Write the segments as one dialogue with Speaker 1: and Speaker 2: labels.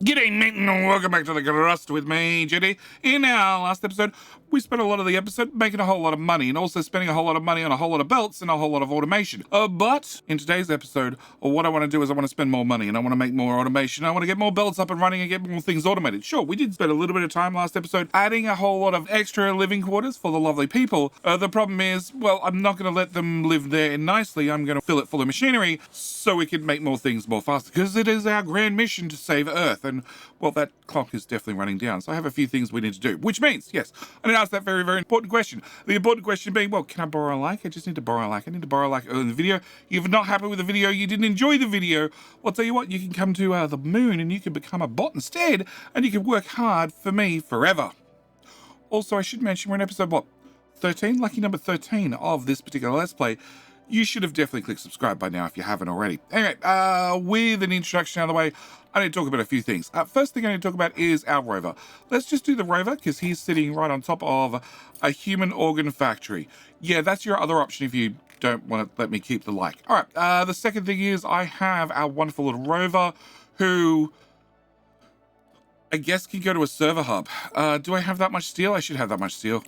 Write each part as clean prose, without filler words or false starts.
Speaker 1: G'day, mate, and welcome back to the Crust with me, Jenny. In our last episode, we spent a lot of the episode making a whole lot of money and also spending a whole lot of money on a whole lot of belts and a whole lot of automation. But in today's episode, what I want to do is I want to spend more money and I want to make more automation. I want to get more belts up and running and get more things automated. Sure, we did spend a little bit of time last episode adding a whole lot of extra living quarters for the lovely people. The problem is, well, I'm not going to let them live there nicely. I'm going to fill it full of machinery so we can make more things more faster because it is our grand mission to save Earth. And, well, that clock is definitely running down. So I have a few things we need to do, which means, yes, I need to ask that very, very important question. The important question being, well, can I borrow a like? I just need to borrow a like. I need to borrow a like in the video. If you're not happy with the video, you didn't enjoy the video, well, I'll tell you what, you can come to the moon and you can become a bot instead, and you can work hard for me forever. Also, I should mention we're in episode, what, 13? Lucky number 13 of this particular Let's Play. You should have definitely clicked subscribe by now if you haven't already. Anyway, with an introduction out of the way, I need to talk about a few things. First thing I need to talk about is our rover. Let's just do the rover because he's sitting right on top of a human organ factory. Yeah, that's your other option if you don't want to let me keep the like. All right, the second thing is I have our wonderful little rover who I guess can go to a server hub. Do I have that much steel? I should have that much steel.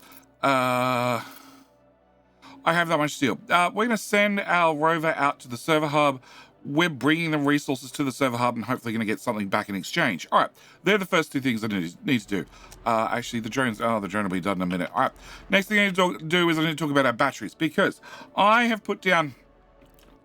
Speaker 1: I have that much steel. We're going to send our rover out to the server hub. We're bringing the resources to the server hub and hopefully going to get something back in exchange. All right, they're the first two things I need to do. Actually, the drone will be done in a minute. All right, next thing I need to do is I need to talk about our batteries because I have put down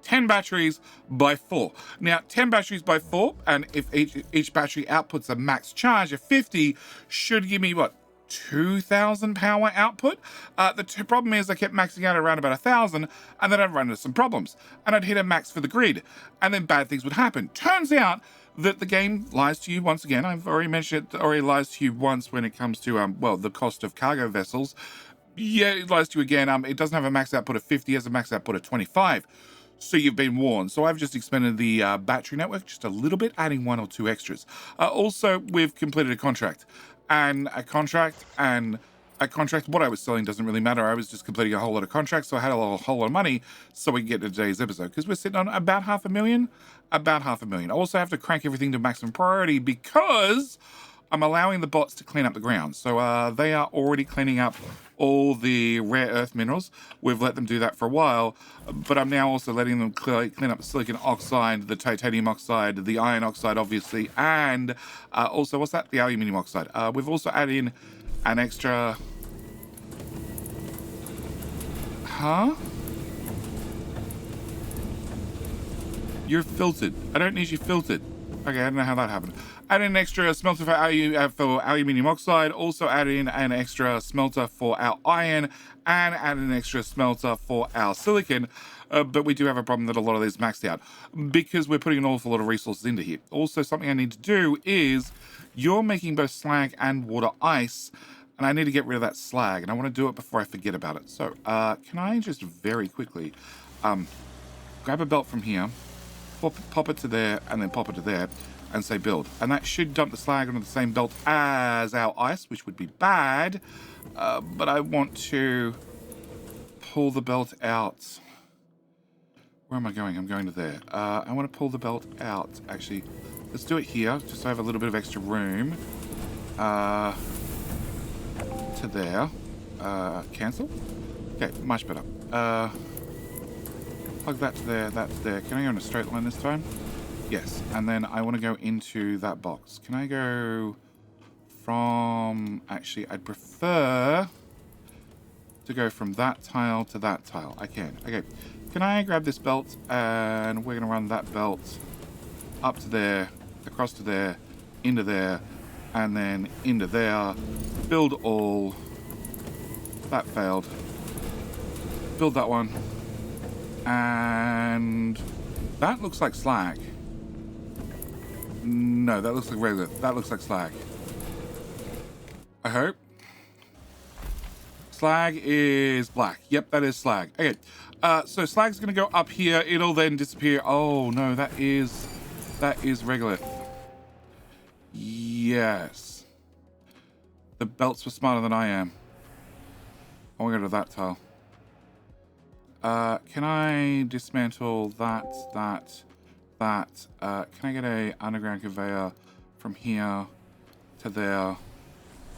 Speaker 1: 10 batteries by 4. Now, 10 batteries by 4, and if each battery outputs a max charge of 50, should give me, what, 2,000 power output. The problem is I kept maxing out around about 1,000, and then I'd run into some problems, and I'd hit a max for the grid, and then bad things would happen. Turns out that the game lies to you once again. I've already mentioned it, already lies to you once when it comes to, well, the cost of cargo vessels. Yeah, it lies to you again. It doesn't have a max output of 50, it has a max output of 25. So you've been warned. So I've just expanded the battery network just a little bit, adding 1 or 2 extras. Also, we've completed a contract. And a contract, what I was selling doesn't really matter. I was just completing a whole lot of contracts, so I had a whole lot of money so we can get to today's episode. Because we're sitting on about $500,000. About $500,000. I also have to crank everything to maximum priority because I'm allowing the bots to clean up the ground. So they are already cleaning up all the rare earth minerals. We've let them do that for a while, but I'm now also letting them clean up the silicon oxide, the titanium oxide, the iron oxide, obviously, and also, what's that? The aluminium oxide. We've also added in an extra... Huh? You're filtered. I don't need you filtered. Okay, I don't know how that happened. Add in an extra smelter for aluminium oxide. Also add in an extra smelter for our iron. And add in an extra smelter for our silicon. But we do have a problem that a lot of these maxed out. Because we're putting an awful lot of resources into here. Also, something I need to do is... You're making both slag and water ice. And I need to get rid of that slag. And I want to do it before I forget about it. So, can I just very quickly... grab a belt from here. Pop it to there. And then pop it to there. And say build, and that should dump the slag onto the same belt as our ice, which would be bad, but I want to pull the belt out. Where am I going? I'm going to there. I want to pull the belt out. Actually, let's do it here, just so I have a little bit of extra room. To there. Cancel. Okay, much better. Plug that to there, that to there. Can I go in a straight line this time? Yes, and then I want to go into that box. Can I go from... Actually, I'd prefer to go from that tile to that tile. I can. Okay, can I grab this belt and we're going to run that belt up to there, across to there, into there, and then into there. Build all. That failed. Build that one. And that looks like slag. No, that looks like regular. That looks like slag. I hope. Slag is black. Yep, that is slag. Okay, so slag's gonna go up here. It'll then disappear. Oh no, that is regolith. Yes. The belts were smarter than I am. I want to go to that tile. Can I dismantle that? Can I get a underground conveyor from here to there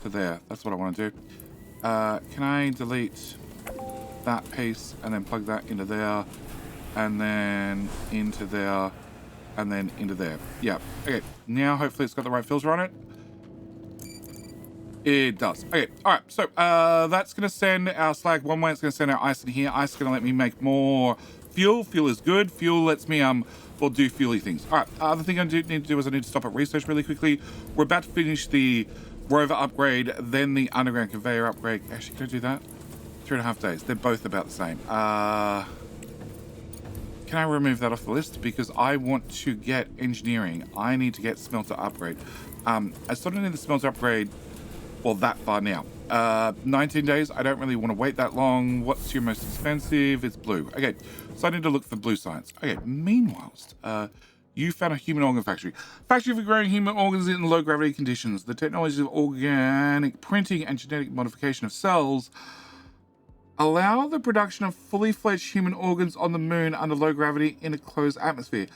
Speaker 1: to there. That's what I want to do. Can I delete that piece and then plug that into there and then into there and then into there? Yeah. Okay. Now hopefully it's got the right filter on it. It does. Okay. All right. So that's going to send our slag one way. It's going to send our ice in here. Ice is going to let me make more fuel. Fuel is good. Fuel lets me well, do fuely things. All right. Other thing I need to do is I need to stop at research really quickly. We're about to finish the rover upgrade, then the underground conveyor upgrade. Actually, can I do that? 3.5 days. They're both about the same. Can I remove that off the list? Because I want to get engineering. I need to get smelter upgrade. I sort of need the smelter upgrade, well, that far now. 19 days. I don't really want to wait that long. What's your most expensive? It's blue. Okay, so I need to look for blue science. Okay, meanwhile, you found a human organ factory. Factory for growing human organs in low gravity conditions. The technologies of organic printing and genetic modification of cells allow the production of fully fledged human organs on the moon under low gravity in a closed atmosphere.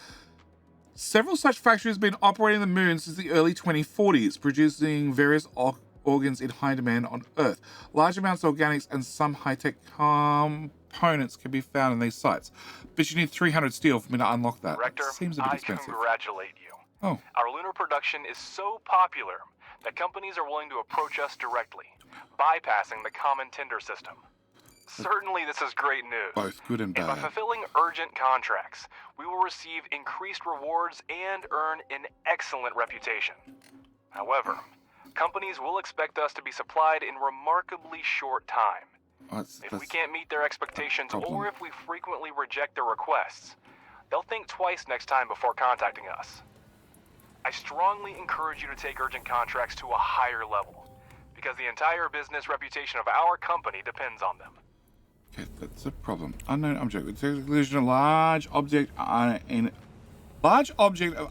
Speaker 1: Several such factories have been operating on the moon since the early 2040s, producing various organs in high demand on Earth. Large amounts of organics and some high-tech components can be found in these sites. But you need 300 steel for me to unlock that.
Speaker 2: Rector,
Speaker 1: Seems a bit expensive.
Speaker 2: I congratulate you.
Speaker 1: Oh.
Speaker 2: Our lunar production is so popular that companies are willing to approach us directly, bypassing the common tender system. Certainly this is great news.
Speaker 1: Both good and bad.
Speaker 2: And by fulfilling urgent contracts, we will receive increased rewards and earn an excellent reputation. However, companies will expect us to be supplied in remarkably short time. If we can't meet their expectations, or if we frequently reject their requests, they'll think twice next time before contacting us. I strongly encourage you to take urgent contracts to a higher level, because the entire business reputation of our company depends on them.
Speaker 1: Okay, that's a problem. Unknown object. It's a collision of large object of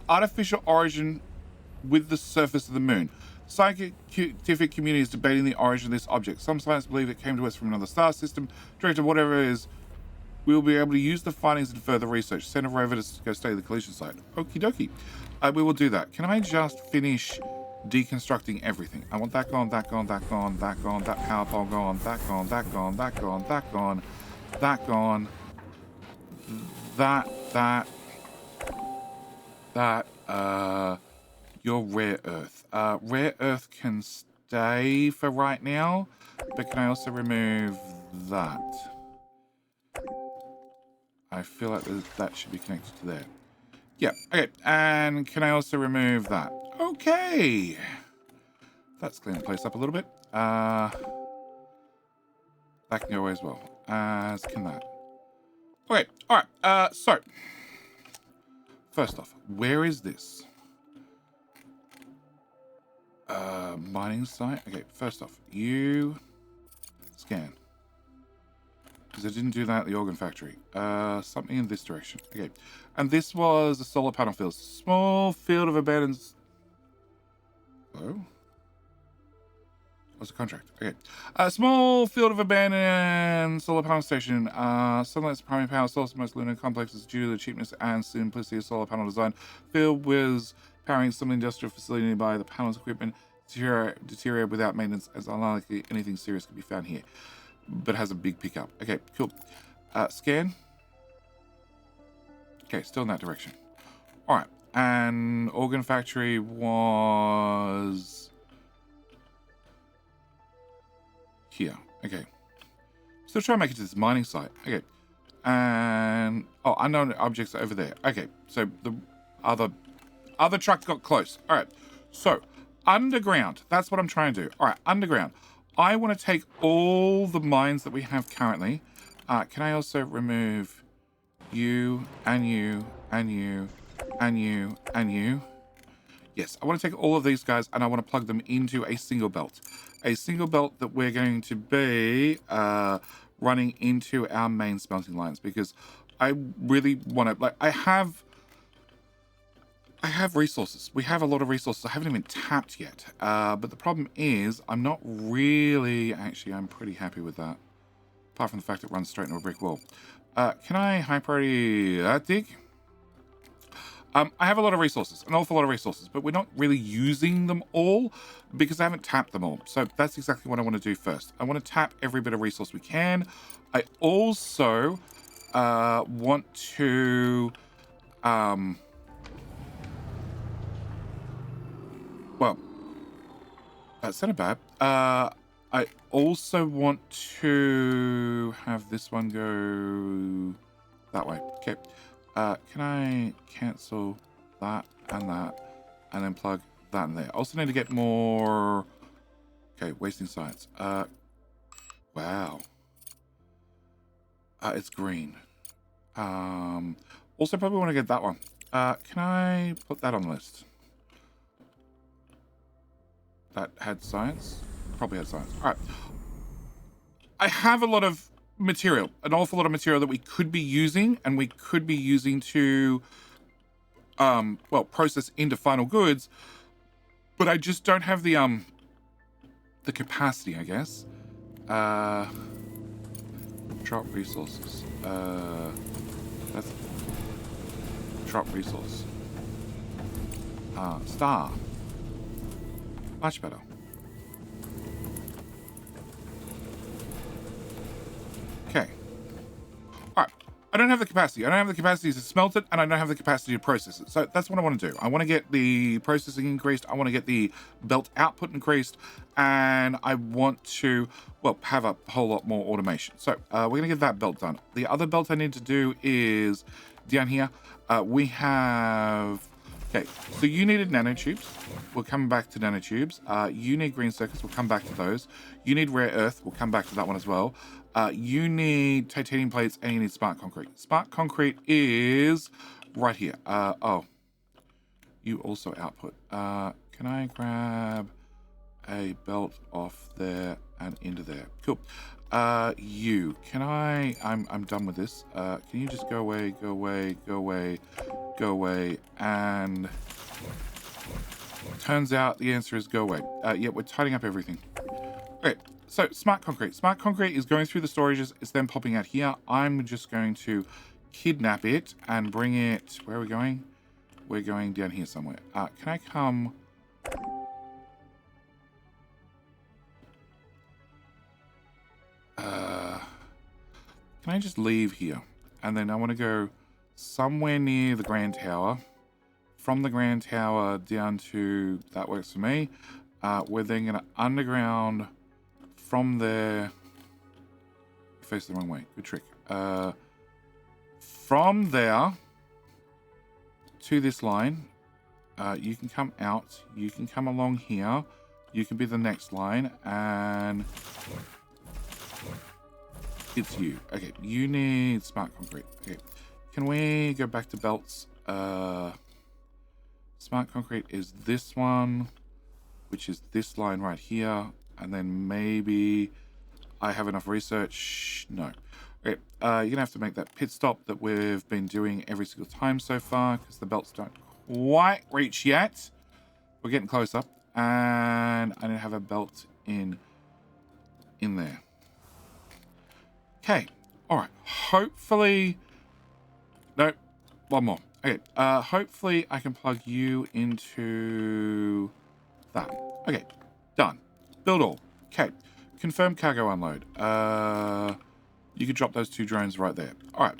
Speaker 1: artificial origin with the surface of the moon. Scientific community is debating the origin of this object. Some scientists believe it came to us from another star system. Director, whatever it is, we will be able to use the findings in further research. Send a rover to go study the collision site. Okie dokie. We will do that. Can I just finish deconstructing everything? I want that gone, that gone, that gone, that gone, that power pole gone, that gone, that gone, that gone, that gone, that gone, that, your rare earth. Rare earth can stay for right now, but can I also remove that? I feel like that should be connected to there. Yeah, okay. And can I also remove that? Okay. That's cleaning the place up a little bit. That can go away as well. As can that. Okay, alright. So, first off, where is this? Mining site. Okay, first off, you scan. Because I didn't do that at the organ factory. Something in this direction. Okay. And this was a solar panel field. Small field of abandoned... Hello? What's the contract? Okay. A small field of abandoned solar panel station. Sunlight's primary power source of most lunar complexes due to the cheapness and simplicity of solar panel design. Field was powering some industrial facility nearby. The panel's equipment deteriorate without maintenance, as unlikely anything serious could be found here. But has a big pickup. Okay, cool. Scan. Okay, still in that direction. Alright, and organ factory was here. Okay. Still trying to make it to this mining site. Okay. And unknown objects over there. Okay, so the other truck got close. Alright. So underground. That's what I'm trying to do. Alright, underground. I want to take all the mines that we have currently. Can I also remove you, and you, and you, and you, and you? Yes, I want to take all of these guys and I want to plug them into a single belt. A single belt that we're going to be running into our main smelting lines, because I really want to, like, I have resources. We have a lot of resources. I haven't even tapped yet. But the problem is, I'm not really... Actually, I'm pretty happy with that. Apart from the fact it runs straight into a brick wall. Can I high priority that dig? I have a lot of resources, an awful lot of resources, but we're not really using them all because I haven't tapped them all. So that's exactly what I want to do first. I want to tap every bit of resource we can. I also want to, well, that's not bad. I also want to have this one go that way. Okay. Can I cancel that, and then plug that in there? I also need to get more. Okay, wasting science. Wow. It's green. Also probably want to get that one. Can I put that on the list? That had science? Probably had science. All right. I have a lot of material, an awful lot of material that we could be using, and we could be using to, well, process into final goods, but I just don't have the capacity, I guess. Drop resources. That's drop resource. Star. Much better. Okay. All right. I don't have the capacity. I don't have the capacity to smelt it, and I don't have the capacity to process it. So that's what I want to do. I want to get the processing increased. I want to get the belt output increased, and I want to, well, have a whole lot more automation. So we're going to get that belt done. The other belt I need to do is down here. We have... Okay, so you needed nanotubes. We're coming back to nanotubes. You need green circuits. We'll come back to those. You need rare earth. We'll come back to that one as well. You need titanium plates, and you need smart concrete. Smart concrete is right here. Oh, you also output. Can I grab a belt off there and into there? Cool. You, can I, I'm done with this. Can you just go away, go away, go away, go away, and turns out the answer is go away. Yeah, we're tidying up everything. Okay, so smart concrete. Smart concrete is going through the storages. It's then popping out here. I'm just going to kidnap it and bring it, where are we going? We're going down here somewhere. Can I come... Can I just leave here? And then I want to go somewhere near the Grand Tower. From the Grand Tower down to... That works for me. We're then going to underground from there... Face the wrong way. Good trick. From there to this line. You can come out. You can come along here. You can be the next line. And... It's you. Okay, you need smart concrete. Okay, can we go back to belts? Smart concrete is this one, which is this line right here. And then maybe I have enough research. No. Okay, you're gonna have to make that pit stop that we've been doing every single time so far because the belts don't quite reach yet. We're getting closer. And I don't have a belt in there. Okay, all right, hopefully, no, one more. Okay, hopefully I can plug you into that. Okay, done. Build all. Okay, confirm cargo unload. You could drop those 2 drones right there. All right,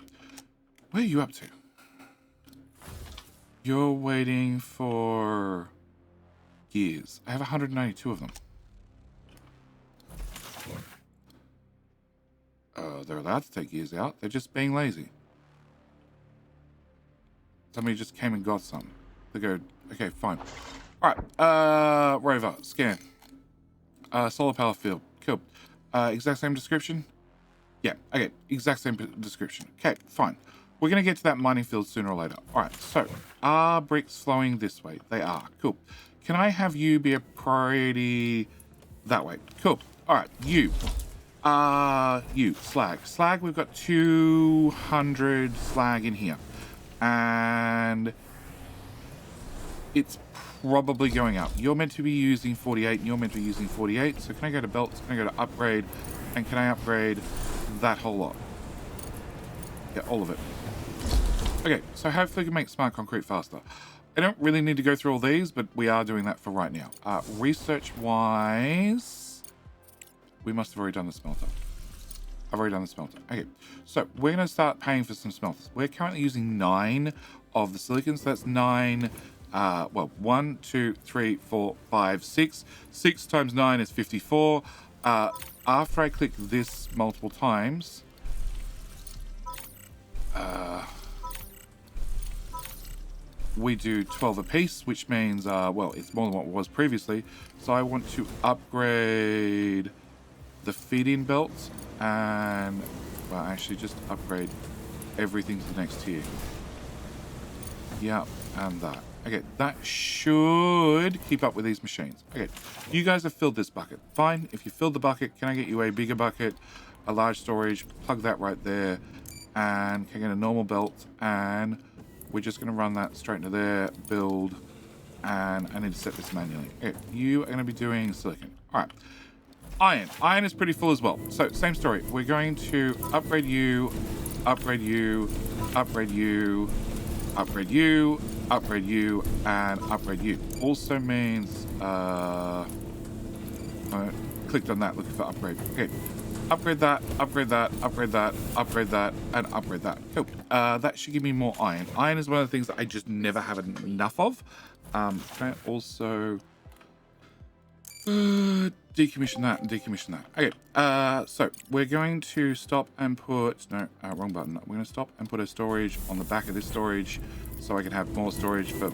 Speaker 1: where are you up to? You're waiting for gears. I have 192 of them. They're allowed to take gears out. They're just being lazy. Somebody just came and got some. They go, okay, fine. All right, rover, scan. Solar power field, cool. Exact same description? Yeah, okay, exact same description. Okay, fine. We're going to get to that mining field sooner or later. All right, so are bricks flowing this way? They are, cool. Can I have you be a priority that way? Cool. All right, you, slag. Slag, we've got 200 slag in here. And it's probably going up. You're meant to be using 48, and you're meant to be using 48. So can I go to belts? Can I go to upgrade? And can I upgrade that whole lot? Yeah, all of it. Okay, so hopefully we can make smart concrete faster. I don't really need to go through all these, but we are doing that for right now. Research-wise, we must have already done the smelter. I've already done the smelter. Okay, so we're going to start paying for some smelters. We're currently using 9 of the silicon, so that's 9... well, 1, 2, 3, 4, 5, 6. 6 times 9 is 54. After I click this multiple times... we do 12 apiece, which means, well, it's more than what it was previously. So I want to upgrade the feed-in belts and, well, actually just upgrade everything to the next tier. Yeah, and that. Okay, that should keep up with these machines. Okay, you guys have filled this bucket. Fine, if you filled the bucket, can I get you a bigger bucket, a large storage, plug that right there, and can I get a normal belt, and we're just going to run that straight into there, build, and I need to set this manually. Okay, you are going to be doing silicon. All right. Iron. Iron is pretty full as well. So, same story. We're going to upgrade you, upgrade you, upgrade you, upgrade you, upgrade you, and upgrade you. Also means, I clicked on that looking for upgrade. Okay. Upgrade that, upgrade that, upgrade that, upgrade that, and upgrade that. Cool. That should give me more iron. Iron is one of the things that I just never have enough of. Can I also decommission that and decommission that? Okay. So we're going to stop and put wrong button. We're going to stop and put a storage on the back of this storage, so I can have more storage for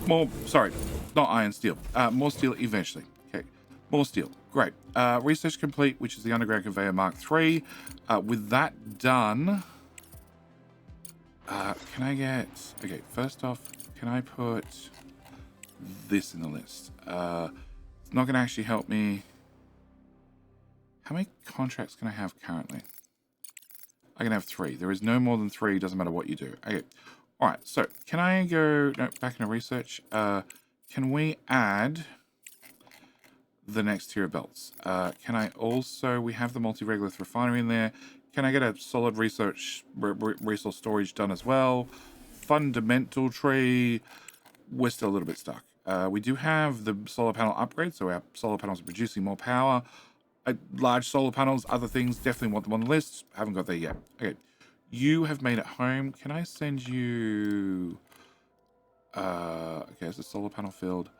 Speaker 1: more. Sorry, not iron, steel. More steel eventually. Okay. More steel. Great. Research complete, which is the underground conveyor Mark III. With that done, can I get... Okay, first off, can I put this in the list? It's not going to actually help me. How many contracts can I have currently? I can have 3. There is no more than 3. Doesn't matter what you do. Okay. All right. So can I go back into research? Can we add the next tier of belts? Can I also... We have the multi-regolith refinery in there. Can I get a solid research resource storage done as well? Fundamental tree. We're still a little bit stuck. We do have the solar panel upgrade, so our solar panels are producing more power. Large solar panels, other things, definitely want them on the list. Haven't got there yet. Okay, you have made it home. Can I send you... okay, it's a solar panel filled.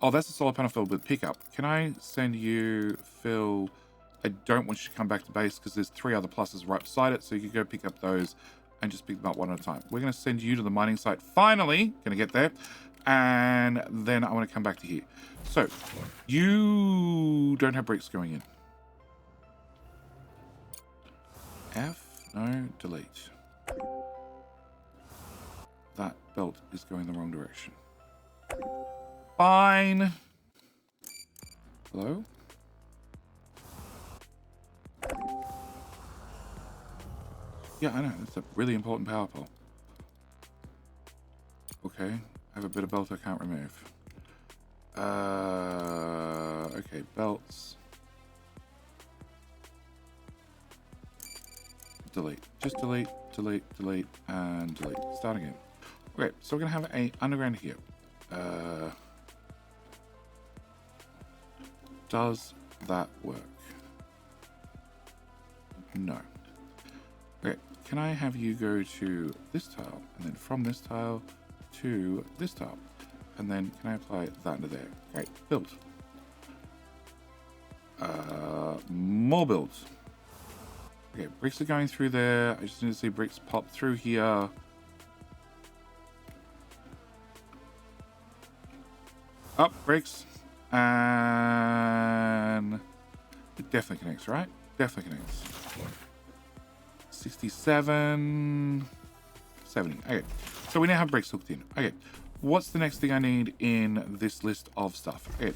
Speaker 1: Oh, that's a solar panel filled with pickup. Can I send you, Phil... I don't want you to come back to base because there's 3 other pluses right beside it, so you can go pick up those and just pick them up one at a time. We're going to send you to the mining site. Finally, going to get there. And then I want to come back to here. So, you don't have bricks going in. F, no, delete. That belt is going the wrong direction. Fine. Hello? Yeah, I know. It's a really important power pole. Okay. I have a bit of belt I can't remove. Okay, belts. Delete. Just delete, delete, delete, and delete. Start again. Okay, so we're going to have a underground here. Does that work? No. Okay, can I have you go to this tile, and then from this tile to this tile, and then can I apply that into there? Great, build. More builds. Okay, bricks are going through there. I just need to see bricks pop through here. Up, bricks. And it definitely connects, right? Definitely connects. 67, 70. Okay, so we now have bricks hooked in. Okay, what's the next thing I need in this list of stuff? Okay,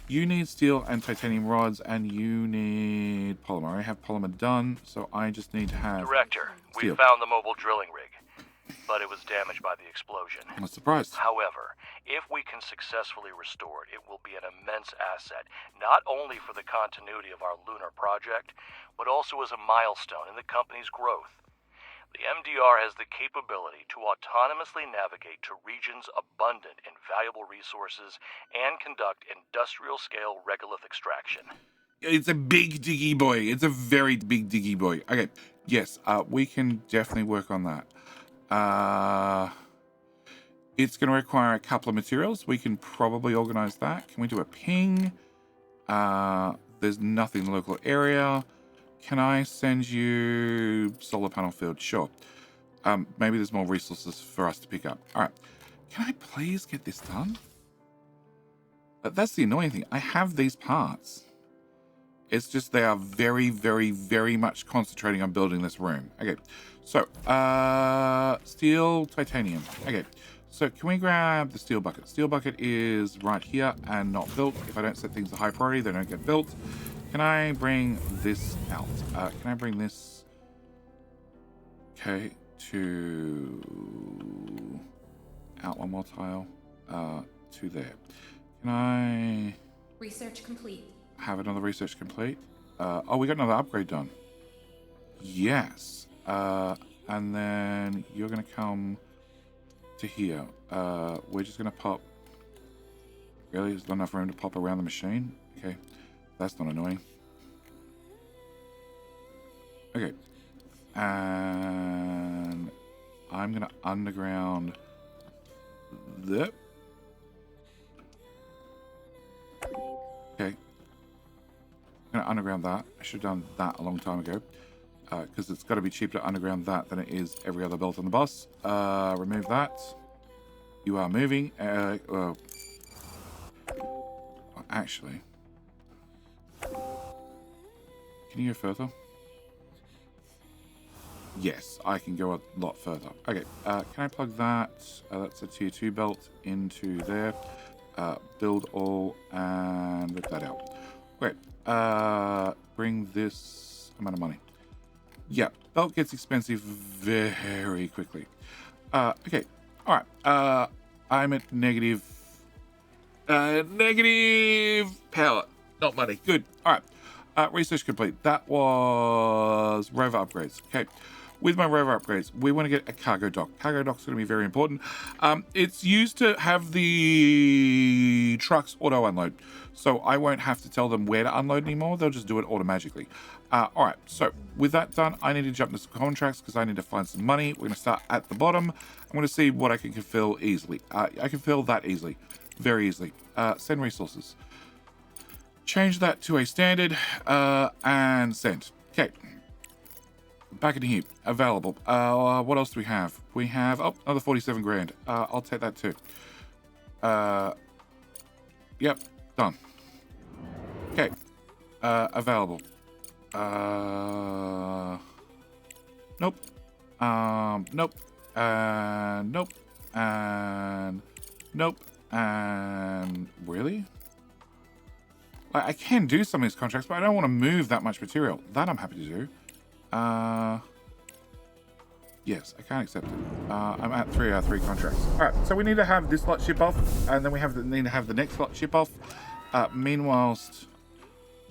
Speaker 1: you need steel and titanium rods, and you need polymer. I have polymer done, so I just need to have
Speaker 2: Director, we
Speaker 1: steel.
Speaker 2: found the mobile drilling rig, but it was damaged by the explosion.
Speaker 1: I'm not surprised.
Speaker 2: However, if we can successfully restore it, it will be an immense asset, not only for the continuity of our lunar project, but also as a milestone in the company's growth.
Speaker 3: The MDR has the capability to autonomously navigate to regions abundant in valuable resources and conduct industrial-scale regolith extraction.
Speaker 1: It's a big diggy boy. It's a very big diggy boy. Okay, yes, we can definitely work on that. It's going to require a couple of materials. We can probably organize that. Can we do a ping? There's nothing in the local area. Can I send you solar panel field? Sure. Maybe there's more resources for us to pick up. All right. Can I please get this done? That's the annoying thing. I have these parts. It's just they are very, very, very much concentrating on building this room. Okay. So, steel, titanium. Okay. So can we grab the steel bucket? Steel bucket is right here and not built. If I don't set things to high priority, they don't get built. Can I bring this out? Can I bring this? Okay, to out one more tile. To there. Can I
Speaker 4: Research complete.
Speaker 1: have another research complete? Oh, we got another upgrade done. Yes. And then you're gonna come to here. We're just gonna pop. Really? There's not enough room to pop around the machine? Okay. That's not annoying. Okay. And I'm gonna underground that. Okay. I'm gonna underground that. I should have done that a long time ago. Because it's got to be cheaper to underground that than it is every other belt on the bus. Remove that. You are moving. Well, actually, can you go further? Yes, I can go a lot further. Okay, can I plug that? That's a tier 2 belt into there. Build all and rip that out. Great. Bring this amount of money. Yeah, belt gets expensive very quickly. Okay, all right. I'm at negative power, not money. Good. All right. Research complete. That was rover upgrades. Okay. With my rover upgrades, we want to get a cargo dock. Cargo dock's going to be very important. It's used to have the trucks auto unload, so I won't have to tell them where to unload anymore. They'll just do it automatically. All right, so with that done, I need to jump into some contracts because I need to find some money. We're going to start at the bottom. I'm going to see what I can fill easily. I can fill that easily, very easily. Send resources. Change that to a standard and send. Okay. Back in here, available. What else do we have? We have, another 47 grand. I'll take that too. Yep, done. Okay, available. Nope. Nope. Nope. And nope. And really? I can do some of these contracts, but I don't want to move that much material. That I'm happy to do. Yes, I can't accept it. I'm at 3 out of 3 contracts. All right, so we need to have this lot ship off, and then we need to have the next lot ship off. Meanwhile,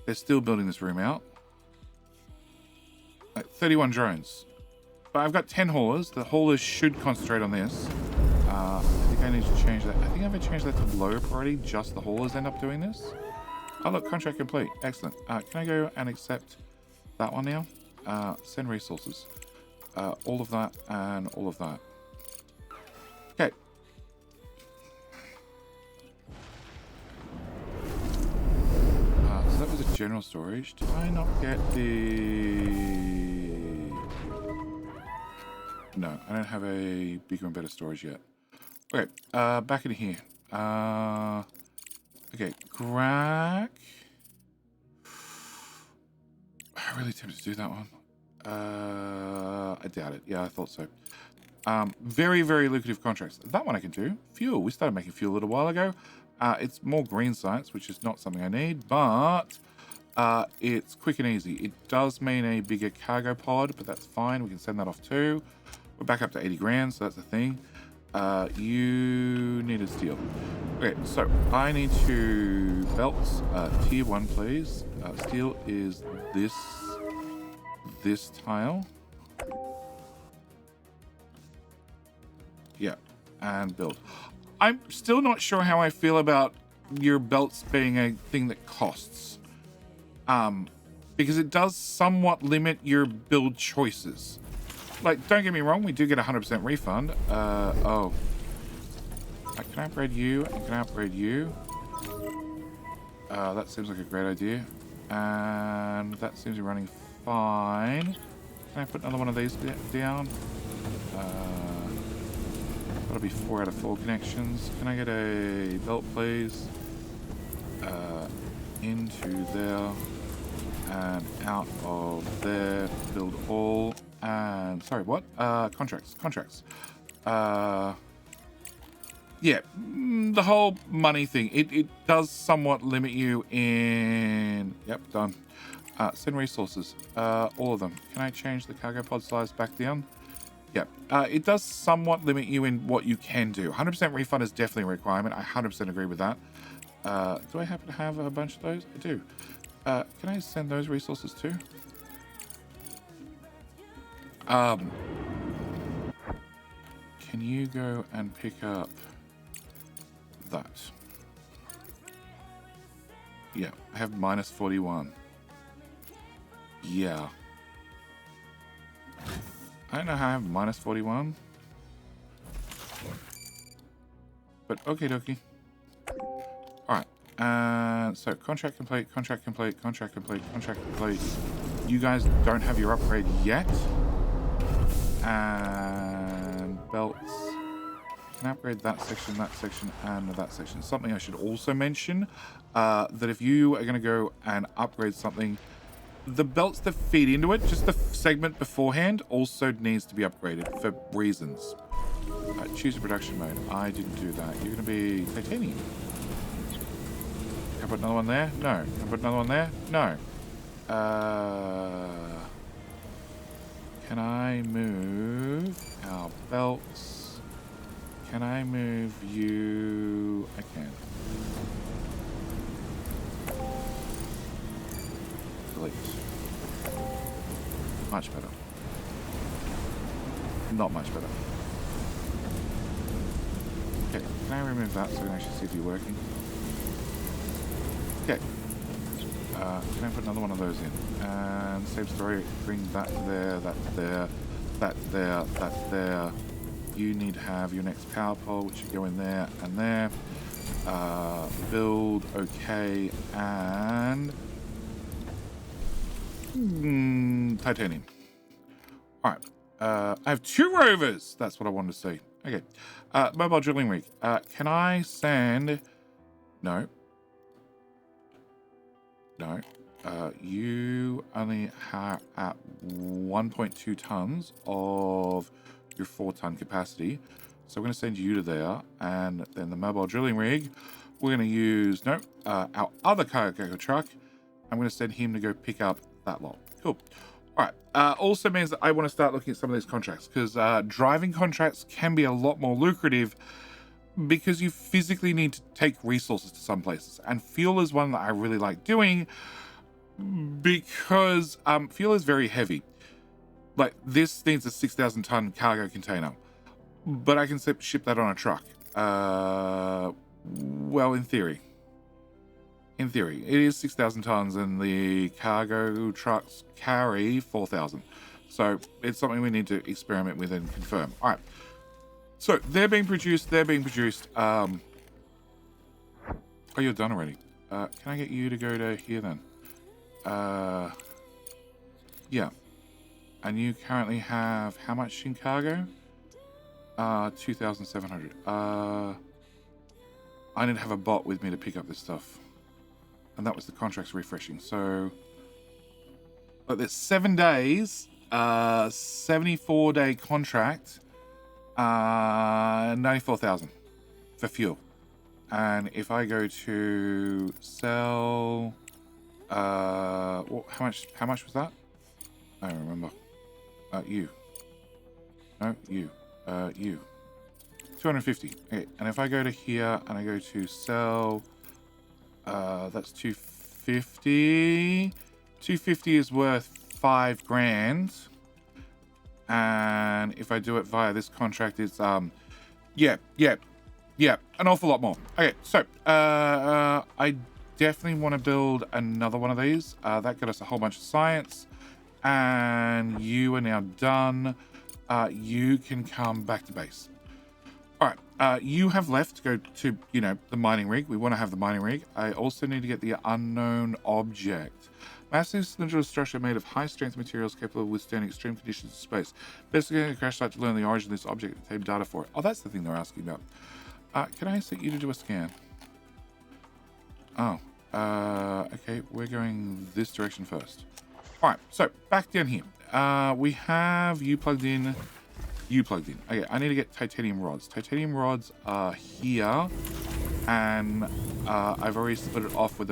Speaker 1: they're still building this room out. 31 drones. But I've got 10 haulers. The haulers should concentrate on this. I think I need to change that. I think I'm going to change that to low priority. Just the haulers end up doing this. Oh, look, contract complete. Excellent. Can I go and accept that one now? Send resources. All of that and all of that. Okay. So that was a general storage. Did I not get the... No, I don't have a bigger and better storage yet. Okay, back in here. Okay, crack. I'm really tempted to do that one. I doubt it. Yeah, I thought so. Very, very lucrative contracts. That one I can do. Fuel. We started making fuel a little while ago. It's more green science, which is not something I need, but it's quick and easy. It does mean a bigger cargo pod, but that's fine. We can send that off too. We're back up to 80 grand, so that's a thing. You need a steel. Okay, so I need to belts. Tier 1, please. Steel is this tile. Yeah, and build. I'm still not sure how I feel about your belts being a thing that costs. Because it does somewhat limit your build choices. Like, don't get me wrong, we do get 100% refund. Oh. Can I upgrade you? And can I upgrade you? That seems like a great idea. And that seems to be running fine. Can I put another one of these down? That'll be 4 out of 4 connections. Can I get a belt, please? Into there. And out of there. Build all. And, sorry, what? Contracts. Yeah, the whole money thing. It does somewhat limit you in... Yep, done. Send resources. All of them. Can I change the cargo pod size back down? Yep. It does somewhat limit you in what you can do. 100% refund is definitely a requirement. I 100% agree with that. Do I happen to have a bunch of those? I do. Can I send those resources too? Can you go and pick up that? Yeah, I have minus 41. Yeah. I don't know how I have minus 41. But okie dokie. Alright. So contract complete. You guys don't have your upgrade yet. And belts. Can I upgrade that section, and that section? Something I should also mention, that if you are going to go and upgrade something, the belts that feed into it, just the segment beforehand, also needs to be upgraded for reasons. Choose a production mode. I didn't do that. You're going to be titanium. Can I put another one there? No. Can I put another one there? No. Can I move our belts? Can I move you? I can. Delete. Much better. Not much better. Okay, can I remove that so I can actually see if you're working? Okay. Can I put another one of those in? And same story, bring that there, that there, that there, that there. You need to have your next power pole, which should go in there and there. Build, okay, and... titanium. Alright. I have 2 rovers! That's what I wanted to see. Okay. Mobile drilling rig. Can I send... No. No. You only have at 1.2 tons of your 4-ton capacity. So we're going to send you to there. And then the mobile drilling rig, we're going to use, our other cargo truck. I'm going to send him to go pick up that lot. Cool. All right. Also means that I want to start looking at some of these contracts, because driving contracts can be a lot more lucrative because you physically need to take resources to some places. And fuel is one that I really like doing because fuel is very heavy. Like, this needs a 6,000 ton cargo container, but I can ship that on a truck. Well, in theory. In theory, it is 6,000 tons and the cargo trucks carry 4,000. So it's something we need to experiment with and confirm. All right. So they're being produced. Oh, you're done already. Can I get you to go to here then? Yeah. And you currently have how much in cargo? 2,700. I need to have a bot with me to pick up this stuff. And that was the contracts refreshing. So, but there's 7 days, 74-day contract, 94,000 for fuel. And if I go to sell, well, how much was that? I don't remember. You. No, you. You. 250. Okay, and if I go to here and I go to sell, that's 250. 250 is worth 5 grand. And if I do it via this contract, it's Yeah, yeah, yeah, an awful lot more. Okay, so I definitely want to build another one of these. That got us a whole bunch of science, and you are now done. You can come back to base. All right, you have left to go to, the mining rig. We want to have the mining rig. I also need to get the unknown object. Massive cylindrical structure made of high-strength materials capable of withstanding extreme conditions of space. Investigating a crash site to learn the origin of this object and obtain data for it. Oh, that's the thing they're asking about. Can I set you to do a scan? Oh, okay, we're going this direction first. All right, so back down here. We have you plugged in. You plugged in. Okay, I need to get titanium rods. Titanium rods are here, and I've already split it off with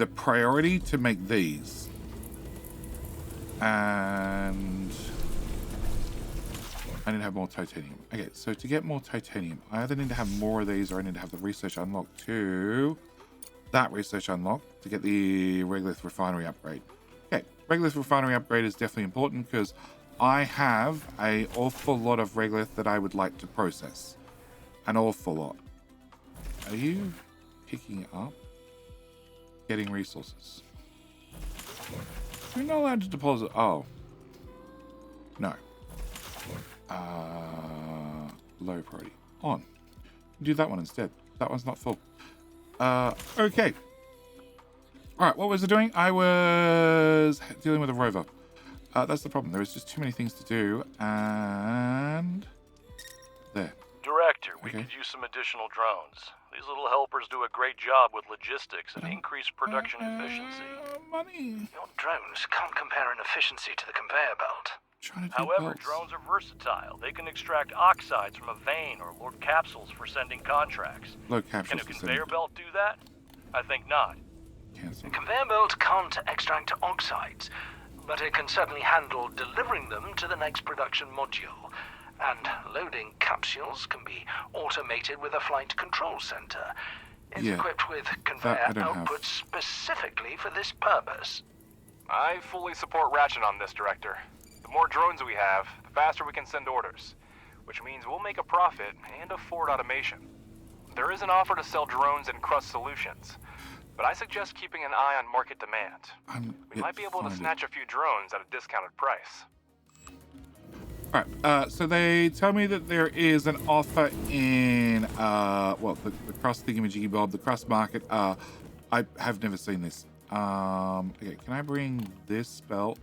Speaker 1: a priority to make these. And I need to have more titanium. Okay, so to get more titanium, I either need to have more of these or I need to have the research unlocked to that research unlocked to get the regolith refinery upgrade. Okay, regolith refinery upgrade is definitely important because I have an awful lot of regolith that I would like to process. An awful lot. Are you picking up? Getting resources. You're not allowed to deposit. Oh. No. Low priority. On. Do that one instead. That one's not full. Okay. Alright, what was I doing? I was dealing with a rover. That's the problem. There is just too many things to do, and there.
Speaker 3: Director, we
Speaker 1: Okay.
Speaker 3: could use some additional drones. These little helpers do a great job with logistics and increase production efficiency.
Speaker 1: Money.
Speaker 4: Your drones can't compare in efficiency to the conveyor belt.
Speaker 1: Trying to do
Speaker 3: However,
Speaker 1: belts.
Speaker 3: drones are versatile. They can extract oxides from a vein or load capsules for sending contracts.
Speaker 1: Low
Speaker 3: Can
Speaker 1: capsules
Speaker 3: a
Speaker 1: to
Speaker 3: conveyor
Speaker 1: send.
Speaker 3: belt do that? I think not.
Speaker 1: Cancel.
Speaker 4: The conveyor belt can't extract oxides, but it can certainly handle delivering them to the next production module. And loading capsules can be automated with a flight control center. It's
Speaker 1: Yeah,
Speaker 4: equipped with
Speaker 1: I
Speaker 4: conveyor
Speaker 1: don't have.
Speaker 4: outputs specifically for this purpose.
Speaker 2: I fully support Ratchet on this, Director. The more drones we have, the faster we can send orders, which means we'll make a profit and afford automation. There is an offer to sell drones and Crust solutions, but I suggest keeping an eye on market demand. We might be able to snatch a few drones at a discounted price.
Speaker 1: Alright, so they tell me that there is an offer in, the Crust thingamajiggy bob, the Crust market. I have never seen this. Okay, can I bring this belt?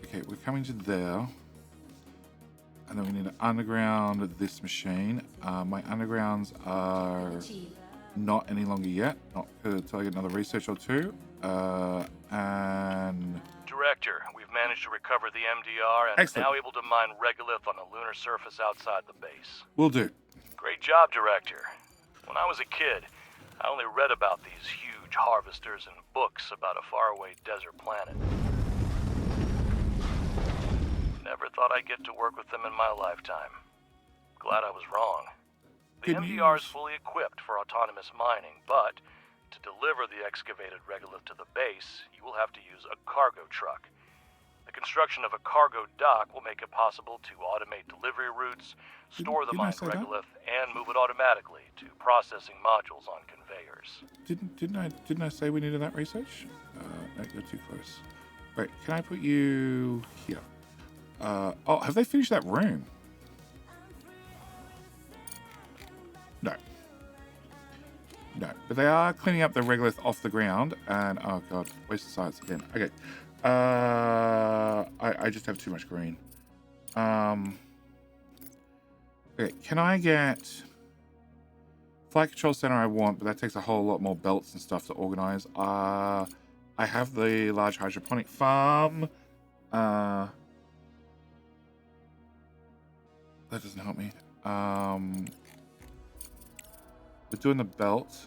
Speaker 1: Okay, we're coming to there. And then we need to underground this machine. My undergrounds are not any longer yet. Not until I get another research or two. And
Speaker 3: Director, we've managed to recover the MDR and
Speaker 1: Excellent.
Speaker 3: are now able to mine regolith on the lunar surface outside the base.
Speaker 1: will do.
Speaker 3: Great job, Director. When I was a kid, I only read about these huge harvesters in books about a faraway desert planet. Never thought I'd get to work with them in my lifetime. Glad I was wrong. The
Speaker 1: Good
Speaker 3: MDR is
Speaker 1: news.
Speaker 3: fully equipped for autonomous mining, but to deliver the excavated regolith to the base, you will have to use a cargo truck. The construction of a cargo dock will make it possible to automate delivery routes, store the
Speaker 1: didn't I
Speaker 3: mined
Speaker 1: say that?
Speaker 3: regolith, and move it automatically to processing modules on conveyors.
Speaker 1: Didn't I say we needed that research? No, you're too close. Wait, can I put you here? Oh, have they finished that room? No. No, but they are cleaning up the regolith off the ground, and oh god, waste of science again. Okay, I just have too much green. Okay, can I get flight control center? I want, but that takes a whole lot more belts and stuff to organize. I have the large hydroponic farm. That doesn't help me. We're doing the belt.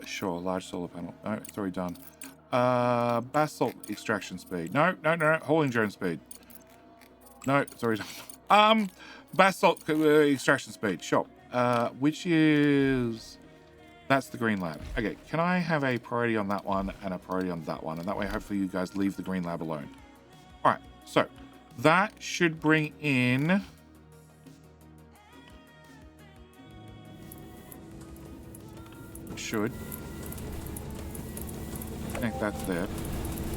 Speaker 1: Sure, large solar panel. No, it's already done. Basalt extraction speed. No. Hauling drone speed. No, it's already done. Basalt extraction speed. Sure. Which is That's the green lab. Okay, can I have a priority on that one and a priority on that one? And that way, hopefully you guys leave the green lab alone. All right, so that should bring in... Should. Connect that to there.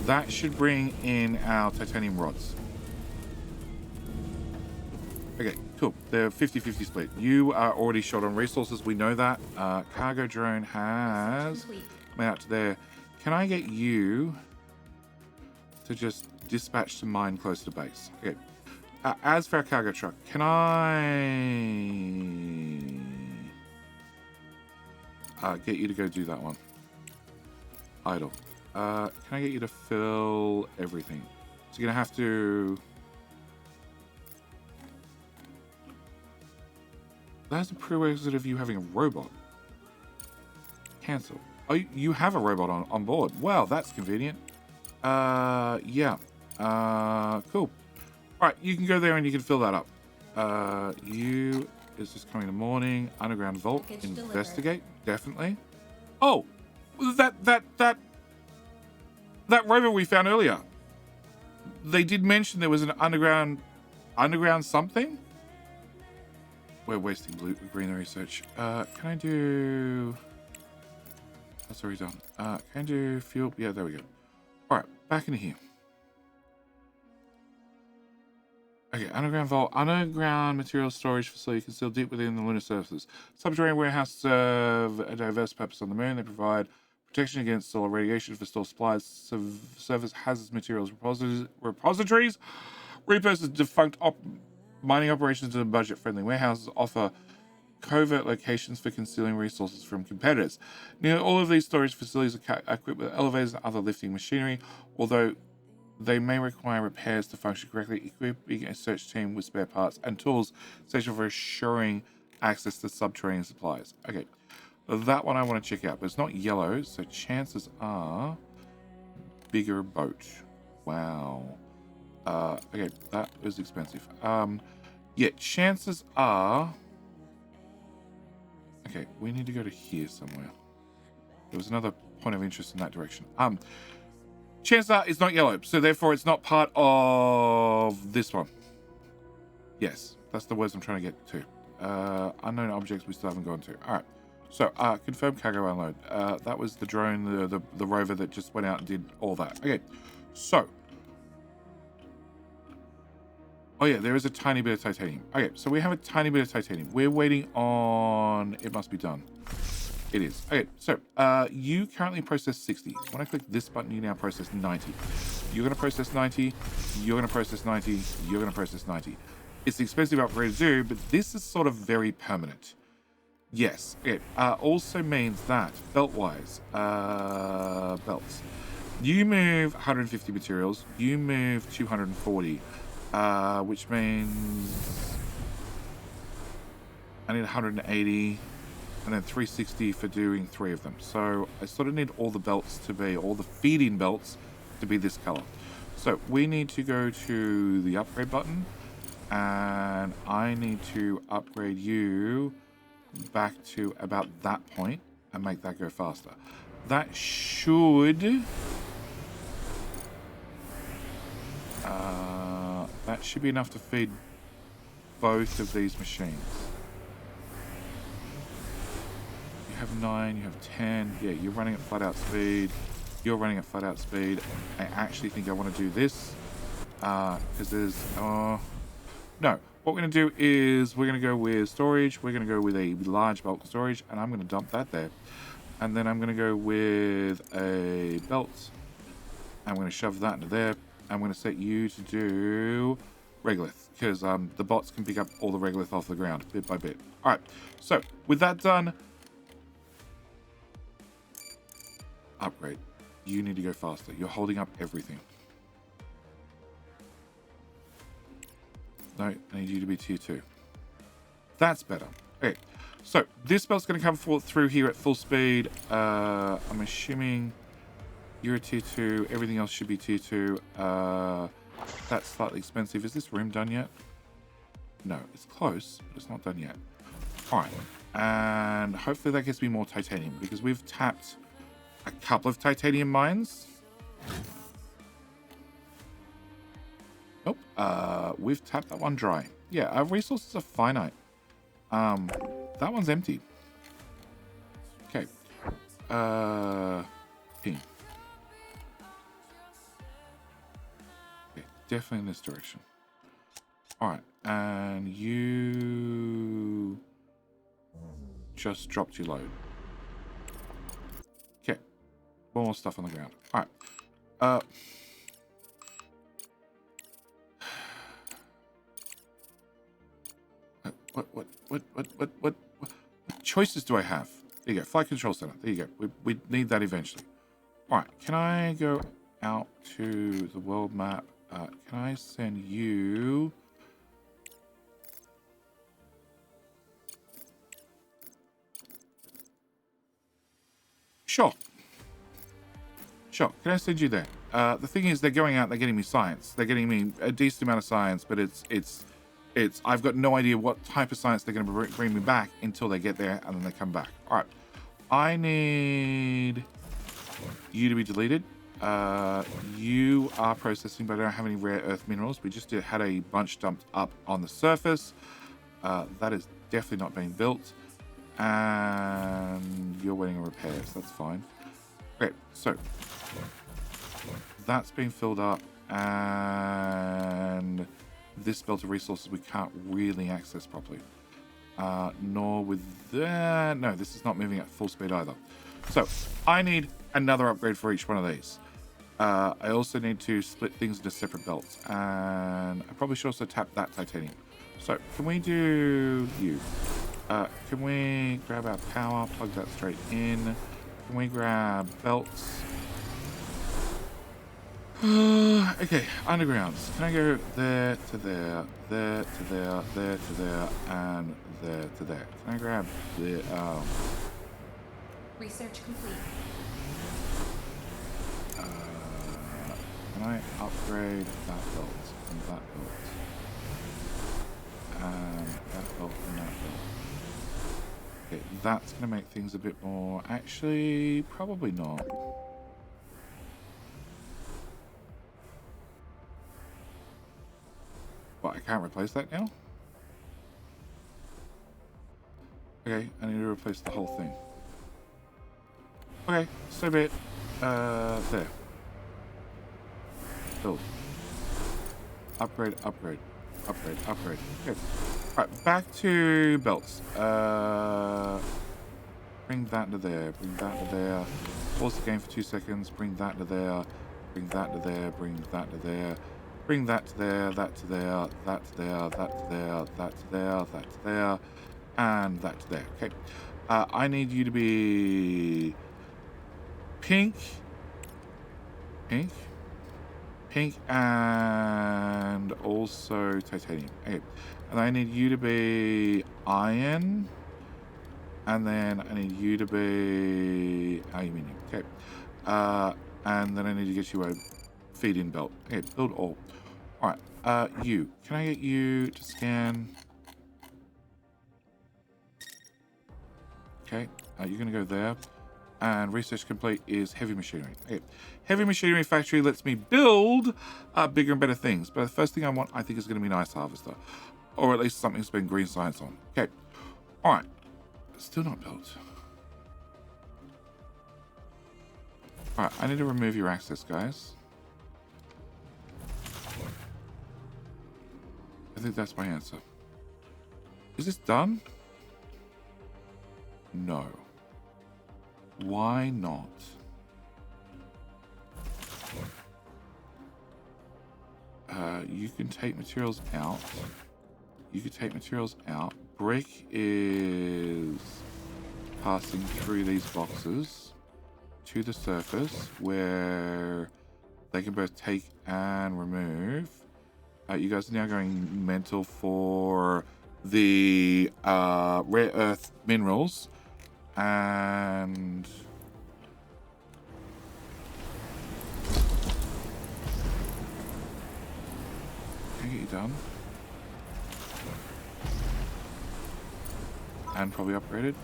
Speaker 1: That should bring in our titanium rods. Okay, cool. They're 50-50 split. You are already short on resources. We know that. Cargo drone has... Come out to there. Can I get you to just dispatch some mine close to base? Okay. As for our cargo truck, can I get you to go do that one? Idle. Can I get you to fill everything? So you're going to have to... That's a prerequisite of you having a robot. Cancel. Oh, you have a robot on board. Wow, that's convenient. Yeah. Cool. All right, you can go there and you can fill that up. You is just coming in the morning. Underground vault. Investigate. Definitely. Oh, that rover we found earlier. They did mention there was an underground something. We're wasting green research. Can I do... That's already done. Can I do fuel? Yeah, there we go. All right, back into here. Okay, underground vault. Underground material storage facility concealed deep within the lunar surfaces. Subterranean warehouse serve a diverse purpose on the moon. They provide protection against solar radiation for store supplies, service hazardous materials repositories, repurpose defunct mining operations to budget-friendly warehouses, offer covert locations for concealing resources from competitors. Nearly all of these storage facilities are equipped with elevators and other lifting machinery, although they may require repairs to function correctly, equipping a search team with spare parts and tools essential for assuring access to subterranean supplies. Okay, that one I want to check out, but it's not yellow, so chances are bigger boat. Wow. Okay, that was expensive. Yeah, chances are... Okay, we need to go to here somewhere. There was another point of interest in that direction. Chances are it's not yellow, so therefore it's not part of this one. Yes, that's the words I'm trying to get to. Unknown objects we still haven't gone to. All right, so confirm cargo unload. That was the drone, the rover that just went out and did all that. Okay, so... Oh yeah, there is a tiny bit of titanium. Okay, so we have a tiny bit of titanium. We're waiting on... It must be done. It is. Okay, so you currently process 60. When I click this button, you now process 90. You're going to process 90. You're going to process 90. You're going to process 90. It's an expensive upgrade to do, but this is sort of very permanent. Yes. Okay. Also means that, belt-wise, belts. You move 150 materials. You move 240. Which means I need 180 and then 360 for doing 3 of them. So I sort of need all the belts to be, all the feeding belts to be this color. So we need to go to the upgrade button and I need to upgrade you back to about that point and make that go faster. That should... that should be enough to feed both of these machines. You have 9, you have 10. Yeah, you're running at flat out speed. You're running at flat out speed. I actually think I want to do this. Because there's... no. What we're going to do is we're going to go with storage. We're going to go with a large bulk storage. And I'm going to dump that there. And then I'm going to go with a belt. I'm going to shove that into there. I'm going to set you to do regolith, because the bots can pick up all the regolith off the ground, bit by bit. All right, so with that done, upgrade. You need to go faster. You're holding up everything. No, I need you to be tier 2. That's better. Okay, so this belt's going to come through here at full speed. I'm assuming... You're a tier 2. Everything else should be tier 2. That's slightly expensive. Is this room done yet? No, it's close, but it's not done yet. All right. And hopefully that gets me more titanium, because we've tapped a couple of titanium mines. Nope. We've tapped that one dry. Yeah, our resources are finite. That one's empty. Okay. Ping. Okay, definitely in this direction. Alright, and you just dropped your load. Okay. One more stuff on the ground. Alright. What choices do I have? There you go. Flight control center. There you go. We need that eventually. Alright, can I go out to the world map? Can I send you... Sure. Sure. Can I send you there? The thing is, they're going out, they're getting me science. They're getting me a decent amount of science, but it's I've got no idea what type of science they're going to bring me back until they get there and then they come back. All right. I need you to be deleted. You are processing, but I don't have any rare earth minerals. We just had a bunch dumped up on the surface. That is definitely not being built. And you're waiting on repairs. That's fine. Okay, so that's being filled up, and this belt of resources we can't really access properly. Nor with that. No, this is not moving at full speed either. So I need another upgrade for each one of these. I also need to split things into separate belts, and I probably should also tap that titanium. So can we do you? Can we grab our power, plug that straight in? Can we grab belts? Okay, undergrounds. Can I go there to there, there to there, there to there, and there to there? Can I grab the...
Speaker 5: Research complete.
Speaker 1: Can I upgrade that belt and that belt? And that belt and that belt. Okay, that's going to make things a bit more... Actually, probably not. But I can't replace that now? Okay, I need to replace the whole thing. Okay, so be it. There. Build. Upgrade, upgrade. Upgrade, upgrade. Okay. Alright, back to belts. Bring that to there, bring that to there. Pause the game for 2 seconds, bring that to there, bring that to there, bring that to there. Bring that to there, that to there, that to there, that to there, that to there, that to there, and that to there. Okay. I need you to be pink, pink, pink, and also titanium. Okay. And I need you to be iron, and then I need you to be aluminium. Okay. And then I need to get you a feed-in belt. Okay, build all. Alright, you. Can I get you to scan? Okay, you're going to go there. And research complete is heavy machinery. Okay, heavy machinery factory lets me build bigger and better things. But the first thing I want, I think, is going to be an ice harvester. Or at least something to spend green science on. Okay, alright. Still not built. Alright, I need to remove your access, guys. I think that's my answer. Is this done? No. Why not? You can take materials out. You can take materials out. Brick is passing through these boxes to the surface where they can both take and remove. You guys are now going mental for the rare earth minerals, and can I get you done? and probably upgraded.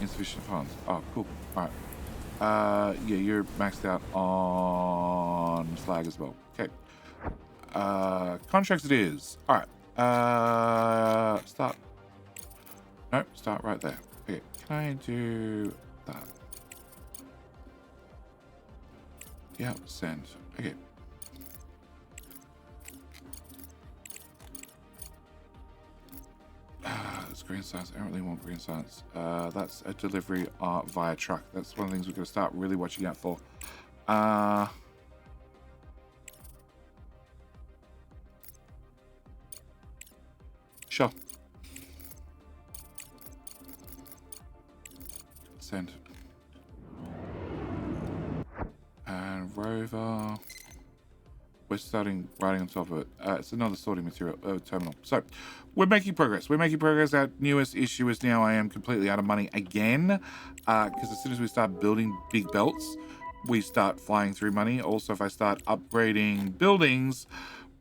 Speaker 1: Insufficient funds. Oh, cool. All right. Yeah, you're maxed out on slag as well. Okay. Contracts it is. All right. Start. Nope, start right there. Okay, can I do that? Yeah, send. Okay. It's green science. I don't really want green science. That's a delivery via truck. That's one of the things we're going to start really watching out for. Sure. Send. And rover. We're starting writing on top of it. It's another sorting material terminal. So we're making progress. We're making progress. Our newest issue is now I am completely out of money again. Because as soon as we start building big belts, we start flying through money. Also, if I start upgrading buildings,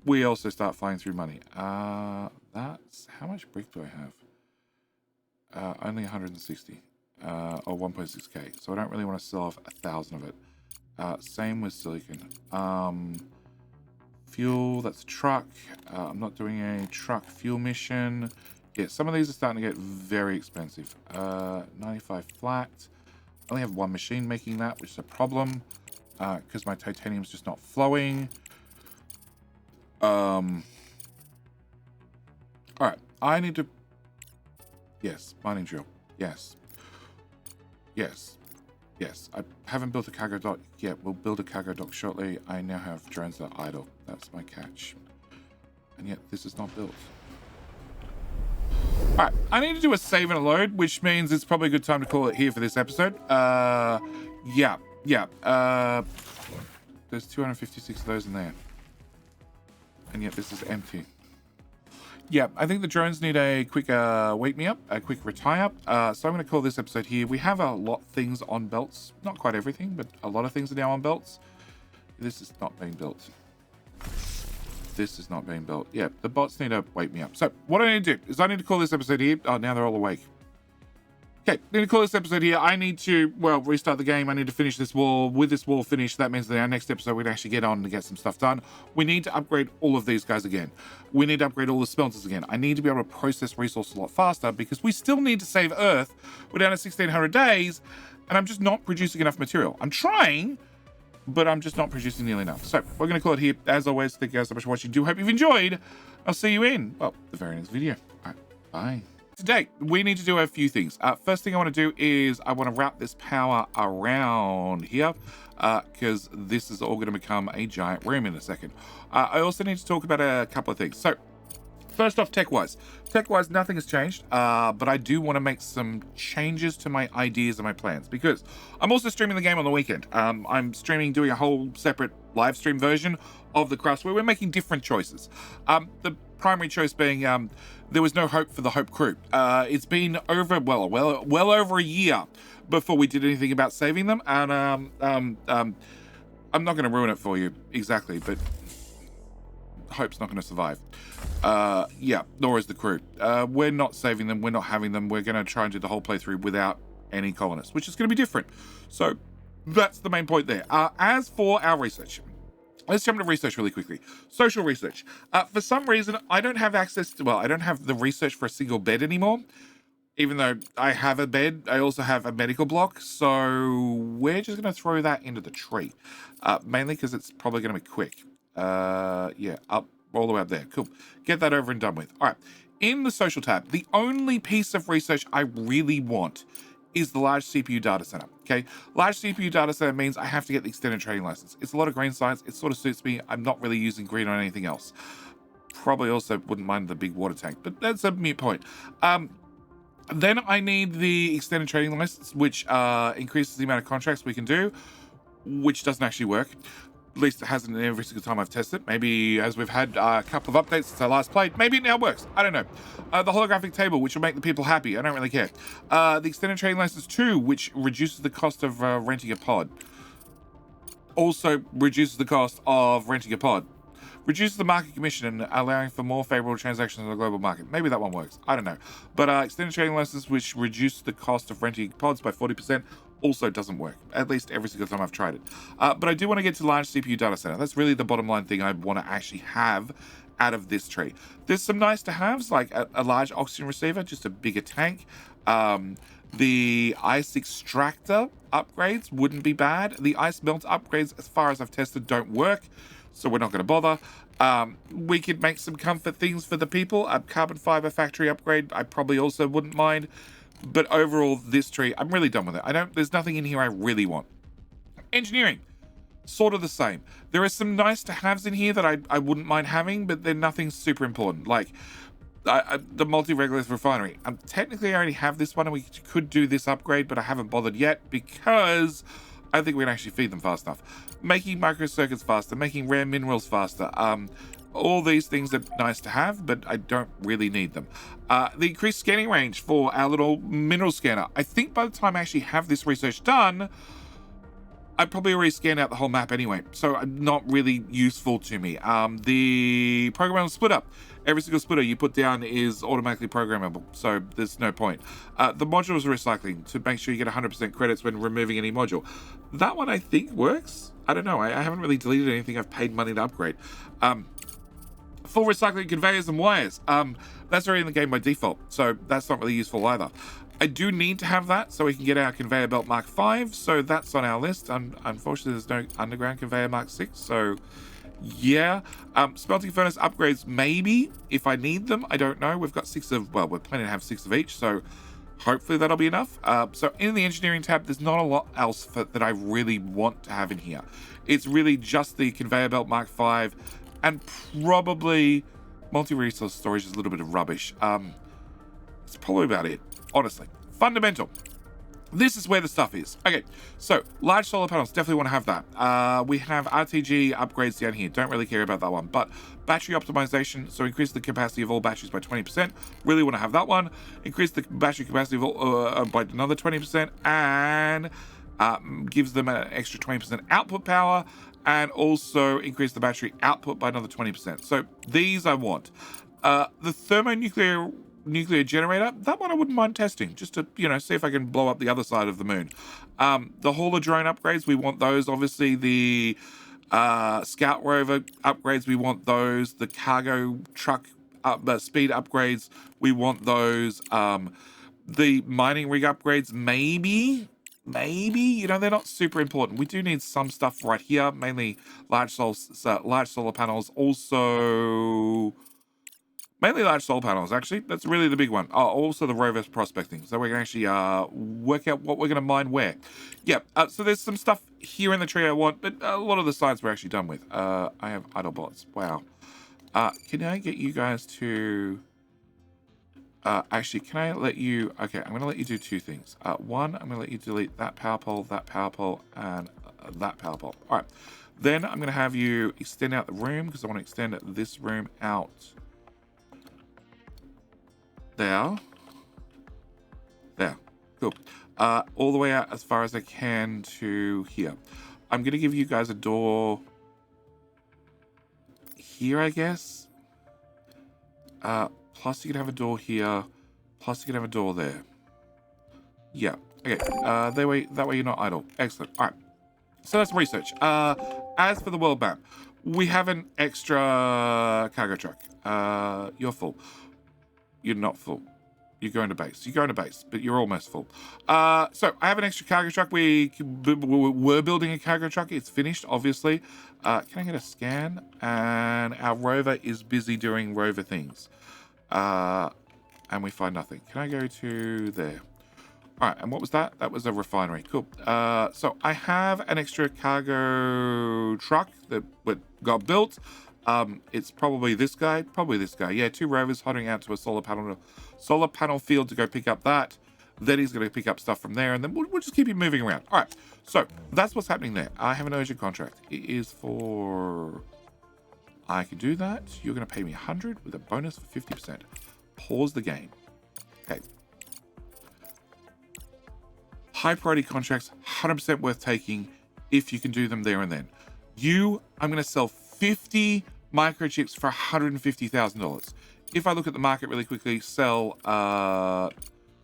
Speaker 1: we also start flying through money. That's how much brick do I have? Only 160 or 1.6k. So I don't really want to sell off 1,000 of it. Same with silicon. Fuel, that's a truck. I'm not doing a truck fuel mission. Yeah, some of these are starting to get very expensive. 95 flat. I only have one machine making that, which is a problem because my titanium's just not flowing. All right, I need to. Yes, mining drill. Yes. Yes. Yes, I haven't built a cargo dock yet. We'll build a cargo dock shortly. I now have drones that are idle. That's my catch. And yet, this is not built. Alright, I need to do a save and a load, which means it's probably a good time to call it here for this episode. Yeah. There's 256 of those in there. And yet, this is empty. Yeah, I think the drones need a quick wake me up, a quick retire up. So I'm going to call this episode here. We have a lot of things on belts. Not quite everything, but a lot of things are now on belts. This is not being built. This is not being built. Yeah, the bots need to wake me up. So what I need to do is I need to call this episode here. Oh, now they're all awake. Okay, I need to call this episode here. I need to, well, restart the game. I need to finish this wall. With this wall finished, that means that our next episode, we're going to actually get on and get some stuff done. We need to upgrade all of these guys again. We need to upgrade all the smelters again. I need to be able to process resources a lot faster because we still need to save Earth. We're down to 1,600 days, and I'm just not producing enough material. I'm trying, but I'm just not producing nearly enough. So we're going to call it here. As always, thank you guys so much for watching. Do hope you've enjoyed. I'll see you in, well, the very next video. All right, bye. Today, we need to do a few things. First thing I want to do is I want to route this power around here because this is all going to become a giant room in a second. I also need to talk about a couple of things. So, first off, tech-wise. Tech-wise, nothing has changed, but I do want to make some changes to my ideas and my plans because I'm also streaming the game on the weekend. I'm streaming, doing a whole separate live stream version of the Crust where we're making different choices. The primary choice being there was no hope for the Hope crew. It's been over well over a year before we did anything about saving them, and I'm not going to ruin it for you exactly, but Hope's not going to survive. Yeah, nor is the crew. We're not saving them. We're not having them. We're going to try and do the whole playthrough without any colonists, which is going to be different. So that's the main point there. As for our research. Let's jump into research really quickly. Social research. For some reason, I don't have access to, well, I don't have the research for a single bed anymore. Even though I have a bed, I also have a medical block. So we're just going to throw that into the tree. Mainly because it's probably going to be quick. Yeah, up, all the way up there. Cool. Get that over and done with. All right. In the social tab, the only piece of research I really want is the large CPU data center. Okay, large CPU data center means I have to get the extended trading license. It's a lot of green science. It sort of suits me. I'm not really using green on anything else. Probably also wouldn't mind the big water tank, but that's a mute point. Then I need the extended trading license, which increases the amount of contracts we can do, which doesn't actually work. At least it hasn't every single time I've tested. Maybe as we've had a couple of updates since I last played, maybe it now works. I don't know. The holographic table, which will make the people happy. I don't really care. The extended trading license 2, which reduces the cost of renting a pod. Also reduces the cost of renting a pod. Reduce the market commission and allowing for more favorable transactions in the global market. Maybe that one works. I don't know. But extended trading license, which reduce the cost of renting pods by 40%, also doesn't work. At least every single time I've tried it. But I do want to get to large CPU data center. That's really the bottom line thing I want to actually have out of this tree. There's some nice to haves, like a large oxygen receiver, just a bigger tank. The ice extractor upgrades wouldn't be bad. The ice melt upgrades, as far as I've tested, don't work, so we're not going to bother. We could make some comfort things for the people. A carbon fiber factory upgrade, I probably also wouldn't mind. But overall, this tree, I'm really done with it. There's nothing in here I really want. Engineering, sort of the same. There are some nice to haves in here that I wouldn't mind having, but they're nothing super important. Like the multi-regolith refinery. Technically, I already have this one, and we could do this upgrade, but I haven't bothered yet because I think we can actually feed them fast enough. Making microcircuits faster, making rare minerals faster. All these things are nice to have, but I don't really need them. The increased scanning range for our little mineral scanner. I think by the time I actually have this research done, I probably already scanned out the whole map anyway, so not really useful to me. The programmable splitter. Every single splitter you put down is automatically programmable, so there's no point. The modules recycling to make sure you get 100% credits when removing any module. That one I think works. I don't know. I haven't really deleted anything I've paid money to upgrade. Full recycling conveyors and wires. That's already in the game by default, so that's not really useful either. I do need to have that so we can get our conveyor belt Mark 5, so that's on our list. Unfortunately, there's no underground conveyor Mark 6, so yeah. Smelting furnace upgrades, maybe, if I need them. I don't know. We've got 6 of, well, we're planning to have 6 of each, so hopefully that'll be enough. So in the engineering tab, there's not a lot else that I really want to have in here. It's really just the conveyor belt Mark 5, and probably multi-resource storage is a little bit of rubbish. It's probably about it. Honestly, fundamental. This is where the stuff is. Okay, so large solar panels, definitely want to have that. We have RTG upgrades down here. Don't really care about that one. But battery optimization, so increase the capacity of all batteries by 20%. Really want to have that one. Increase the battery capacity of all, by another 20%, and gives them an extra 20% output power, and also increase the battery output by another 20%. So these I want. The thermonuclear generator, that one I wouldn't mind testing, just to, see if I can blow up the other side of the moon. The hauler drone upgrades, we want those. Obviously, the scout rover upgrades, we want those. The cargo truck speed upgrades, we want those. The mining rig upgrades, maybe, they're not super important. We do need some stuff right here, mainly large solar panels. Also, mainly large solar panels, actually. That's really the big one. Also the rover prospecting, so we can actually work out what we're going to mine where. Yeah, so there's some stuff here in the tree I want, but a lot of the sides we're actually done with. I have idle bots. Wow. Can I get you guys to... actually, can I let you... Okay, I'm going to let you do 2 things. One, I'm going to let you delete that power pole, and that power pole. All right. Then I'm going to have you extend out the room, because I want to extend this room out there. Cool. All the way out as far as I can to here. I'm going to give you guys a door here, I guess. Plus you can have a door here. Plus you can have a door there. Yeah. Okay. That way you're not idle. Excellent. All right. So that's research. As for the world map, we have an extra cargo truck. You're full. You're not full. You're going to base. You're going to base, but you're almost full. So I have an extra cargo truck. We were building a cargo truck. It's finished, obviously. Can I get a scan? And our rover is busy doing rover things. And we find nothing. Can I go to there? All right, and what was that? That was a refinery. Cool. So I have an extra cargo truck that got built. It's probably this guy. Yeah, 2 rovers heading out to a solar panel field to go pick up that. Then he's going to pick up stuff from there, and then we'll just keep him moving around. All right, so that's what's happening there. I have an urgent contract. It is for... I can do that. You're going to pay me 100 with a bonus for 50%. Pause the game. Okay. High priority contracts, 100% worth taking if you can do them there and then. I'm going to sell 50 microchips for $150,000. If I look at the market really quickly, sell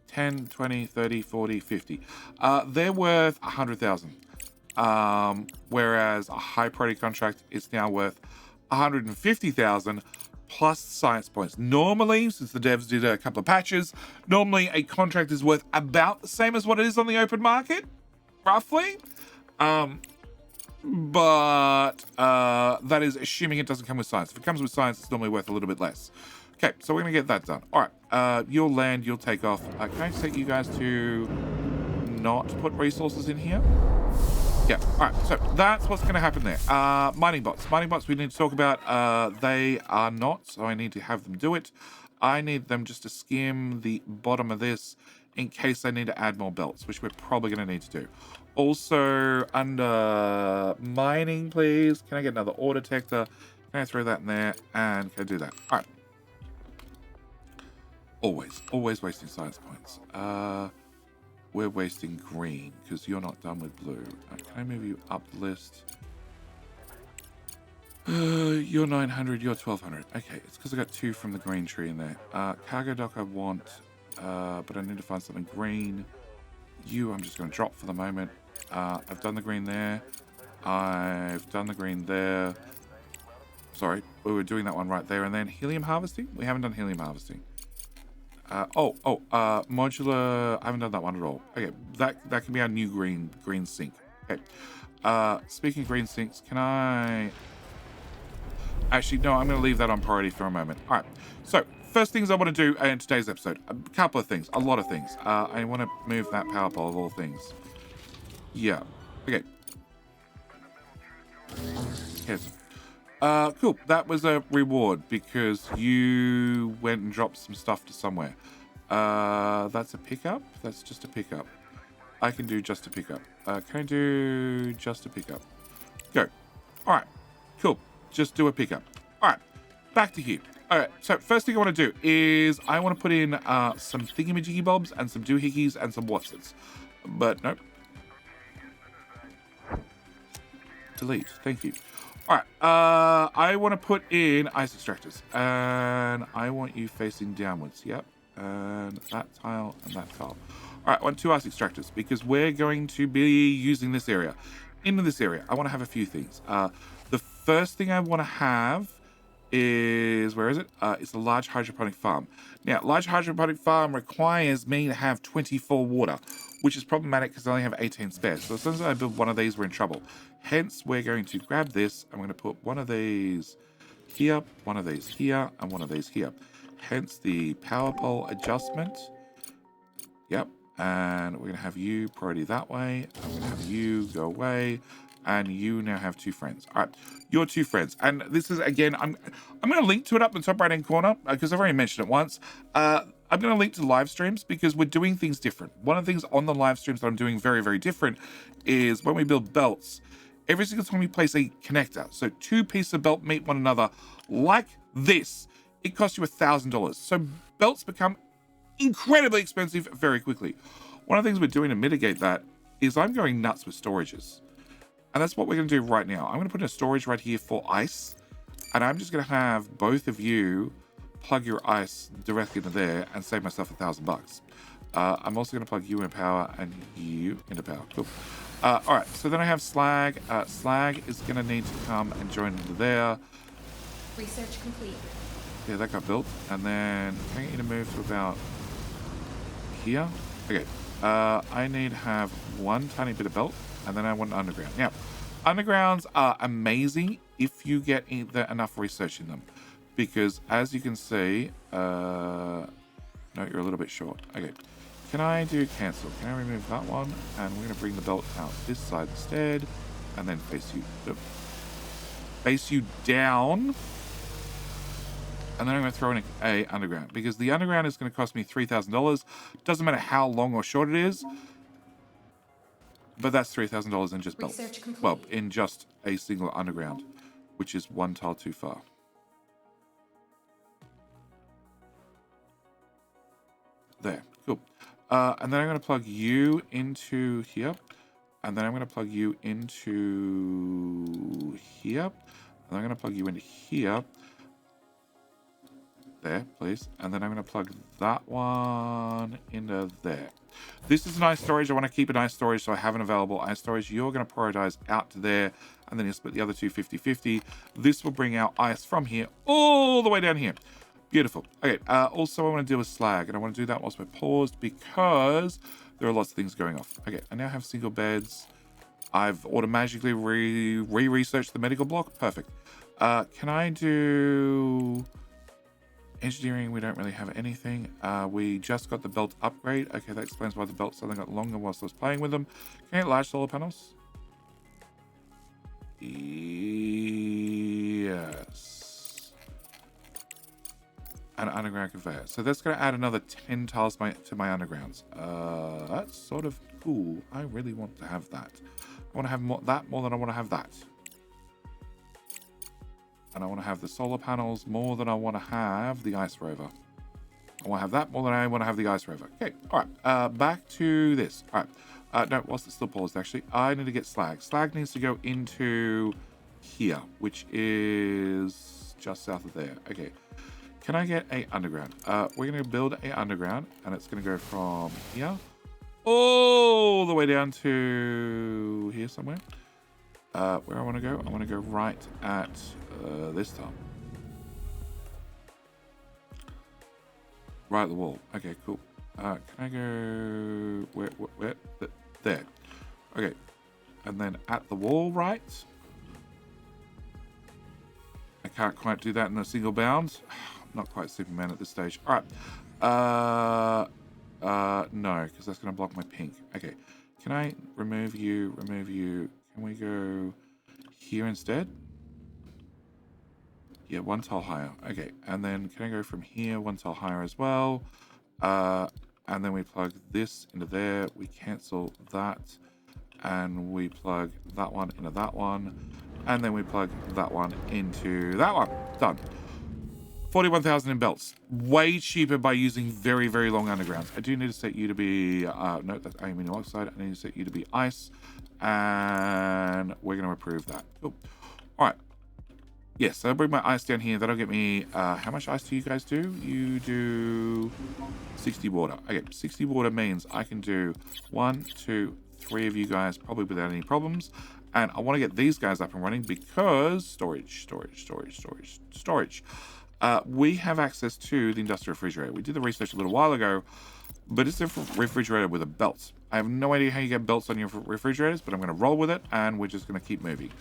Speaker 1: 10, 20, 30, 40, 50. They're worth 100,000. Whereas a high priority contract is now worth 150,000 plus science points. Normally, since the devs did a couple of patches, normally a contract is worth about the same as what it is on the open market, roughly. But that is assuming it doesn't come with science. If it comes with science, it's normally worth a little bit less. Okay, so we're gonna get that done. All right, you'll land, you'll take off. Can I set you guys to not put resources in here? Yeah, all right, so that's what's going to happen there. Mining bots. Mining bots we need to talk about. They are not, so I need to have them do it. I need them just to skim the bottom of this in case I need to add more belts, which we're probably going to need to do. Also, under mining, please, can I get another ore detector? Can I throw that in there? And can I do that? All right. Always wasting science points. We're wasting green because you're not done with blue. Can I move you up the list? You're 900, you're 1200. Okay, it's because I got 2 from the green tree in there. Cargo dock I want, but I need to find something green. You, I'm just going to drop for the moment. I've done the green there. I've done the green there. Sorry, we were doing that one right there. And then helium harvesting? We haven't done helium harvesting. Modular, I haven't done that one at all. Okay, that can be our new green sink. Okay. Speaking of green sinks, can I... Actually, no, I'm going to leave that on priority for a moment. All right, so first things I want to do in today's episode, a couple of things, a lot of things. I want to move that power pole of all things. Yeah, okay. Yes. Cool. That was a reward because you went and dropped some stuff to somewhere. That's a pickup. That's just a pickup. I can do just a pickup. Can I do just a pickup? Go. All right. Cool. Just do a pickup. All right. Back to here. All right. So first thing I want to do is I want to put in some thingamajiggy bobs and some doohickeys and some whatsits. But nope. Delete. Thank you. All right, I want to put in ice extractors, and I want you facing downwards. Yep, and that tile and that tile. All right, I want 2 ice extractors because we're going to be using this area. Into this area, I want to have a few things. The first thing I want to have is, where is it? It's a large hydroponic farm. Now, large hydroponic farm requires me to have 24 water, which is problematic because I only have 18 spare. So as soon as I build one of these, we're in trouble. Hence, we're going to grab this. I'm going to put one of these here, one of these here, and one of these here. Hence the power pole adjustment. Yep. And we're going to have you priority that way. I'm going to have you go away. And you now have 2 friends. All right, your 2 friends. And this is, again, I'm going to link to it up in the top right-hand corner because I've already mentioned it once. I'm going to link to live streams because we're doing things different. One of the things on the live streams that I'm doing very, very different is when we build belts, every single time we place a connector, so 2 pieces of belt meet one another like this, it costs you $1,000. So belts become incredibly expensive very quickly. One of the things we're doing to mitigate that is I'm going nuts with storages. And that's what we're going to do right now. I'm going to put in a storage right here for ice. And I'm just going to have both of you plug your ice directly into there and save myself $1,000. I'm also going to plug you in power and you into power. Cool. All right, so then I have slag. Slag is going to need to come and join into there.
Speaker 5: Research complete.
Speaker 1: Yeah, that got built. And then can I get you to move to about here? Okay. I need to have 1 tiny bit of belt. And then I want an underground. Now, undergrounds are amazing if you get enough research in them. Because as you can see, no, you're a little bit short. Okay. Can I do cancel? Can I remove that one? And we're going to bring the belt out this side instead. And then face you down. And then I'm going to throw in a underground. Because the underground is going to cost me $3,000. Doesn't matter how long or short it is. But that's $3,000 in just belts. Well, in just a single underground, which is 1 tile too far. There, cool. And then I'm going to plug you into here. And then I'm going to plug you into here. And I'm going to plug you into here. There, please. And then I'm going to plug that one into there. This is an ice storage. I want to keep an ice storage, so I have an available ice storage. You're going to prioritize out to there, and then you split the other two 50-50. This will bring our ice from here all the way down here. Beautiful. Okay, also I want to deal with slag, and I want to do that whilst we're paused because there are lots of things going off. Okay, I now have single beds. I've automatically re-researched the medical block. Perfect. Can I do... engineering? We don't really have anything. We just got the belt upgrade. Okay, that explains why the belt suddenly got longer whilst I was playing with them. Can I get large solar panels? Yes. An underground conveyor. So that's going to add another 10 tiles to my undergrounds. That's sort of cool. I really want to have that. I want to have that more than I want to have that. And I want to have the solar panels more than I want to have the ice rover. I want to have that more than I want to have the ice rover. Okay, all right. Back to this. All right. No, whilst it's still paused, actually, I need to get slag. Slag needs to go into here, which is just south of there. Okay. Can I get a underground? We're going to build a underground, and it's going to go from here all the way down to here somewhere. Where I want to go? I want to go right at this top. Right at the wall. Okay, cool. Can I go... Where? There. Okay. And then at the wall, right? I can't quite do that in a single bound. Not quite Superman at this stage. All right. No, because that's going to block my pink. Okay. Can I remove you? Remove you. Can we go here instead? Yeah, one tile higher. Okay. And then can I go from here one tile higher as well? And then we plug this into there. We cancel that. And we plug that one into that one. And then we plug that one into that one. Done. 41,000 in belts. Way cheaper by using very, very long undergrounds. I do need to set you to be... no, that's aluminium oxide. I need to set you to be ice. And we're going to approve that. Cool. All right. Yes, so I'll bring my ice down here. That'll get me... how much ice do you guys do? You do 60 water. Okay, 60 water means I can do 1, 2, 3 of you guys probably without any problems. And I want to get these guys up and running because storage. We have access to the industrial refrigerator. We did the research a little while ago, but it's a refrigerator with a belt. I have no idea how you get belts on your refrigerators, but I'm going to roll with it, and we're just going to keep moving.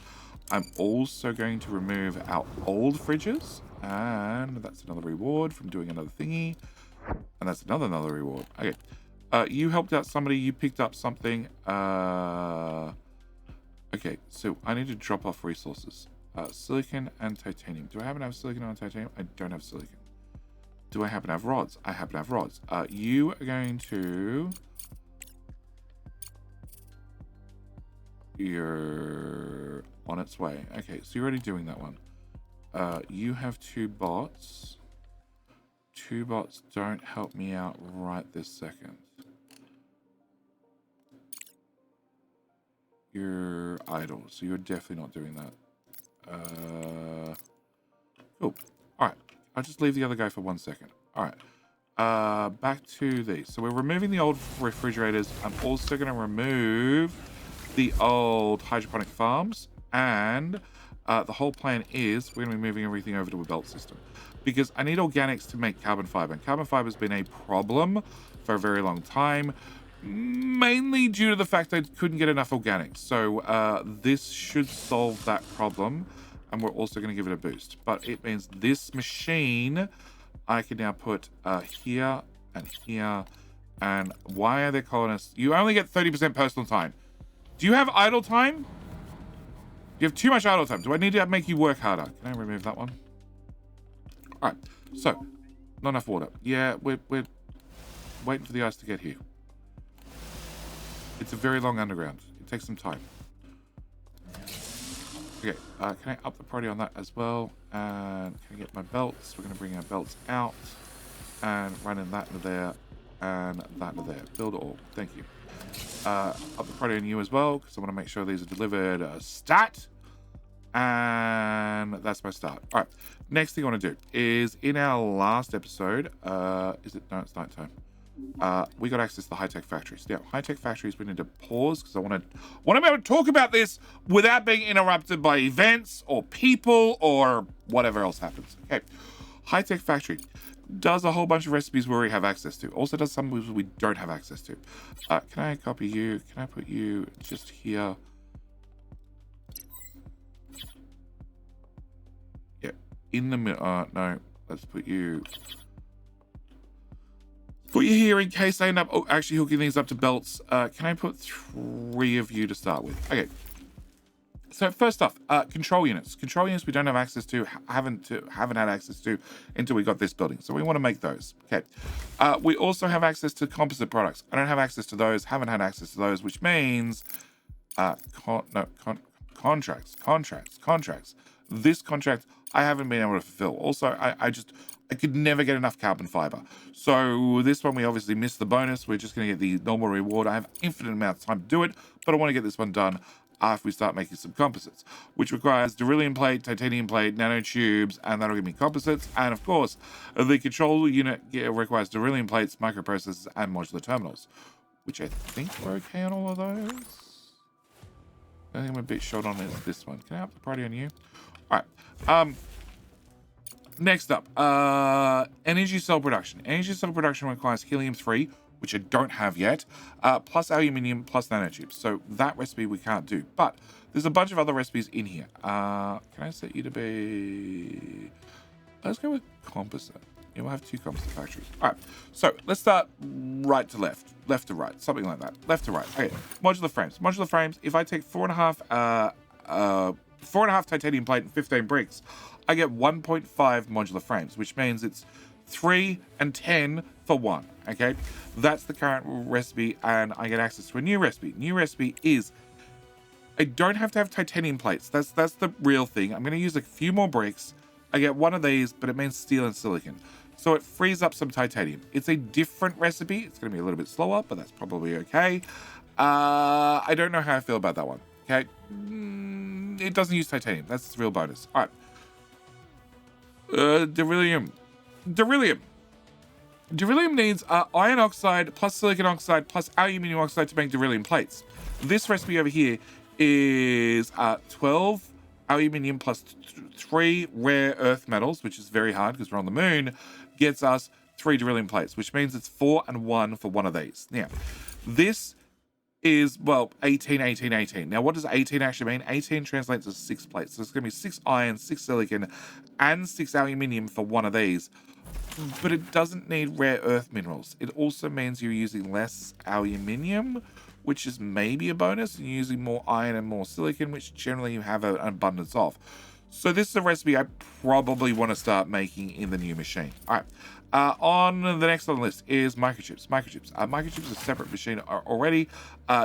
Speaker 1: I'm also going to remove our old fridges, and that's another reward from doing another thingy, and that's another reward. Okay, you helped out somebody. You picked up something. Okay, so I need to drop off resources. Silicon and titanium. Do I happen to have silicon and titanium? I don't have silicon. Do I happen to have rods? I happen to have rods. You are going to... You're on its way. Okay, so you're already doing that one. You have 2 bots. 2 bots don't help me out right this second. You're idle, so you're definitely not doing that. Cool. Alright. I'll just leave the other guy for 1 second. Alright. Back to these. So we're removing the old refrigerators. I'm also going to remove the old hydroponic farms. And the whole plan is we're going to be moving everything over to a belt system. Because I need organics to make carbon fiber. And carbon fiber has been a problem for a very long time. Mainly due to the fact I couldn't get enough organics. So this should solve that problem. And we're also going to give it a boost. But it means this machine, I can now put here and here. And why are there colonists? You only get 30% personal time. Do you have idle time? You have too much idle time. Do I need to make you work harder? Can I remove that one? All right. So, not enough water. Yeah, we're waiting for the ice to get here. It's a very long underground. It takes some time. Okay, can I up the priority on that as well? And can I get my belts? We're going to bring our belts out and run in that into there and that into there. Build all. Thank you. Up the priority on you as well because I want to make sure these are delivered stat. And that's my start. All right. Next thing I want to do is in our last episode, is it? No, it's nighttime. We got access to the high-tech factories. Now, high-tech factories, we need to pause because I want to be able to talk about this without being interrupted by events or people or whatever else happens. Okay. High-tech factory does a whole bunch of recipes we already have access to. Also does some we don't have access to. Can I copy you? Can I put you just here? Yeah, in the middle. No, let's put you here in case I end up actually hooking these up to belts. Can I put 3 of you to start with? Okay. So first off, control units. Control units we don't have access to, haven't had access to until we got this building. So we want to make those. Okay. We also have access to composite products. I don't have access to those, haven't had access to those, which means contracts. This contract I haven't been able to fulfill. Also, I could never get enough carbon fiber. So this one we obviously missed the bonus. We're just going to get the normal reward. I have infinite amount of time to do it, but I want to get this one done after we start making some composites, which requires beryllium plate, titanium plate, nanotubes, and that'll give me composites. And of course, the control unit requires beryllium plates, microprocessors, and modular terminals, which I think we're okay on all of those. I think I'm a bit short on this one. Can I up the priority on you? All right. Next up, energy cell production. Energy cell production requires helium-3, which I don't have yet, plus aluminium, plus nanotubes. So that recipe we can't do. But there's a bunch of other recipes in here. Can I set you to be... Let's go with composite. Yeah, we'll have 2 composite factories. All right, so let's start right to left, left to right, something like that. Left to right. Okay, modular frames. Modular frames, if I take 4.5 titanium plate and 15 bricks, I get 1.5 modular frames, which means it's 3 and 10 for 1. Okay, that's the current recipe, and I get access to a new recipe. New recipe is I don't have to have titanium plates. That's the real thing. I'm going to use a few more bricks. I get one of these, but it means steel and silicon. So it frees up some titanium. It's a different recipe. It's going to be a little bit slower, but that's probably okay. I don't know how I feel about that one. Okay, it doesn't use titanium. That's the real bonus. All right. Beryllium needs iron oxide plus silicon oxide plus aluminium oxide to make beryllium plates. This recipe over here is 12 aluminium plus 3 rare earth metals, which is very hard because we're on the moon, gets us 3 beryllium plates, which means it's 4 and 1 for one of these. Now, this is, well, 18, 18, 18. Now, what does 18 actually mean? 18 translates as 6 plates. So it's going to be 6 iron, 6 silicon, and 6 aluminium for one of these. But it doesn't need rare earth minerals. It also means you're using less aluminium, which is maybe a bonus, and you're using more iron and more silicon, which generally you have an abundance of. So this is a recipe I probably want to start making in the new machine. All right. On the next on the list is microchips. Microchips is a separate machine already.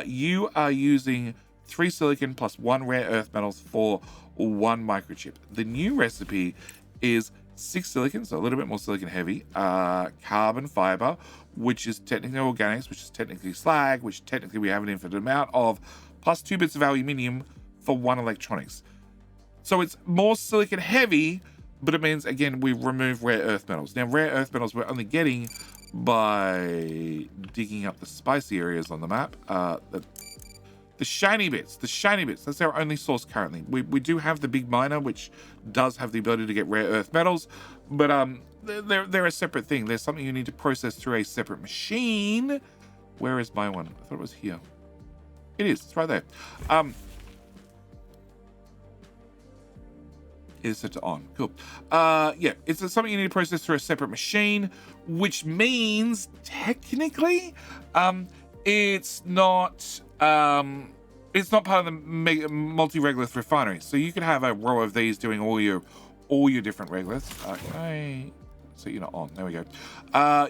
Speaker 1: You are using 3 silicon plus 1 rare earth metals for 1 microchip. The new recipe is 6 silicon, so a little bit more silicon heavy, carbon fiber, which is technically organics, which is technically slag, which technically we have an infinite amount of, plus 2 bits of aluminium for 1 electronics. So it's more silicon heavy, but it means, again, we remove rare earth metals. Now, rare earth metals we're only getting by digging up the spicy areas on the map. The shiny bits, that's our only source currently. We do have the big miner, which does have the ability to get rare earth metals, but they're a separate thing. There's something you need to process through a separate machine. Where is my one? I thought it was here. It is, it's right there. It is set to on, cool. Yeah, it's something you need to process through a separate machine, which means technically, it's not part of the multi-regolith refinery. So you could have a row of these doing all your different regoliths. So you're not on. There we go.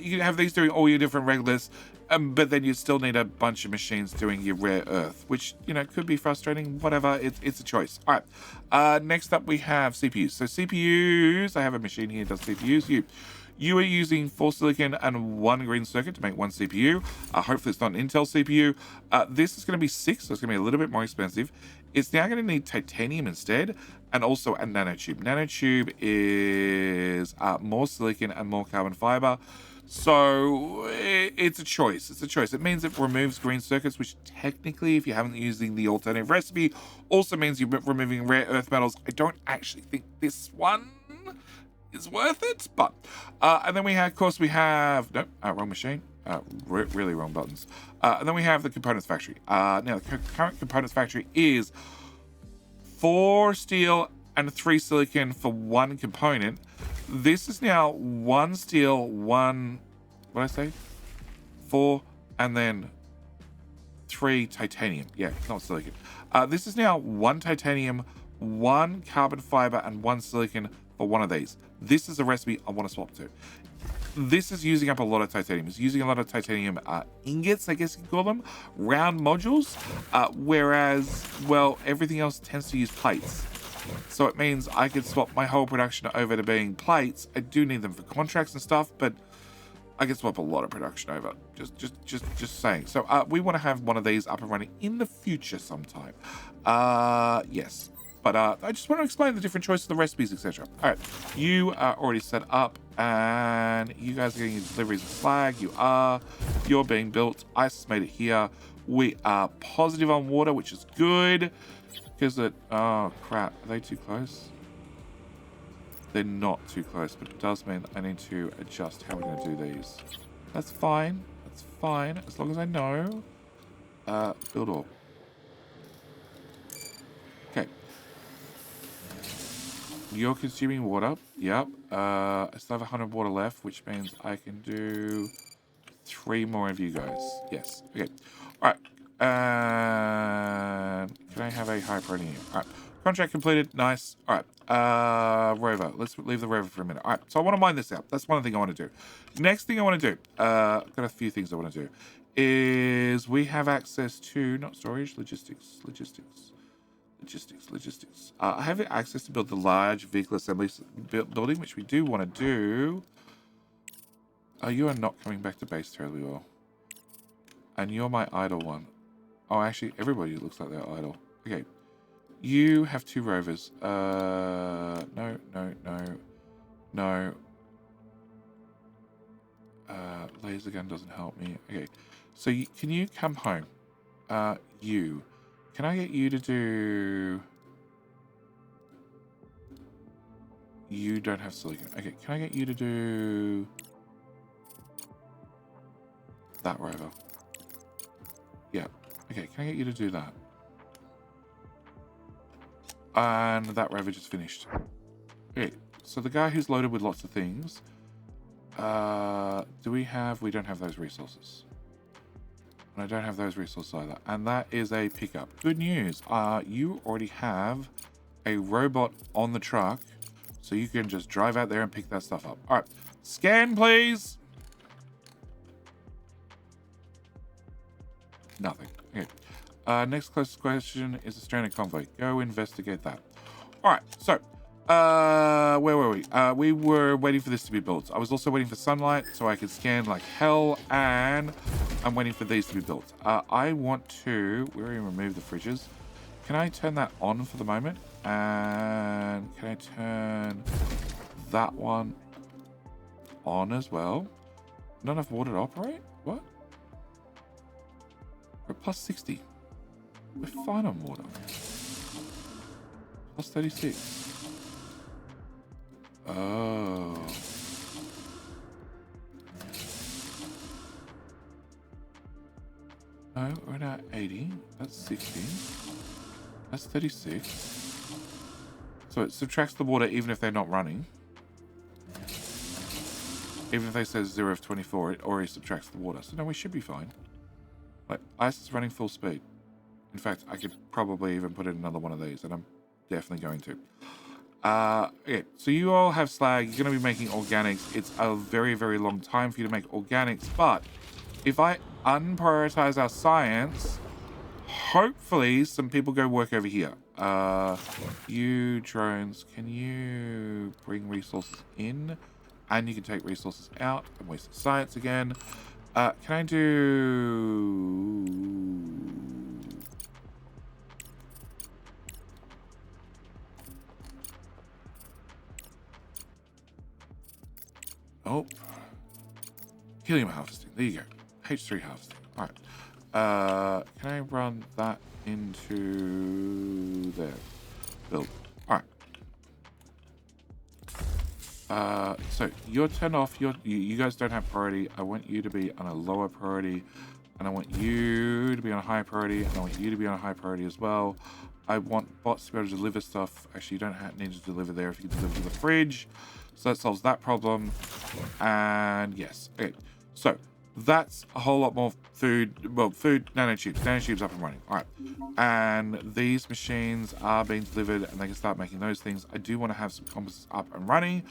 Speaker 1: You can have these doing all your different regoliths, but then you still need a bunch of machines doing your rare earth, which, you know, could be frustrating. Whatever. It's a choice. All right. Next up we have CPUs. So CPUs. I have a machine here that does CPUs. You are using 4 silicon and 1 green circuit to make 1 CPU. Hopefully it's not an Intel CPU. This is going to be 6, so it's going to be a little bit more expensive. It's now going to need titanium instead, and also a nanotube. Nanotube is more silicon and more carbon fiber. So it's a choice. It's a choice. It means it removes green circuits, which technically, if you haven't using the alternative recipe, also means you're removing rare earth metals. I don't actually think this one is worth it, but and then we have, of course, we have wrong machine. Really wrong buttons. And then we have the components factory. Now the current components factory is 4 steel and 3 silicon for 1 component. This is now 1 steel, 1, what did I say? 4, and then 3 titanium. Yeah, not silicon. This is now 1 titanium, 1 carbon fiber, and 1 silicon for one of these. This is a recipe I want to swap to. This is using up a lot of titanium. It's using a lot of titanium ingots, I guess you could call them, round modules, whereas, well, everything else tends to use plates. So it means I could swap my whole production over to being plates. I do need them for contracts and stuff, but I can swap a lot of production over. Just saying. So we want to have one of these up and running in the future sometime. Yes. But I just want to explain the different choices of the recipes, etc. All right, you are already set up, and you guys are getting your deliveries of slag. You're being built. ICE made it here. We are positive on water, which is good. Because oh crap, are they too close? They're not too close, but it does mean that I need to adjust how we're going to do these. That's fine. That's fine, as long as I know. Build all. Okay. You're consuming water. Yep. I still have 100 water left, which means I can do 3 more of you guys. Yes. Okay. All right. Can I have a high protein? All right. Contract completed. Nice. All right. Rover. Let's leave the rover for a minute. All right. So I want to mine this out. That's one thing I want to do. Next thing I want to do, I've got a few things I want to do, is we have access to, not storage, logistics. I have access to build the large vehicle assembly building, which we do want to do. You are not coming back to base terribly well. And you're my idle one. Oh, actually, everybody looks like they're idle. Okay. You have 2 rovers. No. Laser gun doesn't help me. Okay. So can you come home? You. Can I get you to do... You don't have silicon. Okay, can I get you to do... that rover? Yeah. Okay, can I get you to do that? And that rover just finished. Okay, so the guy who's loaded with lots of things... do we have... We don't have those resources. And I don't have those resources either. And that is a pickup. Good news. You already have a robot on the truck. So you can just drive out there and pick that stuff up. All right. Scan, please. Nothing. Okay. Next closest question is a stranded convoy. Go investigate that. All right. So, where were we? We were waiting for this to be built. I was also waiting for sunlight so I could scan like hell, and I'm waiting for these to be built. I want to... We already removed the fridges. Can I turn that on for the moment? And can I turn that one on as well? Not enough water to operate? What? We're plus 60. We're fine on water. Plus 36. Oh. No, we're at 80. That's 60. That's 36. So it subtracts the water even if they're not running. Even if they say 0 of 24, it already subtracts the water. So no, we should be fine. Like, ice is running full speed. In fact, I could probably even put in another one of these, and I'm definitely going to. Okay, so you all have slag. You're going to be making organics. It's a very, very long time for you to make organics, but if I unprioritize our science, hopefully some people go work over here. You drones, can you bring resources in? and you can take resources out and waste science again. Can I do... Oh. Helium harvesting. There you go. H3 harvesting. All right. Can I run that into there? Build. All right. So you're turned off. You guys don't have priority. I want you to be on a lower priority, and I want you to be on a high priority, and I want you to be on a high priority as well. I want bots to be able to deliver stuff. Actually, you don't need to deliver there if you can deliver to the fridge. So that solves that problem. And yes. Okay. So that's a whole lot more food. Well, food, nanotubes. Nanotubes up and running. All right. And these machines are being delivered and they can start making those things. I do want to have some composites up and running.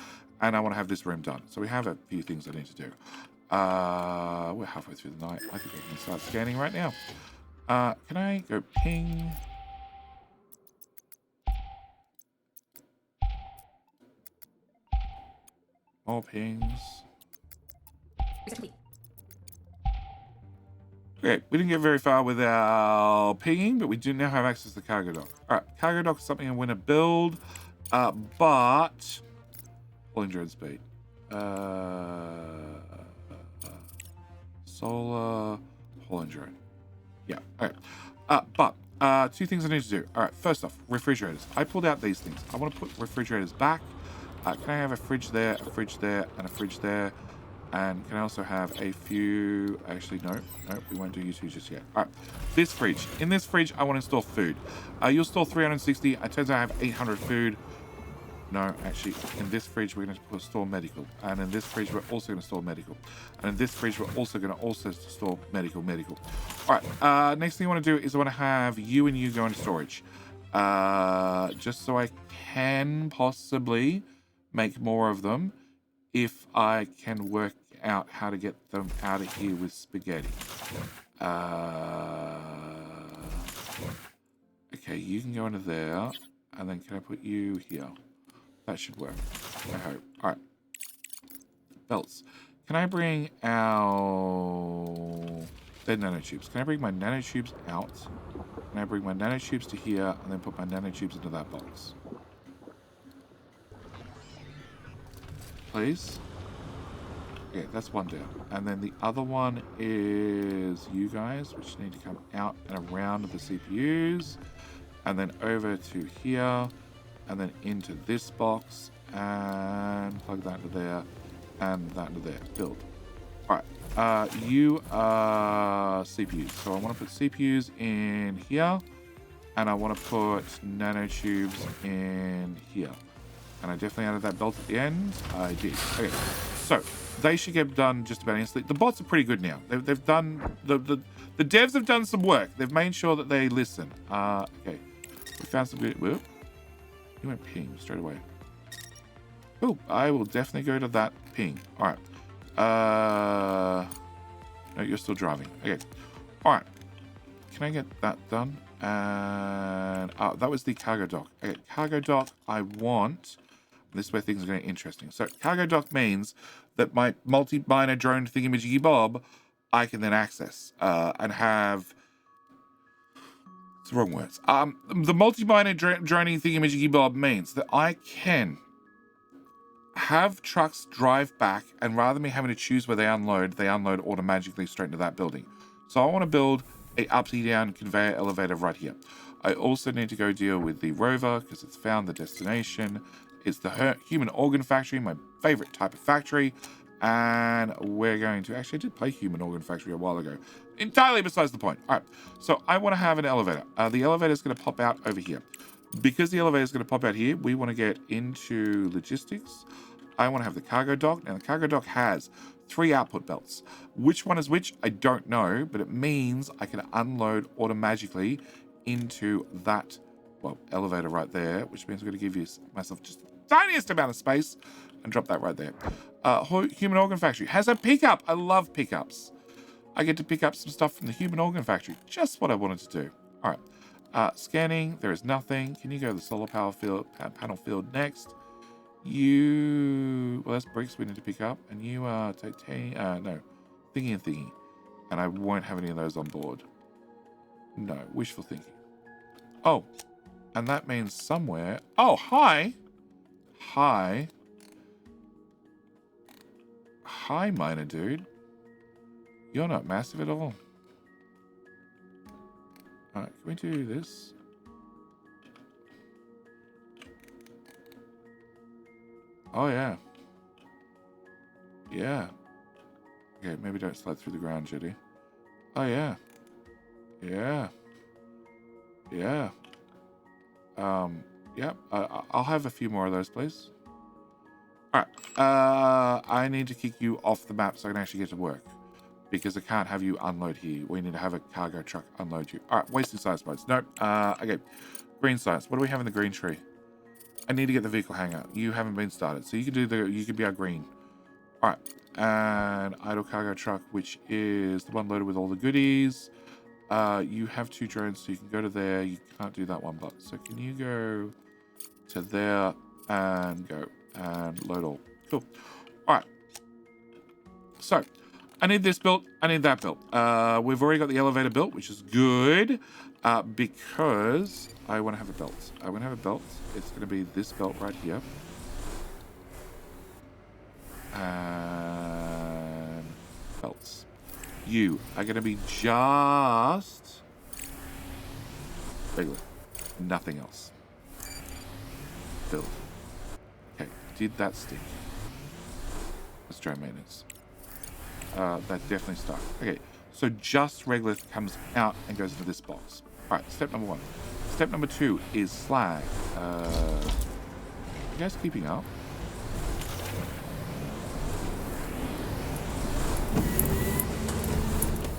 Speaker 1: And I want to have this room done. So we have a few things I need to do. We're halfway through the night. I think I can start scanning right now. Can I go ping? More pings. Okay, we didn't get very far with our pinging, but we do now have access to the cargo dock. All right, cargo dock is something I'm going to build, but pulling drone speed. Solar pulling drone. Yeah. All right. But two things I need to do. All right. First off, refrigerators. I pulled out these things. I want to put refrigerators back. Can I have a fridge there, a fridge there, and a fridge there? And can I also have a few... Actually, no, we won't do you two just yet. All right, this fridge. In this fridge, I want to store food. You'll store 360. It turns out I have 800 food. No, actually, in this fridge, we're going to store medical. And in this fridge, we're also going to store medical. And in this fridge, we're also going to store medical. All right, next thing I want to do is I want to have you and you go into storage. Just so I can possibly make more of them if I can work out how to get them out of here with spaghetti. Okay, you can go into there, and then can I put you here? That should work, I hope. All right. Belts. Can I bring our dead nanotubes? Can I bring my nanotubes out? Can I bring my nanotubes to here, and then put my nanotubes into that box? Please. Okay, that's one down. And then the other one is you guys, which need to come out and around the CPUs. And then over to here. And then into this box. And plug that into there. And that into there. Build. Alright. You are CPUs. So I want to put CPUs in here. And I want to put nanotubes in here. And I definitely added that belt at the end. I did. Okay, so they should get done just about instantly. The bots are pretty good now. They've done the devs have done some work. They've made sure that they listen. Okay, we found some good. Whoop. You went ping straight away. Oh, I will definitely go to that ping. All right. No, you're still driving. Okay. All right. Can I get that done? And that was the cargo dock. Okay, cargo dock. I want. This is where things are getting interesting. So cargo dock means that my multi-miner drone thingamajiggy bob, I can then access and have. It's the wrong words. The multi-miner droning thingamajiggy bob means that I can have trucks drive back, and rather than me having to choose where they unload automatically straight into that building. So I want to build a upside-down conveyor elevator right here. I also need to go deal with the rover because it's found the destination. It's the human organ factory, my favorite type of factory. And we're going to... Actually, I did play human organ factory a while ago. Entirely besides the point. All right. So I want to have an elevator. The elevator is going to pop out over here. Because the elevator is going to pop out here, we want to get into logistics. I want to have the cargo dock. Now, the cargo dock has 3 output belts. Which one is which? I don't know, but it means I can unload automatically into that, well, elevator right there, which means I'm going to give myself just the tiniest amount of space and drop that right there. Human organ factory has a pickup. I love pickups. I get to pick up some stuff from the human organ factory. Just what I wanted to do. All right. Scanning. There is nothing. Can you go to the solar power field, panel field next? You... Well, that's bricks we need to pick up. And you are titanium... no. Thingy and thingy. And I won't have any of those on board. No. Wishful thinking. Oh. And that means somewhere... Oh, hi! Hi. Hi, miner dude. You're not massive at all. Alright, can we do this? Oh, yeah. Yeah. Okay, maybe don't slide through the ground, Judy. Oh, yeah. Yeah. Yeah. Yeah. I'll have a few more of those, please. Alright. I need to kick you off the map so I can actually get to work. Because I can't have you unload here. We need to have a cargo truck unload you. Alright, wasting science modes. Nope. Okay. Green science. What do we have in the green tree? I need to get the vehicle hangar. You haven't been started. So you can do you can be our green. Alright. And idle cargo truck, which is the one loaded with all the goodies. You have 2 drones, so you can go to there. You can't do that one, but so can you go to there and go and load all? Cool. Alright. So I need this built. I need that built. We've already got the elevator built, which is good. Because I want to have a belt. I want to have a belt. It's going to be this belt right here. And belts. You are going to be just regular. Nothing else. Build. Okay. Did that stick? Let's try maintenance. That definitely stuck. Okay. So just regular comes out and goes into this box. Alright, step number 1. Step number 2 is slag. You guys keeping up?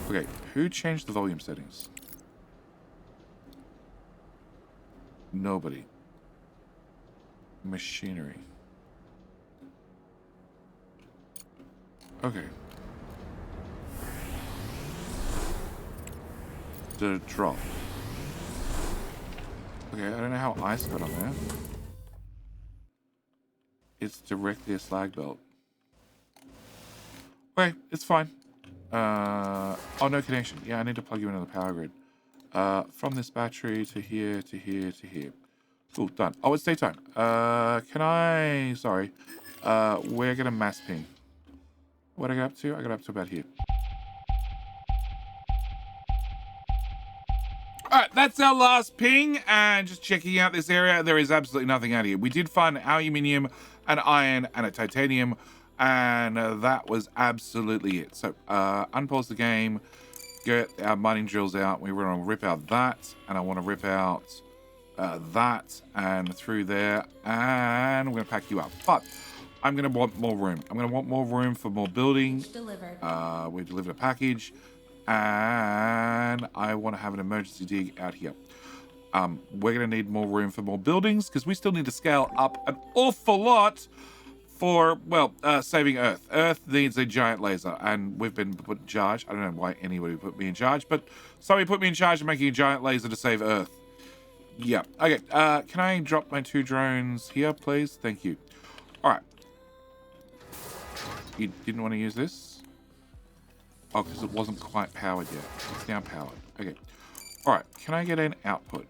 Speaker 1: Okay, who changed the volume settings? Nobody. Machinery. Okay. The drop. Okay, I don't know how ice got on there. It's directly a slag belt. Okay, it's fine. Oh, no connection. Yeah, I need to plug you into the power grid. From this battery to here, to here, to here. Cool, done. Oh, it's daytime. Can I... Sorry. We're gonna mass ping. What I got up to? I got up to about here. Alright, that's our last ping, and just checking out this area, there is absolutely nothing out here. We did find aluminium, an iron, and a titanium, and that was absolutely it. So, unpause the game, get our mining drills out. We want to rip out that, and I want to rip out that, and through there, and we're going to pack you up. But I'm going to want more room. I'm going to want more room for more building.
Speaker 5: Delivered.
Speaker 1: We delivered a package. And I want to have an emergency dig out here. We're going to need more room for more buildings because we still need to scale up an awful lot for, well, saving Earth. Earth needs a giant laser, and we've been put in charge. I don't know why anybody put me in charge, but somebody put me in charge of making a giant laser to save Earth. Yeah. Okay. Can I drop my 2 drones here, please? Thank you. All right. You didn't want to use this? Oh, because it wasn't quite powered yet. It's now powered. Okay. All right. Can I get an output?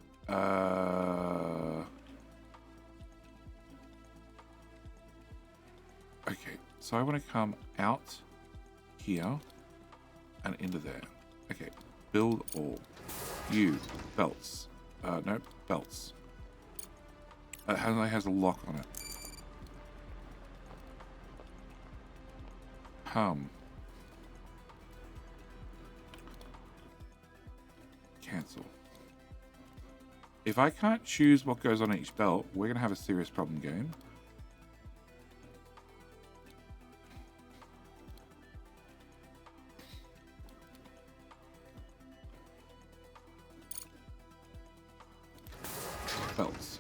Speaker 1: Okay. So I want to come out here and into there. Okay. Build all. You. Belts. Nope. Belts. It has a lock on it. Cancel. If I can't choose what goes on each belt, we're going to have a serious problem, game. Belts.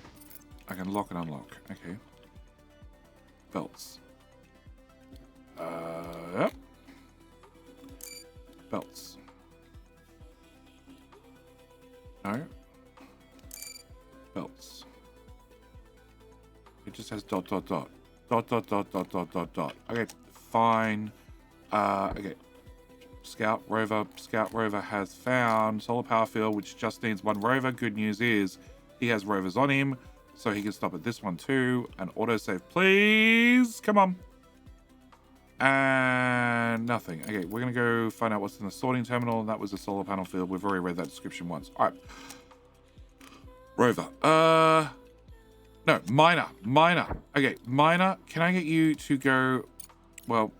Speaker 1: I can lock and unlock. Okay. Belts. Yep. Belts. No. Belts. It just has ... Dot, dot, dot, dot, dot, dot, dot. Okay, fine. Okay. Scout rover has found solar power field, which just needs one rover. Good news is he has rovers on him, so he can stop at this one too. And autosave, please. Come on. And nothing. Okay, we're gonna go find out what's in the sorting terminal. That was a solar panel field. We've already read that description once. All right. Rover. No, miner. Okay, miner. Can I get you to go? Well,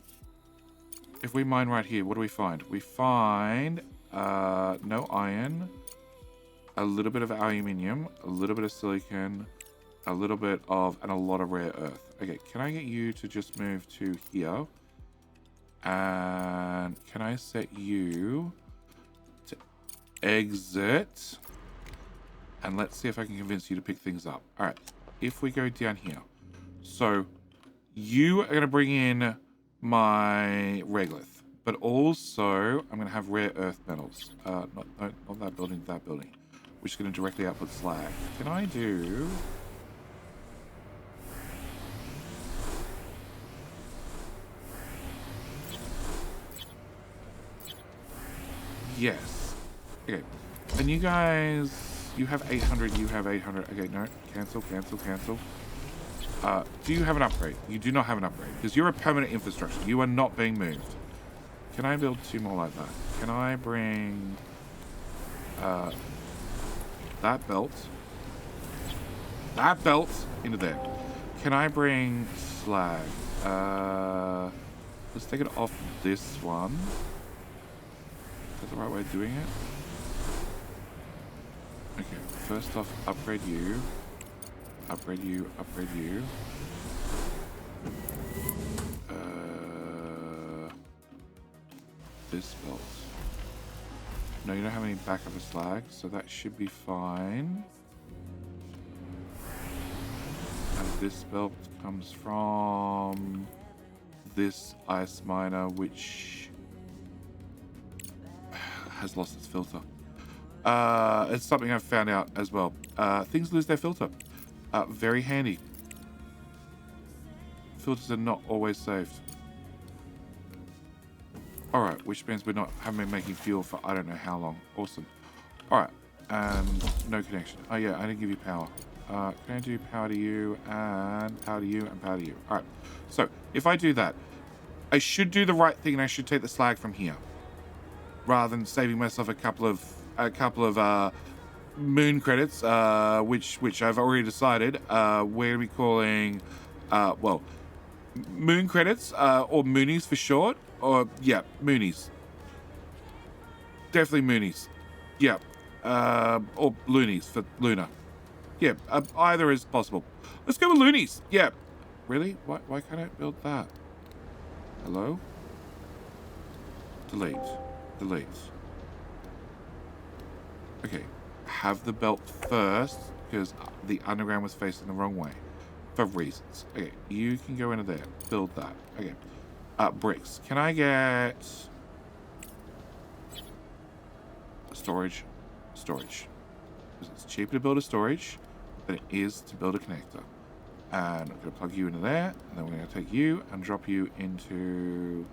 Speaker 1: if we mine right here, what do we find? We find no iron, a little bit of aluminium, a little bit of silicon, a little bit of, and a lot of rare earth. Okay, can I get you to just move to here? And can I set you to exit? And let's see if I can convince you to pick things up. All right, if we go down here. So you are going to bring in my regolith, but also I'm going to have rare earth metals. Not that building, that building. Which is going to directly output slag. Can I do... Yes. Okay. And you guys, you have 800, you have 800. Okay, no, cancel. Do you have an upgrade? You do not have an upgrade because you're a permanent infrastructure. You are not being moved. Can I build 2 more like that? Can I bring that belt into there? Can I bring slag? Let's take it off this one. Is that the right way of doing it? Okay, first off, upgrade you. Upgrade you. This belt. No, you don't have any backup of slag, so that should be fine. And this belt comes from this ice miner, which has lost its filter. It's something I've found out as well. Things lose their filter. Very handy. Filters are not always saved. Alright, which means haven't been making fuel for I don't know how long. Awesome. Alright, and no connection. Oh yeah, I didn't give you power. Can I do power to you, and power to you, and power to you? Alright, so if I do that, I should do the right thing and I should take the slag from here. Rather than saving myself a couple of moon credits, which I've already decided we're gonna be calling well, moon credits, or moonies for short, or yeah, moonies. Definitely moonies. Yeah, or loonies for lunar. Yeah, either is possible. Let's go with loonies. Yeah. Really? Why can't I build that? Hello? Delete. Okay, have the belt first because the underground was facing the wrong way for reasons. Okay, you can go into there, build that. Okay, bricks. Can I get storage? Because it's cheaper to build a storage than it is to build a connector. And I'm gonna plug you into there, and then we're gonna take you and drop you into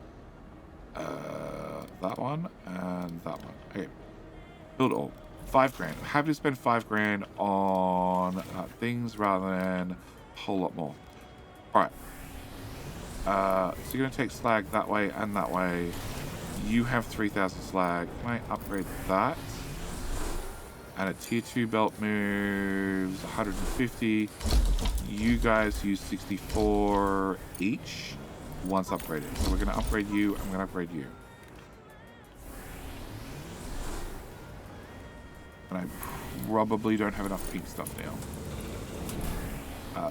Speaker 1: that one and that one. Okay, build it all. 5 grand. I'm happy to spend 5 grand on things rather than a whole lot more. Alright. So you're going to take slag that way and that way. You have 3,000 slag. Can I upgrade that? And a tier 2 belt moves 150. You guys use 64 each once upgraded. So we're going to upgrade you. I'm going to upgrade you. And I probably don't have enough pink stuff now.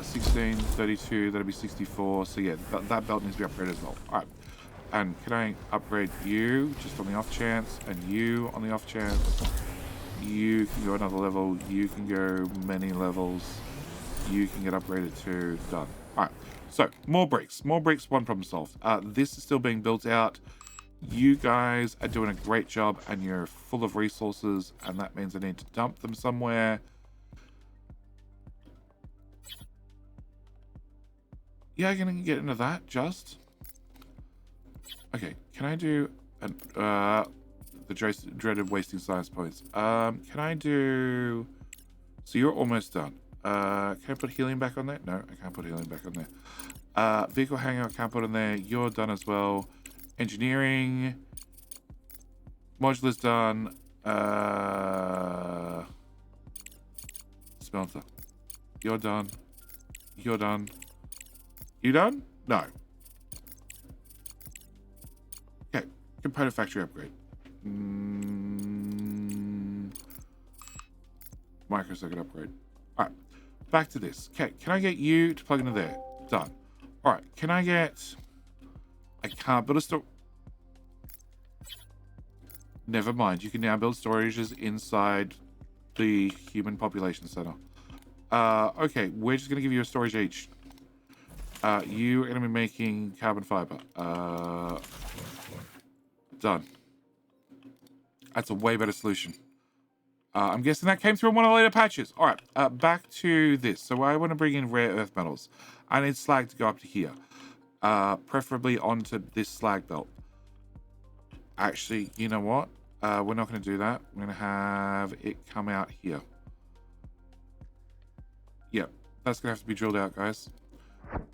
Speaker 1: 16, 32, that'll be 64. So yeah, that belt needs to be upgraded as well. All right. And can I upgrade you just on the off chance? And you on the off chance? You can go another level. You can go many levels. You can get upgraded to done. All right. So more bricks. More bricks. One problem solved. This is still being built out. You guys are doing a great job and you're full of resources, and that means I need to dump them somewhere. Yeah, I'm gonna get into that just. Okay, can I do an, the dreaded wasting science points? Can I do? So you're almost done. Can I put healing back on there? No, I can't put healing back on there. Vehicle hangar, I can't put on there. You're done as well. Engineering. Modular's done. Smelter. You're done. You're done. You done? No. Okay. Component factory upgrade. Microcircuit upgrade. All right. Back to this. Okay. Can I get you to plug into there? Done. All right. Can I get... I can't build a store... Never mind. You can now build storages inside the human population center. Okay. We're just going to give you a storage each. You are going to be making carbon fiber. Done. That's a way better solution. I'm guessing that came through in one of the later patches. All right, back to this. So I want to bring in rare earth metals. I need slag to go up to here. Preferably onto this slag belt. Actually, you know what? We're not going to do that. We're going to have it come out here. Yep, that's going to have to be drilled out, guys.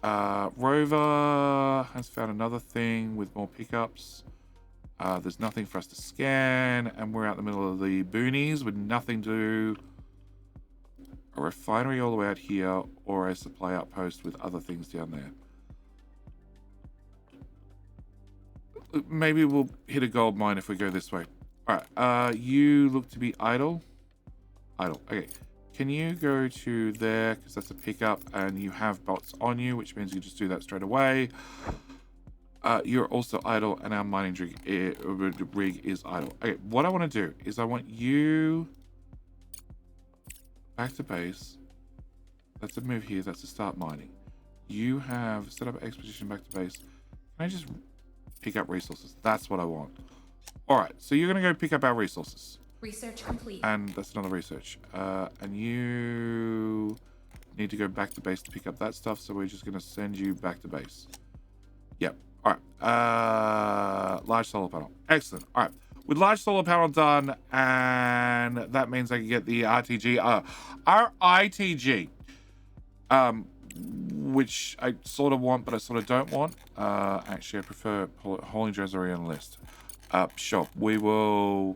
Speaker 1: Rover has found another thing with more pickups. There's nothing for us to scan, and we're out in the middle of the boonies with nothing to do. A refinery all the way out here, or a supply outpost with other things down there. Maybe we'll hit a gold mine if we go this way. All right, you look to be idle. Idle, okay. Can you go to there, because that's a pickup, and you have bots on you, which means you just do that straight away. You're also idle, and our mining rig is idle. Okay, what I want to do is I want you back to base. That's a move here. That's to start mining. You have set up expedition back to base. Can I just pick up resources? That's what I want. All right, so you're going to go pick up our resources.
Speaker 5: Research complete.
Speaker 1: And that's another research. And you need to go back to base to pick up that stuff, so we're just going to send you back to base. Yep. All right. Large solar panel. Excellent. All right. With large solar panel done, and that means I can get the RTG. Our ITG, which I sort of want, but I sort of don't want. Actually, I prefer hauling Dressery on list. Sure. We'll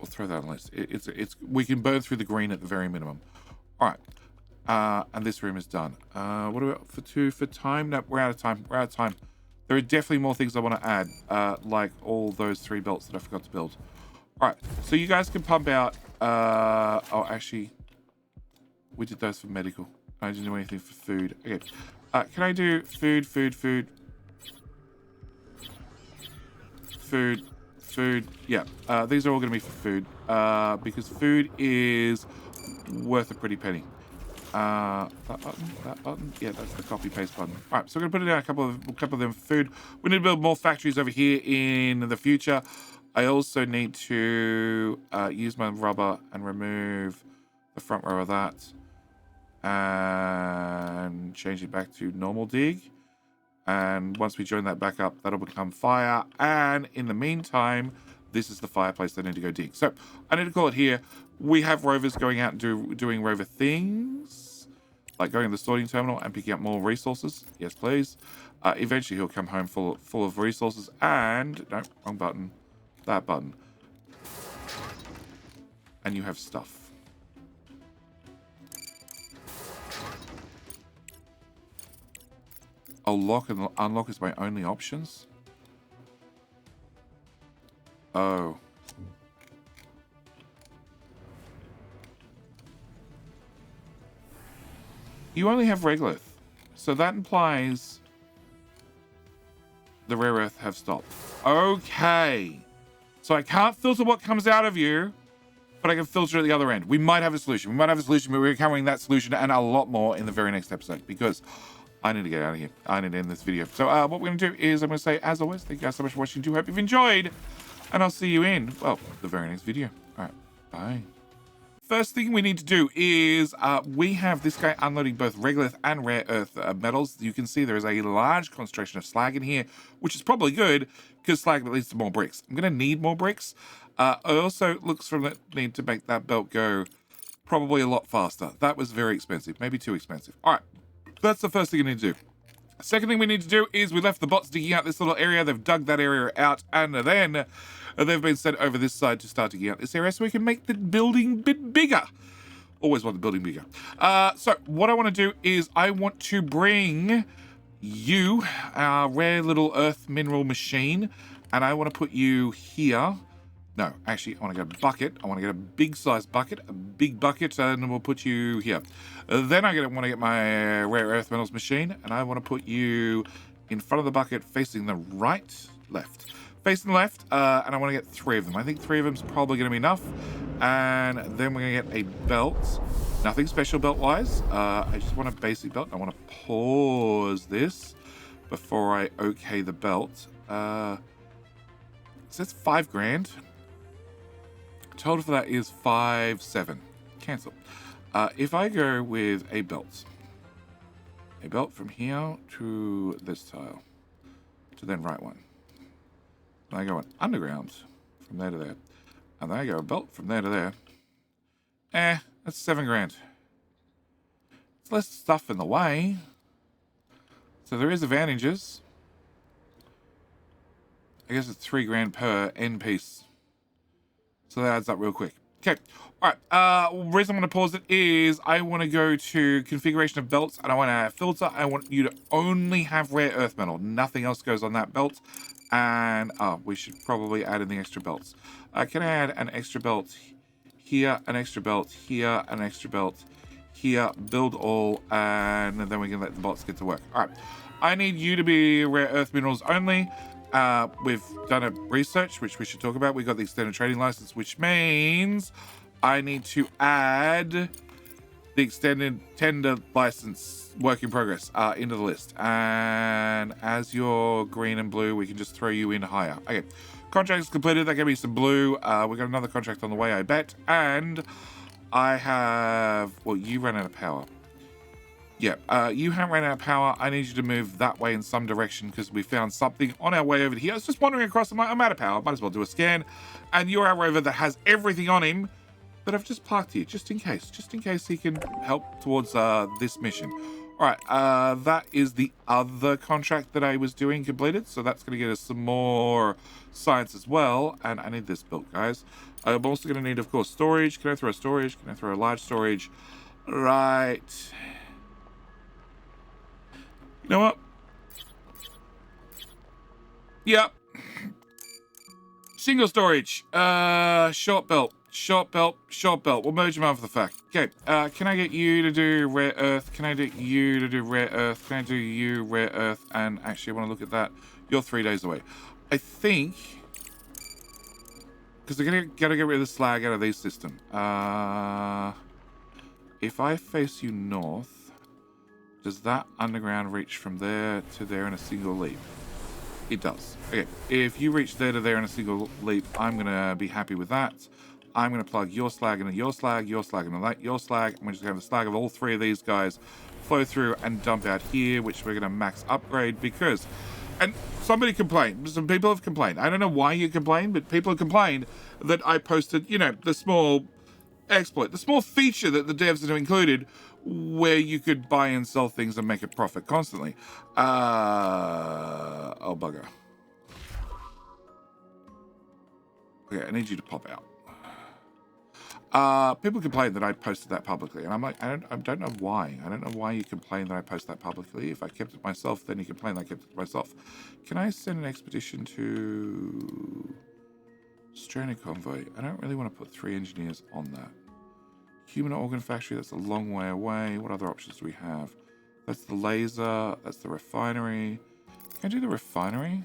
Speaker 1: throw that on the list. We can burn through the green at the very minimum. All right. And this room is done. What about for time? No, we're out of time. We're out of time. There are definitely more things I want to add, like all those 3 belts that I forgot to build. All right. So you guys can pump out. Oh, actually, we did those for medical. I didn't do anything for food. Okay. Can I do food? Yeah, these are all going to be for food, because food is worth a pretty penny. That button, yeah, that's the copy paste button. All right, so we're going to put it down a couple of them for food. We need to build more factories over here in the future. I also need to use my rubber and remove the front row of that and change it back to normal dig. And once we join that back up, that'll become fire. And in the meantime, this is the fireplace I need to go dig. So I need to call it here. We have rovers going out and doing rover things, like going to the sorting terminal and picking up more resources. Yes, please. Eventually, he'll come home full of resources. And no, wrong button. That button. And you have stuff. Oh, lock and unlock is my only options? Oh. You only have regolith. So that implies the rare earth have stopped. Okay. So I can't filter what comes out of you, but I can filter at the other end. We might have a solution. We might have a solution, but we're covering that solution and a lot more in the very next episode, because I need to get out of here. I need to end this video. So what we're going to do is I'm going to say, as always, thank you guys so much for watching. Do hope you've enjoyed. And I'll see you in, well, the very next video. All right. Bye. first thing we need to do is we have this guy unloading both regolith and rare earth metals. You can see there is a large concentration of slag in here, which is probably good because slag leads to more bricks. I'm going to need more bricks. I also looks from the need to make that belt go probably a lot faster. That was very expensive, maybe too expensive. All right, that's the first thing we need to do. Second thing we need to do is we left the bots digging out this little area. They've dug that area out, and then they've been sent over this side to start digging out this area so we can make the building a bit bigger. Always want the building bigger. So what I want to do is I want to bring you, our rare little earth mineral machine, and I want to put you here. No, actually, I want to get a bucket. I want to get a big size bucket, and we'll put you here. Then I want to get my rare earth metals machine, and I want to put you in front of the bucket facing the left. Facing the left, and I want to get 3 of them. I think 3 of them is probably going to be enough. And then we're going to get a belt. Nothing special belt-wise. I just want a basic belt. I want to pause this before I okay the belt. So that's 5 grand. Total for that is 5,700. Cancel. If I go with a belt from here to this tile, to then right one, and I go an underground from there to there, and then I go a belt from there to there, that's 7 grand. It's less stuff in the way, so there is advantages. I guess it's 3 grand per end piece. So that adds up real quick. Okay. All right. Reason I'm going to pause it is I want to go to configuration of belts and I want to filter. I want you to only have rare earth metal. Nothing else goes on that belt. And we should probably add in the extra belts. Can I add an extra belt here, an extra belt here, an extra belt here, build all, and then we can let the bots get to work. All right. I need you to be rare earth minerals only. We've done a research, which we should talk about. We got the extended trading license, which means I need to add the extended tender license work in progress into the list. And as you're green and blue, we can just throw you in higher. Okay, contract's completed. That gave me some blue. We got another contract on the way, I bet. And I have, well, you ran out of power. Yeah, you haven't ran out of power. I need you to move that way in some direction because we found something on our way over here. I was just wandering across. I'm out of power. Might as well do a scan. And you're our rover that has everything on him. But I've just parked here just in case he can help towards this mission. All right, that is the other contract that I was doing completed. So that's going to get us some more science as well. And I need this built, guys. I'm also going to need, of course, storage. Can I throw a storage? Can I throw a large storage? Right. You know what? Yep. Single storage. Short belt. We'll merge them after the fact. Okay. Can I get you to do rare earth? Can I get you to do rare earth? Can I do you rare earth? And actually, I want to look at that. You're 3 days away. I think because they're gotta get rid of the slag out of these system. If I face you north. Does that underground reach from there to there in a single leap? It does. Okay, if you reach there to there in a single leap, I'm going to be happy with that. I'm going to plug your slag into your slag into that, your slag. I'm just going to have the slag of all 3 of these guys flow through and dump out here, which we're going to max upgrade because... And somebody complained. Some people have complained. I don't know why you complained, but people have complained that I posted, you know, the small exploit, the small feature that the devs have included where you could buy and sell things and make a profit constantly. Oh, bugger. Okay, I need you to pop out. People complain that I posted that publicly, and I'm like, I don't know why. I don't know why you complain that I post that publicly. If I kept it myself, then you complain that I kept it myself. Can I send an expedition to Stranded Convoy? I don't really want to put 3 engineers on that. Human organ factory, that's a long way away. What other options do we have? That's the laser. That's the refinery. Can I do the refinery?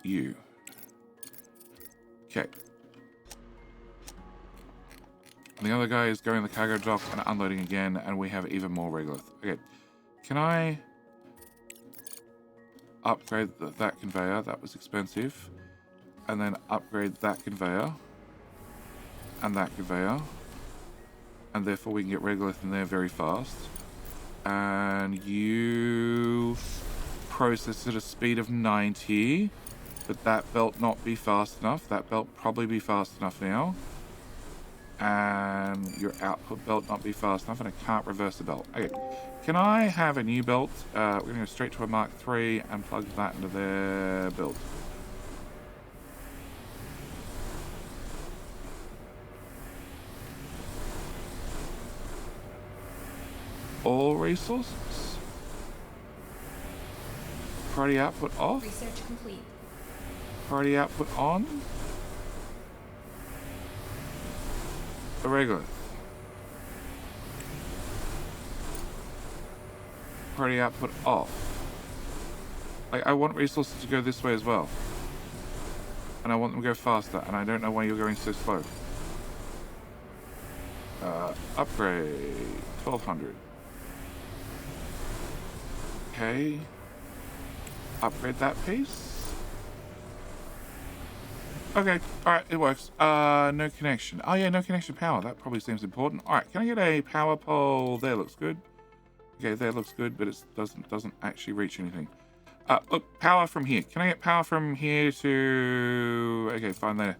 Speaker 1: You. Okay. And the other guy is going to the cargo dock and unloading again, and we have even more regolith. Okay. Can I upgrade that conveyor? That was expensive. and then upgrade that conveyor and that conveyor, and therefore we can get regolith in there very fast. And you process at a speed of 90, but that belt not be fast enough. That belt probably be fast enough now. And your output belt not be fast enough, and I can't reverse the belt. Okay, can I have a new belt? We're gonna go straight to a Mark III and plug that into their build. All resources. Priority output off.
Speaker 5: Research complete.
Speaker 1: Priority output on. Irregular. Priority output off. I want resources to go this way as well. And I want them to go faster, and I don't know why you're going so slow. Upgrade 1200. Okay. Upgrade that piece. Okay, alright, it works. No connection. Oh yeah, no connection power. That probably seems important. Alright, can I get a power pole? There looks good. Okay, there looks good, but it doesn't actually reach anything. Look, power from here. Can I get power from here to... Okay, fine there.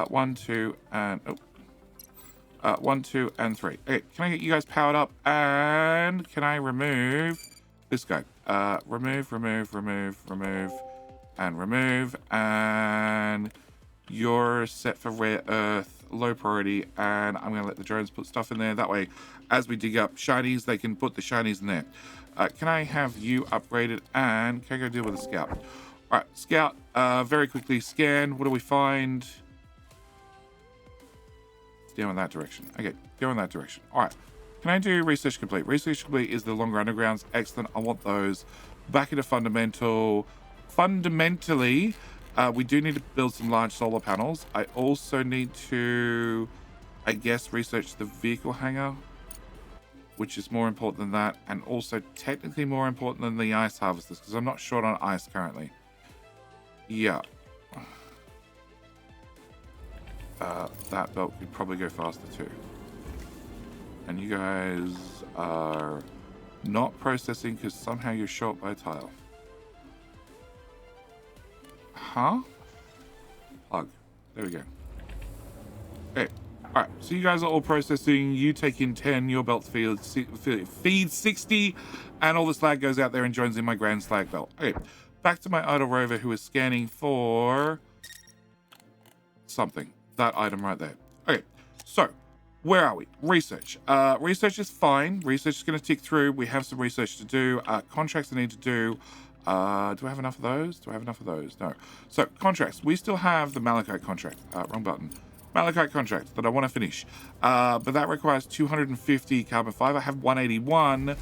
Speaker 1: 1, 2, and... Oh. 1, 2, and 3. Okay, can I get you guys powered up? And can I remove this guy? Remove, and remove. And you're set for rare earth, low priority, and I'm going to let the drones put stuff in there. That way, as we dig up shinies, they can put the shinies in there. Can I have you upgraded, and can I go deal with the scout? All right, scout, very quickly scan. What do we find? Go in that direction. Okay, go in that direction. All right, can I do research complete? Research complete is the longer undergrounds. Excellent. I want those back into fundamental. Fundamentally, we do need to build some large solar panels. I also need to, I guess, research the vehicle hangar, which is more important than that, and also technically more important than the ice harvesters, because I'm not short on ice currently. Yeah. That belt could probably go faster too. And you guys are not processing because somehow you're short by a tile. Huh? Plug. There we go. Okay. Alright, so you guys are all processing. You take in 10, your belt feeds 60, and all the slag goes out there and joins in my grand slag belt. Okay, back to my idle rover who is scanning for something. That item right there. Okay, so where are we? Research. Research is fine. Research is going to tick through. We have some research to do. Contracts I need to do. Do I have enough of those? Do I have enough of those? No. So, contracts. We still have the Malachite contract. Wrong button. Malachite contract that I want to finish. But that requires 250 carbon fiber. I have 181.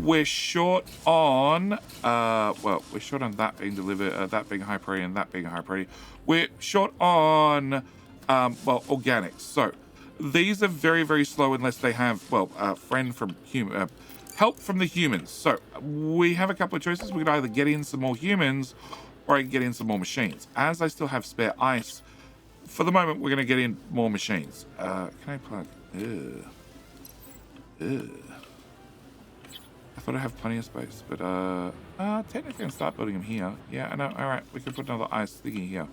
Speaker 1: We're short on... well, we're short on that being delivered, that being a high priority and that being a high priority. We're short on... well, organics. So, these are very, very slow unless they have, well, friend from human... help from the humans. So we have a couple of choices. We could either get in some more humans or I can get in some more machines. As I still have spare ice, for the moment, we're going to get in more machines. Can I plug? I thought I have plenty of space, but technically I can start building them here. Yeah, I know. All right, we can put another ice thingy here.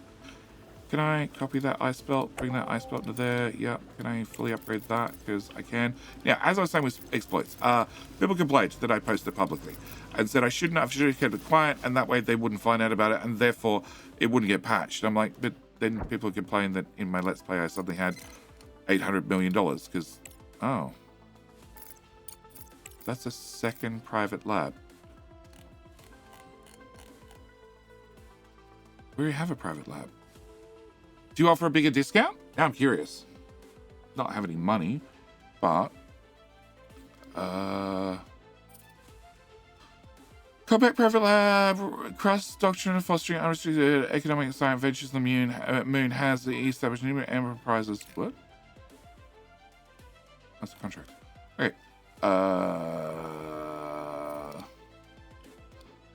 Speaker 1: Can I copy that ice belt, bring that ice belt into there? Yeah, can I fully upgrade that? Because I can. Yeah, as I was saying with exploits, people complained that I posted publicly and said I shouldn't have, should have kept it quiet, and that way they wouldn't find out about it, and therefore it wouldn't get patched. I'm like, but then people complained that in my Let's Play I suddenly had $800 million, because, oh. That's a second private lab. We already have a private lab. Do you offer a bigger discount? Now I'm curious. Not have any money, but Combat Private Lab, Crust, Doctrine of Fostering Unrestricted Economic and Science Ventures on the Moon has the established numerous enterprises. What? That's a contract. Okay.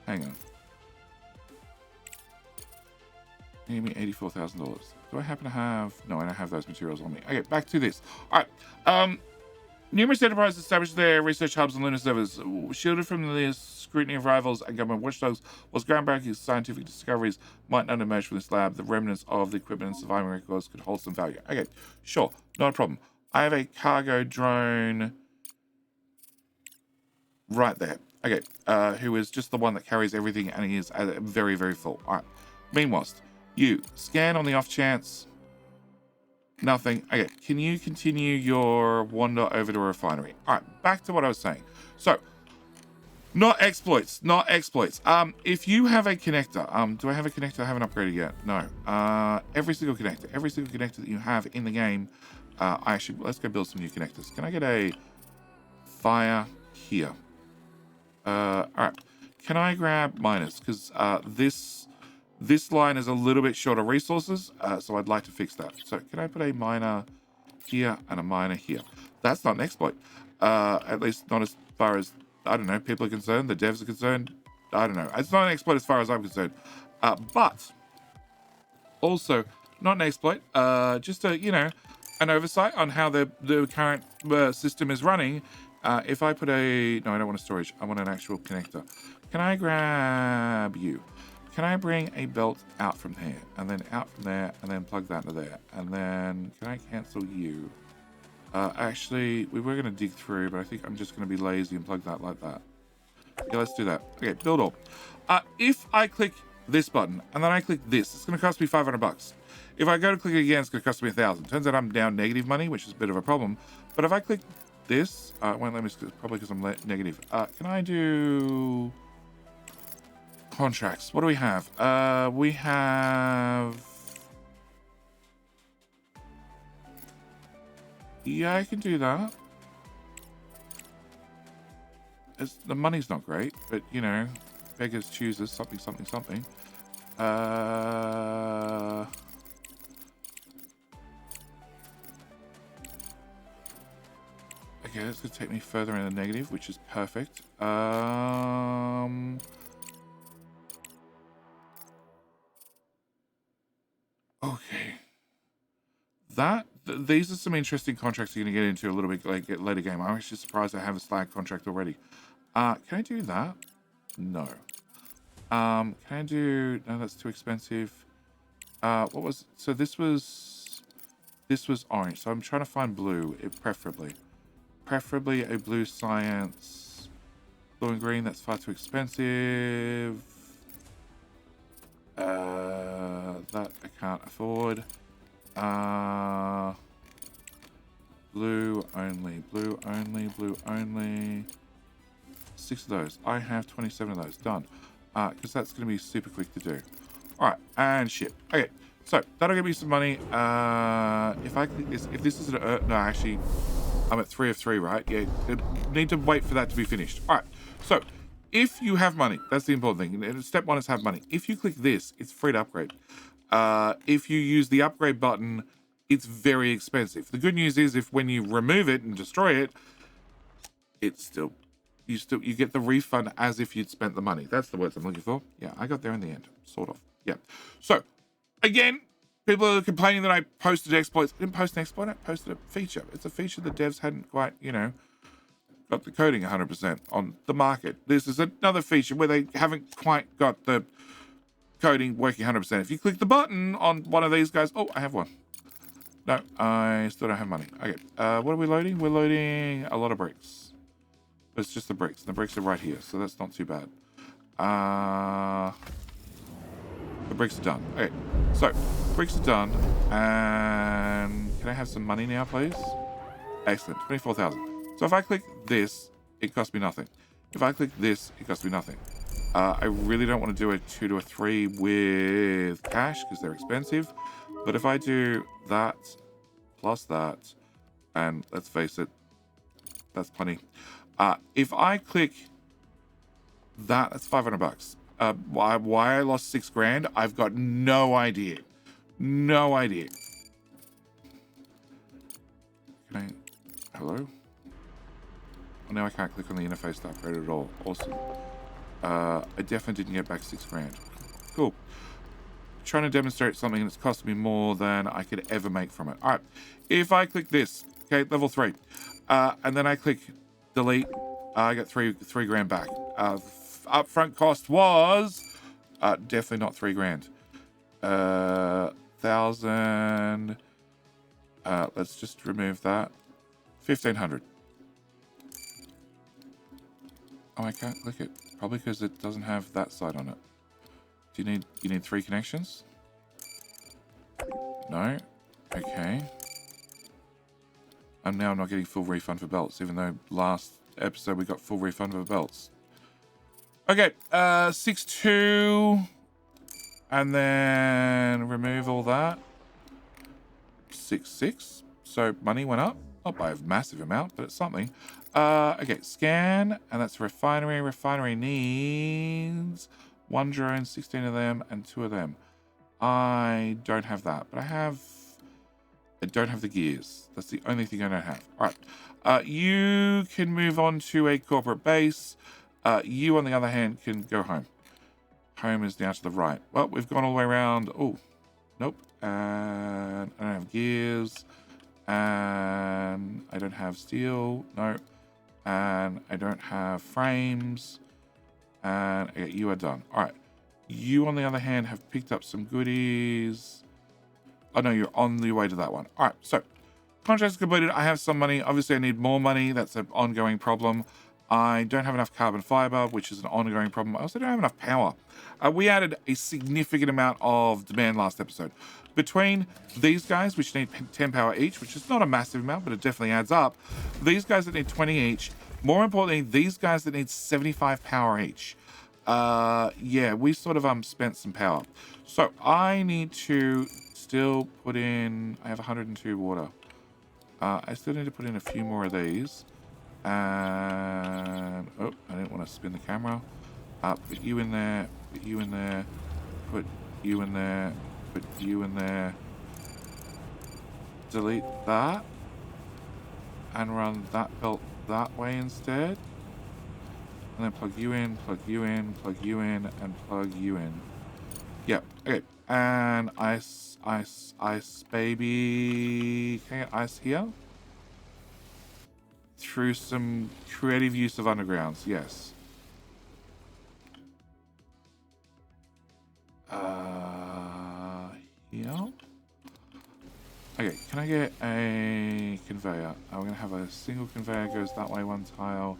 Speaker 1: Hang on. Give me $84,000. Do I happen to have... No, I don't have those materials on me. Okay, back to this. All right. Numerous enterprises established their research hubs on lunar servers. Shielded from the scrutiny of rivals and government watchdogs, whilst groundbreaking scientific discoveries might not emerge from this lab, the remnants of the equipment and surviving records could hold some value. Okay, sure. Not a problem. I have a cargo drone right there. Okay, who is just the one that carries everything, and he is very, very full. All right. Meanwhile, you scan on the off chance. Nothing. Okay, can you continue your wander over to a refinery? All right, back to what I was saying. So, not exploits, not exploits. If you have a connector, do I have a connector I haven't upgraded yet? No. Every single connector that you have in the game, let's go build some new connectors. Can I get a fire here? All right. Can I grab miners? Because this line is a little bit short of resources, so I'd like to fix that. So can I put a miner here and a miner here? That's not an exploit. At least not as far as, I don't know, people are concerned, the devs are concerned. I don't know. It's not an exploit as far as I'm concerned. But also not an exploit, just a, you know, an oversight on how the current system is running. If I put a... No, I don't want a storage. I want an actual connector. Can I grab you? Can I bring a belt out from here? And then out from there, and then plug that into there? And then, can I cancel you? Actually, we were going to dig through, but I think I'm just going to be lazy and plug that like that. Yeah, let's do that. Okay, build all. If I click this button, and then I click this, it's going to cost me $500. If I go to click it again, it's going to cost me $1,000. Turns out I'm down negative money, which is a bit of a problem. But if I click this, it won't let me, probably because I'm negative. Can I do contracts? What do we have? We have... Yeah, I can do that. The money's not great, but, you know, beggars chooses something, something, something. Okay, that's going to take me further in the negative, which is perfect. Okay. These are some interesting contracts you're going to get into a little bit like later game. I'm actually surprised I have a slag contract already. Can I do that? No. Can I do... No, that's too expensive. What was... So this was orange. So I'm trying to find blue, preferably. Preferably a blue science. Blue and green, that's far too expensive. That I can't afford. Blue only, blue only, blue only. 6 of those. I have 27 of those. Done. Because that's going to be super quick to do. Alright, and shit. Okay, so that'll give me some money. If I click this, if this is an no, actually, I'm at 3 of 3, right? Yeah, need to wait for that to be finished. Alright, so if you have money, that's the important thing. Step 1 is have money. If you click this, it's free to upgrade. If you use the upgrade button, it's very expensive. The good news is if when you remove it and destroy it, it's still you get the refund as if you'd spent the money. That's the words I'm looking for. Yeah, I got there in the end, sort of. Yeah. So again, people are complaining that I posted exploits. I didn't post an exploit, I posted a feature. It's a feature the devs hadn't quite, you know, got the coding 100% on the market. This is another feature where they haven't quite got the coding working 100%. If you click the button on one of these guys, oh, I have one. No, I still don't have money. Okay, what are we loading? We're loading a lot of bricks. It's just the bricks. The bricks are right here, so that's not too bad. The bricks are done. Okay, so bricks are done, and can I have some money now, please? Excellent, 24,000. So if I click this, it costs me nothing. If I click this, it costs me nothing. I really don't want to do a 2 to a 3 with cash because they're expensive. But if I do that plus that, and let's face it, that's plenty. If I click that, that's $500. Why I lost 6 grand, I've got no idea. No idea. Can I... Hello? Well, now I can't click on the interface to upgrade it at all. Awesome. I definitely didn't get back 6 grand. Cool. trying to demonstrate something and it's cost me more than I could ever make from it. All right, if I click this, okay, level 3, and then I click delete, I get three grand back. Upfront cost was definitely not 3 grand. 1,000. Let's just remove that. 1,500. Oh, I can't click it. Probably because it doesn't have that side on it. Do you need 3 connections? No. Okay. And now I'm not getting full refund for belts, even though last episode we got full refund for belts. Okay, 6.2, and then remove all that. 6.6. So money went up, not by a massive amount, but it's something. Okay, scan, and that's refinery. Refinery needs 1 drone, 16 of them, and 2 of them. I don't have that, but I don't have the gears. That's the only thing I don't have. All right, you can move on to a corporate base. You, on the other hand, can go home. Home is now to the right. Well, we've gone all the way around. Oh, nope. And I don't have gears. And I don't have steel. No. And I don't have frames. And okay, you are done. All right. You, on the other hand, have picked up some goodies. Oh, no, you're on the way to that one. All right. So, contract's completed. I have some money. Obviously, I need more money. That's an ongoing problem. I don't have enough carbon fiber, which is an ongoing problem. I also don't have enough power. We added a significant amount of demand last episode. Between these guys, which need 10 power each, which is not a massive amount, but it definitely adds up. These guys that need 20 each. More importantly, these guys that need 75 power each. Yeah, we sort of spent some power. So I need to still put in... I have 102 water. I still need to put in a few more of these. And oh, I didn't want to spin the camera. Put you in there, put you in there, put you in there, put you in there. Delete that and run that belt that way instead. And then plug you in, plug you in, plug you in, and plug you in. Yep, okay. And ice, baby. Can I get ice here? Through some creative use of undergrounds, yes. Here. Okay, can I get a conveyor? I'm gonna have a single conveyor goes that way 1 tile.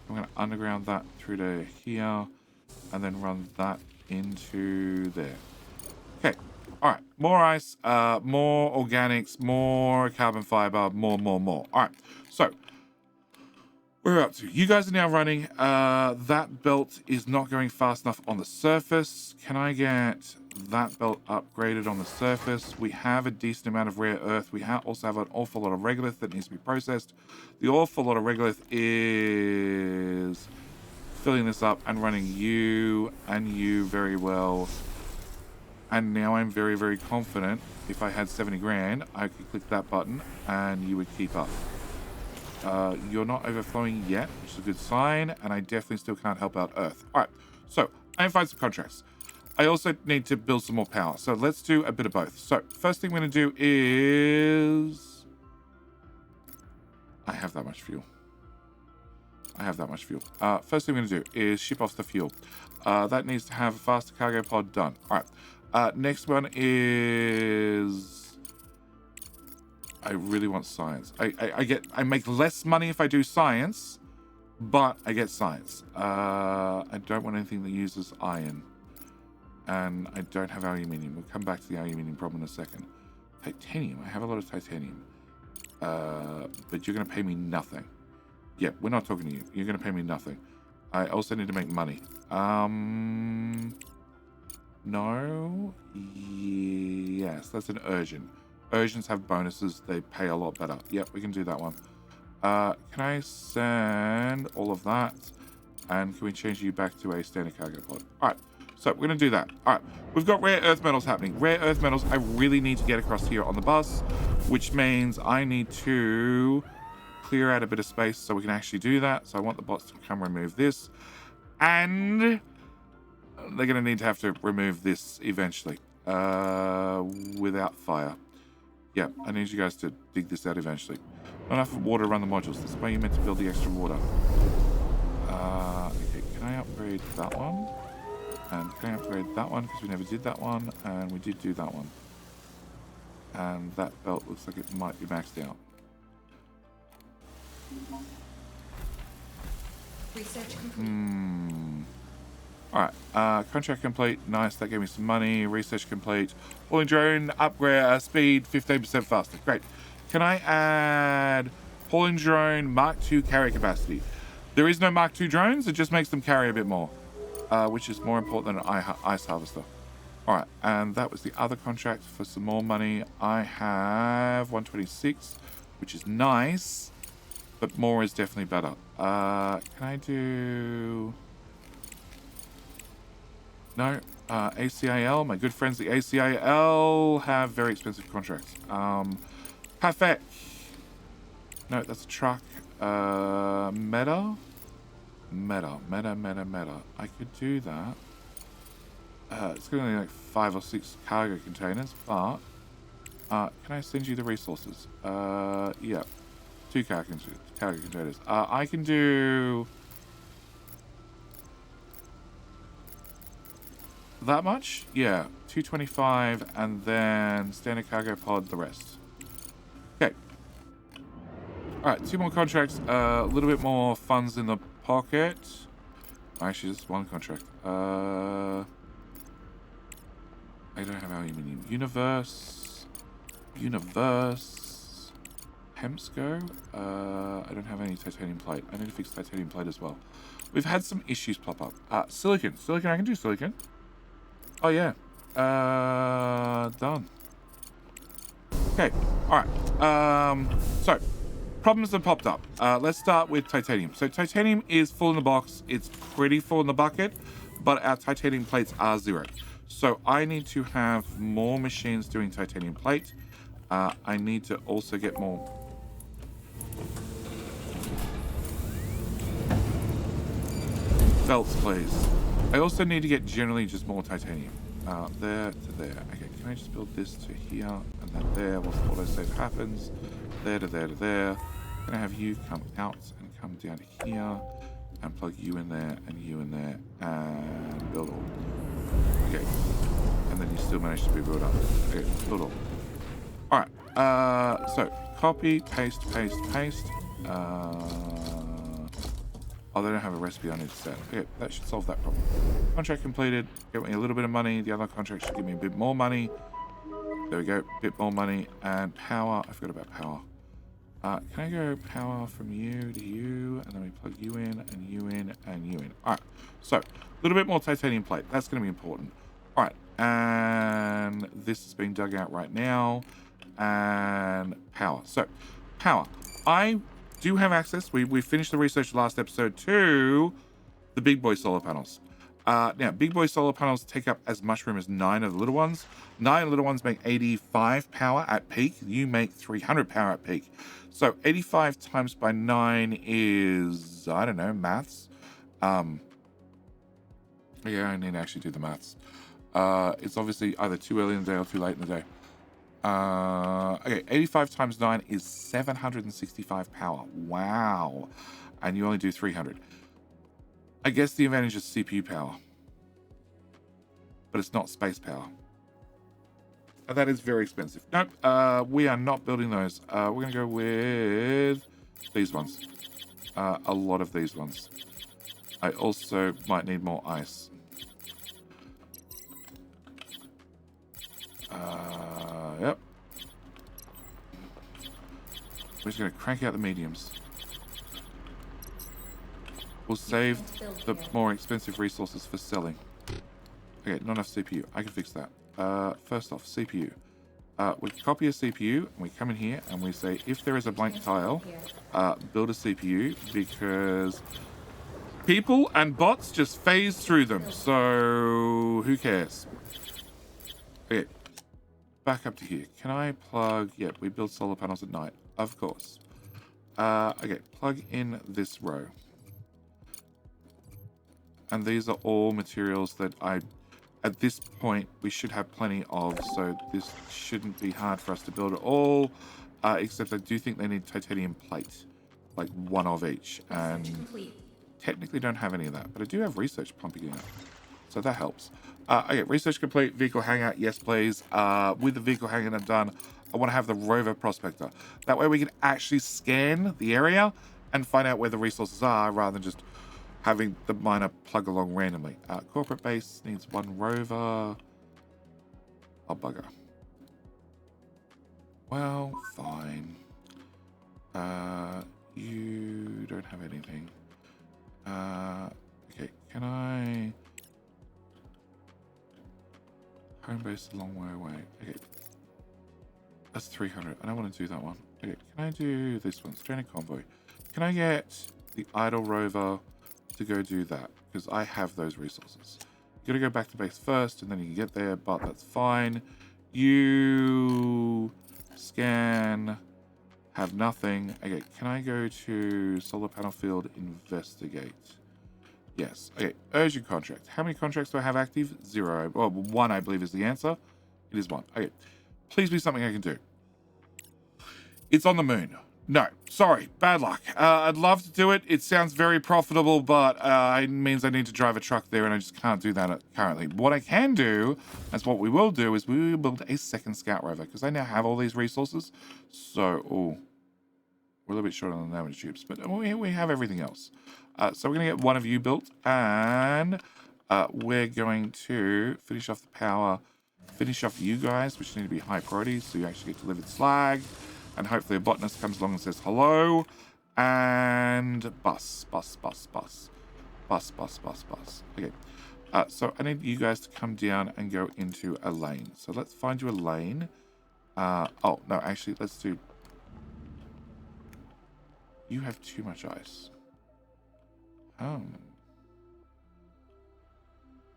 Speaker 1: I'm gonna underground that through to here, and then run that into there. Okay, all right. More ice, more organics, more carbon fiber, more. All right, so. We're up to. You guys are now running. That belt is not going fast enough on the surface. Can I get that belt upgraded on the surface? We have a decent amount of rare earth. We also have an awful lot of regolith that needs to be processed. The awful lot of regolith is filling this up and running you and you very well. And now I'm very, very confident if I had 70 grand, I could click that button and you would keep up. You're not overflowing yet, which is a good sign, and I definitely still can't help out Earth. All right, so I can find some contracts. I also need to build some more power, so let's do a bit of both. So first thing we're going to do is... I have that much fuel. First thing we're going to do is ship off the fuel. That needs to have a faster cargo pod done. All right, next one is... I really want science. I make less money if I do science, but I get science. I don't want anything that uses iron. And I don't have aluminium. We'll come back to the aluminium problem in a second. Titanium. I have a lot of titanium. But you're going to pay me nothing. Yeah, we're not talking to you. You're going to pay me nothing. I also need to make money. No. Yes, that's an urgent. Urgents have bonuses. They pay a lot better. Yep, we can do that one. Can I send all of that? And can we change you back to a standard cargo pod? All right, so we're going to do that. All right, we've got rare earth metals happening. Rare earth metals I really need to get across here on the bus, which means I need to clear out a bit of space so we can actually do that. So I want the bots to come remove this. And they're going to need to have to remove this eventually. without fire. Yeah, I need you guys to dig this out eventually. Not enough water to run the modules. This is why you meant to build the extra water. Okay, can I upgrade that one? And can I upgrade that one? Because we never did that one, and we did do that one. And that belt looks like it might be maxed out.
Speaker 5: Research complete.
Speaker 1: Alright, contract complete. Nice, that gave me some money. Research complete. Hauling drone, upgrade, speed 15% faster. Great. Can I add hauling drone Mark II carry capacity? There is no Mark II drones, it just makes them carry a bit more, which is more important than an ice harvester. Alright, and that was the other contract for some more money. I have 126, which is nice, but more is definitely better. Can I do... No, ACAL, my good friends, the ACAL have very expensive contracts. Perfect. No, that's a truck. Meta. I could do that. It's going to need like 5 or 6 cargo containers, but can I send you the resources? Yeah, 2 cargo containers. I can do that much? Yeah, 225, and then standard cargo pod, the rest. Okay. Alright, 2 more contracts, a little bit more funds in the pocket. Actually, just 1 contract. I don't have aluminium. Universe. Hemsco. I don't have any titanium plate. I need to fix titanium plate as well. We've had some issues pop up. Silicon. Silicon, I can do silicon. Oh, yeah. Done. Okay. Alright. So, problems have popped up. Let's start with titanium. So, titanium is full in the box. It's pretty full in the bucket, but our titanium plates are 0. So, I need to have more machines doing titanium plate. I need to also get more... belts, please. I also need to get generally just more titanium. There to there. Okay, can I just build this to here and then there whilst autosave happens? There to there to there. Can I have you come out and come down here and plug you in there and you in there and build all. Okay. And then you still manage to be built up. Okay, build all. Alright, so copy, paste. Oh, they don't have a recipe I need to set. Okay, that should solve that problem. Contract completed. Get me a little bit of money. The other contract should give me a bit more money. There we go. Bit more money. And power. I forgot about power. Can I go power from you to you? And then we plug you in and you in and you in. Alright. So, a little bit more titanium plate. That's going to be important. Alright. And this is being dug out right now. And power. So, power. I do have access. We finished the research last episode to the big boy solar panels. Now, big boy solar panels take up as much room as 9 of the little ones. 9 little ones make 85 power at peak. You make 300 power at peak. So 85 times by 9 is, I don't know, maths. Yeah, I need to actually do the maths. It's obviously either too early in the day or too late in the day. Okay, 85 times 9 is 765 power. Wow. And you only do 300. I guess the advantage is CPU power. But it's not space power. And that is very expensive. Nope, we are not building those. We're going to go with these ones. A lot of these ones. I also might need more ice. Yep. We're just going to crank out the mediums. We'll save the more expensive resources for selling. Okay, not enough CPU. I can fix that. First off, CPU. We copy a CPU, and we come in here, and we say, if there is a blank tile, build a CPU, because people and bots just phase through them, so who cares? Okay, back up to here. Can I plug... Yeah, we build solar panels at night. Of course. Okay, plug in this row. And these are all materials that I at this point, we should have plenty of, so this shouldn't be hard for us to build at all, except I do think they need titanium plate, like one of each, and
Speaker 5: Research complete.
Speaker 1: technically don't have any of that, but I do have research pumping in it, so that helps. Okay, research complete, vehicle hangar, yes please. With the vehicle hangar done, I want to have the rover prospector. That way we can actually scan the area and find out where the resources are, rather than just having the miner plug along randomly. Corporate base needs one rover. Oh, bugger. Well, fine. You don't have anything. Okay, can I... Home base a long way away. Okay. That's 300. I don't want to do that one. Okay, can I do this one? Stranded convoy. Can I get the idle rover to go do that? Because I have those resources. You gotta go back to base first, and then you can get there, but that's fine. You scan, have nothing. Okay, can I go to solar panel field, investigate? Yes. Okay, urgent contract. How many contracts do I have active? 0. Well, 1, I believe, is the answer. It is 1. Okay, please be something I can do. It's on the moon. No, sorry, bad luck. I'd love to do it. It sounds very profitable, but it means I need to drive a truck there, and I just can't do that currently. What I can do, that's what we will do, is we will build a second scout rover, because I now have all these resources. So, we're a little bit short on the damage tubes, but we have everything else. So we're going to get one of you built, and we're going to finish off the power, finish off you guys, which need to be high priority, so you actually get delivered slag. And hopefully a botanist comes along and says hello. And bus. Okay. So I need you guys to come down and go into a lane. So let's find you a lane. Oh, no, actually, let's do... You have too much ice. Oh.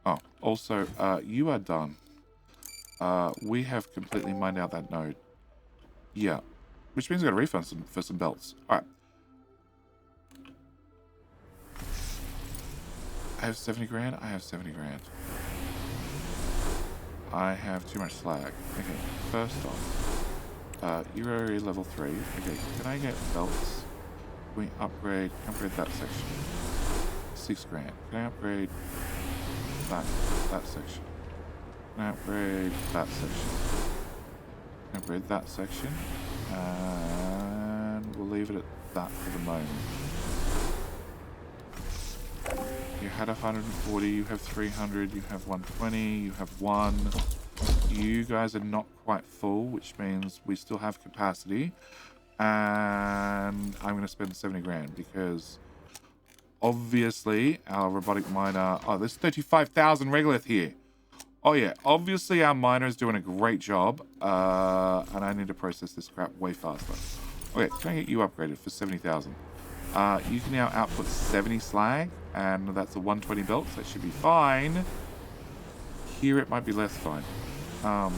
Speaker 1: Oh, also, you are done. We have completely mined out that node. Yeah. Which means I got a refund for some belts. Alright. I have 70 grand? I have 70 grand. I have too much slag. Okay, first off. You're area level 3. Okay, can I get belts? Can we upgrade that section? 6 grand. Can I upgrade that section? Can I upgrade that section? Upgrade that section, and we'll leave it at that for the moment. You had 140, you have 300, you have 120, you have 1. You guys are not quite full, which means we still have capacity, and I'm going to spend 70 grand because obviously our robotic miner... Oh, there's 35,000 regolith here. Oh yeah, obviously our miner is doing a great job, and I need to process this crap way faster. Okay, can I get you upgraded for 70,000? You can now output 70 slag, and that's a 120 belt, so that should be fine. Here it might be less fine. I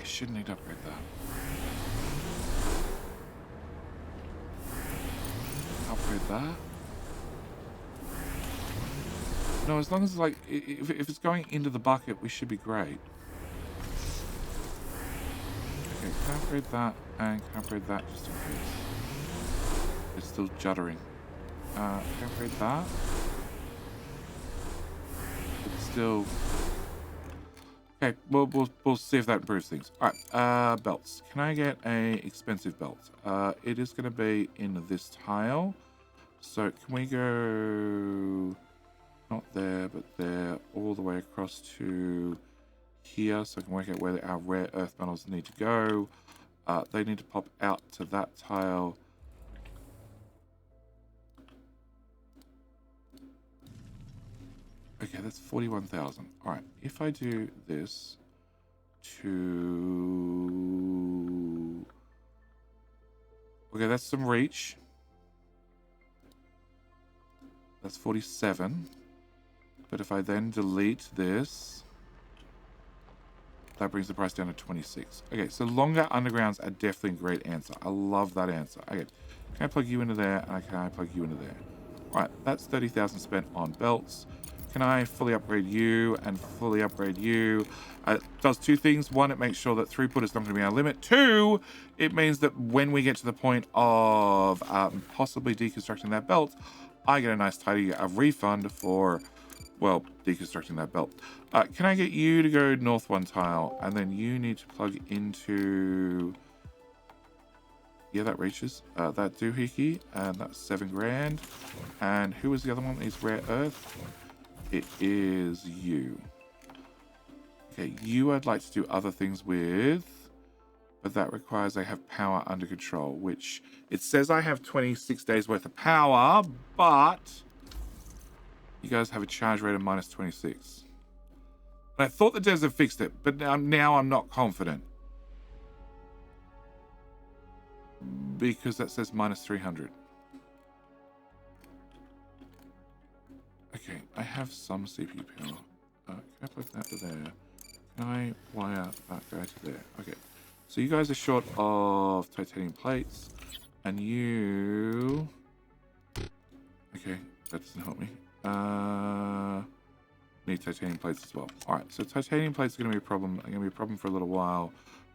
Speaker 1: shouldn't need to upgrade that. Upgrade that. No, as long as like if it's going into the bucket, we should be great. Okay, can I upgrade that and can I upgrade that just in case? It's still juddering. Can I upgrade that? It's still... Okay, we'll see if that improves things. Alright, belts. Can I get a expensive belt? It is going to be in this tile. So can we go... Not there, but there, all the way across to here, so I can work out where our rare earth metals need to go. They need to pop out to that tile. Okay, that's 41,000. Alright, if I do this to... Okay, that's some reach. That's 47. But if I then delete this, that brings the price down to 26. Okay, so longer undergrounds are definitely a great answer. I love that answer. Okay, can I plug you into there? And can I plug you into there? All right, that's 30,000 spent on belts. Can I fully upgrade you and fully upgrade you? It does two things. One, it makes sure that throughput is not going to be our limit. Two, it means that when we get to the point of possibly deconstructing that belt, I get a nice tidy refund for, well, deconstructing that belt. Can I get you to go north one tile? And then you need to plug into... Yeah, that reaches. That doohickey, and that's 7 grand. And who was the other one? Is rare earth. It is you. Okay, you I'd like to do other things with, but that requires I have power under control, which it says I have 26 days worth of power, but you guys have a charge rate of minus 26. And I thought the devs had fixed it, but now I'm not confident. Because that says minus 300. Okay, I have some CPU power. Can I plug that to there? Can I wire that guy to there? Okay, so you guys are short of titanium plates, and you... Okay, that doesn't help me. Need titanium plates as well. All right, so titanium plates are going to be a problem. Going to be a problem for a little while.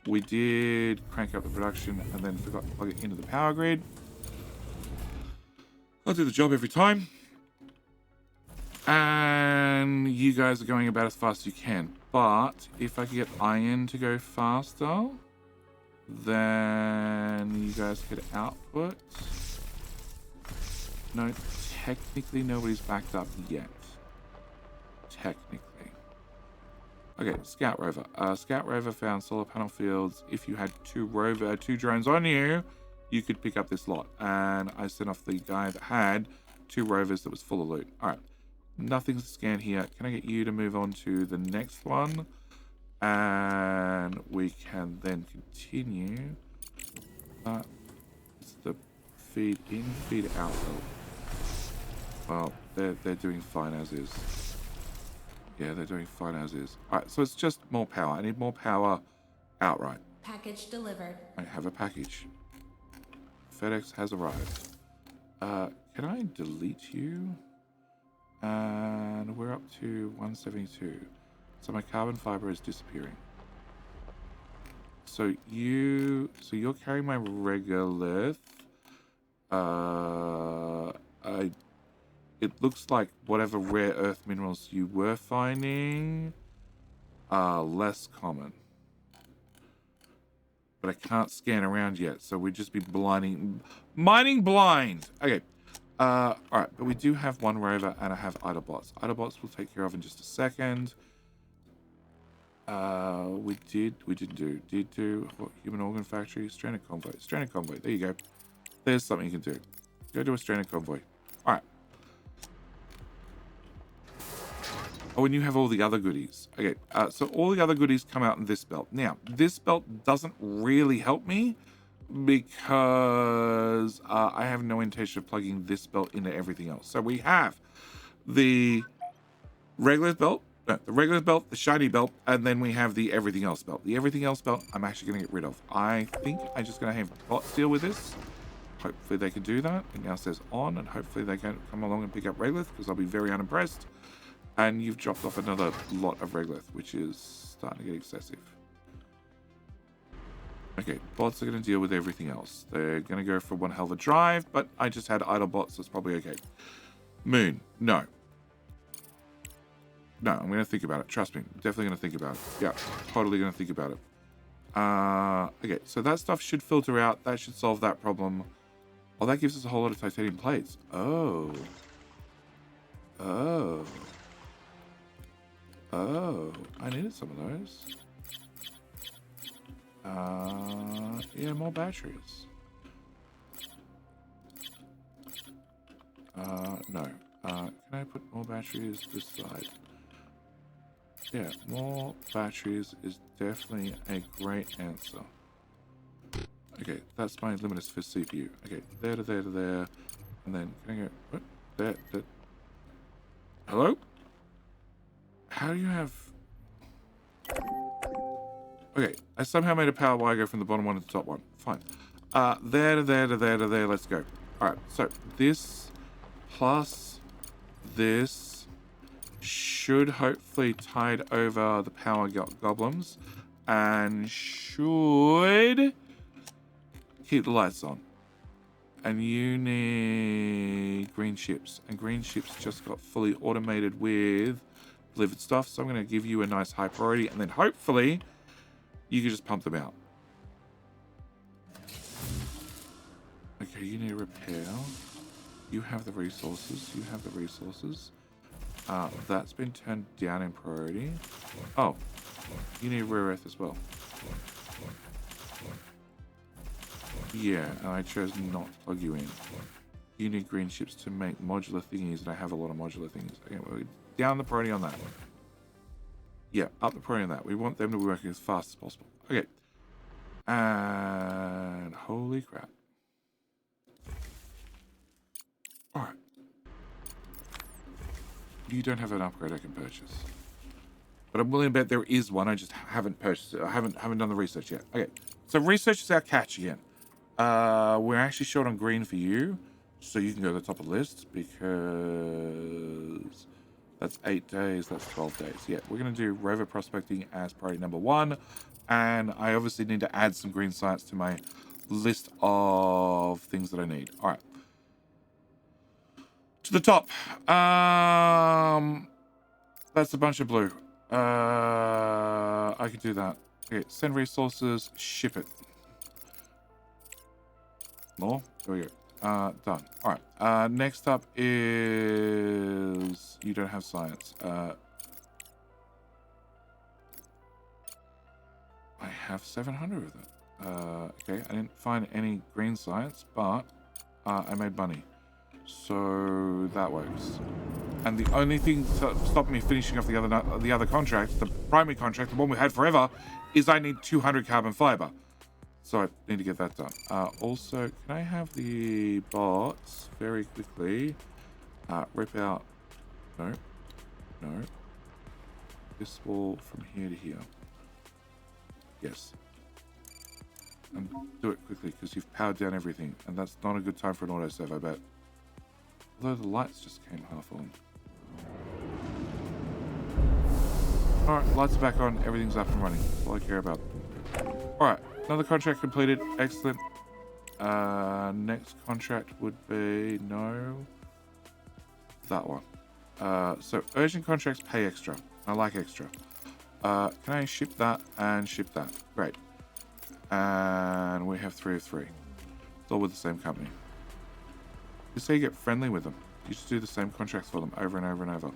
Speaker 1: We did crank up the production and then forgot to plug it into the power grid. I'll do the job every time. And you guys are going about as fast as you can. But if I could get iron to go faster, then you guys could output. No, technically nobody's backed up yet. Technically. Okay, Scout Rover. Scout Rover found solar panel fields. If you had two drones on you, you could pick up this lot. And I sent off the guy that had 2 rovers that was full of loot. All right, nothing's scanned here. Can I get you to move on to the next one? And we can then continue. It's the feed in, feed out. Well, they're doing fine as is. Yeah, they're doing fine as is. All right, so it's just more power. I need more power outright.
Speaker 5: Package delivered.
Speaker 1: I have a package. FedEx has arrived. Can I delete you? And we're up to 172. So my carbon fiber is disappearing. So you're carrying my regolith. It looks like whatever rare earth minerals you were finding are less common. But I can't scan around yet, so we'd just be mining blind. Okay. All right, but we do have 1 rover and I have idlebots. Idlebots we'll take care of in just a second. We did do human organ factory, stranded convoy. Stranded convoy, there you go. There's something you can do. Go do a stranded convoy. All right. Oh, and you have all the other goodies. Okay, so all the other goodies come out in this belt. Now, this belt doesn't really help me because I have no intention of plugging this belt into everything else. So we have the regular belt, the shiny belt, and then we have the everything else belt. The everything else belt, I'm actually going to get rid of. I think I'm just going to have bots deal with this. Hopefully they can do that. It now says on, and hopefully they can come along and pick up regolith because I'll be very unimpressed. And you've dropped off another lot of regolith, which is starting to get excessive. Okay, bots are going to deal with everything else. They're going to go for one hell of a drive, but I just had idle bots, so it's probably okay. Moon, no. No, I'm going to think about it. Trust me, definitely going to think about it. Yeah, totally going to think about it. Okay, so that stuff should filter out. That should solve that problem. Oh, that gives us a whole lot of titanium plates. Oh. Oh. Oh, I needed some of those. Yeah, more batteries. No. Can I put more batteries this side? Yeah, more batteries is definitely a great answer. Okay, that's my limiters for CPU. Okay, there to there to there. And then, can I go, what? There. Hello? How do you have... Okay, I somehow made a power wire go from the bottom one to the top one. Fine. There to there to there to there. Let's go. All right, so this plus this should hopefully tide over the power goblins and should keep the lights on. And you need green ships. And green ships just got fully automated with delivered stuff. So I'm going to give you a nice high priority. And then hopefully you can just pump them out. Okay, you need a repair. You have the resources. You have the resources. That's been turned down in priority. Oh, you need rare earth as well. Yeah, and I chose not to plug you in. You need green ships to make modular thingies, and I have a lot of modular things. Okay, well, down the priority on that. Yeah, up the priority on that. We want them to be working as fast as possible. Okay. And holy crap. Alright. You don't have an upgrade I can purchase. But I'm willing to bet there is one. I just haven't purchased it. I haven't done the research yet. Okay. So research is our catch again. We're actually short on green for you. So you can go to the top of the list because that's 8 days. That's 12 days. Yeah, we're going to do rover prospecting as priority number 1. And I obviously need to add some green science to my list of things that I need. All right. To the top. That's a bunch of blue. I could do that. Okay, send resources, ship it. More? There we go. Done. All right. Next up is you don't have science. I have 700 of them. Okay, I didn't find any green science, but I made money. So that works. And the only thing to stop me finishing off the other contract, the primary contract, the one we had forever, is I need 200 carbon fiber. So I need to get that done. Also, can I have the bots very quickly rip out? No. This wall from here to here. Yes. And do it quickly because you've powered down everything, and that's not a good time for an autosave, I bet. Although the lights just came half on. Alright, lights are back on, everything's up and running. That's all I care about. Alright, another contract completed. Excellent. Next contract would be that one. So urgent contracts pay extra. I like extra. Can I ship that and ship that? Great. And we have 3 of 3. It's all with the same company. Just so you get friendly with them. You just do the same contracts for them over and over and over.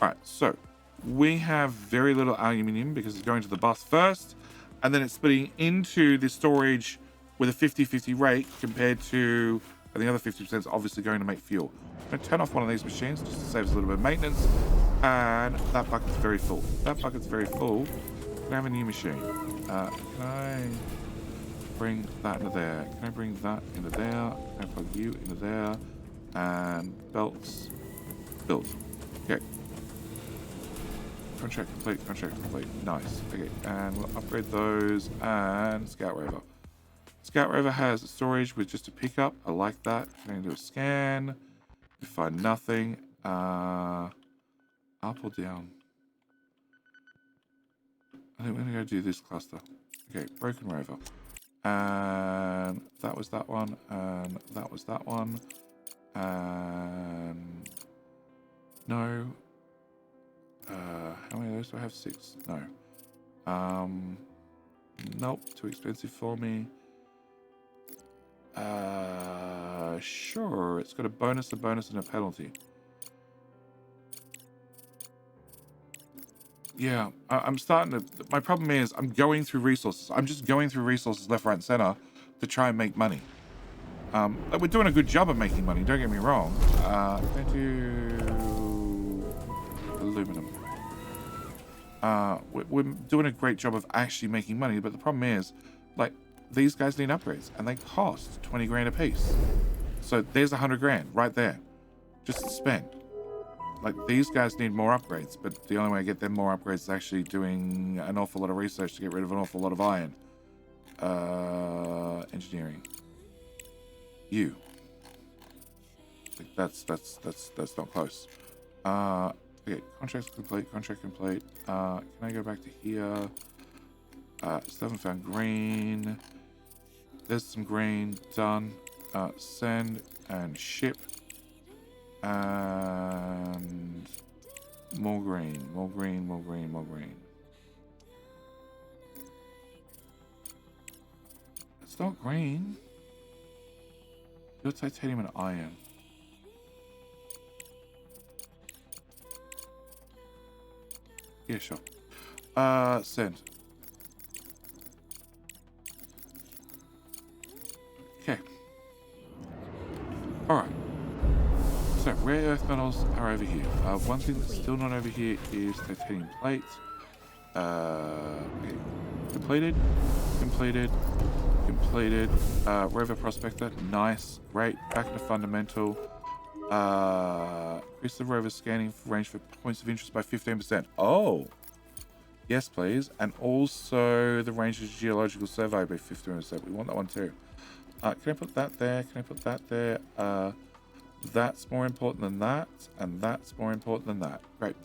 Speaker 1: Alright, so we have very little aluminium because it's going to the bus first, and then it's splitting into the storage with a 50-50 rate compared to, and the other 50% is obviously going to make fuel. I'm going to turn off one of these machines just to save us a little bit of maintenance, and that bucket's very full. That bucket's very full. Can I have a new machine? Can I bring that into there? Can I bring that into there? Can I plug you into there? And belts built. Okay. Contract complete, contract complete. Nice. Okay, and we'll upgrade those and Scout Rover. Scout Rover has storage with just a pickup. I like that. Can I do a scan? We find nothing. Up or down? I think we're gonna go do this cluster. Okay, broken rover. And that was that one, and that was that one. And no. How many of those do I have? 6. No. Nope, too expensive for me. Sure, it's got a bonus, and a penalty. Yeah, I'm starting to... My problem is I'm going through resources. I'm just going through resources left, right, and center to try and make money. We're doing a good job of making money, don't get me wrong. I'm going to do aluminum. We're doing a great job of actually making money, but the problem is, like, these guys need upgrades, and they cost 20 grand a piece. So there's 100 grand right there, just to spend. like these guys need more upgrades, but the only way I get them more upgrades is actually doing an awful lot of research to get rid of an awful lot of iron. Engineering. You. Like that's not close. Okay, contract complete. Can I go back to here? Still haven't found green. There's some green done. Send and ship. And more green. It's not green. Pure titanium and iron. Yeah, sure. Send. Okay. Alright. So, rare earth metals are over here. One thing that's still not over here is titanium plate. Okay. Completed. Rover prospector. Nice. Great. Back into fundamental. Increase the rover scanning range for points of interest by 15%. Oh. Yes, please. And also the range of geological survey by 15%. We want that one too. Can I put that there? That's more important than that. And that's more important than that. Great.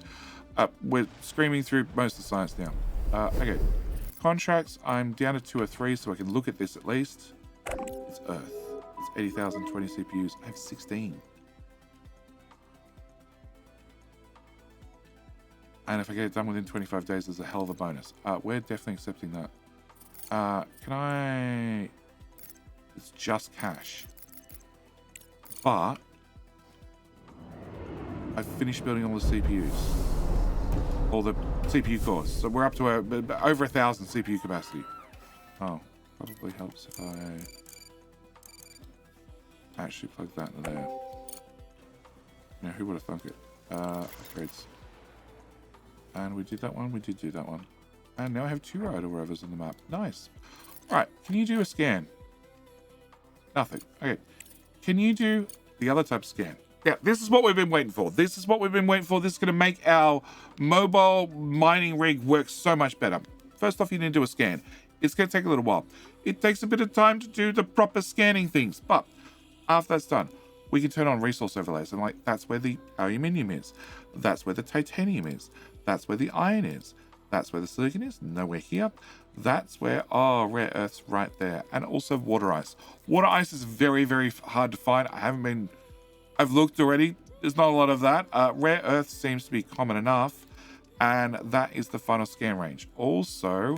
Speaker 1: We're screaming through most of the science now. Okay. Contracts. I'm down to 2 or 3, so I can look at this at least. It's Earth. It's 80,020 CPUs. I have 16. And if I get it done within 25 days, there's a hell of a bonus. We're definitely accepting that. Can I... It's just cash. But... I've finished building all the CPUs. All the CPU cores. So we're up to over 1,000 CPU capacity. Oh, probably helps if I... actually plug that into there. Yeah, who would have thunk it? Upgrades. And we did that one. We did do that one. And now I have 2 idle rovers on the map. Nice. All right. Can you do a scan? Nothing. Okay. Can you do the other type of scan? Yeah, this is what we've been waiting for. This is going to make our mobile mining rig work so much better. First off, you need to do a scan. It's going to take a little while. It takes a bit of time to do the proper scanning things. But after that's done, we can turn on resource overlays. And like, that's where the aluminium is. That's where the titanium is. That's where the iron is. That's where the silicon is. Nowhere here. That's where, rare earths right there. And also water ice. Water ice is very, very hard to find. I've looked already. There's not a lot of that. Rare earth seems to be common enough. And that is the final scan range. Also,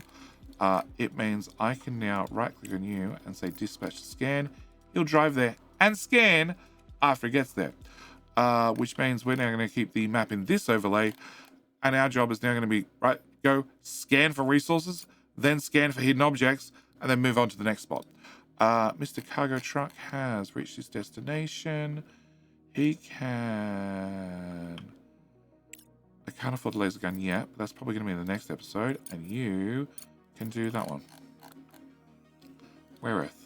Speaker 1: it means I can now right click on you and say dispatch to scan. He'll drive there and scan after he gets there. Which means we're now going to keep the map in this overlay. And our job is now going to be, right, go scan for resources, then scan for hidden objects, and then move on to the next spot. Mr. Cargo Truck has reached his destination. He can... I can't afford the laser gun yet, but that's probably going to be in the next episode. And you can do that one. Rare Earth.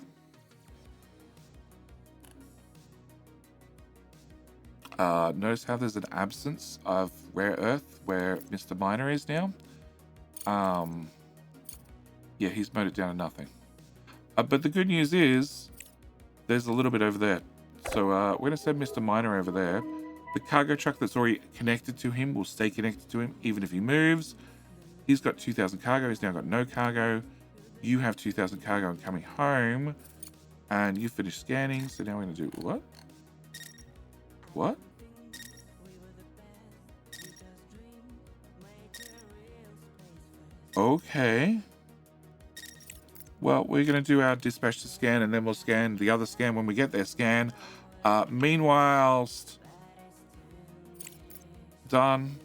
Speaker 1: Notice how there's an absence of rare earth where Mr. Miner is now. Yeah, he's mowed it down to nothing. But the good news is there's a little bit over there. So we're going to send Mr. Miner over there. The cargo truck that's already connected to him will stay connected to him even if he moves. He's got 2,000 cargo. He's now got no cargo. You have 2,000 cargo and coming home. And you finished scanning. So now we're going to do what? What? Okay. Well, we're going to do our dispatch to scan, and then we'll scan the other scan when we get there. Scan. Meanwhile, done.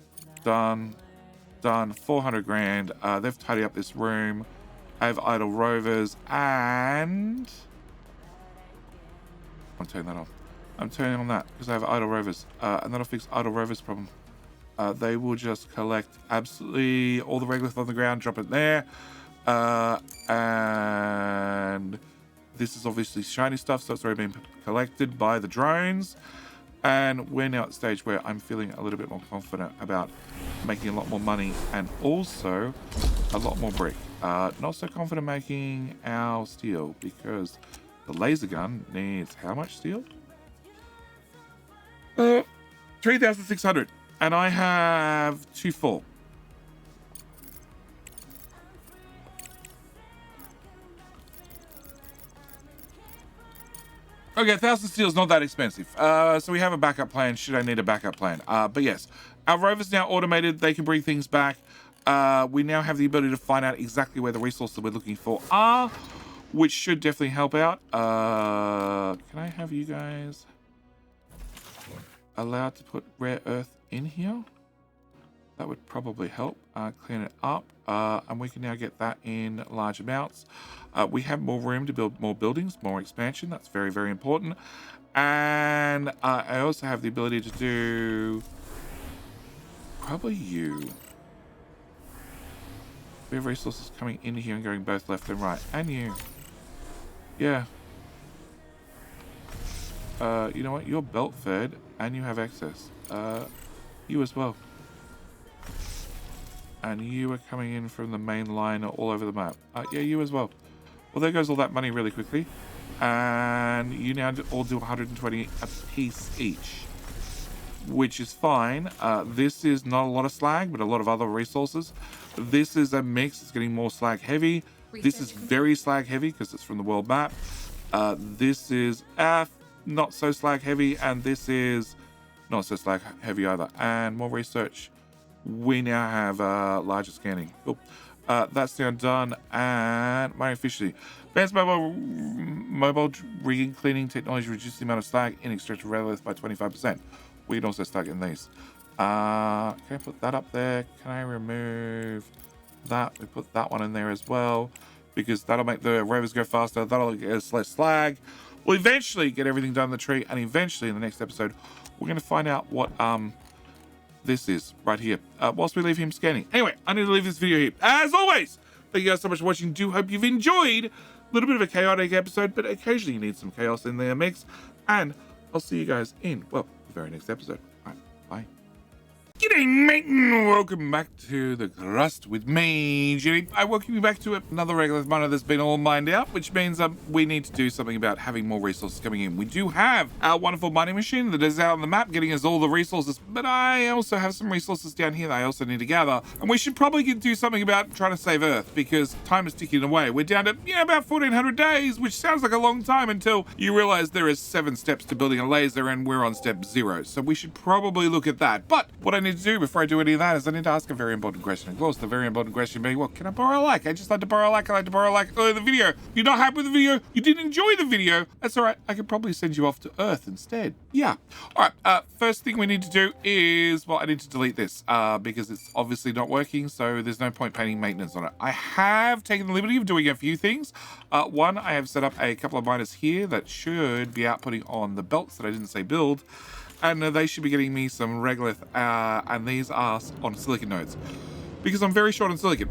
Speaker 1: 400 grand. They've tidied up this room. I have idle rovers, and I'm turning that off. I'm turning on that because I have idle rovers, and that'll fix idle rovers problem. They will just collect absolutely all the regolith on the ground, drop it there. And this is obviously shiny stuff, so it's already been collected by the drones. And we're now at the stage where I'm feeling a little bit more confident about making a lot more money and also a lot more brick. Not so confident making our steel because the laser gun needs how much steel? 3,600. And I have 2,400. Okay, 1,000 steel is not that expensive. So we have a backup plan should I need a backup plan. But yes, our rover's now automated. They can bring things back. We now have the ability to find out exactly where the resources we're looking for are, which should definitely help out. Can I have you guys allowed to put rare earth in here? That would probably help clean it up. And we can now get that in large amounts. We have more room to build more buildings, more expansion. That's very, very important. And I also have the ability to do probably you. We have resources coming in here and going both left and right. And you. Yeah. You know what? You're belt fed and you have excess. You as well. And you are coming in from the main line all over the map. Yeah, you as well. Well, there goes all that money really quickly. And you now all do 120 a piece each, which is fine. This is not a lot of slag, but a lot of other resources. This is a mix. It's getting more slag heavy. This is very slag heavy because it's from the world map. This is not so slag heavy, and this is not so slag heavy either. And more research. We now have larger scanning. Cool. That's now done. And my efficiency. Advanced mobile rigging cleaning technology reduces the amount of slag in extracted regolith by 25%. We can also start getting these. Can I put that up there? Can I remove that? We put that one in there as well because that'll make the rovers go faster. That'll get us less slag. We'll eventually get everything done in the tree, and eventually in the next episode, we're going to find out what this is right here whilst we leave him scanning. Anyway, I need to leave this video here. As always, thank you guys so much for watching. Do hope you've enjoyed. A little bit of a chaotic episode, but occasionally you need some chaos in their mix. And I'll see you guys in, well, the very next episode. All right, bye. G'day, mate, and welcome back to the Crust with me, Jimmy. I welcome you back to another regular miner that's been all mined out, which means we need to do something about having more resources coming in. We do have our wonderful mining machine that is out on the map getting us all the resources, but I also have some resources down here that I also need to gather, and we should probably do something about trying to save Earth because time is ticking away. We're down to about 1,400 days, which sounds like a long time until you realize there is 7 steps to building a laser, and we're on step 0. So we should probably look at that. But what I need to do before I do any of that is I need to ask a very important question. Of course, the very important question being, well, can I borrow a like? I just like to borrow a like. I like to borrow a like. Oh, the video. You're not happy with the video? You didn't enjoy the video? That's all right. I could probably send you off to Earth instead. Yeah. All right. First thing we need to do is, well, I need to delete this because it's obviously not working, so there's no point paying maintenance on it. I have taken the liberty of doing a few things. One, I have set up a couple of miners here that should be outputting on the belts that I didn't say build. And they should be getting me some regolith, and these are on silicon nodes because I'm very short on silicon.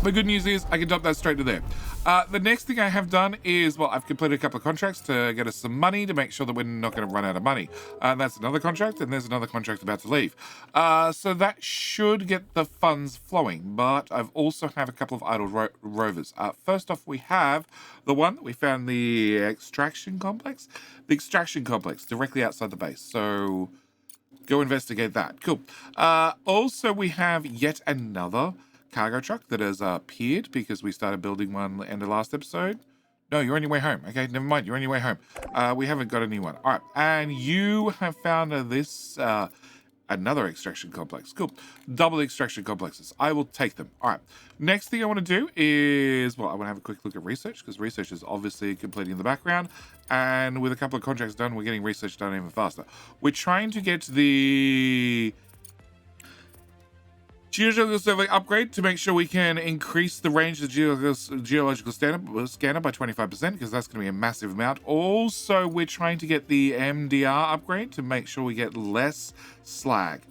Speaker 1: The good news is I can dump that straight to there. The next thing I have done is, well, I've completed a couple of contracts to get us some money to make sure that we're not going to run out of money. That's another contract, and there's another contract about to leave. So that should get the funds flowing, but I've also have a couple of idle rovers. First off, we have the one that we found, the extraction complex. The extraction complex directly outside the base. So go investigate that. Cool. Also, we have yet another cargo truck that has appeared because we started building one at the end of last episode. No, you're on your way home. Okay, never mind. You're on your way home. We haven't got a new one. All right. And you have found this another extraction complex. Cool. Double extraction complexes. I will take them. All right. Next thing I want to do is, well, I want to have a quick look at research because research is obviously completing in the background. And with a couple of contracts done, we're getting research done even faster. We're trying to get the geological survey upgrade to make sure we can increase the range of the geological scanner by 25% because that's going to be a massive amount. Also, we're trying to get the MDR upgrade to make sure we get less slag.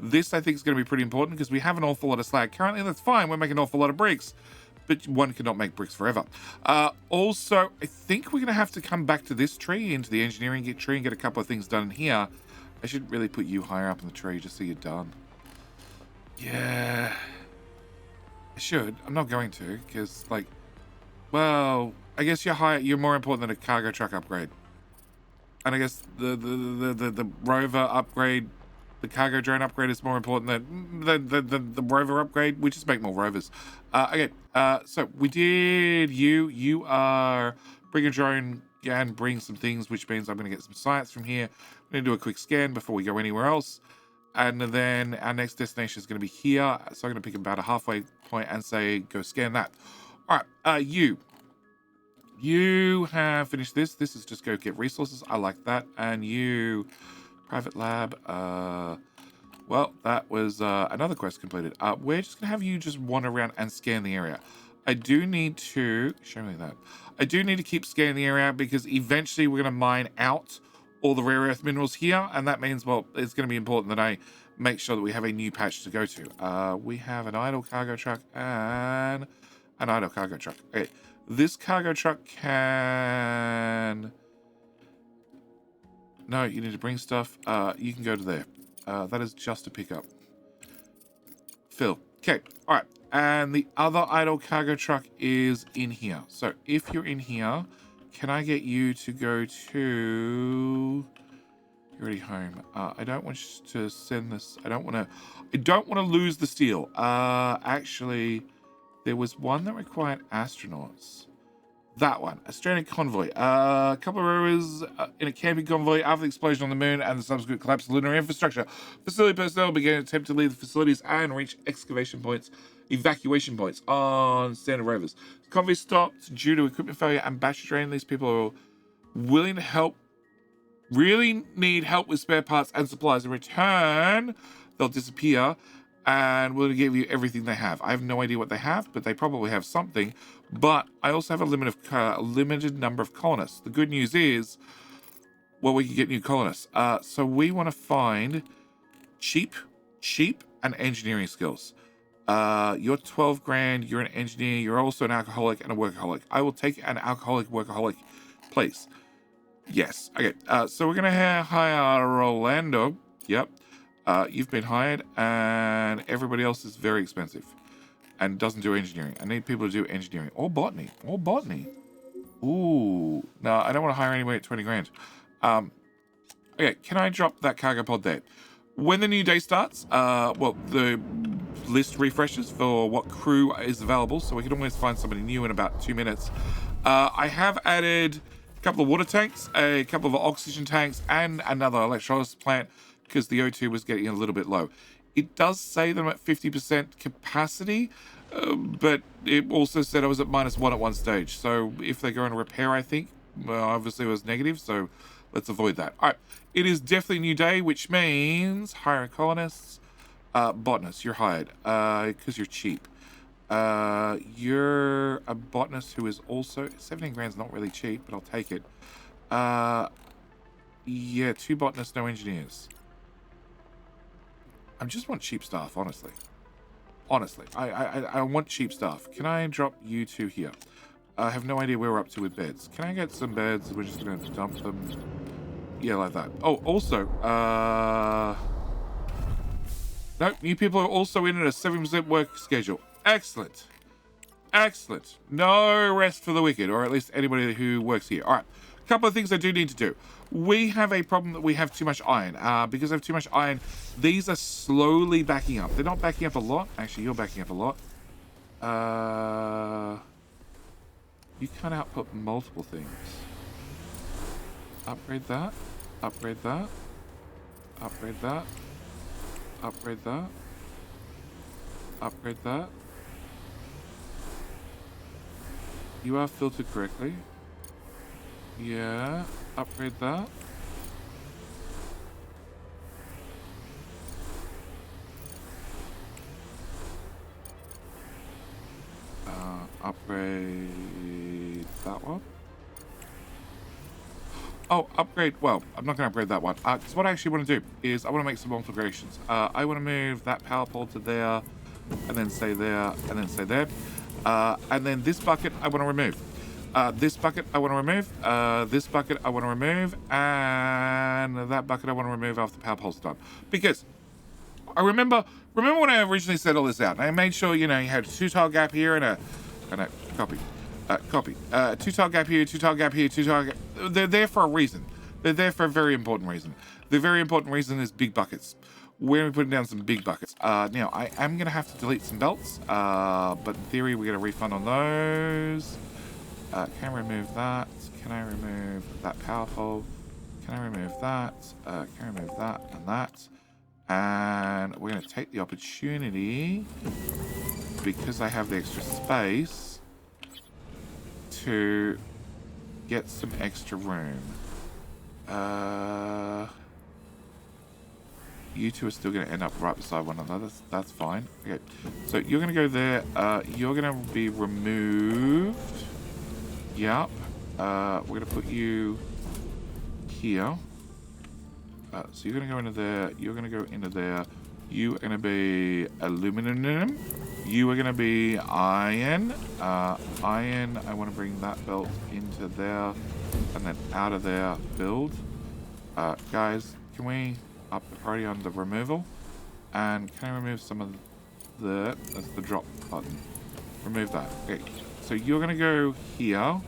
Speaker 1: This, I think, is going to be pretty important because we have an awful lot of slag currently. That's fine. We're making an awful lot of bricks. but one cannot make bricks forever. Also, I think we're going to have to come back to this tree, into the engineering tree, and get a couple of things done in here. I should really put you higher up in the tree just so you're done. Yeah. I should. I'm not going to, because, like, well, I guess you're more important than a cargo truck upgrade. And I guess the rover upgrade, the cargo drone upgrade is more important than the rover upgrade. We just make more rovers. Okay, so we did you are bring a drone and bring some things, which means I'm going to get some science from here. I'm going to do a quick scan before we go anywhere else. And then our next destination is going to be here. So I'm going to pick about a halfway point and say, go scan that. All right, you have finished this. This is just go get resources. I like that. And you, private lab. Well, that was another quest completed. We're just going to have you just wander around and scan the area. I do need to, show me that. I do need to keep scanning the area because eventually we're going to mine out all the rare earth minerals here. And that means, well, it's going to be important that I make sure that we have a new patch to go to. We have an idle cargo truck and an idle cargo truck. Okay. This cargo truck can... No, you need to bring stuff. You can go to there. That is just a pickup. Fill. Okay. All right. And the other idle cargo truck is in here. So if you're in here, can I get you to go to... You're already home. I don't want you to send this. I don't want to lose the steel. Actually, there was one that required astronauts. That one, a stranded convoy. A couple of rovers in a camping convoy after the explosion on the moon and the subsequent collapse of lunar infrastructure. Facility personnel began an attempt to leave the facilities and reach evacuation points on standard rovers. The convoy stopped due to equipment failure and battery drain. These people are willing to help, really need help with spare parts and supplies. In return, they'll disappear and willing to give you everything they have. I have no idea what they have, but they probably have something. But I also have a limited number of colonists. The good news is, well, we can get new colonists. So we want to find cheap, and engineering skills. You're 12 grand, you're an engineer, you're also an alcoholic and a workaholic. I will take an alcoholic workaholic, please. Yes. Okay. So we're going to hire Rolando. Yep. You've been hired, and everybody else is very expensive and doesn't do engineering. I need people to do engineering or botany. Ooh. No, I don't want to hire anybody at 20 grand. Okay, can I drop that cargo pod there? When the new day starts, well, the list refreshes for what crew is available, so we can always find somebody new in about 2 minutes. I have added a couple of water tanks, a couple of oxygen tanks, and another electrolysis plant because the O2 was getting a little bit low. It does say them at 50% capacity, but it also said I was at -1 at one stage. So if they go on a repair, I think, well, obviously it was negative, so let's avoid that. All right, it is definitely a new day, which means hire colonists. Botanists, you're hired because you're cheap. You're a botanist who is also 17 grand's not really cheap, but I'll take it. Yeah, 2 botanists, no engineers. I just want cheap staff, honestly. I want cheap staff. Can I drop you 2 here? I have no idea where we're up to with beds. Can I get some beds? We're just going to dump them. Yeah, like that. Oh, also, no, new people are also in at a 7% work schedule. Excellent. No rest for the wicked, or at least anybody who works here. All right, a couple of things I do need to do. We have a problem that we have too much iron. Because I have too much iron, these are slowly backing up. They're not backing up a lot. Actually, you're backing up a lot. You can output multiple things. Upgrade that. Upgrade that. Upgrade that. Upgrade that. Upgrade that. You are filtered correctly. Yeah. Upgrade that. Upgrade that one. Oh, upgrade. Well, I'm not going to upgrade that one. Because what I actually want to do is I want to make some multiplications. I want to move that power pole to there, and then say there, and then say there. And then this bucket I want to remove. This bucket I want to remove. This bucket I want to remove. And that bucket I want to remove after the power pole's done. Because I remember when I originally set all this out, and I made sure, you had a 2-tile gap here and a copy. 2-tile gap here, 2-tile gap here, 2-tile gap. They're there for a reason. They're there for a very important reason. The very important reason is big buckets. We're going to be putting down some big buckets. Now, I am going to have to delete some belts, but in theory, we're going to refund on those. Can I remove that? Can I remove that power pole? Can I remove that? Can I remove that and that? And we're going to take the opportunity, because I have the extra space, to get some extra room. You two are still going to end up right beside one another. That's fine. Okay, so you're going to go there. You're going to be removed. Yep. We're going to put you here. So you're going to go into there. You're going to go into there. You are going to be aluminum. You are going to be iron. Iron, I want to bring that belt into there and then out of there, build. Guys, can we up the priority on the removal? And can I remove some of the, that's the drop button. Remove that. Okay, so you're going to go here,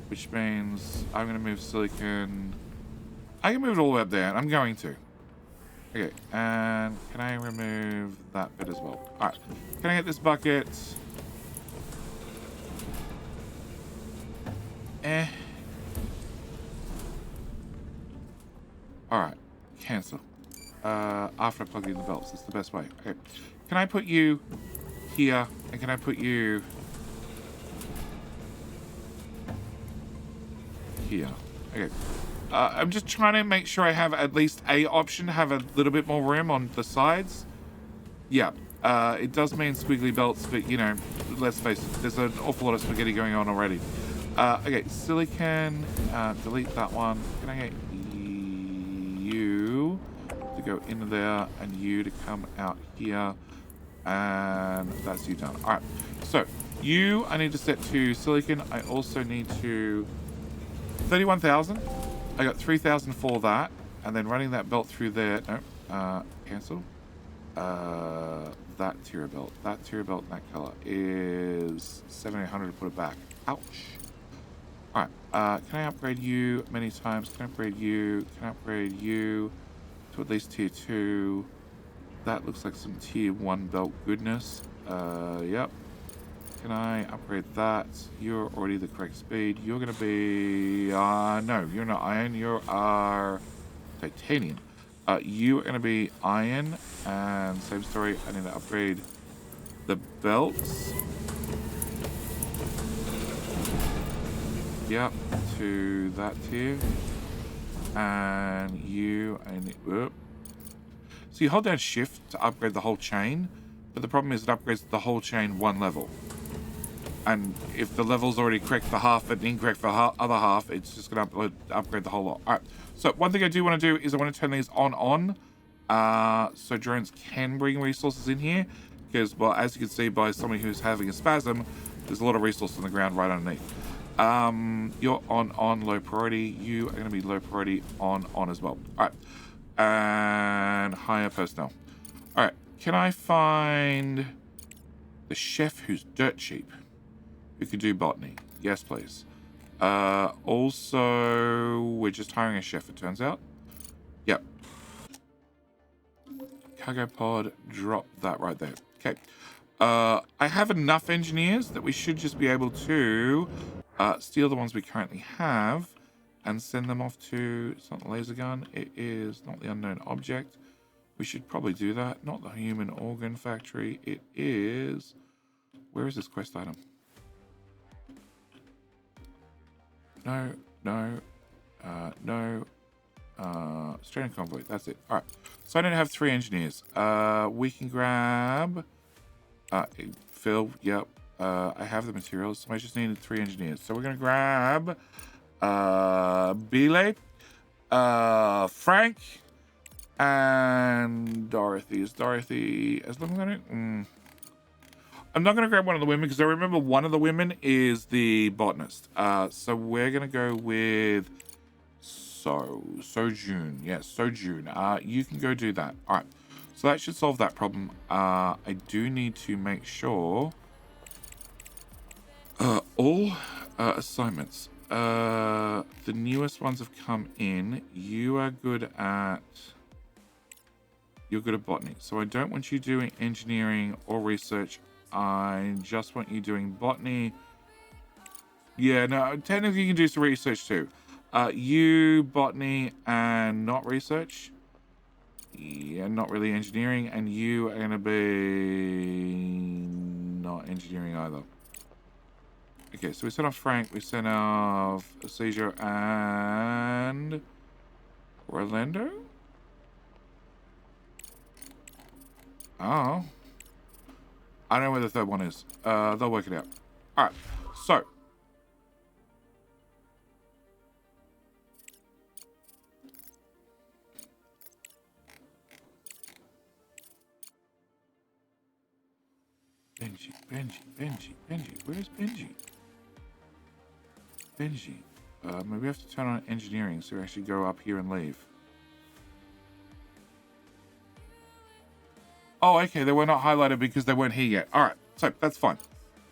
Speaker 1: which means I'm going to move silicon. I can move it all the way up there, and I'm going to. Okay, and can I remove that bit as well? Alright, can I get this bucket? Alright, cancel. After I plug in the belts, it's the best way. Okay, can I put you here, and can I put you here? Okay. I'm just trying to make sure I have at least a option, have a little bit more room on the sides. Yeah, it does mean squiggly belts, but let's face it, there's an awful lot of spaghetti going on already. Okay, silicon, delete that one. Can I get you to go into there and you to come out here? And that's you done. All right, so you, I need to set to silicon. I also need to 31,000. I got 3,000 for that, and then running that belt through there. No, cancel. That tier belt, and that color is 7,800 to put it back. Ouch. All right. Can I upgrade you many times? Can I upgrade you? Can I upgrade you to at least tier 2? That looks like some tier 1 belt goodness. Yep. Can I upgrade that? You're already the correct speed. You're going to be... no, you're not iron. You are titanium. You are going to be iron. And same story. I need to upgrade the belts. Yep. To that tier. And you... So you hold down shift to upgrade the whole chain. But the problem is it upgrades the whole chain 1 level. And if the level's already correct for half and incorrect for other half, it's just going to upgrade the whole lot. All right. So one thing I do want to do is I want to turn these on. So drones can bring resources in here. Because, well, as you can see by somebody who's having a spasm, there's a lot of resources on the ground right underneath. You're on low priority. You are going to be low priority on as well. All right. And hire personnel. All right. Can I find the chef who's dirt cheap? Who could do botany? Yes, please. Also, we're just hiring a chef, it turns out. Yep. Cargo pod, drop that right there. Okay. I have enough engineers that we should just be able to steal the ones we currently have and send them off to... It's not the laser gun. It is not the unknown object. We should probably do that. Not the human organ factory. It is... Where is this quest item? No. Stranded convoy. That's it. All right. So I don't have 3 engineers. We can grab... Phil, yep. I have the materials. So I just needed 3 engineers. So we're going to grab... Bile, Frank, and Dorothy. Is Dorothy as long as I don't... I'm not going to grab one of the women because I remember one of the women is the botanist. So we're going to go with Sojun. Yes, Sojun. You can go do that. All right. So that should solve that problem. I do need to make sure all assignments. The newest ones have come in. You're good at botany. So I don't want you doing engineering or research. I just want you doing botany. Yeah, no, technically you can do some research too. You botany and not research. Yeah, not really engineering, and you are going to be not engineering either. Okay, so we sent off Frank, we sent off Seizure and Orlando? Oh. I don't know where the third one is. They'll work it out. Alright, so. Benji. Where's Benji? Benji. Maybe we have to turn on engineering so we actually go up here and leave. Oh, okay. They were not highlighted because they weren't here yet. All right. So that's fine.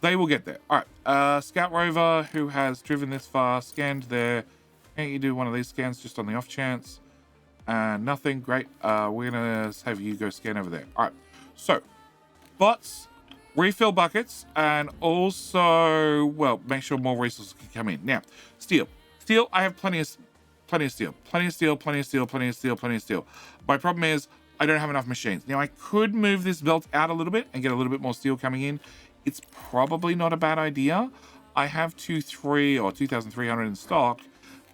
Speaker 1: They will get there. All right. Scout Rover, who has driven this far, scanned there. Can't you do one of these scans just on the off chance? Nothing. Great. We're going to have you go scan over there. All right. So, bots, refill buckets, and also, well, make sure more resources can come in. Now, steel. Steel, I have plenty of steel. Plenty of steel. My problem is, I don't have enough machines. Now, I could move this belt out a little bit and get a little bit more steel coming in. It's probably not a bad idea. I have 2,300 in stock,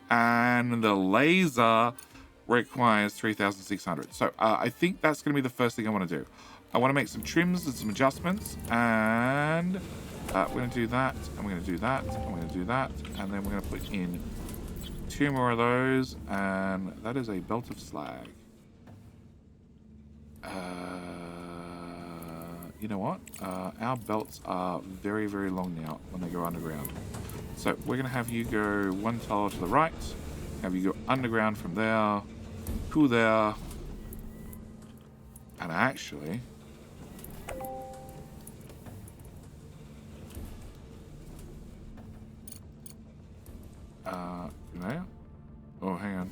Speaker 1: and the laser requires 3,600. So I think that's going to be the first thing I want to do. I want to make some trims and some adjustments, and we're going to do that, and we're going to do that, and we're going to do that, and then we're going to put in 2 more of those, and that is a belt of slag. You know what? Our belts are very, very long now when they go underground. So we're going to have you go 1 tile to the right, have you go underground from there to there, and actually, there? Oh, hang on.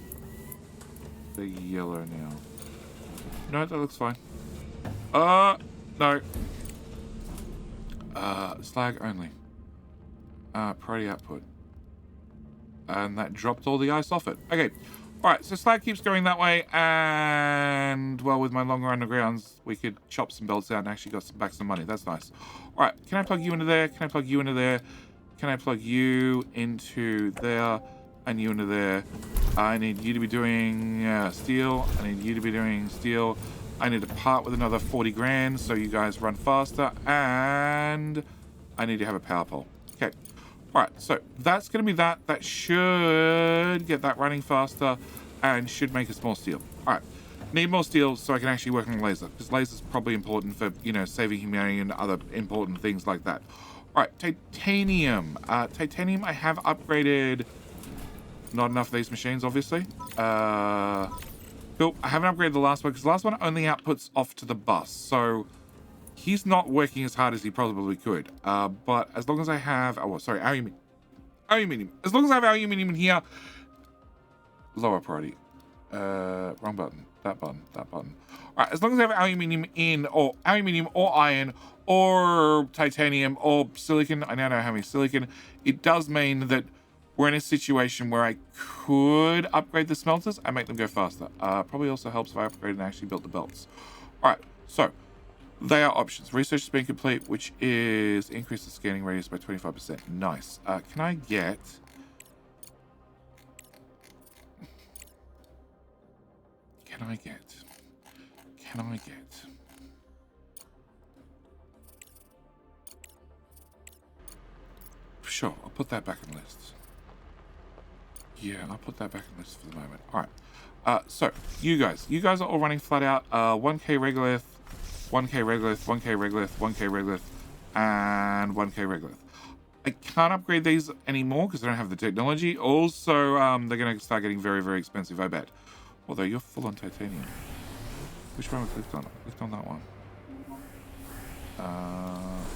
Speaker 1: They're yellow now. No, that looks fine. No. Slag only. Priority output. And that dropped all the ice off it. Okay. Alright, so slag keeps going that way, and, well, with my longer undergrounds, we could chop some belts out and actually got back some money. That's nice. Alright, can I plug you into there? Can I plug you into there? Can I plug you into there? And you into there. I need you to be doing steel. I need you to be doing steel. I need to part with another 40 grand so you guys run faster. And I need to have a power pole. Okay. Alright, so that's going to be that. That should get that running faster and should make us more steel. Alright. Need more steel so I can actually work on laser. Because laser's probably important for, you know, saving humanity and other important things like that. Alright, titanium. Titanium I have upgraded. Not enough of these machines, obviously. Cool. I haven't upgraded the last one because the last one only outputs off to the bus. So he's not working as hard as he probably could. But as long as I have... Oh, sorry, aluminium. As long as I have aluminium in here... Lower priority. Wrong button. That button. Alright, as long as I have aluminium in, or aluminium or iron, or titanium, or silicon. I now don't have any silicon. It does mean that we're in a situation where I could upgrade the smelters and make them go faster. Probably also helps if I upgrade and actually build the belts. Alright, so they are options. Research has been complete, which is increase the scanning radius by 25%. Nice. Can I get... Sure, I'll put that back in the list. Yeah, I'll put that back in the list for the moment. All right. So you guys are all running flat out. 1k regolith, 1k regolith, 1k regolith, 1k regolith, and 1k regolith. I can't upgrade these anymore because I don't have the technology. Also, they're going to start getting very, very expensive, I bet. Although you're full on titanium. Which one we clicked on? I clicked on that one.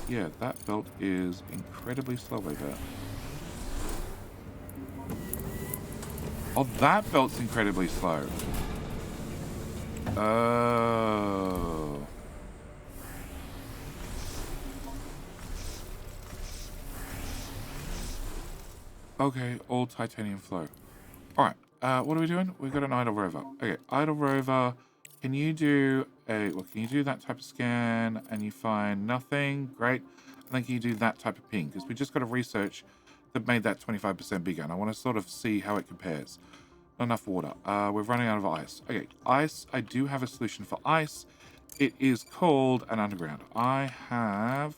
Speaker 1: Yeah, that belt is incredibly slow, I bet. Oh, that belt's incredibly slow. Oh. Okay, all titanium flow. Alright, what are we doing? We've got an idle rover. Okay, idle rover. Can you do can you do that type of scan and you find nothing? Great. And then can you do that type of ping? Because we just got a research that made that 25% bigger. And I want to sort of see how it compares. Not enough water. We're running out of ice. Okay, ice. I do have a solution for ice. It is called an underground. I have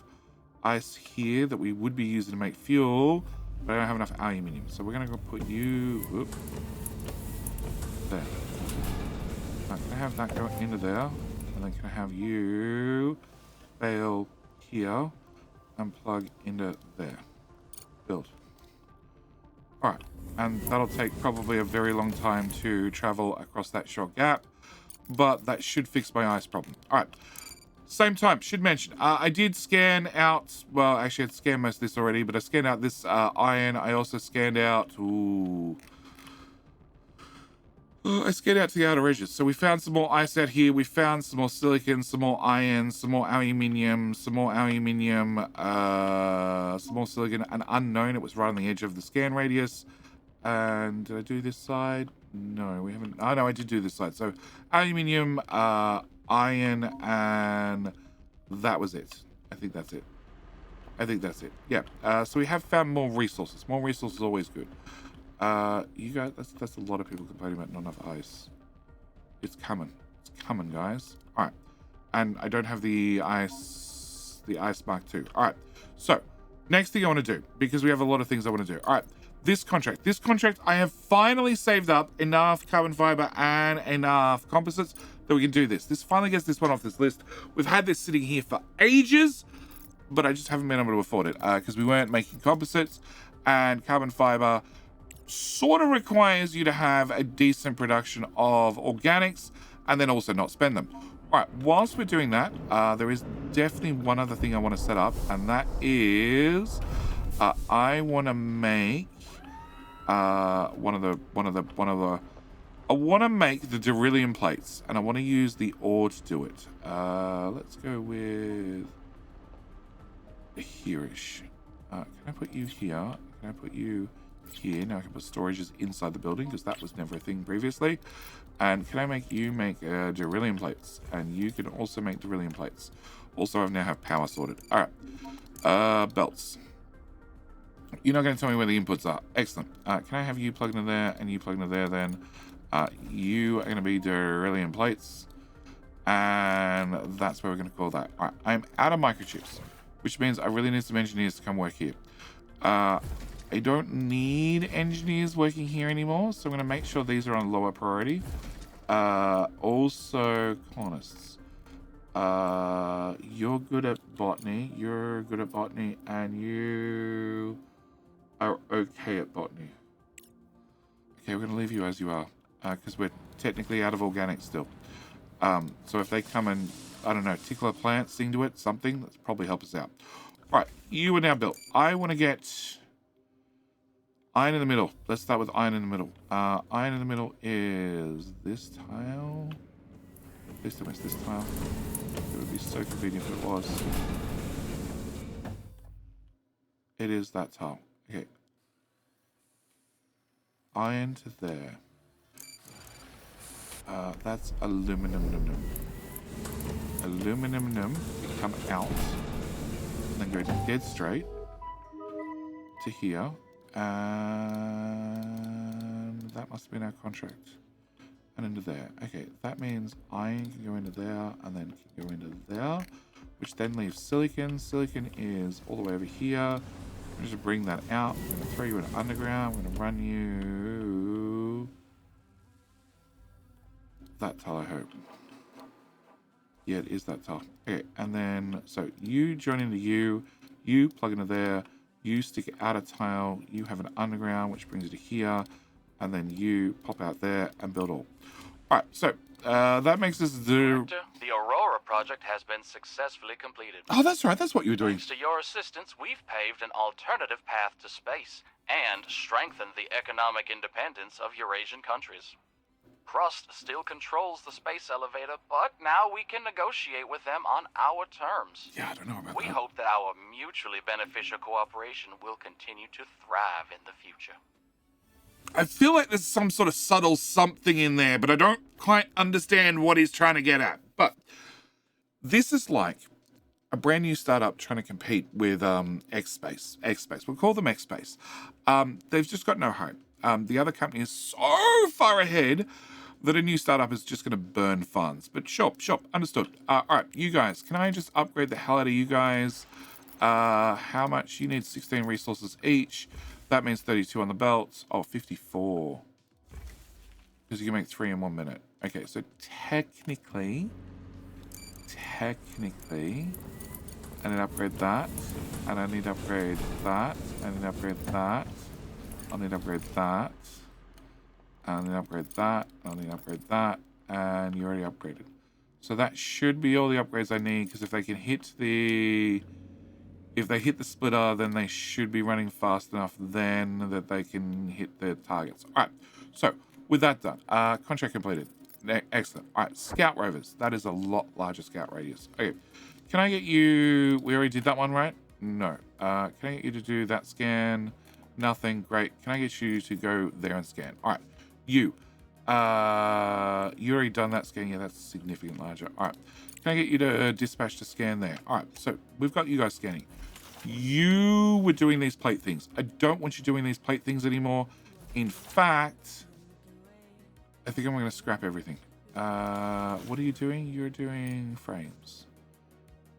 Speaker 1: ice here that we would be using to make fuel, but I don't have enough aluminium. So we're going to go put you there. Can I have that go into there? And then can I have you fail here and plug into there? Build. Alright. And that'll take probably a very long time to travel across that short gap. But that should fix my ice problem. Alright. Same time, should mention, I did scan out, well, actually I'd scanned most of this already, but I scanned out this iron. I also scanned out, I scanned out to the outer edges. So we found some more ice out here. We found some more silicon, some more iron, some more aluminium, some more silicon, an unknown. It was right on the edge of the scan radius. And did I do this side? No, we haven't. Oh, no, I did do this side. So aluminium, iron, and that was it. I think that's it. Yeah. So we have found more resources. More resources is always good. You guys, that's a lot of people complaining about not enough ice. It's coming, guys. All right, and I don't have the ice mark II. All right, so next thing I want to do, because we have a lot of things I want to do. All right, this contract, I have finally saved up enough carbon fiber and enough composites that we can do this. This finally gets this one off this list. We've had this sitting here for ages, but I just haven't been able to afford it because we weren't making composites, and carbon fiber sort of requires you to have a decent production of organics and then also not spend them. All right, whilst we're doing that, there is definitely one other thing I want to set up, and that is I want to make I want to make the beryllium plates, and I want to use the ore to do it. Let's go with here-ish. Can I put you here? Can I put you here? Now I can put storages inside the building because that was never a thing previously. And can I make you make beryllium plates? And you can also make beryllium plates. Also, I now have power sorted. All right. Belts. You're not going to tell me where the inputs are. Excellent. Can I have you plug into there and you plug into there then? You are going to be beryllium plates. And that's where we're going to call that. All right. I'm out of microchips, which means I really need some engineers to come work here. I don't need engineers working here anymore, so I'm going to make sure these are on lower priority. Also, colonists. You're good at botany, and you are okay at botany. Okay, we're going to leave you as you are, because we're technically out of organics still. So if they come and, I don't know, tickle a plant, sing to it, something, that's probably help us out. All right, you are now built. I want to get iron in the middle. Let's start with iron in the middle. Iron in the middle is this tile. Please don't miss this tile. It would be so convenient if it was. It is that tile. Okay. Iron to there. That's aluminum. Aluminum. Come out. And then go dead straight to here. And that must have been our contract. And into there. Okay, that means iron can go into there and then can go into there, which then leaves silicon. Silicon is all the way over here. I'm going to bring that out. I'm going to throw you in underground. I'm going to run you that tile, I hope. Yeah, it is that tile. Okay, and then, so you join into you plug into there, you stick out a tile, you have an underground, which brings you to here, and then you pop out there and build all. All right, so that makes us do...
Speaker 3: Director, the Aurora project has been successfully completed.
Speaker 1: Oh, that's right, that's what you were doing.
Speaker 3: Thanks to your assistance, we've paved an alternative path to space and strengthened the economic independence of Eurasian countries. Crust still controls the space elevator, but now we can negotiate with them on our terms.
Speaker 1: Yeah, I don't know about
Speaker 3: We
Speaker 1: that.
Speaker 3: hope that our mutually beneficial cooperation will continue to thrive in the future.
Speaker 1: I feel like there's some sort of subtle something in there, but I don't quite understand what he's trying to get at. But this is like a brand new startup trying to compete with X-Space. We'll call them X-Space. They've just got no hope. The other company is so far ahead that a new startup is just going to burn funds. But sure, understood. All right, you guys, can I just upgrade the hell out of you guys? How much? You need 16 resources each. That means 32 on the belts. Oh, 54. Because you can make 3 in 1 minute. Okay, so technically, I need to upgrade that. And I need to upgrade that. I need to upgrade that. I need to upgrade that. I need to upgrade that. I need to upgrade that. And you already upgraded. So that should be all the upgrades I need, because if they can hit the... If they hit the splitter, then they should be running fast enough then that they can hit their targets. All right, so with that done, contract completed. Excellent. All right, scout rovers. That is a lot larger scout radius. Okay, can I get you... We already did that one, right? No. Can I get you to do that scan? Nothing. Great. Can I get you to go there and scan? All right, you. You already done that scan. Yeah, that's significantly larger. All right. Can I get you to dispatch to scan there? All right, so we've got you guys scanning. You were doing these plate things. I don't want you doing these plate things anymore. In fact, I think I'm going to scrap everything. What are you doing? You're doing frames.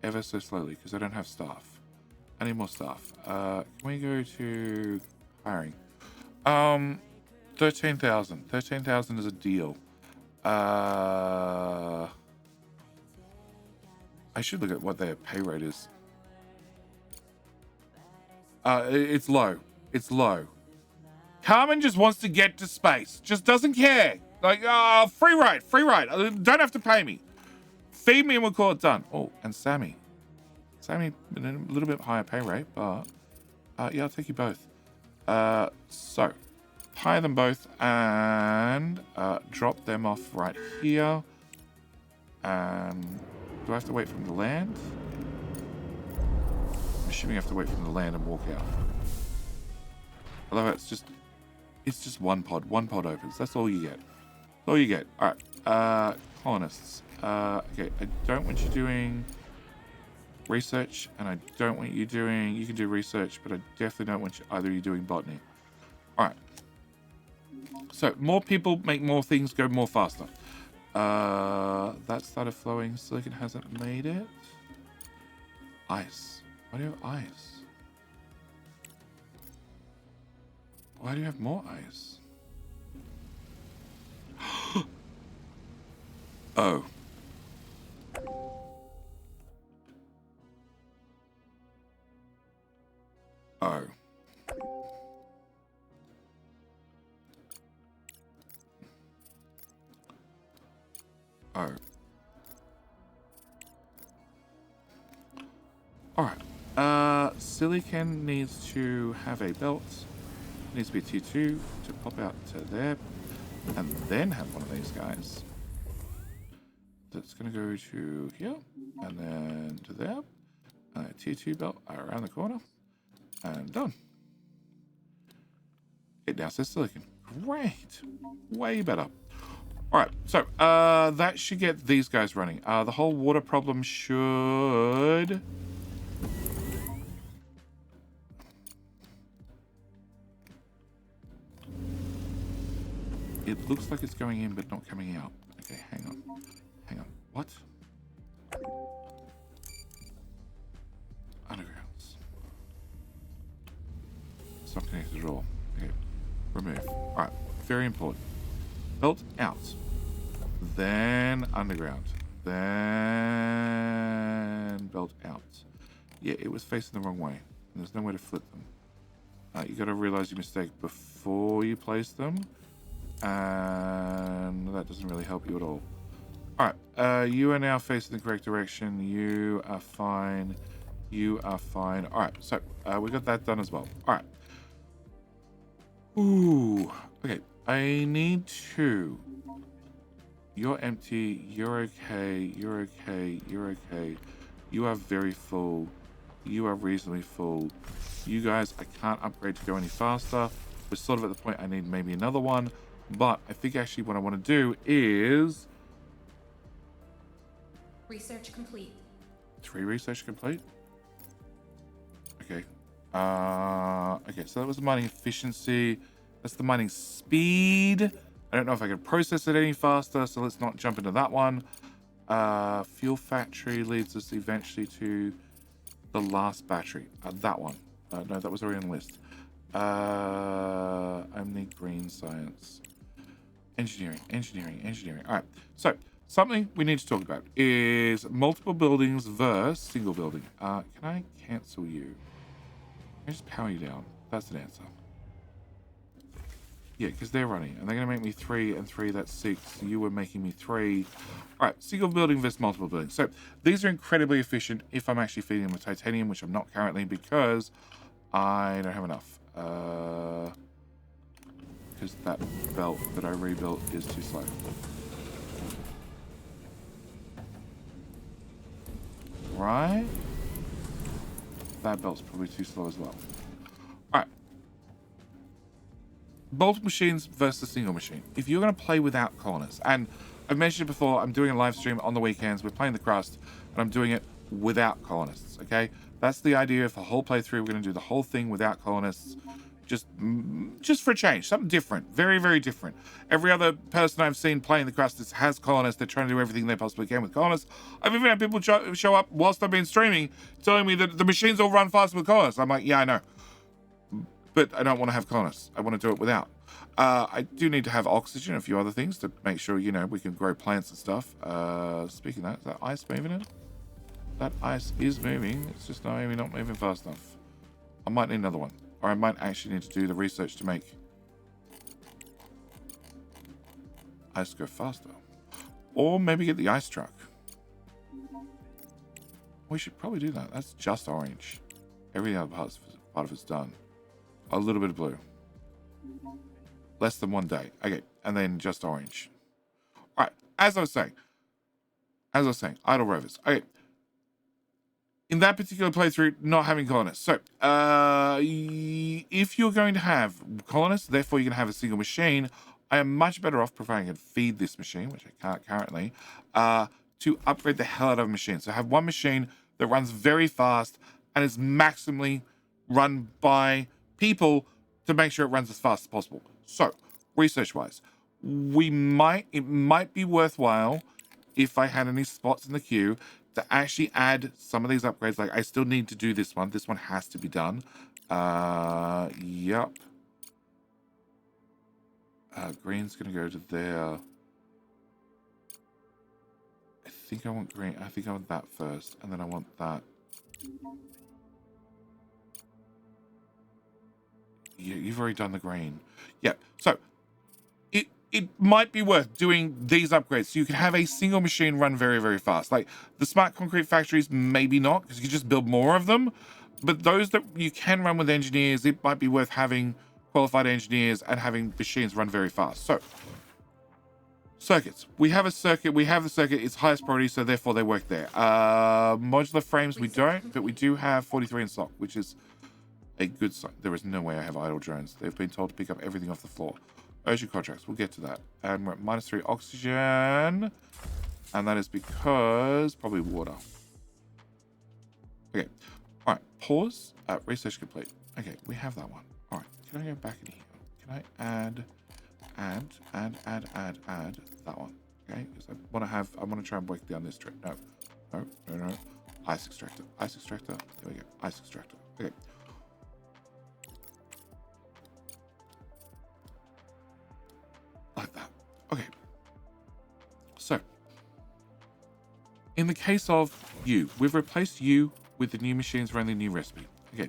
Speaker 1: Ever so slowly, because I don't have staff. I need more staff. Can we go to hiring? 13,000. 13,000 is a deal. I should look at what their pay rate is. It's low. It's low. Carmen just wants to get to space. Just doesn't care. Like, free ride. Don't have to pay me. Feed me and we'll call it done. Oh, and Sammy. Sammy, a little bit higher pay rate, but yeah, I'll take you both. So, hire them both and drop them off right here. And do I have to wait for them to land? I'm assuming I have to wait for them to land and walk out. I love it. It's just one pod opens. That's all you get. That's all you get. All right. Colonists. Okay. I don't want you doing research, and I don't want you doing... You can do research, but I definitely don't want either of you doing botany. All right. So, more people make more things go more faster. That started flowing. Silicon hasn't made it. Ice. Why do you have ice? Why do you have more ice? Oh. Oh. Oh. Alright. Silicon needs to have a belt. Needs to be T2 to pop out to there. And then have one of these guys. That's going to go to here. And then to there. T2 belt around the corner. And done. It now says silicon. Great. Way better. Alright, so that should get these guys running. The whole water problem should... It looks like it's going in, but not coming out. Okay, hang on. Hang on. What? Undergrounds. Stop connected at all. Okay. Remove. Alright, very important. Belt out. Then underground. then belt out. Yeah, it was facing the wrong way. There's no way to flip them. You got to realize your mistake before you place them, and that doesn't really help you at all. All right, you are now facing the correct direction. You are fine. You are fine. All right, so we got that done as well. All right. Ooh. Okay, I need to. You're empty. You're okay. You're okay. You're okay. You are very full. You are reasonably full. You guys, I can't upgrade to go any faster. We're sort of at the point I need maybe another one. But I think actually what I want to do is...
Speaker 5: Research complete.
Speaker 1: 3 research complete? Okay. Okay, so that was the mining efficiency. That's the mining speed. I don't know if I can process it any faster, so let's not jump into that one. Fuel factory leads us eventually to the last battery. That one. No, that was already on the list. Only green science. Engineering. All right. So, something we need to talk about is multiple buildings versus single building. Can I cancel you? Can I just power you down? That's an answer. Yeah, because they're running. And they're going to make me 3 and 3, that's 6. You were making me 3. All right, single building versus multiple buildings. So these are incredibly efficient if I'm actually feeding them with titanium, which I'm not currently because I don't have enough. Because that belt that I rebuilt is too slow. Right? That belt's probably too slow as well. All right. Multiple machines versus single machine. If you're going to play without colonists, and I've mentioned it before, I'm doing a live stream on the weekends. We're playing the Crust, and I'm doing it without colonists, okay? That's the idea of the whole playthrough. We're going to do the whole thing without colonists. Just for a change, something different, very, very different. Every other person I've seen playing the Crust has colonists. They're trying to do everything they possibly can with colonists. I've even had people show up whilst I've been streaming, telling me that the machines all run faster with colonists. I'm like, yeah, I know, but I don't want to have colonists. I want to do it without. I do need to have oxygen, a few other things to make sure, you know, we can grow plants and stuff. Speaking of that, is that ice moving in? That ice is moving. It's just maybe not moving fast enough. I might need another one. Or I might actually need to do the research to make ice go faster. Or maybe get the ice truck. We should probably do that. That's just orange. Every other part of it's done. A little bit of blue. Less than 1 day. Okay, and then just orange. All right, as I was saying, idle rovers. Okay. In that particular playthrough, not having colonists. So, if you're going to have colonists, therefore you're going to have a single machine, I am much better off, providing I can feed this machine, which I can't currently, to upgrade the hell out of a machine. So have one machine that runs very fast and is maximally run by people to make sure it runs as fast as possible. So, research-wise, it might be worthwhile if I had any spots in the queue to actually add some of these upgrades. Like, I still need to do this one. This one has to be done. Yep. Green's going to go to there. I think I want green. I think I want that first, and then I want that. Yeah, you've already done the green. Yeah, so it might be worth doing these upgrades so you can have a single machine run very, very fast. Like the smart concrete factories, maybe not, because you can just build more of them. But those that you can run with engineers, it might be worth having qualified engineers and having machines run very fast. So, circuits. We have a circuit. We have the circuit. It's highest priority, so therefore they work there. Modular frames, we don't, but we do have 43 in stock, which is a good sign. There is no way I have idle drones. They've been told to pick up everything off the floor. Ocean contracts, we'll get to that. And we're at -3 oxygen. And that is because probably water. Okay. All right. Pause. Research complete. Okay, we have that one. All right. Can I go back in here? Can I add that one? Okay. Because I want to try and break down this trip. No. Ice extractor. Ice extractor. There we go. Ice extractor. Okay. Like that. Okay. So, In the case of you, we've replaced you with the new machines running the new recipe. Okay,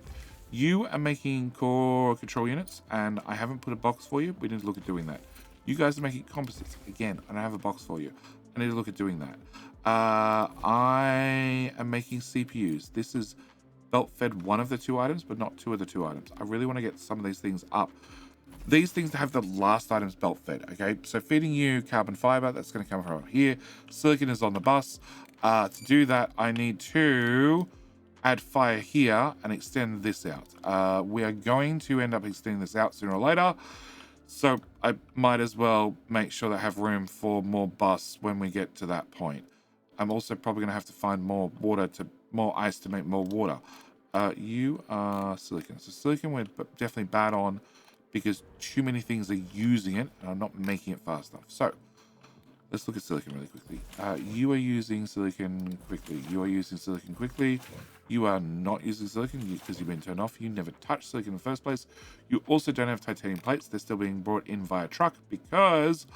Speaker 1: you are making core control units, and I haven't put a box for you. We need to look at doing that. You guys are making composites. Again, I don't have a box for you. I need to look at doing that. I am making CPUs. This is belt fed one of the 2 items, but not 2 of the 2 items. I really want to get some of these things up. These things have the last items belt fed, okay? So feeding you carbon fiber, that's going to come from here. Silicon is on the bus. To do that, I need to add fire here and extend this out. We are going to end up extending this out sooner or later. So I might as well make sure that I have room for more bus when we get to that point. I'm also probably going to have to find more ice to make more water. You are silicon. So silicon we're definitely bad on because too many things are using it and I'm not making it fast enough. So let's look at silicon really quickly. You are using silicon quickly. You are using silicon quickly. You are not using silicon because you've been turned off. You never touched silicon in the first place. You also don't have titanium plates. They're still being brought in via truck because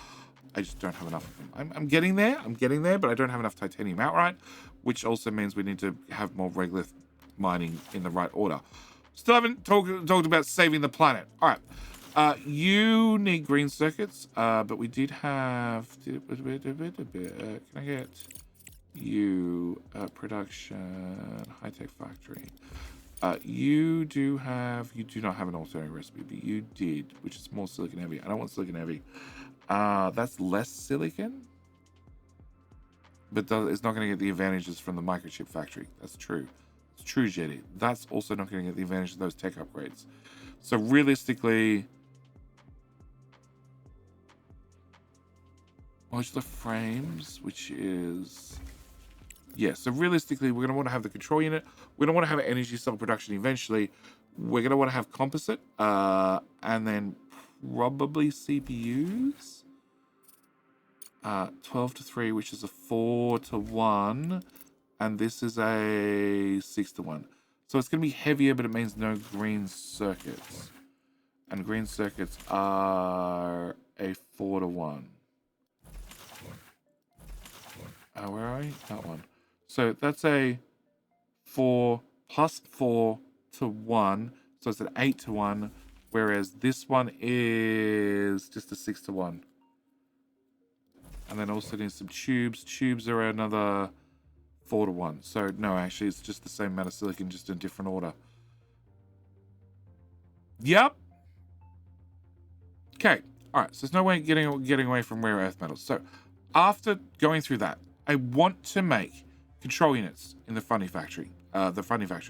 Speaker 1: I just don't have enough of them. I'm getting there. I'm getting there, but I don't have enough titanium outright, which also means we need to have more regolith mining in the right order. Still haven't talked about saving the planet. All right. You need green circuits, but we did have... Can I get you production high-tech factory? You do not have an alternative recipe, but you did, which is more silicon heavy. I don't want silicon heavy. That's less silicon, but it's not going to get the advantages from the microchip factory. That's true. It's true, Jetty. That's also not going to get the advantage of those tech upgrades. So realistically, modular frames, which is... Yeah, so realistically, we're going to want to have the control unit. We're going to want to have energy cell production eventually. We're going to want to have composite, and then probably CPUs. 12-3, which is a 4-1, and this is a 6-1. So it's going to be heavier, but it means no green circuits. And green circuits are a 4-1. Where are we? That one. So that's a 4 plus 4-1. So it's an 8-1. Whereas this one is just a 6-1. And then also need some tubes. Tubes are another 4-1. So no, actually it's just the same amount of silicon, just in different order. Yep. Okay. All right. So there's no way getting away from rare earth metals. So after going through that, I want to make control units in the funny factory. The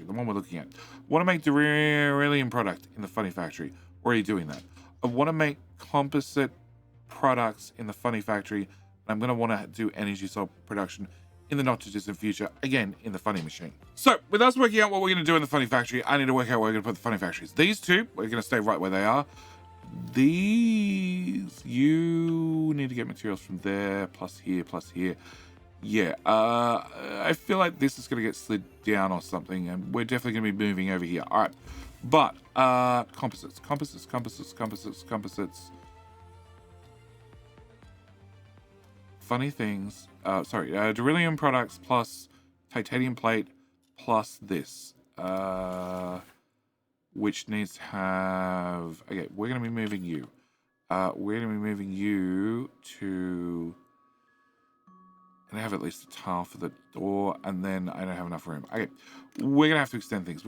Speaker 1: one we're looking at. Want to make the beryllium product in the funny factory. Already doing that. I want to make composite products in the funny factory. I'm going to want to do energy cell production in the not too distant future, again, in the funny machine. So with us working out what we're going to do in the funny factory, I need to work out where we're going to put the funny factories. These two, we're going to stay right where they are. These, you need to get materials from there, plus here, plus here. Yeah, I feel like this is going to get slid down or something, and we're definitely going to be moving over here. All right, but composites. Funny things. Beryllium products plus titanium plate plus this, which needs to have. Okay, we're going to be moving you. We're going to be moving you to. And I have at least a tile for the door, and then I don't have enough room. Okay, we're gonna have to extend things.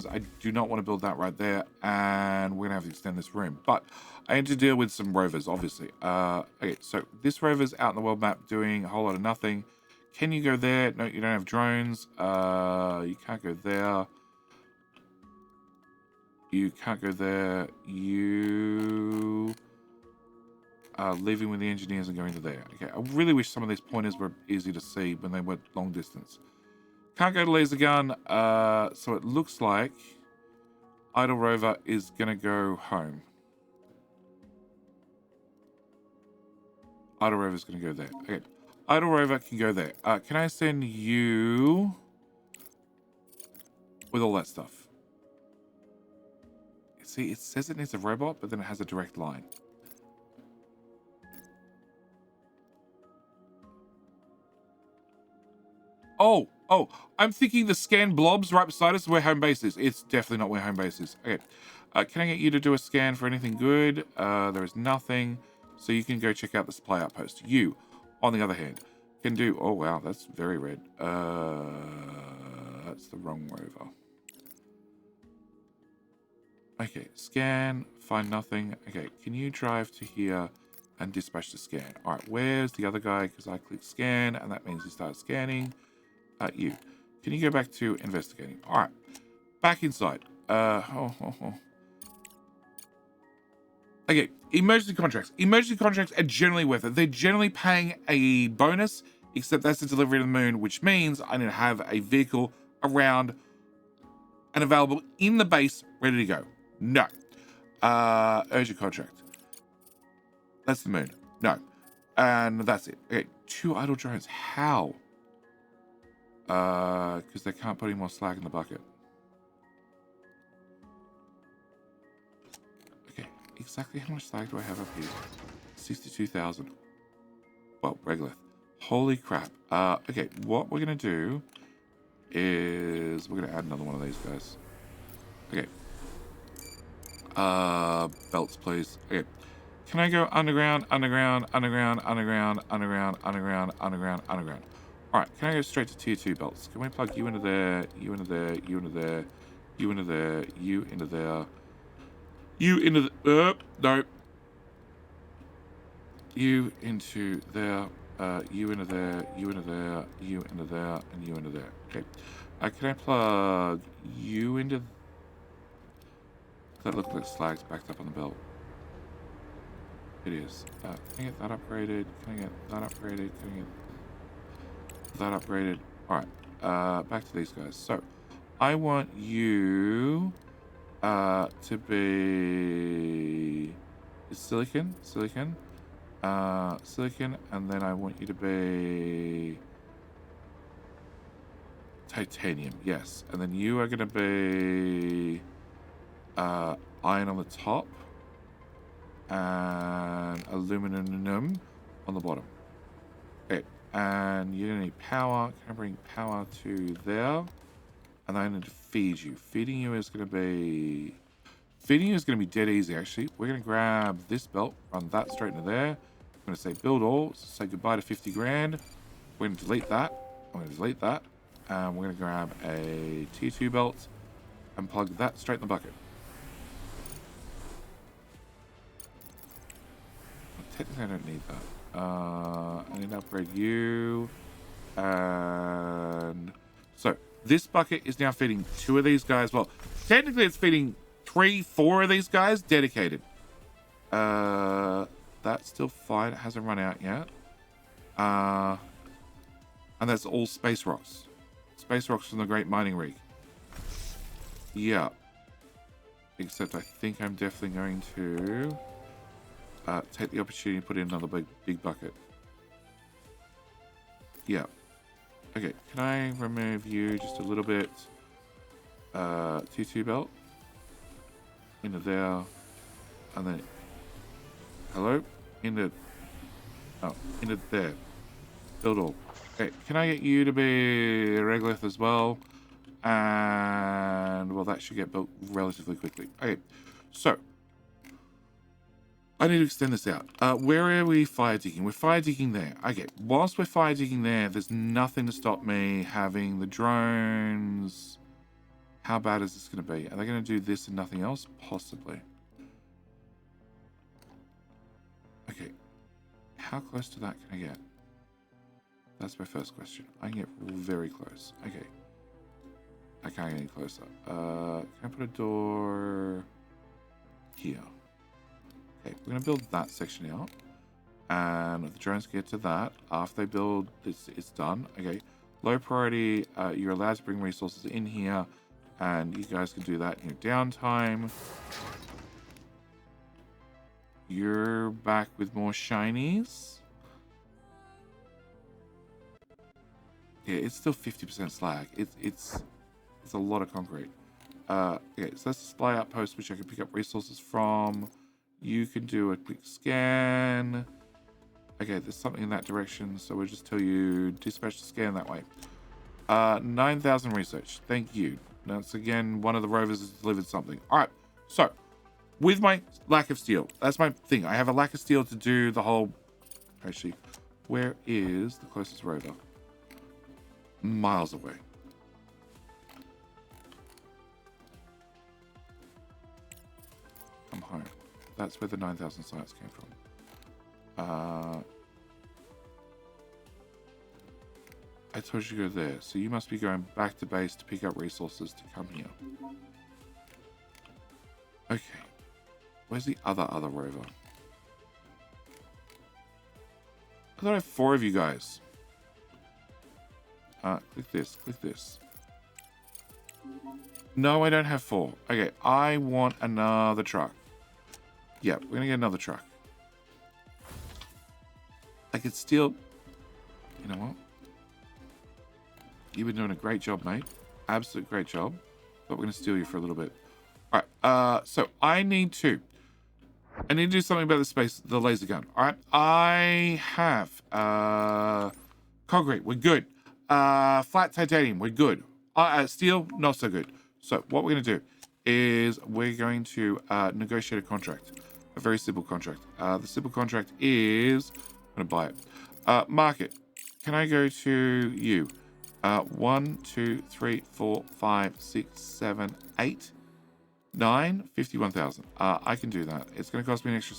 Speaker 1: I do not want to build that right there, and we're gonna have to extend this room. But I need to deal with some rovers, obviously. Okay, so this rover's out in the world map doing a whole lot of nothing. Can you go there? No, you don't have drones. You can't go there. You can't go there. You... leaving with the engineers and going to there. Okay, I really wish some of these pointers were easy to see when they went long distance. Can't go to laser gun, so it looks like idle rover is gonna go home. Idle rover's gonna go there. Okay, idle rover can go there. Can I send you with all that stuff? See, it says it needs a robot, but then it has a direct line. Oh, I'm thinking the scan blobs right beside us is where home base is. It's definitely not where home base is. Okay. Can I get you to do a scan for anything good? There is nothing. So you can go check out the supply outpost. You, on the other hand, can do... Oh, wow. That's very red. That's the wrong rover. Okay. Scan. Find nothing. Okay. Can you drive to here and dispatch the scan? All right. Where's the other guy? Because I click scan, and that means he starts scanning. You. Can you go back to investigating? All right. Back inside. Okay, emergency contracts. Emergency contracts are generally worth it. They're generally paying a bonus, except that's the delivery to the moon, which means I need to have a vehicle around and available in the base, ready to go. No. Urgent contract. That's the moon. No. And that's it. Okay, 2 idle drones. How? Because they can't put any more slag in the bucket. Exactly how much slag do I have up here? 62,000. Well, regolith. Holy crap. Okay, what we're going to do is we're going to add another one of these guys. Okay. Belts, please. Okay. Can I go underground, underground, underground, underground, underground, underground, underground, underground? All right, can I go straight to tier 2 belts? Can we plug you into there, you into there, you into there, you into there, you into there? You into the... no. You into there. You into there. You into there. You into there. And you into there. Okay. Can I plug you into... That looks like slag's backed up on the belt. It is. Can I get that upgraded? Can I get that upgraded? Can I get that upgraded? Alright. Back to these guys. So, I want you... to be silicon, and then I want you to be titanium, yes, and then you are going to be iron on the top and aluminum on the bottom. Okay, and you're going to need power. Can I bring power to there? And I need to feed you. Feeding you is going to be dead easy, actually. We're going to grab this belt, run that straight into there. I'm going to say build all, so say goodbye to 50 grand. We're going to delete that. I'm going to delete that. And we're going to grab a tier 2 belt and plug that straight in the bucket. Technically, I don't need that. I need to upgrade you. And so... This bucket is now feeding 2 of these guys. Well, technically it's feeding 3, 4 of these guys dedicated. That's still fine. It hasn't run out yet. And that's all space rocks. Space rocks from the Great Mining Rig. Yeah. Except I think I'm definitely going to take the opportunity to put in another big bucket. Yeah. Okay, can I remove you just a little bit? T2 belt. Into there. And then... Hello? Into there. Build all. Okay, can I get you to be a regolith as well? And... Well, that should get built relatively quickly. Okay, so... I need to extend this out. Where are we fire digging? We're fire digging there. Okay, whilst we're fire digging there, there's nothing to stop me having the drones. How bad is this going to be? Are they going to do this and nothing else? Possibly. Okay. How close to that can I get? That's my first question. I can get very close. Okay. I can't get any closer. Can I put a door here? Okay, we're going to build that section out. And the drones get to that. After they build, it's done. Okay, low priority. You're allowed to bring resources in here. And you guys can do that in your downtime. You're back with more shinies. Yeah, it's still 50% slag. It's a lot of concrete. Okay, so that's the supply outpost, which I can pick up resources from. You can do a quick scan. Okay, there's something in that direction, so we'll just tell you dispatch the scan that way. 9,000 research. Thank you. That's again, one of the rovers has delivered something. All right. So, with my lack of steel, that's my thing. I have a lack of steel to do the whole... Actually, where is the closest rover? Miles away. I'm home. That's where the 9,000 science came from. I told you to go there, so you must be going back to base to pick up resources to come here. Okay. Where's the other rover? I thought I had 4 of you guys. Click this, click this. No, I don't have 4. Okay, I want another truck. Yeah, we're gonna get another truck. I could steal... You know what? You've been doing a great job, mate. Absolute great job. But we're gonna steal you for a little bit. Alright, so I need to do something about the laser gun. Alright, I have concrete, we're good. Flat titanium, we're good. Steel, not so good. So what we're gonna do is we're going to negotiate a contract. A very simple contract. The simple contract is I'm gonna buy it. Market. Can I go to you? 1, 2, 3, 4, 5, 6, 7, 8, 9, 51,000. I can do that. It's going to cost me an extra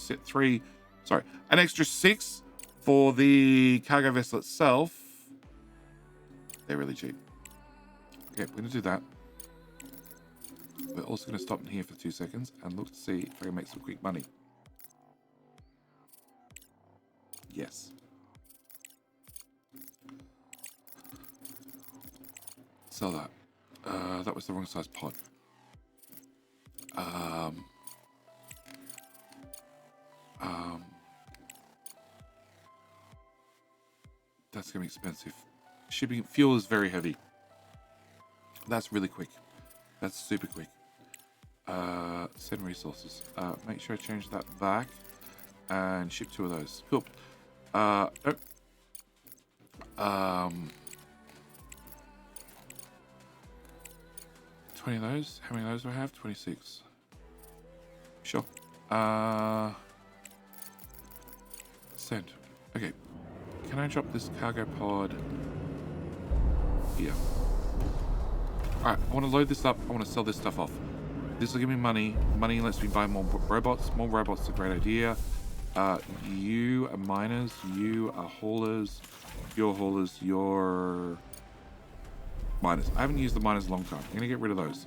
Speaker 1: an extra 6 for the cargo vessel itself. They're really cheap. Okay, we're going to do that. We're also going to stop in here for 2 seconds and look to see if I can make some quick money. Yes. Sell that. That was the wrong size pod. That's gonna be expensive. Shipping fuel is very heavy. That's really quick. That's super quick. Send resources. Make sure I change that back and ship 2 of those. Cool. Nope. 20 of those. How many of those do I have? 26. Sure. Send. Okay. Can I drop this cargo pod here? Alright, I want to load this up. I want to sell this stuff off. This will give me money. Money lets me buy more robots. More robots is a great idea. You are miners. You are haulers. You're haulers. You're... miners. I haven't used the miners in a long time. I'm going to get rid of those.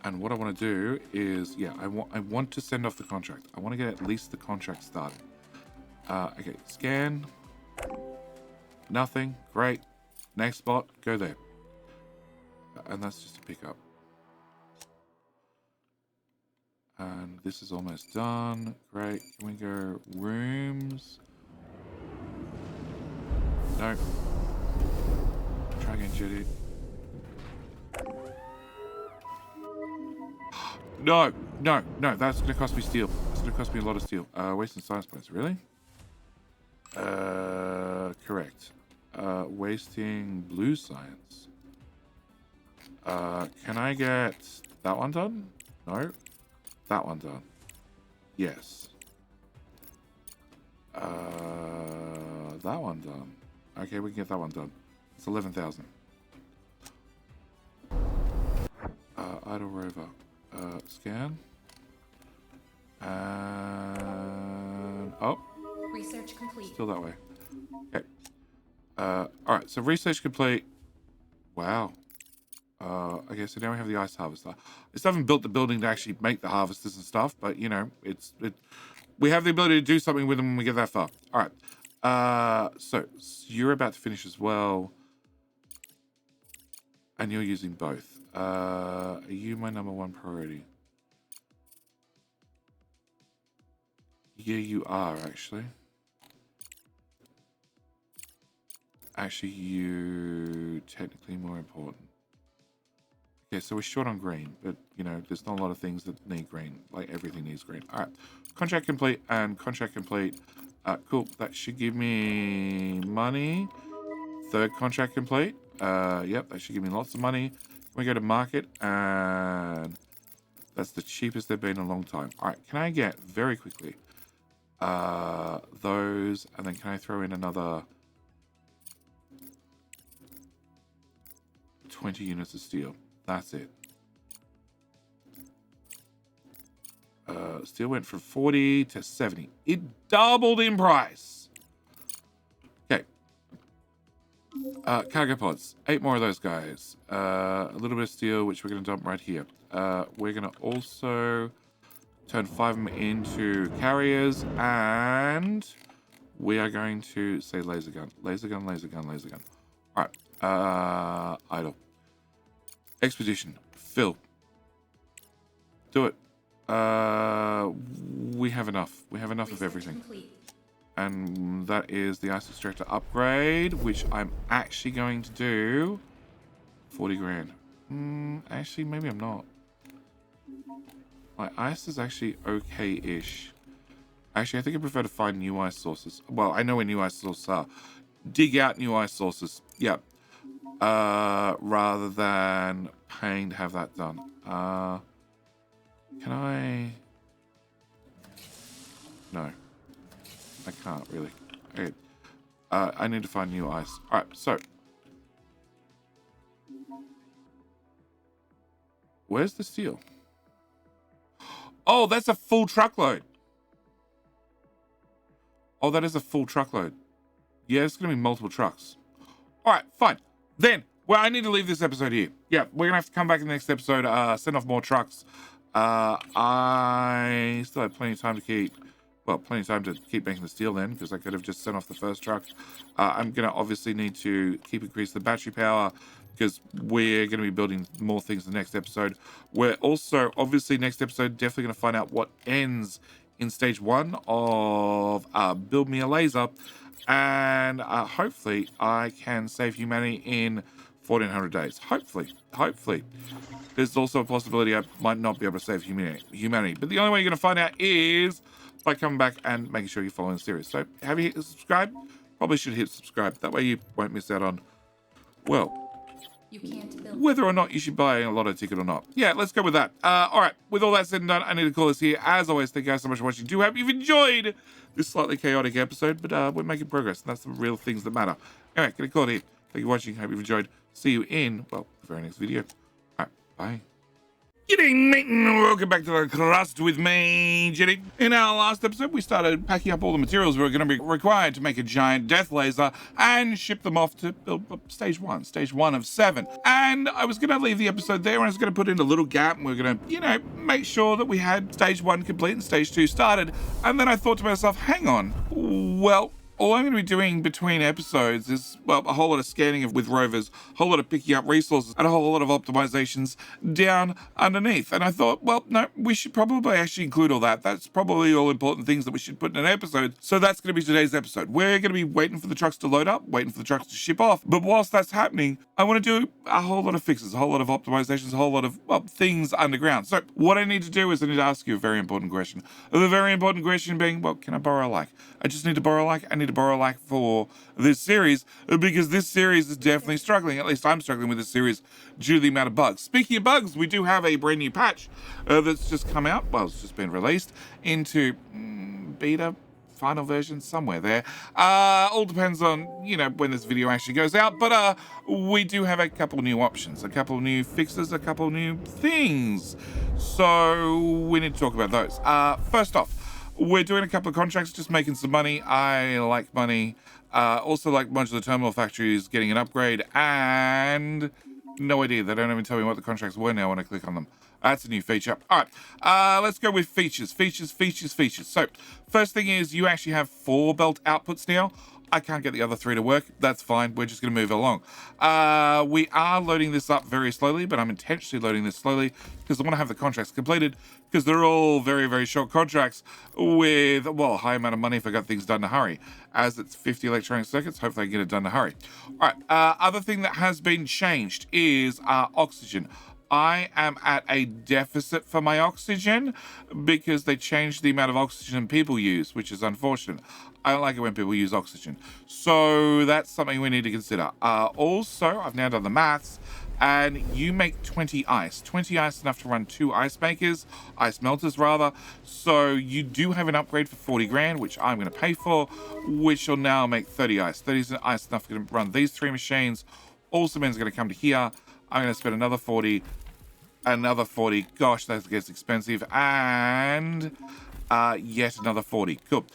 Speaker 1: And what I want to do is, yeah, I want to send off the contract. I want to get at least the contract started. Okay, scan. Nothing. Great. Next spot. Go there. And that's just a pickup. And this is almost done. Great. Can we go rooms? No. Try again, Judy. No. That's going to cost me steel. That's going to cost me a lot of steel. Wasting science points. Really? Correct. Wasting blue science. Can I get that one done? No. That one done. Yes. That one done. Okay, we can get that one done. It's 11,000. Idle rover. Scan. And... oh.
Speaker 5: Research complete.
Speaker 1: Still that way. Okay. Alright, so research complete. Wow. Okay, so now we have the ice harvester. I still haven't built the building to actually make the harvesters and stuff, but, you know, we have the ability to do something with them when we get that far. Alright. So you're about to finish as well. And you're using both. Are you my #1 priority? Yeah, you are, actually. Actually, you technically more important. Okay, so we're short on green, but, you know, there's not a lot of things that need green. Like, everything needs green. All right. Contract complete and contract complete. Cool. That should give me money. Third contract complete. Yep, that should give me lots of money. Can we go to market? And that's the cheapest they've been in a long time. All right, can I get very quickly those, and then can I throw in another 20 units of steel? That's it. Steel went from 40 to 70. It doubled in price. Okay. Cargo pods. 8 more of those guys. A little bit of steel, which we're going to dump right here. We're going to also turn 5 of them into carriers, and we are going to say laser gun. Laser gun, laser gun, laser gun. All right. Idle. Expedition. Fill. Do it. We have enough. We have enough of everything.
Speaker 5: Complete.
Speaker 1: And that is the ice extractor upgrade, which I'm actually going to do 40 grand. Actually, maybe I'm not. My ice is actually okay-ish. Actually, I think I prefer to find new ice sources. Well, I know where new ice sources are. Dig out new ice sources. Yeah. Rather than paying to have that done. Can I? No. I can't really. Okay. I need to find new ice. Alright, so. Where's the steel? Oh, that's a full truckload. Oh, that is a full truckload. Yeah, it's going to be multiple trucks. Alright, fine. Then, well, I need to leave this episode here. Yeah, we're going to have to come back in the next episode, send off more trucks. I still have plenty of time to keep making the steel then, because I could have just sent off the first truck. I'm going to obviously need to keep increasing the battery power, because we're going to be building more things in the next episode. We're also, obviously, next episode, definitely going to find out what ends in stage 1 of Build Me a Laser, and hopefully I can save humanity in 1400 days. Hopefully. There's also a possibility I might not be able to save humanity. But the only way you're going to find out is by coming back and making sure you're following the series. So have you hit subscribe? Probably should hit subscribe. That way you won't miss out on, well,
Speaker 5: You can't build.
Speaker 1: whether or not you should buy a lotto ticket or not. Yeah, let's go with that. All right, with all that said and done, I need to call this here. As always, thank you guys so much for watching. Do hope you've enjoyed this slightly chaotic episode, but we're making progress, and that's the real things that matter. Anyway, gonna call it here. Thank you for watching. Hope you've enjoyed. See you in, well, the very next video. All right, bye. G'day, mate, and welcome back to the Crust with me, Jenny. In our last episode, we started packing up all the materials we were going to be required to make a giant death laser and ship them off to build stage 1 of 7. And I was going to leave the episode there, and I was going to put in a little gap, and we were going to, make sure that we had stage 1 complete and stage 2 started. And then I thought to myself, hang on, well, all I'm going to be doing between episodes is, well, a whole lot of scanning with rovers, a whole lot of picking up resources, and a whole lot of optimizations down underneath. And I thought, well, no, we should probably actually include all that. That's probably all important things that we should put in an episode. So that's going to be today's episode. We're going to be waiting for the trucks to load up, waiting for the trucks to ship off. But whilst that's happening, I want to do a whole lot of fixes, a whole lot of optimizations, a whole lot of, well, things underground. So what I need to do is I need to ask you a very important question. The very important question being, well, can I borrow a like? I just need to borrow a like. I need to borrow a like for this series, because this series is definitely struggling. At least I'm struggling with this series due to the amount of bugs. Speaking of bugs, we do have a brand new patch that's just come out. Well, it's just been released into beta, final version, somewhere there. All depends on, when this video actually goes out. But we do have a couple new options, a couple new fixes, a couple new things. So we need to talk about those. First off, we're doing a couple of contracts, just making some money. I like money. Also like modular terminal factories getting an upgrade, and no idea. They don't even tell me what the contracts were now when I click on them. That's a new feature. All right, let's go with features. So first thing is you actually have 4 belt outputs now. I can't get the other 3 to work. That's fine. We're just going to move along. We are loading this up very slowly, but I'm intentionally loading this slowly because I want to have the contracts completed, because they're all very, very short contracts with, well, a high amount of money if I got things done in a hurry. As it's 50 electronic circuits, hopefully I can get it done in a hurry. All right, other thing that has been changed is oxygen. I am at a deficit for my oxygen because they changed the amount of oxygen people use, which is unfortunate. I don't like it when people use oxygen. So that's something we need to consider. Also, I've now done the maths, and you make 20 ice. 20 ice is enough to run 2 ice melters rather. So you do have an upgrade for 40 grand, which I'm going to pay for, which will now make 30 ice. 30 ice enough to run these 3 machines. All cement's going to come to here. I'm going to spend another 40. Another 40. Gosh, that gets expensive. And yet another 40. Cool.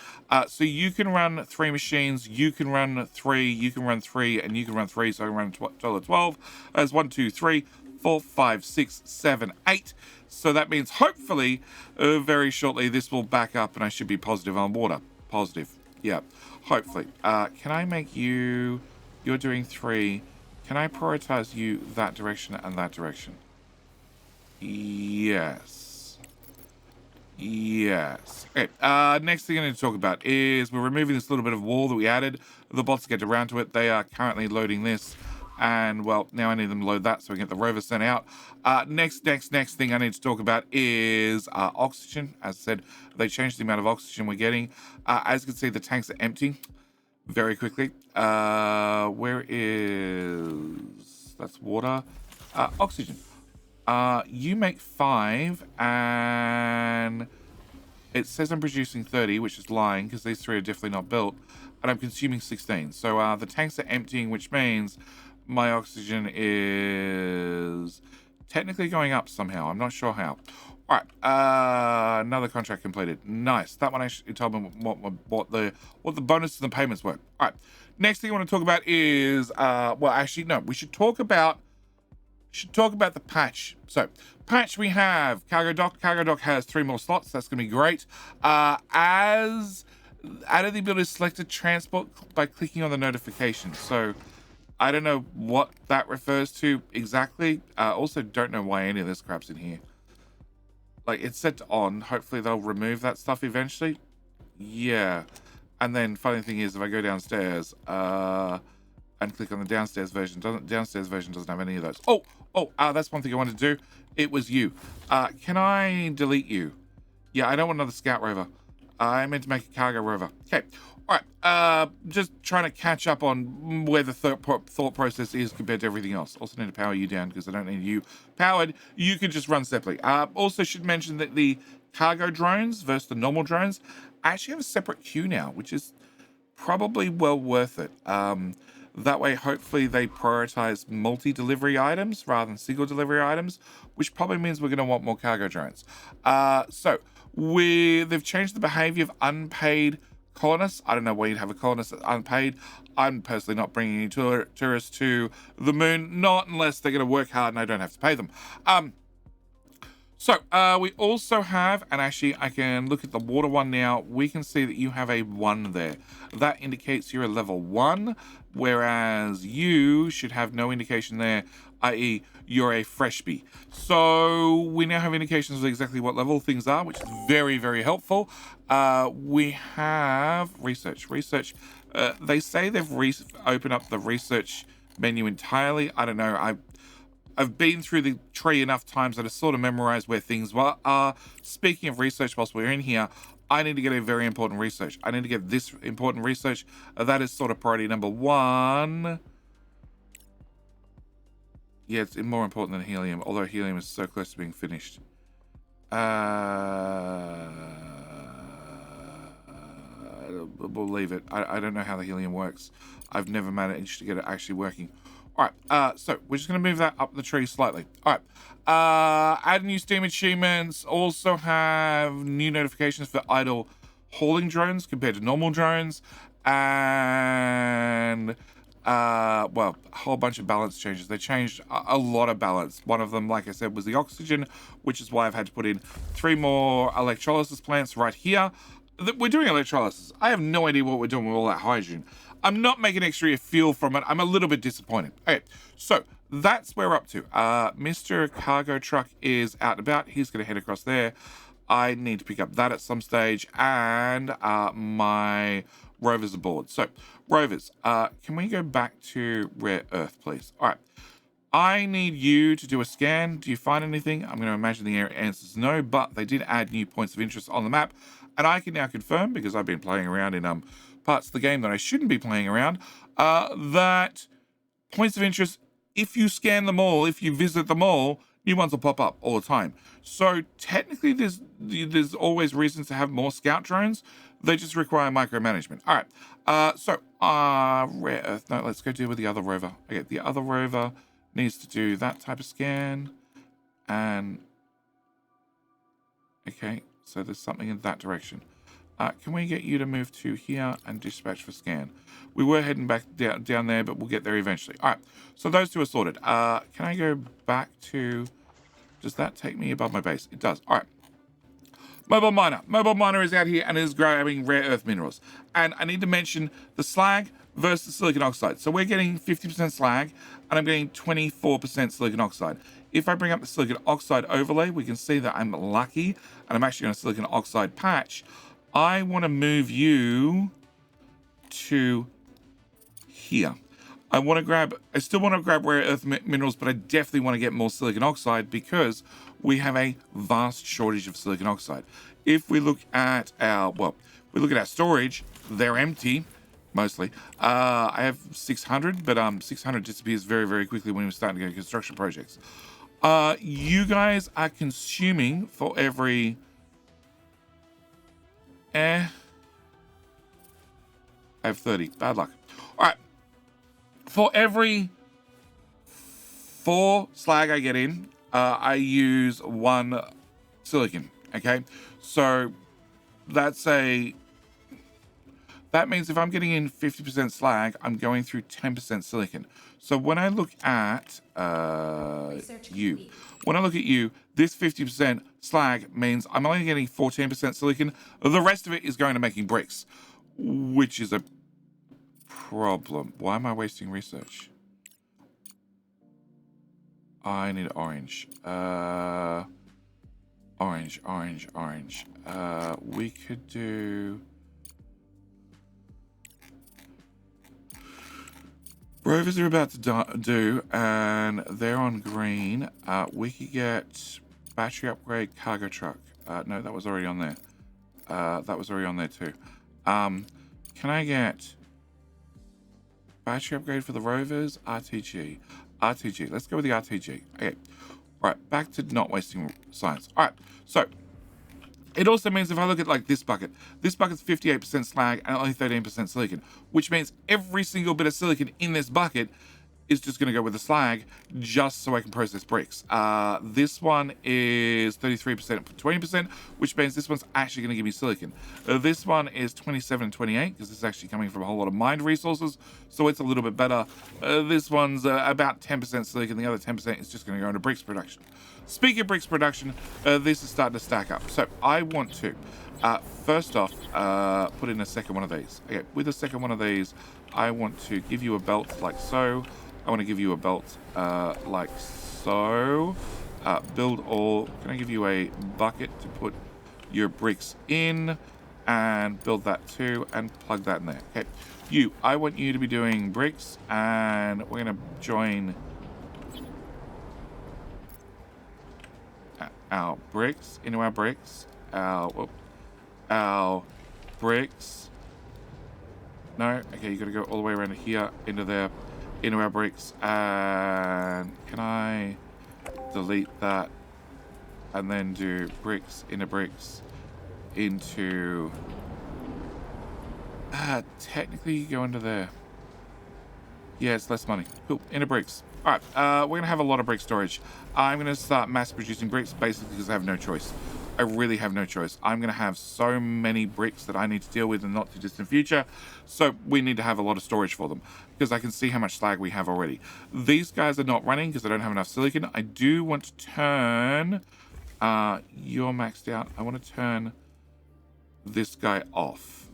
Speaker 1: So you can run 3 machines. You can run 3. You can run 3. And you can run 3. So I can run total of 12. That's 1, 2, 3, 4, 5, 6, 7, 8. So that means hopefully very shortly this will back up and I should be positive on water. Positive. Yeah. Hopefully. Can I make you... You're doing 3. Can I prioritize you that direction and that direction? Yes. Yes. Okay. Next thing I need to talk about is we're removing this little bit of wall that we added. The bots get around to it. They are currently loading this. And, well, now I need them to load that so we can get the rover sent out. Next thing I need to talk about is oxygen. As I said, they changed the amount of oxygen we're getting. As you can see, the tanks are empty very quickly. Where is... That's water. Oxygen. You make 5, and it says I'm producing 30, which is lying because these 3 are definitely not built, and I'm consuming 16. So the tanks are emptying, which means my oxygen is technically going up somehow. I'm not sure how. All right, another contract completed. Nice. That one actually told me what the bonus and the payments were. All right. Next thing I want to talk about is well, actually no, we should talk about the patch. So, patch we have cargo dock. Cargo dock has 3 more slots. That's going to be great. As added the ability to select a transport by clicking on the notification. So, I don't know what that refers to exactly. Also, don't know why any of this crap's in here. Like, it's set to on. Hopefully, they'll remove that stuff eventually. Yeah. And then, funny thing is, if I go downstairs, and click on the downstairs version, downstairs version doesn't have any of those. That's one thing I wanted to do. It was you. Can I delete you? Yeah, I don't want another scout rover. I meant to make a cargo rover. Okay. All right. Just trying to catch up on where the thought process is compared to everything else. Also need to power you down because I don't need you powered. You can just run separately. Also should mention that the cargo drones versus the normal drones actually have a separate queue now, which is probably well worth it. That way, hopefully, they prioritize multi-delivery items rather than single delivery items, which probably means we're going to want more cargo drones. So they've changed the behavior of unpaid colonists. I don't know where you'd have a colonist that's unpaid. I'm personally not bringing any tourists to the moon, not unless they're going to work hard and I don't have to pay them. So we also have, and actually I can look at the water one now, we can see that you have a 1 there. That indicates you're a level 1, whereas you should have no indication there, i.e. you're a freshbee. So we now have indications of exactly what level things are, which is very, very helpful. We have research. They say they've opened up the research menu entirely. I don't know. I've been through the tree enough times that I sort of memorized where things are. Speaking of research, whilst we're in here, I need to get a very important research. I need to get this important research. That is sort of priority number 1. Yeah, it's more important than helium, although helium is so close to being finished. We'll leave it. I don't know how the helium works. I've never managed to get it actually working. All right, so we're just going to move that up the tree slightly. All right, add new steam achievements. Also have new notifications for idle hauling drones compared to normal drones. And, well, a whole bunch of balance changes. They changed a lot of balance. One of them, like I said, was the oxygen, which is why I've had to put in 3 more electrolysis plants right here. We're doing electrolysis. I have no idea what we're doing with all that hydrogen. I'm not making extra fuel from it. I'm a little bit disappointed. Okay, so that's where we're up to. Mr. Cargo Truck is out and about. He's going to head across there. I need to pick up that at some stage. And my rover's aboard. So, rovers, can we go back to rare earth, please? All right. I need you to do a scan. Do you find anything? I'm going to imagine the answer is no, but they did add new points of interest on the map. And I can now confirm, because I've been playing around in parts of the game that I shouldn't be playing around, that points of interest, if you scan them all, if you visit them all, new ones will pop up all the time. So technically there's always reasons to have more scout drones. They just require micromanagement. All right. Rare Earth. No, let's go deal with the other rover. Okay, the other rover needs to do that type of scan. And okay, so there's something in that direction. Can we get you to move to here and dispatch for scan? We were heading back down there, but we'll get there eventually. All right, so those two are sorted. Can I go back to... Does that take me above my base? It does. All right. Mobile miner. Mobile miner is out here and is grabbing rare earth minerals. And I need to mention the slag versus silicon oxide. So we're getting 50% slag, and I'm getting 24% silicon oxide. If I bring up the silicon oxide overlay, we can see that I'm lucky, and I'm actually on a silicon oxide patch. I want to move you to here. I still want to grab rare earth minerals, but I definitely want to get more silicon oxide because we have a vast shortage of silicon oxide. If we look at our storage, they're empty, mostly. I have 600, but 600 disappears very, very quickly when we're starting to go construction projects. You guys are consuming for every... I have 30. Bad luck. All right. For every 4 slag I get in, I use 1 silicon. Okay, so that means if I'm getting in 50% slag, I'm going through 10% silicon. So when I look at you, this 50% slag means I'm only getting 14% silicon. The rest of it is going to making bricks, which is a problem. Why am I wasting research? I need orange. Orange. We could do... Rovers are about to do, and they're on green. We could get battery upgrade, cargo truck. No, that was already on there. That was already on there too. Can I get battery upgrade for the rovers? RTG. Let's go with the RTG. Okay. All right, back to not wasting science. All right, so it also means if I look at like this bucket's 58% slag and only 13% silicon, which means every single bit of silicon in this bucket is just going to go with the slag just so I can process bricks. This one is 33% for 20%, which means this one's actually going to give me silicon. This one is 27 and 28 because this is actually coming from a whole lot of mined resources, so it's a little bit better. This one's about 10% silicon. The other 10% is just going to go into bricks production. Speaking of bricks production, this is starting to stack up. So I want to, first off, put in a second one of these. Okay, with a second one of these, I want to give you a belt like so. I want to give you a belt like so. Build all. Can I give you a bucket to put your bricks in? And build that too, and plug that in there. Okay, I want you to be doing bricks, and we're going to join our bricks into our bricks. Our bricks. No, okay, you got to go all the way around here into there. Into our bricks, and can I delete that and then do bricks into technically you go into there. Yeah, it's less money. Cool, into bricks. All right, we're gonna have a lot of brick storage. I'm gonna start mass producing bricks basically because I have no choice. I really have no choice. I'm going to have so many bricks that I need to deal with in the not too distant future. So we need to have a lot of storage for them because I can see how much slag we have already. These guys are not running because I don't have enough silicon. I do want to turn... you're maxed out. I want to turn this guy off.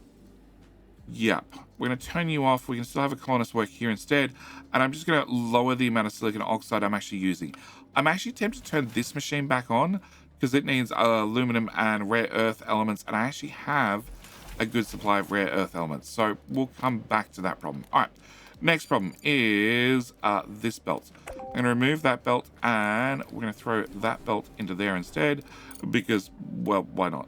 Speaker 1: Yep. We're going to turn you off. We can still have a colonist work here instead. And I'm just going to lower the amount of silicon oxide I'm actually using. I'm actually tempted to turn this machine back on because it needs aluminum and rare earth elements, and I actually have a good supply of rare earth elements, so we'll come back to that problem. All right, next problem is this belt. I'm going to remove that belt, and we're going to throw that belt into there instead, because, well, why not?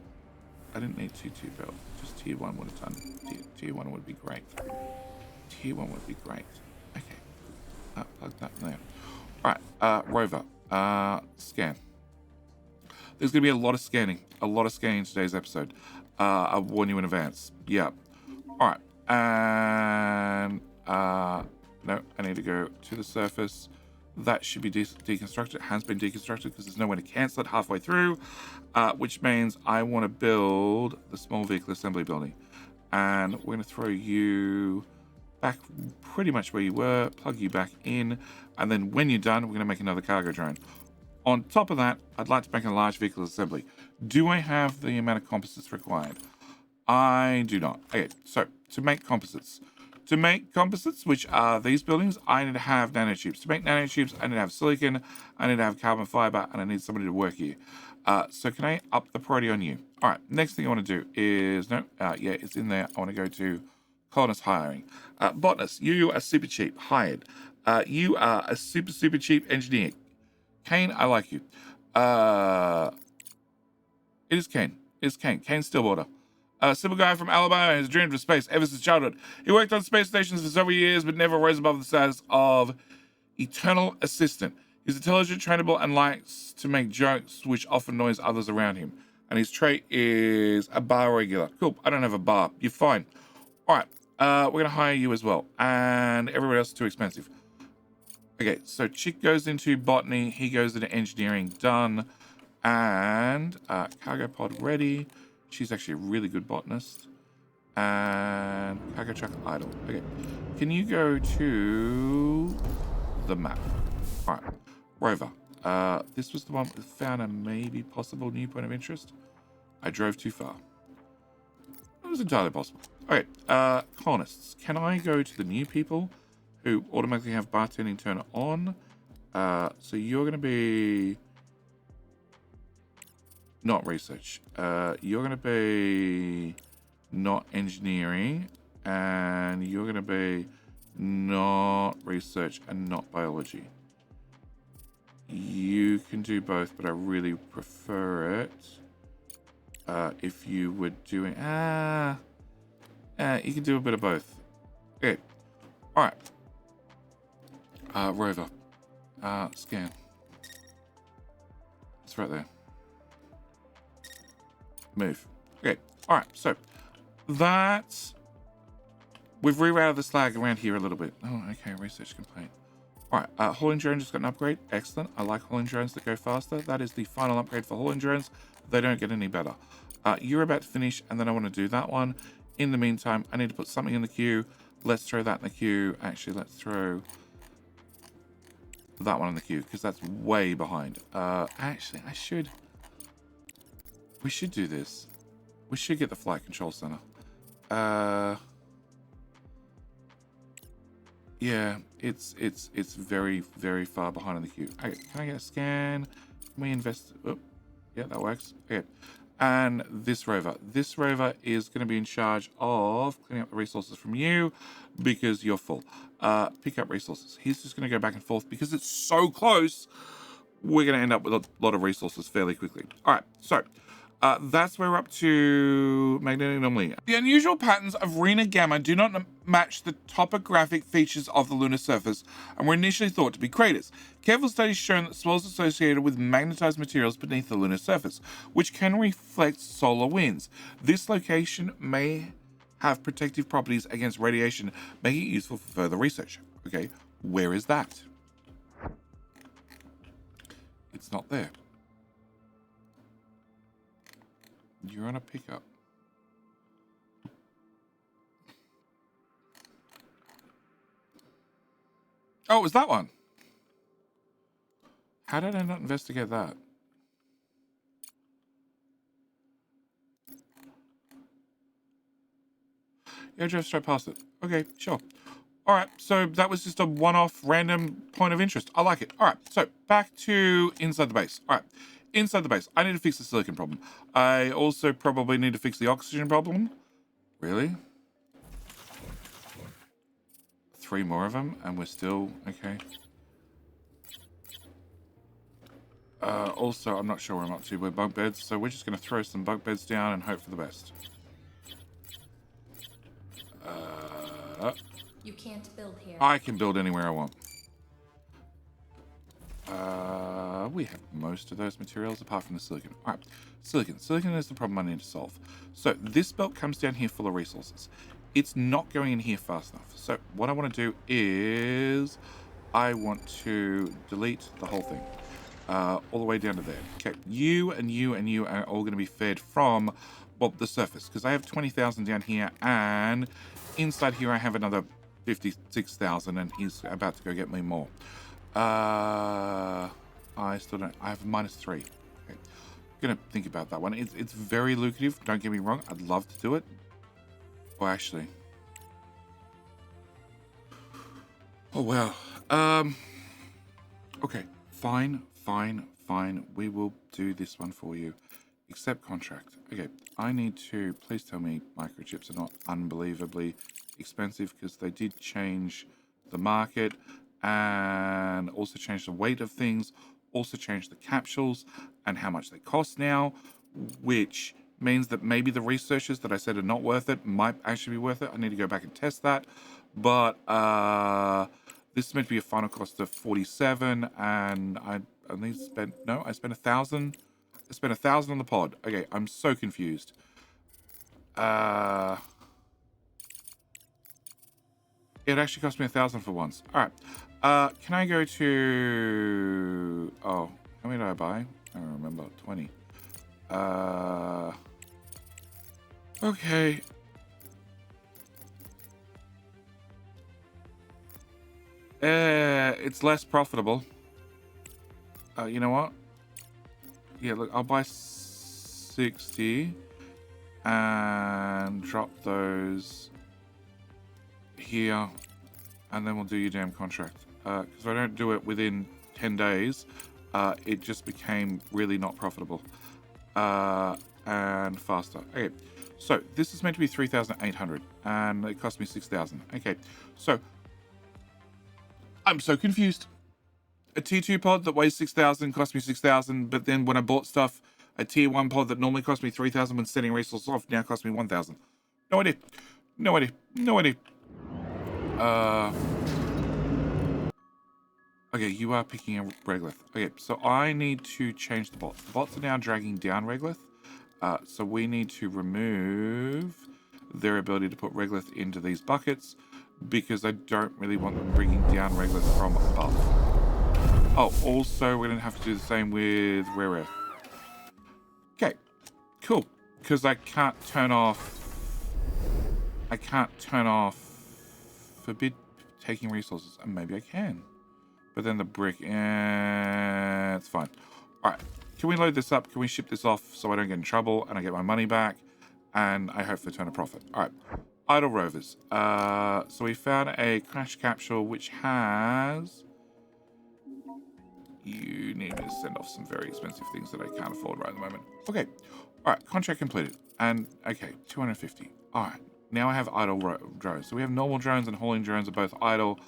Speaker 1: I didn't need two belts. Just tier 1 would have done. Tier 1 would be great. Tier 1 would be great. Okay. Plug that in there. Alright, rover. Scan. There's going to be a lot of scanning. A lot of scanning in today's episode. I'll warn you in advance. Yeah. Alright. And... no, I need to go to the surface. That should be deconstructed. It has been deconstructed because there's no way to cancel it halfway through, which means I want to build the small vehicle assembly building. And we're going to throw you back pretty much where you were, plug you back in, and then when you're done, we're going to make another cargo drone. On top of that, I'd like to make a large vehicle assembly. Do I have the amount of composites required? I do not. Okay, so to make composites, which are these buildings, I need to have nanotubes. To make nanotubes, I need to have silicon, I need to have carbon fiber, and I need somebody to work here. So can I up the priority on you? All right, next thing I want to do is, yeah, it's in there. I want to go to colonist hiring. Botanist, you are super cheap, hired. You are a super cheap engineer. Kane, I like you. It is Kane. It's Kane. Kane Stillwater. A simple guy from Alabama has dreamed of space ever since childhood. He worked on space stations for several years, but never rose above the status of eternal assistant. He's intelligent, trainable, and likes to make jokes which often annoys others around him. And his trait is a bar regular. Cool, I don't have a bar. You're fine. All right, we're going to hire you as well. And everybody else is too expensive. Okay, so Chick goes into botany. He goes into engineering. Done. And cargo pod ready. She's actually a really good botanist. And cargo truck idle. Okay. Can you go to the map? All right. Rover. This was the one that found a maybe possible new point of interest. I drove too far. It was entirely possible. Okay. Colonists. Can I go to the new people who automatically have bartending turn on? So you're going to be... not research. You're going to be not engineering, and you're going to be not research and not biology. You can do both, but I really prefer it if you were doing... you can do a bit of both. Okay. All right. Rover. Scan. It's right there. Move. Okay. All right. So that we've rerouted the slag around here a little bit. Oh, okay. Research complaint. All right. Hauling drones just got an upgrade. Excellent. I like hauling drones that go faster. That is the final upgrade for hauling drones. They don't get any better. You're about to finish, and then I want to do that one. In the meantime, I need to put something in the queue. Let's throw that in the queue. Actually, let's throw that one in the queue because that's way behind. Actually, we should do this. We should get the flight control center. Yeah, it's very, very far behind in the queue. Okay, can I get a scan? Can we invest? Oh, yeah, that works. Okay. And this rover. This rover is going to be in charge of cleaning up the resources from you because you're full. Pick up resources. He's just going to go back and forth because it's so close. We're going to end up with a lot of resources fairly quickly. All right, so that's where we're up to magnetic anomaly. The unusual patterns of Rena Gamma do not match the topographic features of the lunar surface and were initially thought to be craters. Careful studies shown that swells associated with magnetized materials beneath the lunar surface, which can reflect solar winds. This location may have protective properties against radiation, making it useful for further research. Okay, where is that? It's not there. You're on a pickup. Oh, it was that one. How did I not investigate that? Yeah, I drove straight past it. Okay, sure. All right, so that was just a one-off random point of interest. I like it. All right, so back to inside the base. All right, inside the base, I need to fix the silicon problem. I also probably need to fix the oxygen problem. Really? 3 more of them, and we're still... okay. Also, I'm not sure where I'm up to with bunk beds, so we're just going to throw some bunk beds down and hope for the best.
Speaker 5: You can't build here.
Speaker 1: I can build anywhere I want. We have most of those materials apart from the silicon. All right, silicon. Silicon is the problem I need to solve. So this belt comes down here full of resources. It's not going in here fast enough. So what I want to do is I want to delete the whole thing. All the way down to there. Okay, you and you and you are all going to be fed from, well, the surface. Because I have 20,000 down here, and inside here I have another 56,000, and he's about to go get me more. I still don't. I have -3. Okay. I'm gonna think about that one. It's very lucrative. Don't get me wrong. I'd love to do it. Well, actually. Oh well. Okay. Fine. We will do this one for you. Accept contract. Okay. I need to. Please tell me microchips are not unbelievably expensive, because they did change the market and also change the weight of things. Also change the capsules and how much they cost now, which means that maybe the researchers that I said are not worth it might actually be worth it. I need to go back and test that. But this is meant to be a final cost of 47, and I only spent, no, I spent 1,000. I spent 1,000 on the pod. Okay, I'm so confused. It actually cost me 1,000 for once. All right. Can I go to... Oh, how many did I buy? I don't remember. 20. Okay. It's less profitable. You know what? Yeah, look, I'll buy 60 and drop those here, and then we'll do your damn contract. Because if I don't do it within 10 days, it just became really not profitable. And faster. Okay, so this is meant to be 3,800, and it cost me 6,000. Okay, so I'm so confused. A tier 2 pod that weighs 6,000 cost me 6,000, but then when I bought stuff, a tier 1 pod that normally cost me 3,000 when sending resources off now cost me 1,000. No idea. No idea. No idea. Okay, you are picking a Regolith. Okay, so I need to change the bots. The bots are now dragging down Regolith. So we need to remove their ability to put Regolith into these buckets, because I don't really want them bringing down Regolith from above. Oh, also we're going to have to do the same with Rare Earth. Okay, cool. Because I can't turn off forbid taking resources. And maybe I can. But then the brick, it's fine. All right, can we load this up? Can we ship this off so I don't get in trouble and I get my money back? And I hope to turn a profit. All right, idle rovers. So we found a crash capsule which has... You need me to send off some very expensive things that I can't afford right at the moment. Okay, all right, contract completed. And, okay, 250. All right, now I have idle drones. So we have normal drones and hauling drones are both idle.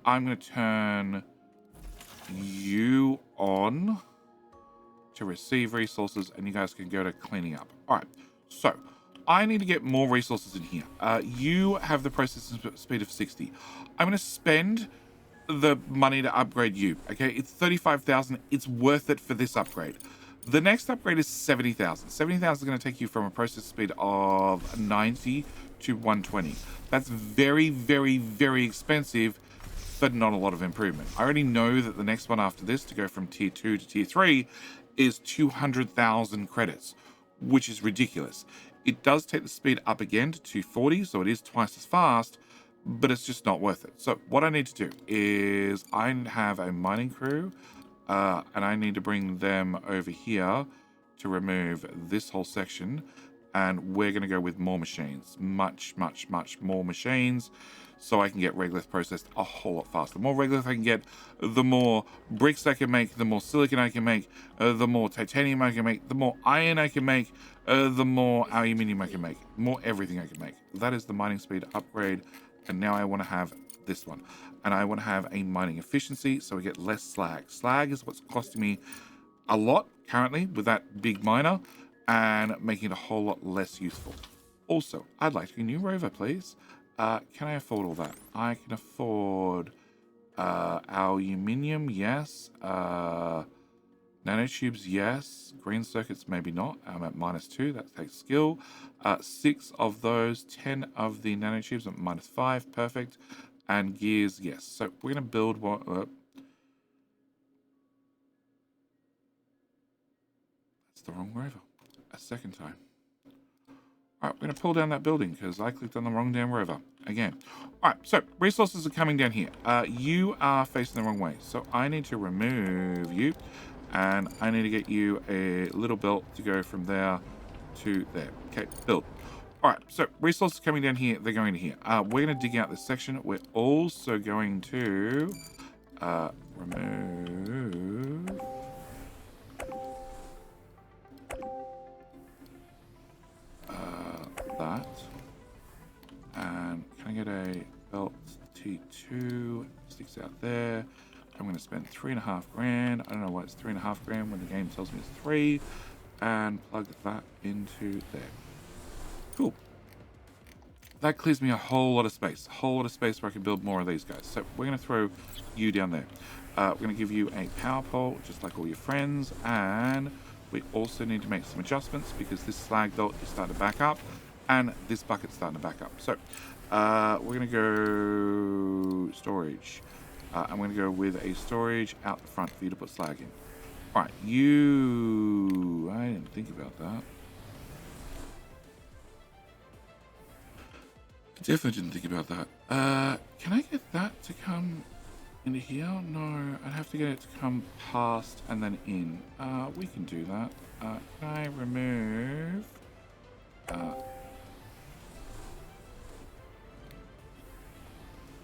Speaker 1: I'm going to turn you on to receive resources, and you guys can go to cleaning up. All right, so I need to get more resources in here. You have the processing speed of 60. I'm going to spend the money to upgrade you. Okay, it's 35,000. It's worth it for this upgrade. The next upgrade is 70,000. 70,000 is going to take you from a process speed of 90 to 120. That's very, very, very expensive, but not a lot of improvement. I already know that the next one after this, to go from tier 2 to tier 3, is 200,000 credits, which is ridiculous. It does take the speed up again to 240, so it is twice as fast, but it's just not worth it. So what I need to do is I have a mining crew, and I need to bring them over here to remove this whole section, and we're going to go with more machines. Much, much, much more machines, so I can get Regolith processed a whole lot faster. The more Regolith I can get, the more bricks I can make, the more silicon I can make, the more titanium I can make, the more iron I can make, the more aluminium I can make, more everything I can make. That is the mining speed upgrade, and now I want to have this one. And I want to have a mining efficiency, so I get less slag. Slag is what's costing me a lot currently with that big miner and making it a whole lot less useful. Also, I'd like a new rover, please. Can I afford all that? I can afford aluminium, yes. Nanotubes, yes. Green circuits, maybe not. I'm at -2. That takes skill. 6 of those. 10 of the nanotubes at -5. Perfect. And gears, yes. So we're going to build one. That's the wrong rover. A second time. All right, we're going to pull down that building because I clicked on the wrong damn rover again. All right, so resources are coming down here. You are facing the wrong way. So I need to remove you. And I need to get you a little belt to go from there to there. Okay, build. All right, so resources coming down here. They're going to here. We're going to dig out this section. We're also going to remove that. And can I get a belt T2? Sticks out there. I'm going to spend 3.5 grand. I don't know why it's 3.5 grand when the game tells me it's 3. And plug that into there. Cool. That clears me a whole lot of space. A whole lot of space where I can build more of these guys. So we're going to throw you down there. We're going to give you a power pole, just like all your friends. And we also need to make some adjustments because this slag belt is starting to back up. And this bucket's starting to back up. So we're going to go storage. I'm going to go with a storage out the front for you to put slag in. All right, you... I didn't think about that. I definitely didn't think about that. Can I get that to come into here? No, I'd have to get it to come past and then in. We can do that. Can I remove...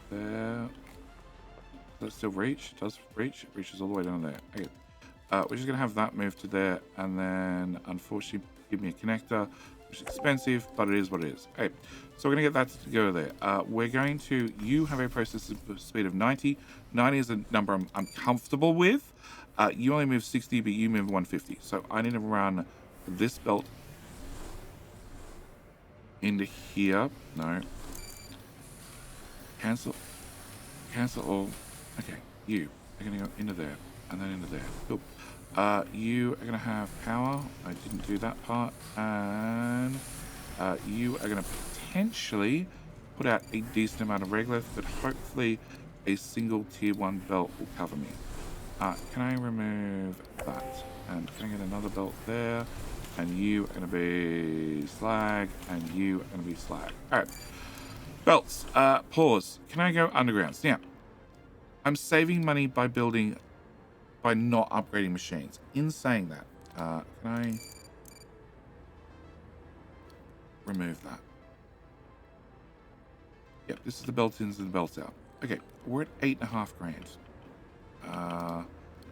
Speaker 1: there... Does it still reach? It does reach. It reaches all the way down there. Okay. We're just going to have that move to there. And then, unfortunately, give me a connector, which is expensive, but it is what it is. Okay. So we're going to get that to go there. We're going to... You have a processing speed of 90. 90 is a number I'm comfortable with. You only move 60, but you move 150. So I need to run this belt into here. No. Cancel. Cancel all. Okay, you are going to go into there, and then into there. Cool. You are going to have power. I didn't do that part. And you are going to potentially put out a decent amount of regolith, but hopefully a single tier 1 belt will cover me. Can I remove that? And can I get another belt there? And you are going to be slag, and you are going to be slag. All right. Belts. Pause. Can I go undergrounds? Now, I'm saving money by not upgrading machines. In saying that, can I remove that? Yep, this is the belt ins and the belt out. Okay, we're at 8.5 grand.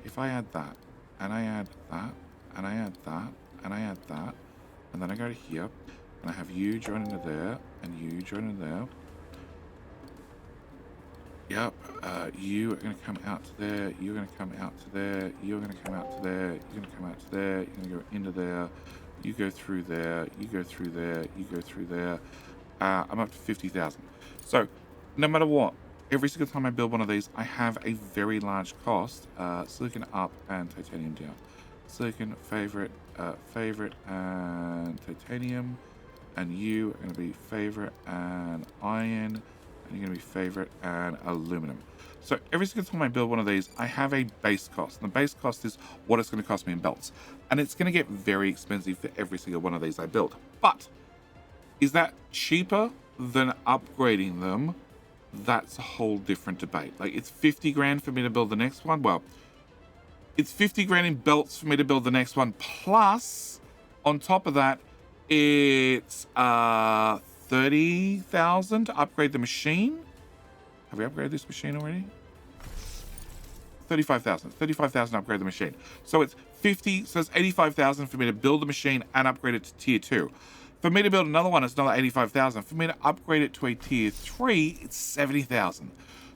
Speaker 1: If I add that, and I add that, and I add that, and I add that, and then I go to here, and I have you join into there, and you join in there. Yep, you are going to come out to there, you're going to come out to there, you're going to come out to there, you're going to come out to there, you're going to go into there, you go through there, you go through there, you go through there. I'm up to 50,000. So, no matter what, every single time I build one of these, I have a very large cost. Silicon up and titanium down. Silicon, favorite, and titanium. And you are going to be favorite and iron. And you're going to be favorite and aluminum. So every single time I build one of these, I have a base cost. And the base cost is what it's going to cost me in belts. And it's going to get very expensive for every single one of these I build. But is that cheaper than upgrading them? That's a whole different debate. Like, it's 50 grand for me to build the next one. Well, it's 50 grand in belts for me to build the next one. Plus, on top of that, it's 30,000 to upgrade the machine. Have we upgraded this machine already? 35,000. 35,000 to upgrade the machine. So it's 50, so it's 85,000 for me to build the machine and upgrade it to tier 2. For me to build another one, it's another 85,000. For me to upgrade it to a tier 3, it's 70,000.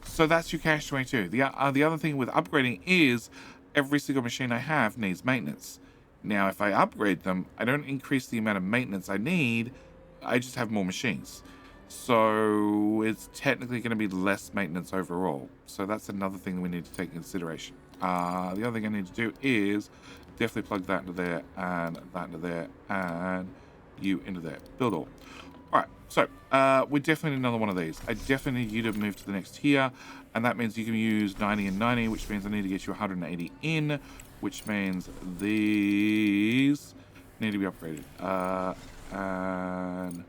Speaker 1: So that's your cash 22. The other thing with upgrading is every single machine I have needs maintenance. Now, if I upgrade them, I don't increase the amount of maintenance I need. I just have more machines. So it's technically going to be less maintenance overall. So that's another thing we need to take into consideration. The other thing I need to do is definitely plug that into there, and that into there, and you into there. Build all. Alright, so we definitely need another one of these. I definitely need you to move to the next tier, and that means you can use 90 and 90, which means I need to get you 180 in, which means these need to be upgraded. And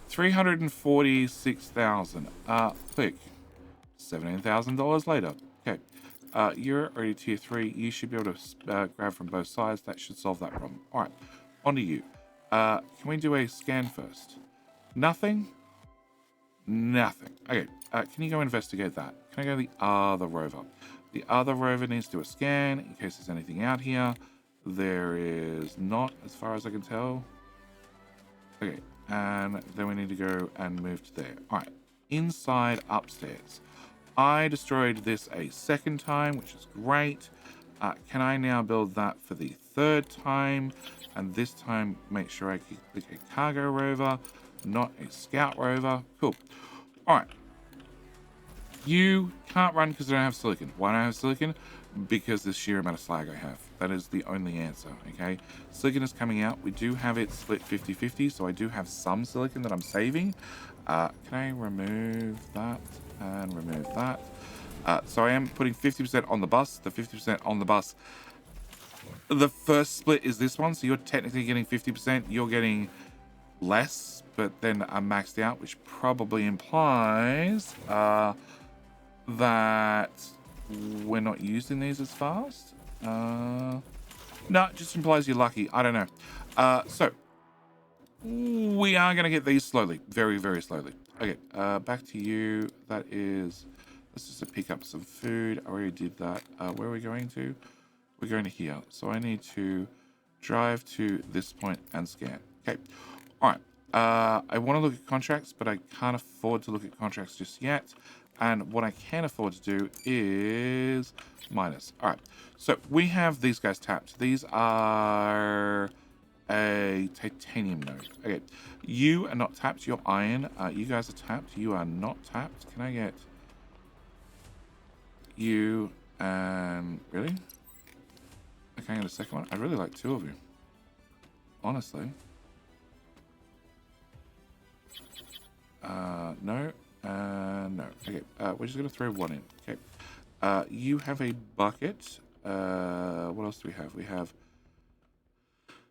Speaker 1: 346,000. Click. $17,000 later. Okay. You're already tier 3. You should be able to grab from both sides. That should solve that problem. All right. On to you. Can we do a scan first? Nothing? Nothing. Okay. Can you go investigate that? Can I go to the other rover? The other rover needs to do a scan in case there's anything out here. There is not, as far as I can tell. Okay. And then we need to go and move to there. All right. Inside upstairs. I destroyed this a second time, which is great. Can I now build that for the third time? And this time, make sure I click a cargo rover, not a scout rover. Cool. All right. You can't run because I don't have silicon. Why don't I have silicon? Because the sheer amount of slag I have. That is the only answer, okay? Silicon is coming out. We do have it split 50-50, so I do have some silicon that I'm saving. Can I remove that and remove that? So I am putting 50% on the bus. The 50% on the bus. The first split is this one, so you're technically getting 50%. You're getting less, but then I'm maxed out, which probably implies that we're not using these as fast. No, it just implies you're lucky. I don't know. So we are going to get these slowly, very, very slowly. Okay, back to you. That is, let's just pick up some food. I already did that. Where are we going to? We're going to here. So I need to drive to this point and scan. Okay. All right. I want to look at contracts, but I can't afford to look at contracts just yet. And what I can afford to do is minus. All right. So we have these guys tapped. These are a titanium node. Okay. You are not tapped. You're iron. You guys are tapped. You are not tapped. Can I get you and really? I can't get a second one. I really like two of you. Honestly. No. No. Okay. We're just going to throw one in. Okay. You have a bucket. What else do we have? We have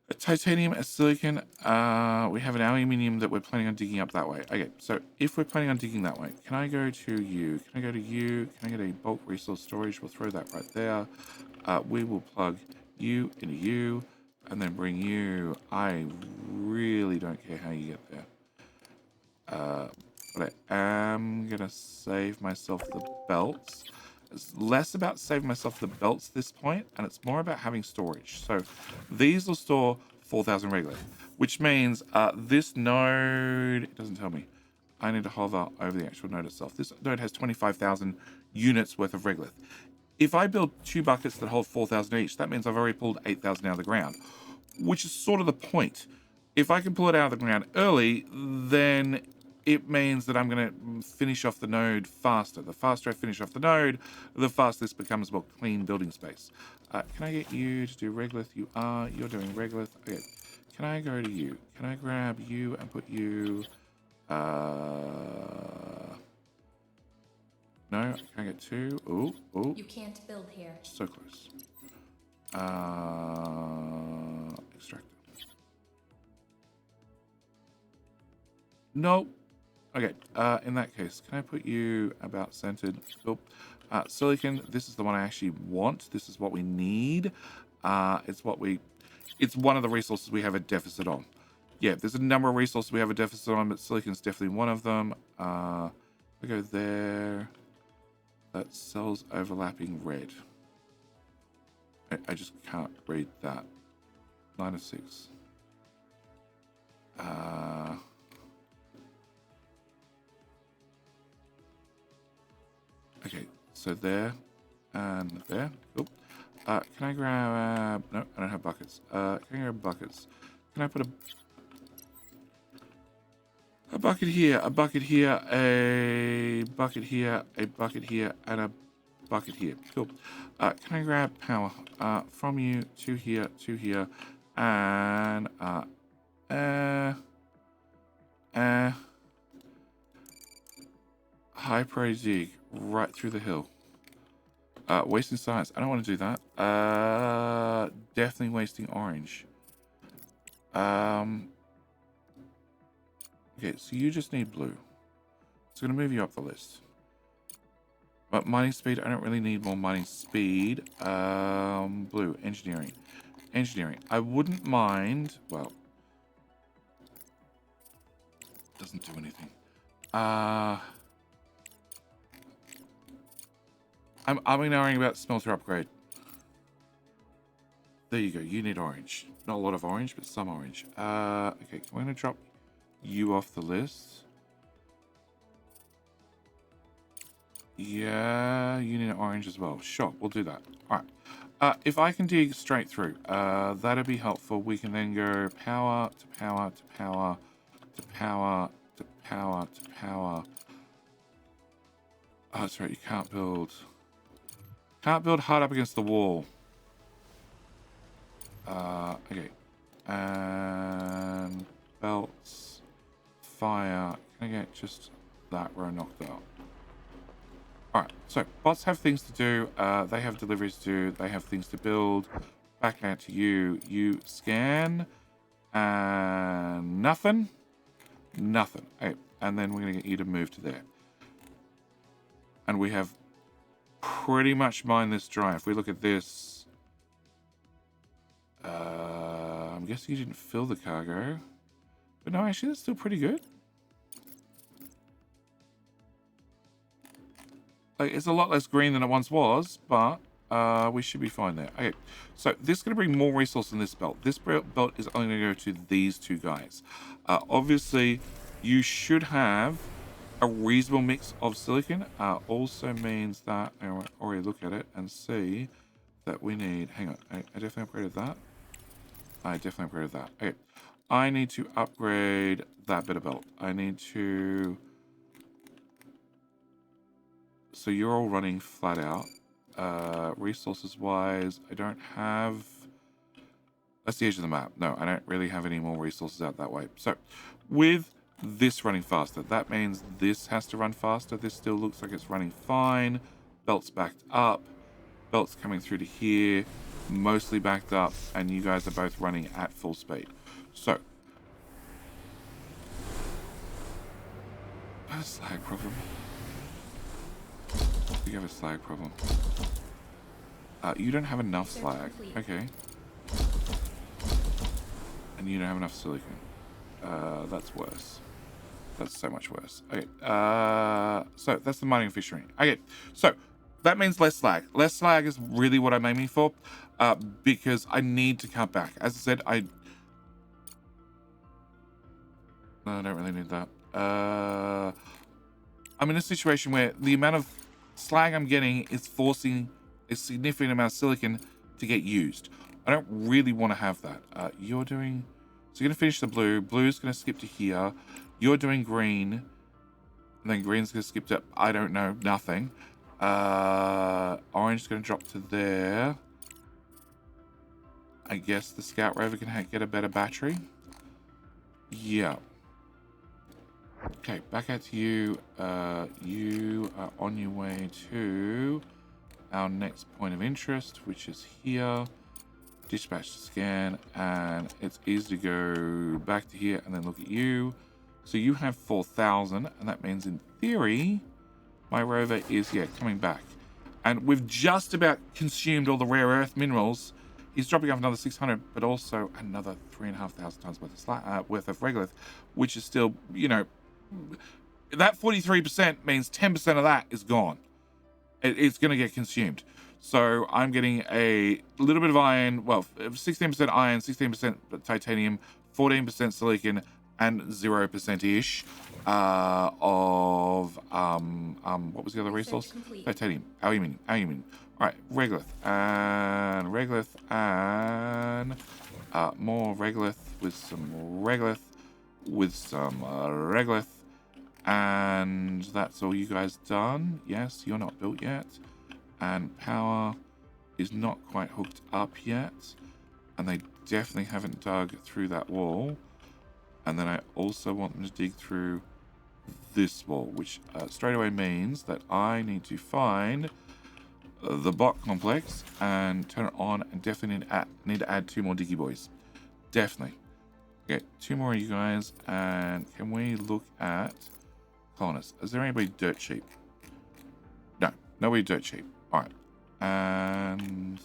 Speaker 1: a titanium, a silicon. We have an aluminium that we're planning on digging up that way. Okay. So if we're planning on digging that way, can I go to you? Can I go to you? Can I get a bulk resource storage? We'll throw that right there. We will plug you into you and then bring you. I really don't care how you get there. But I am going to save myself the belts. It's less about saving myself the belts at this point, and it's more about having storage. So these will store 4,000 regolith, which means this node, it doesn't tell me. I need to hover over the actual node itself. This node has 25,000 units worth of regolith. If I build two buckets that hold 4,000 each, that means I've already pulled 8,000 out of the ground, which is sort of the point. If I can pull it out of the ground early, then it means that I'm going to finish off the node faster. The faster I finish off the node, the faster this becomes more clean building space. Can I get you to do regolith? You are. You're doing regolith. Okay. Can I go to you? Can I grab you and put you... No, can I get two? Ooh, ooh.
Speaker 5: You can't build here.
Speaker 1: So close. Extract it. Nope. Okay, in that case, can I put you about centered? Oh, silicon, this is the one I actually want. This is what we need. It's one of the resources we have a deficit on. Yeah, there's a number of resources we have a deficit on, but silicon's definitely one of them. We go there. That cells overlapping red. I just can't read that. 9 of 6. Okay, so there. And there. Cool. Can I grab... no, I don't have buckets. Can I grab buckets? Can I put a bucket here, a bucket here, a bucket here, a bucket here, and a bucket here. Cool. Can I grab power from you to here, and high priority dig right through the hill. Wasting science. I don't want to do that. Definitely wasting orange. Okay, so you just need blue. It's going to move you up the list. But mining speed, I don't really need more mining speed. Blue, engineering. Engineering. I wouldn't mind... well... doesn't do anything. I'm ignoring about smelter upgrade. There you go. You need orange. Not a lot of orange, but some orange. Okay, I'm going to drop you off the list. Yeah, you need orange as well. Sure, we'll do that. All right. If I can dig straight through, that'd be helpful. We can then go power to power to power to power to power to power. Oh, that's right. You can't build. Can't build hard up against the wall. Okay. And belts, fire. Can I get just that row knocked out? Alright, so bots have things to do. They have deliveries to do. They have things to build. Back out to you. You scan. And nothing. Nothing. Okay. And then we're going to get you to move to there. And we have pretty much mined this dry. If we look at this, I'm guessing you didn't fill the cargo, but no, actually that's still pretty good. Like, it's a lot less green than it once was, but we should be fine there. Okay, so this is going to bring more resource in this belt. This belt is only going to go to these two guys. Obviously, you should have a reasonable mix of silicon. Also means that I'll already look at it and see that we need... hang on, I definitely upgraded that. I definitely upgraded that. Okay, I need to upgrade that bit of belt. I need to... so you're all running flat out. Resources wise, I don't have... that's the edge of the map. No, I don't really have any more resources out that way. So, with this running faster, that means this has to run faster. This still looks like it's running fine. Belt's backed up. Belt's coming through to here. Mostly backed up. And you guys are both running at full speed. So, a slag problem. We have a slag problem. You don't have enough slag. Okay. And you don't have enough silicon. That's worse. That's so much worse. Okay. So that's the mining and fishery. Okay. So that means less slag. Less slag is really what I'm aiming for, because I need to cut back. As I said, I don't really need that. I'm in a situation where the amount of slag I'm getting is forcing a significant amount of silicon to get used. I don't really want to have that. You're doing... so you're going to finish the blue. Blue's going to skip to here. You're doing green. And then green's going to skip to, I don't know, nothing. Orange is going to drop to there. I guess the scout rover can get a better battery. Yeah. Okay, back out to you. You are on your way to our next point of interest, which is here. Dispatch to scan, and it's easy to go back to here and then look at you. So you have 4,000, and that means in theory, my rover is, yeah, coming back. And we've just about consumed all the rare earth minerals. He's dropping off another 600, but also another 3,500 tons worth of regolith, which is still, you know, that 43% means 10% of that is gone. It's going to get consumed. So I'm getting a little bit of iron, well, 16% iron, 16% titanium, 14% silicon, and 0%-ish of, what was the other resource? Titanium, aluminum. Alright, regolith and regolith and more regolith with some regolith with some regolith. And that's all you guys done. Yes, you're not built yet. And power is not quite hooked up yet. And they definitely haven't dug through that wall. And then I also want them to dig through this wall, which straight away means that I need to find the bot complex and turn it on, and definitely need to add 2 more diggy boys. Definitely. Okay, 2 more of you guys. And can we look at colonists? Is there anybody dirt cheap? No, nobody dirt cheap. Alright. And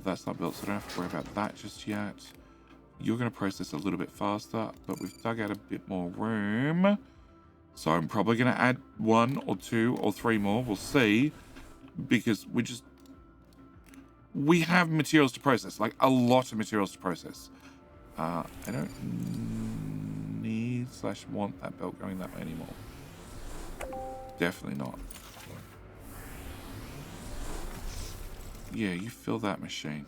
Speaker 1: that's not built, so I don't have to worry about that just yet. You're going to process a little bit faster, but we've dug out a bit more room. So I'm probably going to add 1 or 2 or 3 more. We'll see. Because we have materials to process. Like, a lot of materials to process. I don't need / want that belt going that way anymore. Definitely not. Yeah, you fill that machine.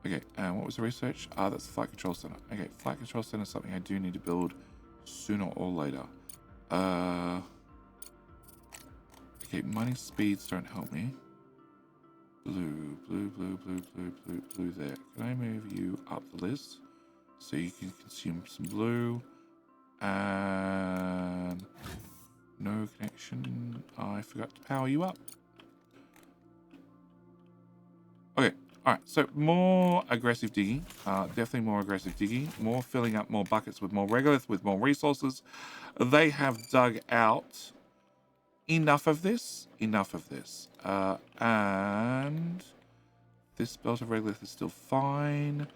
Speaker 1: Okay, and what was the research? That's the Flight Control Center. Okay, Flight Control Center is something I do need to build sooner or later. Okay, mining speeds don't help me. Blue there. Can I move you up the list so you can consume some blue? And no connection. I forgot to power you up. Okay, alright, so more aggressive digging. Definitely more aggressive digging. More filling up more buckets with more regolith, with more resources. They have dug out enough of this. And this belt of regolith is still fine.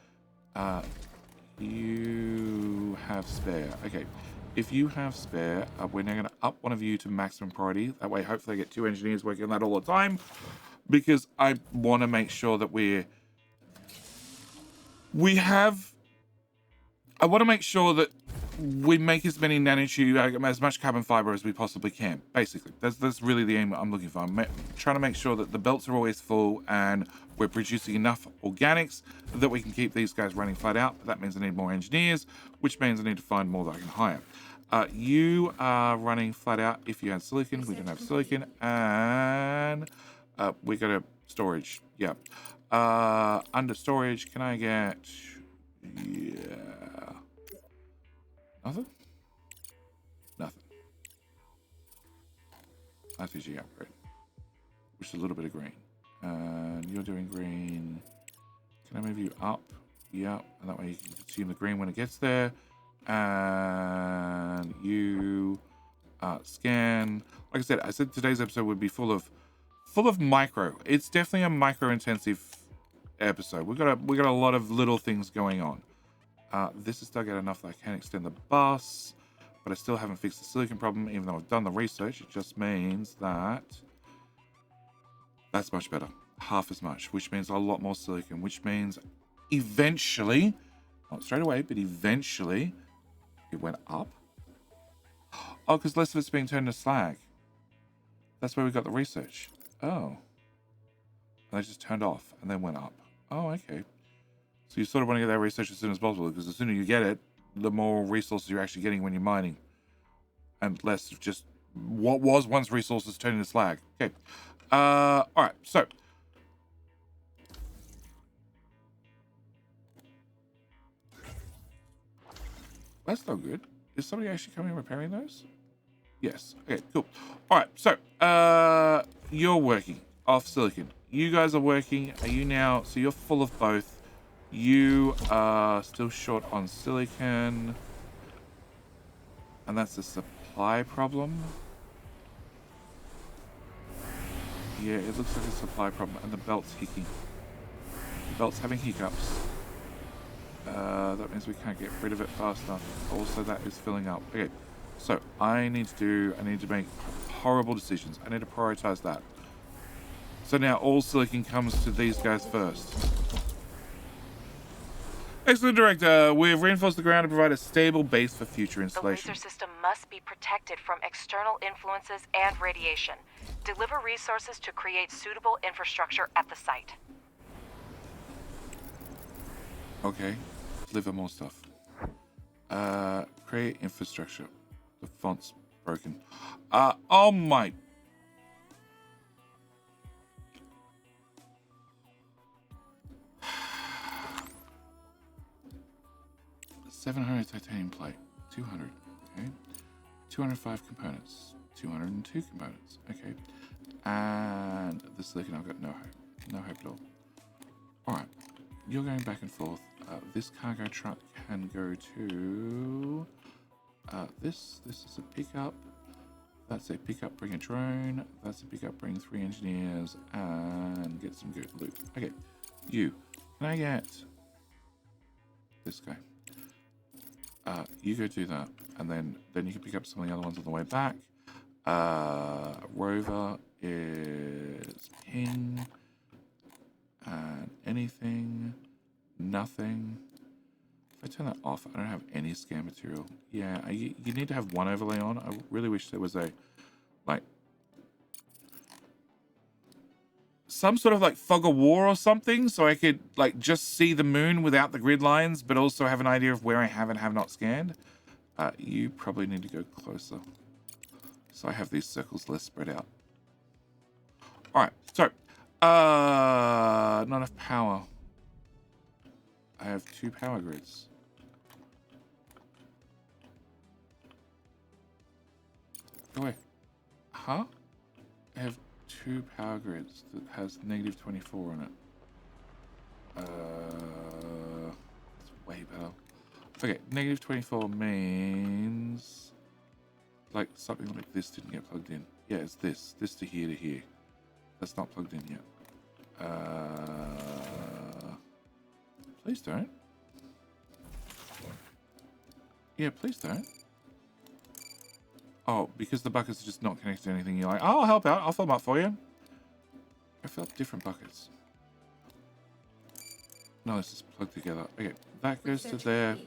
Speaker 1: You have spare. Okay, if you have spare, we're now going to up one of you to maximum priority. That way, hopefully, I get 2 engineers working on that all the time. Because I want to make sure that I want to make sure that we make as many nanotube, as much carbon fiber as we possibly can. Basically, that's really the aim I'm looking for. I'm trying to make sure that the belts are always full and we're producing enough organics that we can keep these guys running flat out. But that means I need more engineers, which means I need to find more that I can hire. You are running flat out if you had silicon. We don't have silicon, and we got a storage. Yeah. Under storage, can I get... Yeah. Nothing? Nothing. RPG upgrade. Which is a little bit of green. And you're doing green. Can I move you up? Yeah. And that way you can consume the green when it gets there. And you scan. Like I said today's episode would be full of micro. It's definitely a micro-intensive episode. We got a lot of little things going on. This is dug out enough that I can extend the bus, but I still haven't fixed the silicon problem, even though I've done the research. It just means that that's much better. Half as much, which means a lot more silicon, which means eventually, not straight away, but eventually, it went up. Oh, because less of it's being turned into slag. That's where we got the research. Oh. And they just turned off and then went up. Oh, okay. So you sort of want to get that research as soon as possible, because the sooner you get it, the more resources you're actually getting when you're mining. And less of just what was once resources turned into slag. Okay. Alright, so. That's no good. Is somebody actually coming and repairing those? Yes. Okay, cool. Alright, so, you're working off silicon. You guys are working. Are you now? So you're full of both. You are still short on silicon. And that's a supply problem. Yeah, it looks like a supply problem. And the belt's hicking. The belt's having hiccups. That means we can't get rid of it fast enough. Also, that is filling up. Okay, so I need to make horrible decisions. I need to prioritize that. So now all silicon comes to these guys first. Excellent, Director. We've reinforced the ground to provide a stable base for future
Speaker 6: The
Speaker 1: installation.
Speaker 6: laser system must be protected from external influences and radiation. Deliver resources to create suitable infrastructure at the site.
Speaker 1: Okay. Deliver more stuff. Create infrastructure. The font's broken. Oh my. $700 titanium plate. 200. Okay. 205 components. 202 components. Okay. And the silicon, I've got no hope. No hope at all. Alright. You're going back and forth. This cargo truck can go to... this is a pickup. That's a pickup, bring a drone. That's a pickup, bring 3 engineers and get some good loot. Okay, you. Can I get this guy? You go do that, and then you can pick up some of the other ones on the way back. Rover is ping and anything, nothing. If I turn that off, I don't have any scan material. Yeah, you need to have one overlay on. I really wish there was a, like, some sort of like fog of war or something, so I could like just see the moon without the grid lines, but also have an idea of where I have and have not scanned. You probably need to go closer, so I have these circles less spread out. All right, so not enough power. I have 2 power grids. Go away. Huh? I have 2 power grids that has -24 on it. It's way better. Okay, -24 means like something like this didn't get plugged in. Yeah, it's this to here to here. That's not plugged in yet. Please don't. Yeah, please don't. Oh, because the buckets are just not connected to anything. You're like, oh, I'll help out. I'll fill them up for you. I fill up different buckets. No, this is plugged together. Okay, that goes to there.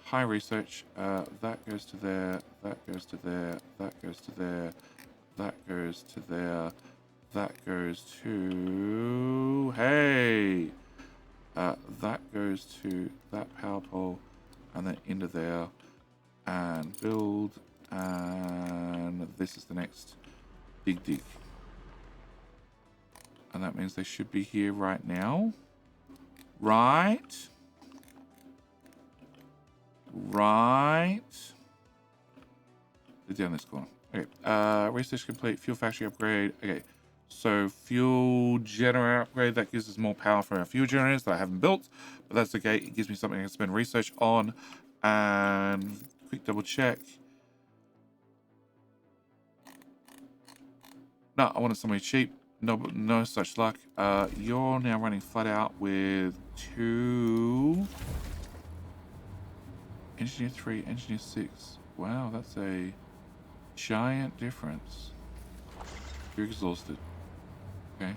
Speaker 1: High research. That goes to there. That goes to there. That goes to there. That goes to there. That goes to... Hey! That goes to that power pole. And then into there. And build... And this is the next big dig. And that means they should be here right now. Right. They're down this corner. Okay. Research complete. Fuel factory upgrade. Okay. So fuel generator upgrade. That gives us more power for our fuel generators that I haven't built. But that's okay. It gives me something I can spend research on. And quick double check. No, I wanted somebody cheap. No such luck. You're now running flat out with 2. Engineer 3, Engineer 6. Wow, that's a giant difference. You're exhausted. Okay.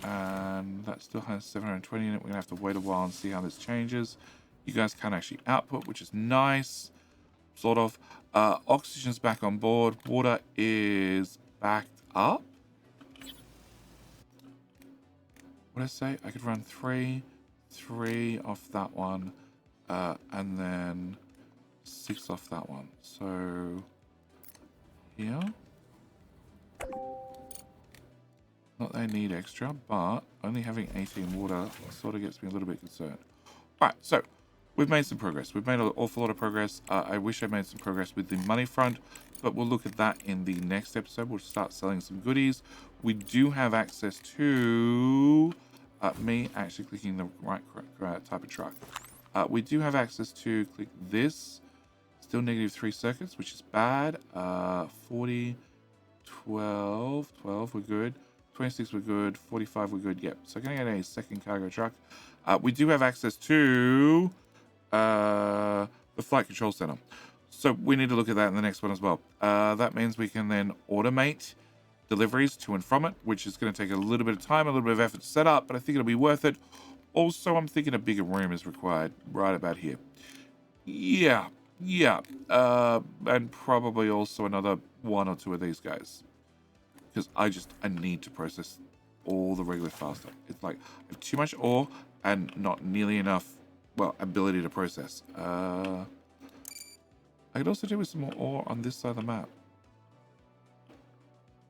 Speaker 1: And that still has 720 in it. We're gonna have to wait a while and see how this changes. You guys can't actually output, which is nice. Sort of. Oxygen's back on board. Water is backed up. What did I say? I could run 3 off that one, and then 6 off that one. So here. Not that I need extra, but only having 18 water sort of gets me a little bit concerned. All right, so we've made some progress. We've made an awful lot of progress. I wish I made some progress with the money front, but we'll look at that in the next episode. We'll start selling some goodies. We do have access to me actually clicking the right type of truck. We do have access to click this. Still -3 circuits, which is bad. 40, 12, we're good. 26, we're good. 45, we're good. Yep. So going to get a second cargo truck. We do have access to the flight control center. So we need to look at that in the next one as well. That means we can then automate deliveries to and from it, which is going to take a little bit of time, a little bit of effort to set up, but I think it'll be worth it. Also, I'm thinking a bigger room is required right about here. Yeah. And probably also another 1 or 2 of these guys. Because I need to process all the regular faster. It's like I have too much ore and not nearly enough, well, ability to process. I could also do with some more ore on this side of the map.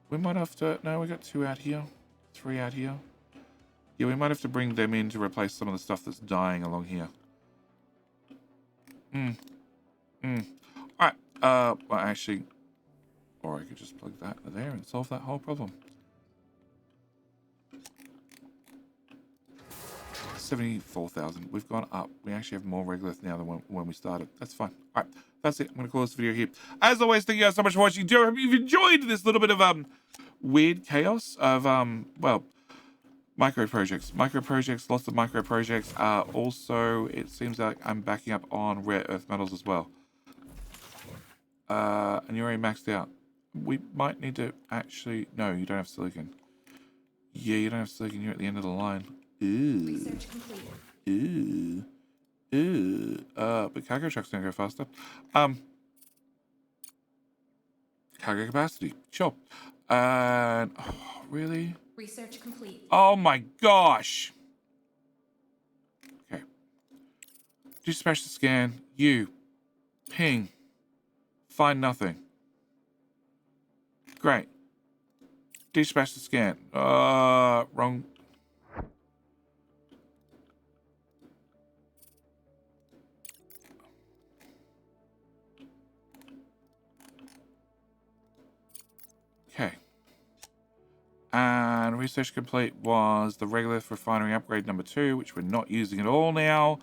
Speaker 1: We might have to... No, we got 2 out here. 3 out here. Yeah, we might have to bring them in to replace some of the stuff that's dying along here. Alright. Well, actually... Or I could just plug that there and solve that whole problem. 74,000. We've gone up. We actually have more regolith now than when we started. That's fine. All right. That's it. I'm going to call this video here. As always, thank you guys so much for watching. I hope you've enjoyed this little bit of weird chaos of, well, micro projects. Lots of micro projects. Also, it seems like I'm backing up on rare earth metals as well. And you're already maxed out. We might need to actually... No, you don't have silicon. Yeah, you don't have silicon. You're at the end of the line. Ooh.
Speaker 5: Research complete.
Speaker 1: But cargo truck's gonna go faster. Cargo capacity. Sure. And... Oh, really?
Speaker 5: Research complete.
Speaker 1: Oh my gosh! Okay. Do special scan. You. Ping. Find nothing. Great. Dispatch the scan. Wrong. Okay. And research complete was the regolith refinery upgrade number 2, which we're not using at all now.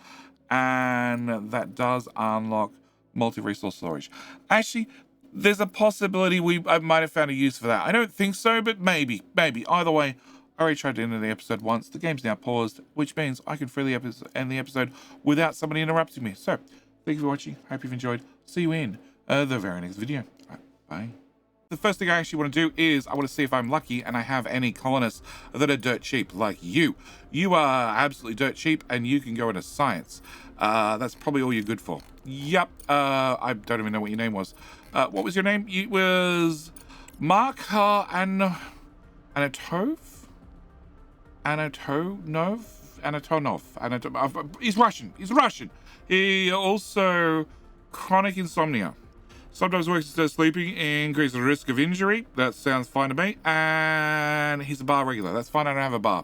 Speaker 1: And that does unlock multi-resource storage. Actually, there's a possibility I might have found a use for that. I don't think so, but maybe. Either way, I already tried to end the episode once. The game's now paused, which means I can freely end the episode without somebody interrupting me. So, thank you for watching. Hope you've enjoyed. See you in the very next video. All right, bye. The first thing I actually want to do is I want to see if I'm lucky and I have any colonists that are dirt cheap, like you. You are absolutely dirt cheap, and you can go into science. That's probably all you're good for. Yep. I don't even know what your name was. What was your name? It was Mark Anatov? Antonov. He's Russian. He also chronic insomnia. Sometimes works instead of sleeping, increases the risk of injury. That sounds fine to me. And he's a bar regular. That's fine. I don't have a bar.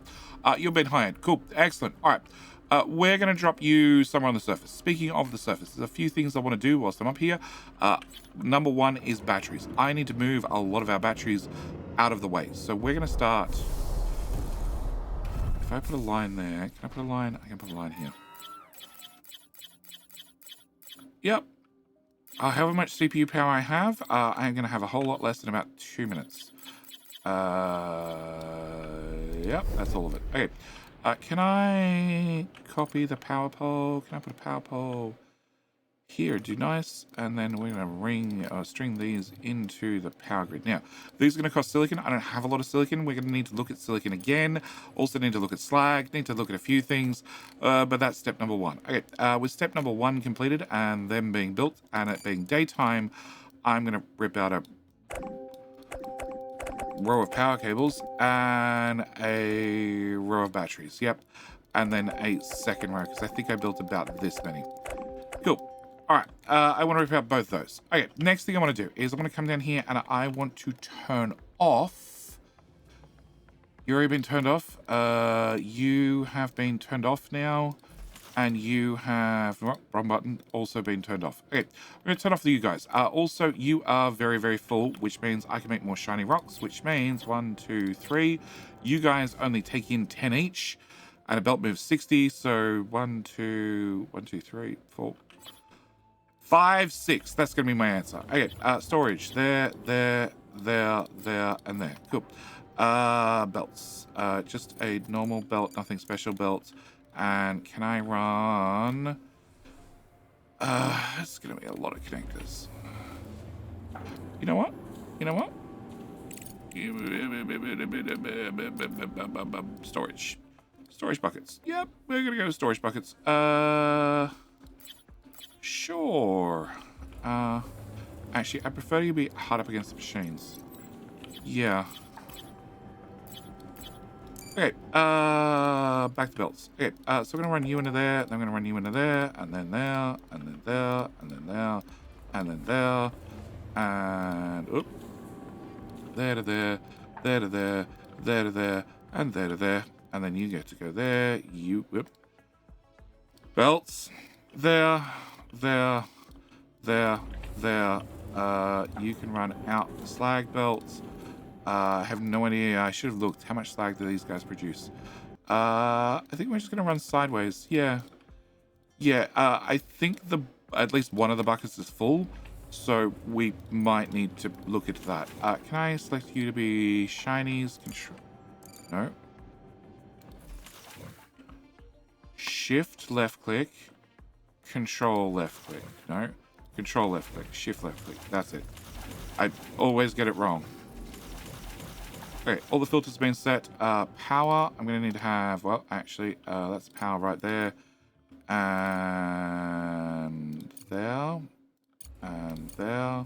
Speaker 1: You've been hired. Cool. Excellent. All right. We're going to drop you somewhere on the surface. Speaking of the surface, there's a few things I want to do whilst I'm up here. Number 1 is batteries. I need to move a lot of our batteries out of the way. So we're going to start... If I put a line there, can I put a line? I can put a line here. Yep. However much CPU power I have, I'm going to have a whole lot less in about 2 minutes. Yep, that's all of it. Okay. Can I copy the power pole? Can I put a power pole here? Do nice. And then we're going to string these into the power grid. Now, these are going to cost silicon. I don't have a lot of silicon. We're going to need to look at silicon again. Also need to look at slag. Need to look at a few things. But that's step number 1. Okay, with step number 1 completed and them being built and it being daytime, I'm going to rip out a row of power cables and a row of batteries. Yep. And then a second row, because I think I built about this many. Cool. All right. I want to rip out both those. Okay. Next thing I want to do is I'm going to come down here and I want to turn off. You've already been turned off. You have been turned off now. And you have, wrong button, also been turned off. Okay, I'm going to turn off you guys. Also, you are very, very full, which means I can make more shiny rocks, which means 1, 2, 3. You guys only take in 10 each, and a belt moves 60, so 1, 2, 3, 4, 5, 6. That's going to be my answer. Okay, storage. There, and there. Cool. Belts. Just a normal belt, nothing special belt. And can I run... it's going to be a lot of connectors. You know what? Storage buckets. Yep, we're gonna go to storage buckets. Sure. Actually, I prefer you be hard up against the machines. Yeah. Okay, back to belts. Okay, so we're gonna run you into there, then I'm gonna run you into there, and then there, and then there, and then there, and then there, and oop. There to there, there to there, there to there, and there to there. And then you get to go there, you, whoop. Belts, there, there, there, there. You can run out the slag belts. I have no idea. I should have looked. How much slag do these guys produce? I think we're just going to run sideways. Yeah. Yeah, I think at least one of the buckets is full, so we might need to look at that. Can I select you to be shinies? No. Shift left click. Control left click. No. Control left click. Shift left click. That's it. I always get it wrong. Okay, all the filters have been set. Power, I'm going to need to have, well, actually, that's power right there. And there. And there.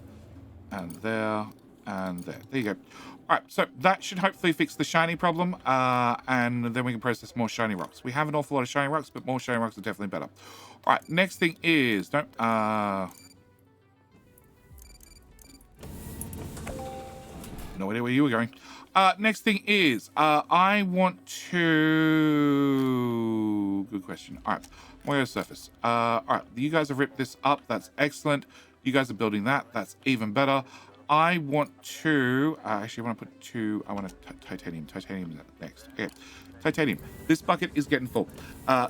Speaker 1: And there. And there. There you go. Alright, so that should hopefully fix the shiny problem. And then we can process more shiny rocks. We have an awful lot of shiny rocks, but more shiny rocks are definitely better. Alright, next thing is, don't, no idea where you were going. Next thing is, I want to... Good question. All right, where is surface? All right, you guys have ripped this up. That's excellent. You guys are building that. That's even better. I want to... actually, I want to put two... I want to titanium. Titanium is next. Okay, titanium. This bucket is getting full.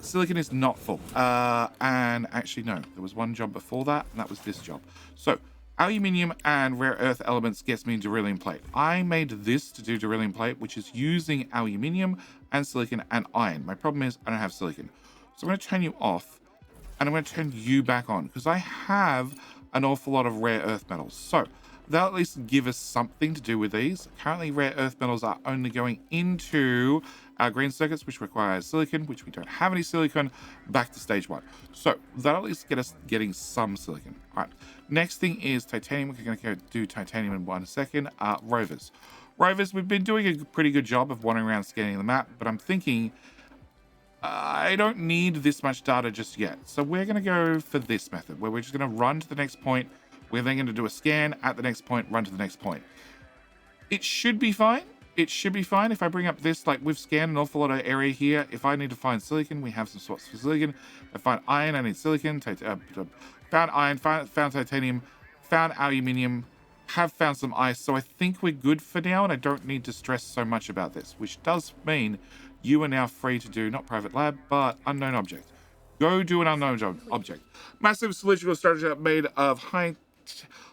Speaker 1: Silicon is not full. And actually, no. There was one job before that, and that was this job. So... Aluminium and rare earth elements gets me beryllium plate. I made this to do beryllium plate, which is using aluminium and silicon and iron. My problem is I don't have silicon. So I'm going to turn you off and I'm going to turn you back on because I have an awful lot of rare earth metals. So that'll at least give us something to do with these. Currently, rare earth metals are only going into our green circuits, which requires silicon, which we don't have any silicon, back to stage 1. So that'll at least get us getting some silicon. All right. Next thing is titanium. We're going to go do titanium in 1 second. Rovers. Rovers, we've been doing a pretty good job of wandering around scanning the map, but I'm thinking I don't need this much data just yet. So we're going to go for this method, where we're just going to run to the next point. We're then going to do a scan at the next point, run to the next point. It should be fine. It should be fine. If I bring up this, like we've scanned an awful lot of area here. If I need to find silicon, we have some spots for silicon. If I find iron, I need silicon. Found iron, found titanium, found aluminium, have found some ice. So I think we're good for now, and I don't need to stress so much about this, which does mean you are now free to do, not private lab, but unknown object. Go do an unknown object. Massive cylindrical structure made of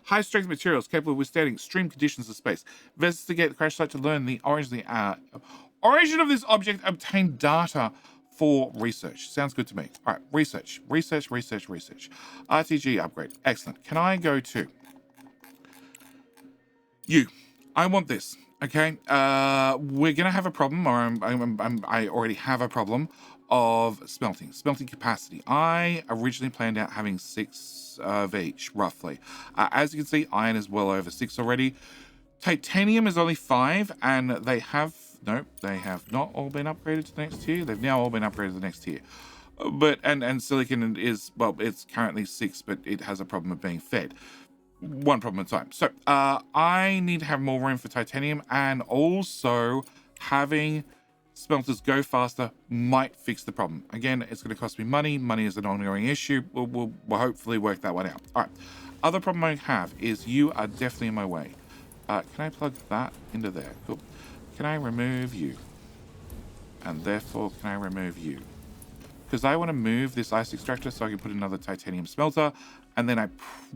Speaker 1: high-strength materials capable of withstanding extreme conditions of space. Investigate the crash site to learn the origin of this object. Obtain data for research. Sounds good to me. All right, research. RTG upgrade. Excellent. Can I go to you? I want this. Okay. We're gonna have a problem, or I already have a problem of smelting capacity. I originally planned out having 6 of each, roughly. As you can see, iron is well over 6 already. Titanium is only 5, and they have not all been upgraded to the next tier. They've now all been upgraded to the next tier. But and silicon is, well, it's currently 6, but it has a problem of being fed. One problem at a time. So I need to have more room for titanium, and also having smelters go faster might fix the problem. Again, it's going to cost me money. Money is an ongoing issue. We'll hopefully work that one out. All right. Other problem I have is you are definitely in my way. Can I plug that into there? Cool. Can I remove you? And therefore, can I remove you? Because I want to move this ice extractor so I can put another titanium smelter. And then I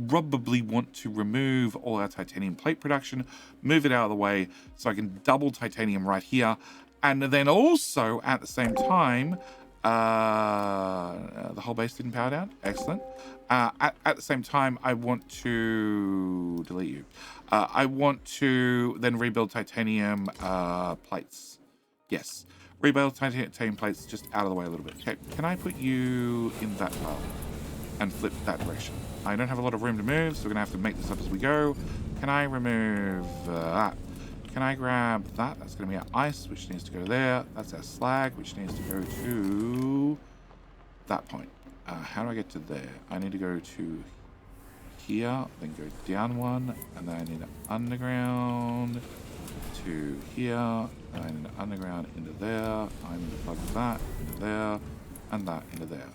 Speaker 1: probably want to remove all our titanium plate production, move it out of the way so I can double titanium right here. And then also, at the same time, the whole base didn't power down. Excellent. At the same time, I want to delete you. I want to then rebuild titanium plates. Yes. Rebuild titanium plates just out of the way a little bit. Okay, can I put you in that tile and flip that direction? I don't have a lot of room to move, so we're going to have to make this up as we go. Can I remove that? Can I grab that? That's going to be our ice, which needs to go there. That's our slag, which needs to go to that point. How do I get to there? I need to go to here, then go down one, and then I need an underground to here, and I need an underground into there. I need to plug that into there, and that into there.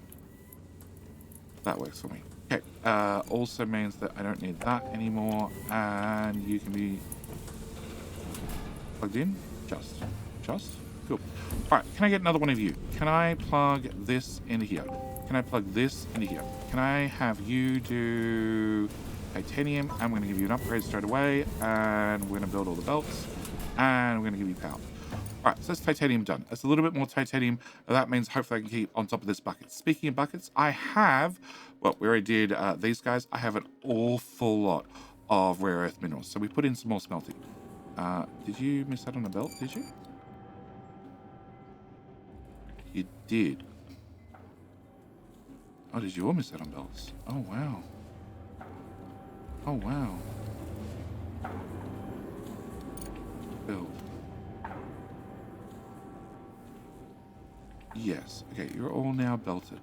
Speaker 1: That works for me. Okay, also means that I don't need that anymore, and you can be plugged in. Just. Cool. All right, can I get another one of you? Can I plug this into here? Can I plug this into here? Can I have you do titanium? I'm going to give you an upgrade straight away, and we're going to build all the belts, and we're going to give you power. All right, so that's titanium done. That's a little bit more titanium. That means hopefully I can keep on top of this bucket. Speaking of buckets, I have, well, we already did these guys. I have an awful lot of rare earth minerals, so we put in some more smelting. Did you miss out on the belt, did you? You did. Oh, did you all miss out on belts? Oh, wow. Oh, wow. Build. Yes. Okay, you're all now belted.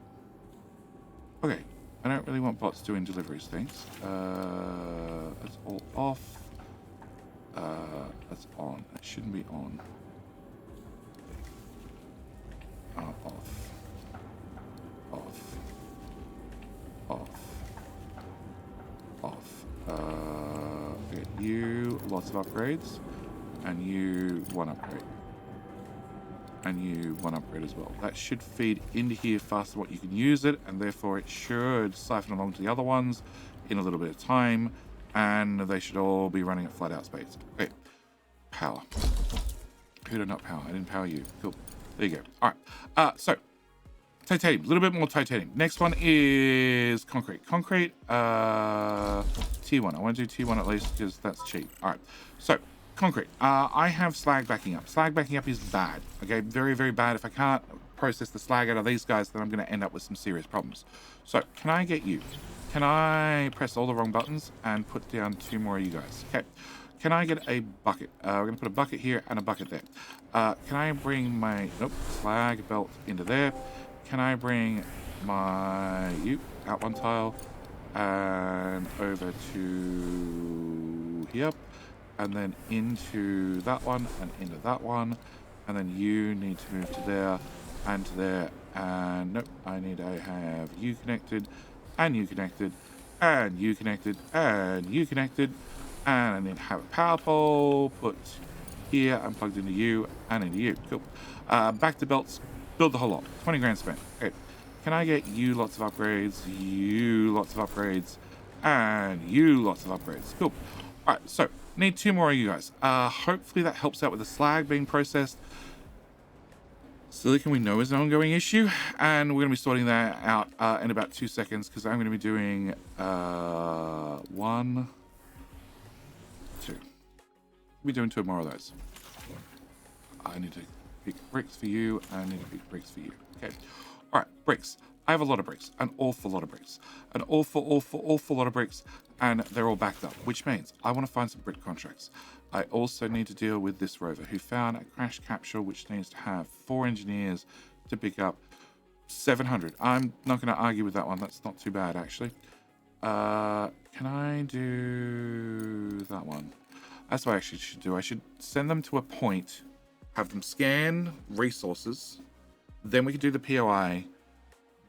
Speaker 1: Okay. I don't really want bots doing deliveries, thanks. That's all off. That's on. It shouldn't be on. Off. Okay, you, lots of upgrades. And you, one upgrade. And you, one upgrade as well. That should feed into here faster than what you can use it, and therefore it should siphon along to the other ones in a little bit of time, and they should all be running at flat out speeds. Okay, power. Who did not power? I didn't power you. Cool. There you go. All right. So titanium, a little bit more titanium. Next one is concrete. Concrete, T1. I want to do T1 at least because that's cheap. All right. So concrete. I have slag backing up. Slag backing up is bad. Okay, very, very bad. If I can't process the slag out of these guys, then I'm going to end up with some serious problems. So can I get you? Can I press all the wrong buttons and put down 2 more of you guys? Okay. Can I get a bucket? We're going to put a bucket here and a bucket there. Can I bring my slag belt into there? Can I bring my out one tile and over to here, and then into that one and into that one, and then you need to move to there and to there, and nope, I need to have you connected and you connected and you connected and you connected, and I need to have a power pole put here and plugged into you and into you. Cool. Back to belts. Build the whole lot. 20 grand spent. Okay. Can I get you lots of upgrades, you lots of upgrades, and you lots of upgrades? Cool. All right, so need 2 more of you guys. Hopefully that helps out with the slag being processed. Silicon we know is an ongoing issue, and we're going to be sorting that out in about 2 seconds, because I'm going to be doing 1, 2. We'll be doing 2 more of those. I need to pick bricks for you, and I need to pick bricks for you. Okay. All right, bricks. I have a lot of bricks, an awful lot of bricks, an awful lot of bricks, and they're all backed up, which means I want to find some brick contracts. I also need to deal with this rover who found a crash capsule, which needs to have 4 engineers to pick up 700. I'm not going to argue with that one. That's not too bad, actually. Can I do that one? That's what I actually should do. I should send them to a point, have them scan resources, then we can do the POI,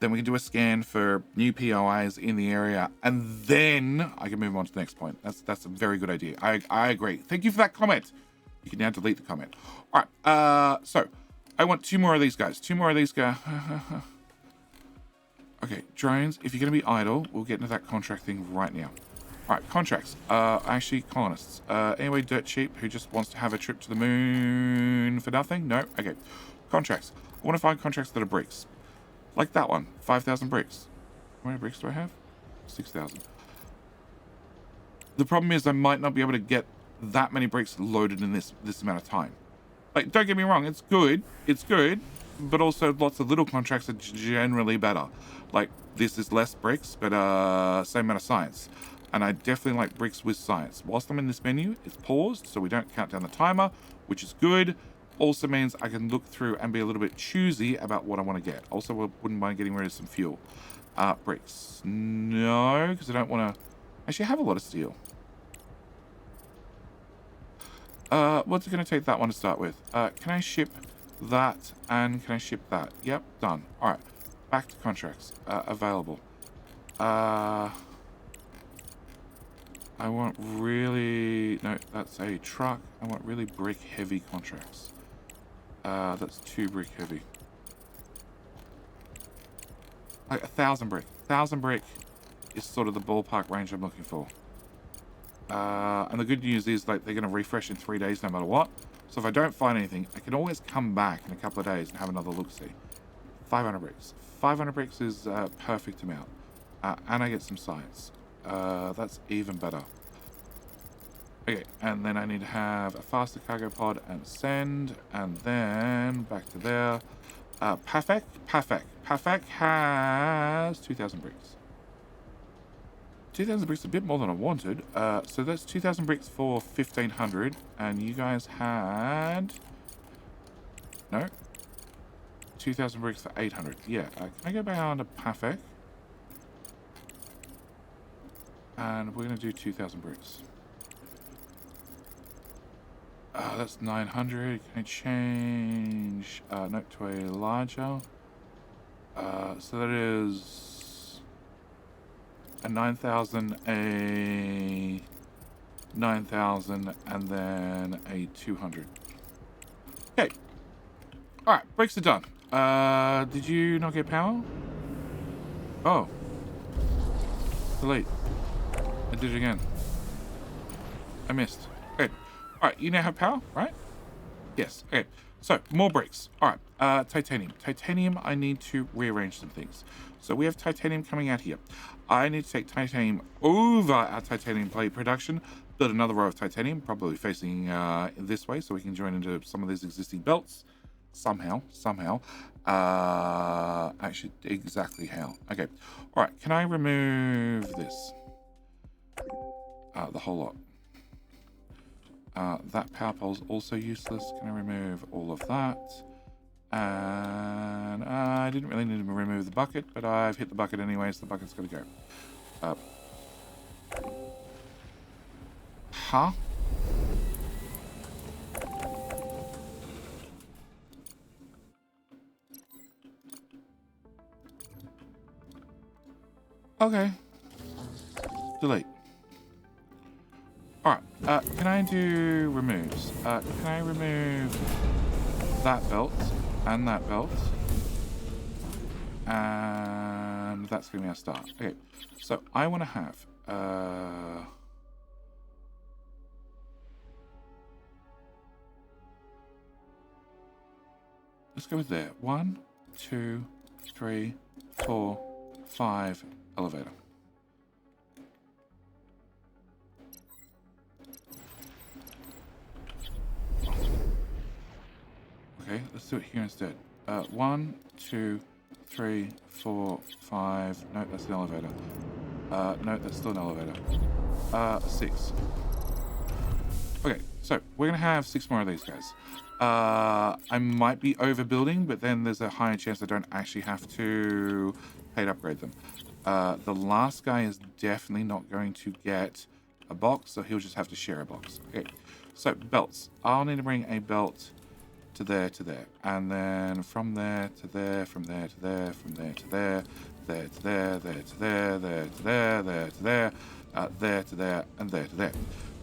Speaker 1: then we can do a scan for new POIs in the area, and then I can move on to the next point. That's a very good idea. I agree. Thank you for that comment. You can now delete the comment. All right, so I want 2 more of these guys. 2 more of these guys. Okay, drones, if you're going to be idle, we'll get into that contract thing right now. All right, contracts. Actually, colonists. Anyway, dirt cheap who just wants to have a trip to the moon for nothing? No? Okay. Contracts. I want to find contracts that are bricks. Like that one. 5,000 bricks. How many bricks do I have? 6,000. The problem is I might not be able to get that many bricks loaded in this amount of time. Like, don't get me wrong, it's good, but also lots of little contracts are generally better. Like, this is less bricks, but same amount of science. And I definitely like bricks with science. Whilst I'm in this menu, it's paused, so we don't count down the timer, which is good. Also means I can look through and be a little bit choosy about what I want to get. Also, I wouldn't mind getting rid of some fuel. Bricks. No, because I don't want to... Actually, I have a lot of steel. What's it going to take that one to start with? Can I ship that and can I ship that? Yep, done. All right, back to contracts. Available. I want really... No, that's a truck. I want really brick-heavy contracts. That's 2 brick-heavy. Like 1,000 brick. 1,000 brick is sort of the ballpark range I'm looking for. And the good news is, like, they're going to refresh in 3 days no matter what. So if I don't find anything, I can always come back in a couple of days and have another look-see. 500 bricks. 500 bricks is a perfect amount. And I get some science. That's even better. Okay, and then I need to have a faster cargo pod and send, and then back to there. Pafek has 2,000 bricks. 2,000 bricks, a bit more than I wanted. So that's 2,000 bricks for 1,500, and you guys had... No. 2,000 bricks for 800. Yeah, can I go back on to Pafek? And we're going to do 2,000 bricks. That's 900. Can I change note to a larger? So that is a 9,000, a 9,000, and then a 200. Okay. All right, bricks are done. Did you not get power? Oh. Delete. I did it again. I missed. Okay. All right, you now have power, right? Yes. Okay. So, more bricks. All right. Titanium. Titanium, I need to rearrange some things. So we have titanium coming out here. I need to take titanium over our titanium plate production, build another row of titanium, probably facing this way, so we can join into some of these existing belts. Somehow. Actually, exactly how. Okay. All right. Can I remove this? The whole lot. That power pole's also useless. Can I remove all of that? And I didn't really need to remove the bucket, but I've hit the bucket anyway, so the bucket's got to go. Huh? Okay. Delete. Alright, can I do removes? Can I remove that belt and that belt? And that's going to be our start. Okay, so I want to have... let's go with there. 1, 2, 3, 4, 5 elevator. Okay, let's do it here instead. 1, 2, 3, 4, 5. No, that's an elevator. No, that's still an elevator. 6. Okay, so we're gonna have 6 more of these guys. I might be overbuilding, but then there's a higher chance I don't actually have to pay to upgrade them. The last guy is definitely not going to get a box, so he'll just have to share a box. Okay, so belts. I'll need to bring a belt to there, and then from there to there, from there to there, from there to there, there to there, there to there, there to there, there to there, there to there, and there to there.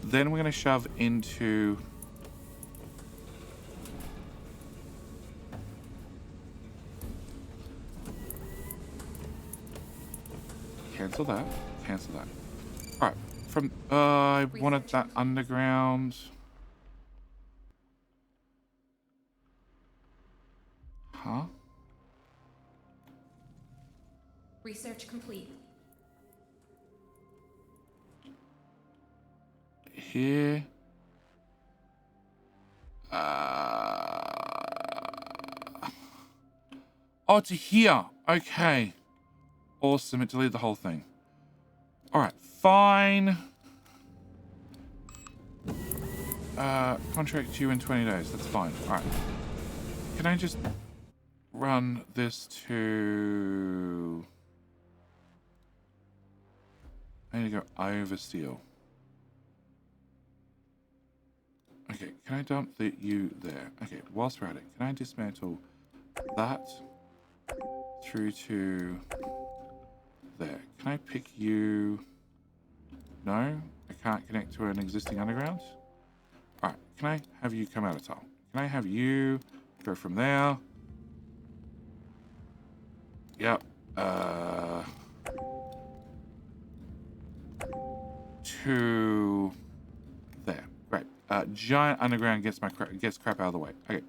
Speaker 1: Then we're going to shove into... Cancel that. Cancel that. Alright. From... I wanted that underground... Huh?
Speaker 5: Research complete.
Speaker 1: here. Oh, to here. Okay. Awesome. It deleted the whole thing. All right. Fine. Contract due in 20 days. That's fine. All right. Can I just run this to... I need to go over steel. Okay, can I dump you there? Okay, whilst we're at it, can I dismantle that through to there? Can I pick you? No, I can't connect to an existing underground. All right, can I have you come out of tile? Can I have you go from there? Yep. To there. Great. Giant underground gets crap out of the way. Okay.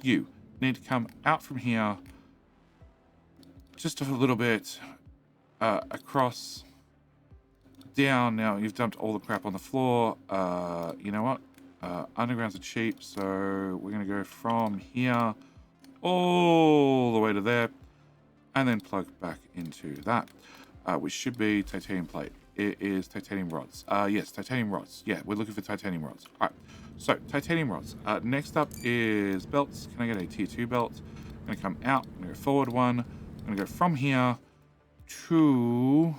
Speaker 1: You need to come out from here just a little bit across down. Now you've dumped all the crap on the floor. You know what? Undergrounds are cheap, so we're going to go from here all the way to there and then plug back into that, which should be titanium plate. It is titanium rods. Yes, titanium rods. Yeah, we're looking for titanium rods. All right, so titanium rods. Next up is belts. Can I get a tier 2 belt? I'm going to come out. I'm going to go forward one. I'm going to go from here to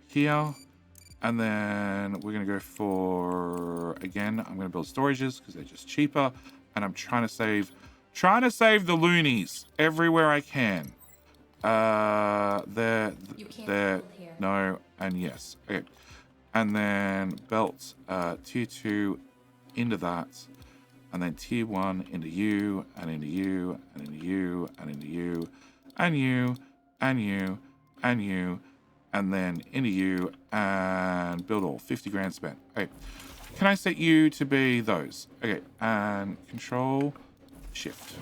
Speaker 1: here. And then we're going to go for, again, I'm going to build storages because they're just cheaper. And I'm trying to save the loonies everywhere I can. There, no, and yes. Okay. And then belts, tier 2 into that. And then tier 1 into you, and into you, and into you, and into you, and you, and you, and you. And then into you, and build all. 50 grand spent. Okay. Can I set you to be those? Okay. And control, shift.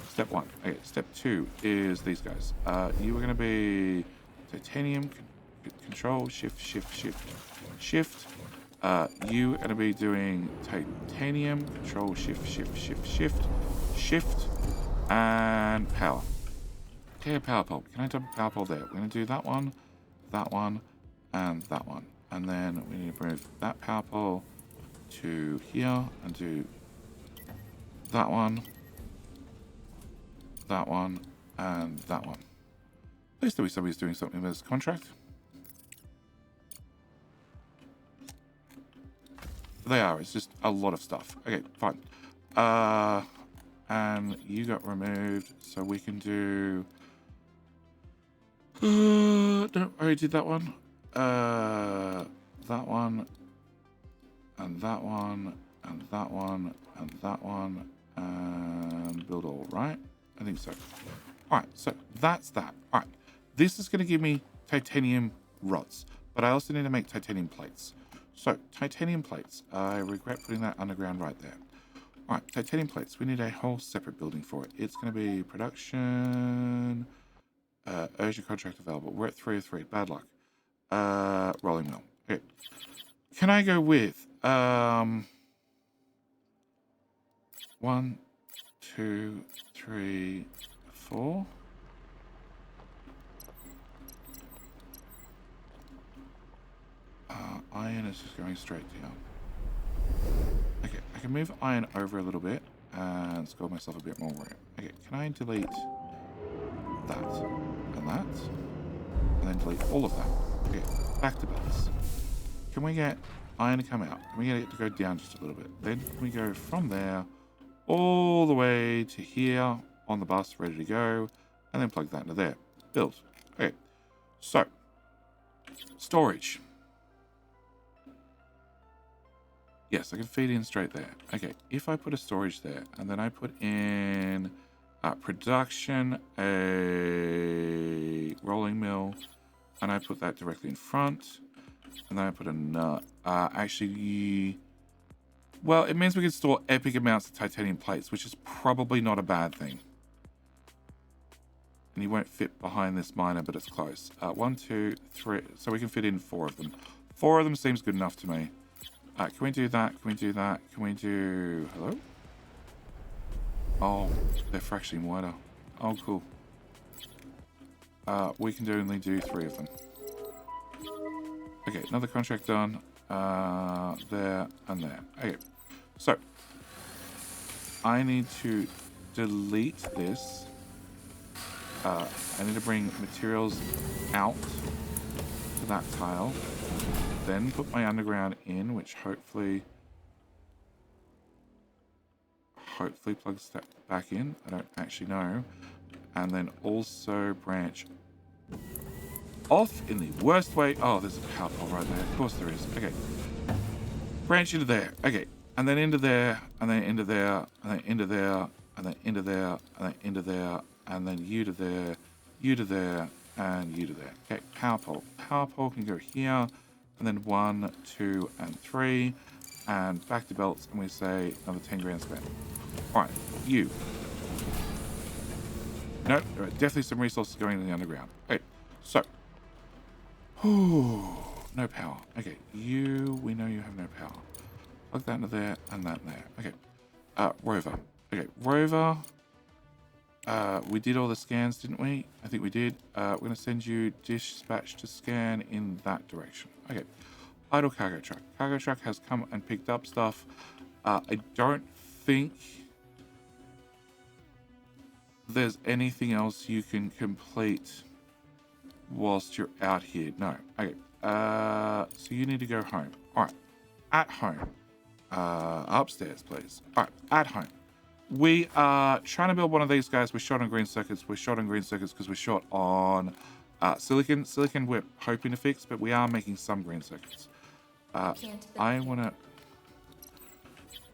Speaker 1: Step 1. Okay. Step 2 is these guys. You are going to be titanium, control, shift, shift, shift, shift. You are going to be doing titanium, control, shift, shift, shift, shift, shift, and power. Okay, power pole. Can I dump a power pole there? We're going to do that one, and that one. And then we need to move that power pole to here and do that one, and that one. Please tell me somebody's doing something with this contract. They are. It's just a lot of stuff. Okay, fine. And you got removed, so we can do... no, I already did that one. That one, and that one, and that one, and that one, and build all, right? I think so. All right, so that's that. All right, this is going to give me titanium rods, but I also need to make titanium plates. So, titanium plates. I regret putting that underground right there. All right, titanium plates. We need a whole separate building for it. It's going to be production... urgent contract available. We're at 3 of 3. Bad luck. Rolling mill. Okay. Can I go with 1, 2, 3, 4? Iron is just going straight down. Okay, I can move iron over a little bit and score myself a bit more room. Okay, can I delete that and that, and then delete all of that? Okay, back to belts. Can we get iron to come out? Can we get it to go down just a little bit? Then can we go from there all the way to here on the bus, ready to go, and then plug that into there. Build. Okay, so storage. Yes, I can feed in straight there. Okay, if I put a storage there, and then I put in production, a rolling mill, and I put that directly in front, and then I put a nut. Actually, well, it means we can store epic amounts of titanium plates, which is probably not a bad thing. And you won't fit behind this miner, but it's close. 1, 2, 3, so we can fit in 4 of them. 4 of them seems good enough to me. Can we do that? Can we do that? Can we do... Hello? Oh, they're fractionally wider. Oh, cool. We can only do 3 of them. Okay, another contract done. There and there. Okay, so I need to delete this. I need to bring materials out to that tile. Then put my underground in, which hopefully plugs that back in. I don't actually know. And then also branch off in the worst way. Oh, there's a power pole right there. Of course there is. Okay. Branch into there. Okay. And then into there, and then into there, and then into there, and then into there, and then into there, and then you to there, you to there, and you to there. Okay, power pole. Power pole can go here, and then 1, 2, and 3, and back to belts, and we say another 10 grand spent. Alright, you. No, there are definitely some resources going in the underground. Okay, so. No power. Okay, you, we know you have no power. Plug that into there, and that in there. Okay, rover. Okay, rover. We did all the scans, didn't we? I think we did. We're going to send you dispatch to scan in that direction. Okay. Idle cargo truck. Cargo truck has come and picked up stuff. I don't think there's anything else you can complete whilst you're out here. No. Okay. So you need to go home. All right. At home. Upstairs, please. All right. At home. We are trying to build one of these guys. We're short on green circuits. We're short on green circuits because we're short on silicon. Silicon we're hoping to fix, but we are making some green circuits. I want to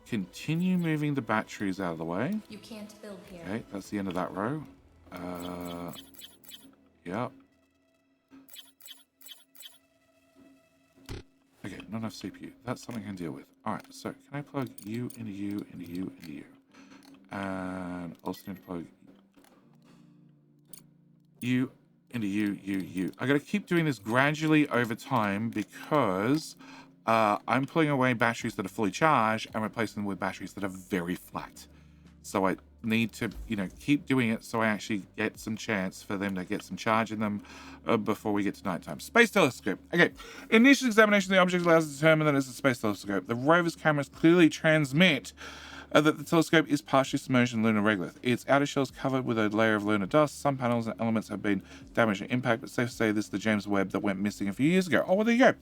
Speaker 1: continue moving the batteries out of the way.
Speaker 5: You can't build here.
Speaker 1: Okay, that's the end of that row. Yep. Okay, not enough CPU. That's something I can deal with. Alright, so can I plug you into you, into you, into you? And also need to plug you into you. I gotta keep doing this gradually over time because I'm pulling away batteries that are fully charged and replacing them with batteries that are very flat. So I need to, keep doing it so I actually get some chance for them to get some charge in them before we get to nighttime. Space telescope. Okay. Initial examination of the object allows us to determine that it's a space telescope. The rover's cameras clearly transmit that the telescope is partially submerged in lunar regolith. Its outer shell is covered with a layer of lunar dust. Some panels and elements have been damaged in impact, but safe to say this is the James Webb that went missing a few years ago. Oh, well, there you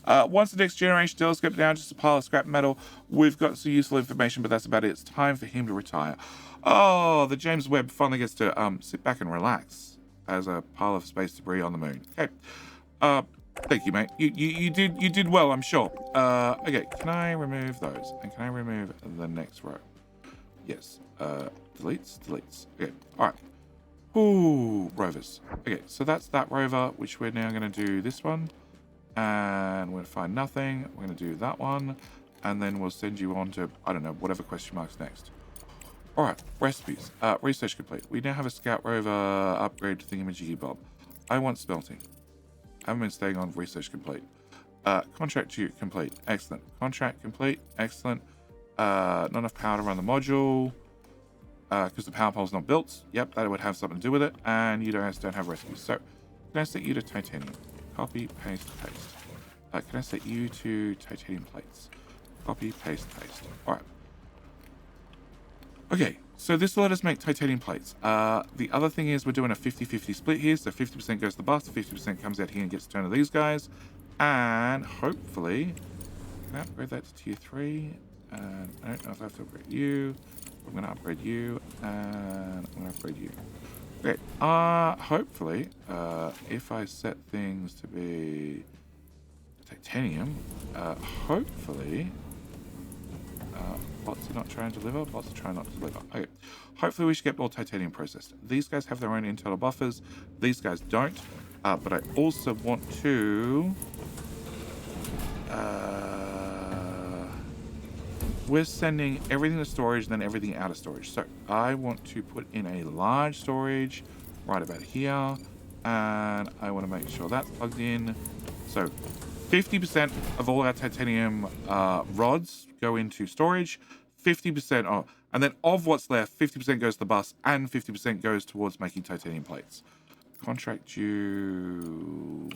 Speaker 1: go. Once the next generation telescope down, just a pile of scrap metal. We've got some useful information, but that's about it. It's time for him to retire. Oh, the James Webb finally gets to sit back and relax as a pile of space debris on the moon. Okay. Thank you, mate. You did well, I'm sure. Okay, can I remove those? And can I remove the next row? Yes. Deletes. Okay, alright. Ooh, rovers. Okay, so that's that rover, which we're now going to do this one. And we're going to find nothing. We're going to do that one. And then we'll send you on to, I don't know, whatever question mark's next. Alright, recipes. Research complete. We now have a scout rover upgrade to thingamajiggy bob. I want smelting. I haven't been staying on research complete. Contract to complete. Excellent. Contract complete. Excellent. Not enough power to run the module. Because the power pole's not built. Yep, that would have something to do with it. And you don't have recipes. So, can I set you to titanium? Copy, paste, paste. Can I set you to titanium plates? Copy, paste, paste. Alright. Okay, so this will let us make titanium plates. The other thing is we're doing a 50-50 split here, so 50% goes to the bus, 50% comes out here and gets turned to these guys. And hopefully, can I upgrade that to tier 3? And I don't know if I have to upgrade you. I'm going to upgrade you, and I'm going to upgrade you. Okay, hopefully, if I set things to be titanium, hopefully... bots are not trying to deliver. Bots are trying not to deliver. Okay. Hopefully we should get more titanium processed. These guys have their own internal buffers. These guys don't. But I also want to... we're sending everything to storage and then everything out of storage. So I want to put in a large storage right about here. And I want to make sure that's plugged in. So 50% of all our titanium rods go into storage. 50% of, and then of what's left, 50% goes to the bus, and 50% goes towards making titanium plates. Contract due.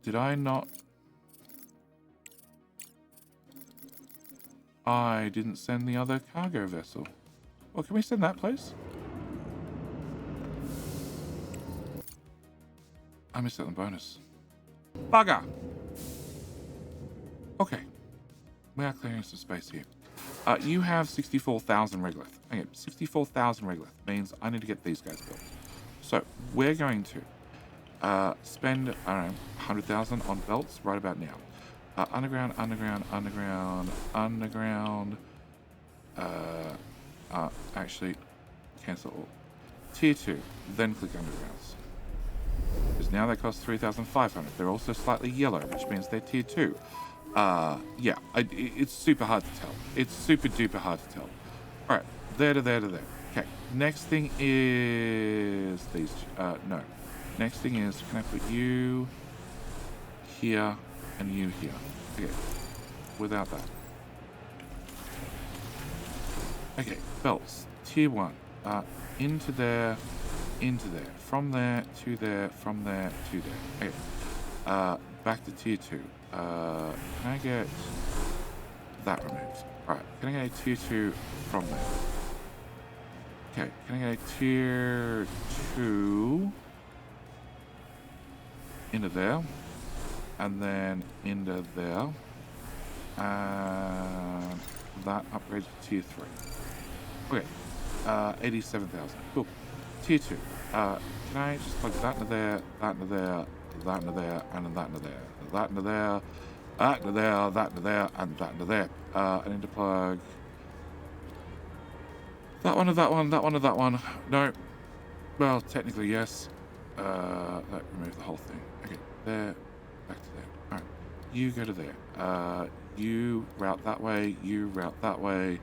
Speaker 1: Did I not? I didn't send the other cargo vessel. Well, can we send that, please? I missed out on the bonus. Bugger! Okay. We are clearing some space here. You have 64,000 regolith. Okay, 64,000 regolith means I need to get these guys built. So, we're going to spend, I don't know, 100,000 on belts right about now. Underground. Actually, cancel all. Tier 2, then click undergrounds. Because now they cost 3,500. They're also slightly yellow, which means they're tier 2. Yeah, it's super hard to tell. It's super duper hard to tell. Alright, there to there to there. Okay, next thing is these, no. Next thing is, can I put you here and you here? Okay, without that. Okay, belts, tier 1, into there, from there, to there, from there, to there. Okay, back to tier 2. Can I get that removed? Alright, can I get a tier 2 from there? Okay, can I get a tier 2 into there, and then into there, and that upgrades to tier 3. Okay, 87,000. Cool. Tier 2. Can I just plug that into there, that into there, that into there, and then that into there, that into there, that into there, that into there, and that into there. I need to plug that one to that one, that one to that one. No. Well, technically, yes. That removes the whole thing. Okay, there, back to there. Alright, you go to there. You route that way, you route that way.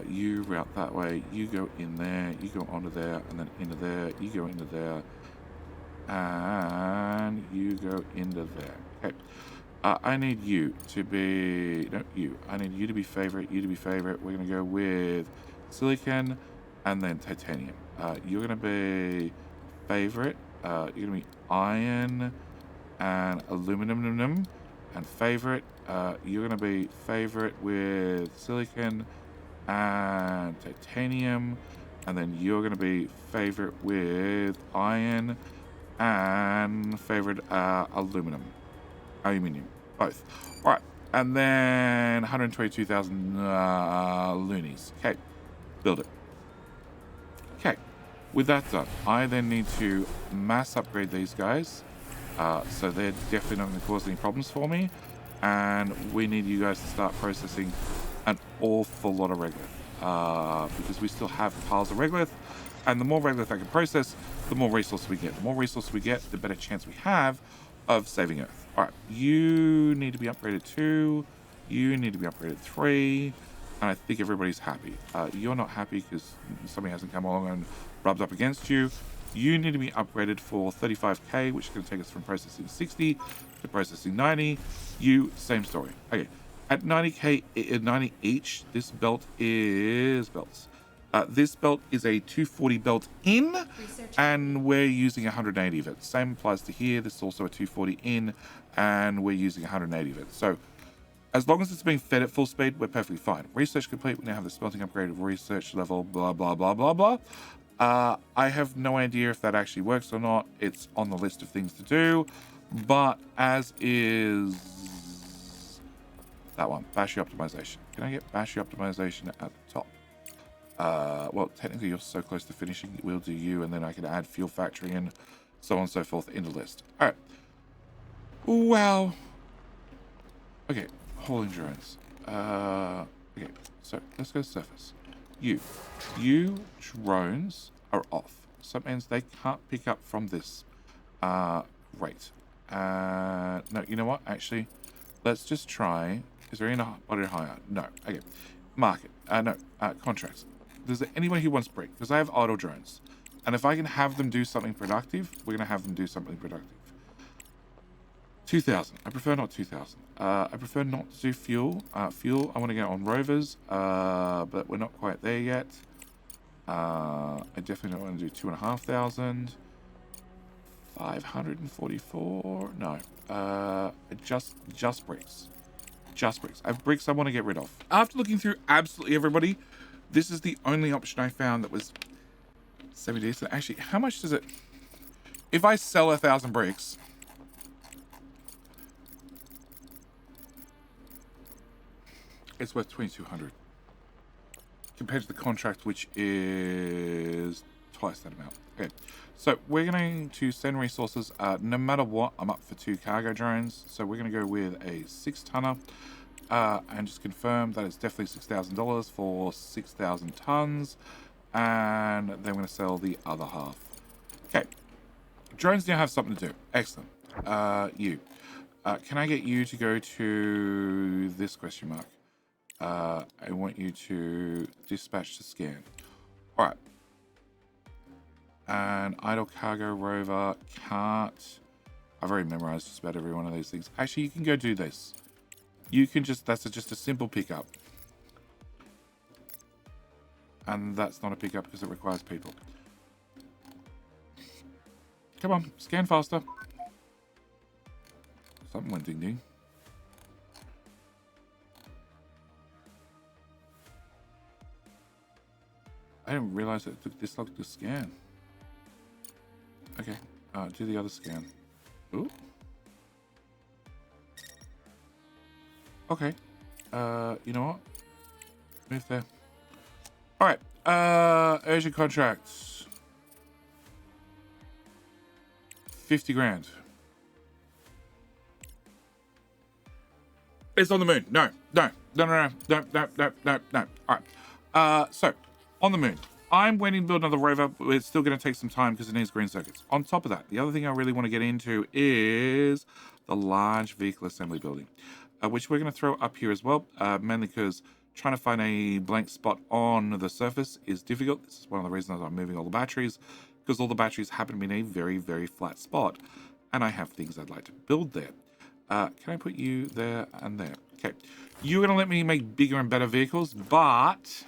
Speaker 1: You route that way, you go in there, you go onto there, and then into there, you go into there, and you go into there. Okay. I need you to be, no, you. I need you to be favorite, you to be favorite. We're going to go with silicon and then titanium. You're going to be favorite, you're going to be iron and aluminum, and favorite, you're going to be favorite with silicon and titanium, and then you're going to be favorite with iron and favorite aluminium, both. All right, and then 122,000 loonies. Okay, build it. Okay, with that done, I then need to mass upgrade these guys, so they're definitely not going to cause any problems for me, and we need you guys to start processing an awful lot of regolith, because we still have piles of regolith, and the more regolith I can process, the more resources we get. The more resources we get, the better chance we have of saving Earth. All right, you need to be upgraded 2, you need to be upgraded 3, and I think everybody's happy. You're not happy because somebody hasn't come along and rubbed up against you. You need to be upgraded for 35k, which is going to take us from processing 60 to processing 90. You, same story. Okay. At 90k, 90 each, this belt is belts. This belt is a 240 belt in, and we're using 180 of it. Same applies to here. This is also a 240 in, and we're using 180 of it. So, as long as it's being fed at full speed, we're perfectly fine. Research complete. We now have the smelting upgrade of research level, blah, blah, blah, blah, blah. I have no idea if that actually works or not. It's on the list of things to do, but as is that one, battery optimization. Can I get battery optimization at the top? Well, technically you're so close to finishing, we'll do you, and then I can add fuel factory and so on and so forth in the list. All right. Wow. Okay, hauling drones. Okay, so let's go surface. You drones are off. So that means they can't pick up from this rate. No, you know what? Actually, let's just try. Is there any body higher? No. Okay. Market. No. Contracts. Is there anyone who wants break? Because I have idle drones. And if I can have them do something productive, we're going to have them do something productive. 2,000. I prefer not 2,000. I prefer not to do fuel. Fuel, I want to get on rovers, but we're not quite there yet. I definitely don't want to do 2,500. 544. No. Just bricks. Just bricks. I have bricks I want to get rid of. After looking through absolutely everybody, this is the only option I found that was semi-decent. Actually, how much does it... If I sell 1,000 bricks... It's worth 2,200. Compared to the contract, which is twice that amount. Okay. So we're going to send resources. No matter what, I'm up for 2 cargo drones. So we're going to go with a 6-tonner. And just confirm that it's definitely $6,000 for 6,000 tons. And then we're going to sell the other half. Okay. Drones now have something to do. Excellent. You. Can I get you to go to this question mark? I want you to dispatch to scan. All right. And idle cargo rover cart. I've already memorized just about every one of these things. Actually, you can go do this. You can just, that's just a simple pickup. And that's not a pickup because it requires people. Come on, scan faster. Something went ding ding. I didn't realize it took this long to scan. Okay, do the other scan. Ooh. Okay. You know what? Move there. Alright, urgent contracts. 50 grand. It's on the moon. No. Alright. So, on the moon. I'm waiting to build another rover, but it's still going to take some time because it needs green circuits. On top of that, the other thing I really want to get into is the large vehicle assembly building, which we're going to throw up here as well, mainly because trying to find a blank spot on the surface is difficult. This is one of the reasons I'm moving all the batteries, because all the batteries happen to be in a very, very flat spot, and I have things I'd like to build there. Can I put you there and there? Okay. You're going to let me make bigger and better vehicles, but...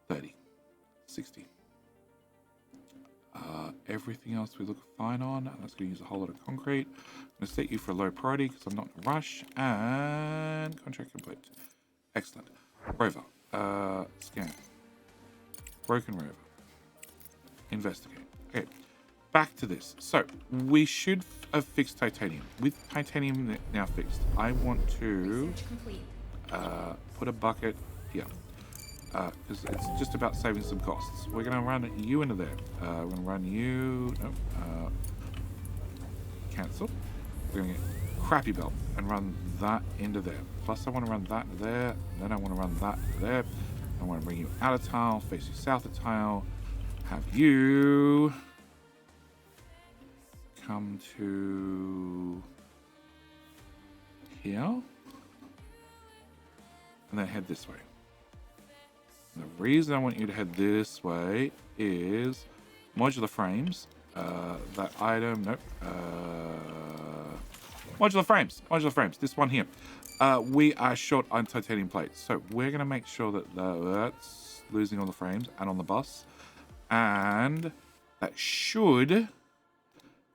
Speaker 1: 30, 60. Everything else we look fine on. That's going to use a whole lot of concrete. I'm going to set you for a low priority because I'm not in a rush. And contract complete. Excellent. Rover. Scan. Broken rover. Investigate. Okay. Back to this. So, we should have fixed titanium. With titanium now fixed, I want to put a bucket here. Because it's just about saving some costs. We're going to run you into there. We're going to run you... No. Cancel. We're going to get crappy belt and run that into there. Plus I want to run that into there. Then I want to run that into there. I want to bring you out of tile, face you south of tile. Have you... come to... here. And then head this way. The reason I want you to head this way is modular frames. That item, nope. Modular frames. This one here. We are short on titanium plates, so we're going to make sure that that's losing all the frames and on the bus, and that should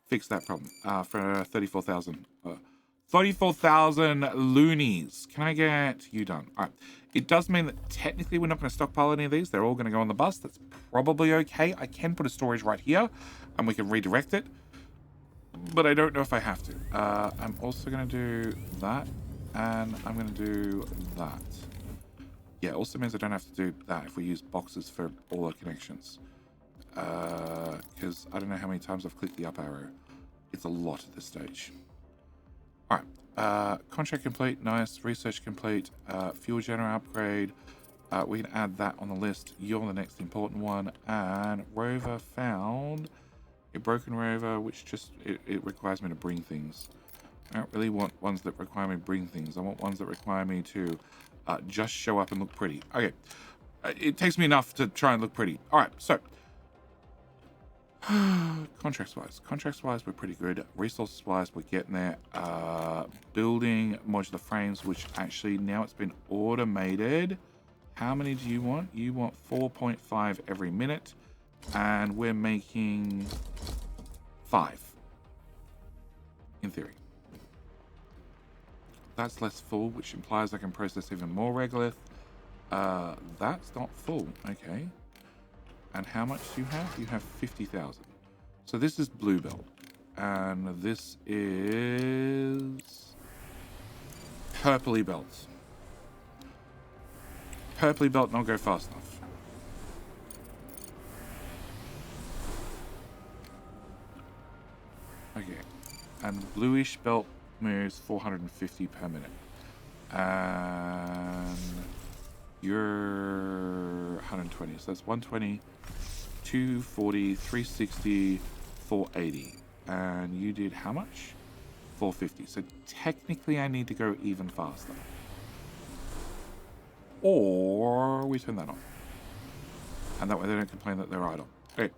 Speaker 1: fix that problem for 34,000. 34,000 loonies. Can I get you done? All right. It does mean that technically we're not going to stockpile any of these. They're all going to go on the bus. That's probably okay. I can put a storage right here and we can redirect it, but I don't know if I have to. I'm also going to do that, and I'm going to do that. Yeah, it also means I don't have to do that if we use boxes for all our connections. Because I don't know how many times I've clicked the up arrow. It's a lot at this stage. All right. Contract complete, nice. Research complete. Fuel generator upgrade. We can add that on the list. You're the next important one. And rover found. A broken rover, which just, it requires me to bring things. I don't really want ones that require me to bring things. I want ones that require me to just show up and look pretty. Okay. It takes me enough to try and look pretty. All right, so. Contracts-wise, we're pretty good. Resources-wise, we're getting there. Building modular frames, which actually now it's been automated. How many do you want? You want 4.5 every minute, and we're making 5, in theory. That's less full, which implies I can process even more regolith. That's not full. Okay. And how much do you have? You have 50,000. So this is blue belt. And this is purpley belt. Purpley belt not go fast enough. Okay. And bluish belt moves 450 per minute. And you're 120. So that's 120, 240, 360, 480. And you did how much? 450. So technically I need to go even faster. Or we turn that on. And that way they don't complain that they're idle. Okay.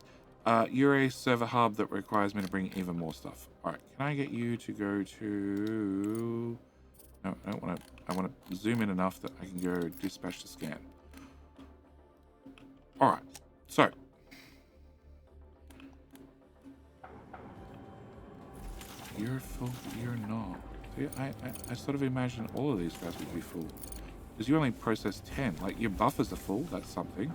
Speaker 1: You're a server hub that requires me to bring even more stuff. Alright, can I get you to go to... No, I don't want to... I want to zoom in enough that I can go dispatch to scan. Alright, so... You're full, you're not. See, I sort of imagine all of these guys would be full. Because you only process 10. Like, your buffers are full, that's something.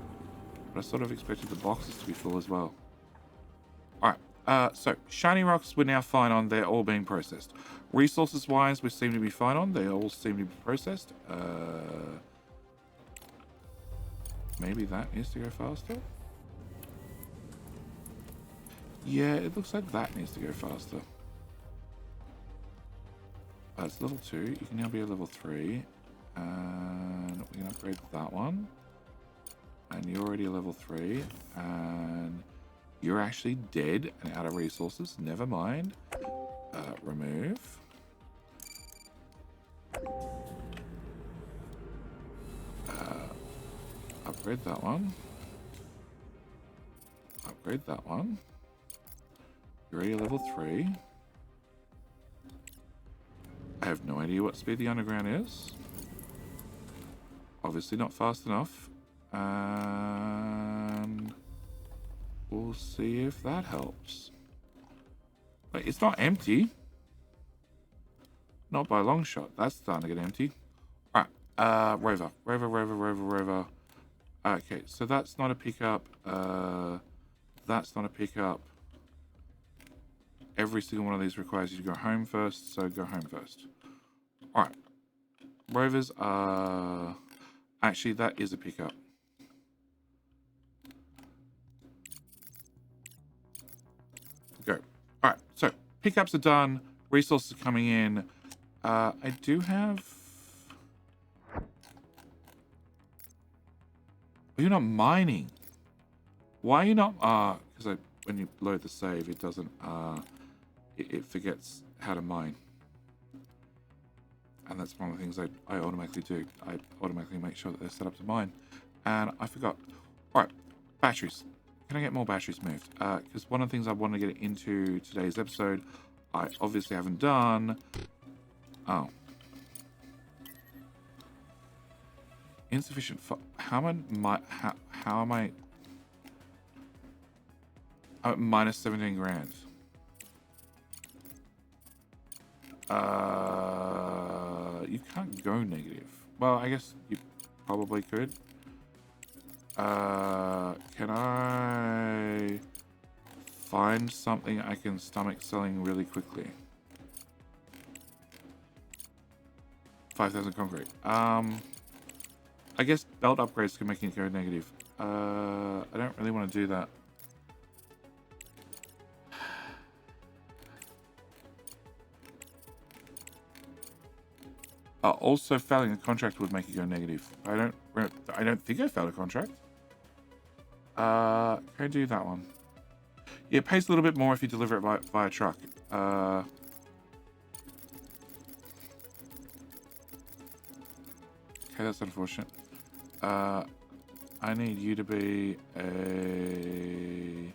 Speaker 1: But I sort of expected the boxes to be full as well. Alright, so, shiny rocks we're now fine on. They're all being processed. Resources-wise, we seem to be fine on. They all seem to be processed. Maybe that needs to go faster? Yeah, it looks like that needs to go faster. It's level 2. You can now be a level 3. And we can upgrade that one. And you're already a level 3. And you're actually dead and out of resources. Never mind. Remove. Upgrade that one. Upgrade that one. You're already a level 3. I have no idea what speed the underground is. Obviously not fast enough. And we'll see if that helps. Wait, it's not empty. Not by a long shot. That's starting to get empty. Alright, rover. Rover. Okay, so that's not a pickup. That's not a pickup. Every single one of these requires you to go home first, so go home first. Alright. Rovers are... Actually, that is a pickup. Go. Alright, so pickups are done. Resources are coming in. I do have... You're not mining. Why are you not... because when you load the save, it doesn't... It forgets how to mine. And that's one of the things I automatically do. I automatically make sure that they're set up to mine. And I forgot. Alright, batteries. Can I get more batteries moved? Because one of the things I want to get into today's episode, I obviously haven't done. Oh. Insufficient. How am I? I'm at minus 17 grand. You can't go negative. Well, I guess you probably could. Can I find something I can stomach selling really quickly? 5,000 concrete. I guess belt upgrades can make it go negative. I don't really want to do that. Also, failing a contract would make it go negative. I don't think I failed a contract. Can I do that one? Yeah, it pays a little bit more if you deliver it via truck. Okay, that's unfortunate. I need you to be a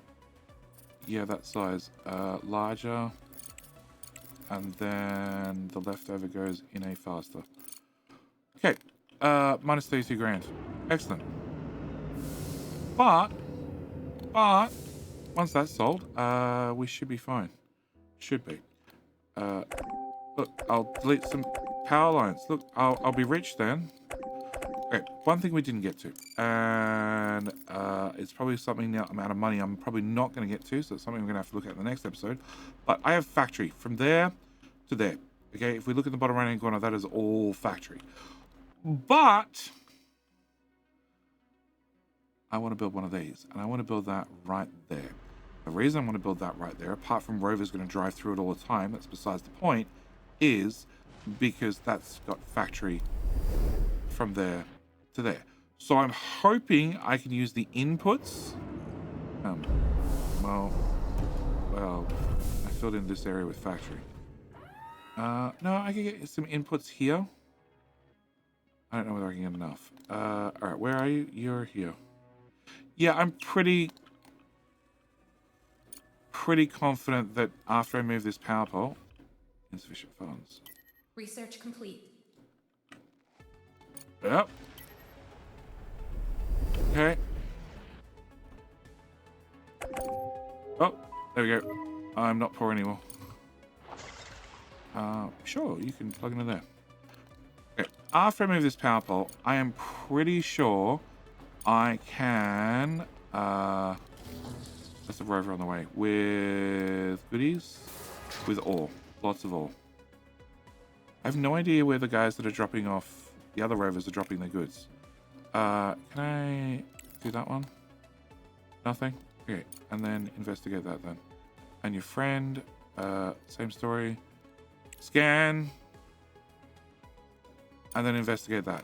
Speaker 1: yeah, that size. Larger. And then the leftover goes in a faster. Okay. Minus 32 grand. Excellent. But once that's sold, we should be fine. Should be. Look, I'll delete some power lines. Look, I'll be rich then. Okay, one thing we didn't get to, and it's probably something the amount of money I'm probably not going to get to, so it's something we're going to have to look at in the next episode. But I have factory from there to there. Okay, if we look at the bottom right-hand corner, that is all factory. But I want to build one of these, and I want to build that right there. The reason I want to build that right there, apart from Rover's going to drive through it all the time, that's besides the point, is because that's got factory from there to there. So I'm hoping I can use the inputs. Well, I filled in this area with factory. No, I can get some inputs here. I don't know whether I can get enough. All right, where are you? You're here. Yeah, I'm pretty confident that after I move this power pole, insufficient funds.
Speaker 5: Research complete.
Speaker 1: Yep. Okay. Oh, there we go. I'm not poor anymore. Sure, you can plug into there. Okay. After I move this power pole, I am pretty sure I can... That's the rover on the way. With goodies? With ore. Lots of ore. I have no idea where the guys that are dropping off the other rovers are dropping their goods. Can I do that one? Nothing? Okay, and then investigate that then. And your friend, same story. Scan. And then investigate that.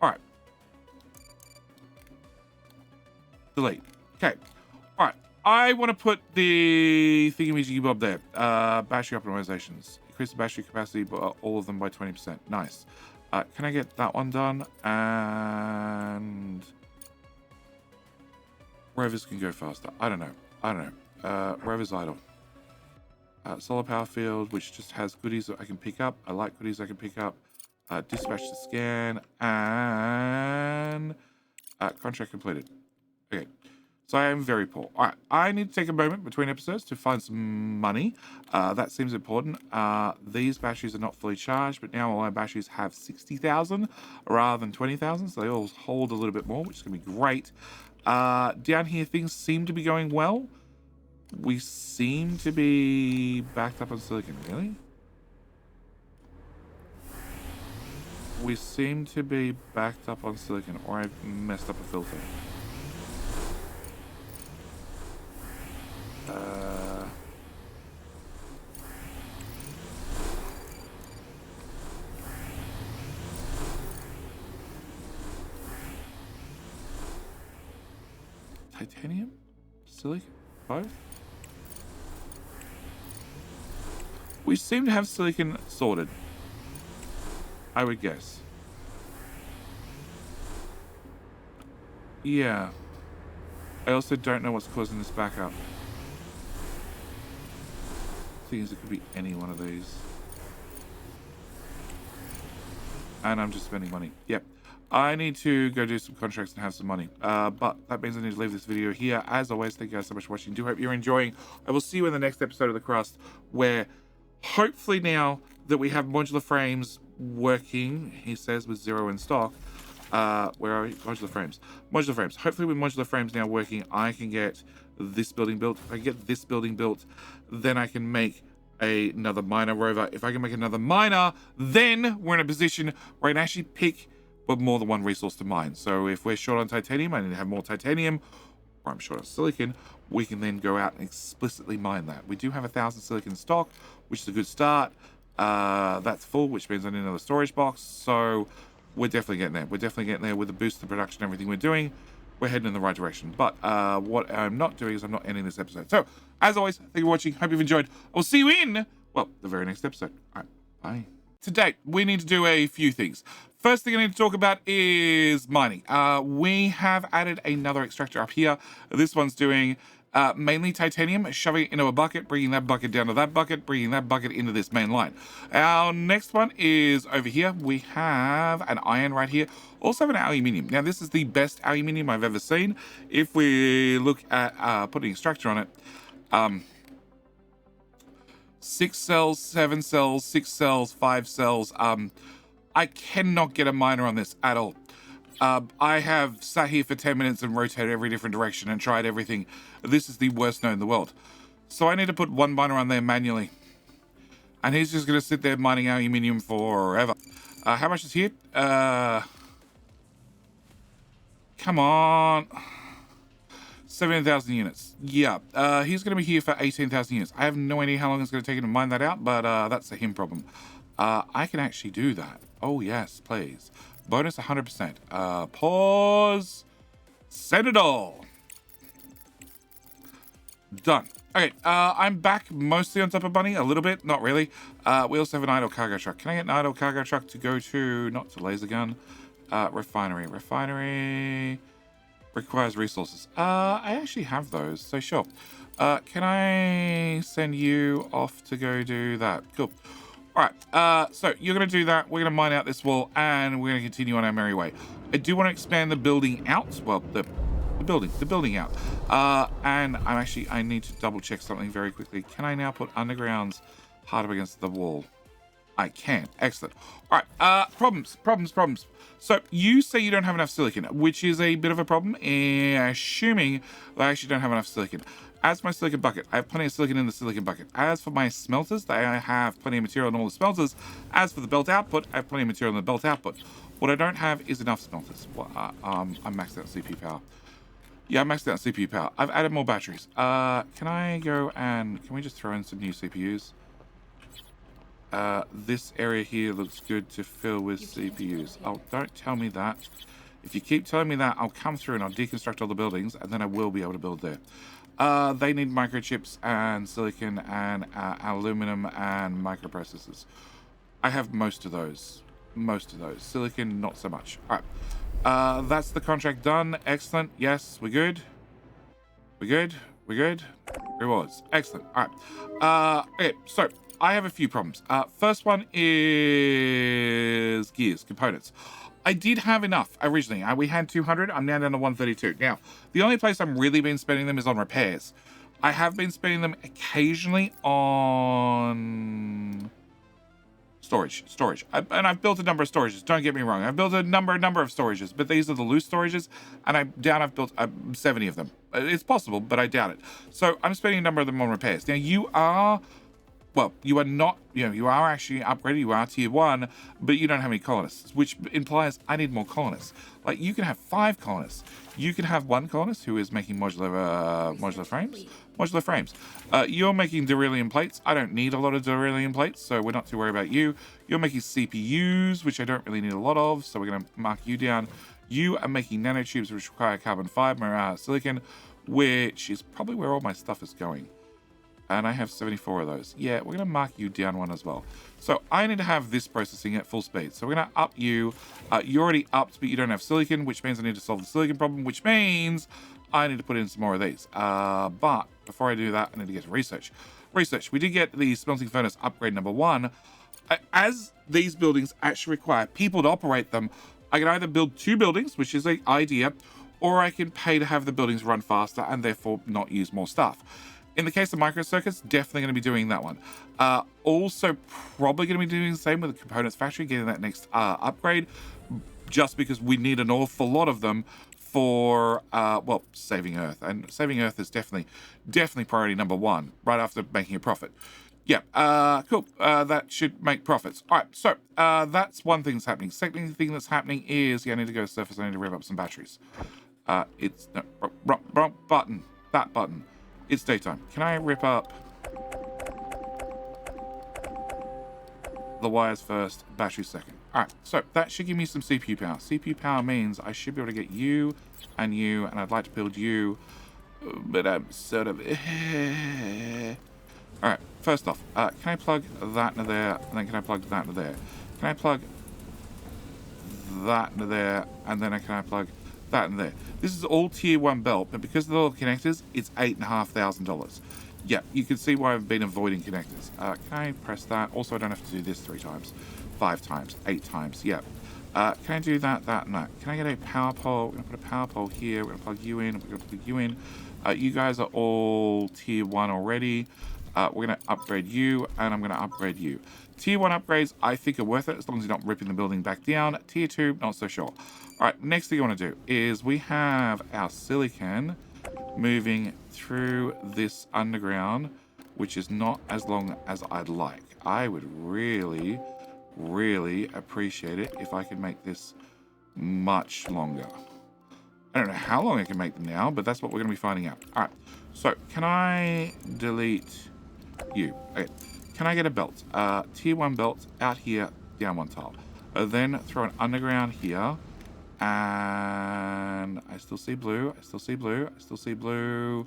Speaker 1: Alright. Delete. Okay. Alright. I want to put the thingamajiggy-bob there. Battery optimizations. Increase the battery capacity, but all of them by 20%. Nice. Can I get that one done? And rovers can go faster. I don't know. Rovers idle. Solar power field, which just has goodies that I can pick up. I like goodies I can pick up. Dispatch to scan. And contract completed. Okay. So I am very poor. All right, I need to take a moment between episodes to find some money. That seems important. These batteries are not fully charged, but now all our batteries have 60,000 rather than 20,000, so they all hold a little bit more, which is going to be great. Down here, things seem to be going well. We seem to be backed up on silicon. Really? We seem to be backed up on silicon, or I've messed up a filter. Titanium? Silicon? Both? We seem to have silicon sorted. I would guess. Yeah. I also don't know what's causing this backup. Thing is, it could be any one of these. And I'm just spending money. Yep. I need to go do some contracts and have some money. But that means I need to leave this video here. As always, thank you guys so much for watching. Do hope you're enjoying. I will see you in the next episode of The Crust, where hopefully now that we have modular frames working, he says, with 0 in stock. Where are we? Modular frames. Modular frames. Hopefully with modular frames now working, I can get this building built. If I get this building built, then I can make another miner rover. If I can make another miner, then we're in a position where I can actually pick but more than one resource to mine. So if we're short on titanium, I need to have more titanium, or I'm short on silicon, we can then go out and explicitly mine that. We do have 1,000 silicon stock, which is a good start. That's full, which means I need another storage box. So we're definitely getting there. We're definitely getting there with the boost to production, everything we're doing. We're heading in the right direction. But what I'm not doing is I'm not ending this episode. So as always, thank you for watching. Hope you've enjoyed. I'll see you in, well, the very next episode. All right, bye. Today, we need to do a few things. First thing I need to talk about is mining. We have added another extractor up here. This one's doing Mainly titanium, shoving it into a bucket, bringing that bucket down to that bucket, bringing that bucket into this main line. Our next one is over here. We have an iron right here. Also have an aluminium. Now, this is the best aluminium I've ever seen. If we look at putting a structure on it, 6 cells, 7 cells, 6 cells, 5 cells. I cannot get a miner on this at all. I have sat here for 10 minutes and rotated every different direction and tried everything. This is the worst node in the world. So I need to put one miner on there manually. And he's just going to sit there mining aluminium forever. How much is here? Come on. 17,000 units. Yeah, he's going to be here for 18,000 units. I have no idea how long it's going to take him to mine that out, but that's a him problem. I can actually do that. Oh, yes, please. Bonus 100%. Pause. Send it all. Done. Okay, I'm back mostly on top of Bunny, a little bit, not really. We also have an idle cargo truck. Can I get an idle cargo truck to go to, not to laser gun, refinery. Refinery requires resources. I actually have those, so sure. Can I send you off to go do that? Cool. All right, so you're going to do that. We're going to mine out this wall, and we're going to continue on our merry way. I do want to expand the building out. Well, the building out. And I need to double check something very quickly. Can I now put undergrounds hard up against the wall? I can. Excellent. All right, problems. So you say you don't have enough silicon, which is a bit of a problem, assuming that I actually don't have enough silicon. As for my silicon bucket, I have plenty of silicon in the silicon bucket. As for my smelters, I have plenty of material in all the smelters. As for the belt output, I have plenty of material in the belt output. What I don't have is enough smelters. Well, I'm maxed out CPU power. Yeah, I'm maxed out CPU power. I've added more batteries. Can I go and... Can we just throw in some new CPUs? This area here looks good to fill with CPUs. Oh, don't tell me that. If you keep telling me that, I'll come through and I'll deconstruct all the buildings, and then I will be able to build there. They need microchips and silicon and aluminum and microprocessors. I have most of those. Silicon, not so much. All right. That's the contract done. Excellent. Yes, we're good. We're good. Rewards. Excellent. All right. Okay, so I have a few problems. First one is gears, components. I did have enough originally. We had 200. I'm now down to 132. Now, the only place I've really been spending them is on repairs. I have been spending them occasionally on storage. And I've built a number of storages. Don't get me wrong. I've built a number of storages, but these are the loose storages, and I've built 70 of them. It's possible, but I doubt it. So I'm spending a number of them on repairs. Now, you are not, you are actually upgraded, you are tier 1, but you don't have any colonists, which implies I need more colonists. Like, you can have 5 colonists. You can have 1 colonist who is making modular frames. You're making beryllium plates. I don't need a lot of beryllium plates, so we're not too worried about you. You're making CPUs, which I don't really need a lot of, so we're going to mark you down. You are making nanotubes, which require carbon fiber, silicon, which is probably where all my stuff is going. And I have 74 of those. Yeah, we're going to mark you down 1 as well. So I need to have this processing at full speed. So we're going to up you. You're already upped, but you don't have silicon, which means I need to solve the silicon problem, which means I need to put in some more of these. But before I do that, I need to get to research. We did get the smelting furnace upgrade number 1. As these buildings actually require people to operate them, I can either build 2 buildings, which is an idea, or I can pay to have the buildings run faster and therefore not use more stuff. In the case of microcircuits, definitely going to be doing that one. Also, probably going to be doing the same with the components factory, getting that next upgrade, just because we need an awful lot of them for, saving Earth. And saving Earth is definitely priority number 1, right after making a profit. Yeah, cool. That should make profits. All right, so that's one thing that's happening. Second thing that's happening is, I need to go to surface. I need to rev up some batteries. Wrong button. That button. It's daytime. Can I rip up the wires first, battery second? All right, so that should give me some CPU power. CPU power means I should be able to get you, and I'd like to build you, but I'm sort of... All right, first off, can I plug that into there, and then can I plug that into there? Can I plug that into there, and then can I plug that and there. This is all tier 1 belt, but because of the little connectors, it's $8,500. Yeah, you can see why I've been avoiding connectors. Can I press that? Also, I don't have to do this 3 times, 5 times, 8 times. Yeah. Can I do that, that, and that? Can I get a power pole? We're going to put a power pole here. We're going to plug you in. We're going to plug you in. You guys are all tier 1 already. We're going to upgrade you, and I'm going to upgrade you. Tier 1 upgrades, I think, are worth it, as long as you're not ripping the building back down. Tier 2, not so sure. All right, next thing I want to do is we have our silicon moving through this underground, which is not as long as I'd like. I would really, really appreciate it if I could make this much longer. I don't know how long I can make them now, but that's what we're going to be finding out. All right, so can I delete you? Okay. Can I get a belt? Tier 1 belt out here, down 1 tile. Then throw an underground here. And I still see blue. I still see blue. I still see blue.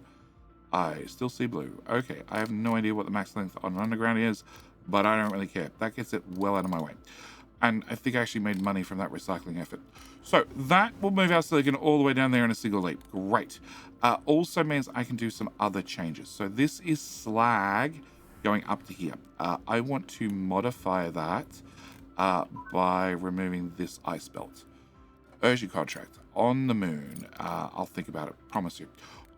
Speaker 1: I still see blue. Okay, I have no idea what the max length on an underground is, but I don't really care. That gets it well out of my way. And I think I actually made money from that recycling effort. So that will move our silicon all the way down there in a single leap. Great. Also means I can do some other changes. So this is slag going up to here. I want to modify that by removing this ice belt. Urgent contract on the moon. I'll think about it. Promise you.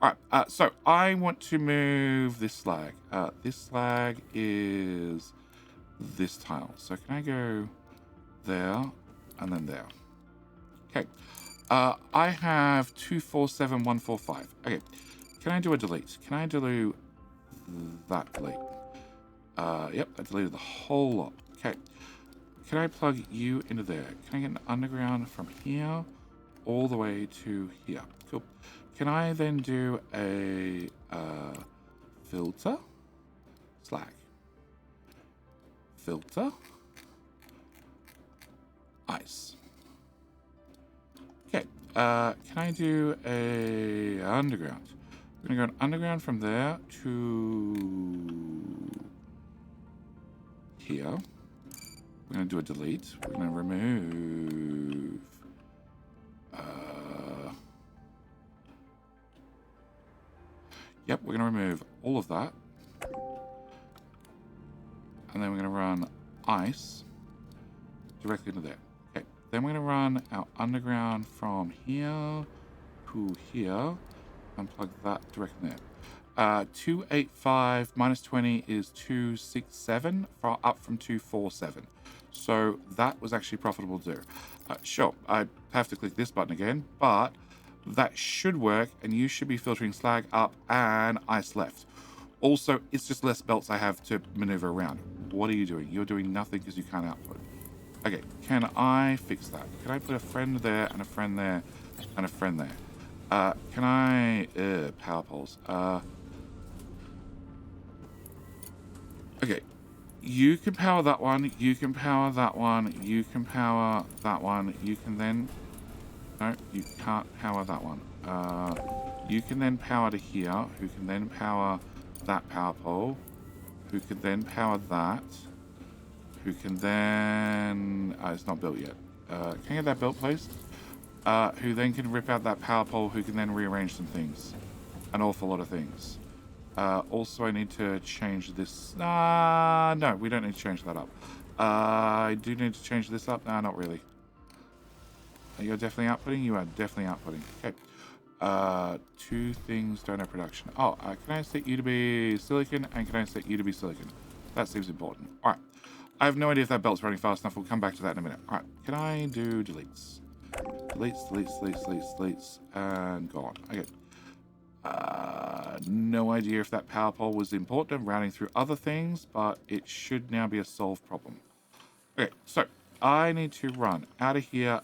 Speaker 1: All right. So I want to move this slag. This slag is this tile. So can I go there and then there? Okay. I have 247, 145. Okay. Can I do a delete? Can I delete that delete? Yep. I deleted the whole lot. Okay. Can I plug you into there? Can I get an underground from here all the way to here? Cool. Can I then do a filter? Slag. Filter. Ice. Okay. Can I do a underground? We're going to go an underground from there to here. We're going to do a delete. We're going to remove... Yep, we're going to remove all of that. And then we're going to run ice directly into there. Okay, then we're going to run our underground from here to here and plug that directly there. 285 minus 20 is 267, up from 247. So that was actually profitable to do. Sure, I have to click this button again, but that should work, and you should be filtering slag up and ice left. Also, it's just less belts I have to maneuver around. What are you doing? You're doing nothing because you can't output. Okay, can I fix that? Can I put a friend there and a friend there and a friend there? Can I... power poles. Okay. You can power that one, you can power that one, you can power that one, you can then... No, you can't power that one. You can then power to here, who can then power that power pole, who can then power that, who can then... it's not built yet. Can I get that built, please? Who then can rip out that power pole, who can then rearrange some things. An awful lot of things. Also, I need to change this. No, we don't need to change that up. I do need to change this up. Nah, not really. You're definitely outputting? You are definitely outputting. Okay. 2 things don't have production. Oh, can I set you to be silicon? And can I set you to be silicon? That seems important. All right. I have no idea if that belt's running fast enough. We'll come back to that in a minute. All right. Can I do deletes? Deletes, deletes, deletes, deletes, deletes. And gone. Okay. No idea if that power pole was important, routing through other things, but it should now be a solved problem. Okay, so I need to run out of here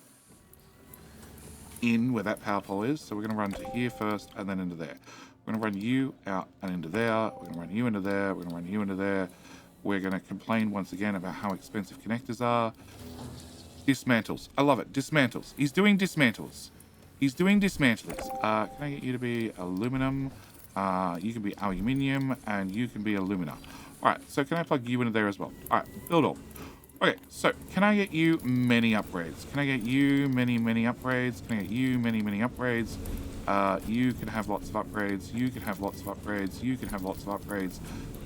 Speaker 1: in where that power pole is. So we're going to run to here first and then into there. We're going to run you out and into there. We're going to run you into there. We're going to run you into there. We're going to complain once again about how expensive connectors are. Dismantles. I love it. Dismantles. He's doing dismantles. He's doing dismantlings. Can I get you to be aluminum? You can be aluminium, and you can be alumina. All right, so can I plug you into there as well? All right, build all. Okay, so can I get you many upgrades? Can I get you many upgrades? Can I get you many upgrades? You can have lots of upgrades. You can have lots of upgrades. You can have lots of upgrades.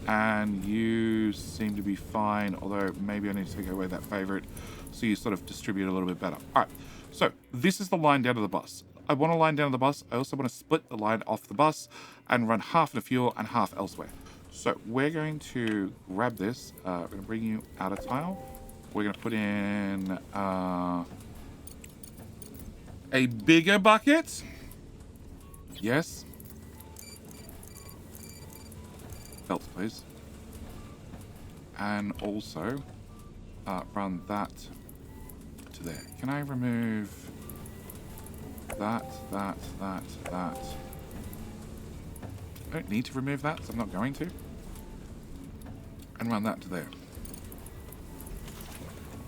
Speaker 1: And you seem to be fine, although maybe I need to take away that favorite so you sort of distribute a little bit better. All right, so this is the line down to the bus. I want to line down to the bus. I also want to split the line off the bus and run half into fuel and half elsewhere. So we're going to grab this. We're going to bring you out of tile. We're going to put in a bigger bucket. Yes. Belts, please. And also run that to there. Can I remove that? I don't need to remove that, so I'm not going to. And run that to there.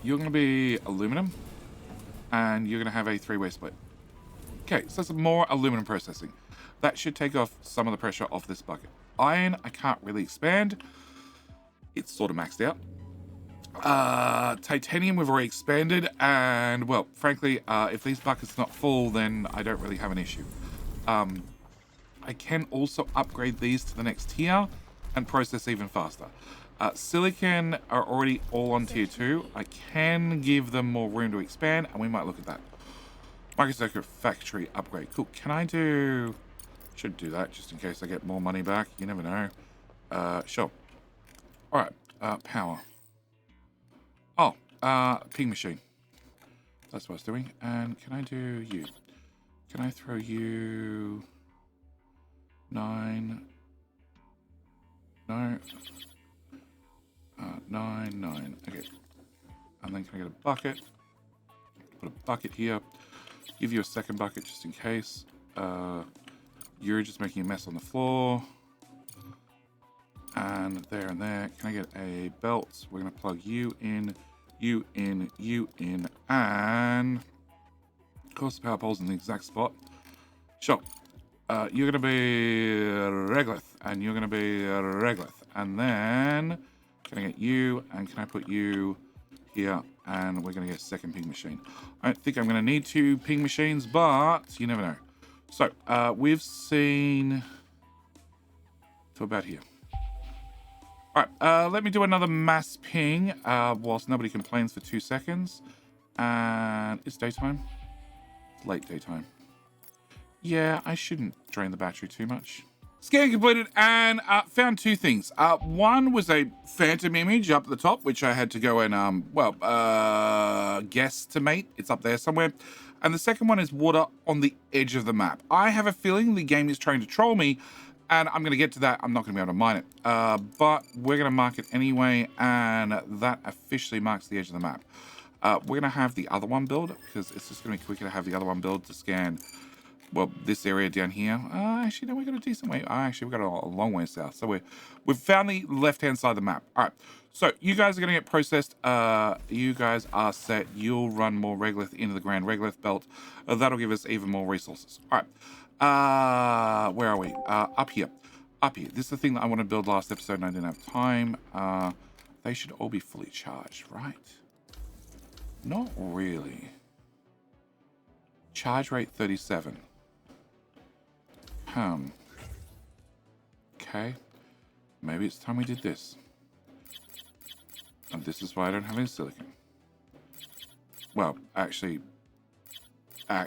Speaker 1: You're going to be aluminum, and you're going to have a three-way split. Okay, so that's more aluminum processing. That should take off some of the pressure off this bucket. Iron, I can't really expand. It's sort of maxed out. Titanium, we've already expanded, and, well, frankly, if these buckets are not full, then I don't really have an issue. I can also upgrade these to the next tier and process even faster. Silicon are already all on tier 2. I can give them more room to expand, and we might look at that. Microcircuit factory upgrade. Cool. Can I do... Should do that just in case I get more money back. You never know. Sure. All right. Power. Oh, ping machine. That's what I was doing. And can I do you? Can I throw you... 9... No. 9. Okay. And then can I get a bucket? Put a bucket here. Give you a second bucket just in case. You're just making a mess on the floor. And there and there. Can I get a belt? We're going to plug you in, you in, you in, and... Of course, the power pole's in the exact spot. Sure. You're going to be Regolith, and you're going to be Regolith. And then... Can I get you, and can I put you here, and we're going to get a second ping machine. I don't think I'm going to need 2 ping machines, but you never know. So, we've seen to about here. All right, let me do another mass ping whilst nobody complains for 2 seconds. And it's daytime. It's late daytime. Yeah, I shouldn't drain the battery too much. Scan completed and found 2 things. One was a phantom image up at the top, which I had to go and, guesstimate. It's up there somewhere. And the second one is water on the edge of the map. I have a feeling the game is trying to troll me, and I'm going to get to that. I'm not going to be able to mine it. But we're going to mark it anyway, and that officially marks the edge of the map. We're going to have the other one build, because it's just going to be quicker to have the other one build to scan... Well, this area down here. Actually, no, we got a decent way. Actually, we got a long way south. So we've found the left-hand side of the map. All right. So you guys are going to get processed. You guys are set. You'll run more Regolith into the Grand Regolith belt. That'll give us even more resources. All right. Where are we? Up here. Up here. This is the thing that I want to build last episode and I didn't have time. They should all be fully charged, right? Not really. Charge rate 37. Okay. Maybe it's time we did this. And this is why I don't have any silicon. Well, actually, I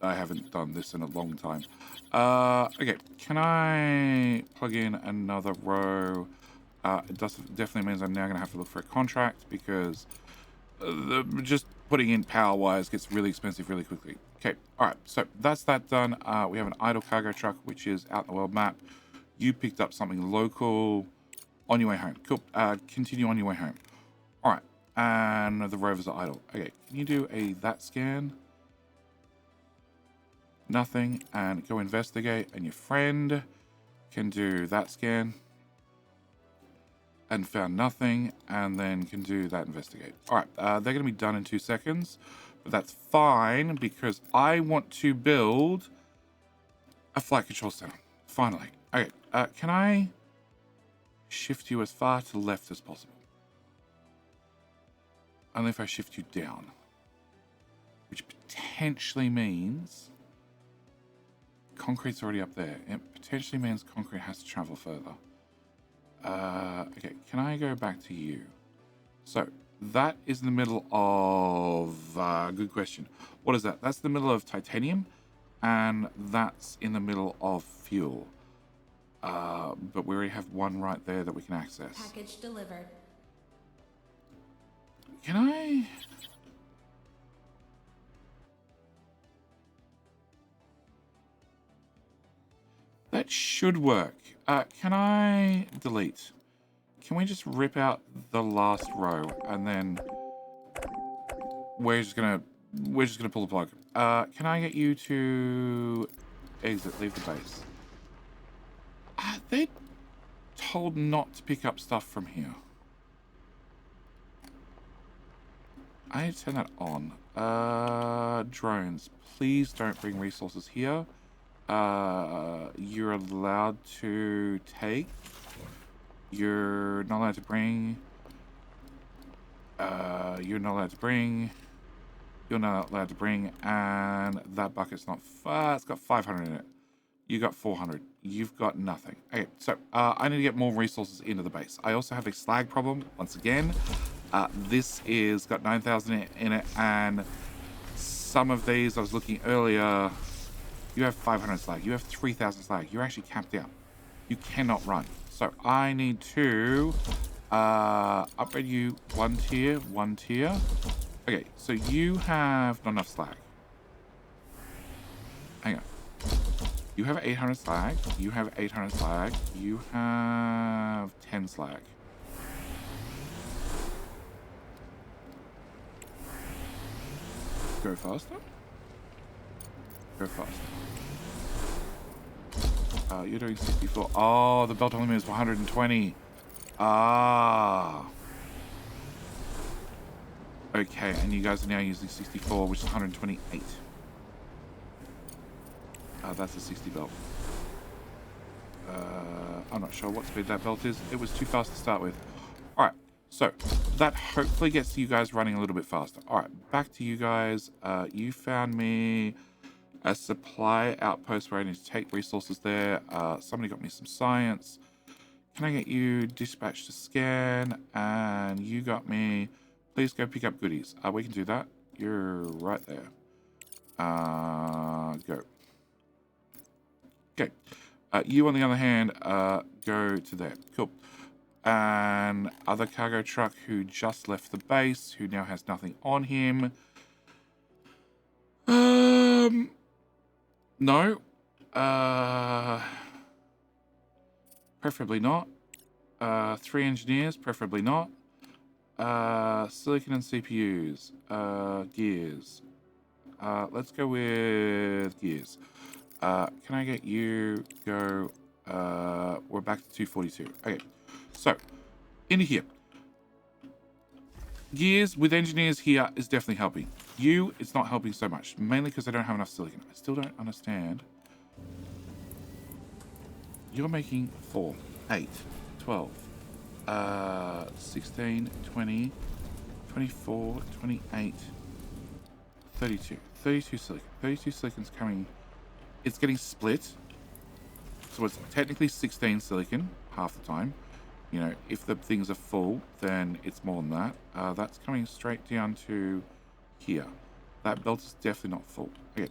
Speaker 1: haven't done this in a long time. Okay, can I plug in another row? It definitely means I'm now going to have to look for a contract because just putting in power wires gets really expensive really quickly. Okay, all right, so that's that done. We have an idle cargo truck, which is out in the world map. You picked up something local on your way home. Cool, continue on your way home. All right, and the rovers are idle. Okay, can you do that scan? Nothing, and go investigate, and your friend can do that scan. And found nothing, and then can do that investigate. All right, they're going to be done in 2 seconds, but that's fine because I want to build a flight control center. Finally. Okay, can I shift you as far to the left as possible? Only if I shift you down. Which potentially means concrete's already up there. It potentially means concrete has to travel further. Okay, can I go back to you? So, that is in the middle of... good question. What is that? That's the middle of titanium, and that's in the middle of fuel. But we already have one right there that we can access.
Speaker 5: Package delivered.
Speaker 1: Can I... That should work. Can I delete? Can we just rip out the last row and then we're just gonna pull the plug. Can I get you to exit, leave the base? They're told not to pick up stuff from here. I need to turn that on. Drones, please don't bring resources here. You're allowed to take. You're not allowed to bring. You're not allowed to bring. You're not allowed to bring. And that bucket's not far. It's got 500 in it. You got 400. You've got nothing. Okay, so I need to get more resources into the base. I also have a slag problem once again. This is got 9,000 in it, and some of these I was looking earlier. You have 500 slag. You have 3,000 slag. You're actually capped out. You cannot run. So I need to upgrade you one tier. Okay, so you have not enough slag. Hang on. You have 800 slag. You have 800 slag. You have 10 slag. Go faster. Go faster. You're doing 64. Oh, the belt only moves 120. Ah. Okay, and you guys are now using 64, which is 128. That's a 60 belt. I'm not sure what speed that belt is. It was too fast to start with. Alright, so that hopefully gets you guys running a little bit faster. Alright, back to you guys. You found me a supply outpost where I need to take resources there. Somebody got me some science. Can I get you dispatched to scan? And you got me. Please go pick up goodies. We can do that. You're right there. Go. Okay. You, on the other hand, go to there. Cool. And other cargo truck who just left the base, who now has nothing on him. No. Preferably not. 3 engineers, preferably not. Silicon and CPUs. Gears. Let's go with gears. Can I get you go? We're back to 242. Okay. So, into here. Gears with engineers here is definitely helping. You, it's not helping so much. Mainly because I don't have enough silicon. I still don't understand. You're making 4, 8, 12, 16, 20, 24, 28, 32. 32 silicon. 32 silicon's coming. It's getting split. So it's technically 16 silicon half the time. You know, if the things are full, then it's more than that. That's coming straight down to here. That belt is definitely not full. Okay.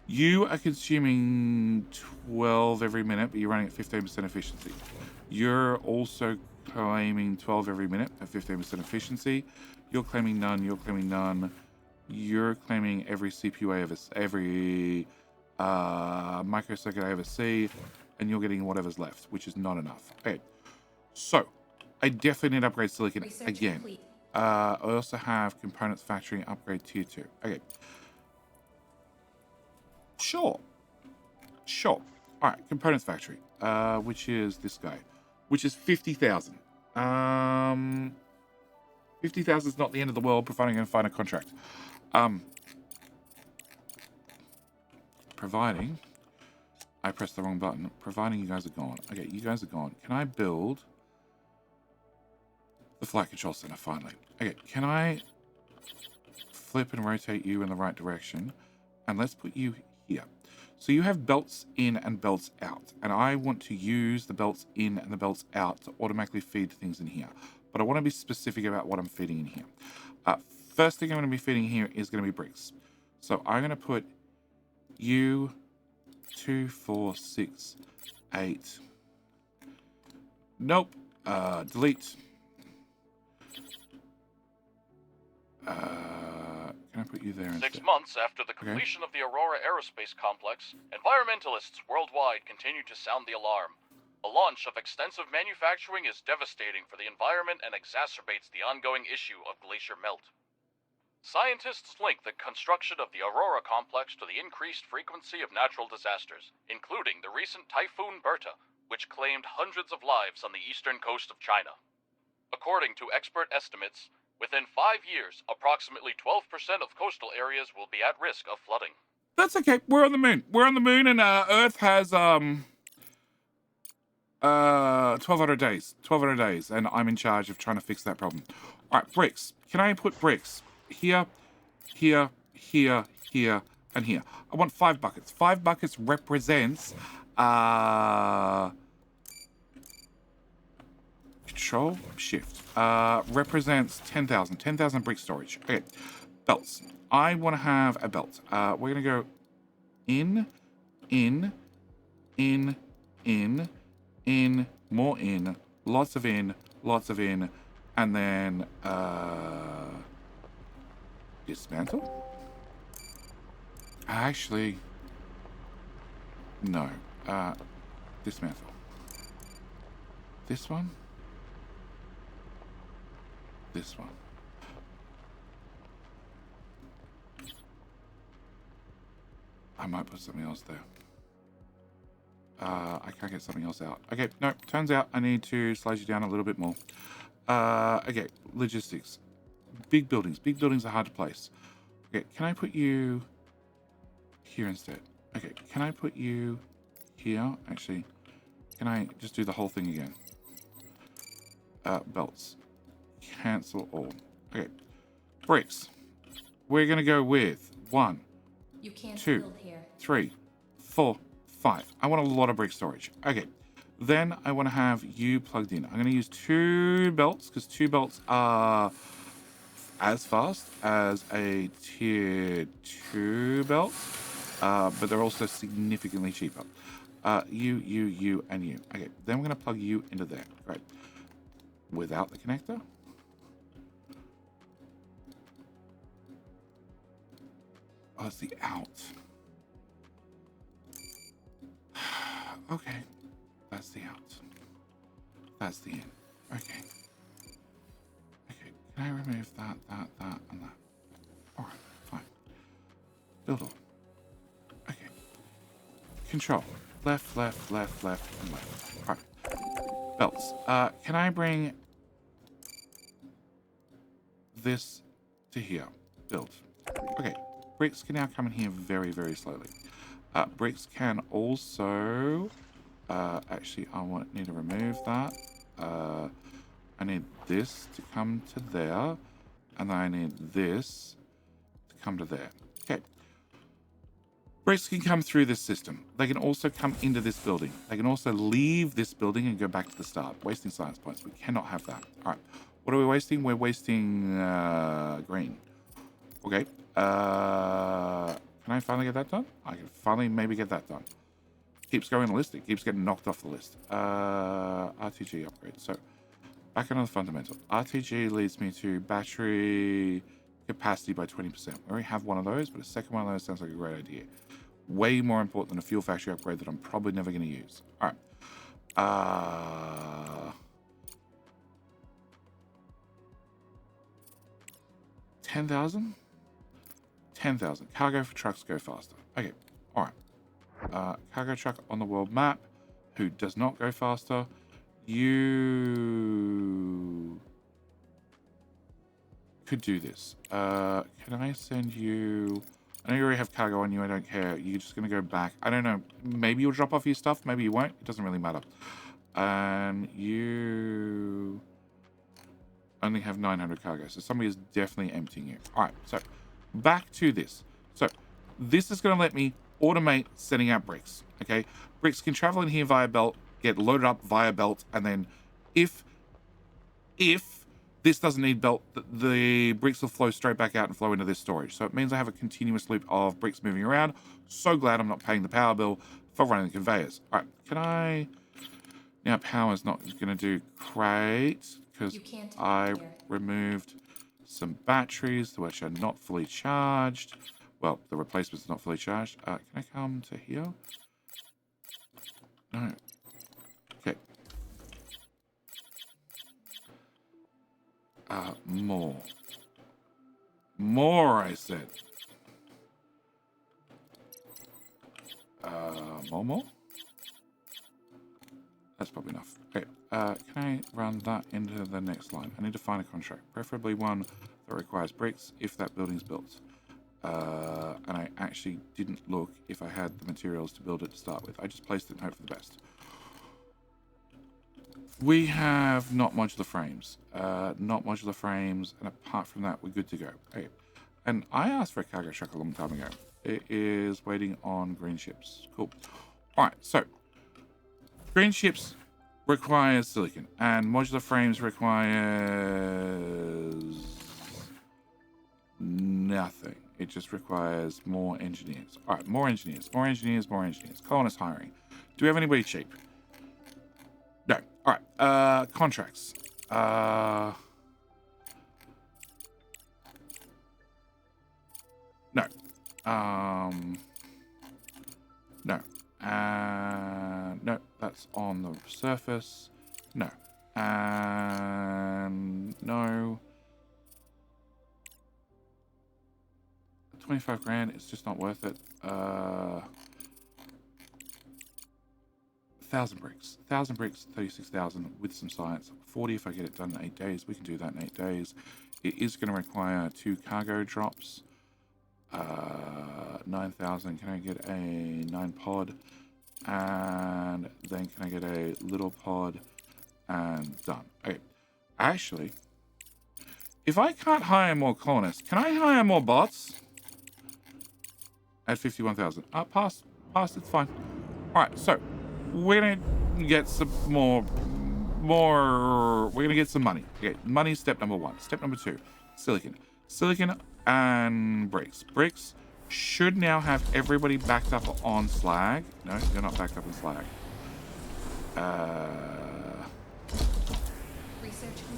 Speaker 1: You are consuming 12 every minute, but you're running at 15% efficiency. You're also claiming 12 every minute at 15% efficiency. You're claiming none. You're claiming none. You're claiming every CPU I ever, every microcircuit I ever see, and you're getting whatever's left, which is not enough. Okay. So, I definitely need to upgrade silicon again. I also have components factory upgrade tier 2. Okay. Sure. Alright, components factory. Which is this guy. Which is 50,000. 50,000 is not the end of the world, providing I can find a contract. Providing... I pressed the wrong button. Providing you guys are gone. Okay, you guys are gone. Can I build... the flight control center, finally. Okay, can I flip and rotate you in the right direction? And let's put you here. So you have belts in and belts out. And I want to use the belts in and the belts out to automatically feed things in here. But I want to be specific about what I'm feeding in here. First thing I'm going to be feeding here is going to be bricks. So I'm going to put you 2, 4, 6, 8. Nope. Delete. Can I put you there instead?
Speaker 3: 6 months after the completion of the Aurora Aerospace Complex, environmentalists worldwide continue to sound the alarm. The launch of extensive manufacturing is devastating for the environment and exacerbates the ongoing issue of glacier melt. Scientists link the construction of the Aurora Complex to the increased frequency of natural disasters, including the recent Typhoon Berta, which claimed hundreds of lives on the eastern coast of China. According to expert estimates, within 5 years, approximately 12% of coastal areas will be at risk of flooding.
Speaker 1: That's okay. We're on the moon. We're on the moon, and Earth has 1,200 days. 1,200 days, and I'm in charge of trying to fix that problem. All right, bricks. Can I put bricks here, here, here, here, and here? I want 5 buckets. 5 buckets represents Control Shift. Represents 10,000. 10,000 brick storage. Okay. Belts. I want to have a belt. We're gonna go in, more in, lots of in, and then dismantle. Actually, no. Dismantle. This one. This one. I might put something else there. I can't get something else out. Okay, no, turns out I need to slice you down a little bit more. Okay, logistics. Big buildings. Big buildings are hard to place. Okay, can I put you here instead? Okay, can I put you here? Actually, can I just do the whole thing again? Belts. Cancel all. Okay, bricks. We're going to go with 1,
Speaker 5: You can't
Speaker 1: 2,
Speaker 5: build here.
Speaker 1: 3, 4, 5. I want a lot of brick storage. Okay. Then I want to have you plugged in. I'm going to use 2 belts because 2 belts are as fast as a tier 2 belt, but they're also significantly cheaper. You, and you. Okay. Then we're going to plug you into there. Right. Without the connector. Oh, it's the out. Okay. That's the out. That's the in. Okay. Okay. Can I remove that, and that? Alright, fine. Build all. Okay. Control. Left, and left. Alright. Belts. Can I bring this to here? Build. Okay. Bricks can now come in here very, very slowly. Bricks can also... actually, need to remove that. I need this to come to there. And then I need this to come to there. Okay. Bricks can come through this system. They can also come into this building. They can also leave this building and go back to the start. Wasting science points. We cannot have that. All right. What are we wasting? We're wasting green. Okay. Can I finally get that done? I can finally maybe get that done. Keeps going on the list. It keeps getting knocked off the list. RTG upgrade. So, back on the fundamental. RTG leads me to battery capacity by 20%. We already have one of those, but a second one of those sounds like a great idea. Way more important than a fuel factory upgrade that I'm probably never going to use. All right. 10,000? 10,000. Cargo for trucks go faster. Okay. All right. Cargo truck on the world map who does not go faster. You could do this. Can I send you... I know you already have cargo on you. I don't care. You're just going to go back. I don't know. Maybe you'll drop off your stuff. Maybe you won't. It doesn't really matter. You... only have 900 cargo. So somebody is definitely emptying it. All right, so back to this. So this is going to let me automate sending out bricks. Okay, bricks can travel in here via belt, get loaded up via belt, and then if this doesn't need belt, the bricks will flow straight back out and flow into this storage. So it means I have a continuous loop of bricks moving around. So glad I'm not paying the power bill for running the conveyors. All right, can I... Now power's not going to do great because I removed some batteries which are not fully charged. Well, the replacement's not fully charged. Can I come to here? No. Okay. More. More, I said. More? That's probably enough. Okay, can I run that into the next line? I need to find a contract, preferably one that requires bricks if that building's built. And I actually didn't look if I had the materials to build it to start with. I just placed it and hoped for the best. We have not modular frames. And apart from that, we're good to go. Okay. And I asked for a cargo truck a long time ago. It is waiting on green ships. Cool. All right, so green ships requires silicon, and modular frames requires nothing. It just requires more engineers. All right, more engineers. Colonist hiring. Do we have anybody cheap? No. All right. Contracts. No. No. No, that's on the surface. No. No. 25 grand, it's just not worth it. 1,000 bricks. 1,000 bricks, 36,000 with some science. 40 if I get it done in 8 days. We can do that in 8 days. It is going to require 2 cargo drops. 9,000. Can I get a 9 pod? And then can I get a little pod? And done. Okay. Actually, if I can't hire more colonists, can I hire more bots? At 51,000. Pass, it's fine. Alright, so we're gonna get some more we're gonna get some money. Okay, money's step number 1. Step number 2, silicon. Silicon and bricks. Bricks should now have everybody backed up on slag. No, you're not backed up on slag.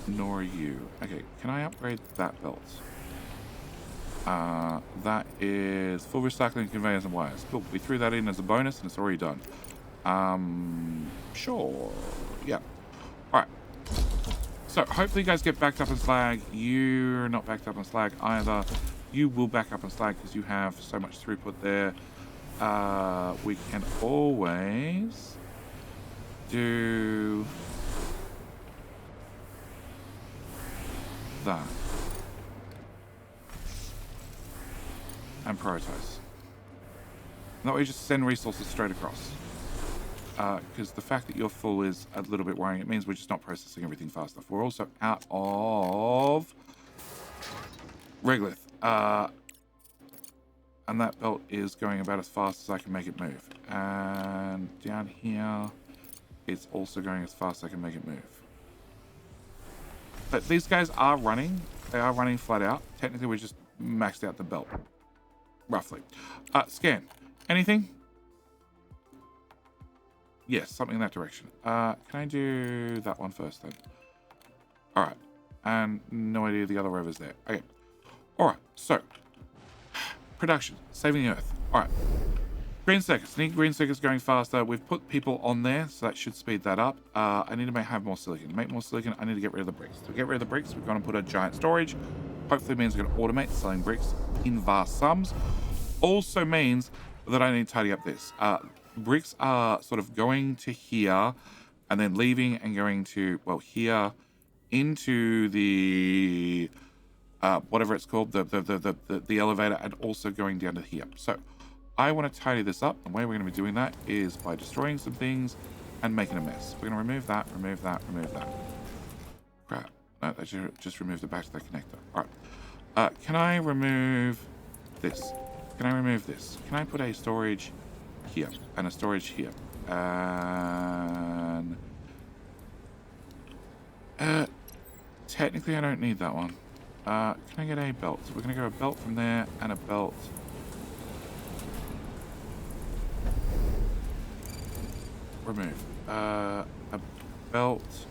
Speaker 1: Nor are you. Okay, can I upgrade that belt? That is full recycling, conveyors, and wires. Cool. We threw that in as a bonus, and it's already done. Sure. Yeah. All right. So hopefully you guys get backed up on slag. You're not backed up on slag either. You will back up on slag because you have so much throughput there. We can always do that. And prioritize. That way, just send resources straight across. Because the fact that you're full is a little bit worrying. It means we're just not processing everything fast enough. We're also out of regolith. And that belt is going about as fast as I can make it move. And down here, it's also going as fast as I can make it move. But these guys are running. They are running flat out. Technically, we just maxed out the belt. Roughly. Scan. Anything? Yes, something in that direction. Can I do that one first then? Alright. And no idea the other rover's there. Okay. Alright, so. Production. Saving the Earth. Alright. Green circuits. Need green circuits going faster. We've put people on there, so that should speed that up. I need to have more silicon. To make more silicon, I need to get rid of the bricks. To get rid of the bricks, we're going to put a giant storage. Hopefully means we're going to automate selling bricks in vast sums. Also means that I need to tidy up this. Bricks are sort of going to here and then leaving and going to, well, here into the whatever it's called, the elevator, and also going down to here. So I want to tidy this up. The way we're going to be doing that is by destroying some things and making a mess. We're going to remove that. Crap. No, I just removed it back to the connector. All right. Can I remove this? Can I remove this? Can I put a storage here and a storage here? And technically I don't need that one. Can I get a belt? We're gonna go a belt from there and a belt. Remove. A belt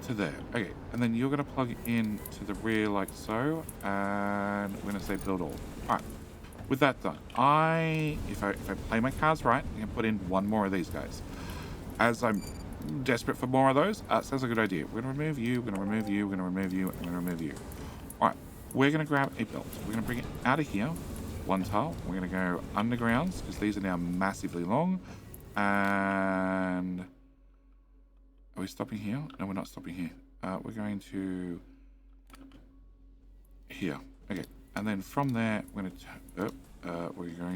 Speaker 1: to there. Okay, and then you're gonna plug in to the rear like so, and we're gonna say build all. Alright. With that done, if I play my cards right, I can put in one more of these guys. As I'm desperate for more of those, sounds like a good idea. We're gonna remove you, we're gonna remove you, we're gonna remove you, and we're gonna remove you. Alright, we're gonna grab a belt. We're gonna bring it out of here. One tile. We're gonna go undergrounds because these are now massively long. And are we stopping here? No, we're not stopping here. We're going to here. Okay, and then from there we're going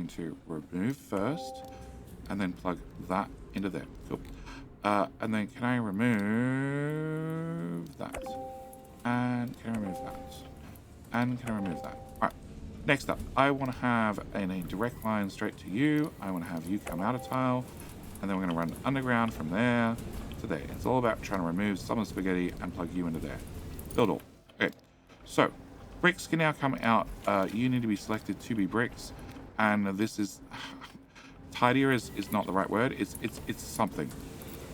Speaker 1: to remove first, and then plug that into there. Cool. And then can I remove that? And can I remove that? And can I remove that? All right. Next up, I want to have a direct line straight to you. I want to have you come out of tile, and then we're going to run underground from there to there. It's all about trying to remove some of the spaghetti and plug you into there. Build all. Okay. So bricks can now come out. You need to be selected to be bricks, and this is tidier is not the right word. It's something.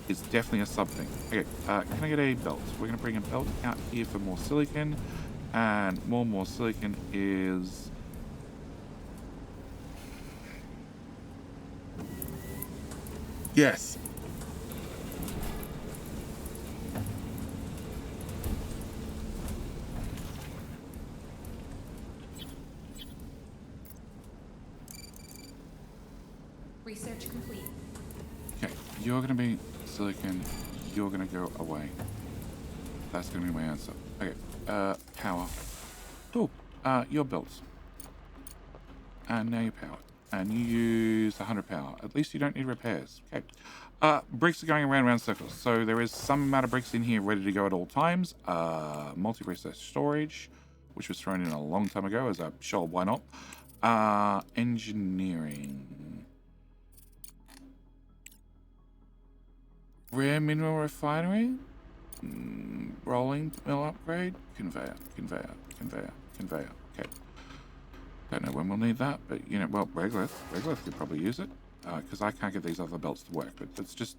Speaker 1: It's definitely a something. Okay. Can I get a belt? We're going to bring a belt out here for more silicon, and more silicon is. Yes.
Speaker 5: Research complete.
Speaker 1: Okay, you're going to be silicon. You're going to go away. That's going to be my answer. Okay, power. Cool. You're built. And now you're powered. And you use 100 power. At least you don't need repairs. Okay. Bricks are going around circles. So there is some amount of bricks in here ready to go at all times. Multi-resource storage, which was thrown in a long time ago as a sure, why not? Engineering. Rare mineral refinery. Rolling mill upgrade. Conveyor. Okay. Don't know when we'll need that, but you know, well, Regolith could probably use it because I can't get these other belts to work. But that's just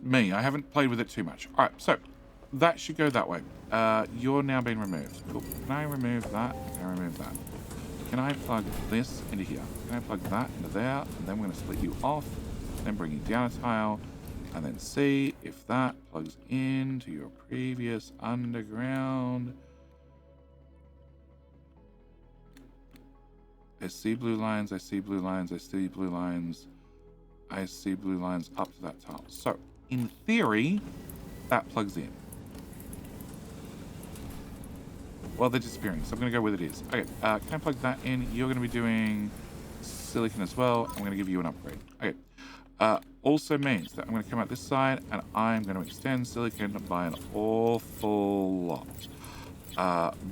Speaker 1: me. I haven't played with it too much. All right, so that should go that way. You're now being removed. Cool. Can I remove that? Can I remove that? Can I plug this into here? Can I plug that into there? And then we're going to split you off, then bring you down a tile, and then see if that plugs into your previous underground. I see blue lines, I see blue lines, I see blue lines, I see blue lines up to that tile. So, in theory, that plugs in. Well, they're disappearing, so I'm going to go with it is. Okay, can I plug that in? You're going to be doing silicon as well. I'm going to give you an upgrade. Okay. Also means that I'm going to come out this side, and I'm going to extend silicon by an awful lot.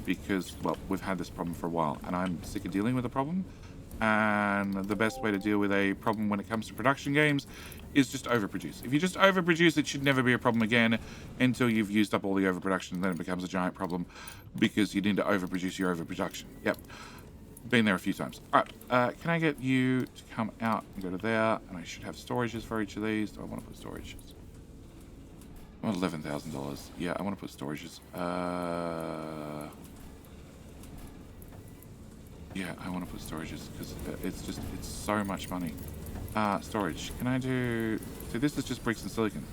Speaker 1: Because, well, we've had this problem for a while, and I'm sick of dealing with the problem. And the best way to deal with a problem when it comes to production games is just overproduce. If you just overproduce, it should never be a problem again until you've used up all the overproduction, and then it becomes a giant problem because you need to overproduce your overproduction. Yep. Been there a few times. All right. Can I get you to come out and go to there? And I should have storages for each of these. Do I want to put storages? I want $11,000. Yeah, I want to put storages. Yeah, I want to put storages because it's so much money. Storage. Can I do... So this is just bricks and silicon.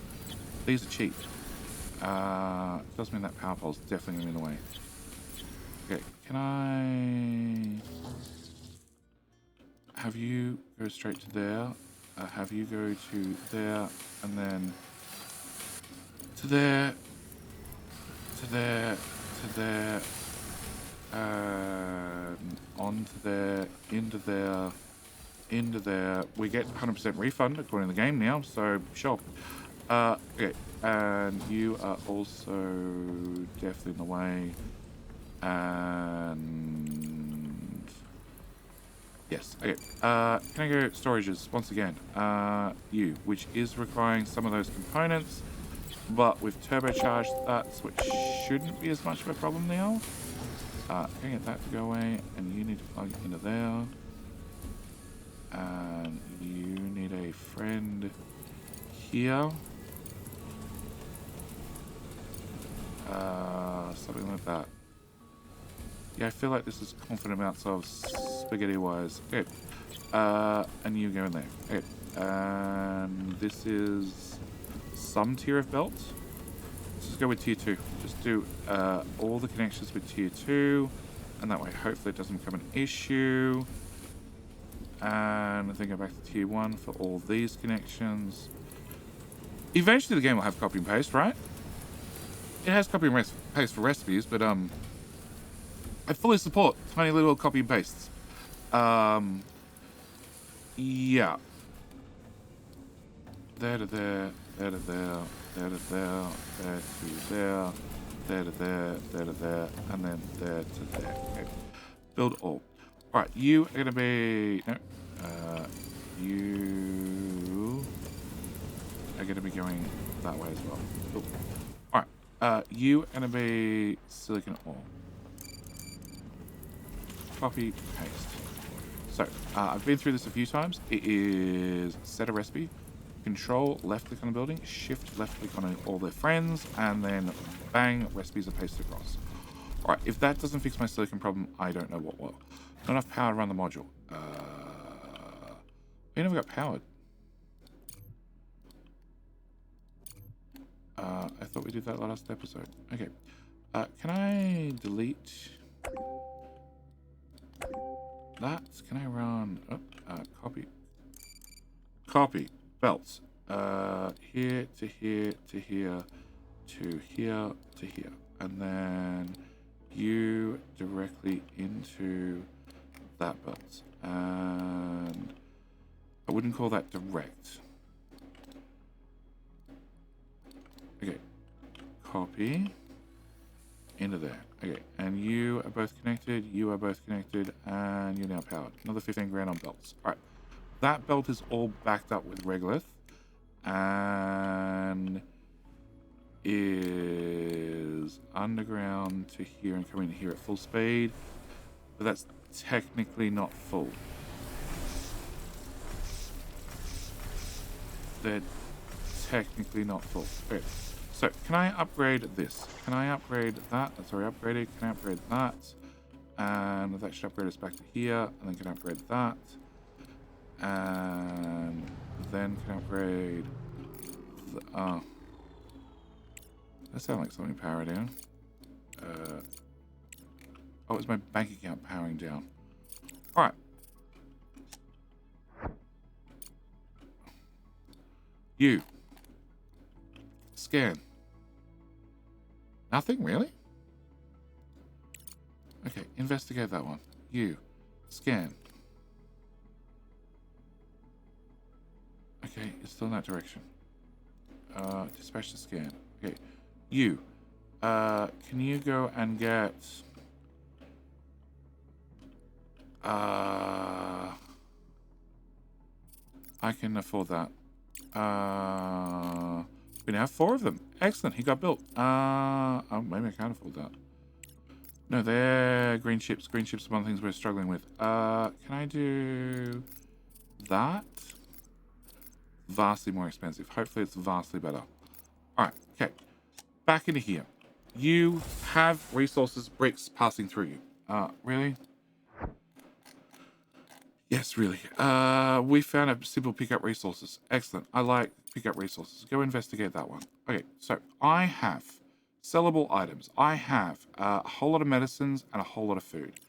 Speaker 1: These are cheap. Does mean that power pole's definitely going to be in the way. Okay, can I... Have you go straight to there. Have you go to there, and then... To there, to there, to there, onto there, into there, into there. We get 100% refund according to the game now, so sure. Okay, and you are also definitely in the way. And yes, okay. Can I go storages once again? You, which is requiring some of those components, but we've turbocharged that, so it shouldn't be as much of a problem now. Can I get that to go away? And you need to plug it into there. And you need a friend here. Something like that. Yeah, I feel like this is confident amounts of spaghetti-wise. Okay. And you go in there. Okay. And this is some tier of belt. Let's just go with tier 2. Just do all the connections with tier 2. And that way, hopefully it doesn't become an issue. And then go back to tier 1 for all these connections. Eventually the game will have copy and paste, right? It has copy and paste for recipes, but I fully support tiny little copy and pastes. Yeah. There to there, there to there, there to there, there to there, there to there, there to there, and then there to there. Okay. Build all. Alright, you are gonna be no. You are gonna be going that way as well. Cool. Alright, you are gonna be silicon ore. Copy, paste. So, I've been through this a few times. It is set a recipe, control, left click on the building, shift, left click on all their friends, and then bang, recipes are pasted across. Alright, if that doesn't fix my silicon problem, I don't know what will. Not enough power to run the module. We never got powered. I thought we did that last episode. Okay. Can I delete that? Can I run copy? Copy. Belts. Here to here to here to here to here. And then you directly into that belt. And I wouldn't call that direct. Okay. Copy. Into there. Okay. And you are both connected. You are both connected. And you're now powered. Another 15 grand on belts. Alright. That belt is all backed up with regolith. And is underground to here and coming here at full speed. But that's technically not full. They're technically not full. Okay. So, can I upgrade this? Can I upgrade that? That's already upgraded. Can I upgrade that? And that should upgrade us back to here. And then can I upgrade that? And then can I upgrade the, that sounds like something power down. Oh, it's my bank account powering down. Alright. You. Scan. Nothing, really? Okay, investigate that one. You. Scan. Okay, it's still in that direction. Dispatch the scan. Okay. You. Can you go and get... I can afford that. We now have 4 of them. Excellent. He got built. Oh, maybe I can't afford that. No, they're green chips. Green chips are one of the things we're struggling with. Can I do that? Vastly more expensive. Hopefully it's vastly better. Alright, okay. Back into here. You have resources, bricks passing through you. Really? Yes, really. We found a simple pick up resources. Excellent. I like pick up resources. Go investigate that one. Okay, so I have sellable items. I have a whole lot of medicines and a whole lot of food.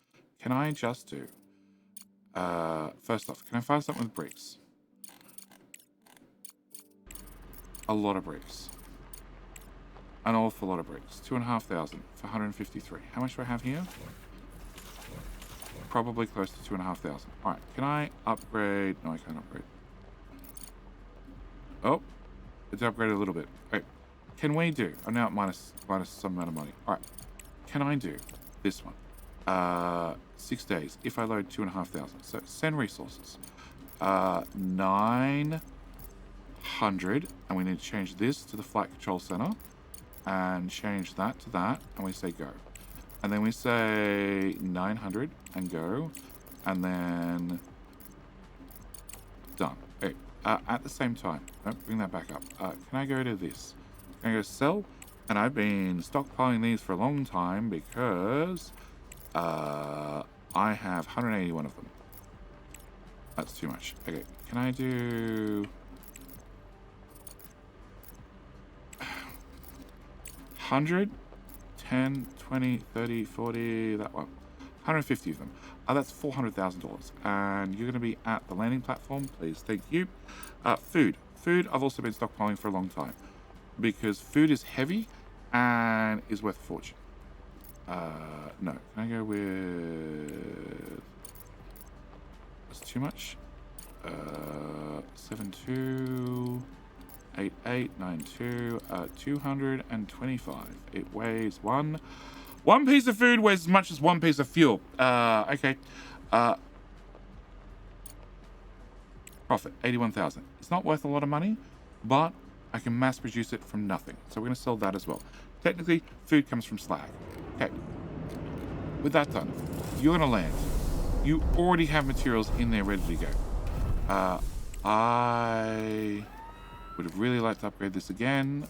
Speaker 1: Can I just do... first off, can I find something with bricks? A lot of bricks. An awful lot of bricks. 2,500 for 153. How much do I have here? Probably close to 2,500. Alright, can I upgrade? No, I can't upgrade. Oh, It's upgraded a little bit. Okay. Can we do? I'm now at minus some amount of money. All right. Can I do this one? 6 days. If I load 2,500. So send resources. 900, and we need to change this to the flight control center, and change that to that, and we say go. And then we say 900 and go, and then done. Okay. At the same time, bring that back up. Can I go to this? Can I go sell? And I've been stockpiling these for a long time because I have 181 of them. That's too much. Okay, can I do 100, 10, 20, 30, 40, that one. 150 of them. That's $400,000. And you're going to be at the landing platform, please. Thank you. Food. Food I've also been stockpiling for a long time because food is heavy and is worth a fortune. No. Can I go with... That's too much. 728892 225. It weighs one piece of food weighs as much as one piece of fuel. Okay. Profit 81,000. It's not worth a lot of money, but I can mass produce it from nothing. So we're going to sell that as well. Technically, food comes from slag. Okay. With that done, you're going to land. You already have materials in there ready to go. I would have really liked to upgrade this again,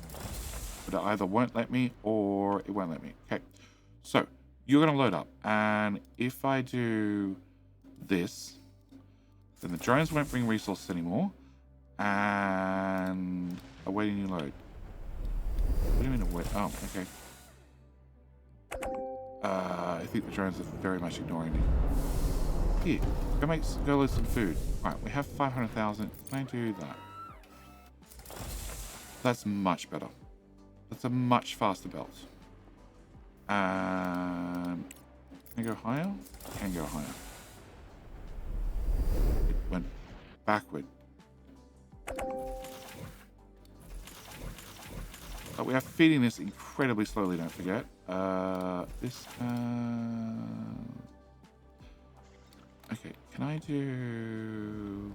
Speaker 1: but it either won't let me or it won't let me. Okay, so you're going to load up, and if I do this, then the drones won't bring resources anymore, and awaiting new load. What do you mean await? Oh, okay. I think the drones are very much ignoring me. Here, go load some food. Right, we have 500,000. Can I do that? That's much better. That's a much faster belt. Can I go higher? Can go higher. It went backward. We are feeding this incredibly slowly, don't forget. Okay, can I do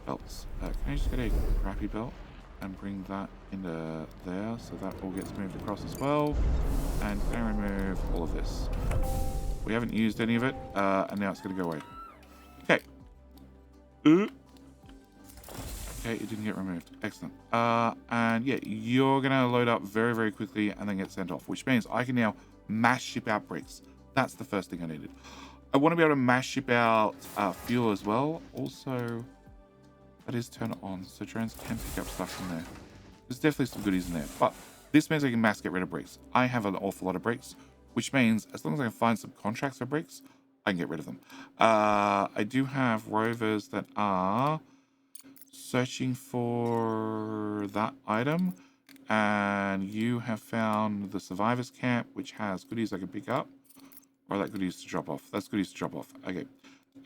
Speaker 1: belts? Can I just get a crappy belt and bring that into there so that all gets moved across as well? And can I remove all of this? We haven't used any of it, and now it's going to go away. Okay. Okay, it didn't get removed. Excellent. And yeah, you're going to load up very, very quickly and then get sent off, which means I can now mass ship out bricks. That's the first thing I needed. I want to be able to mass ship out fuel as well. Also, that is turn it on, so drones can pick up stuff from there. There's definitely some goodies in there, but this means I can mass get rid of bricks. I have an awful lot of bricks, which means as long as I can find some contracts for bricks, I can get rid of them. I do have rovers that are searching for that item, and you have found the survivors camp, which has goodies I can pick up. Or that goodies to drop off. That's goodies to drop off. Okay.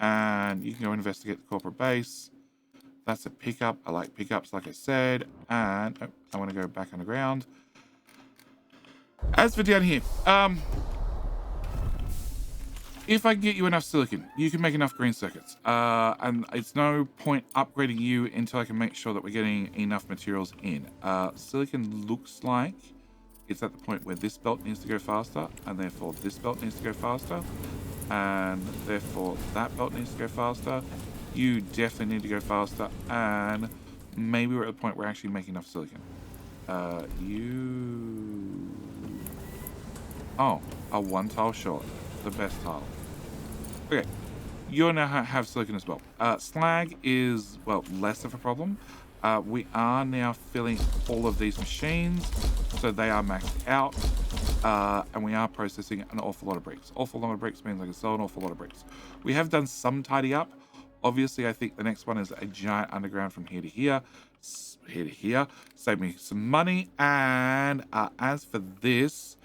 Speaker 1: And you can go investigate the corporate base. That's a pickup. I like pickups, like I said. And I want to go back underground. As for down here, if I can get you enough silicon, you can make enough green circuits. And it's no point upgrading you until I can make sure that we're getting enough materials in. Silicon looks like it's at the point where this belt needs to go faster, and therefore this belt needs to go faster, and therefore that belt needs to go faster. You definitely need to go faster, and maybe we're at the point where we're actually making enough silicon. You... Oh, a one tile short. The best tile. Okay, you now have silicon as well. Slag is, well, less of a problem. We are now filling all of these machines, so they are maxed out, and we are processing an awful lot of bricks. Awful lot of bricks means I can sell an awful lot of bricks. We have done some tidy up. Obviously, I think the next one is a giant underground from here to here, save me some money, and as for this,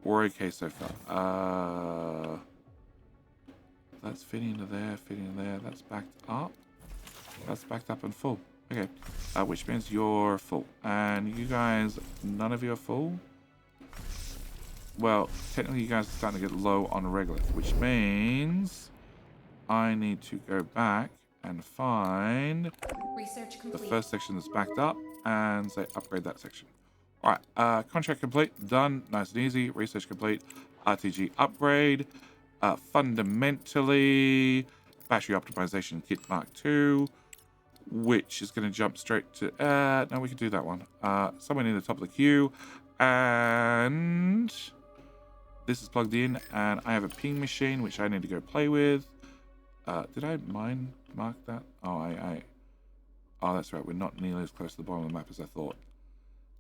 Speaker 1: we're okay so far. That's fitting into there, that's backed up. That's backed up and full. Okay. Which means you're full. And you guys, none of you are full? Well, technically you guys are starting to get low on regolith, which means I need to go back and find
Speaker 5: Research
Speaker 1: the
Speaker 5: complete.
Speaker 1: first section that's backed up and say upgrade that section. All right, contract complete, done, nice and easy. Research complete, RTG upgrade, fundamentally battery optimization kit Mark II, which is going to jump straight to no, we can do that one somewhere near the top of the queue. And this is plugged in, and I have a ping machine which I need to go play with. Did I mark that? Oh, oh, that's right, we're not nearly as close to the bottom of the map as I thought.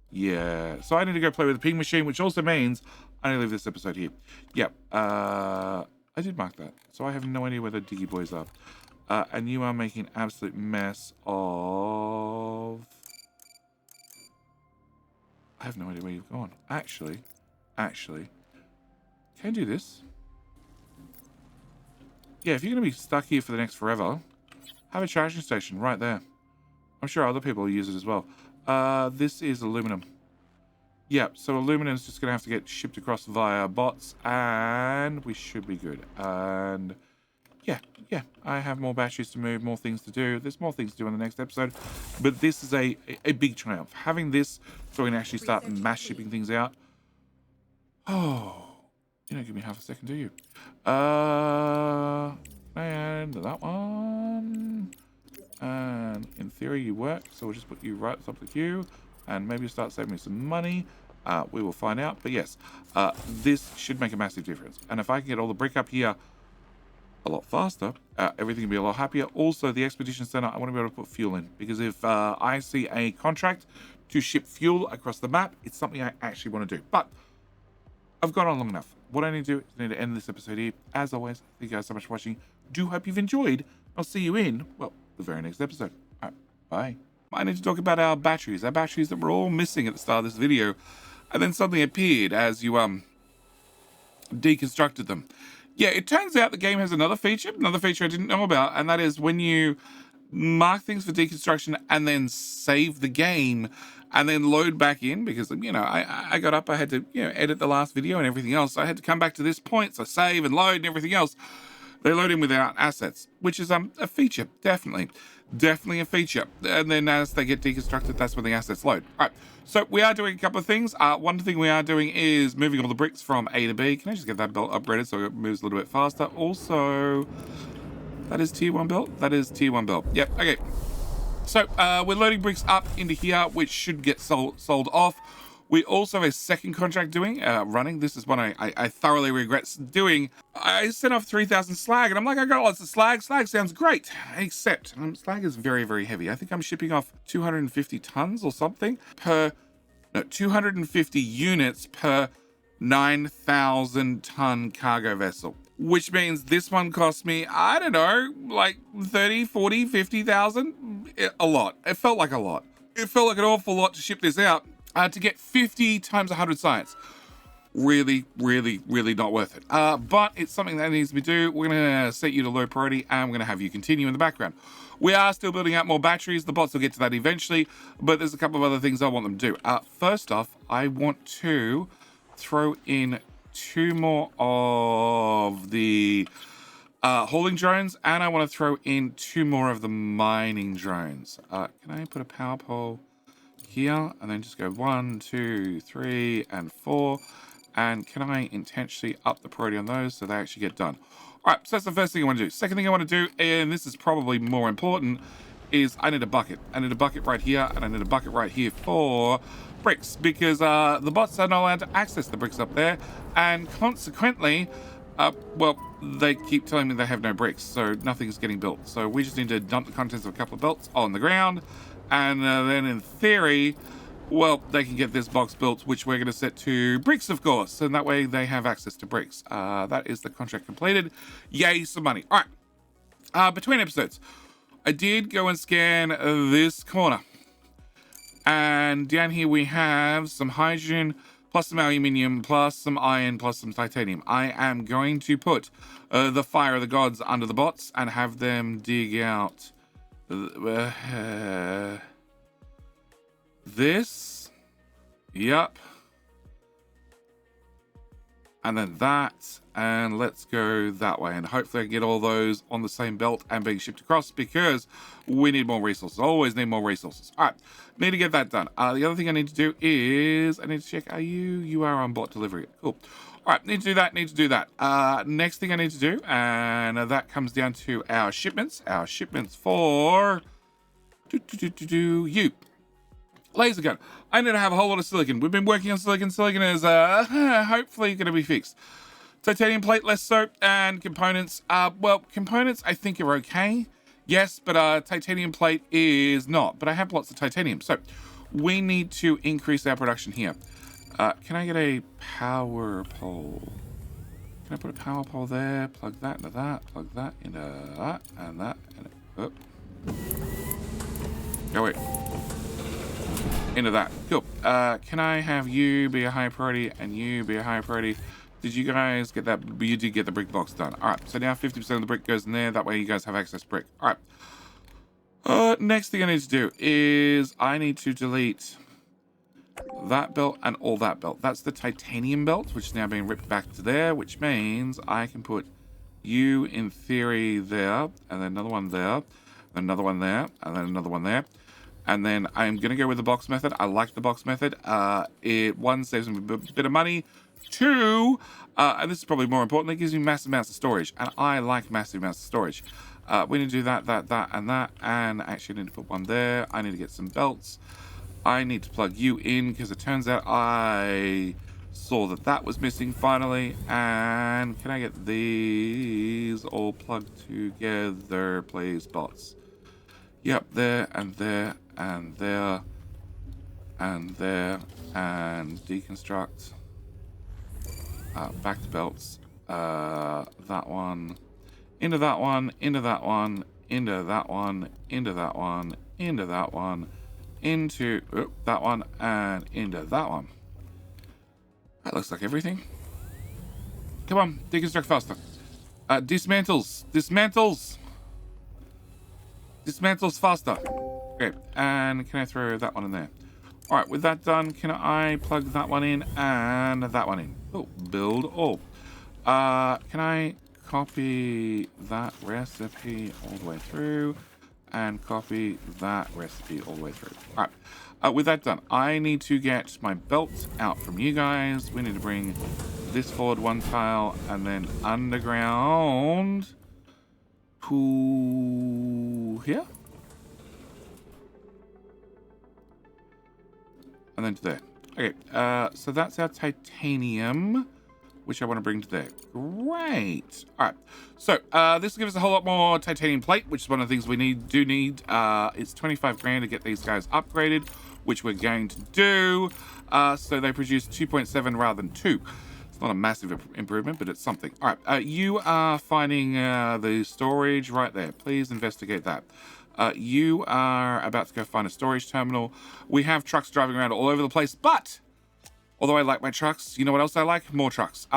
Speaker 1: Yeah, so I need to go play with the ping machine, which also means I need to leave this episode here. Yep, I did mark that, so I have no idea where the diggy boys are. And you are making an absolute mess of... I have no idea where you've gone. Actually, can I do this? Yeah, if you're going to be stuck here for the next forever, have a charging station right there. I'm sure other people will use it as well. This is aluminum. Yep, so aluminum is just going to have to get shipped across via bots, and we should be good. And yeah, I have more batteries to move, more things to do. There's more things to do in the next episode, but this is a big triumph. Having this, so we can actually start mass shipping things out. Oh, you don't give me half a second, do you? And that one. And in theory, you work, so we'll just put you right at the top of the queue, and maybe start saving me some money. We will find out. But yes, this should make a massive difference. And if I can get all the brick up here a lot faster, everything will be a lot happier. Also, the expedition center, I want to be able to put fuel in, because if I see a contract to ship fuel across the map, it's something I actually want to do. But I've gone on long enough. What I need to do is I need to end this episode here. As always, thank you guys so much for watching. Do hope you've enjoyed. I'll see you in, well, the very next episode. All right, bye. I need to talk about our batteries that were all missing at the start of this video, and then suddenly appeared as you deconstructed them. Yeah, it turns out the game has another feature I didn't know about, and that is when you mark things for deconstruction and then save the game and then load back in, because, you know, I got up, I had to, you know, edit the last video and everything else. So I had to come back to this point, so save and load and everything else. They load in without assets, which is a feature, definitely a feature. And then as they get deconstructed, that's when the assets load. All right, so we are doing a couple of things. One thing we are doing is moving all the bricks from A to B. Can I just get that belt upgraded so it moves a little bit faster? Also, that is tier 1 belt. That is tier 1 belt. Yep, okay. So we're loading bricks up into here, which should get sold off. We also have a second contract running. This is one I thoroughly regret doing. I sent off 3,000 slag, and I'm like, I got lots of slag. Slag sounds great, except slag is very, very heavy. I think I'm shipping off 250 tons or something 250 units per 9,000 ton cargo vessel. Which means this one cost me, I don't know, like 30, 40, 50,000. A lot. It felt like a lot. It felt like an awful lot to ship this out. To get 50 times 100 science. Really, really, really not worth it. But it's something that needs to be done. We're going to set you to low priority, and we're going to have you continue in the background. We are still building out more batteries. The bots will get to that eventually, but there's a couple of other things I want them to do. First off, I want to throw in 2 more of the hauling drones, and I want to throw in 2 more of the mining drones. Can I put a power pole here and then just go 1, 2, 3, and 4? And can I intentionally up the priority on those so they actually get done? All right, so that's the first thing I want to do. Second thing I want to do, and this is probably more important, is I need a bucket. I need a bucket right here, and I need a bucket right here for bricks, because the bots are not allowed to access the bricks up there, and consequently, well, they keep telling me they have no bricks, so nothing's getting built. So we just need to dump the contents of a couple of belts on the ground, and then in theory, well, they can get this box built, which we're going to set to bricks, of course, and that way they have access to bricks. That is the contract completed. Yay, some money. All right, between episodes, I did go and scan this corner, and down here we have some hydrogen, plus some aluminium, plus some iron, plus some titanium. I am going to put the fire of the gods under the bots and have them dig out This. Yep. And then that. And let's go that way. And hopefully I can get all those on the same belt and being shipped across because we need more resources. Always need more resources. All right. Need to get that done. The other thing I need to do is I need to check. You are on bot delivery. Cool. All right. Need to do that. Next thing I need to do, and that comes down to our shipments. Our shipments for you. Laser gun. I need to have a whole lot of silicon. We've been working on silicon. Silicon is hopefully going to be fixed. Titanium plate, less so. And components. Well, components I think are okay. Yes, but titanium plate is not. But I have lots of titanium. So we need to increase our production here. Can I get a power pole? Can I put a power pole there? Plug that into that. Plug that into that. And that. And oh. Oh, wait. Into that. Cool. Can I have you be a high priority and you be a high priority? Did you guys get that? You did get the brick box done. All right. So now 50% of the brick goes in there. That way you guys have access to brick. All right. Next thing I need to do is I need to delete that belt and all that belt. That's the titanium belt, which is now being ripped back to there, which means I can put you in theory there, and then another one there, then another one there, and then another one there. And then I'm going to go with the box method. I like the box method. It, one, saves me a bit of money. Two, and this is probably more important, it gives me massive amounts of storage. And I like massive amounts of storage. We need to do that, and that. And actually I need to put one there. I need to get some belts. I need to plug you in because it turns out I saw that that was missing finally. And can I get these all plugged together, please, bots? Yep, there, and there, and there, and there, and deconstruct. Back to belts. That one, into that one, into that one, into that one, into that one, into that one, into that one, and into that one. That looks like everything. Come on, deconstruct faster. Dismantles faster. Okay, and can I throw that one in there? All right, with that done, can I plug that one in and that one in? Oh, build all. Can I copy that recipe all the way through and copy that recipe all the way through? All right, with that done, I need to get my belt out from you guys. We need to bring this forward one tile and then underground to here. And then to there. Okay, so that's our titanium, which I want to bring to there. Great. All right, so this will give us a whole lot more titanium plate, which is one of the things we do need. It's 25 grand to get these guys upgraded, which we're going to do. So they produce 2.7 rather than 2. It's not a massive improvement, but it's something. All right, you are finding the storage right there. Please investigate that. You are about to go find a storage terminal. We have trucks driving around all over the place, but although I like my trucks, you know what else I like? More trucks.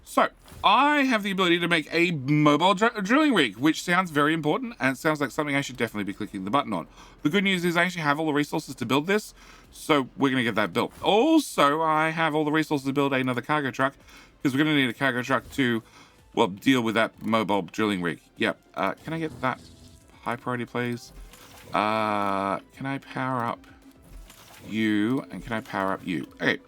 Speaker 1: So I have the ability to make a mobile drilling rig, which sounds very important, and it sounds like something I should definitely be clicking the button on. The good news is I actually have all the resources to build this, so we're going to get that built. Also, I have all the resources to build another cargo truck, because we're going to need a cargo truck to, well, deal with that mobile drilling rig. Yep. Can I get that high priority, please? Can I power up you, and can I power up you? Okay.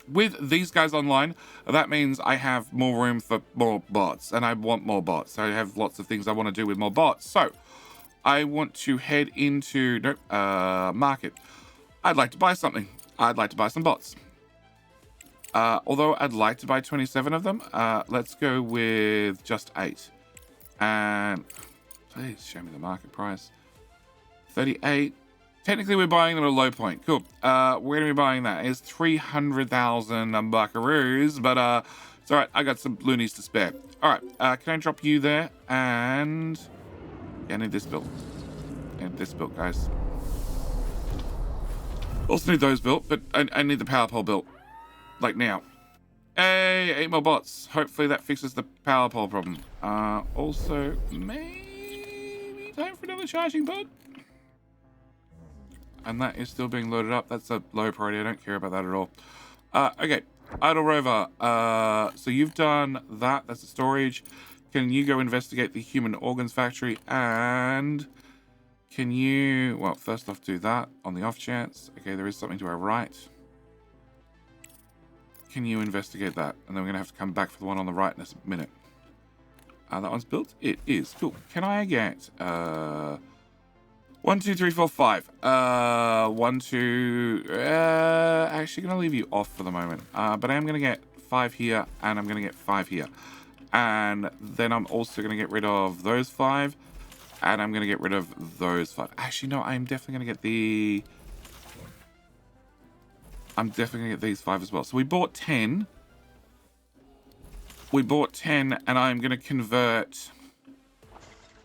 Speaker 1: With these guys online, that means I have more room for more bots, and I want more bots. I have lots of things I want to do with more bots. So I want to head into market. I'd like to buy something. I'd like to buy some bots. Although I'd like to buy 27 of them, let's go with just 8. And please show me the market price. 38. Technically, we're buying them at a low point. Cool. We're going to be buying that. It's 300,000 buckaroos, but it's all right. I got some loonies to spare. All right. Can I drop you there? And yeah, I need this built. I need this built, guys. Also need those built, but I need the power pole built. Like now. Hey, 8 more bots. Hopefully that fixes the power pole problem. Also, maybe Time for another charging pod. And that is still being loaded up. That's a low priority. I don't care about that at all. Okay. Idle rover. So you've done that. That's the storage. Can you go investigate the human organs factory? And can you... Well, first off, do that on the off chance. Okay, there is something to our right. Can you investigate that? And then we're going to have to come back for the one on the right in a minute. That one's built? It is. Cool. Can I get... 1, 2, 3, 4, 5. 1, 2... actually going to leave you off for the moment. But I am going to get 5 here, and I'm going to get 5 here. And then I'm also going to get rid of those 5. And I'm going to get rid of those 5. Actually, no, I'm definitely going to get the... I'm definitely going to get these 5 as well. So we bought 10. We bought 10, and I'm going to convert...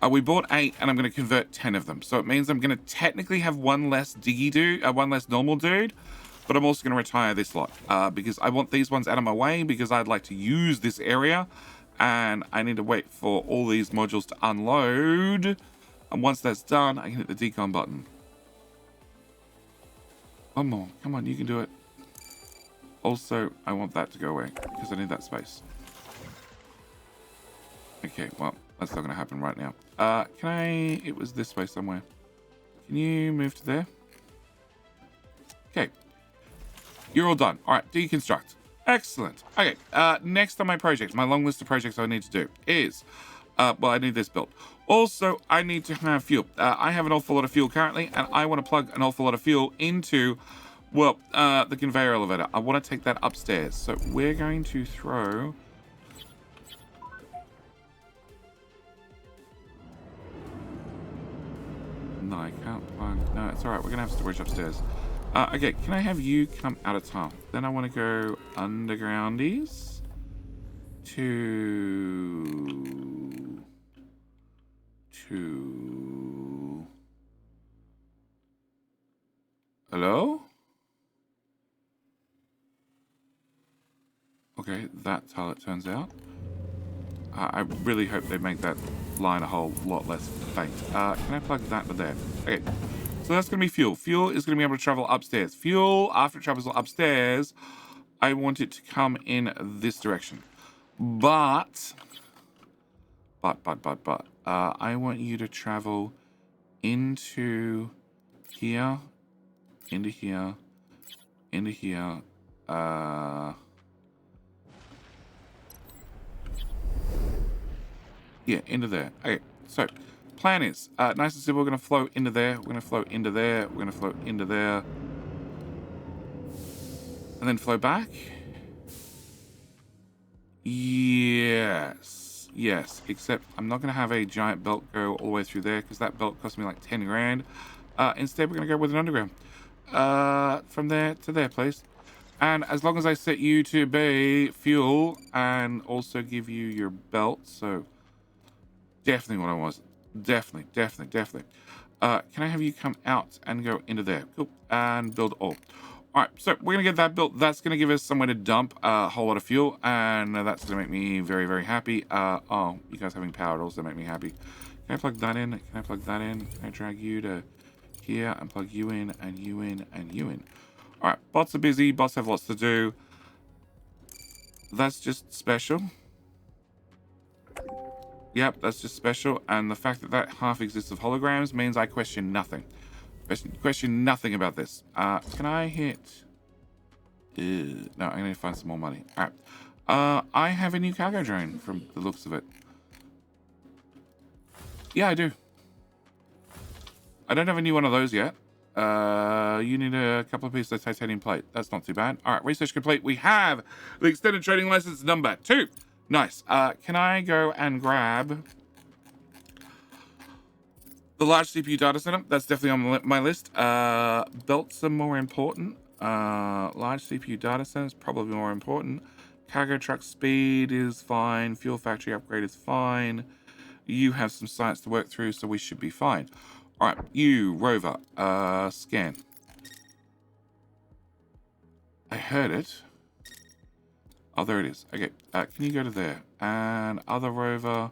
Speaker 1: we bought 8, and I'm going to convert 10 of them. So it means I'm going to technically have one less diggy dude, one less normal dude. But I'm also going to retire this lot. Because I want these ones out of my way, because I'd like to use this area. And I need to wait for all these modules to unload. And once that's done, I can hit the decon button. One more. Come on, you can do it. Also, I want that to go away, because I need that space. Okay, well, that's not going to happen right now. Can I... It was this way somewhere. Can you move to there? Okay. You're all done. All right, deconstruct. Excellent. Okay, next on my project, my long list of projects I need to do is... well, I need this built. Also, I need to have fuel. I have an awful lot of fuel currently, and I want to plug an awful lot of fuel into... Well, the conveyor elevator. I want to take that upstairs. So we're going to throw... No, I can't plug... No, it's alright. We're going to have storage upstairs. Okay, can I have you come out of town? Then I want to go undergroundies to... Hello? Okay, that's how it turns out. I really hope they make that line a whole lot less faint. Can I plug that to there? Okay, so that's going to be fuel. Fuel is going to be able to travel upstairs. Fuel, after it travels upstairs, I want it to come in this direction. But, I want you to travel into here, into here, into here, yeah, into there. Okay, so plan is nice and simple. We're going to flow into there. We're going to flow into there. We're going to flow into there. And then flow back. Yes. Yes. Except I'm not going to have a giant belt go all the way through there, because that belt cost me like 10 grand. Instead, we're going to go with an underground. From there to there, please. And as long as I set you to be fuel and also give you your belt, so... Definitely what I was. Definitely. Can I have you come out and go into there? Cool. And build all. All right, so we're going to get that built. That's going to give us somewhere to dump a whole lot of fuel, and that's going to make me very, very happy. Oh, you guys having power also make me happy. Can I plug that in? Can I plug that in? Can I drag you to here and plug you in and you in and you in? All right, bots are busy. Bots have lots to do. That's just special. Yep, that's just special. And the fact that that half exists of holograms means I question nothing. Question nothing about this. Can I hit... no, I'm going to find some more money. All right. I have a new cargo drone from the looks of it. Yeah, I do. I don't have a new one of those yet. You need a couple of pieces of titanium plate. That's not too bad. All right, research complete. We have the extended trading license number 2. Nice. Can I go and grab the large CPU data center? That's definitely on my list. Belts are more important. Large CPU data center is probably more important. Cargo truck speed is fine. Fuel factory upgrade is fine. You have some science to work through, so we should be fine. All right, you, rover, scan. I heard it. Oh, there it is. Okay, can you go to there? And other rover,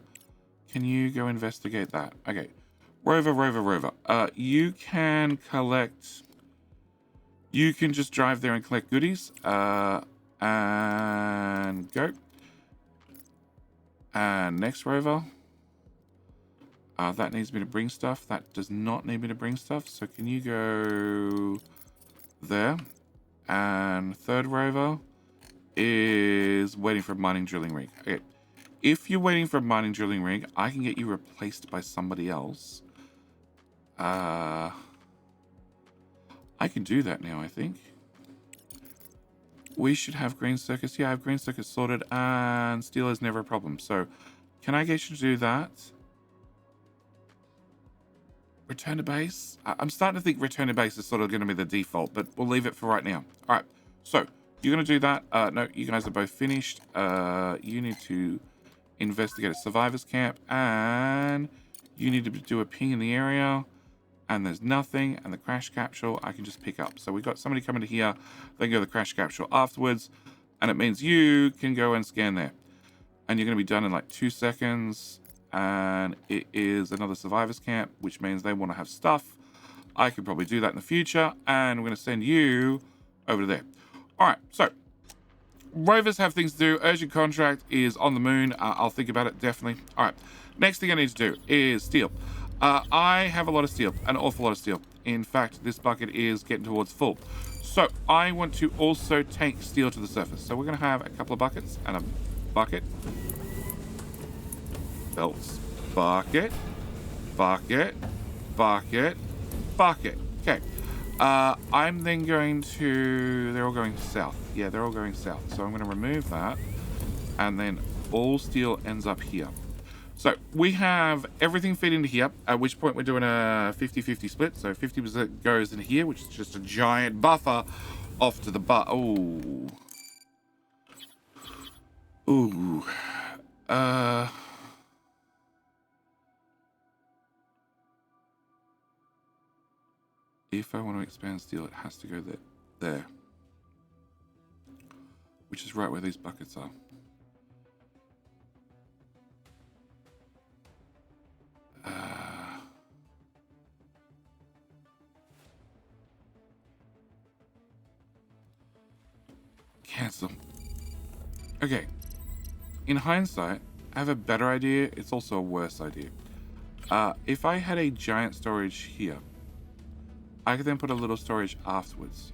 Speaker 1: can you go investigate that? Okay. Rover. You can collect... You can just drive there and collect goodies. And go. And next rover. That needs me to bring stuff. That does not need me to bring stuff. So can you go there? And third rover is waiting for a mining drilling rig. Okay. If you're waiting for a mining drilling rig, I can get you replaced by somebody else. I can do that now, I think. We should have green circuits. Yeah, I have green circuits sorted, and steel is never a problem. So, can I get you to do that? Return to base? I'm starting to think return to base is sort of going to be the default, but we'll leave it for right now. All right, so you're going to do that. No, you guys are both finished. You need to investigate a survivors camp, and you need to do a ping in the area. And there's nothing, and the crash capsule I can just pick up. So we've got somebody coming to here, then go to the crash capsule afterwards, and it means you can go and scan there. And you're going to be done in like 2 seconds, and it is another survivors camp, which means they want to have stuff. I could probably do that in the future, and we're going to send you over to there. All right, so rovers have things to do. Urgent contract is on the moon. I'll think about it, definitely. All right, next thing I need to do is steel. I have a lot of steel, an awful lot of steel. In fact, this bucket is getting towards full. So I want to also take steel to the surface. So we're going to have a couple of buckets and a bucket. Belts. Bucket. Bucket. Bucket. Bucket. Okay. I'm then going to... They're all going south. Yeah, they're all going south. So I'm going to remove that. And then all steel ends up here. So we have everything fit into here, at which point we're doing a 50-50 split. So 50% goes in here, which is just a giant buffer off to the Ooh. Ooh. If I want to expand steel, it has to go there. Which is right where these buckets are. Cancel. Okay. In hindsight, I have a better idea. It's also a worse idea. If I had a giant storage here, I could then put a little storage afterwards.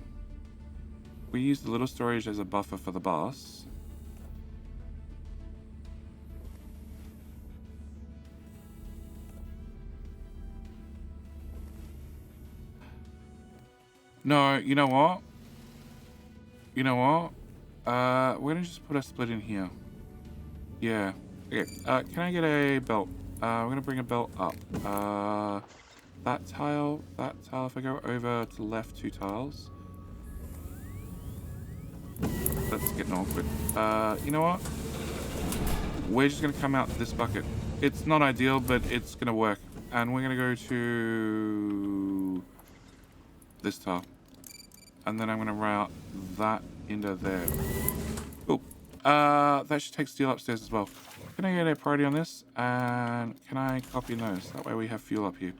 Speaker 1: We use the little storage as a buffer for the boss. No, you know what? We're gonna just put a split in here. Yeah. Okay. Can I get a belt? We're gonna bring a belt up. That tile. If I go over to the left 2 tiles. That's getting awkward. You know what? We're just gonna come out this bucket. It's not ideal, but it's gonna work. And we're gonna go to this tile. And then I'm going to route that into there. Oh, that should take steel upstairs as well. Can I get a priority on this? And can I copy those? That way we have fuel up here.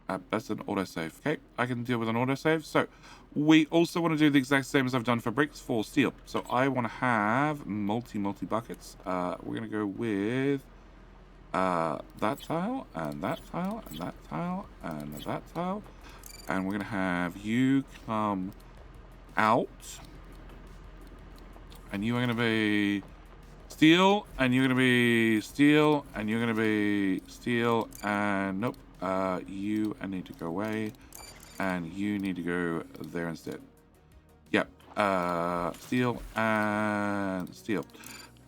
Speaker 1: That's an autosave. Okay, I can deal with an autosave. So we also want to do the exact same as I've done for bricks for steel. So I want to have multi buckets. We're going to go with that tile, and that tile, and that tile, and that tile. And we're going to have you come out. And you are going to be steel. And you're going to be steel. And you're going to be steel. And nope. You need to go away. And you need to go there instead. Yep. Steel and steel.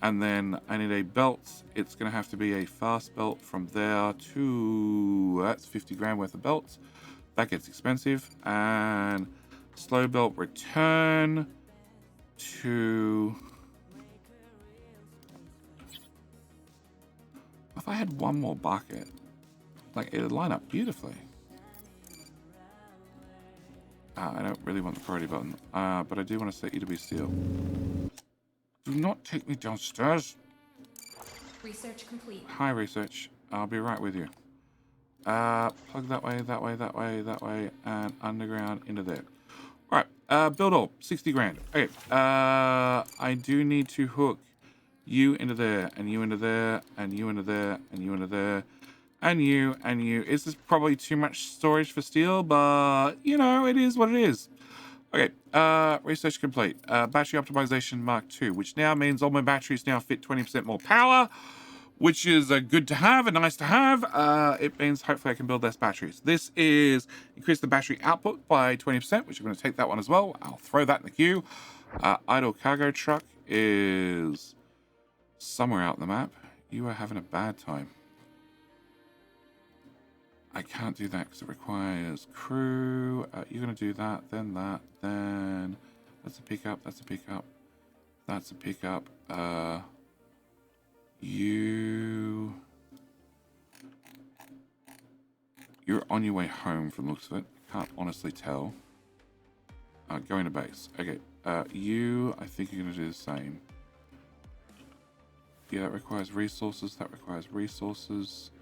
Speaker 1: And then I need a belt. It's going to have to be a fast belt from there to... That's 50 grand worth of belts. That gets expensive. And slow belt return to... If I had one more bucket, like, it would line up beautifully. I don't really want the priority button, but I do want to set you to be steel. Do not take me downstairs.
Speaker 5: Research complete.
Speaker 1: Hi, research. I'll be right with you. Plug that way, that way, that way, that way, and underground into there. All right, build all, 60 grand. Okay, I do need to hook you into there, and you into there, and you into there, and you into there, and you, and you. This is probably too much storage for steel, but, you know, it is what it is. Okay, research complete. Battery optimization Mark II, which now means all my batteries now fit 20% more power, which is good to have and nice to have. It means hopefully I can build less batteries. This is increase the battery output by 20%, which I'm going to take that one as well. I'll throw that in the queue. Idle cargo truck is somewhere out on the map. You are having a bad time. I can't do that because it requires crew. You're going to do that, then that's a pickup, that's a pickup, that's a pickup. You're on your way home from the looks of it. Can't honestly tell. Going to base. Okay. You, I think you're going to do the same. Yeah, that requires resources. That requires resources.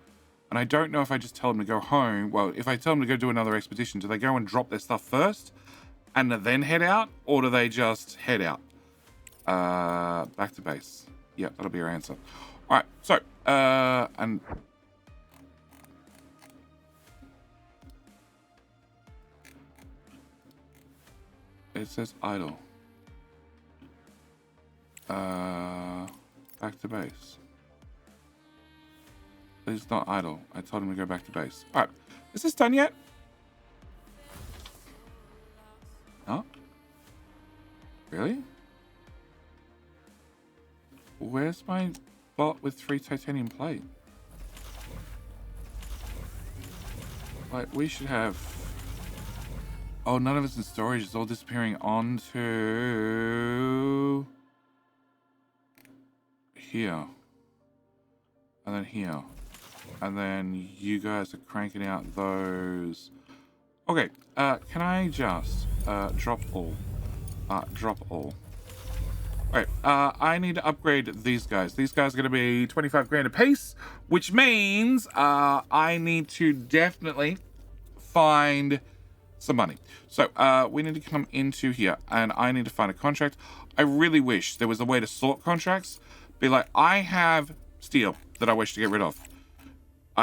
Speaker 1: And I don't know if I just tell them to go home. Well, if I tell them to go do another expedition, do they go and drop their stuff first and then head out? Or do they just head out? Back to base. Yeah, that'll be your answer. All right, so, and it says idle. Back to base. It's not idle. I told him to go back to base. All right, is this done yet? No? Really? Where's my bot with 3 titanium plate? Like, we should have... Oh, none of it's in storage. It's all disappearing onto... here. And then here. And then you guys are cranking out those... Okay, can I just drop all? Drop all. Alright, I need to upgrade these guys. These guys are going to be 25 grand a piece, which means I need to definitely find some money. So we need to come into here, and I need to find a contract. I really wish there was a way to sort contracts. Be like, I have steel that I wish to get rid of.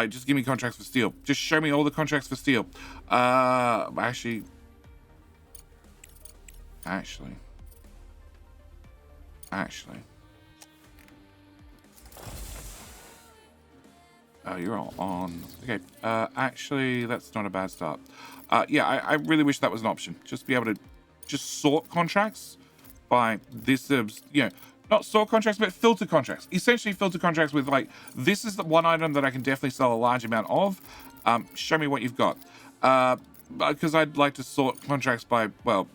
Speaker 1: Just give me contracts for steel. Just show me all the contracts for steel. Actually. Oh, you're all on. Okay. Actually, that's not a bad start. Yeah, I really wish that was an option. Just be able to just sort contracts by this, you know, not sort contracts, but filter contracts. Essentially filter contracts with like, this is the one item that I can definitely sell a large amount of. Show me what you've got. Because I'd like to sort contracts by, well,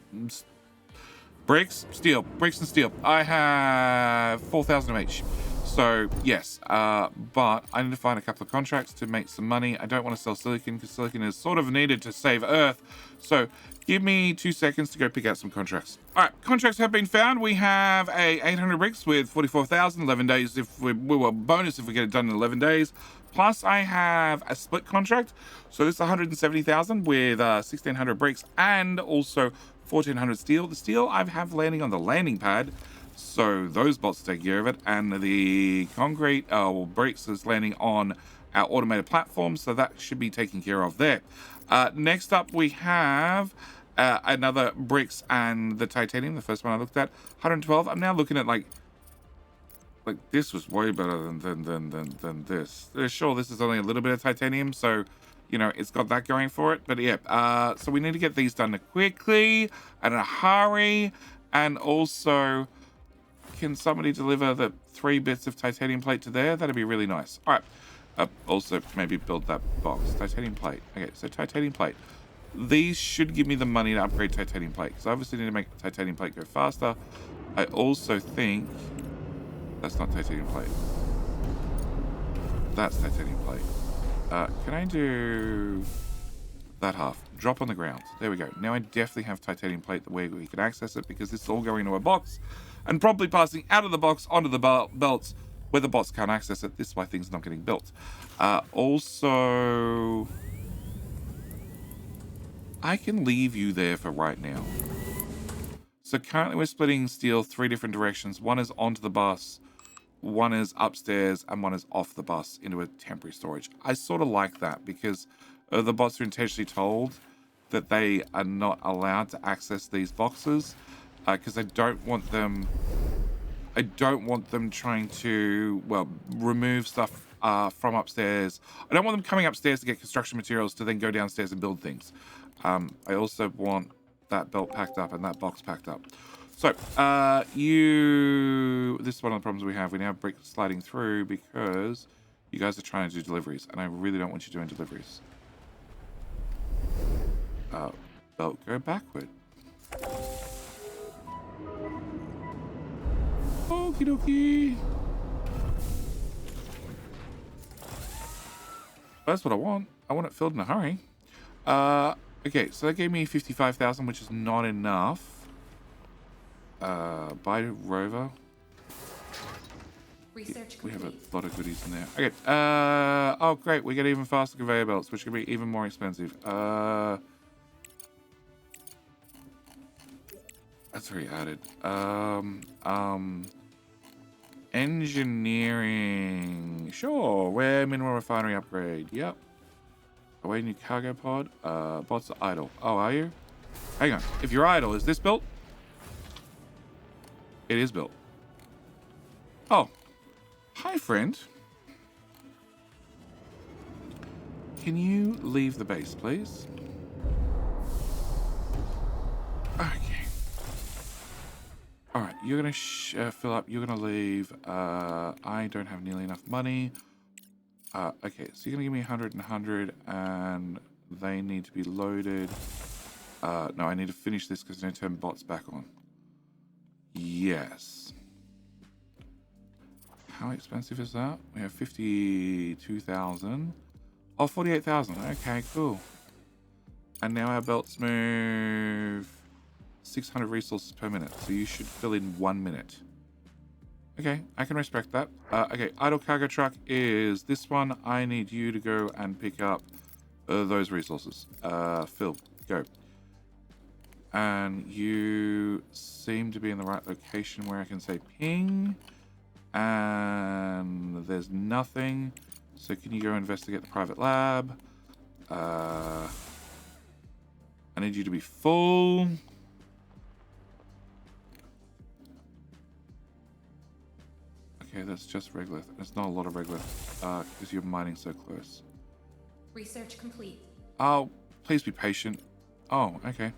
Speaker 1: bricks, steel, bricks and steel. I have 4,000 of each. So, yes, but I need to find a couple of contracts to make some money. I don't want to sell silicon because silicon is sort of needed to save Earth. So, give me 2 seconds to go pick out some contracts. All right, contracts have been found. We have a 800 bricks with 44,000, 11 days if we will bonus if we get it done in 11 days. Plus, I have a split contract. So, this is 170,000 with 1,600 bricks and also 1,400 steel. The steel I have landing on the landing pad. So those bots take care of it, and the concrete bricks is landing on our automated platform, so that should be taken care of there. Next up, we have another bricks and the titanium. The first one I looked at, 112. I'm now looking at like this was way better than this. Sure, this is only a little bit of titanium, so you know it's got that going for it. But yeah, so we need to get these done quickly and in a hurry, and also. Can somebody deliver the 3 bits of titanium plate to there? That'd be really nice. All right. Also, maybe build that box. Titanium plate. Okay, so titanium plate. These should give me the money to upgrade titanium plate. Because I obviously need to make titanium plate go faster. I also think... That's not titanium plate. That's titanium plate. Can I do... that half? Drop on the ground. There we go. Now I definitely have titanium plate the way we can access it because this is all going into a box. And probably passing out of the box onto the belts where the bots can't access it. This is why things are not getting built. Also, I can leave you there for right now. So currently we're splitting steel 3 different directions. One is onto the bus, one is upstairs, and one is off the bus into a temporary storage. I sort of like that because the bots are intentionally told that they are not allowed to access these boxes because I don't want them trying to, well, remove stuff from upstairs. I don't want them coming upstairs to get construction materials to then go downstairs and build things. I also want that belt packed up and that box packed up. So, this is one of the problems we have. We now have brick sliding through because you guys are trying to do deliveries, and I really don't want you doing deliveries. Belt, go backward. Okie dokie. That's what I want. I want it filled in a hurry. Okay, so that gave me 55,000, which is not enough. Buy rover.
Speaker 5: Research
Speaker 1: We have a
Speaker 5: complete.
Speaker 1: lot of goodies in there. Okay. Oh, great. We get even faster conveyor belts, which can be even more expensive. That's already added. Engineering. Sure. Where mineral refinery upgrade. Yep. Away new cargo pod. Bots are idle. Oh, are you? Hang on. If you're idle, is this built? It is built. Oh. Hi, friend. Can you leave the base, please? Okay. Alright, you're going to fill up. You're going to leave. I don't have nearly enough money. Okay, so you're going to give me 100 and 100, and they need to be loaded. No, I need to finish this because I need to turn bots back on. Yes. How expensive is that? We have 52,000. Oh, 48,000. Okay, cool. And now our belts move 600 resources per minute. So you should fill in 1 minute. Okay, I can respect that. Okay, idle cargo truck is this one. I need you to go and pick up those resources. Phil, go. And you seem to be in the right location where I can say ping. And there's nothing. So can you go investigate the private lab? I need you to be full. Okay, that's just regular. There's not a lot of regular because you're mining so close.
Speaker 5: Research complete.
Speaker 1: Oh, please be patient. Oh, okay.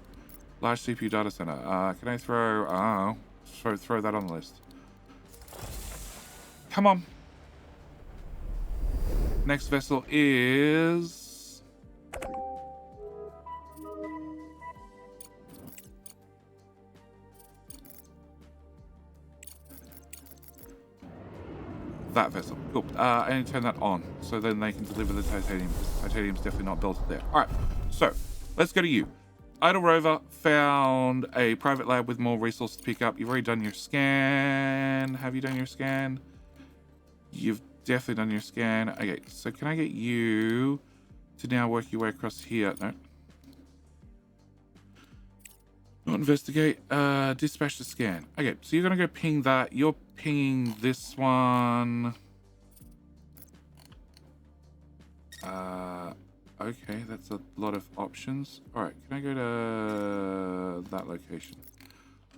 Speaker 1: Large CPU data center. Can I throw that on the list? Come on. Next vessel is... that vessel. Cool. I need to turn that on so then they can deliver the titanium. Titanium's definitely not built there. All right. So let's go to you. Idle Rover found a private lab with more resources to pick up. You've already done your scan. Have you done your scan? You've definitely done your scan. Okay, so can I get you to now work your way across here? No. Not investigate. Dispatch the scan. Okay, so you're going to go ping that. You're pinging this one. Okay, that's a lot of options. All right, can I go to that location?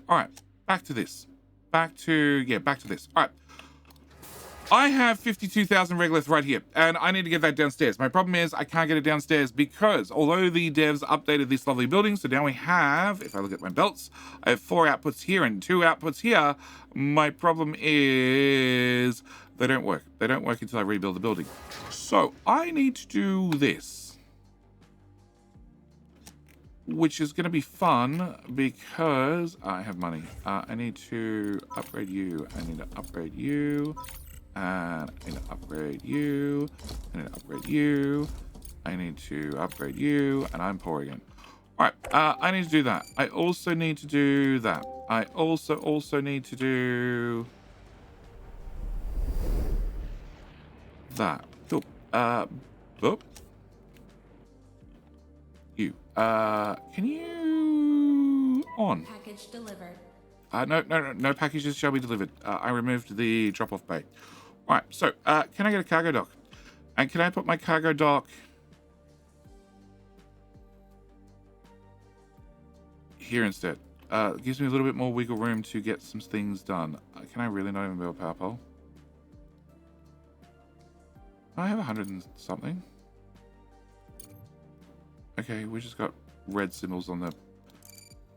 Speaker 1: All right, back to this. Back to this. All right. I have 52,000 regolith right here, and I need to get that downstairs. My problem is I can't get it downstairs because although the devs updated this lovely building, so now we have, if I look at my belts, I have 4 outputs here and 2 outputs here. My problem is they don't work. They don't work until I rebuild the building. So I need to do this, which is going to be fun because I have money. I need to upgrade you. I need to upgrade you. And I need to upgrade you. I need to upgrade you. I need to upgrade you. And I'm poor again. All right. I need to do that. I also need to do that. I also need to do that. Cool. Boop. You. Can you on?
Speaker 5: Package delivered.
Speaker 1: No packages shall be delivered. I removed the drop-off bay. All right, so can I get a cargo dock? And can I put my cargo dock here instead? It gives me a little bit more wiggle room to get some things done. Can I really not even build a power pole? I have 100 and something. Okay, we just got red symbols on the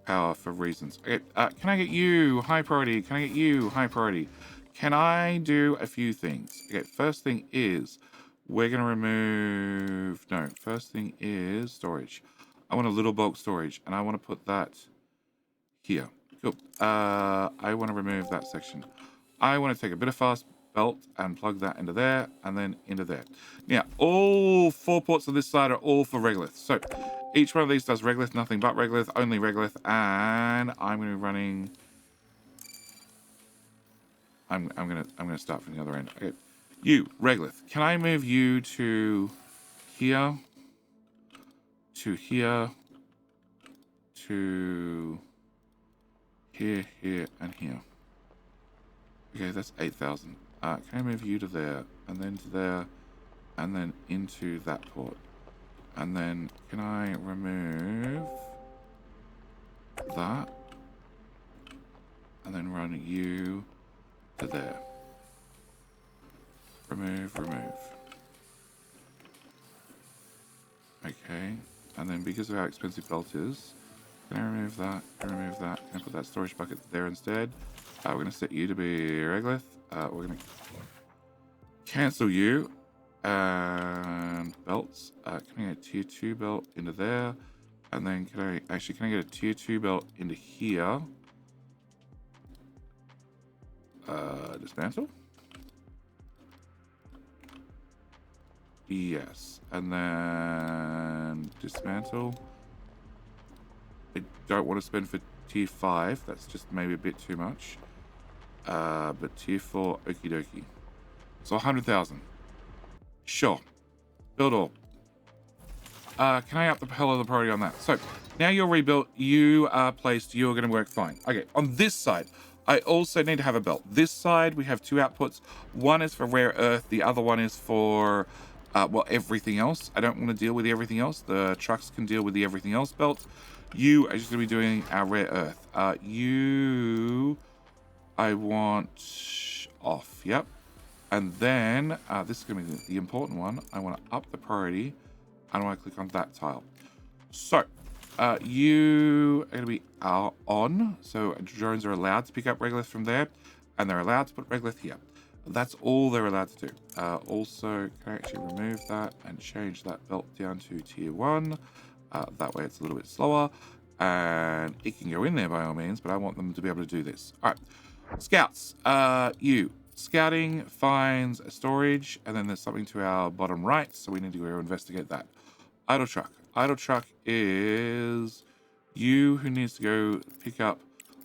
Speaker 1: power for reasons. Okay, can I get you high priority? Can I get you high priority? Can I do a few things? Okay, first thing is we're going to remove... No, first thing is storage. I want a little bulk storage, and I want to put that here. Cool. I want to remove that section. I want to take a bit of fast belt and plug that into there, and then into there. Now, all 4 ports on this side are all for regolith. So each one of these does regolith, nothing but regolith, only regolith, and I'm going to be running... I'm gonna start from the other end. Okay, you regolith. Can I move you to here, to here, to here, here, and here? Okay, that's 8,000. Can I move you to there, and then to there, and then into that port? And then can I remove that, and then run you to there? Remove. Okay, and then because of how expensive belt is, can I remove that? Can I remove that? Can I put that storage bucket there instead? We're going to set you to be regolith. We're going to cancel you and belts. Can I get a tier 2 belt into there? And then can I get a tier 2 belt into here? Dismantle? Yes. And then dismantle. I don't want to spend for tier 5. That's just maybe a bit too much. But tier 4, okie dokie. So 100,000. Sure. Build all. Can I up the hell of the priority on that? So now you're rebuilt. You are placed. You're going to work fine. Okay. On this side, I also need to have a belt. This side, we have 2 outputs. One is for rare earth. The other one is for, well, everything else. I don't want to deal with the everything else. The trucks can deal with the everything else belt. You are just going to be doing our rare earth. I want off. Yep. And then this is going to be the important one. I want to up the priority. I want to click on that tile. So you are going to be on. So drones are allowed to pick up regolith from there, and they're allowed to put regolith here. That's all they're allowed to do. Also, can I actually remove that and change that belt down to tier 1? That way it's a little bit slower, and it can go in there by all means, but I want them to be able to do this. All right, scouts. You scouting finds a storage, and then there's something to our bottom right, so we need to go investigate that. Idle truck. Idle truck is you who needs to go pick up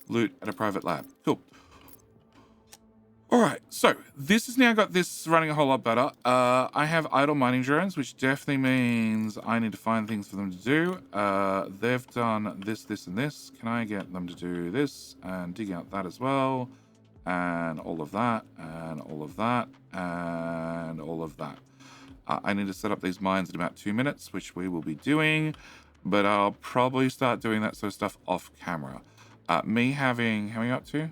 Speaker 1: loot at a private lab. Cool. All right, so this has now got this running a whole lot better. I have idle mining drones, which definitely means I need to find things for them to do. They've done this, this, and this. Can I get them to do this and dig out that as well? And all of that, and all of that, and all of that. I need to set up these mines in about 2 minutes, which we will be doing, but I'll probably start doing that sort of stuff off camera. Me having, how are we up to?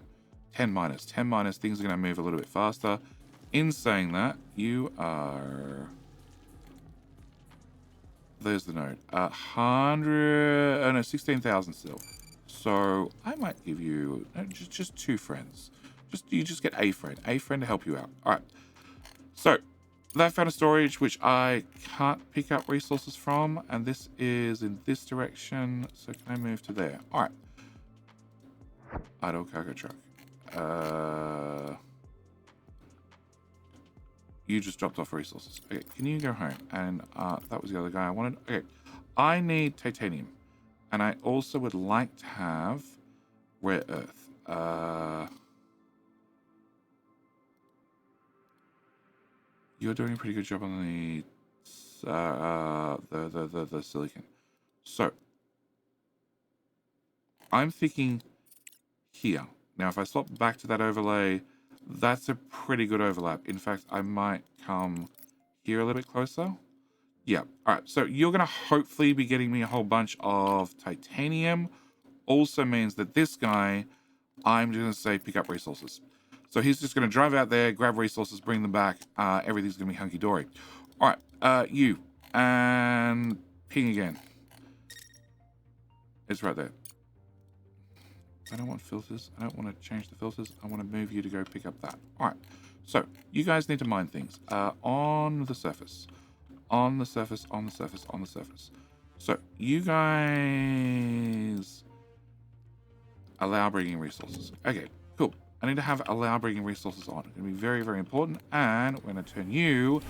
Speaker 1: 10 minus. 10 minus, things are going to move a little bit faster. In saying that, you are... There's the node. 16,000 still. So I might give you just 2 friends. You just get a friend to help you out. All right. So that found a storage which I can't pick up resources from, and this is in this direction. So can I move to there? All right. Idle cargo truck. You just dropped off resources. Okay, can you go home? And that was the other guy I wanted. Okay, I need titanium, and I also would like to have rare earth. You're doing a pretty good job on the silicon. So I'm thinking here. Now, if I swap back to that overlay, that's a pretty good overlap. In fact, I might come here a little bit closer. Yeah. All right. So you're going to hopefully be getting me a whole bunch of titanium. Also means that this guy, I'm just going to say pick up resources. So he's just going to drive out there, grab resources, bring them back. Everything's going to be hunky-dory. All right. You. And ping again. It's right there. I don't want filters. I don't want to change the filters. I want to move you to go pick up that. All right. So you guys need to mine things on the surface. On the surface, on the surface, on the surface. So you guys allow bringing resources. Okay, cool. I need to have allow bringing resources on. It's going to be very, very important. And we're going to turn you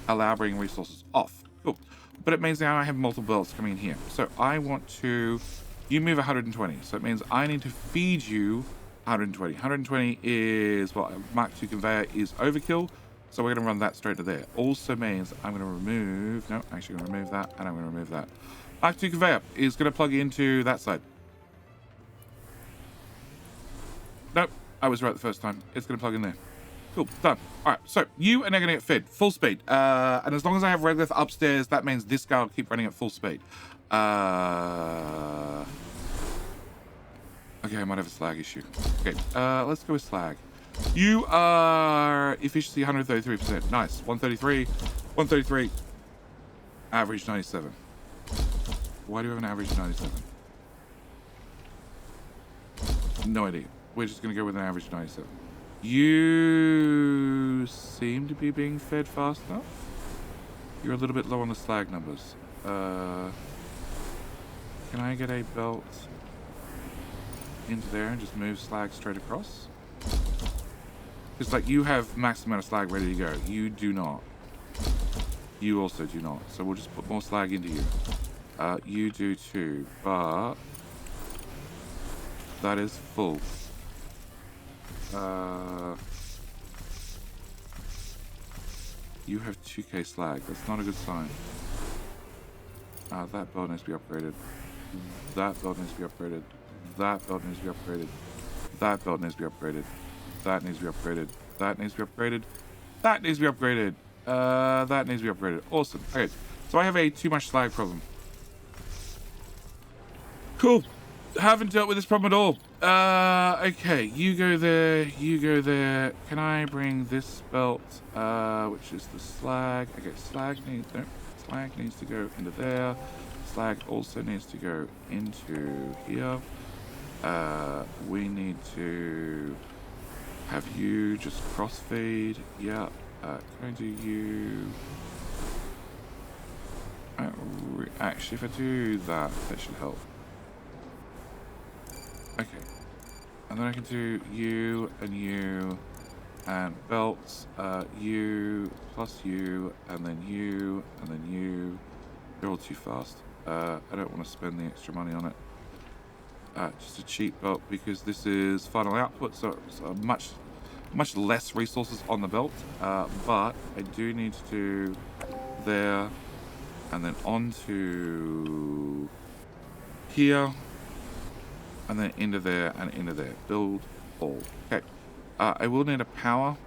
Speaker 1: allow bringing resources off. Cool. But it means now I have multiple belts coming in here. So I want to... You move 120, so it means I need to feed you 120. 120 is, well, Mark II conveyor is overkill, so we're going to run that straight to there. Also means I'm going to remove, no, actually going to remove that, and I'm going to remove that. Mark II conveyor is going to plug into that side. Nope, I was right the first time. It's going to plug in there. Cool, done. All right, so you are now going to get fed full speed. And as long as I have regolith upstairs, that means this guy will keep running at full speed. Okay, I might have a slag issue. Okay, let's go with slag. You are efficiency 133%. Nice. 133, 133. Average 97. Why do you have an average 97? No idea. We're just going to go with an average 97. You seem to be being fed fast enough. You're a little bit low on the slag numbers. Can I get a belt into there and just move slag straight across? Because, like, you have max amount of slag ready to go. You do not. You also do not. So we'll just put more slag into you. You do too, but that is full. You have 2k slag. That's not a good sign. That belt needs to be upgraded. That belt needs to be upgraded. That belt needs to be upgraded. That belt needs to be upgraded. That needs to be upgraded. That needs to be upgraded. That needs to be upgraded. That needs to be upgraded. Awesome. Okay, so I have a too much slag problem. Cool. Haven't dealt with this problem at all. Okay, you go there. You go there. Can I bring this belt, which is the slag? Okay, slag needs to go into there. Slag also needs to go into here. We need to have you just cross feed. Yeah. Can I do you? Actually, if I do that, that should help. Okay. And then I can do you and belts, you plus you, and then you, and then you. They're all too fast. I don't want to spend the extra money on it. Just a cheap belt because this is final output, so it's much less resources on the belt. But I do need to do there, and then onto here, and then into there and into there. Build all. Okay. I will need a power.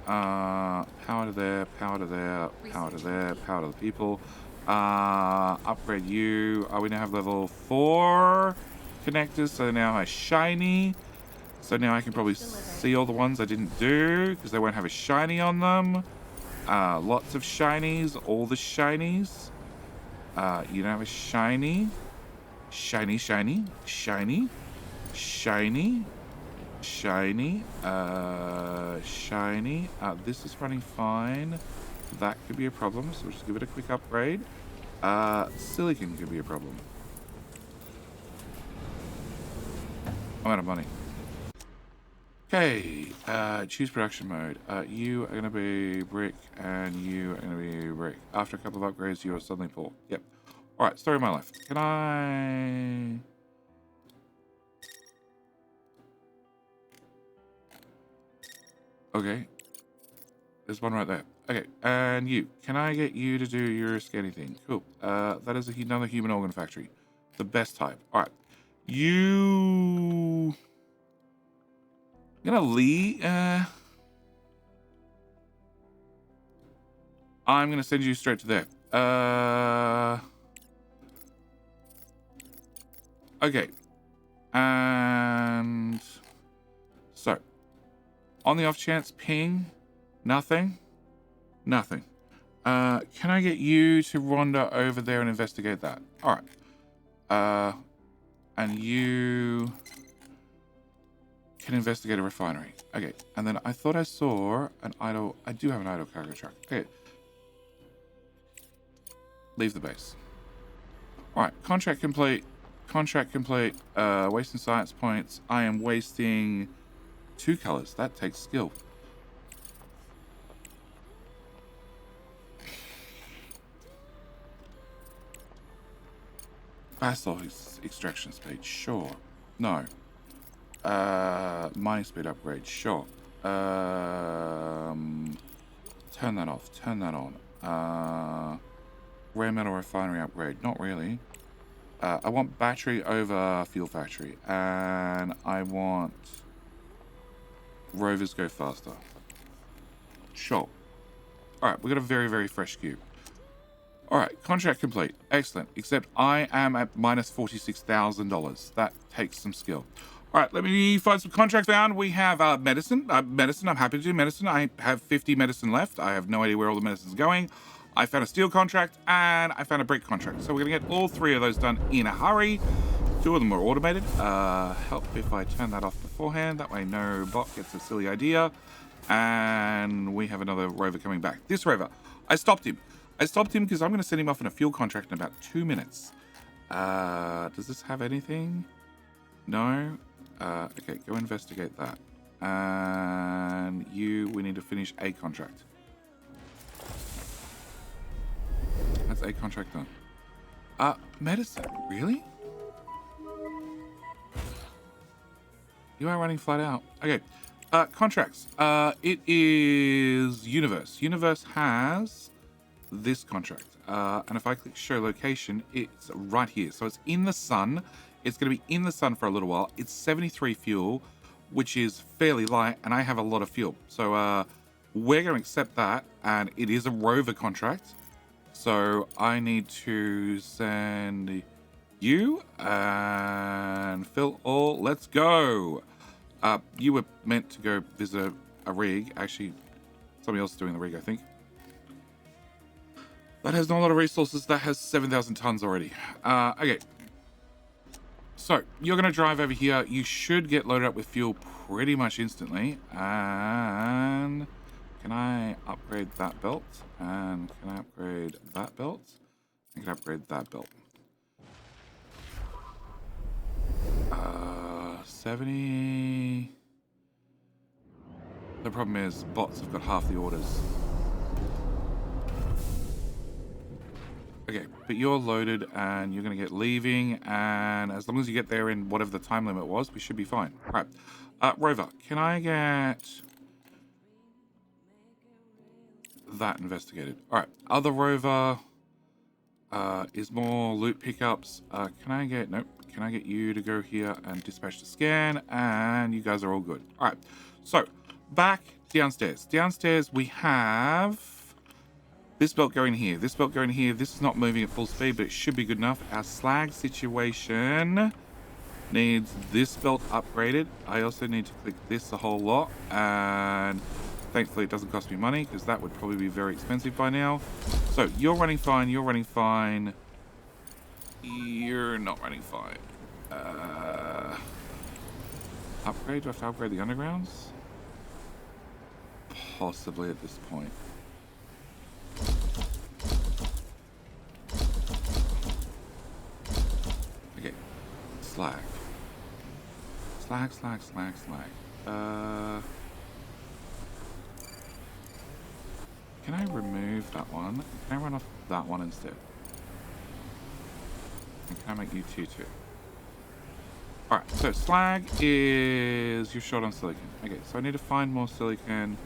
Speaker 1: Power to there, power to there, power to there, power to the people. Upgrade you. We now have level 4 connectors, so now I shiny. So now I can probably see all the ones I didn't do because they won't have a shiny on them. Lots of shinies, all the shinies. You don't have a shiny. Shiny, shiny, shiny, shiny, shiny, shiny. This is running fine. That could be a problem, so we'll just give it a quick upgrade. Silicon could be a problem. I'm out of money. Okay, choose production mode. You are going to be brick, and you are going to be brick. After a couple of upgrades, you are suddenly poor. Yep. Alright, story of my life. Can I... Okay. There's one right there. Okay, and you. Can I get you to do your scanning thing? Cool. That is another human organ factory. The best type. All right. You... gonna leave... I'm gonna send you straight to there. Okay. And... so. On the off chance, ping. Nothing. Nothing. Can I get you to wander over there and investigate that? All right. And you can investigate a refinery. Okay. And then I thought I saw an idle... I do have an idle cargo truck. Okay. Leave the base. All right. Contract complete. Contract complete. Wasting science points. I am wasting 2 colors. That takes skill. Basalt extraction speed, sure. No. Mining speed upgrade, sure. Turn that off. Turn that on. Rare metal refinery upgrade, not really. I want battery over fuel factory, and I want rovers go faster. Sure. All right, we got a very, very fresh cube. All right, contract complete. Excellent. Except I am at minus $46,000. That takes some skill. All right, let me find some contracts found. We have medicine. Medicine, I'm happy to do medicine. I have 50 medicine left. I have no idea where all the medicine's going. I found a steel contract and I found a brick contract. So we're going to get all 3 of those done in a hurry. 2 of them are automated. Help if I turn that off beforehand. That way no bot gets a silly idea. And we have another rover coming back. This rover, I stopped him. I stopped him because I'm going to send him off on a fuel contract in about 2 minutes. Does this have anything? No? Okay, go investigate that. And we need to finish a contract. That's a contract done. Medicine, really? You are running flat out. Okay, contracts. It is Universe. Universe has this contract. And if I click show location, it's right here. So it's in the sun. It's going to be in the sun for a little while. It's 73 fuel, which is fairly light, and I have a lot of fuel. So we're going to accept that, and it is a rover contract. So I need to send you and fill all. Let's go. You were meant to go visit a rig. Actually, somebody else is doing the rig, I think. That has not a lot of resources. That has 7,000 tons already. Okay. So, you're going to drive over here. You should get loaded up with fuel pretty much instantly. And can I upgrade that belt? And can I upgrade that belt? I can upgrade that belt. 70. The problem is bots have got half the orders. Okay, but you're loaded and you're going to get leaving, and as long as you get there in whatever the time limit was, we should be fine. All right. Rover, can I get that investigated? All right. Other rover is more loot pickups. Can I get... Nope. Can I get you to go here and dispatch the scan? And you guys are all good. All right. So, back downstairs. Downstairs, we have this belt going here. This belt going here. This is not moving at full speed, but it should be good enough. Our slag situation needs this belt upgraded. I also need to click this a whole lot. And thankfully, it doesn't cost me money, because that would probably be very expensive by now. So, you're running fine. You're running fine. You're not running fine. Upgrade? Do I have to upgrade the undergrounds? Possibly at this point. Okay. Slag. Slag. Can I remove that one? Can I run off that one instead? And can I make you two too? Alright, so slag is... you're short on silicon. Okay, so I need to find more silicon.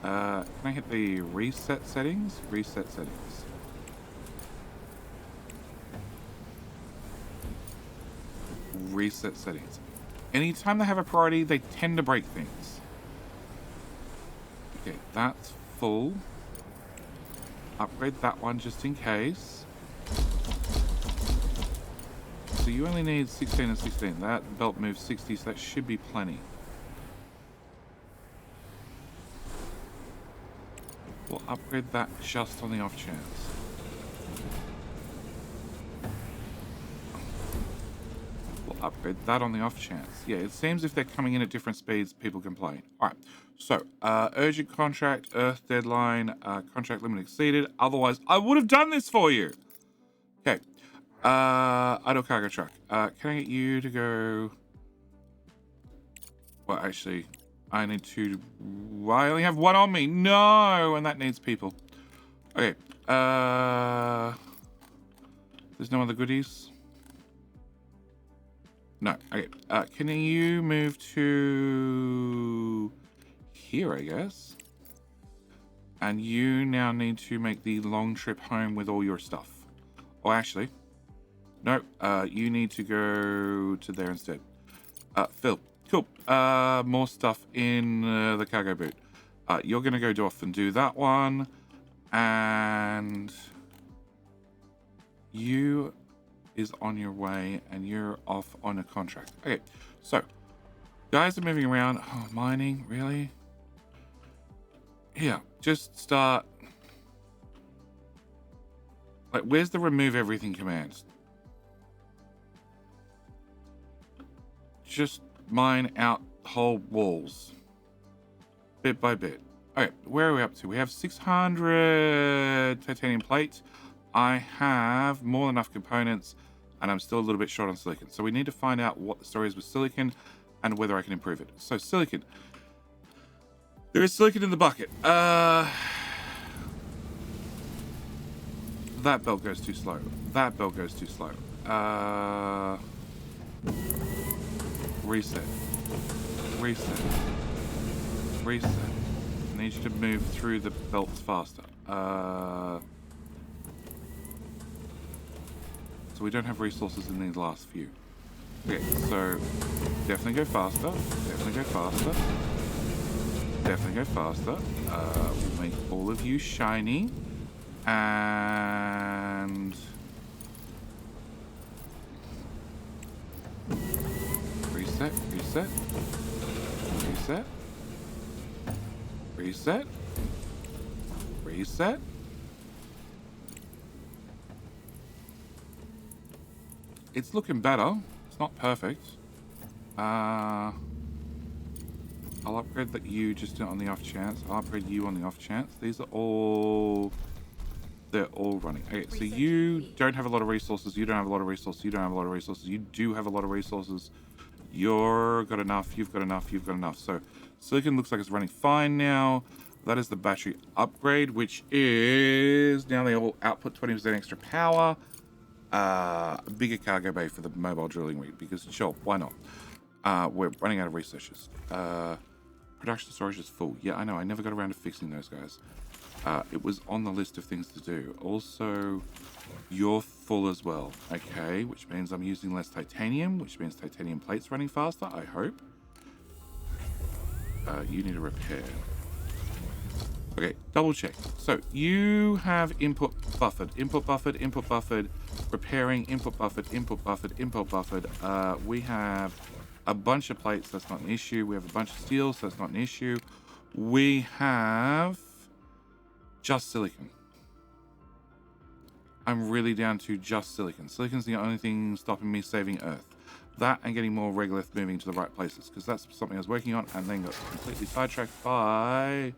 Speaker 1: Can I hit the reset settings? Reset settings. Reset settings. Anytime they have a priority, they tend to break things. Okay, that's full. Upgrade that one just in case. So you only need 16 and 16. That belt moves 60, so that should be plenty. We'll upgrade that just on the off chance. We'll upgrade that on the off chance. Yeah, it seems if they're coming in at different speeds, people complain. Alright, so, urgent contract, Earth deadline, contract limit exceeded. Otherwise, I would have done this for you! Okay. Idle cargo truck. Can I get you to go... Well, actually, I need to... I only have one on me. No! And that needs people. Okay. There's no other goodies? No. Okay. Can you move to... here, I guess? And you now need to make the long trip home with all your stuff. Oh, actually... No, you need to go to there instead. Phil, cool. More stuff in the cargo boot. You're going to go off and do that one. And you is on your way and you're off on a contract. Okay, so guys are moving around. Oh, mining, really? Yeah, just start. Like, where's the remove everything command? Just mine out whole walls bit by bit. Okay, where are we up to? We have 600 titanium plate. I have more than enough components and I'm still a little bit short on silicon, so we need to find out what the story is with silicon and whether I can improve it. So silicon, there is silicon in the bucket. That belt goes too slow. That belt goes too slow. Reset. Reset. Reset. I need you to move through the belts faster. So we don't have resources in these last few. Okay, so definitely go faster. Definitely go faster. Definitely go faster. We'll make all of you shiny. And... reset, reset, reset, reset, reset. It's looking better. It's not perfect. I'll upgrade that you just on the off chance. I'll upgrade you on the off chance. These are all... they're all running. Okay, so you don't have a lot of resources. You don't have a lot of resources. You don't have a lot of resources. You do have a lot of resources. You're got enough. You've got enough. You've got enough. So silicon looks like it's running fine now. That is the battery upgrade, which is now they all output 20% extra power. A bigger cargo bay for the mobile drilling rig because sure, why not? We're running out of researchers. Production storage is full. Yeah, I know. I never got around to fixing those guys. It was on the list of things to do. Also, you're full as well. Okay, which means I'm using less titanium, which means titanium plates running faster, I hope. You need a repair. Okay, double check. So, you have input buffered, repairing, input buffered, input buffered. We have a bunch of plates, that's not an issue. We have a bunch of steel, so that's not an issue. We have... just silicon. I'm really down to just silicon. Silicon's the only thing stopping me saving Earth. That and getting more regolith moving to the right places, because that's something I was working on and then got completely sidetracked by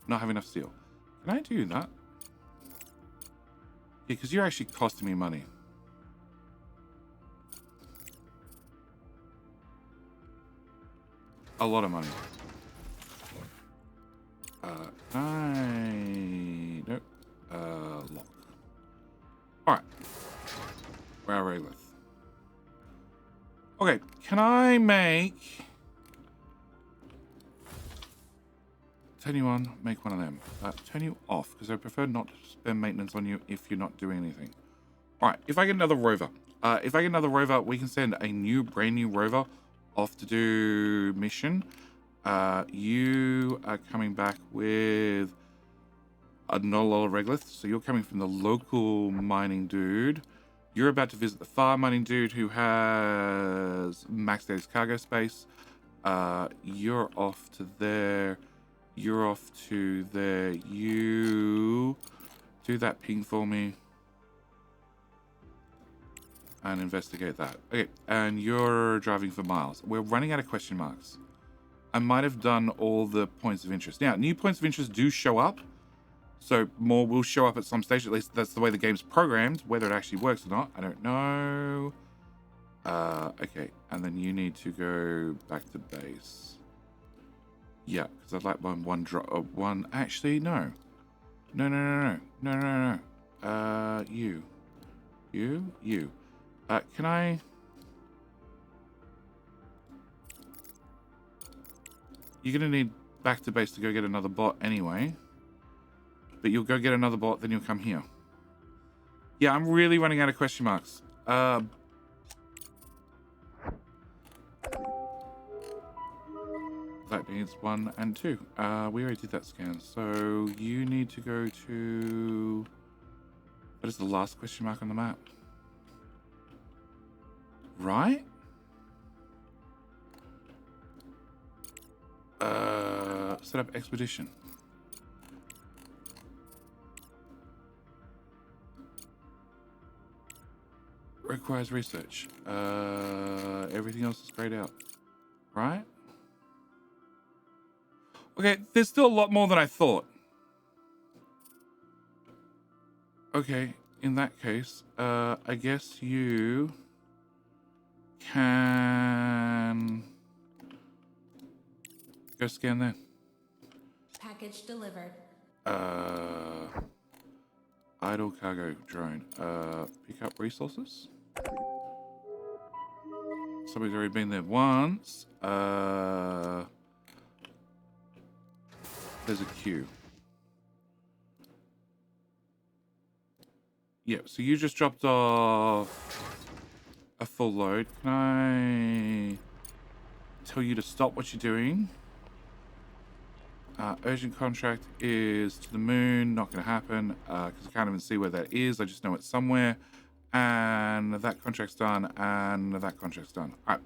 Speaker 1: not having enough steel. Can I do that? Yeah, because you're actually costing me money. A lot of money. Nope. Lock. Alright. Railway lith. Okay, can I make turn you on, make one of them. Turn you off, because I prefer not to spend maintenance on you if you're not doing anything. All right, if I get another rover, we can send a brand new rover off to do mission. You are coming back with not a lot of regolith, so you're coming from the local mining dude. You're about to visit the far mining dude who has maxed out his cargo space. You're off to there. You're off to there. You do that ping for me and investigate that. Okay, and you're driving for miles. We're running out of question marks. I might have done all the points of interest. Now, new points of interest do show up. So more will show up at some stage. At least that's the way the game's programmed. Whether it actually works or not, I don't know. Okay, and then you need to go back to base. Yeah, because I'd like one drop. One. Actually, no. No. You. Can I? You're gonna need back to base to go get another bot anyway. But you'll go get another bot, then you'll come here. Yeah, I'm really running out of question marks. That needs 1 and 2. We already did that scan. So you need to go to... What is the last question mark on the map? Right? Set up expedition. Requires research. Everything else is grayed out. Right? Okay, there's still a lot more than I thought. Okay, in that case, I guess you can go scan there.
Speaker 5: Package delivered.
Speaker 1: Idle cargo drone. Pick up resources. Somebody's already been there once. There's a queue. Yeah, so you just dropped off a full load. Can I tell you to stop what you're doing? Urgent contract is to the moon. Not going to happen because I can't even see where that is. I just know it's somewhere. And that contract's done. And that contract's done. All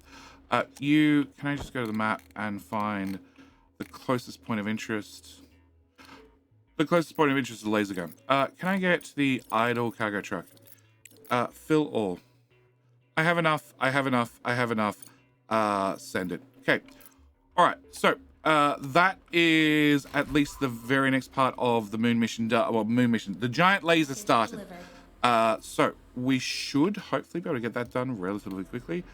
Speaker 1: right. Can I just go to the map and find the closest point of interest? The closest point of interest is a laser gun. Can I get the idle cargo truck? Fill all. I have enough. Send it. Okay. All right. So that is at least the very next part of the moon mission. The giant laser started. So we should hopefully be able to get that done relatively quickly.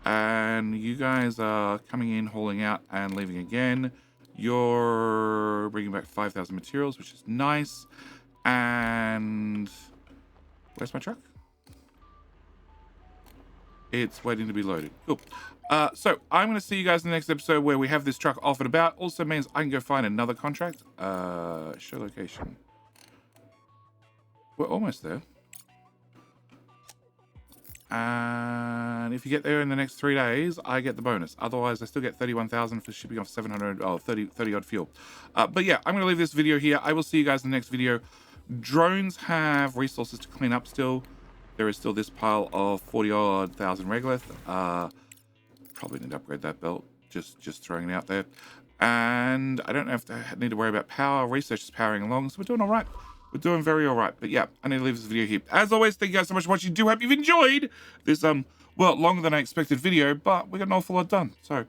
Speaker 1: And you guys are coming in, hauling out, and leaving again. You're bringing back 5,000 materials, which is nice. And where's my truck? It's waiting to be loaded. Cool. So I'm going to see you guys in the next episode where we have this truck off and about. Also means I can go find another contract. Show location. We're almost there. And if you get there in the next 3 days, I get the bonus. Otherwise, I still get 31,000 for shipping off 30 odd fuel. But yeah, I'm going to leave this video here. I will see you guys in the next video. Drones have resources to clean up still. There is still this pile of 40 odd thousand regolith. Probably need to upgrade that belt. Just throwing it out there. And I don't know if I need to worry about power. Research is powering along, so we're doing all right. We're doing very all right. But yeah, I need to leave this video here. As always, thank you guys so much for watching. Do hope you've enjoyed this, well, longer than I expected video, but we got an awful lot done. So I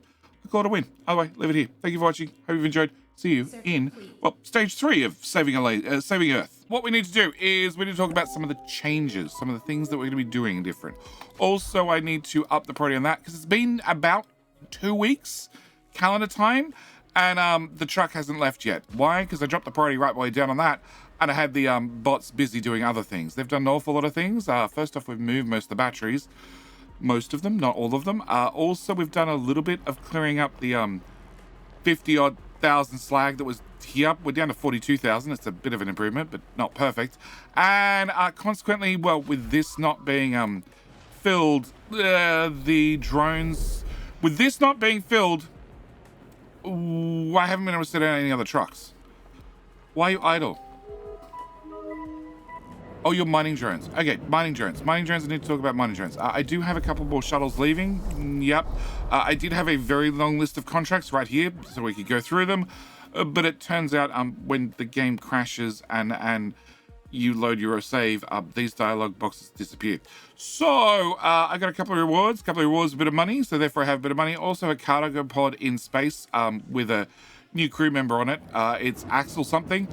Speaker 1: call it a win. Other way, leave it here. Thank you for watching. Hope you've enjoyed. See you in, well, stage 3 of saving Earth. What we need to do is we need to talk about some of the changes, some of the things that we're going to be doing different. Also, I need to up the priority on that because it's been about 2 weeks calendar time, and the truck hasn't left yet. Why? Because I dropped the priority right way down on that, and I had the bots busy doing other things. They've done an awful lot of things. First off, we've moved most of the batteries. Most of them, not all of them. Also, we've done a little bit of clearing up the 50 odd thousand slag that was here. We're down to 42,000. It's a bit of an improvement, but not perfect. And consequently, well, with this not being filled, the drones... With this not being filled, I haven't been able to set out any other trucks. Why are you idle? Oh, you're mining drones. Okay, mining drones. Mining drones, I need to talk about mining drones. I do have a couple more shuttles leaving. Yep. I did have a very long list of contracts right here, so we could go through them. But it turns out when the game crashes and you load your save, these dialogue boxes disappear. So I got a couple of rewards, a bit of money, so therefore I have a bit of money. Also a cargo pod in space with a new crew member on it. It's Axel something.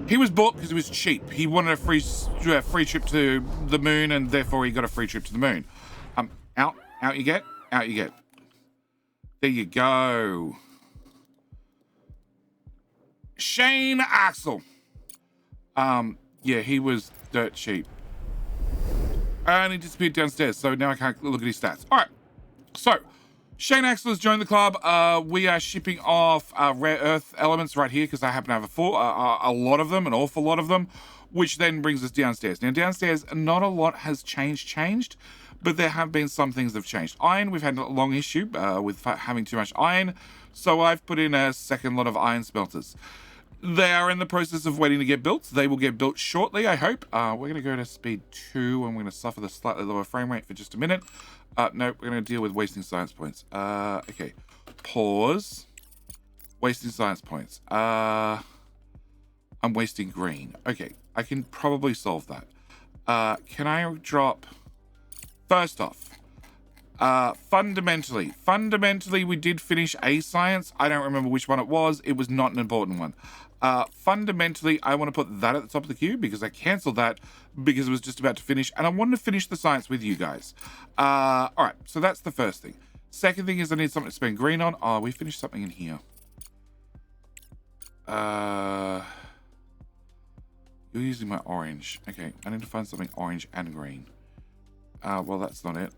Speaker 1: He was bought because he was cheap. He wanted a free trip to the moon, and therefore he got a free trip to the moon. Out you get. There you go. Shane Axel. Yeah, he was dirt cheap. And he disappeared downstairs, so now I can't look at his stats. All right, so Shane Axel has joined the club. We are shipping off rare earth elements right here because I happen to have a lot of them, an awful lot of them, which then brings us downstairs. Now, downstairs, not a lot has changed, but there have been some things that have changed. Iron, we've had a long issue with having too much iron, so I've put in a second lot of iron smelters. They are in the process of waiting to get built. They will get built shortly, I hope. We're going to go to speed 2, and we're going to suffer the slightly lower frame rate for just a minute. No, we're going to deal with wasting science points. Okay. Pause. Wasting science points. I'm wasting green. Okay, I can probably solve that. Can I drop... First off, fundamentally, we did finish a science. I don't remember which one it was. It was not an important one. Fundamentally, I want to put that at the top of the queue because I cancelled that because it was just about to finish, and I wanted to finish the science with you guys. All right, so that's the first thing. Second thing is I need something to spend green on. Oh, we finished something in here. You're using my orange. Okay, I need to find something orange and green. Well, that's not it.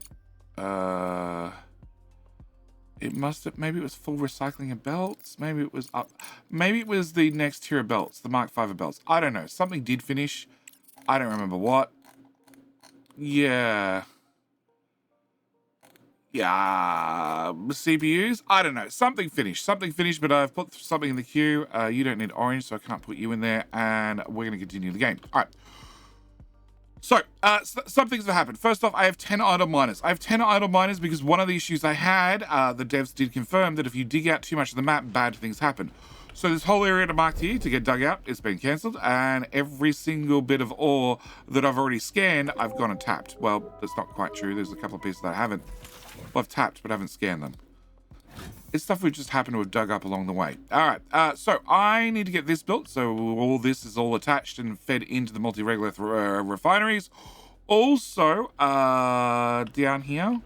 Speaker 1: It must have, maybe it was full recycling of belts. Maybe it was up. Maybe it was the next tier of belts, the Mark 5 of belts. I don't know. Something did finish. I don't remember what. Yeah. CPUs? I don't know. Something finished, but I've put something in the queue. You don't need orange, so I can't put you in there, and we're going to continue the game. All right. So, some things have happened. First off, I have 10 idle miners. I have 10 idle miners because one of the issues I had, the devs did confirm that if you dig out too much of the map, bad things happen. So this whole area marked here to get dug out, it's been cancelled, and every single bit of ore that I've already scanned, I've gone and tapped. Well, that's not quite true. There's a couple of pieces that I haven't. Well, I've tapped, but I haven't scanned them. It's stuff we just happen to have dug up along the way. All right, so I need to get this built. So all this is all attached and fed into the multi-regolith refineries. Also, down here,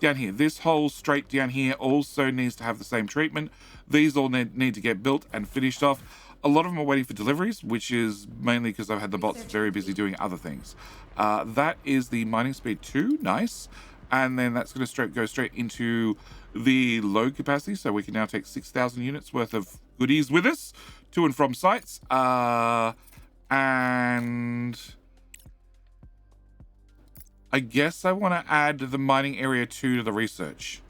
Speaker 1: this whole straight down here also needs to have the same treatment. These all need to get built and finished off. A lot of them are waiting for deliveries, which is mainly because I've had the bots very busy doing other things. That is the mining speed 2, nice. And then that's going to go straight into the load capacity, so we can now take 6,000 units worth of goodies with us to and from sites. And I guess I want to add the mining area 2 to the research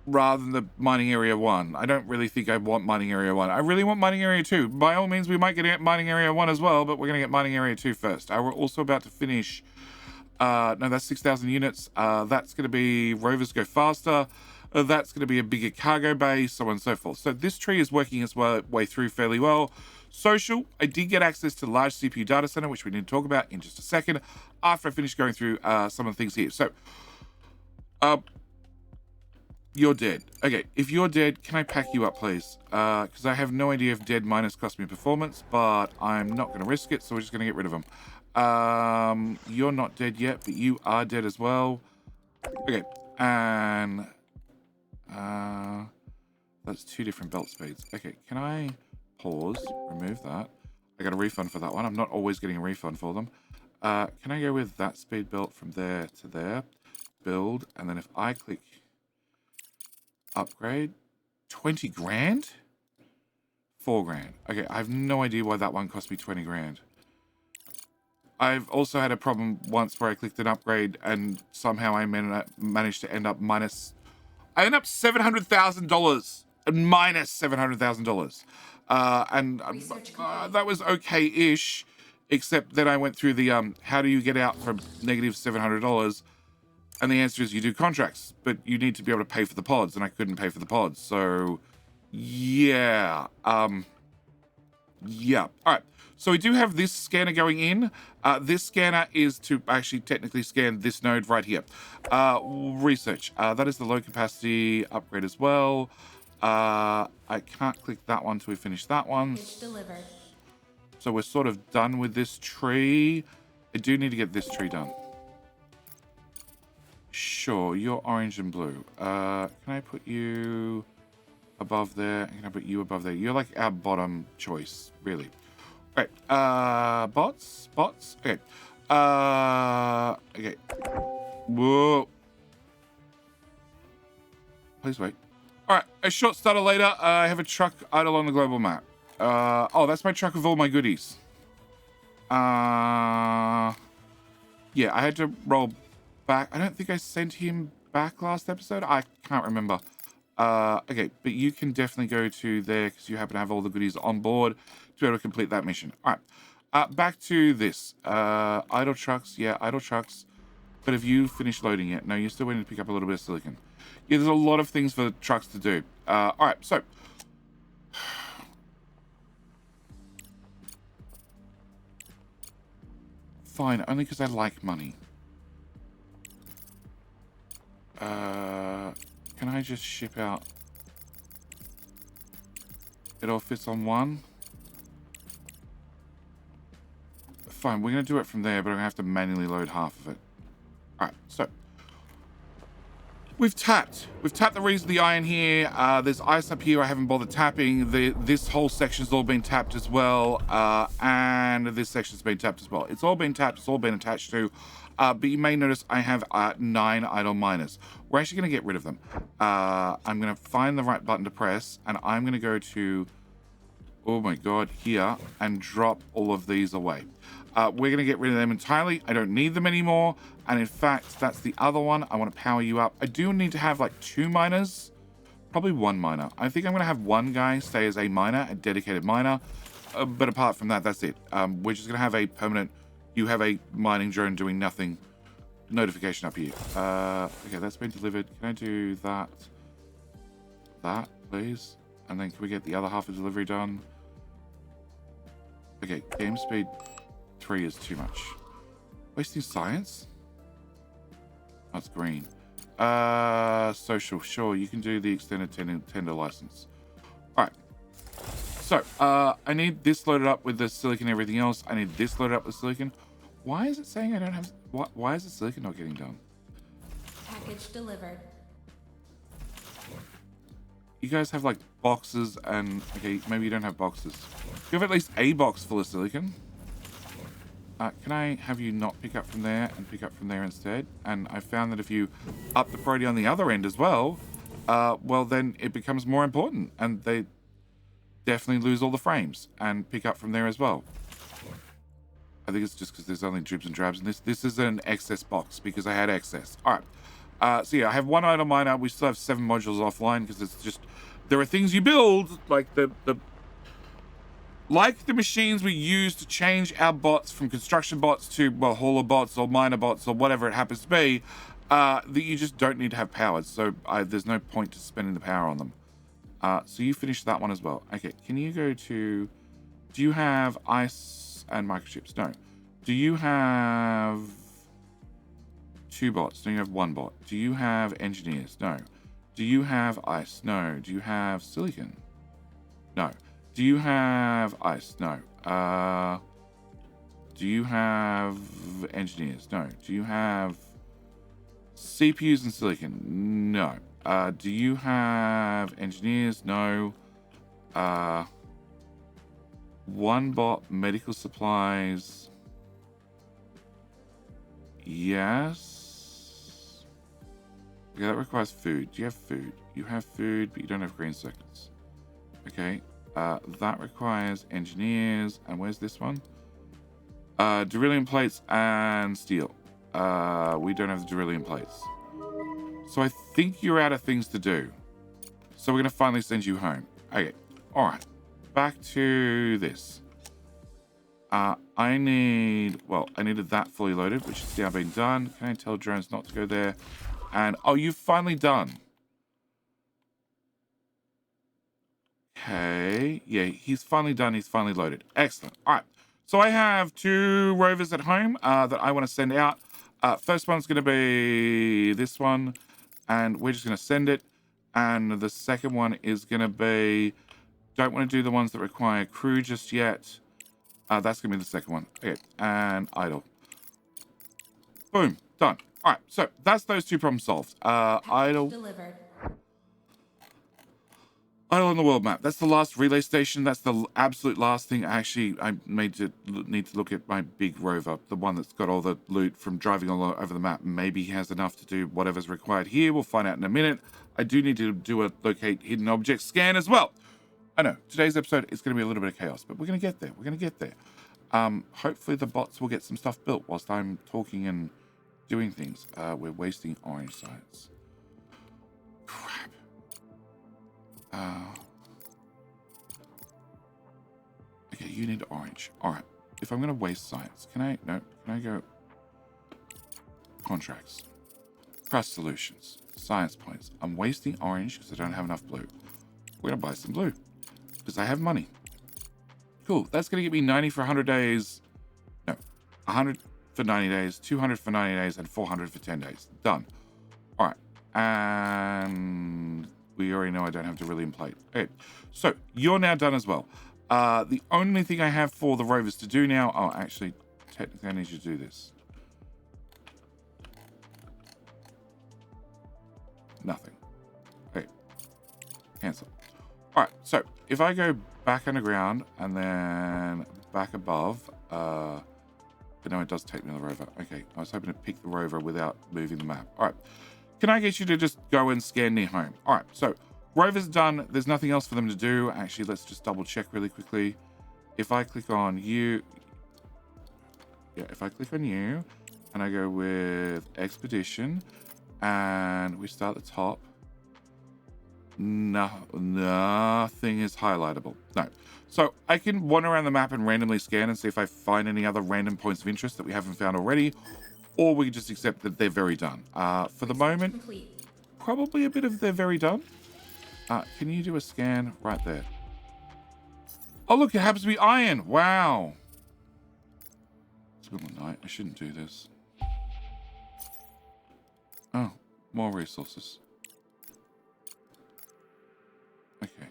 Speaker 1: rather than the mining area 1. I don't really think I want mining area 1. I really want mining area 2. By all means, we might get mining area 1 as well, but we're going to get mining area 2 first. We're also about to finish... no, that's 6,000 units. That's going to be rovers go faster. That's going to be a bigger cargo bay, so on and so forth. So this tree is working its way through fairly well. Social, I did get access to the large CPU data center, which we need to talk about in just a second after I finish going through some of the things here. So, you're dead. Okay, if you're dead, can I pack you up, please? Because I have no idea if dead minus cost me performance, but I'm not going to risk it, so we're just going to get rid of them. You're not dead yet, but you are dead as well. Okay, and that's 2 different belt speeds. Okay, can I pause, remove that? I got a refund for that one. I'm not always getting a refund for them. Can I go with that speed belt from there to there? Build, and then if I click upgrade, 20 grand? 4 grand. Okay, I have no idea why that one cost me 20 grand. I've also had a problem once where I clicked an upgrade and somehow I managed to end up minus... I ended up $700,000 minus $700,000. That was okay-ish, except then I went through the how do you get out from negative $700? And the answer is you do contracts, but you need to be able to pay for the pods, and I couldn't pay for the pods. So, yeah. Yeah. All right. So we do have this scanner going in. This scanner is to actually technically scan this node right here. Research. That is the low capacity upgrade as well. I can't click that one till we finish that one.
Speaker 5: It's delivered.
Speaker 1: So we're sort of done with this tree. I do need to get this tree done. Sure, you're orange and blue. Can I put you above there? Can I put you above there? You're like our bottom choice, really. Right. Bots? Okay. Okay. Whoa. Please wait. All right. A short starter later. I have a truck idle on the global map. Oh, that's my truck with all my goodies. Yeah, I had to roll back. I don't think I sent him back last episode. I can't remember. Okay, but you can definitely go to there because you happen to have all the goodies on board to be able to complete that mission. All right, back to this. Idle trucks. Yeah, idle trucks. But have you finished loading yet? No, you're still waiting to pick up a little bit of silicon. Yeah, there's a lot of things for the trucks to do. All right, so... Fine, only because I like money. Can I just ship out? It all fits on one. Fine, we're going to do it from there, but I'm going to have to manually load half of it. Alright, so. We've tapped the reason the iron here. There's ice up here I haven't bothered tapping. This whole section's all been tapped as well. And this section's been tapped as well. It's all been tapped, it's all been attached to. But you may notice I have 9 idle miners. We're actually going to get rid of them. I'm going to find the right button to press, and I'm going to go to, oh my god, here, and drop all of these away. We're going to get rid of them entirely. I don't need them anymore. And in fact, that's the other one. I want to power you up. I do need to have like 2 miners. Probably 1 miner. I think I'm going to have 1 guy stay as a miner, a dedicated miner. But apart from that, that's it. We're just going to have a permanent... You have a mining drone doing nothing. Notification up here. Okay, that's been delivered. Can I do that? That, please? And then can we get the other half of delivery done? Okay, game speed 3 is too much. Wasting science? That's green. Social, sure. You can do the extended tender license. All right. So, I need this loaded up with the silicon and everything else. I need this loaded up with silicon. Why is it saying I don't have... Why is the silicon not getting done?
Speaker 5: Package delivered.
Speaker 1: You guys have, like, boxes and... Okay, maybe you don't have boxes. You have at least a box full of silicon. Can I have you not pick up from there and pick up from there instead? And I found that if you up the priority on the other end as well, well, then it becomes more important. And they definitely lose all the frames and pick up from there as well. I think it's just because there's only dribs and drabs. And this is an excess box because I had excess. All right. So yeah, I have 1 idle miner. We still have 7 modules offline because it's just... There are things you build, like like the machines we use to change our bots from construction bots to, well, hauler bots or miner bots or whatever it happens to be, that you just don't need to have powered. So there's no point to spending the power on them. So you finished that one as well. Okay, can you go to... Do you have ice and microchips? No. Do you have 2 bots? No, you have 1 bot. Do you have engineers? No. Do you have ice? No. Do you have silicon? No. Do you have ice? No. Do you have engineers? No. Do you have CPUs and silicon? No. Do you have engineers? No. 1 bot, medical supplies. Yes. Okay, that requires food. Do you have food? You have food, but you don't have green circuits. Okay. That requires engineers. And where's this one? Beryllium plates and steel. We don't have the beryllium plates. So I think you're out of things to do. So we're going to finally send you home. Okay. All right. Back to this. I needed that fully loaded, which is now being done. Can I tell drones not to go there? And, oh, you've finally done. Okay. Yeah, he's finally done. He's finally loaded. Excellent. All right. So I have 2 rovers at home that I want to send out. First one's going to be this one, and we're just going to send it. And the second one is going to be, don't want to do the ones that require crew just yet. That's going to be the second one. Okay, and idle. Boom, done. All right, so that's those 2 problems solved. Idle.
Speaker 5: Delivered.
Speaker 1: Idle on the world map. That's the last relay station. That's the absolute last thing. Actually, I need to look at my big rover, the one that's got all the loot from driving all over the map. Maybe he has enough to do whatever's required here. We'll find out in a minute. I do need to do a locate hidden object scan as well. I know today's episode is going to be a little bit of chaos, but we're going to get there. We're going to get there. Hopefully the bots will get some stuff built whilst I'm talking and doing things. We're wasting orange science. Crap. Okay, you need orange. All right. If I'm going to waste science, can I go contracts, Crust solutions, science points. I'm wasting orange because I don't have enough blue. We're going to buy some blue because I have money. Cool. That's going to get me 90 for 100 days. No, 100 for 90 days, 200 for 90 days, and 400 for 10 days. Done. All right. And we already know I don't have beryllium plate. Okay. So you're now done as well. The only thing I have for the rovers to do now... Oh, actually, technically I need you to do this. Nothing. Okay. Cancel. All right. So if I go back underground and then back above... but no, it does take me to the rover. Okay. I was hoping to pick the rover without moving the map. All right. Can I get you to just go and scan near home? All right. So... rover's done. There's nothing else for them to do. Actually, let's just double check really quickly. If I click on you... Yeah, if I click on you and I go with expedition and we start at the top, no, nothing is highlightable. No. So I can wander around the map and randomly scan and see if I find any other random points of interest that we haven't found already, or we just accept that they're very done. For the moment,
Speaker 5: Complete.
Speaker 1: probably a bit of they're very done. Can you do a scan right there? Oh, look, it happens to be iron. Wow. It's middle of the night. I shouldn't do this. Oh, more resources. Okay.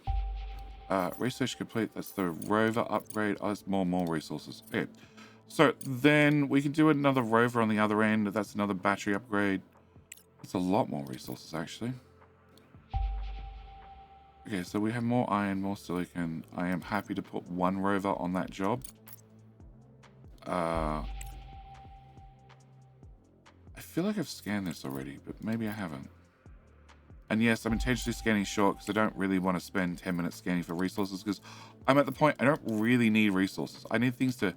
Speaker 1: Research complete. That's the rover upgrade. Oh, there's more resources. Okay. So then we can do another rover on the other end. That's another battery upgrade. That's a lot more resources, actually. Okay, so we have more iron, more silicon. I am happy to put 1 rover on that job. I feel like I've scanned this already, but maybe I haven't. And yes, I'm intentionally scanning short because I don't really want to spend 10 minutes scanning for resources because I'm at the point I don't really need resources. I need things to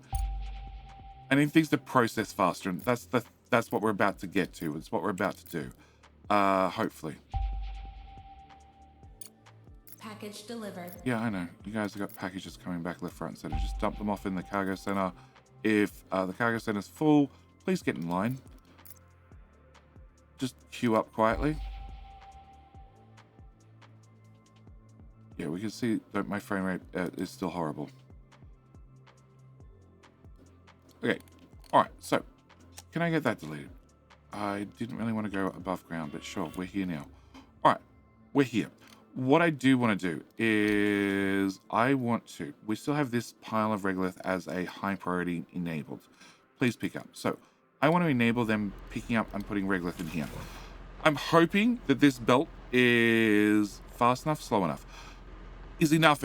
Speaker 1: process faster, and that's what we're about to get to. It's what we're about to do. Hopefully.
Speaker 5: Package delivered.
Speaker 1: Yeah, I know. You guys have got packages coming back left, right, and center. Just dump them off in the cargo center. If the cargo center is full, please get in line. Just queue up quietly. Yeah, we can see that my frame rate is still horrible. Okay. All right. So, can I get that deleted? I didn't really want to go above ground, but sure, we're here now. All right, we're here. What I do want to do is we still have this pile of regolith as a high priority enabled. Please pick up. So I want to enable them picking up and putting regolith in here. I'm hoping that this belt is fast enough, slow enough, is enough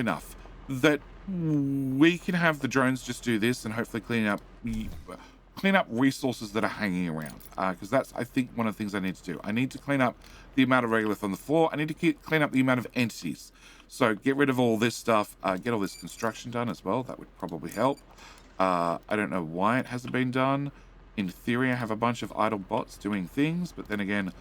Speaker 1: that we can have the drones just do this and hopefully clean up resources that are hanging around, because that's, I think, one of the things I need to do. I need to clean up the amount of regolith on the floor. I need to clean up the amount of entities. So get rid of all this stuff, get all this construction done as well. That would probably help. I don't know why it hasn't been done. In theory, I have a bunch of idle bots doing things, but then again,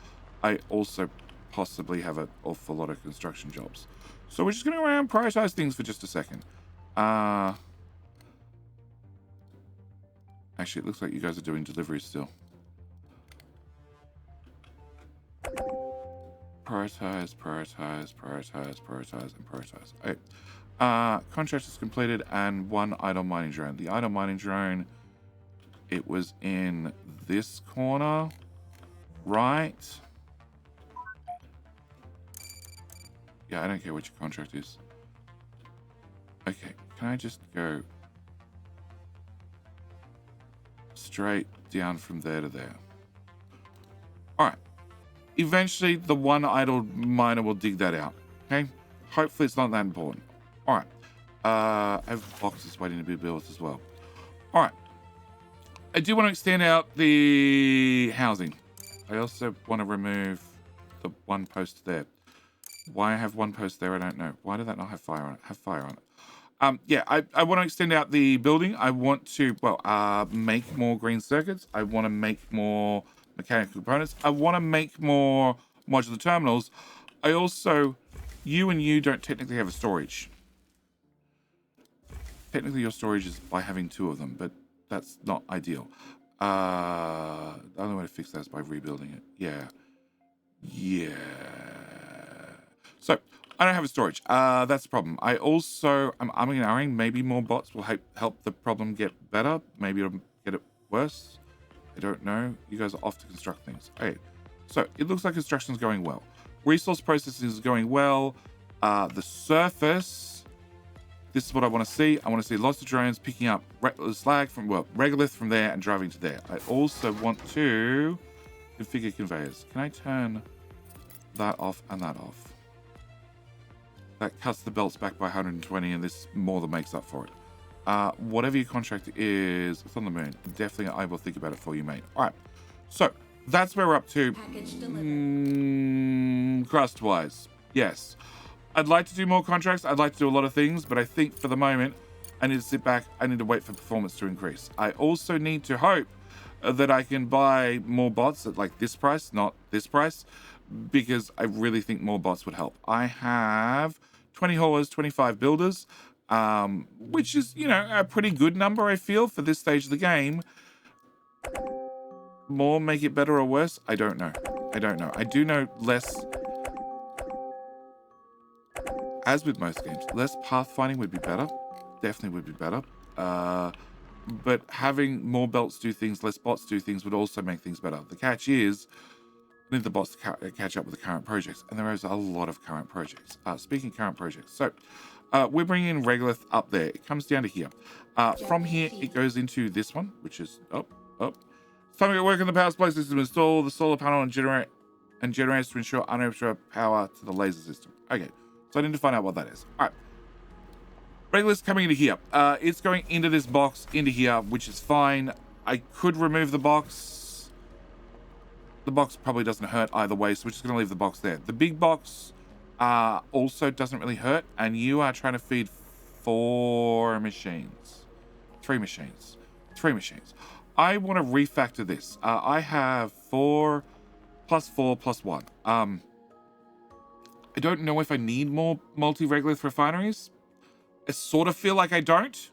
Speaker 1: I also possibly have an awful lot of construction jobs. So we're just going to go around and prioritize things for just a second. Actually, it looks like you guys are doing deliveries still. Prioritize, prioritize, prioritize, prioritize, and prioritize. Okay. Contract is completed and one idle mining drone. The idle mining drone, it was in this corner, right? Yeah, I don't care what your contract is. Okay, can I just go straight down from there to there? All right. Eventually, the one idle miner will dig that out. Okay. Hopefully, it's not that important. All right. I have boxes waiting to be built as well. All right. I do want to extend out the housing. I also want to remove the one post there. Why I have one post there, I don't know. Why did that not have fire on it? Have fire on it. Yeah, I want to extend out the building. I want to, well, make more green circuits. I want to make more mechanical components. I want to make more modular terminals. I also, you and you don't technically have a storage. Technically, your storage is by having two of them, but that's not ideal. The only way to fix that is by rebuilding it. Yeah. Yeah. So, I don't have a storage. That's the problem. I also, I'm umming and ahhing. Maybe more bots will help the problem get better. Maybe it'll get it worse. I don't know. You guys are off to construct things. Okay. So, it looks like construction is going well. Resource processing is going well. The surface, this is what I want to see. I want to see lots of drones picking up slag from, well, regolith from there and driving to there. I also want to configure conveyors. Can I turn that off and that off? That cuts the belts back by 120, and this more than makes up for it. Whatever your contract is, it's on the moon. Definitely, I will think about it for you, mate. All right. So, that's where we're up to. Crust-wise. Yes. I'd like to do more contracts. I'd like to do a lot of things, but I think for the moment, I need to sit back. I need to wait for performance to increase. I also need to hope that I can buy more bots at like this price, not this price, because I really think more bots would help. I have 20 haulers, 25 builders, which is, you know, a pretty good number, I feel, for this stage of the game. More make it better or worse? I don't know. I don't know. I do know less. As with most games, less pathfinding would be better. Definitely would be better. But having more belts do things, less bots do things would also make things better. The catch is, I need the bots to catch up with the current projects, and there is a lot of current projects. Speaking of current projects, so we're bringing in regolith up there. It comes down to here. From here, it goes into this one, which is up. It's time to get work on the power supply system. Install the solar panel and generators to ensure uninterrupted power to the laser system. Okay, so I need to find out what that is. All right. Regolith coming into here. It's going into this box, into here, which is fine. I could remove the box. The box probably doesn't hurt either way, so we're just going to leave the box there. The big box also doesn't really hurt, and you are trying to feed 3 machines. I want to refactor this. I have 4 plus 4 plus 1. I don't know if I need more multi-regolith refineries. I sort of feel like I don't,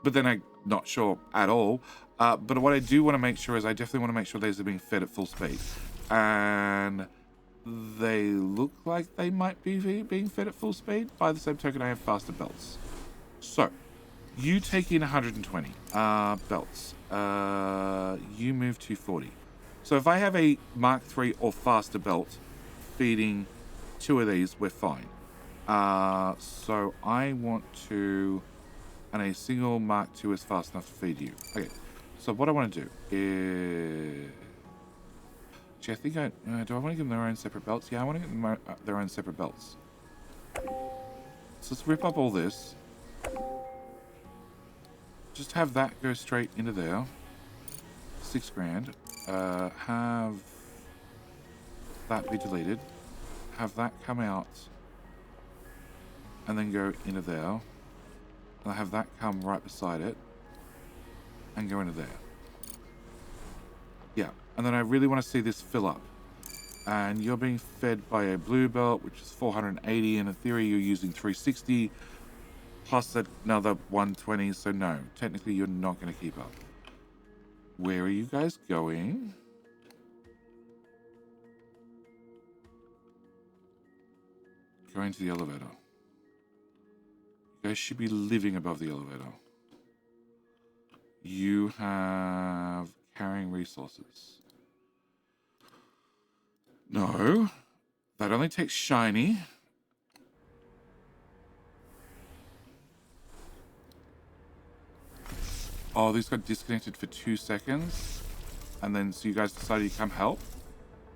Speaker 1: but then I'm not sure at all. But what I do want to make sure is I definitely want to make sure these are being fed at full speed. And they look like they might be being fed at full speed. By the same token, I have faster belts. So, you take in 120 belts. You move 240. So if I have a Mark III or faster belt feeding 2 of these, we're fine. So I want to, and a single Mark II is fast enough to feed you. Okay, so what I want to do is, actually, I think do I want to give them their own separate belts? Yeah, I want to give them their own separate belts. So let's rip up all this. Just have that go straight into there. 6 grand. Have that be deleted. Have that come out. And then go into there. And I have that come right beside it. And go into there. Yeah. And then I really want to see this fill up. And you're being fed by a blue belt, which is 480. And in theory, you're using 360. Plus another 120. So no, technically you're not going to keep up. Where are you guys going? Going to the elevator. You guys should be living above the elevator. You have carrying resources. No. That only takes shiny. Oh, these got disconnected for 2 seconds. And then, so you guys decided to come help?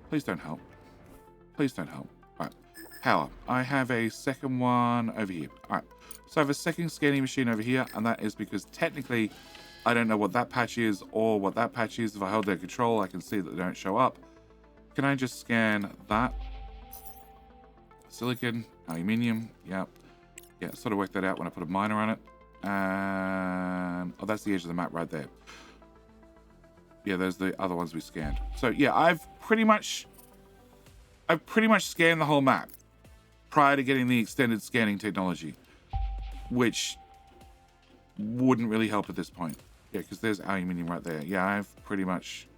Speaker 1: Please don't help. Please don't help. Alright. Power. I have a second one over here. Alright. So I have a second scanning machine over here, and that is because technically I don't know what that patch is or what that patch is. If I hold their control, I can see that they don't show up. Can I just scan that? Silicon, aluminium, yeah. Yeah, sort of worked that out when I put a miner on it. And oh, that's the edge of the map right there. Yeah, there's the other ones we scanned. So yeah, I've pretty much scanned the whole map prior to getting the extended scanning technology, which wouldn't really help at this point. Yeah, because there's aluminium right there. Yeah, I've pretty much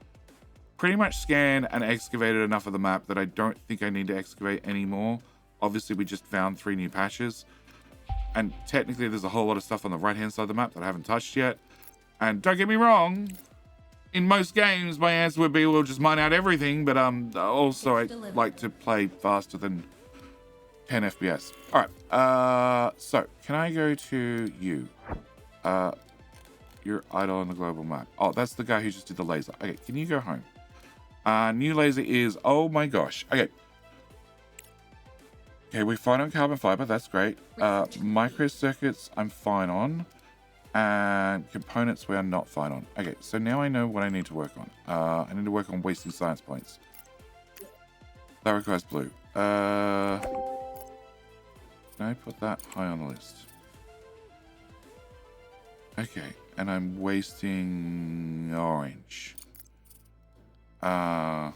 Speaker 1: scanned and excavated enough of the map that I don't think I need to excavate anymore. Obviously, we just found 3 new patches. And technically, there's a whole lot of stuff on the right-hand side of the map that I haven't touched yet. And don't get me wrong, in most games, my answer would be, we'll just mine out everything. But also, I like to play faster than 10 FPS. All right. So, can I go to you? You're idle on the global map. Oh, that's the guy who just did the laser. Okay, can you go home? New laser is, oh my gosh. Okay. Okay, we're fine on carbon fiber. That's great. Microcircuits, I'm fine on. And components, we are not fine on. Okay, so now I know what I need to work on. I need to work on wasting science points. That requires blue. Can I put that high on the list? Okay, and I'm wasting orange. No.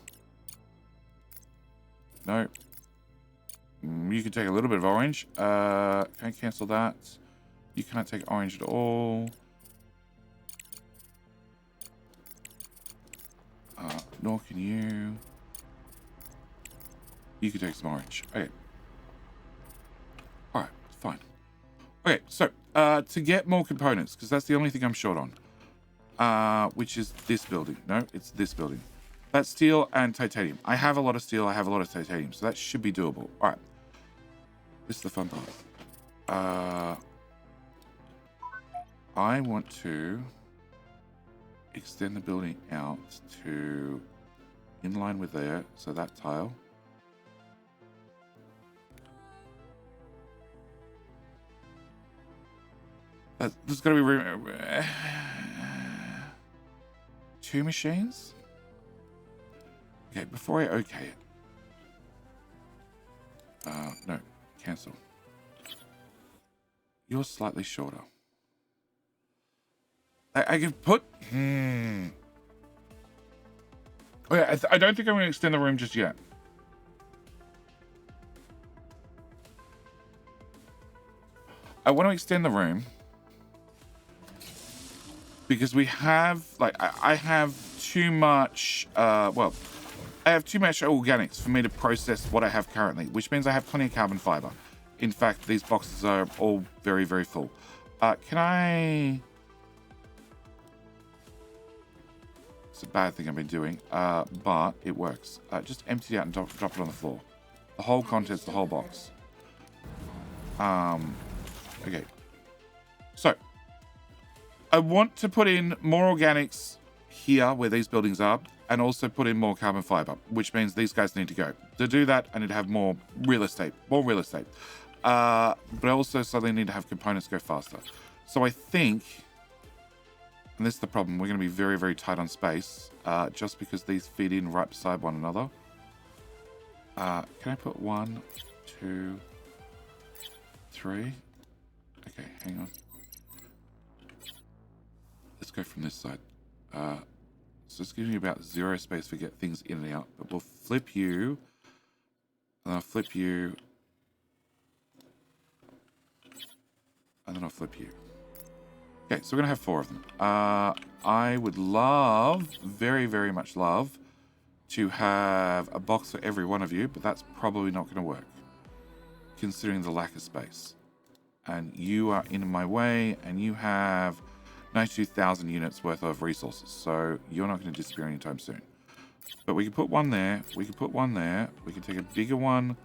Speaker 1: You can take a little bit of orange. Can I cancel that? You can't take orange at all. Nor can you. You can take some orange. Okay. Alright, fine. Okay, so, to get more components, because that's the only thing I'm short on. Which is this building. No, it's this building. That's steel and titanium. I have a lot of steel, I have a lot of titanium, so that should be doable. Alright. This is the fun part. I want to extend the building out to in line with there, so that tile. There's got to be room. 2 machines? Okay, before I okay it. No, cancel. You're slightly shorter. I can put... Okay, I don't think I'm going to extend the room just yet. I want to extend the room because we have, like, I have too much, well, I have too much organics for me to process what I have currently, which means I have plenty of carbon fiber. In fact, these boxes are all very, very full. Can I... It's a bad thing I've been doing, but it works. Just empty it out and drop it on the floor. The whole contents, the whole box. Okay. So, I want to put in more organics here where these buildings are, and also put in more carbon fiber, which means these guys need to go. To do that, I need to have more real estate. But I also suddenly need to have components go faster. So I think And this is the problem. We're going to be very, very tight on space, just because these feed in right beside one another. Can I put 1, 2, 3? Okay, hang on. Let's go from this side. So it's giving me about 0 space to get things in and out. But we'll flip you. And then I'll flip you. And then I'll flip you. Okay, so we're going to have 4 of them. I would love, very, very much love, to have a box for every one of you, but that's probably not going to work, considering the lack of space. And you are in my way, and you have 92,000 units worth of resources, so you're not going to disappear anytime soon. But we can put one there, we can put one there, we can take a bigger one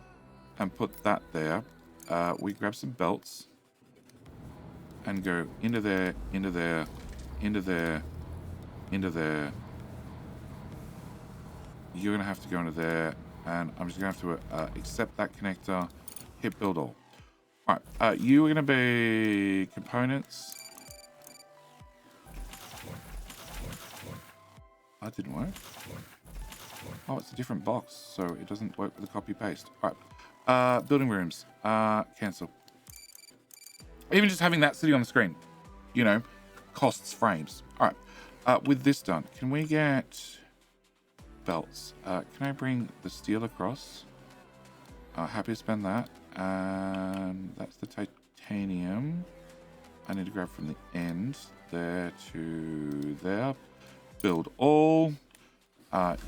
Speaker 1: and put that there. We grab some belts and go into there, into there, into there, into there. You're going to have to go into there, and I'm just going to have to accept that connector, hit build all. Alright, you are going to be components. That didn't work. Oh, it's a different box, so it doesn't work with the copy paste. Alright, building rooms, cancel. Even just having that sitting on the screen, you know, costs frames. Alright, with this done, can we get belts? Can I bring the steel across? Happy to spend that. And that's the titanium. I need to grab from the end there to there. Build all.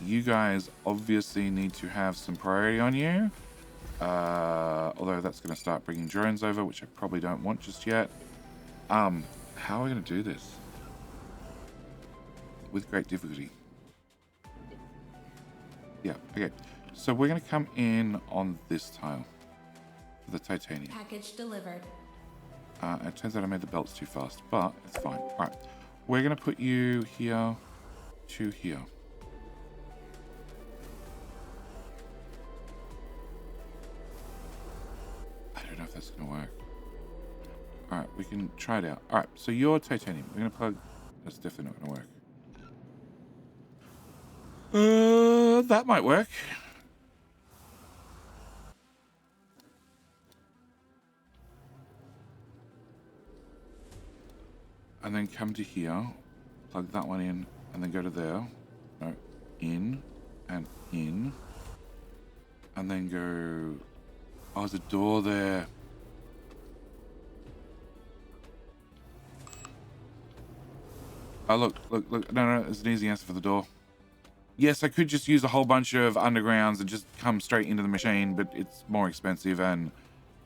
Speaker 1: You guys obviously need to have some priority on you. Although that's going to start bringing drones over, which I probably don't want just yet. How are we going to do this? With great difficulty. Yeah, okay. So we're going to come in on this tile. For the titanium.
Speaker 5: Package delivered.
Speaker 1: It turns out I made the belts too fast, but it's fine. Alright. We're going to put you here to here. I don't know if that's going to work. Alright, we can try it out. Alright, so your titanium. We're going to plug... That's definitely not going to work. That might work. And then come to here, plug that one in, and then go to there. No, in, and in. And then go... Oh, there's a door there. Oh, look. No, there's an easy answer for the door. Yes, I could just use a whole bunch of undergrounds and just come straight into the machine, but it's more expensive and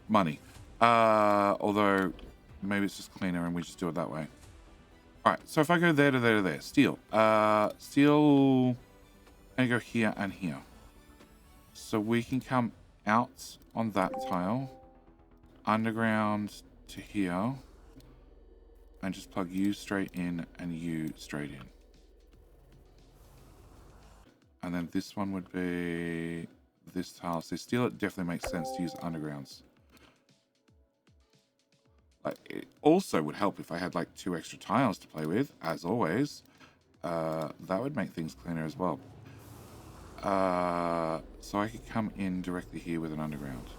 Speaker 1: money. Although, maybe it's just cleaner and we just do it that way. Alright, so if I go there to there to there, steel. Steel, and go here and here. So we can come out on that tile, underground to here, and just plug you straight in and you straight in. And then this one would be this tile. So steel, it definitely makes sense to use undergrounds. Like, it also would help if I had like 2 extra tiles to play with, as always. That would make things cleaner as well. So I could come in directly here with an underground.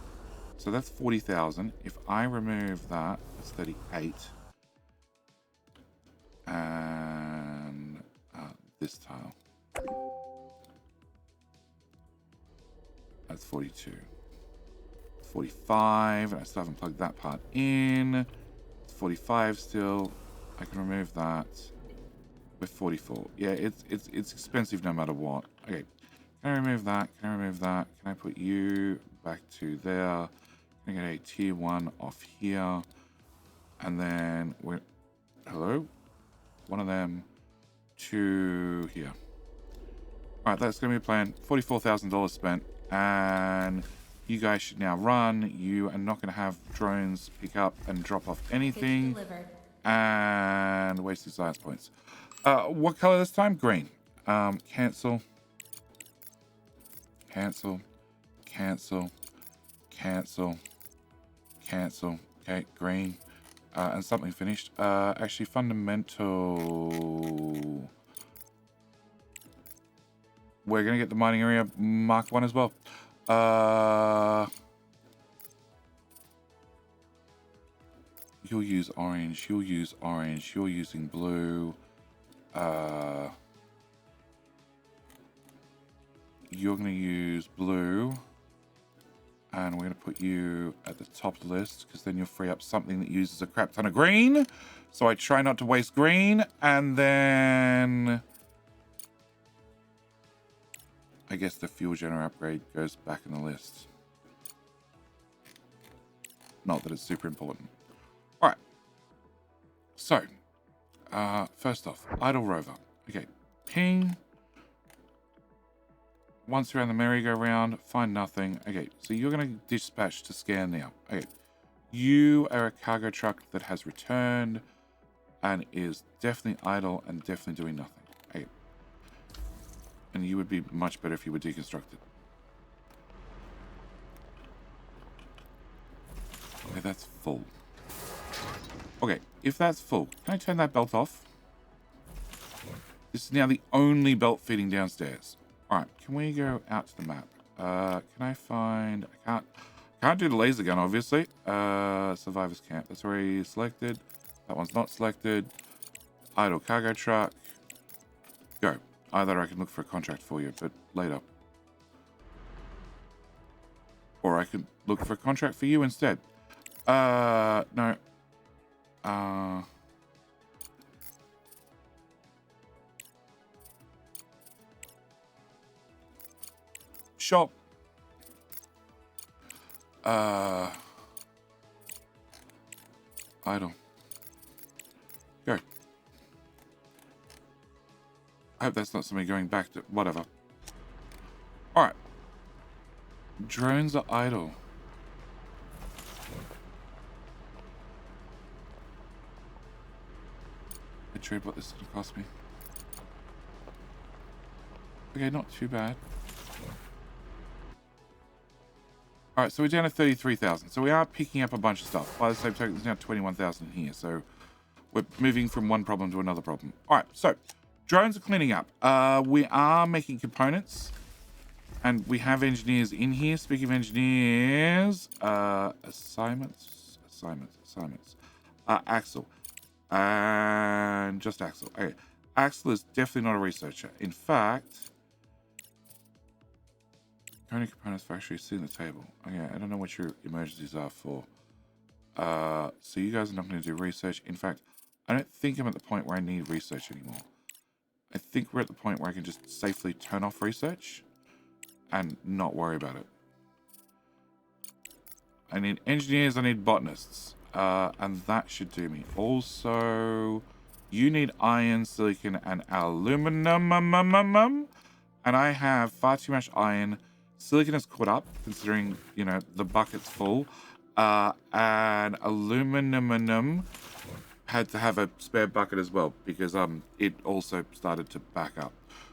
Speaker 1: So that's 40,000. If I remove that, it's 38. And this tile. That's 42. 45, and I still haven't plugged that part in. It's 45 still. I can remove that. With 44. Yeah, it's expensive no matter what. Okay. Can I remove that? Can I remove that? Can I put you back to there? Can I get a tier 1 off here? And then we're... Hello? One of them to here. Alright, that's going to be a plan. $44,000 spent. And you guys should now run. You are not going to have drones pick up and drop off anything. And wasting science points. What color this time? Green. Cancel. Cancel. Cancel. Cancel. Cancel. Okay, green. and something finished. Actually, fundamental. We're going to get the mining area Mark 1 as well. You'll use orange. You'll use orange. You're using blue. You're going to use blue. And we're going to put you at the top of the list because then you'll free up something that uses a crap ton of green. So I try not to waste green. And then I guess the fuel generator upgrade goes back in the list. Not that it's super important. All right. So, first off, idle rover. Okay, ping. Once around the merry-go-round, find nothing. Okay, so you're going to dispatch to scan now. Okay, you are a cargo truck that has returned and is definitely idle and definitely doing nothing. Okay, and you would be much better if you were deconstructed. Okay, that's full. Okay, if that's full, can I turn that belt off? This is now the only belt feeding downstairs. Alright, can we go out to the map? Can I find... I can't do the laser gun, obviously. Survivors camp. That's already selected. That one's not selected. Idle cargo truck. Go. Either I can look for a contract for you, but later. Or I can look for a contract for you instead. No. Shop. Idle. Go. I hope that's not somebody going back to whatever. Alright. Drones are idle. I trade what this is going to cost me. Okay, not too bad. Alright, so we're down to 33,000. So we are picking up a bunch of stuff. By the same token, there's now 21,000 in here. So we're moving from one problem to another problem. Alright, so drones are cleaning up. We are making components. And we have engineers in here. Speaking of engineers, assignments. Axel. And just Axel. Okay. Axel is definitely not a researcher. In fact... Only components factory sitting at the table. Okay, I don't know what your emergencies are for. So you guys are not going to do research. In fact, I don't think I'm at the point where I need research anymore. I think we're at the point where I can just safely turn off research and not worry about it. I need engineers, I need botanists. And that should do me. Also, you need iron, silicon, and aluminum. And I have far too much iron. Silicon is caught up, considering, you know, the bucket's full. And aluminum had to have a spare bucket as well, because it also started to back up.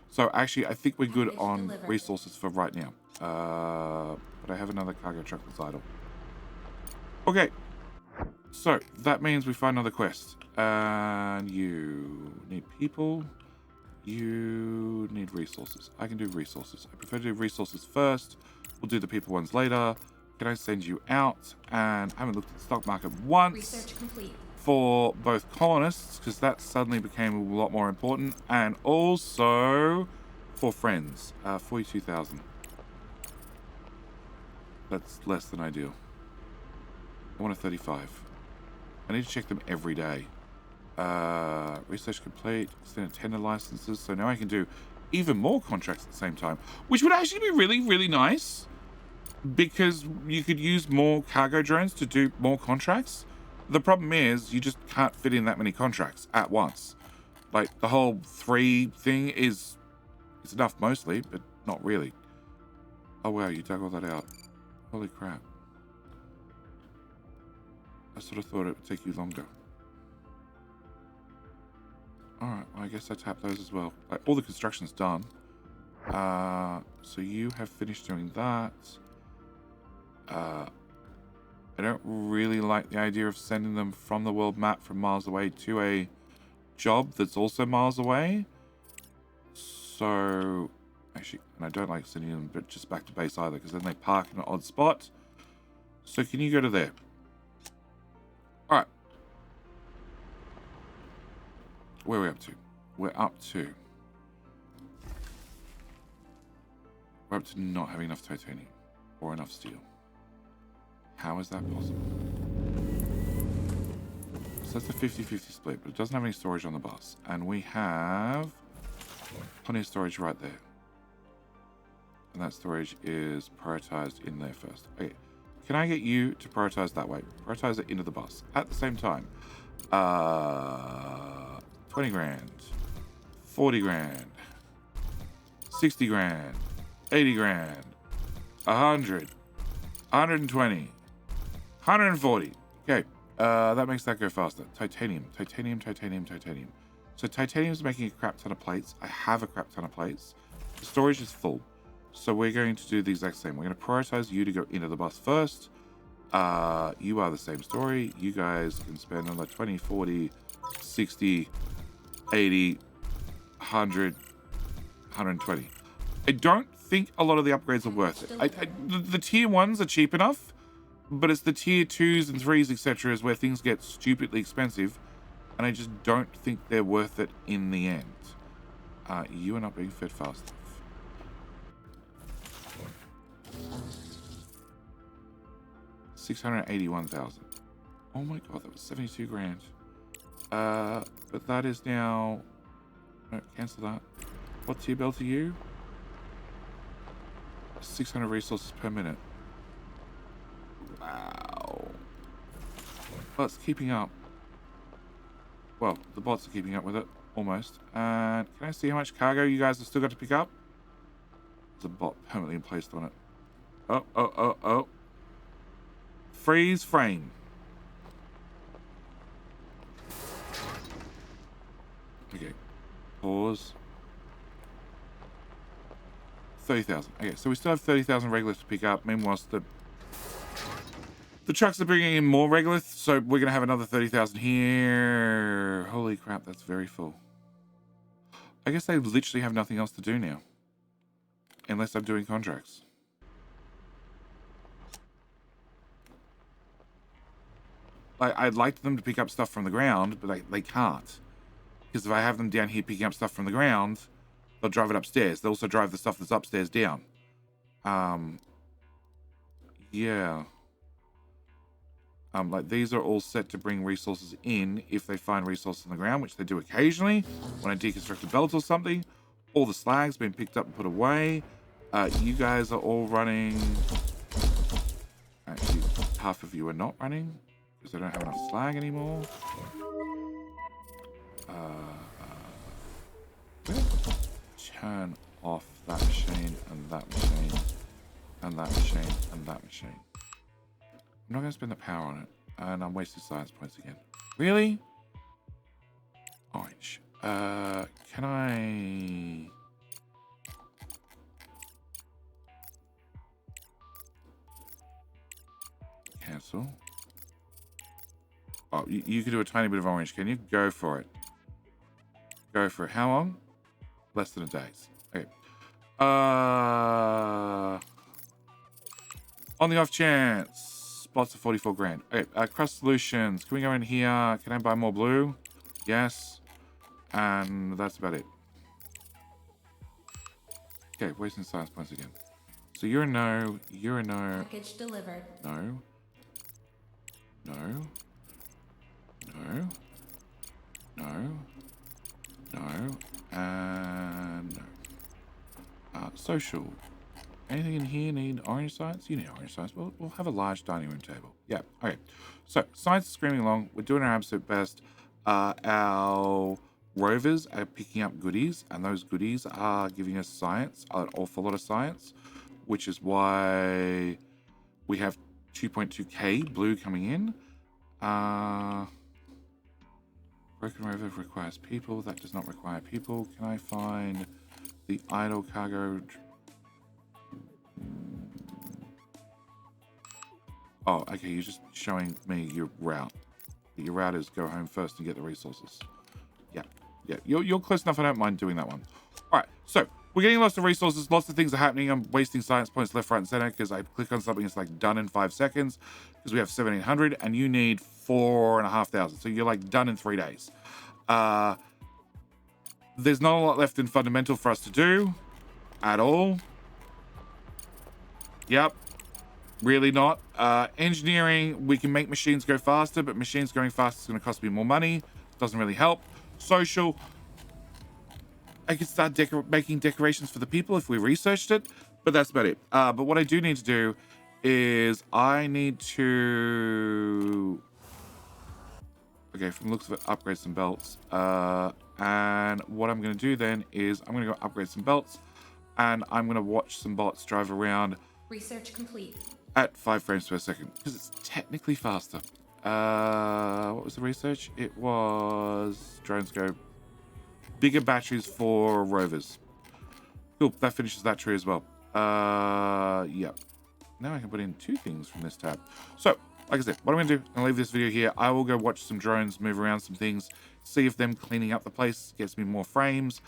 Speaker 1: So actually, I think we're good on resources for right now. But I have another cargo truck that's idle. Okay. So, that means we find another quest. And you need people. You need resources. I can do resources. I prefer to do resources first. We'll do the people ones later. Can I send you out? And I haven't looked at the stock market once.
Speaker 5: Research complete.
Speaker 1: For both colonists, because that suddenly became a lot more important. And also for friends. 42,000. That's less than ideal. I want a 35. I need to check them every day. Research complete, extended tender licenses, so now I can do even more contracts at the same time, which would actually be really, really nice, because you could use more cargo drones to do more contracts. The problem is you just can't fit in that many contracts at once. Like, the whole 3 thing is enough mostly, but not really. Oh wow, you dug all that out. Holy crap. I sort of thought it would take you longer. Alright, well, I guess I tap those as well. Like, all the construction's done. So you have finished doing that. I don't really like the idea of sending them from the world map from miles away to a job that's also miles away. So, actually, and I don't like sending them but just back to base either, because then they park in an odd spot. So can you go to there? Alright. Where are we up to? We're up to not having enough titanium or enough steel. How is that possible? So that's a 50-50 split, but it doesn't have any storage on the bus. And we have plenty of storage right there. And that storage is prioritized in there first. Okay, can I get you to prioritize that way? Prioritize it into the bus. At the same time, 20 grand, 40 grand, 60 grand, 80 grand, 100, 120, 140. Okay, that makes that go faster. Titanium, titanium, titanium, titanium. So titanium's making a crap ton of plates. I have a crap ton of plates. The storage is full. So we're going to do the exact same. We're going to prioritize you to go into the bus first. You are the same story. You guys can spend another 20, 40, 60, 80, 100, 120. I don't think a lot of the upgrades are worth it. The tier 1s are cheap enough, but it's the tier 2s and 3s, etc. is where things get stupidly expensive, and I just don't think they're worth it in the end. You are not being fed fast enough. 681,000. Oh my god, that was 72 grand. But that is now... No, cancel that. What tier belt are you? 600 resources per minute. Wow. Well, it's keeping up. Well, the bots are keeping up with it. Almost. And can I see how much cargo you guys have still got to pick up? There's a bot permanently placed on it. Oh. Freeze frame. Okay. Pause. 30,000. Okay, so we still have 30,000 regoliths to pick up. Meanwhile, the trucks are bringing in more regoliths, so we're going to have another 30,000 here. Holy crap, that's very full. I guess they literally have nothing else to do now. Unless I'm doing contracts. I'd like them to pick up stuff from the ground, but they can't. Because if I have them down here picking up stuff from the ground, they'll drive it upstairs. They'll also drive the stuff that's upstairs down. Yeah. Like these are all set to bring resources in if they find resources on the ground, which they do occasionally. When I deconstruct a belt or something, all the slag's been picked up and put away. You guys are all running. Actually, half of you are not running because I don't have enough slag anymore. Turn off that machine and that machine and that machine and that machine. I'm not going to spend the power on it, and I'm wasting science points again. Really? Orange. Can I... Cancel. Oh, you can do a tiny bit of orange, can you? Go for it. Go for it. How long? Less than a day. Okay. On the off chance. Spots of 44 grand. Okay, Crust Solutions. Can we go in here? Can I buy more blue? Yes. And that's about it. Okay, wasting science points again. So you're a no. You're a no.
Speaker 5: Package delivered.
Speaker 1: No. No. No. No. No. And no. Social. Anything in here need orange science? You need orange science. We'll have a large dining room table. Yeah. Okay. So science is screaming along. We're doing our absolute best. Our rovers are picking up goodies, and those goodies are giving us science, an awful lot of science, which is why we have 2.2k blue coming in. Broken rover requires people. That does not require people. Can I find the idle cargo? Oh, okay, you're just showing me your route. Your route is go home first and get the resources. Yeah, you're close enough. I don't mind doing that one. All right, so we're getting lots of resources. Lots of things are happening. I'm wasting science points left, right, and center because I click on something. It's like done in 5 seconds because we have 1,700 and you need 4,500. So you're like done in 3 days. There's not a lot left in fundamental for us to do at all. Yep. Really not. Engineering, we can make machines go faster, but machines going faster is going to cost me more money. Doesn't really help. Social, I could start making decorations for the people if we researched it, but that's about it. But what I do need to do is I need to... Okay, from the looks of it, upgrade some belts. And what I'm going to do then is I'm going to go upgrade some belts, and I'm going to watch some bots drive around.
Speaker 5: Research complete.
Speaker 1: At 5 frames per second, because it's technically faster. What was the research? It was drones go bigger batteries for rovers. Cool, that finishes that tree as well. Yep. Now I can put in 2 things from this tab. So, like I said, what I'm gonna do, I'm gonna leave this video here. I will go watch some drones move around some things, see if them cleaning up the place gets me more frames.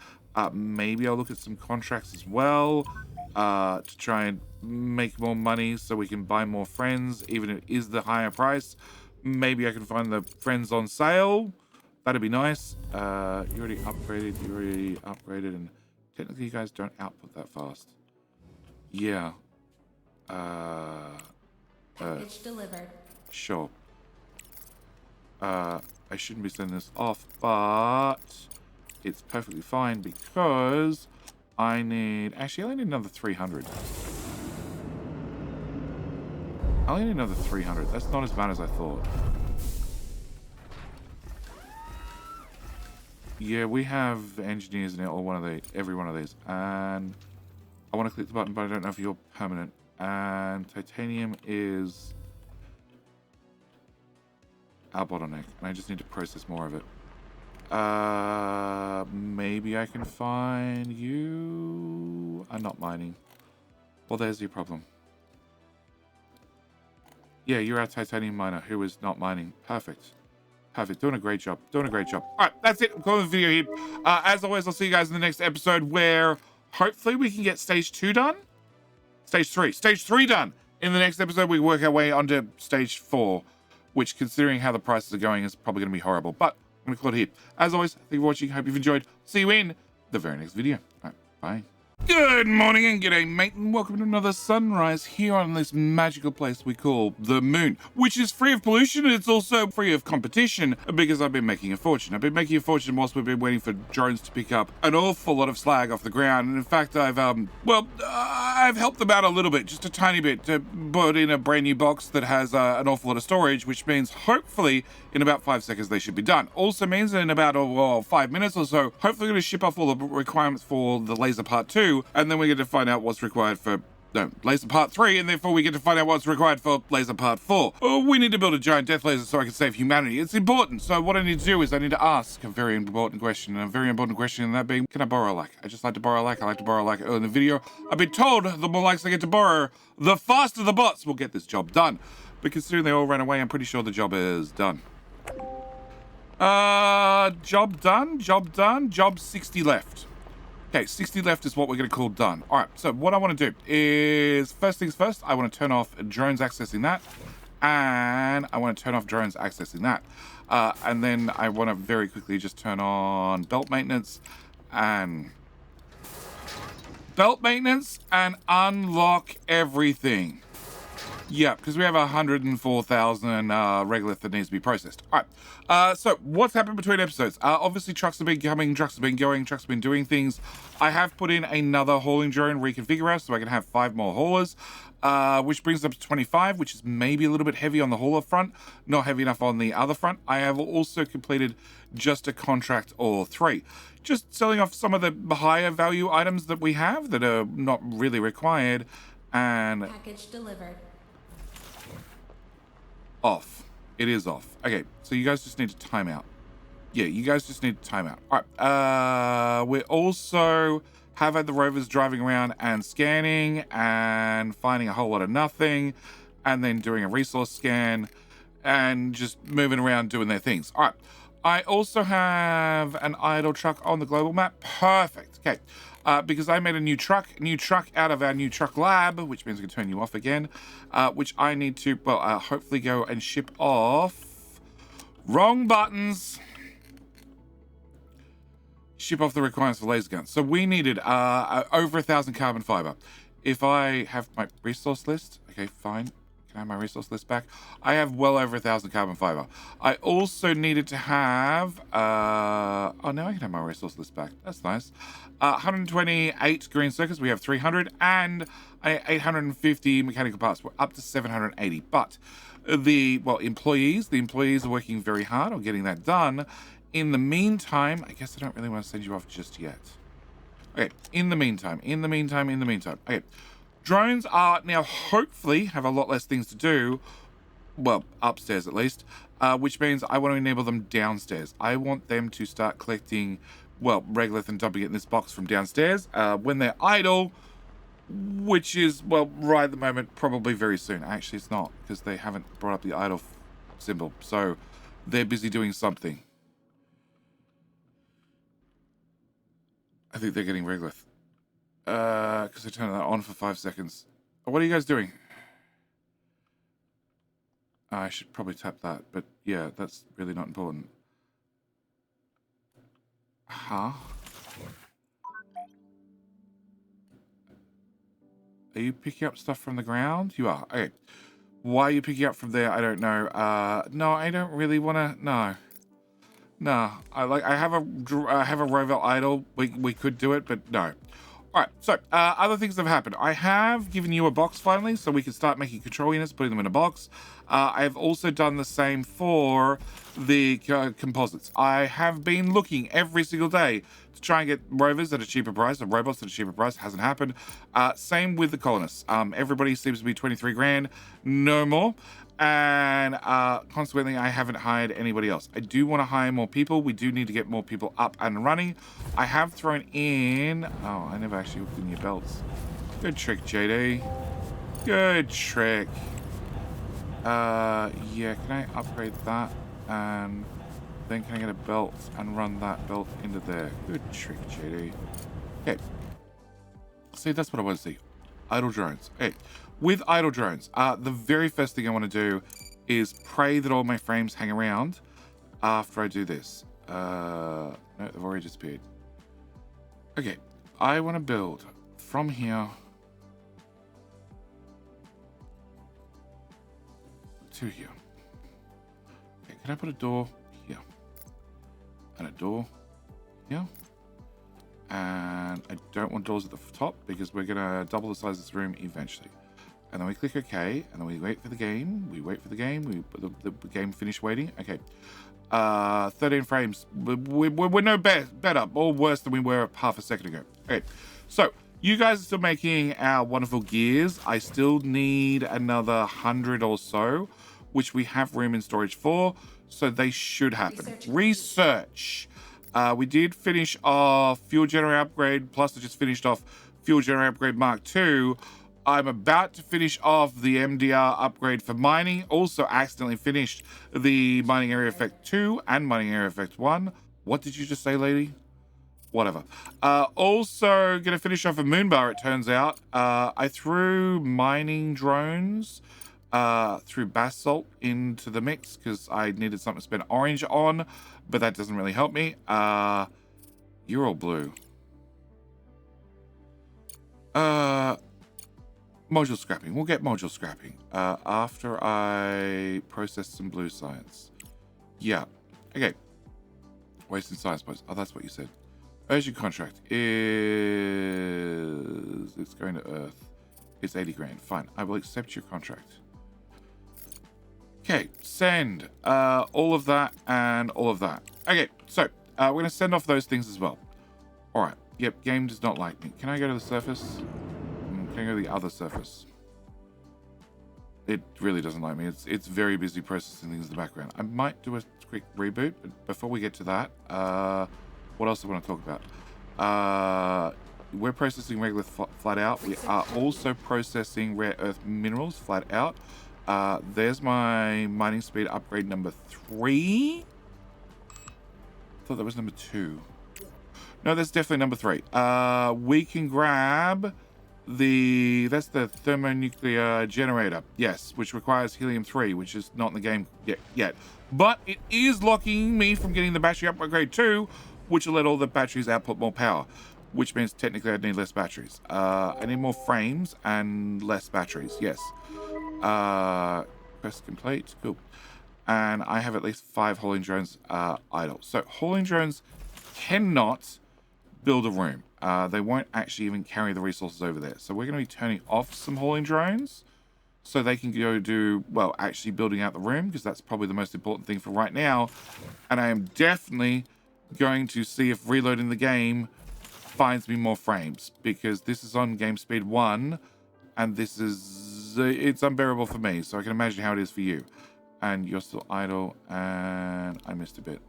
Speaker 1: Maybe I'll look at some contracts as well, to try and make more money so we can buy more friends, even if it is the higher price. Maybe I can find the friends on sale. That'd be nice. You already upgraded, and technically you guys don't output that fast. Yeah.
Speaker 5: Package delivered.
Speaker 1: Sure. I shouldn't be sending this off, but it's perfectly fine because I need... Actually, I only need another 300. I only need another 300. That's not as bad as I thought. Yeah, we have engineers in every one of these. And I want to click the button, but I don't know if you're permanent. And titanium is our bottleneck, and I just need to process more of it. Maybe I can find you. I'm not mining. Well, there's your problem. Yeah, you're our titanium miner who is not mining. Perfect. Perfect. Doing a great job. Doing a great job. All right, that's it. I'm calling the video here. As always, I'll see you guys in the next episode where hopefully we can get stage 2 done. Stage 3 done. In the next episode, we work our way onto stage 4, which, considering how the prices are going, is probably going to be horrible. But I'm going to call it here. As always, thank you for watching. Hope you've enjoyed. See you in the very next video. All right, bye. Good morning and g'day, mate, and welcome to another sunrise here on this magical place we call the moon, which is free of pollution, and it's also free of competition because I've been making a fortune. I've been making a fortune whilst we've been waiting for drones to pick up an awful lot of slag off the ground, and in fact, I've helped them out a little bit, just a tiny bit, to put in a brand new box that has an awful lot of storage, which means hopefully in about 5 seconds they should be done. Also means in about 5 minutes or so, hopefully going to ship off all the requirements for the laser part 2, and then we get to find out what's required for laser part 3, and therefore we get to find out what's required for laser part 4. We need to build a giant death laser so I can save humanity. It's important. So what I need to do is I need to ask a very important question, and a very important question, that being, can I borrow a like? I just like to borrow a like. I like to borrow a like in the video. I've been told the more likes I get to borrow, the faster the bots will get this job done. But considering they all ran away, I'm pretty sure the job is done. Job done, job 60 left. Okay, 60 left is what we're going to call done. All right, so what I want to do is, first things first, I want to turn off drones accessing that, and I want to turn off drones accessing that. And then I want to very quickly just turn on belt maintenance and unlock everything. Yeah, because we have 104,000 regolith that needs to be processed. All right, so what's happened between episodes? Obviously, trucks have been coming, trucks have been going, trucks have been doing things. I have put in another hauling drone reconfigurator so I can have 5 more haulers, which brings up to 25, which is maybe a little bit heavy on the hauler front, not heavy enough on the other front. I have also completed just a contract or 3. Just selling off some of the higher value items that we have that are not really required, and...
Speaker 5: Package delivered.
Speaker 1: Off. It is off. Okay, so you guys just need to time out. Yeah, you guys just need to time out. All right. We also have had the rovers driving around and scanning and finding a whole lot of nothing. and then doing a resource scan and just moving around doing their things. All right. I also have an idle truck on the global map. Perfect. Okay. Because I made a new truck out of our new truck lab, which means we can turn you off again, which I need to, well, hopefully go and ship off. Wrong buttons. Ship off the requirements for laser guns. So we needed over 1,000 carbon fiber. If I have my resource list, okay, fine. Can I have my resource list back? I have well over 1,000 carbon fiber. I also needed to have, oh, now I can have my resource list back. That's nice. 128 green circuits. We have 300 and 850 mechanical parts. We're up to 780. But the employees are working very hard on getting that done. In the meantime, I guess I don't really want to send you off just yet. Okay, in the meantime. Okay, drones are now hopefully have a lot less things to do. Well, upstairs at least, which means I want to enable them downstairs. I want them to start collecting, well, regolith and dumping it in this box from downstairs when they're idle, which is, well, right at the moment, probably very soon. Actually, it's not, because they haven't brought up the idle symbol, so they're busy doing something. I think they're getting regolith. Because I turned that on for 5 seconds. What are you guys doing? I should probably tap that, but yeah, that's really not important. Huh? Are you picking up stuff from the ground? You are. Okay. Why are you picking up from there? I don't know. No, I don't really want to. No. No, I have a rover idle. We could do it, but no. All right. So other things have happened. I have given you a box finally, so we can start making control units, putting them in a box. I've also done the same for the composites. I have been looking every single day to try and get rovers at a cheaper price, or robots at a cheaper price. Hasn't happened. Same with the colonists. Everybody seems to be 23 grand, no more. And consequently, I haven't hired anybody else. I do want to hire more people. We do need to get more people up and running. I have thrown in... Oh, I never actually hooked in your belts. Good trick, JD. Good trick. Yeah, can I upgrade that? And then can I get a belt and run that belt into there? Good trick, JD. Okay. See, that's what I want to see. Idle drones. Okay. With idle drones, the very first thing I want to do is pray that all my frames hang around after I do this. No, they've already disappeared. Okay, I want to build from here to here. Okay, can I put a door here? And a door here? And I don't want doors at the top because we're going to double the size of this room eventually. And then we click OK, and then we wait for the game. We wait for the game. The game finished waiting. Okay. 13 frames. We're no better or worse than we were half a second ago. Okay. So, you guys are still making our wonderful gears. I still need another 100 or so, which we have room in storage for. So, they should happen. Research. We did finish off fuel generator upgrade. Plus, I just finished off fuel generator upgrade Mark II. I'm about to finish off the MDR upgrade for mining. Also accidentally finished the mining area effect 2 and mining area effect 1. What did you just say, lady? Whatever. Also going to finish off a moonbar, it turns out. I threw mining drones through basalt into the mix because I needed something to spend orange on, but that doesn't really help me. You're all blue. Module scrapping. We'll get module scrapping after I process some blue science. Yeah. Okay. Wasting science points. Oh, that's what you said. Urgent contract is... It's going to Earth. It's 80 grand. Fine. I will accept your contract. Okay. Send. All of that and all of that. Okay. So, we're going to send off those things as well. All right. Yep. Game does not like me. Can I go to the surface? Can I go to the other surface? It really doesn't like me. It's very busy processing things in the background. I might do a quick reboot, but before we get to that, what else do I want to talk about? We're processing regolith flat out. We are also processing rare earth minerals flat out. There's my mining speed upgrade number 3. Thought that was number 2. No, that's definitely number 3. We can grab that's the thermonuclear generator. Yes, which requires helium-3, which is not in the game yet. But it is locking me from getting the battery upgrade 2, which will let all the batteries output more power, which means technically I'd need less batteries. I need more frames and less batteries. Yes. Quest complete. Cool. And I have at least 5 hauling drones idle. So hauling drones cannot build a room. They won't actually even carry the resources over there. So we're going to be turning off some hauling drones so they can go do, well, actually building out the room, because that's probably the most important thing for right now. And I am definitely going to see if reloading the game finds me more frames, because this is on game speed 1 and this is it's unbearable for me, so I can imagine how it is for you. And you're still idle, and I missed a bit.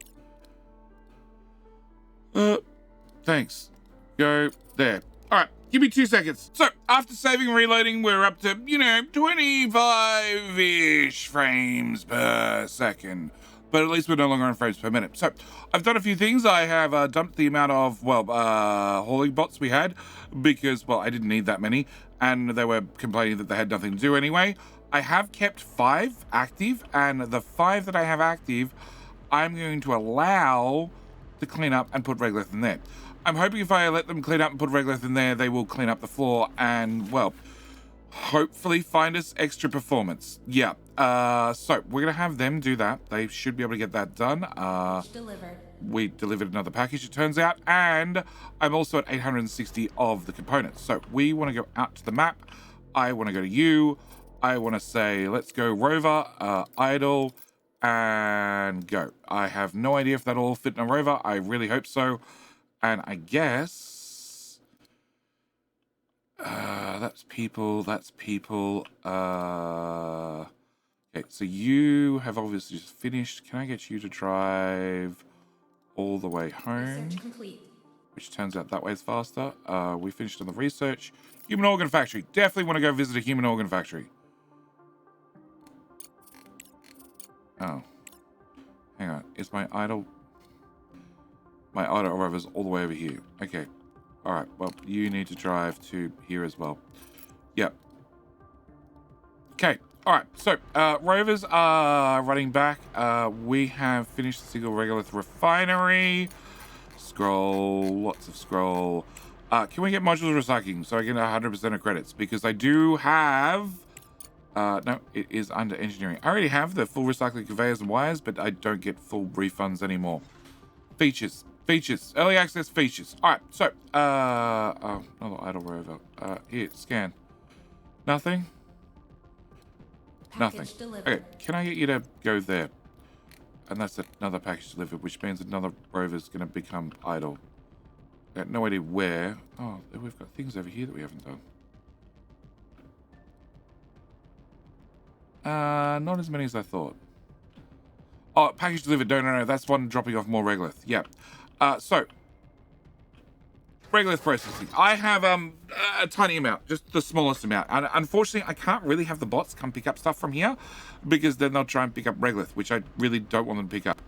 Speaker 1: Thanks. Go there. All right, give me 2 seconds. So after saving and reloading, we're up to 25-ish frames per second. But at least we're no longer on frames per minute. So I've done a few things. I have dumped the amount of, hauling bots we had because, well, I didn't need that many. And they were complaining that they had nothing to do anyway. I have kept 5 active, and the 5 that I have active, I'm going to allow to clean up and put regolith in there. I'm hoping if I let them clean up and put regolith in there, they will clean up the floor and, well, hopefully find us extra performance. Yeah. So we're going to have them do that. They should be able to get that done.
Speaker 5: Delivered.
Speaker 1: We delivered another package, it turns out, and I'm also at 860 of the components. So we want to go out to the map. I want to go to you. I want to say, let's go rover, idle, and go. I have no idea if that'll all fit in a rover. I really hope so. And I guess that's people. Okay, so you have obviously just finished. Can I get you to drive all the way home?
Speaker 5: Research complete.
Speaker 1: Which turns out that way is faster. We finished on the research. Human organ factory. Definitely want to go visit a human organ factory. Oh. Hang on. Is my idle... My idle rover's all the way over here. Okay. Alright. Well, you need to drive to here as well. Yep. Okay. Alright. So, rovers are running back. We have finished the single regolith refinery. Scroll. Lots of scroll. Can we get modular recycling so I get 100% of credits? Because I do have... no, it is under engineering. I already have the full recycling conveyors and wires, but I don't get full refunds anymore. Features. Early access features. All right, so, oh, another idle rover. Here, scan. Nothing? Nothing. Okay, can I get you to go there? And that's another package delivered, which means another rover's going to become idle. I have no idea where. Oh, we've got things over here that we haven't done. Not as many as I thought. Oh, package delivered. No. That's one dropping off more regolith. Yeah. So, regolith processing. I have a tiny amount, just the smallest amount. And unfortunately, I can't really have the bots come pick up stuff from here because then they'll try and pick up regolith, which I really don't want them to pick up.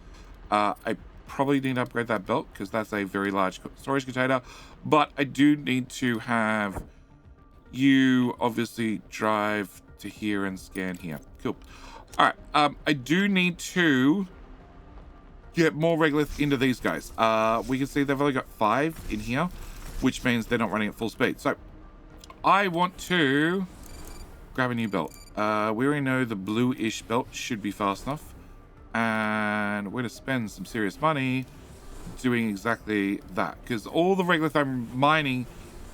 Speaker 1: I probably need to upgrade that belt because that's a very large storage container. But I do need to have you obviously drive to here and scan here. Cool. All right. I do need to get more regolith into these guys. We can see they've only got 5 in here, which means they're not running at full speed. So I want to grab a new belt. We already know the blue-ish belt should be fast enough. And we're going to spend some serious money doing exactly that. Because all the regolith I'm mining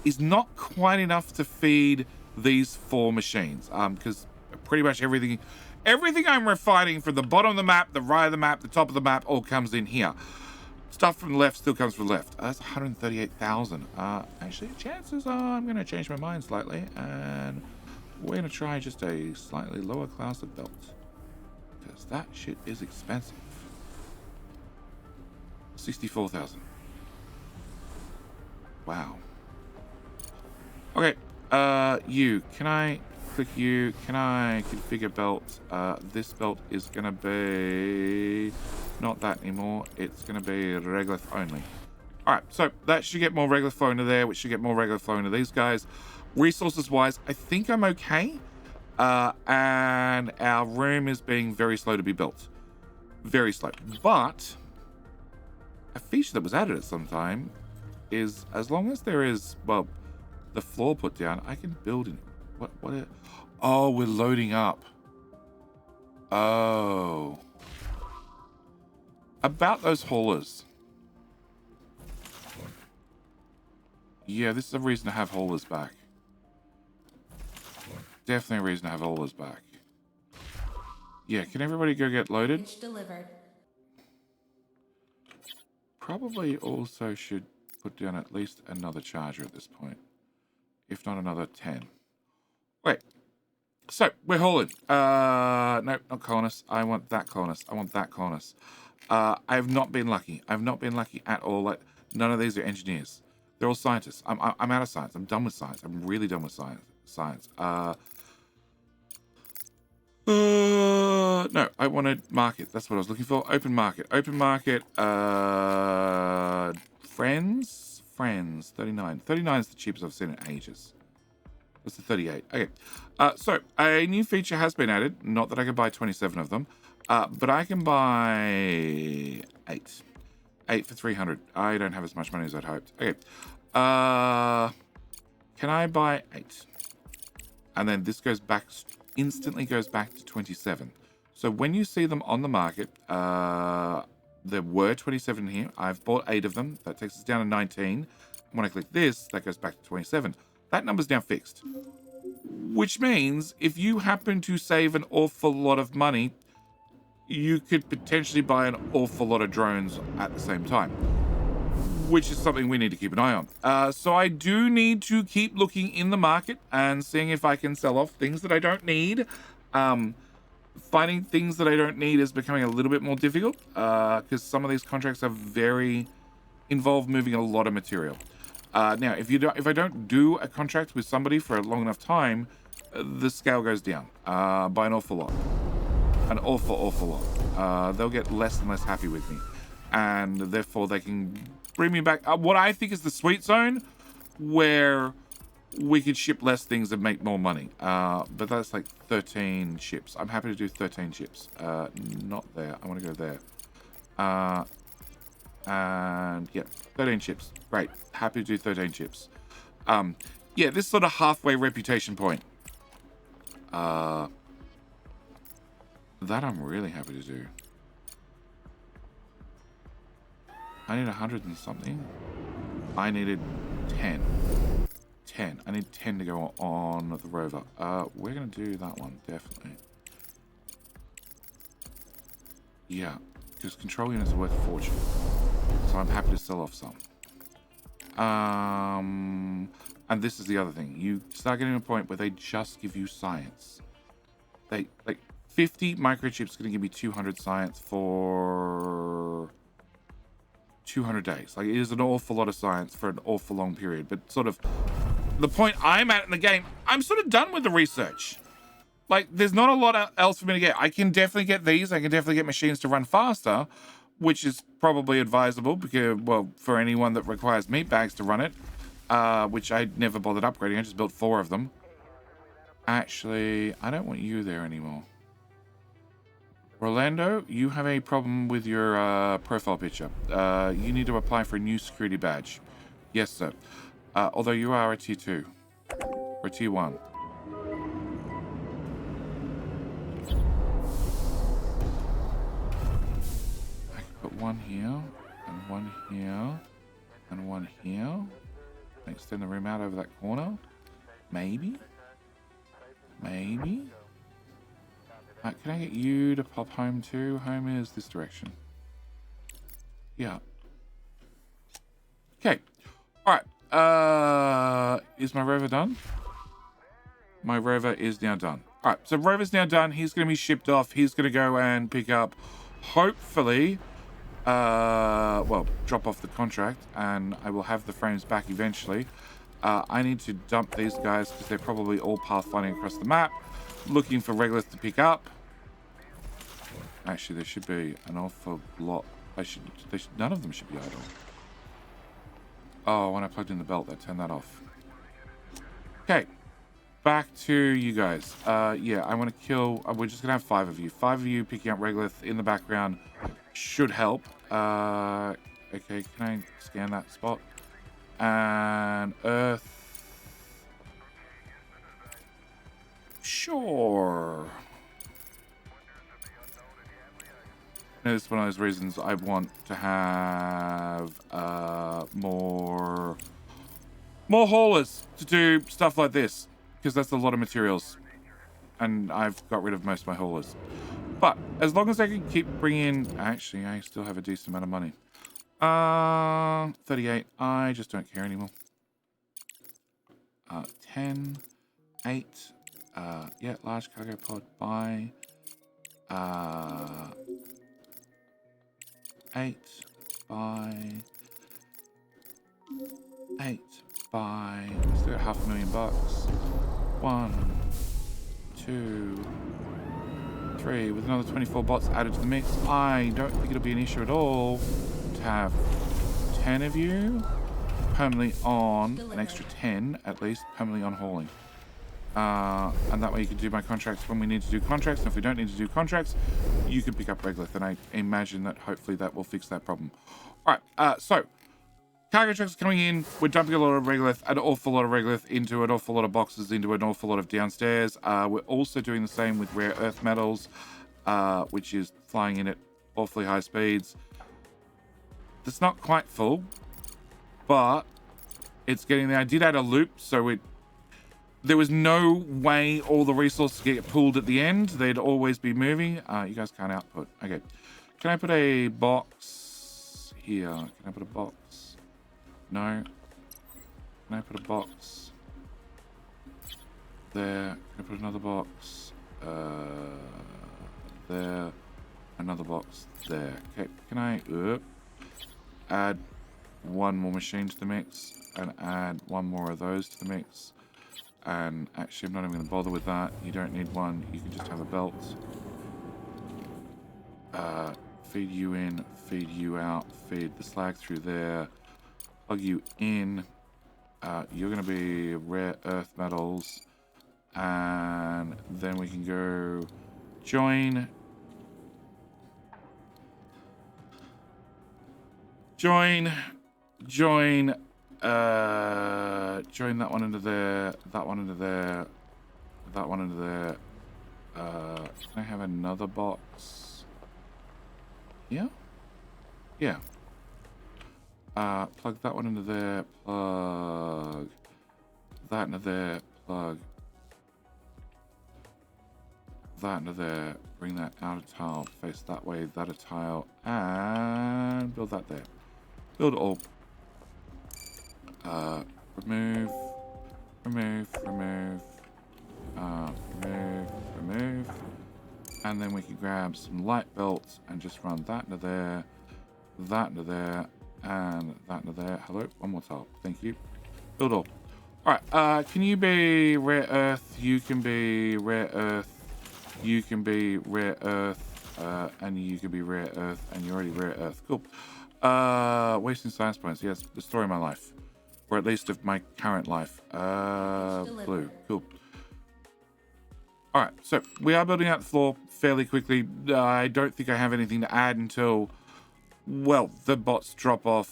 Speaker 1: is not quite enough to feed these 4 machines. Because pretty much everything I'm refining from the bottom of the map, the right of the map, the top of the map, all comes in here. Stuff from the left still comes from the left. That's 138,000. Actually, chances are I'm going to change my mind slightly, and we're going to try just a slightly lower class of belt. Because that shit is expensive. 64,000. Wow. Okay, can I click you. Can I configure belt? This belt is going to be not that anymore. It's going to be regular only. All right, so that should get more regular flow into there, which should get more regular flow into these guys. Resources-wise, I think I'm okay. And our room is being very slow to be built. Very slow. But a feature that was added at some time is as long as there is, well, the floor put down, I can build in. Oh, we're loading up. Oh. About those haulers. Yeah, this is a reason to have haulers back. Definitely a reason to have haulers back. Yeah, can everybody go get loaded?
Speaker 5: It's delivered.
Speaker 1: Probably also should put down at least another charger at this point. If not another 10. Wait. So, we're hauling. No, not colonists. I want that colonist. I want that colonist. I have not been lucky. I've not been lucky at all. Like, none of these are engineers. They're all scientists. I'm out of science. I'm done with science. I'm really done with science. No, I wanted market. That's what I was looking for. Open market. Open market. Friends. 39. 39 is the cheapest I've seen in ages. That's the 38. Okay. So a new feature has been added. Not that I can buy 27 of them, but I can buy 8. 8 for 300. I don't have as much money as I'd hoped. Okay. Can I buy 8? And then this goes back, instantly goes back to 27. So when you see them on the market, there were 27 here. I've bought 8 of them. That takes us down to 19. When I click this, that goes back to 27. That number's now fixed. Which means if you happen to save an awful lot of money, you could potentially buy an awful lot of drones at the same time, which is something we need to keep an eye on. So I do need to keep looking in the market and seeing if I can sell off things that I don't need. Finding things that I don't need is becoming a little bit more difficult because some of these contracts are very involve moving a lot of material. Now, if I don't do a contract with somebody for a long enough time, the scale goes down by an awful lot. An awful lot. They'll get less and less happy with me. And therefore, they can bring me back what I think is the sweet zone where we could ship less things and make more money. But that's like 13 ships. I'm happy to do 13 ships. Not there. I want to go there. And yeah, 13 ships. Great. Happy to do 13 ships. Yeah, this sort of halfway reputation point. That I'm really happy to do. I need 100 and something. I needed 10. 10. I need 10 to go on the rover. We're going to do that one, definitely. Yeah, because control units are worth a fortune. So I'm happy to sell off some. And this is the other thing. You start getting to a point where they just give you science. They, like, 50 microchips is going to give me 200 science for 200 days. Like, it is an awful lot of science for an awful long period. But sort of the point I'm at in the game, I'm sort of done with the research. Like, there's not a lot else for me to get. I can definitely get these. I can definitely get machines to run faster, which is probably advisable because, well, for anyone that requires meat bags to run it, which I never bothered upgrading. I just built 4 of them. Actually, I don't want you there anymore. Rolando, you have a problem with your profile picture. You need to apply for a new security badge. Yes, sir. Although you are a T2 or T1. I can put one here, and one here, and one here. Extend the room out over that corner. Maybe. Maybe. Can I get you to pop home too? Home is this direction. Yeah. Okay. Alright. Is my rover done? My rover is now done. Alright, so rover's now done. He's going to be shipped off. He's going to go and pick up, hopefully, well, drop off the contract, and I will have the frames back eventually. I need to dump these guys because they're probably all pathfinding across the map, looking for regolith to pick up. Actually, there should be an awful lot. None of them should be idle. Oh, when I plugged in the belt, that turned that off. Okay, back to you guys. Yeah, I want to kill. We're just gonna have 5 of you. 5 of you picking up regolith in the background should help. Okay, can I scan that spot? And earth. Sure. It's one of those reasons I want to have more haulers to do stuff like this, because that's a lot of materials, and I've got rid of most of my haulers. But as long as I can keep bringing in, actually, I still have a decent amount of money. 38. I just don't care anymore. 10, 8. Yeah, large cargo pod. Buy. 8 by 8 by. Let's do it, $500,000. 1, 2, 3. With another 24 bots added to the mix, I don't think it'll be an issue at all to have 10 of you permanently on, an extra 10 at least permanently on hauling. And that way you can do my contracts when we need to do contracts, and if we don't need to do contracts, you can pick up regolith, and I imagine that hopefully that will fix that problem. Alright, so cargo trucks coming in, we're dumping a lot of regolith, an awful lot of regolith into an awful lot of boxes, into an awful lot of downstairs. We're also doing the same with rare earth metals, which is flying in at awfully high speeds. It's not quite full, but it's getting there. I did add a loop, so there was no way all the resources get pulled at the end. They'd always be moving. You guys can't output. Okay. Can I put a box here? Can I put a box? No. Can I put a box there? Can I put another box there? Another box there. Okay. Can I add one more machine to the mix and add one more of those to the mix? And actually, I'm not even going to bother with that. You don't need one. You can just have a belt. Feed you in, feed you out, feed the slag through there, plug you in. You're going to be rare earth metals. And then we can go join that one into there, that one into there, that one into there. Can I have another box? Yeah? Yeah. Plug that one into there, plug that into there, plug that into there, bring that outer tile, face that way, that a tile, and build that there. Build it all. Remove, and then we can grab some light belts and just run that into there, that into there, and that into there. Hello, one more tile. Thank you. Build all. Alright, can you be rare earth? You can be rare earth. You can be rare earth. And you can be rare earth. And you're already rare earth. Cool. Wasting science points. Yes, the story of my life. Or at least of my current life. Blue. Cool. Alright, so we are building out the floor fairly quickly. I don't think I have anything to add until, well, the bots drop off.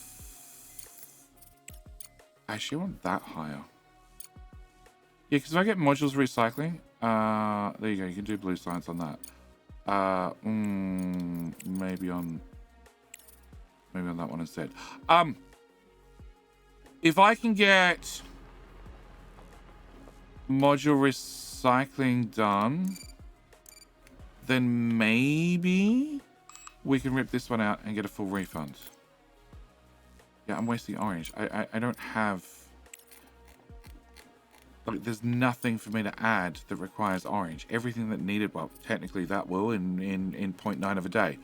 Speaker 1: Actually, I want that higher. Yeah, because if I get modules recycling, there you go, you can do blue science on that. Maybe on that one instead. If I can get module recycling done, then maybe we can rip this one out and get a full refund. Yeah, I'm wasting orange. I don't have... Like, there's nothing for me to add that requires orange. Everything that needed, well, technically that will in 0.9 of a day.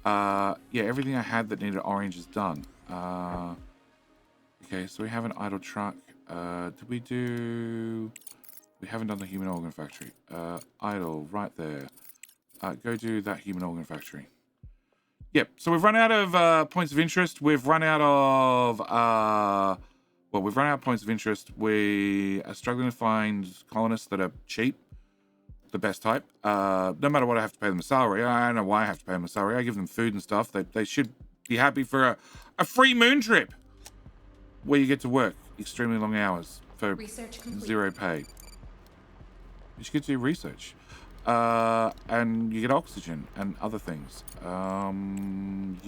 Speaker 1: Yeah, everything I had that needed orange is done. Okay, so we have an idle truck. Did we do... We haven't done the human organ factory. Idle, right there. Go do that human organ factory. Yep, so we've run out of points of interest. We've run out of... well, we've run out of points of interest. We are struggling to find colonists that are cheap. The best type. No matter what I have to pay them a salary. I don't know why I have to pay them a salary. I give them food and stuff. They should be happy for a free moon trip. Where you get to work extremely long hours for
Speaker 5: Research complete.
Speaker 1: 0 pay. You should get to do research. And you get oxygen and other things. Training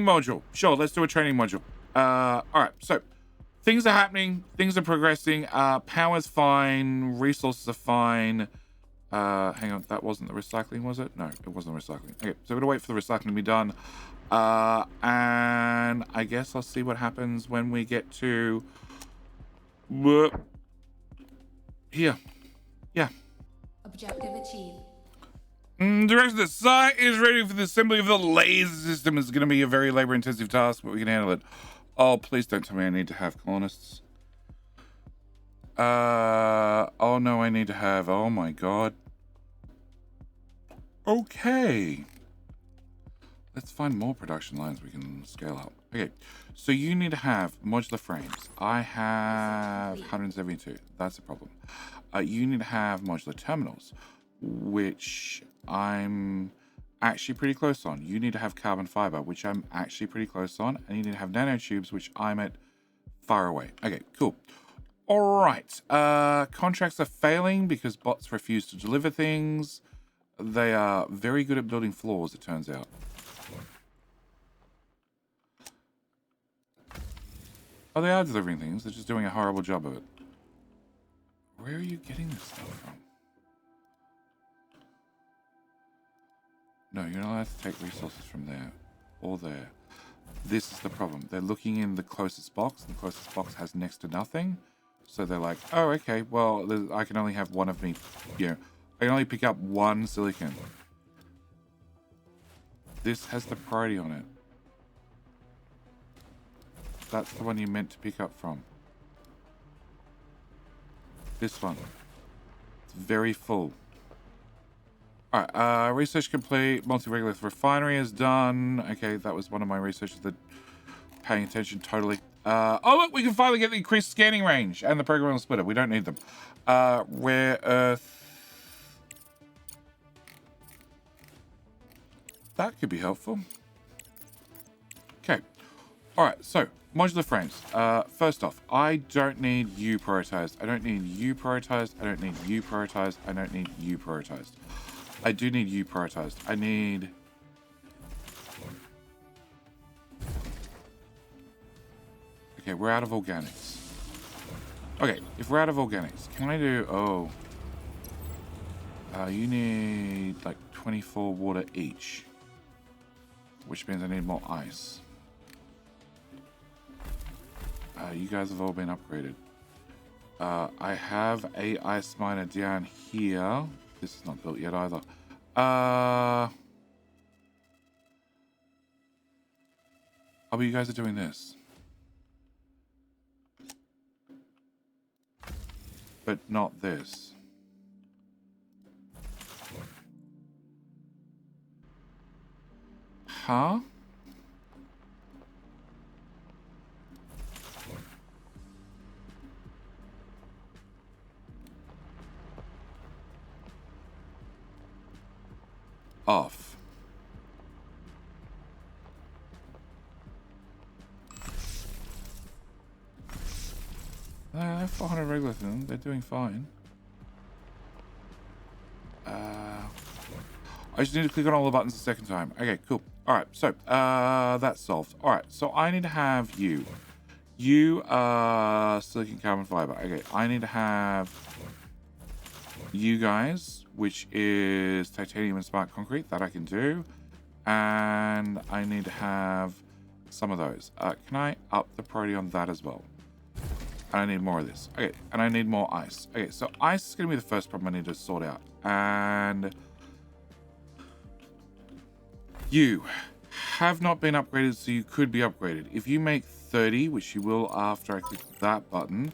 Speaker 1: module. Sure, let's do a training module. Alright, so things are happening, things are progressing, power's fine, resources are fine. Hang on, that wasn't the recycling, was it? No, it wasn't the recycling. Okay, so we're gonna wait for the recycling to be done. And I guess I'll see what happens when we get to here. Yeah.
Speaker 5: Objective achieved.
Speaker 1: Direction, the site is ready for the assembly of the laser system. It's going to be a very labor-intensive task, but we can handle it. Oh, please don't tell me I need to have colonists. Oh no, I need to have, oh my god. Okay. Let's find more production lines we can scale up. Okay, so you need to have modular frames. I have 172. That's a problem. You need to have modular terminals, which I'm actually pretty close on. You need to have carbon fiber, which I'm actually pretty close on. And you need to have nanotubes, which I'm at far away. Okay, cool. All right. Contracts are failing because bots refuse to deliver things. They are very good at building floors, it turns out. Oh, they are delivering things. They're just doing a horrible job of it. Where are you getting this stuff from? No, you're not allowed to take resources from there or there. This is the problem. They're looking in the closest box, and the closest box has next to nothing. So they're like, oh, okay, well, I can only have one of me, you know, I can only pick up one silicon. This has the priority on it. That's the one you meant to pick up from. This one. It's very full. Alright, research complete. Multi-regolith refinery is done. Okay, that was one of my researchers that paying attention totally. Oh look, we can finally get the increased scanning range and the programmable splitter. We don't need them. Rare earth. That could be helpful. Okay. Alright, so modular frames. First off, I don't need you prioritized. I don't need you prioritized. I don't need you prioritized. I don't need you prioritized. I do need you prioritized. I need... Okay, we're out of organics. Okay, if we're out of organics, can I do... Oh. You need like 24 water each. Which means I need more ice. You guys have all been upgraded. I have a ice miner down here. This is not built yet either. Oh, but you guys are doing this. But not this. Huh? Off. No, I have 400 regular things. They're doing fine. I just need to click on all the buttons the second time. Okay, cool. Alright, so, that's solved. Alright, so I need to have you. You are silicon carbon fiber. Okay, I need to have you guys, which is titanium and smart concrete. That I can do. And I need to have some of those. Can I up the priority on that as well? And I need more of this. Okay, and I need more ice. Okay, so ice is going to be the first problem I need to sort out. And you have not been upgraded, so you could be upgraded. If you make 30, which you will after I click that button,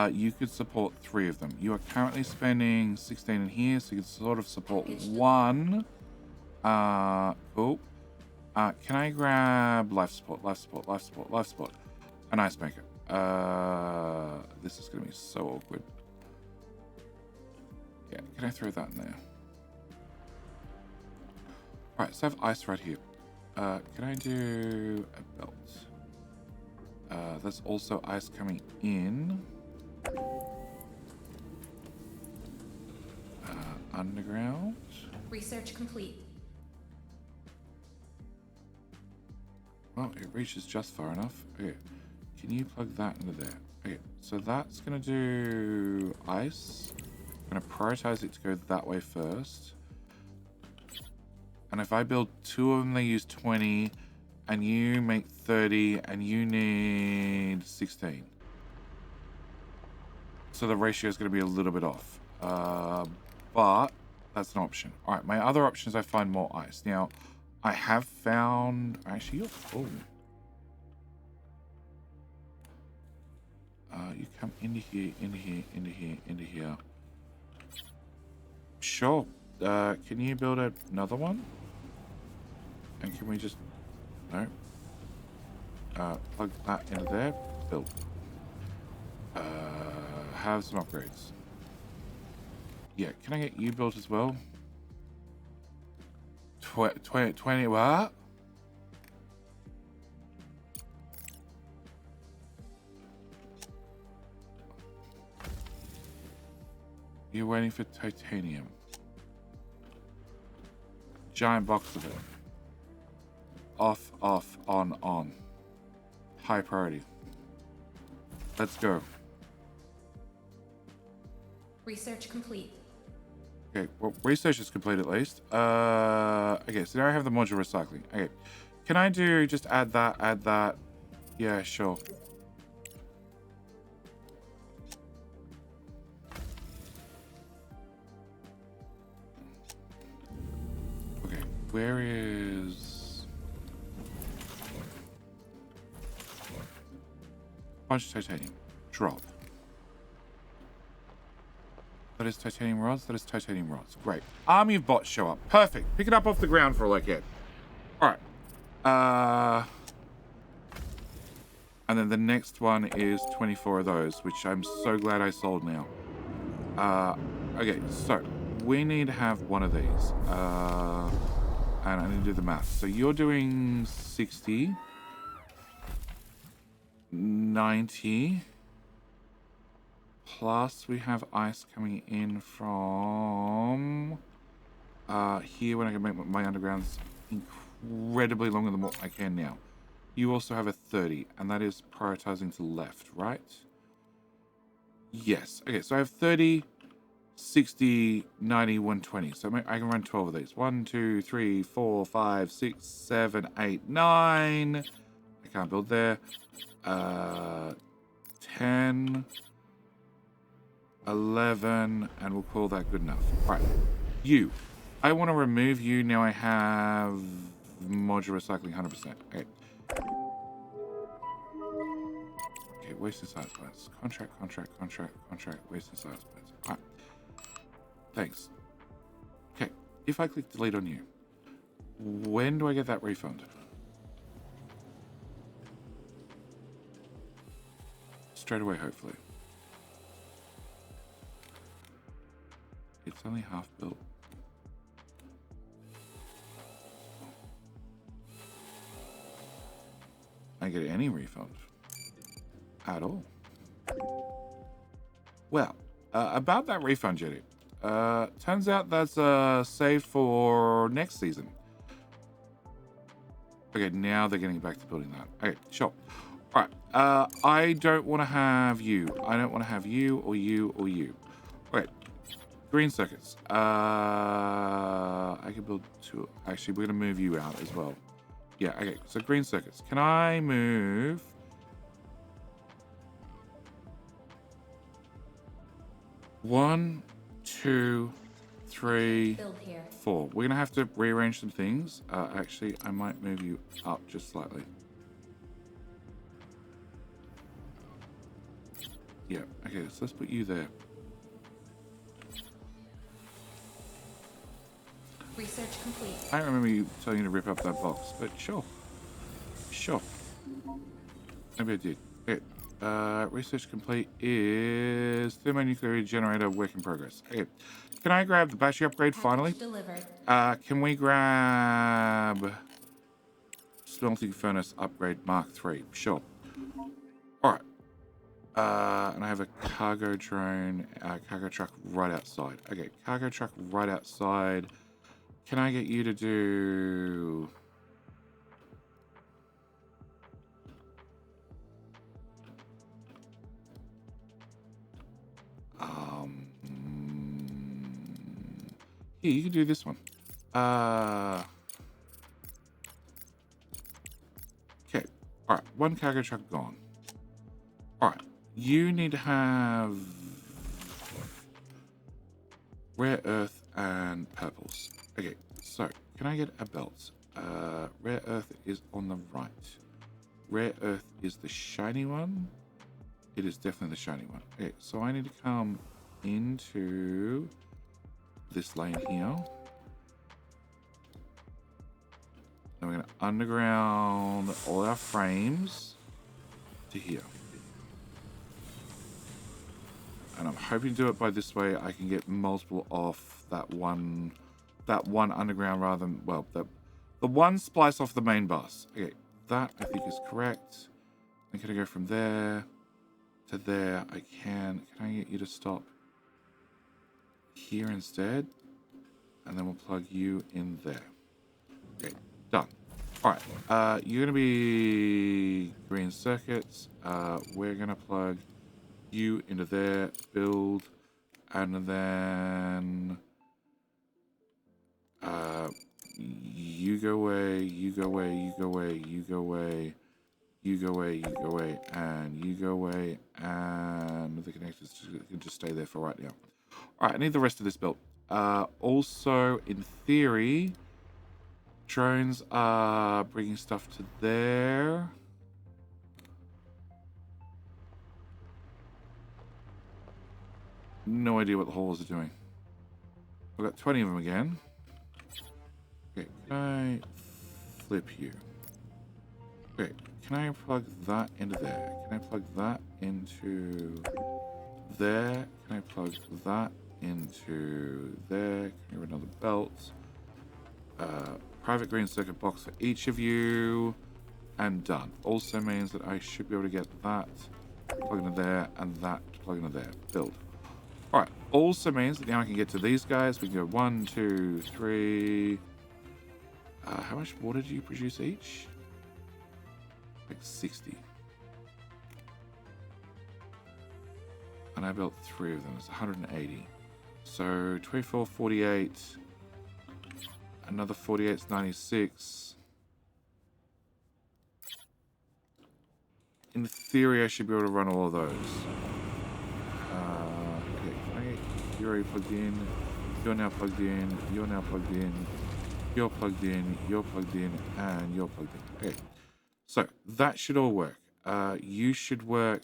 Speaker 1: you could support 3 of them. You are currently spending 16 in here, so you can sort of support 1. Cool. Can I grab life support, life support, life support, life support? An ice maker. This is going to be so awkward. Yeah, can I throw that in there? Alright, so I have ice right here. Can I do a belt? There's also ice coming in. Underground.
Speaker 5: Research complete.
Speaker 1: Well, it reaches just far enough. Okay, can you plug that into there? Okay, so that's gonna do ice. I'm gonna prioritize it to go that way first. And if I build 2 of them, they use 20, and you make 30, and you need 16. So the ratio is going to be a little bit off. But that's an option. All right, my other option is I find more ice. Now, I have found... Actually, you're full. You come into here, into here, into here, into here. Sure. Can you build another one? And can we just... No. Plug that into there. Build. Have some upgrades. Yeah, can I get you built as well? 20 what? You're waiting for titanium. Giant box of it. Off, off, on. High priority. Let's go.
Speaker 5: Research complete.
Speaker 1: Okay, well, research is complete at least. Okay, so now I have the modular recycling. Okay, can I do just add that? Yeah, sure. Okay, where is... Bunch of titanium. Drop. That is titanium rods. That is titanium rods. Great. Army of bots show up. Perfect. Pick it up off the ground for all I can. All right. And then the next one is 24 of those, which I'm so glad I sold now. Okay, so we need to have one of these. And I need to do the math. So you're doing 60, 90. Plus, we have ice coming in from here when I can make my undergrounds incredibly longer than what I can now. You also have a 30, and that is prioritizing to left, right? Yes. Okay, so I have 30, 60, 90, 120. So I can run 12 of these. 1, 2, 3, 4, 5, 6, 7, 8, 9. I can't build there. 10... 11, and we'll call that good enough. Right, you. I want to remove you. Now I have modular recycling 100%. Okay. Okay, wasted size parts. Contract, wasted size parts. All right. Thanks. Okay, if I click delete on you, when do I get that refund? Straight away, hopefully. It's only half built. I get any refund at all. Well, about that refund, Jetty. Turns out that's saved for next season. Okay, now they're getting back to building that. Okay, sure. All right. I don't want to have you. I don't want to have you or you or you. Okay. Green circuits. I can build 2. Actually, we're going to move you out as well. Yeah, okay. So green circuits. Can I move... One, 2, 3,
Speaker 5: Build here.
Speaker 1: 4. We're going to have to rearrange some things. Actually, I might move you up just slightly. Yeah, okay, so let's put you there.
Speaker 5: Research complete.
Speaker 1: I don't remember you telling you to rip up that box, but sure. Sure. Maybe I did. Okay. Research complete is thermonuclear generator work in progress. Okay. Can I grab the battery upgrade finally?
Speaker 5: Package delivered.
Speaker 1: Can we grab smelting furnace upgrade Mark 3? Sure. Alright. And I have a cargo drone, cargo truck right outside. Okay, cargo truck right outside. Can I get you to do... Yeah, you can do this one. Okay. Alright, one cargo truck gone. Alright. You need to have rare earth and purples. Okay, so can I get a belt? Rare earth is on the right. Rare earth is the shiny one. It is definitely the shiny one. Okay, so I need to come into this lane here. Then we're going to underground all our frames to here. And I'm hoping to do it by this way. I can get multiple off that one underground rather than, well, the one splice off the main bus. Okay, that I think is correct. I'm going to go from there to there. Can I get you to stop here instead? And then we'll plug you in there. Okay, done. All right, you're going to be green circuits. We're going to plug you into there, build, and then you go away, you go away, you go away, you go away, you go away, you go away, and you go away, and the connectors can just stay there for right now. All right, I need the rest of this built. Also, in theory, drones are bringing stuff to there. No idea what the haulers are doing. I've got 20 of them again. Okay, can I flip you? Okay, can I plug that into there? Can I plug that into there? Can I plug that into there? Can I have another belt? Private green circuit box for each of you. And done. Also means that I should be able to get that plug into there and that plug into there. Build. Alright, also means that now I can get to these guys. We can go 1, 2, 3. How much water do you produce each? Like 60. And I built 3 of them. It's 180. So 24, 48. Another 48 is 96. In theory, I should be able to run all of those. You're already plugged in. You're now plugged in. You're now plugged in. You're plugged in. You're plugged in. And you're plugged in. Okay. So that should all work. You should work.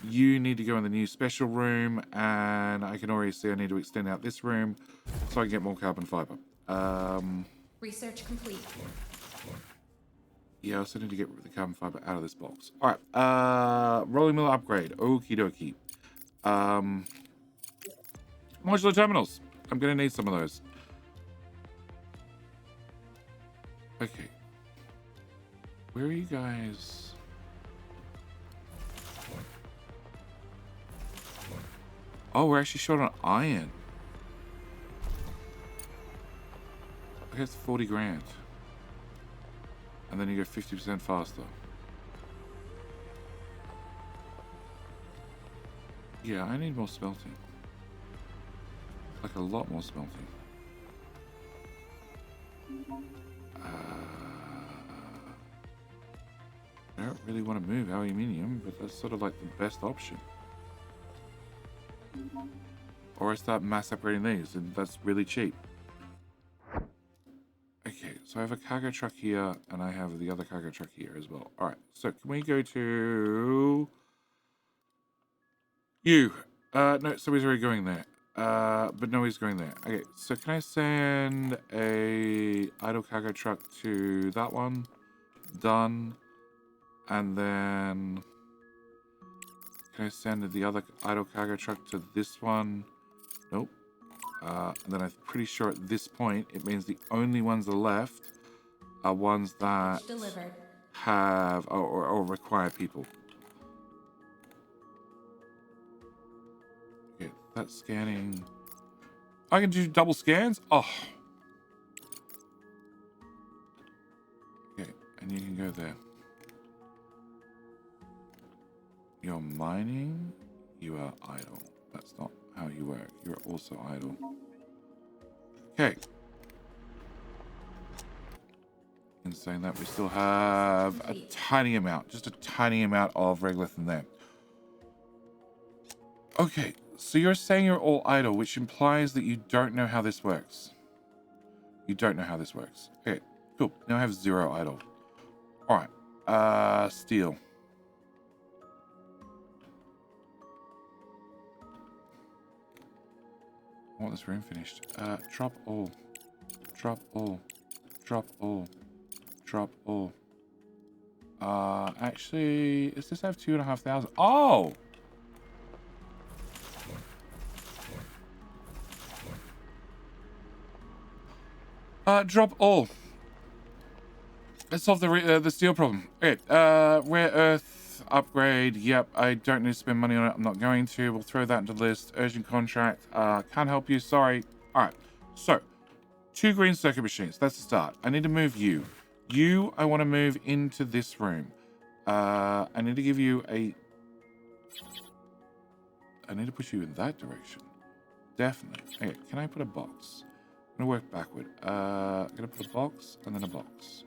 Speaker 1: You need to go in the new special room. And I can already see I need to extend out this room so I can get more carbon fiber.
Speaker 5: Research complete.
Speaker 1: Yeah, I also need to get the carbon fiber out of this box. All right. Rolling mill upgrade. Okie dokie. Modular terminals. I'm going to need some of those. Okay. Where are you guys? Oh, we're actually short on iron. I guess 40 grand. And then you go 50% faster. Yeah, I need more smelting. Like a lot more smelting. I don't really want to move aluminium, but that's sort of like the best option. Or I start mass separating these, and that's really cheap. Okay, so I have a cargo truck here, and I have the other cargo truck here as well. Alright, so can we go to You. No, somebody's already going there. But nobody's going there. Okay, so can I send a idle cargo truck to that one? Done. And then can I send the other idle cargo truck to this one? Nope. And then I'm pretty sure at this point it means the only ones left are ones that
Speaker 5: Delivered.
Speaker 1: have or require people. Okay, that's scanning. I can do double scans? Oh. Okay, and you can go there. You're mining, you are idle. That's not how you work. You're also idle. Okay. In saying that, we still have a tiny amount, just a tiny amount of regolith in there. Okay, so you're saying you're all idle, which implies that you don't know how this works. You don't know how this works. Okay, cool. Now I have 0 idle. All right. Steel. I want this room finished. Drop all. Drop all. Drop all. Drop all. Actually, does this have 2,500? Oh! Drop all. Let's solve the steel problem. Okay, rare earth upgrade. Yep, I don't need to spend money on it. I'm not going to. We'll throw that into the list. Urgent contract. Can't help you. Sorry. All right. So, 2 green circuit machines. That's the start. I need to move you. You, I want to move into this room. I need to give you a... I need to push you in that direction. Definitely. Okay, can I put a box? I'm going to work backward. I'm going to put a box and then a box.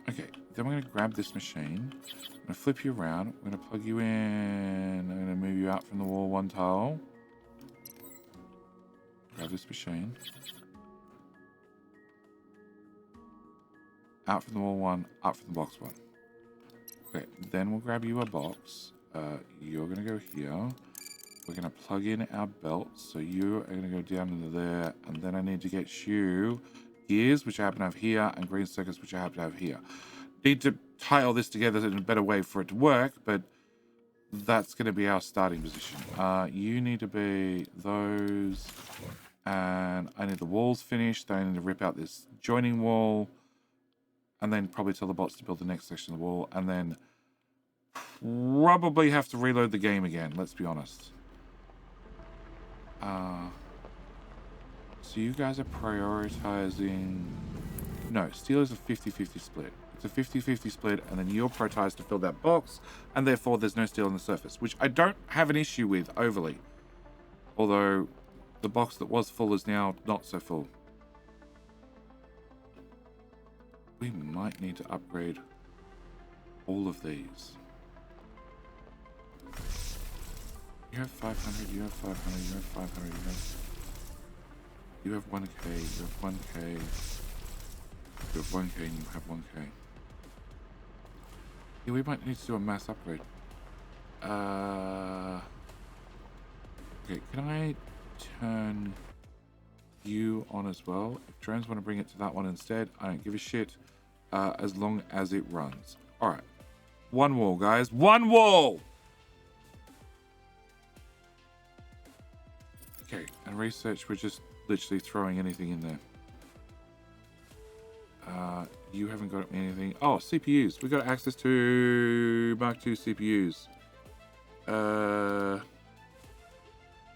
Speaker 1: Okay, then we're going to grab this machine. I'm going to flip you around. I'm going to plug you in. I'm going to move you out from the wall 1 tile. Grab this machine. Out from the wall 1, up from the box 1. Okay, then we'll grab you a box. You're going to go here. We're going to plug in our belts. So you are going to go down into there. And then I need to get you gears, which I happen to have here, and green circuits, which I happen to have here. Need to tie all this together in a better way for it to work, but that's going to be our starting position. You need to be those. And I need the walls finished. Then I need to rip out this joining wall. And then probably tell the bots to build the next section of the wall. And then probably have to reload the game again, let's be honest. So you guys are prioritizing... No, steel is a 50-50 split. It's a 50-50 split, and then you're prioritized to fill that box, and therefore there's no steel on the surface, which I don't have an issue with overly. Although the box that was full is now not so full. We might need to upgrade all of these. You have 500, you have 500, you have 500, you have 1k, you have 1k, you have 1k, and you have 1k. Yeah, we might need to do a mass upgrade. Okay, can I turn you on as well? If drones want to bring it to that one instead, I don't give a shit, as long as it runs. All right, 1 wall, guys, 1 wall. Okay, and research, we're just literally throwing anything in there. You haven't got anything. Oh, CPUs. We got access to Mark II CPUs.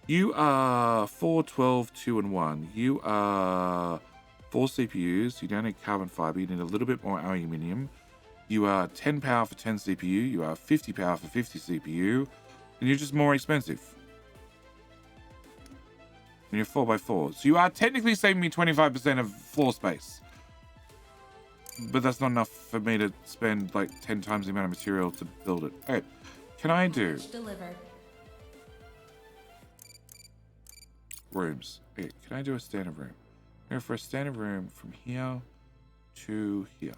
Speaker 1: You are 4, 12, 2, and 1. You are 4 CPUs. You don't need carbon fiber. You need a little bit more aluminium. You are 10 power for 10 CPU. You are 50 power for 50 CPU. And you're just more expensive. And you're 4x4. So you are technically saving me 25% of floor space. But that's not enough for me to spend like 10 times the amount of material to build it. Okay, can I do...
Speaker 5: Delivered.
Speaker 1: Rooms. Okay, can I do a standard room? Here for a standard room from here to here.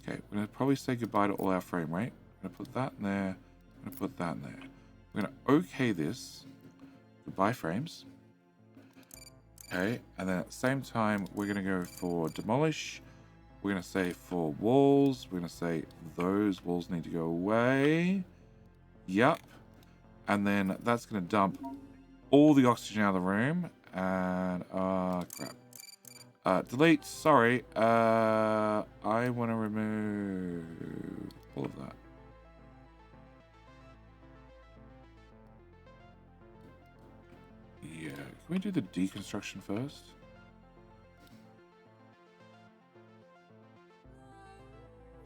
Speaker 1: Okay, we're going to probably say goodbye to all our frame rate. I'm going to put that in there. I'm going to put that in there. We're going to okay this. Goodbye frames. Okay, and then at the same time, we're going to go for demolish. We're going to say for walls, we're going to say those walls need to go away. Yep. And then that's going to dump all the oxygen out of the room. And, crap. Delete, sorry. I want to remove all of that. Yeah, can we do the deconstruction first?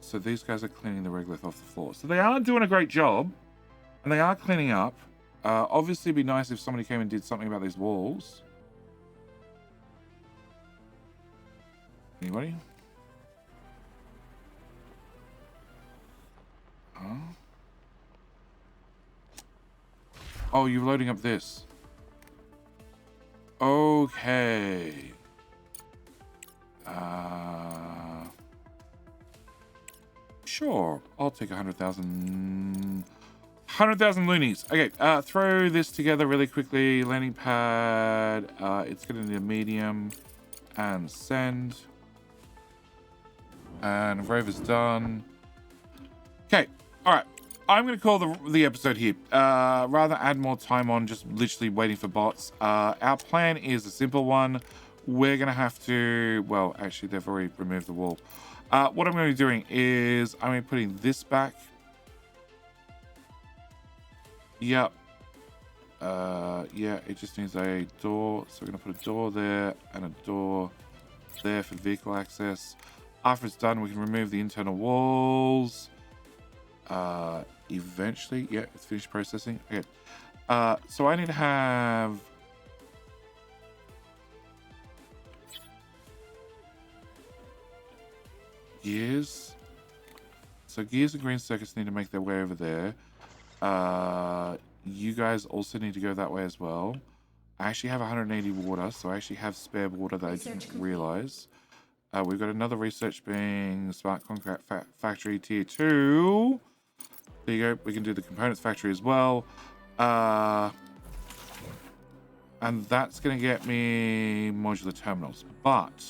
Speaker 1: So these guys are cleaning the regolith off the floor. So they are doing a great job. And they are cleaning up. Obviously, it'd be nice if somebody came and did something about these walls. Anybody? Huh? Oh, you're loading up this. Okay. Sure. I'll take 100,000. 100,000 loonies. Okay, throw this together really quickly. Landing pad. It's going to need a medium. And send. And rover's done. Okay, alright. I'm going to call the episode here. Rather add more time on just literally waiting for bots. Our plan is a simple one. We're going to have to... Well, actually, they've already removed the wall. What I'm going to be doing is I'm going to be putting this back. Yep. Yeah, it just needs a door. So we're going to put a door there and a door there for vehicle access. After it's done, we can remove the internal walls. Eventually, yeah, it's finished processing. Okay. So I need to have... gears. So gears and green circuits need to make their way over there. You guys also need to go that way as well. I actually have 180 water, so I actually have spare water that I didn't realize. We've got another research being Smart Concrete Factory Tier 2. There you go. We can do the components factory as well. And that's going to get me modular terminals. But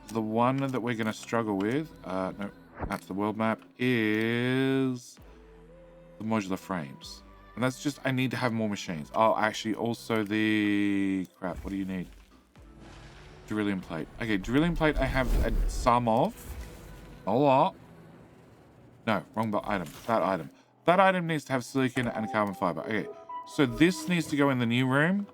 Speaker 1: the one that we're going to struggle with, no, that's the world map, is the modular frames. And that's just, I need to have more machines. Oh, actually, also the... Crap, what do you need? Drilling plate. Okay, drilling plate I have some of. A lot. No, wrong item. That item. That item needs to have silicon and carbon fiber. Okay, so this needs to go in the new room.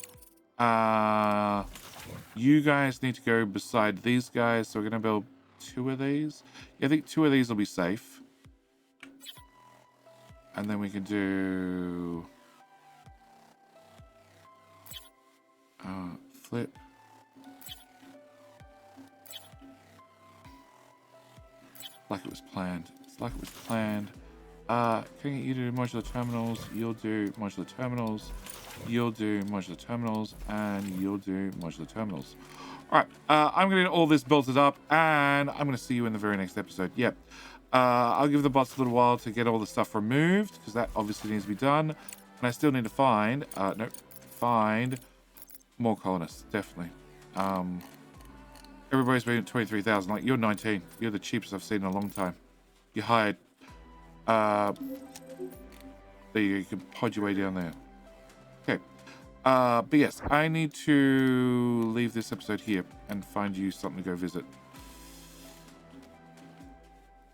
Speaker 1: You guys need to go beside these guys. So we're going to build 2 of these. Yeah, I think 2 of these will be safe. And then we can do... flip. Like it was planned. It's like it was planned. Can I get you to do modular terminals? You'll do modular terminals. You'll do modular terminals. And you'll do modular terminals. Alright, I'm going to get all this built up. And I'm going to see you in the very next episode. Yep. I'll give the bots a little while to get all the stuff removed. Because that obviously needs to be done. And I still need to find... no. Find more colonists. Definitely. Everybody's been at 23,000. Like, you're 19. You're the cheapest I've seen in a long time. You hired... there you can pod your way down there. Okay. But yes, I need to leave this episode here and find you something to go visit.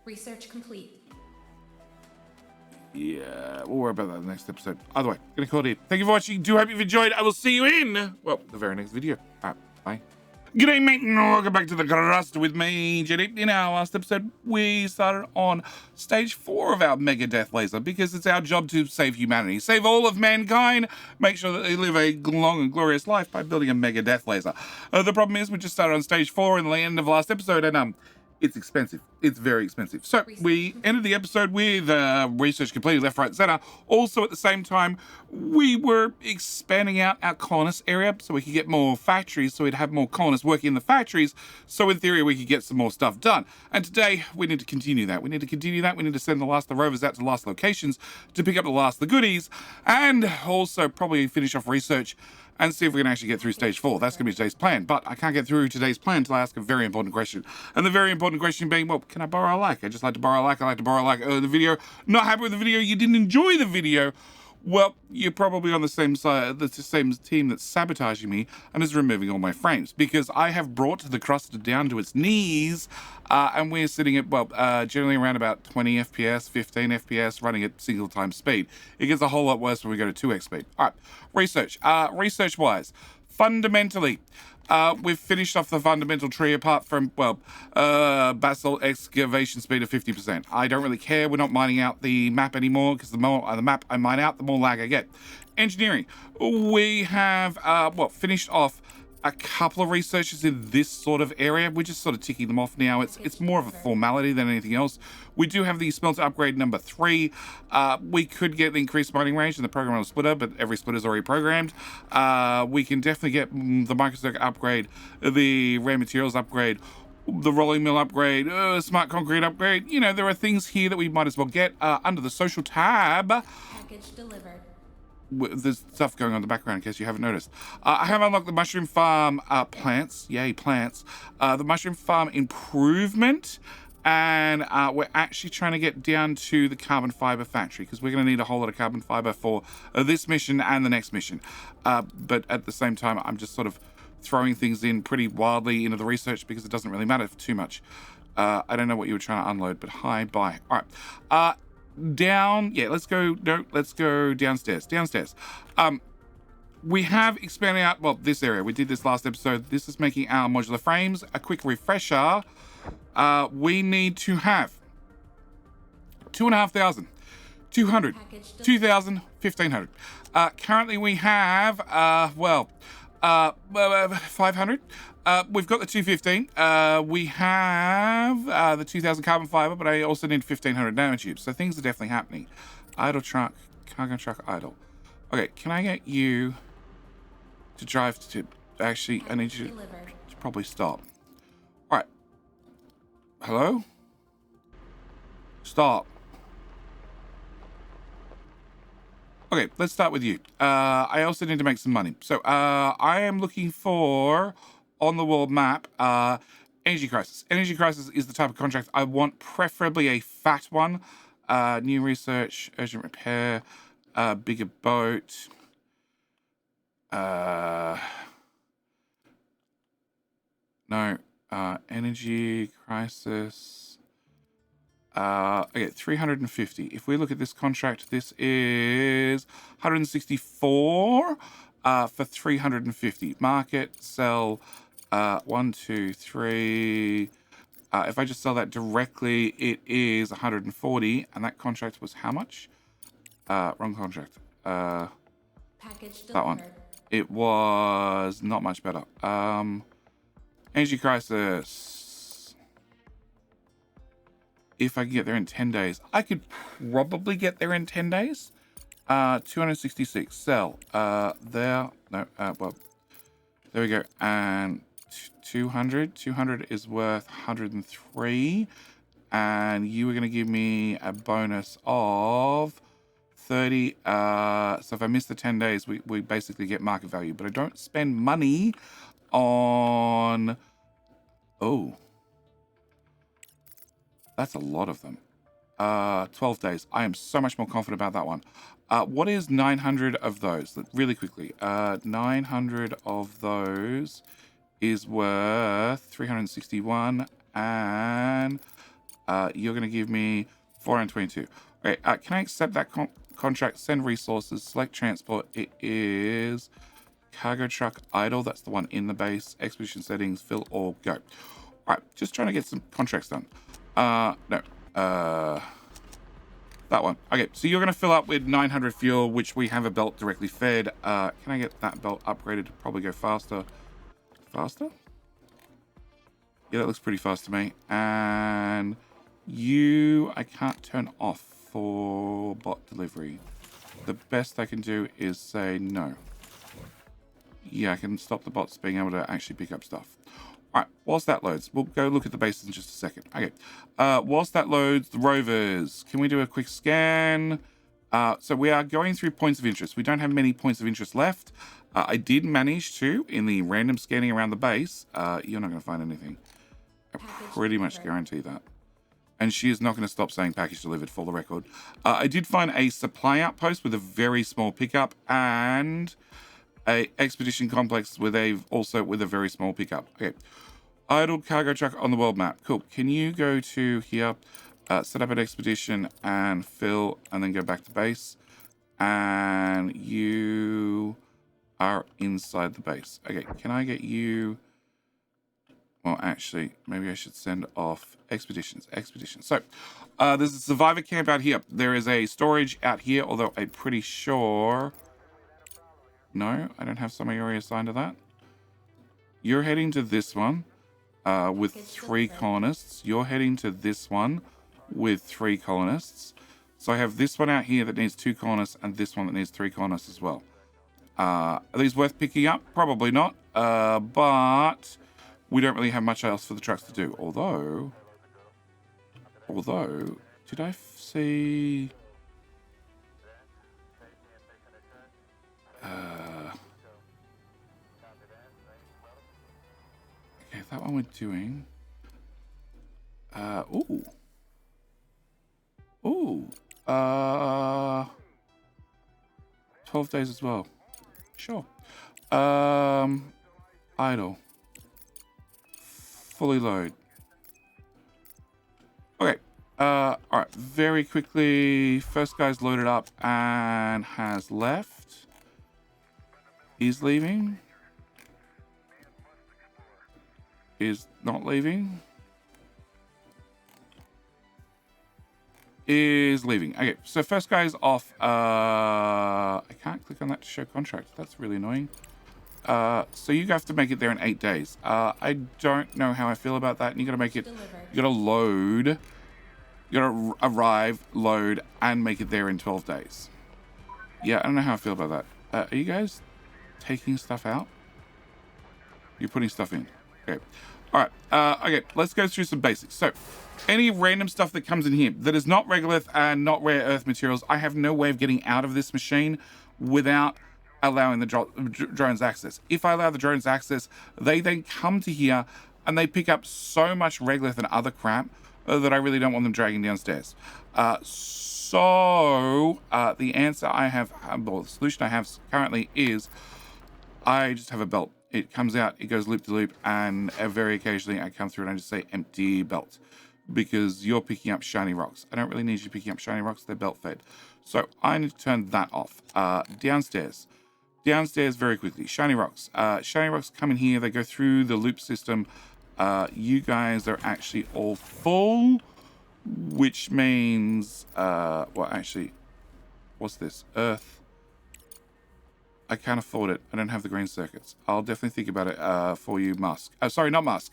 Speaker 5: Research complete.
Speaker 1: Yeah, we'll worry about that in the next episode. Either way, gonna call it here. Thank you for watching. Do hope you've enjoyed. I will see you in, well, the very next video. All right, bye. G'day, mate, and welcome back to the Crust with me, JD. In our last episode, we started on stage 4 of our mega death laser because it's our job to save humanity, save all of mankind, make sure that they live a long and glorious life by building a mega death laser. The problem is we just started on stage 4 in the end of last episode, and It's expensive. It's very expensive. So we ended the episode with research completed, left, right, center. Also, at the same time, we were expanding out our colonist area so we could get more factories, so we'd have more colonists working in the factories. So in theory, we could get some more stuff done. And today, we need to continue that. We need to send the last of the rovers out to the last locations to pick up the last of the goodies, and also probably finish off research and see if we can actually get through stage 4. That's going to be today's plan. But I can't get through today's plan until I ask a very important question. And the very important question being, well, can I borrow a like? I just like to borrow a like. I like to borrow a like. The video, not happy with the video, you didn't enjoy the video. Well, you're probably on the same side, the same team that's sabotaging me and is removing all my frames, because I have brought the Crust down to its knees, and we're sitting at, well, generally around about 20 FPS, 15 FPS, running at single time speed. It gets a whole lot worse when we go to 2x speed. All right, research. Research-wise, fundamentally, we've finished off the fundamental tree apart from, well, basalt excavation speed of 50%. I don't really care. We're not mining out the map anymore, because the more the map I mine out, the more lag I get. Engineering. We have, well, finished off a couple of researchers in this sort of area. We're just sort of ticking them off now. It's more of a formality than anything else. We do have the smelter upgrade number 3. We could get the increased mining range in the programmable splitter, but every splitter is already programmed. We can definitely get the microcircuit upgrade, the rare materials upgrade, the rolling mill upgrade, smart concrete upgrade. You know, there are things here that we might as well get under the social tab.
Speaker 5: Package delivered.
Speaker 1: There's stuff going on in the background in case you haven't noticed. I have unlocked the mushroom farm plants. Yay, plants. The mushroom farm improvement. And we're actually trying to get down to the carbon fiber factory, because we're going to need a whole lot of carbon fiber for this mission and the next mission. But at the same time, I'm just sort of throwing things in pretty wildly into the research because it doesn't really matter too much. I don't know what you were trying to unload, but hi, bye. All right. Down, yeah, let's go downstairs. We have expanded out, well, this area. We did this last episode. This is making our modular frames. A quick refresher. We need to have 2,500, 200, 2,000, 1,500. Currently we have, 500. We've got the 215. We have the 2,000 carbon fiber, but I also need 1,500 nanotubes. So things are definitely happening. Idle truck, cargo truck, idle. Okay, can I get you to drive to... Actually, I need you to probably stop. All right. Hello? Stop. Okay, let's start with you. I also need to make some money. So I am looking for... on the world map, energy crisis. Energy crisis is the type of contract I want, preferably a fat one. New research, urgent repair, bigger boat. No, energy crisis. Okay, 350. If we look at this contract, this is 164 for 350. Market, sell. 1, 2, 3. If I just sell that directly, it is 140, and that contract was how much? Wrong contract.
Speaker 5: Package delivered.
Speaker 1: That one. It was not much better. Energy crisis. If I can get there in 10 days, I could probably get there in 10 days. 266. Sell. There. No. Well. There we go. And 200. 200 is worth 103. And you were going to give me a bonus of 30. So if I miss the 10 days, we basically get market value. But I don't spend money on... Oh. That's a lot of them. 12 days. I am so much more confident about that one. What is 900 of those? Really quickly. 900 of those is worth 361, and you're going to give me 422. Okay, can I accept that contract? Send resources, select transport. It is cargo truck idle. That's the one in the base. Expedition settings, fill or go. All right, just trying to get some contracts done. No. That one. Okay, so you're going to fill up with 900 fuel, which we have a belt directly fed. Can I get that belt upgraded to probably go faster? Faster? Yeah, that looks pretty fast to me. And you, I can't turn off for bot delivery. The best I can do is say no. Yeah, I can stop the bots being able to actually pick up stuff. All right, whilst that loads, we'll go look at the bases in just a second. Okay, whilst that loads, the rovers. Can we do a quick scan? So we are going through points of interest. We don't have many points of interest left. I did manage to, in the random scanning around the base, you're not going to find anything. I pretty much guarantee that. And she is not going to stop saying package delivered, for the record. I did find a supply outpost with a very small pickup and a expedition complex with a very small pickup. Okay. Idle cargo truck on the world map. Cool. Can you go to here, set up an expedition and fill, and then go back to base? And you are inside the base. Okay. Can I get you? Well, actually, maybe I should send off expeditions. So, there's a survivor camp out here. There is a storage out here, although I'm pretty sure... No, I don't have somebody already assigned to that. You're heading to this one with 3 colonists. You're heading to this one with 3 colonists. So I have this one out here that needs 2 colonists and this one that needs 3 colonists as well. Are these worth picking up? Probably not. But... we don't really have much else for the trucks to do. Although, did I see... okay, that one we're doing. Ooh. 12 days as well. Sure. Idle. Fully load. Okay. All right. Very quickly. First guy's loaded up and has left. Is leaving. Is not leaving. Is leaving. Okay. So first guy's off. I can't click on that to show contract. That's really annoying. So you have to make it there in 8 days. I don't know how I feel about that. And you got to make it, you got to load, you got to arrive, load, and make it there in 12 days. Yeah, I don't know how I feel about that. Are you guys taking stuff out? You're putting stuff in. Okay. All right. Okay, let's go through some basics. So, any random stuff that comes in here that is not regolith and not rare earth materials, I have no way of getting out of this machine without allowing the drones access. If I allow the drones access, they then come to here and they pick up so much regolith and other crap that I really don't want them dragging downstairs. So the answer I have, or the solution I have currently is I just have a belt. It comes out, it goes loop to loop, and very occasionally I come through and I just say empty belt because you're picking up shiny rocks. I don't really need you picking up shiny rocks, they're belt fed. So I need to turn that off. Downstairs very quickly. Shiny rocks. Shiny rocks come in here. They go through the loop system. You guys are actually all full, which means, well, actually, what's this? Earth. I can't afford it. I don't have the green circuits. I'll definitely think about it for you, Musk. Sorry, not Musk.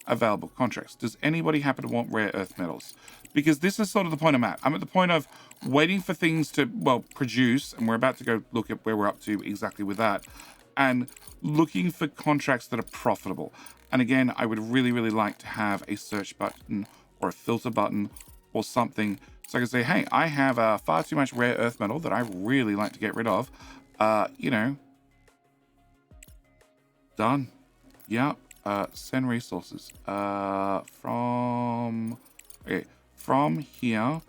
Speaker 1: Available contracts. Does anybody happen to want rare earth metals? Because this is sort of the point I'm at. I'm at the point of waiting for things to, well, produce, and we're about to go look at where we're up to exactly with that, and looking for contracts that are profitable. And again, I would really, really like to have a search button or a filter button or something so I can say, hey, I have far too much rare earth metal that I really like to get rid of. You know, done. Yeah. Send resources from here,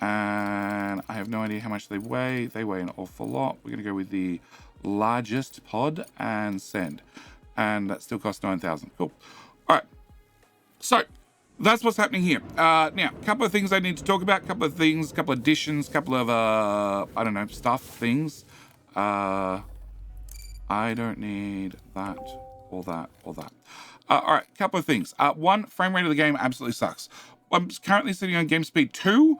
Speaker 1: and I have no idea how much they weigh. They weigh an awful lot. We're going to go with the largest pod and send, and that still costs 9,000. Cool. All right, so that's what's happening here. Now, a couple of things I need to talk about, couple of additions, couple of I don't know, stuff, things. I don't need that or that or that. All right, couple of things. One, frame rate of the game absolutely sucks. I'm currently sitting on game speed 2,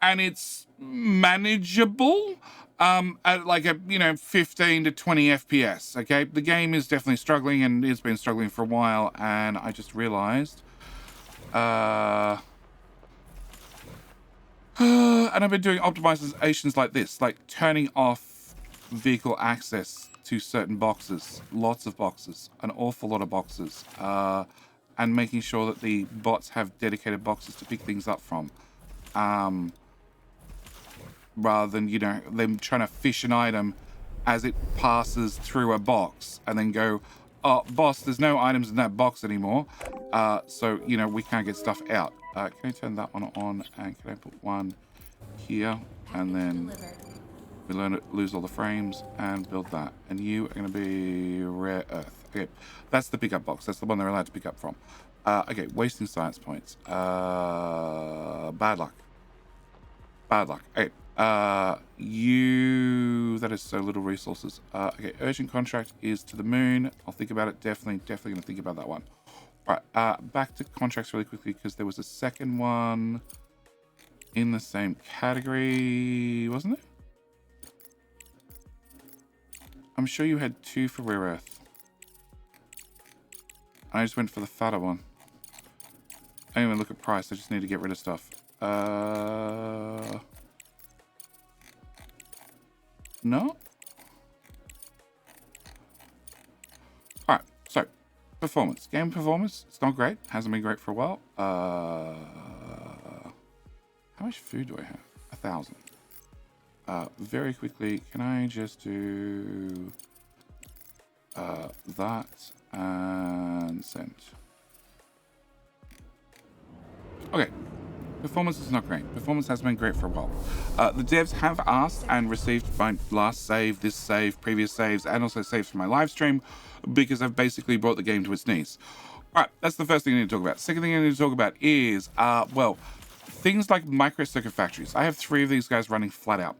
Speaker 1: and it's manageable. At like a, 15 to 20 FPS, okay? The game is definitely struggling and it's been struggling for a while, and I just realized, and I've been doing optimizations like this, like turning off vehicle access to certain boxes, lots of boxes, an awful lot of boxes, and making sure that the bots have dedicated boxes to pick things up from. Rather than, them trying to fish an item as it passes through a box and then go, oh, boss, there's no items in that box anymore. So, we can't get stuff out. Can I turn that one on, and can I put one here? And then we lose all the frames and build that. And you are going to be rare earth. Okay, that's the pickup box. That's the one they're allowed to pick up from. Okay, wasting science points. Bad luck. Bad luck. Okay. That is so little resources. Okay, urgent contract is to the moon. I'll think about it. Definitely gonna think about that one. All right, back to contracts really quickly, because there was a second one in the same category, wasn't it? I'm sure you had 2 for rare earth. I just went for the fatter one. I didn't even look at price. I just need to get rid of stuff. No? Alright, so performance. Game performance, it's not great. Hasn't been great for a while. How much food do I have? 1,000. Very quickly, can I just do that and send? Okay. Performance is not great. Performance has been great for a while. The devs have asked and received my last save, this save, previous saves, and also saves from my live stream, because I've basically brought the game to its knees. All right, that's the first thing I need to talk about. Second thing I need to talk about is, things like micro-circuit factories. I have 3 of these guys running flat out.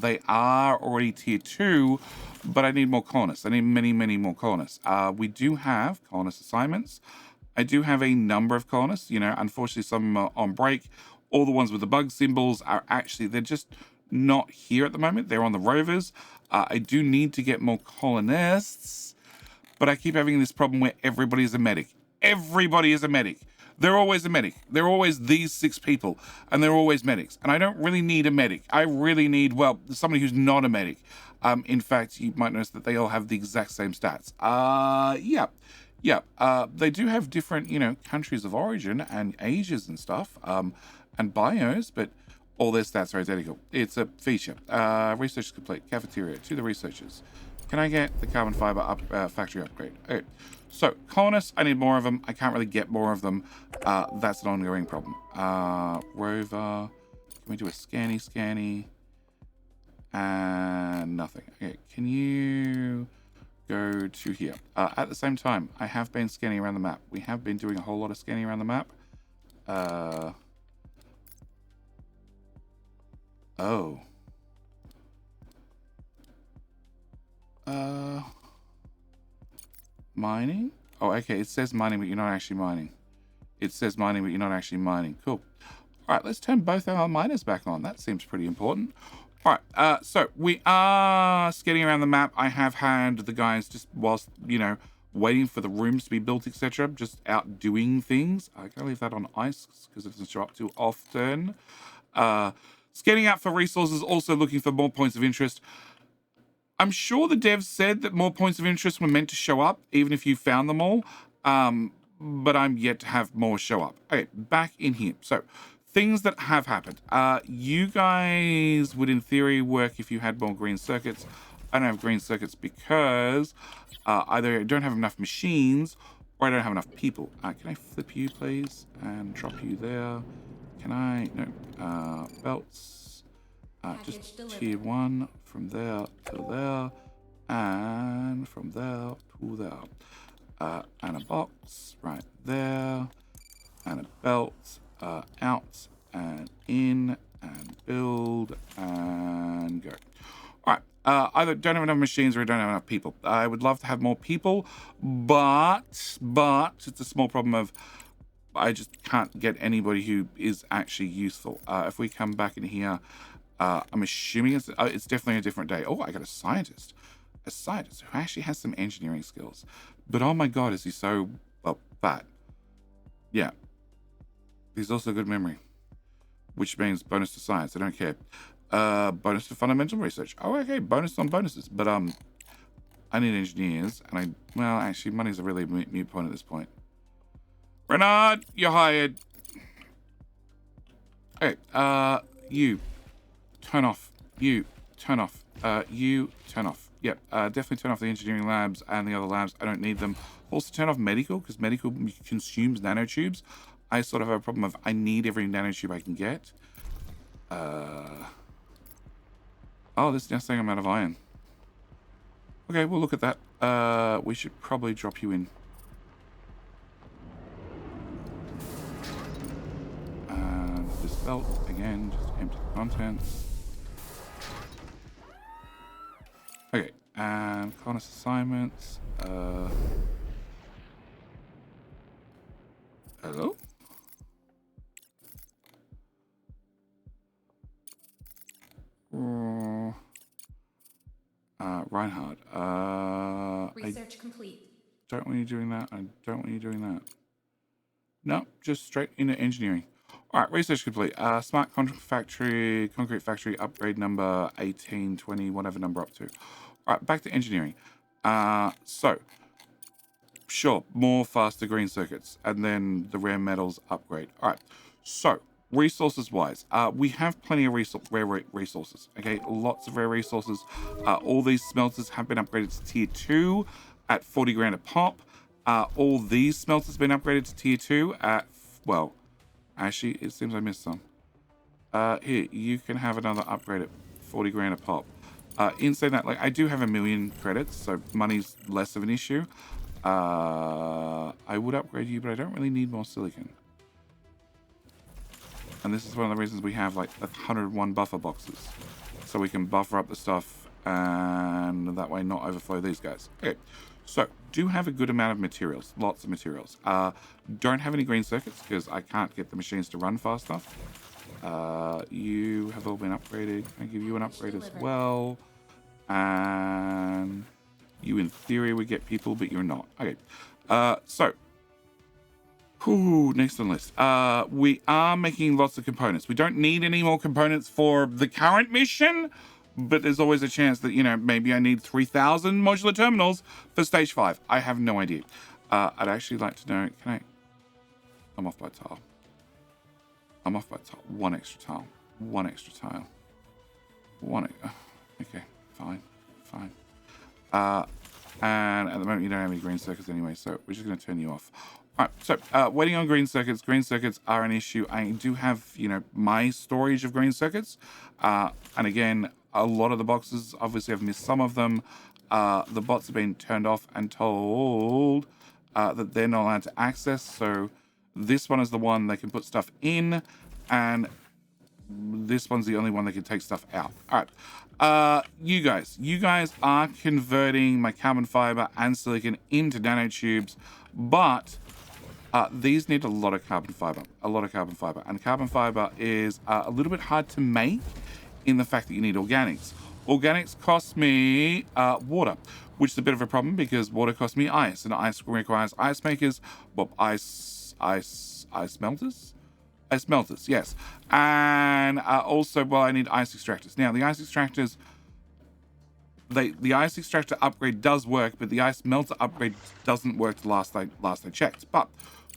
Speaker 1: They are already tier 2, but I need more colonists. I need many, many more colonists. We do have colonist assignments. I do have a number of colonists, unfortunately some are on break. All the ones with the bug symbols are actually, they're just not here at the moment. They're on the rovers. I do need to get more colonists, but I keep having this problem where everybody is a medic. Everybody is a medic. They're always a medic. They're always these 6 people, and they're always medics. And I don't really need a medic. I really need, somebody who's not a medic. In fact, you might notice that they all have the exact same stats. Yeah, they do have different, countries of origin and ages and stuff, and bios, but all their stats are identical. It's a feature. Research is complete. Cafeteria to the researchers. Can I get the carbon fiber factory upgrade? Okay. So, colonists, I need more of them. I can't really get more of them. That's an ongoing problem. Rover. Can we do a scanny? And nothing. Okay, can you go to here? At the same time, I have been scanning around the map. We have been doing a whole lot of scanning around the map. Mining? Oh, okay, it says mining, but you're not actually mining. It says mining, but you're not actually mining. Cool. All right, let's turn both our miners back on. That seems pretty important. All right, so we are scanning around the map. I have had the guys just whilst, waiting for the rooms to be built, etc., just out doing things. I can leave that on ice because it doesn't show up too often. Scanning out for resources, also looking for more points of interest. I'm sure the devs said that more points of interest were meant to show up, even if you found them all. But I'm yet to have more show up. Okay, back in here. So, things that have happened. You guys would, in theory, work if you had more green circuits. I don't have green circuits because either I don't have enough machines or I don't have enough people. Can I flip you, please, and drop you there? Can I? No. Belts. Just tier 1 from there to there, and from there to there. And a box right there, and a belt. Out and in and build and go. All right. Either don't have enough machines or I don't have enough people. I would love to have more people, but it's a small problem of I just can't get anybody who is actually useful. If we come back in here, I'm assuming it's definitely a different day. Oh, I got a scientist who actually has some engineering skills. But oh my god, is he so, well, fat. Yeah. He's also good memory, which means bonus to science. I don't care. Bonus to fundamental research. Oh, okay, bonus on bonuses. But I need engineers, and well, actually, money's a really mute point at this point. Renard, you're hired. Okay, you turn off. You turn off. You turn off. Yep, definitely turn off the engineering labs and the other labs. I don't need them. Also turn off medical, because medical consumes nanotubes. I sort of have a problem of I need every nanotube I can get. Oh, this is now saying I'm out of iron. Okay, we'll look at that. We should probably drop you in. This belt, again, just empty contents. Okay, and bonus assignments. Hello? Reinhard.
Speaker 5: Research complete.
Speaker 1: Don't want you doing that. I don't want you doing that. No, just straight into engineering. All right, research complete. Smart concrete factory upgrade number 18, 20, whatever number up to. All right, back to engineering. So, sure, more faster green circuits, and then the rare metals upgrade. All right, so resources wise, we have plenty of rare resources. Okay, lots of rare resources. All these smelters have been upgraded to tier 2 at 40 grand a pop. All these smelters have been upgraded to tier 2 at, well, actually, it seems I missed some. Here, you can have another upgrade at 40 grand a pop. In saying that, like, I do have 1 million credits, so money's less of an issue. I would upgrade you, but I don't really need more silicon. And this is one of the reasons we have, like, 101 buffer boxes. So we can buffer up the stuff, and that way not overflow these guys. Okay, so, do have a good amount of materials. Lots of materials. Don't have any green circuits, because I can't get the machines to run fast enough. You have all been upgraded. Can I give you an upgrade as well? And you, in theory, would get people, but you're not. Okay. So, next on the list. We are making lots of components. We don't need any more components for the current mission, but there's always a chance that, you know, maybe I need 3,000 modular terminals for stage 5. I have no idea. I'd actually like to know, I'm off by a tile. I'm off by a tile. One extra tile. Okay, fine. And at the moment, you don't have any green circuits anyway, so we're just going to turn you off. All right, so waiting on green circuits. Green circuits are an issue. I do have, you know, my storage of green circuits. And again, a lot of the boxes, obviously I've missed some of them. The bots have been turned off and told that they're not allowed to access. So this one is the one they can put stuff in, and this one's the only one that can take stuff out. All right. You guys are converting my carbon fiber and silicon into nanotubes, but these need a lot of carbon fiber, and carbon fiber is a little bit hard to make in the fact that you need organics. Organics cost me water, which is a bit of a problem because water costs me ice, and ice requires ice makers. Well, ice melters. Ice melters, yes. And also, well, I need ice extractors. Now, the ice extractors, the ice extractor upgrade does work, but the ice melter upgrade doesn't work the last I checked. But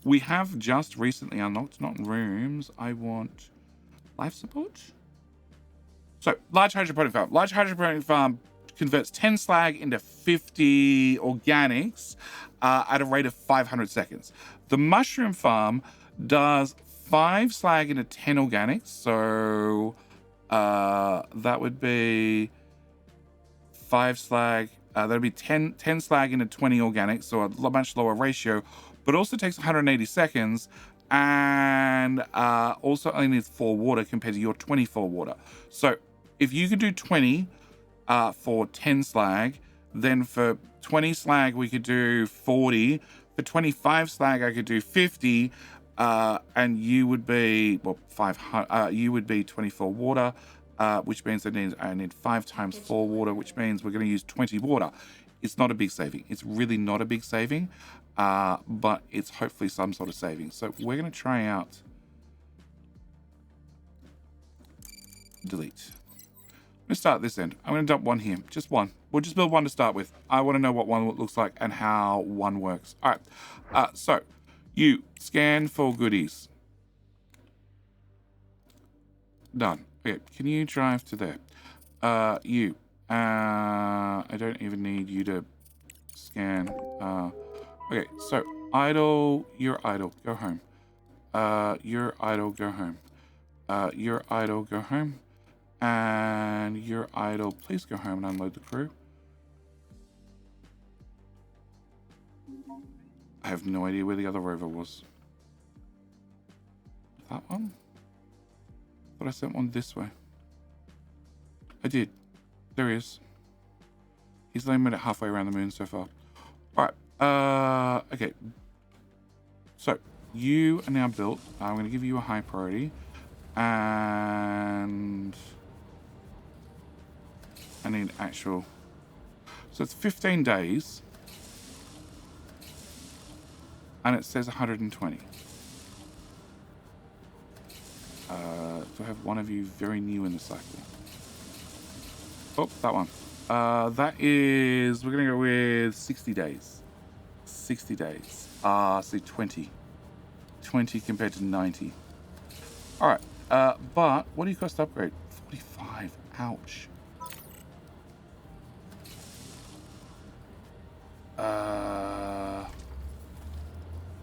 Speaker 1: we have just recently unlocked, not rooms, I want life support. So, large hydroponic farm. Large hydroponic farm converts 10 slag into 50 organics at a rate of 500 seconds. The mushroom farm does 5 slag into 10 organics, so that would be 5 slag. That would be 10 slag into 20 organics, so a much lower ratio, but also takes 180 seconds, and also only needs 4 water compared to your 24 water. So if you could do 20 for 10 slag, then for 20 slag we could do 40. For 25 slag I could do 50. And you would be, well, 500, you would be 24 water. which means I need 5 times 4 water, which means we're going to use 20 water. It's not a big saving. It's really not a big saving, but it's hopefully some sort of saving. So we're going to try out delete. I'm going to start at this end. I'm going to dump 1 here. Just 1. We'll just build 1 to start with. I want to know what 1 looks like and how 1 works. All right. So you scan for goodies. Done. Okay. Can you drive to there? You. I don't even need you to scan. Okay. So idle. You're idle. Go home. You're idle. Go home. You're idle. Go home. And you're idle. Please go home and unload the crew. I have no idea where the other rover was. That one? I thought I sent one this way. I did. There he is. He's only made it halfway around the moon so far. Alright. Okay. So, you are now built. I'm going to give you a high priority. And I need actual. So it's 15 days. And it says 120. So I have one of you very new in the cycle. Oh, that one. That is, we're going to go with 60 days. 60 days. So 20. 20 compared to 90. All right. But what do you cost to upgrade? 45. Ouch.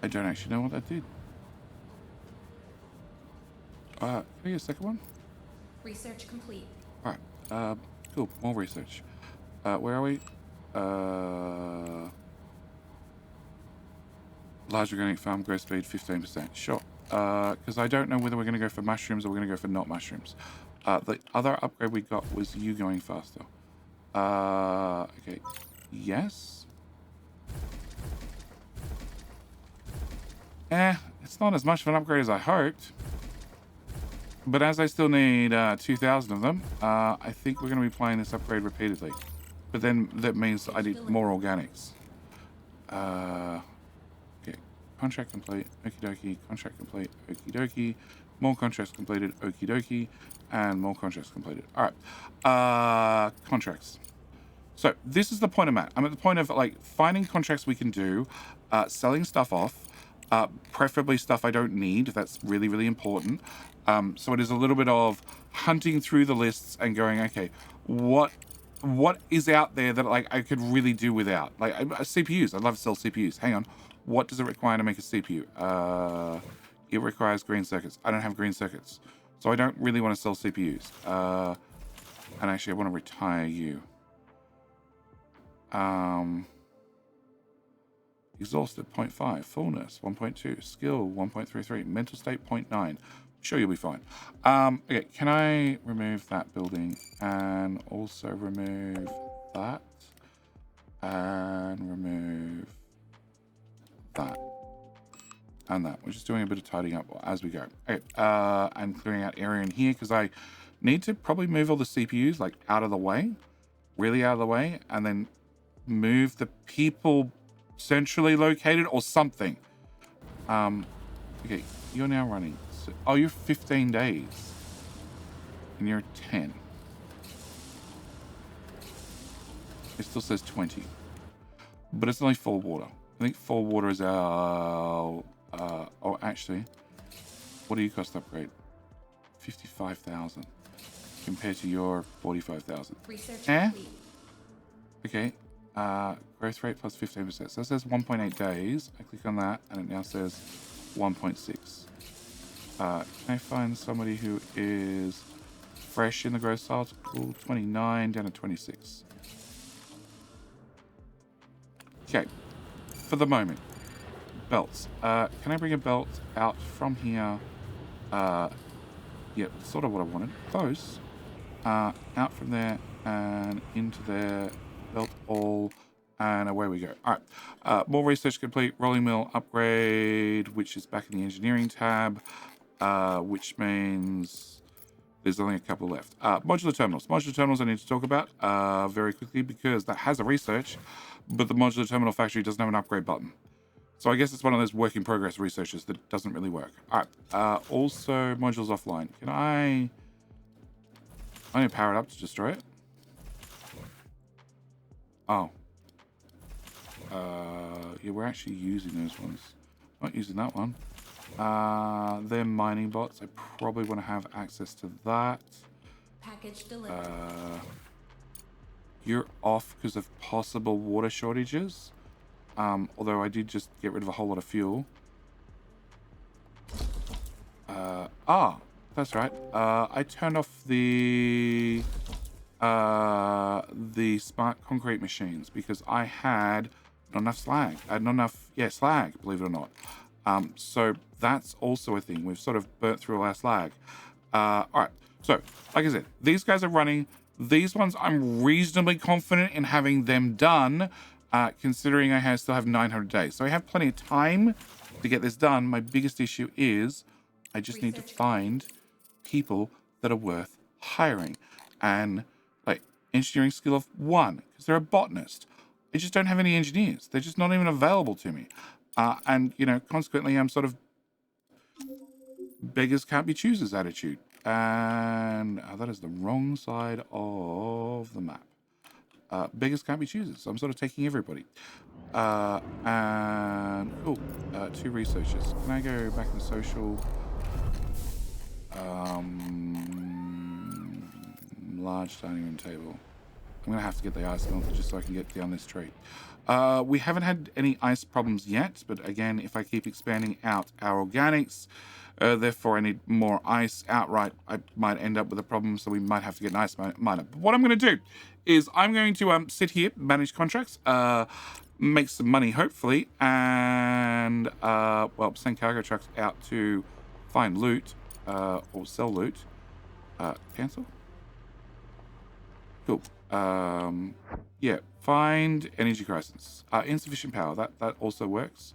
Speaker 1: I don't actually know what that did. Can I get a second one?
Speaker 5: Research complete.
Speaker 1: All right. Cool. More research. Where are we? Large organic farm growth speed 15%. Sure. Because I don't know whether we're going to go for mushrooms or we're going to go for not mushrooms. The other upgrade we got was you going faster. Okay. Yes. It's not as much of an upgrade as I hoped. But as I still need 2,000 of them, I think we're going to be playing this upgrade repeatedly. But then that means I need more organics. Okay, contract complete, okie dokie, contract complete, okie dokie, more contracts completed, okie dokie, and more contracts completed. All right, contracts. So this is the point I'm at. I'm at the point of like finding contracts we can do, selling stuff off, preferably stuff I don't need. That's really, really important. So it is a little bit of hunting through the lists and going, okay, what is out there that like I could really do without? Like CPUs. I'd love to sell CPUs. Hang on. What does it require to make a CPU? It requires green circuits. I don't have green circuits. So I don't really want to sell CPUs. And actually I want to retire you. Exhausted 0.5, fullness 1.2, skill 1.33, mental state 0.9. Sure, you'll be fine. Okay, can I remove that building and also remove that and remove that and that? We're just doing a bit of tidying up as we go. Okay, I'm clearing out area in here because I need to probably move all the CPUs like out of the way, really out of the way, and then move the people centrally located or something. Okay, you're now running. So, oh, you're 15 days. And you're 10. It still says 20. But it's only 4 water. I think 4 water is our... oh, actually, what do you cost to upgrade? 55,000 compared to your 45,000.
Speaker 5: Research complete.
Speaker 1: Okay. Growth rate plus 15%. So it says 1.8 days. I click on that and it now says 1.6. Can I find somebody who is fresh in the growth cycle? 29 down to 26. Okay. For the moment. Belts. Can I bring a belt out from here? Yep, sort of what I wanted. Close. Out from there and into there. Belt all. And away we go. All right. More research complete. Rolling mill upgrade, which is back in the engineering tab, which means There's only a couple left. Modular terminals. Modular terminals I need to talk about very quickly because that has a research, but the modular terminal factory doesn't have an upgrade button. So I guess it's one of those work in progress researches that doesn't really work. All right. Also, modules offline. Can I need to power it up to destroy it? Oh. Yeah, we're actually using those ones. Not using that one. They're mining bots. I probably want to have access to that.
Speaker 5: Package delivered.
Speaker 1: You're off because of possible water shortages. Although I did just get rid of a whole lot of fuel. That's right. I turned off the smart concrete machines because I had not enough slag. I had not enough, slag, believe it or not. So that's also a thing. We've sort of burnt through all our slag. All right. So, like I said, these guys are running. These ones, I'm reasonably confident in having them done, considering I still have 900 days. So I have plenty of time to get this done. My biggest issue is I just need to find people that are worth hiring. And, like, engineering skill of 1, because they're a botanist. I just don't have any engineers. They're just not even available to me. And, you know, consequently, I'm sort of beggars can't be choosers attitude. And that is the wrong side of the map. Beggars can't be choosers. So I'm sort of taking everybody. And, 2 researchers. Can I go back in social? Large dining room table. I'm going to have to get the ice melted just so I can get down this tree. We haven't had any ice problems yet, but again, if I keep expanding out our organics, therefore I need more ice outright, I might end up with a problem, so we might have to get an ice miner. But what I'm going to do is I'm going to sit here, manage contracts, make some money, hopefully, and, send cargo trucks out to find loot, or sell loot. Cancel? Cool. Find energy crisis. Insufficient power. That also works.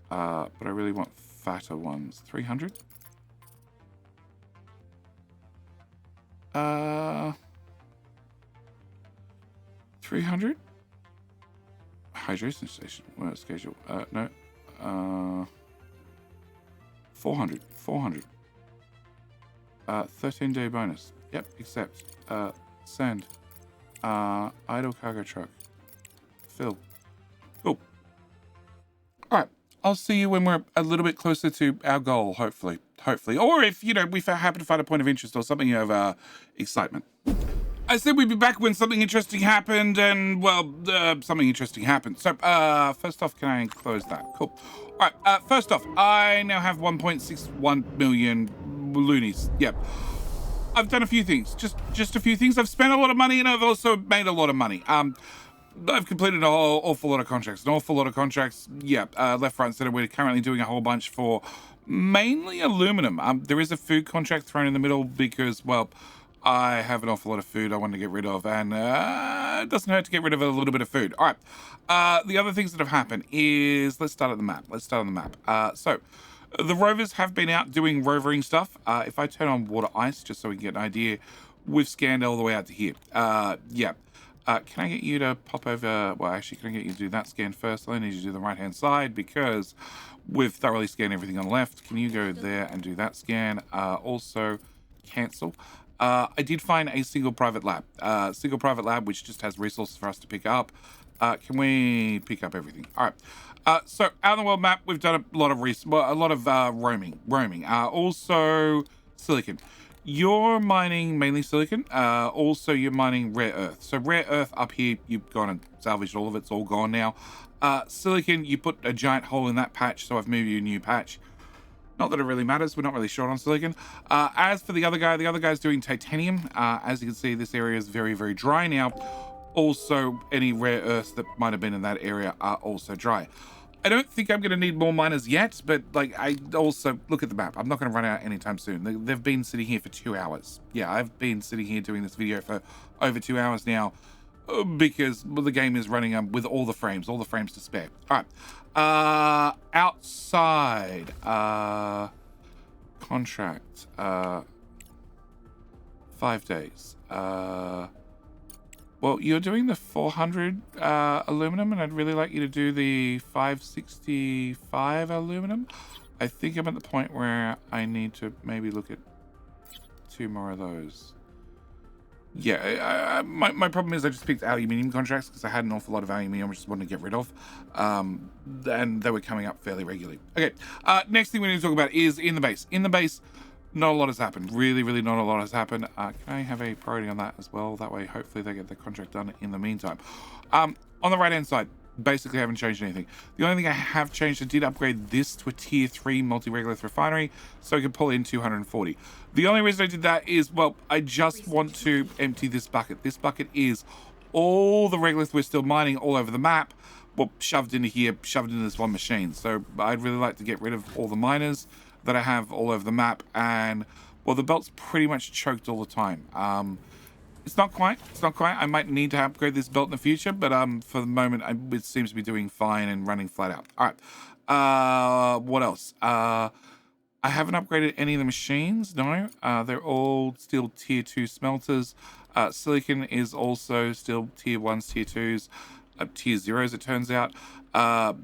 Speaker 1: But I really want fatter ones. 300. 300. Hydration station. Well, schedule. No. 400. 400. 13-day bonus. Yep. Accept. Send. Idle cargo truck. Fill. Cool. All right. I'll see you when we're a little bit closer to our goal, hopefully. Hopefully. Or if, you know, we happen to find a point of interest or something of excitement. I said we'd be back when something interesting happened, and, well, something interesting happened. So, first off, can I close that? Cool. All right. First off, I now have 1.61 million loonies. Yep. I've done a few things, just a few things. I've spent a lot of money, and I've also made a lot of money. I've completed an awful lot of contracts. Left, right, and center. We're currently doing a whole bunch for mainly aluminum. There is a food contract thrown in the middle because, well, I have an awful lot of food I want to get rid of, and it doesn't hurt to get rid of a little bit of food. All right. The other things that have happened is, let's start at the map. So the rovers have been out doing rovering stuff. If I turn on water ice, just so we can get an idea, we've scanned all the way out to here. Can I get you to pop over? Well, actually, can I get you to do that scan first? I need you to do the right-hand side because we've thoroughly scanned everything on the left. Can you go there and do that scan? Also, cancel. I did find a single private lab. Which just has resources for us to pick up. Can we pick up everything? All right. So out on the world map, we've done a lot of roaming. Also silicon. You're mining mainly silicon. Also, you're mining rare earth. So rare earth up here, you've gone and salvaged all of it. It's all gone now. Silicon, you put a giant hole in that patch, so I've moved you a new patch. Not that it really matters. We're not really short on silicon. As for the other guy's doing titanium. As you can see, this area is very, very dry now. Also, any rare earths that might have been in that area are also dry. I don't think I'm going to need more miners yet, but like I also look at the map. I'm not going to run out anytime soon. They've been sitting here for 2 hours. Yeah, I've been sitting here doing this video for over 2 hours now because the game is running with all the frames to spare. All right, outside contract. 5 days. Well, you're doing the 400 aluminum, and I'd really like you to do the 565 aluminum. I think I'm at the point where I need to maybe look at 2 more of those. Yeah, my problem is I just picked aluminium contracts because I had an awful lot of aluminium I just wanted to get rid of. And they were coming up fairly regularly. Okay, next thing we need to talk about is in the base. In the base, not a lot has happened. Really, really not a lot has happened. Can I have a priority on that as well? That way, hopefully they get the contract done in the meantime. On the right-hand side, basically haven't changed anything. The only thing I have changed, I did upgrade this to a tier 3 multi-regolith refinery so I could pull in 240. The only reason I did that is, well, I just want to empty this bucket. This bucket is all the regolith we're still mining all over the map, well, shoved into here, shoved into this one machine. So I'd really like to get rid of all the miners that I have all over the map, and well, the belt's pretty much choked all the time. It's not quite. I might need to upgrade this belt in the future, but for the moment, it seems to be doing fine and running flat out. All right. What else? I haven't upgraded any of the machines. No, they're all still tier 2 smelters. Silicon is also still tier 1s, tier 2s, tier 0s. It turns out.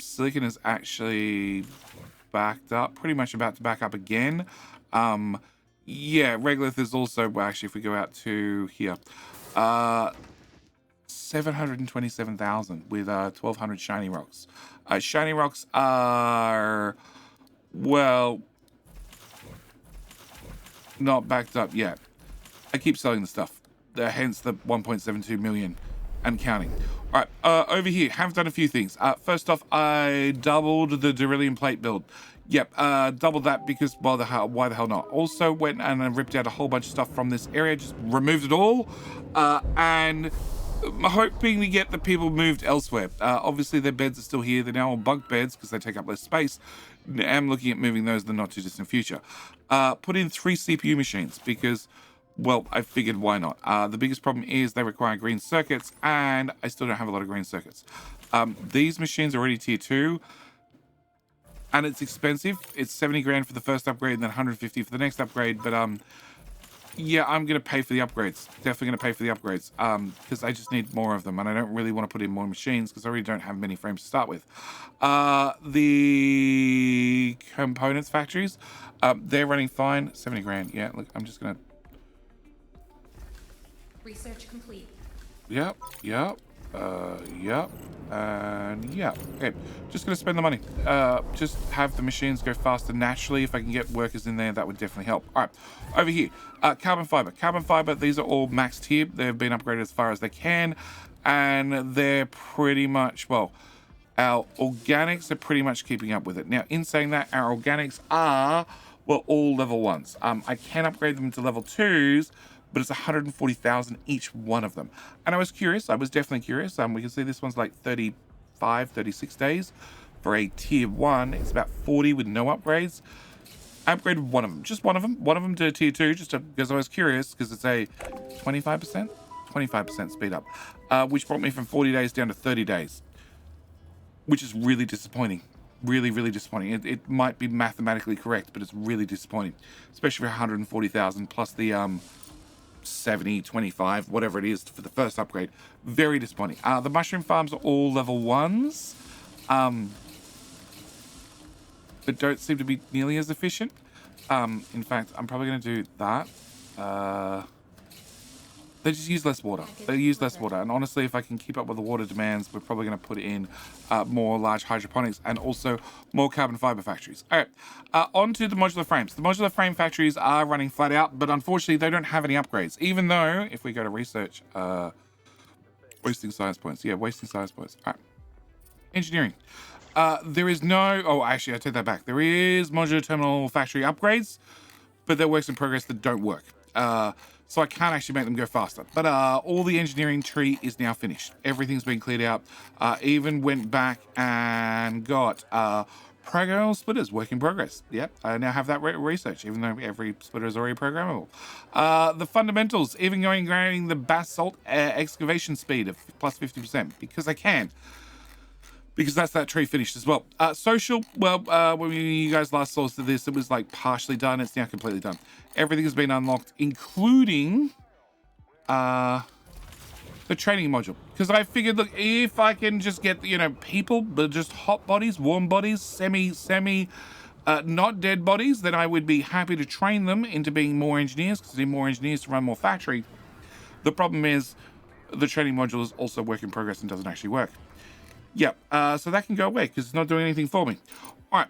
Speaker 1: Silicon is actually backed up, pretty much about to back up again. Yeah, regolith is also, well, actually, if we go out to here, 727,000 with 1,200 shiny rocks. Shiny rocks are, well, not backed up yet. I keep selling the stuff, hence the 1.72 million and counting. All right, over here, have done a few things. First off, I doubled the beryllium plate build. Yep, doubled that because, well, why the hell not? Also went and I ripped out a whole bunch of stuff from this area, just removed it all, and I'm hoping to get the people moved elsewhere. Obviously, their beds are still here. They're now all bunk beds because they take up less space. I'm looking at moving those in the not too distant future. Put in 3 CPU machines because, well, I figured why not. The biggest problem is they require green circuits, and I still don't have a lot of green circuits. These machines are already tier 2. And it's expensive. It's 70 grand for the first upgrade and then 150 for the next upgrade. But yeah, I'm going to pay for the upgrades. Definitely going to pay for the upgrades because I just need more of them. And I don't really want to put in more machines because I already don't have many frames to start with. The components factories, they're running fine. 70 grand. Yeah, look, I'm just going to...
Speaker 5: Research complete.
Speaker 1: Yep. And yeah, okay, just gonna spend the money. Just have the machines go faster naturally. If I can get workers in there, that would definitely help. All right, over here, carbon fiber. These are all maxed here. They've been upgraded as far as they can, and they're pretty much, well, our organics are pretty much keeping up with it. Now, in saying that, our organics are, well, all level 1s. I can upgrade them to level 2s, but it's 140,000 each one of them. And I was curious. I was definitely curious. We can see this one's like 35, 36 days. For a tier 1, it's about 40 with no upgrades. I upgraded one of them. Just one of them. One of them to tier 2, just because I was curious, because it's a 25%? 25% speed up. Which brought me from 40 days down to 30 days. Which is really disappointing. Really, really disappointing. It might be mathematically correct, but it's really disappointing. Especially for 140,000 plus the... 70, 25, whatever it is for the first upgrade. Very disappointing. The mushroom farms are all level 1s, but don't seem to be nearly as efficient. In fact, I'm probably going to do that. They just use less water. And honestly, if I can keep up with the water demands, we're probably going to put in more large hydroponics and also more carbon fiber factories. All right, on to the modular frames. The modular frame factories are running flat out, but unfortunately, they don't have any upgrades. Even though, if we go to research, wasting size points. Yeah, wasting size points. All right, engineering. There is no... Oh, actually, I take that back. There is modular terminal factory upgrades, but they're works in progress that don't work. So I can't actually make them go faster. But all the engineering tree is now finished. Everything's been cleared out. Even went back and got programmable splitters, work in progress. Yep, I now have that research, even though every splitter is already programmable. The fundamentals, even grading the basalt excavation speed of plus 50%, because I can. Because that's that tree finished as well. Social, well, when you guys last saw this, it was like partially done. It's now completely done. Everything has been unlocked, including the training module, because I figured, look, if I can just get, you know, people, but just hot bodies, warm bodies, not dead bodies, then I would be happy to train them into being more engineers, because I need more engineers to run more factory. The problem is the training module is also work in progress and doesn't actually work. Yeah, so that can go away because it's not doing anything for me. All right,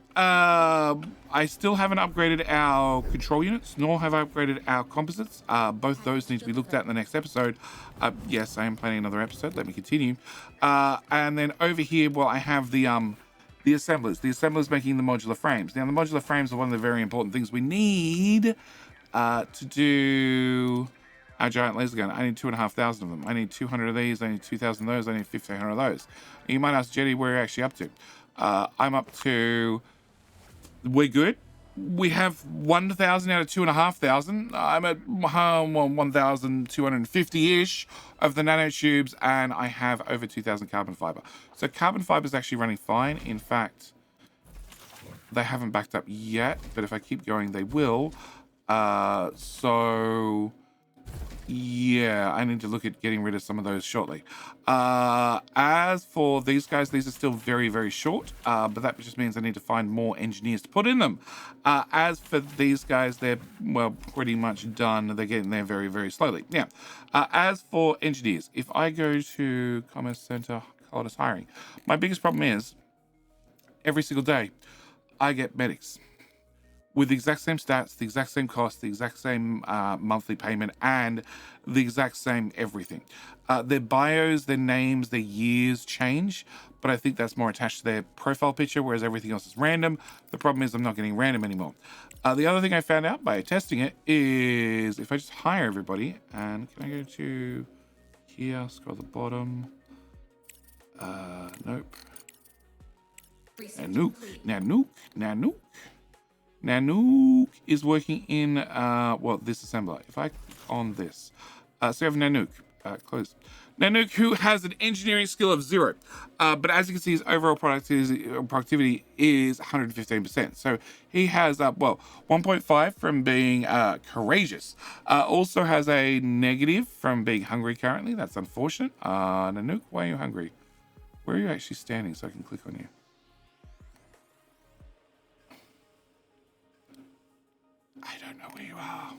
Speaker 1: I still haven't upgraded our control units, nor have I upgraded our composites. Both those need to be looked at in the next episode. Yes, I am planning another episode. Let me continue. And then over here, well, I have the assemblers. The assemblers making the modular frames. Now, the modular frames are one of the very important things we need to do our giant laser gun. I need 2,500 of them. I need 200 of these. I need 2,000 of those. I need 1,500 of those. And you might ask, Jetty, where are you actually up to? I'm up to... We're good. We have 1,000 out of 2,500. I'm at 1,250-ish of the nanotubes, and I have over 2,000 carbon fiber. So carbon fiber is actually running fine. In fact, they haven't backed up yet, but if I keep going, they will. So... yeah, I need to look at getting rid of some of those shortly. As for these guys, these are still very, very short, but that just means I need to find more engineers to put in them. As for these guys, they're, well, pretty much done. They're getting there very, very slowly. Now, as for engineers, if I go to Commerce Center, Colonist Hiring, my biggest problem is every single day I get medics with the exact same stats, the exact same cost, the exact same monthly payment, and the exact same everything. Their bios, their names, their years change, but I think that's more attached to their profile picture, whereas everything else is random. The problem is I'm not getting random anymore. The other thing I found out by testing it is if I just hire everybody, and can I go to here, scroll to the bottom? Nope. Nanook. Nanook is working in, well, this assembler. If I click on this, so we have Nanook, close. Nanook, who has an engineering skill of 0, but as you can see, his overall productivity is 115%. So he has, well, 1.5 from being courageous. Also has a negative from being hungry currently. That's unfortunate. Nanook, why are you hungry? Where are you actually standing so I can click on you? I don't know where you are.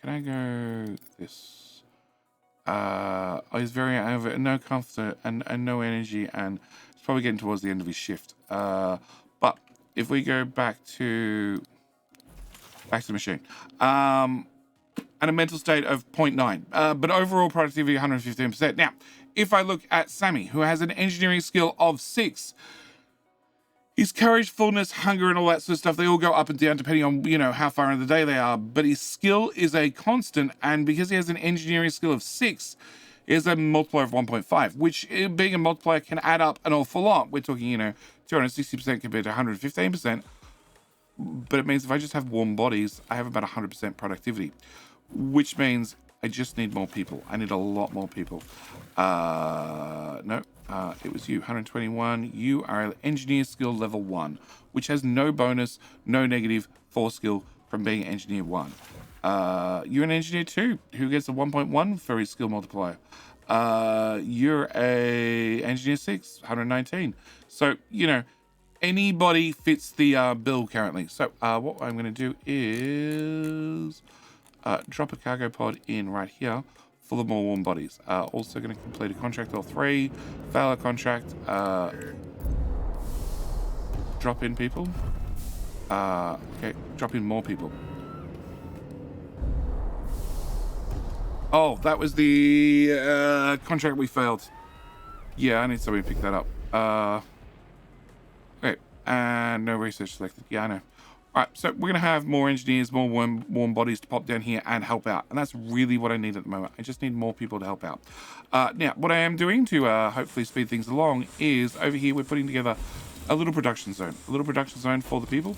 Speaker 1: Can I go this? He's very no comfort and no energy, and it's probably getting towards the end of his shift. But if we go back to the machine, and a mental state of 0.9, but overall productivity 115%. Now, if I look at Sammy, who has an engineering skill of 6. His courage, fullness, hunger, and all that sort of stuff, they all go up and down depending on, you know, how far in the day they are. But his skill is a constant, and because he has an engineering skill of 6, is a multiplier of 1.5, which, being a multiplier, can add up an awful lot. We're talking, you know, 260% compared to 115%. But it means if I just have warm bodies, I have about 100% productivity, which means I just need more people. I need a lot more people. No. It was you, 121. You are engineer skill level 1, which has no bonus, no negative for skill from being engineer 1. You're an engineer 2, who gets a 1.1 for his skill multiplier. You're a engineer 6, 119. So, you know, anybody fits the bill currently. So what I'm going to do is drop a cargo pod in right here full of more warm bodies. Also going to complete a contract or 3, fail a contract, drop in people. Okay, drop in more people. Oh, that was the contract we failed. Yeah, I need somebody to pick that up. Okay, and no research selected. Yeah, I know. All right, so we're going to have more engineers, more warm bodies to pop down here and help out. And that's really what I need at the moment. I just need more people to help out. Now, what I am doing to hopefully speed things along is over here we're putting together a little production zone. A little production zone for the people.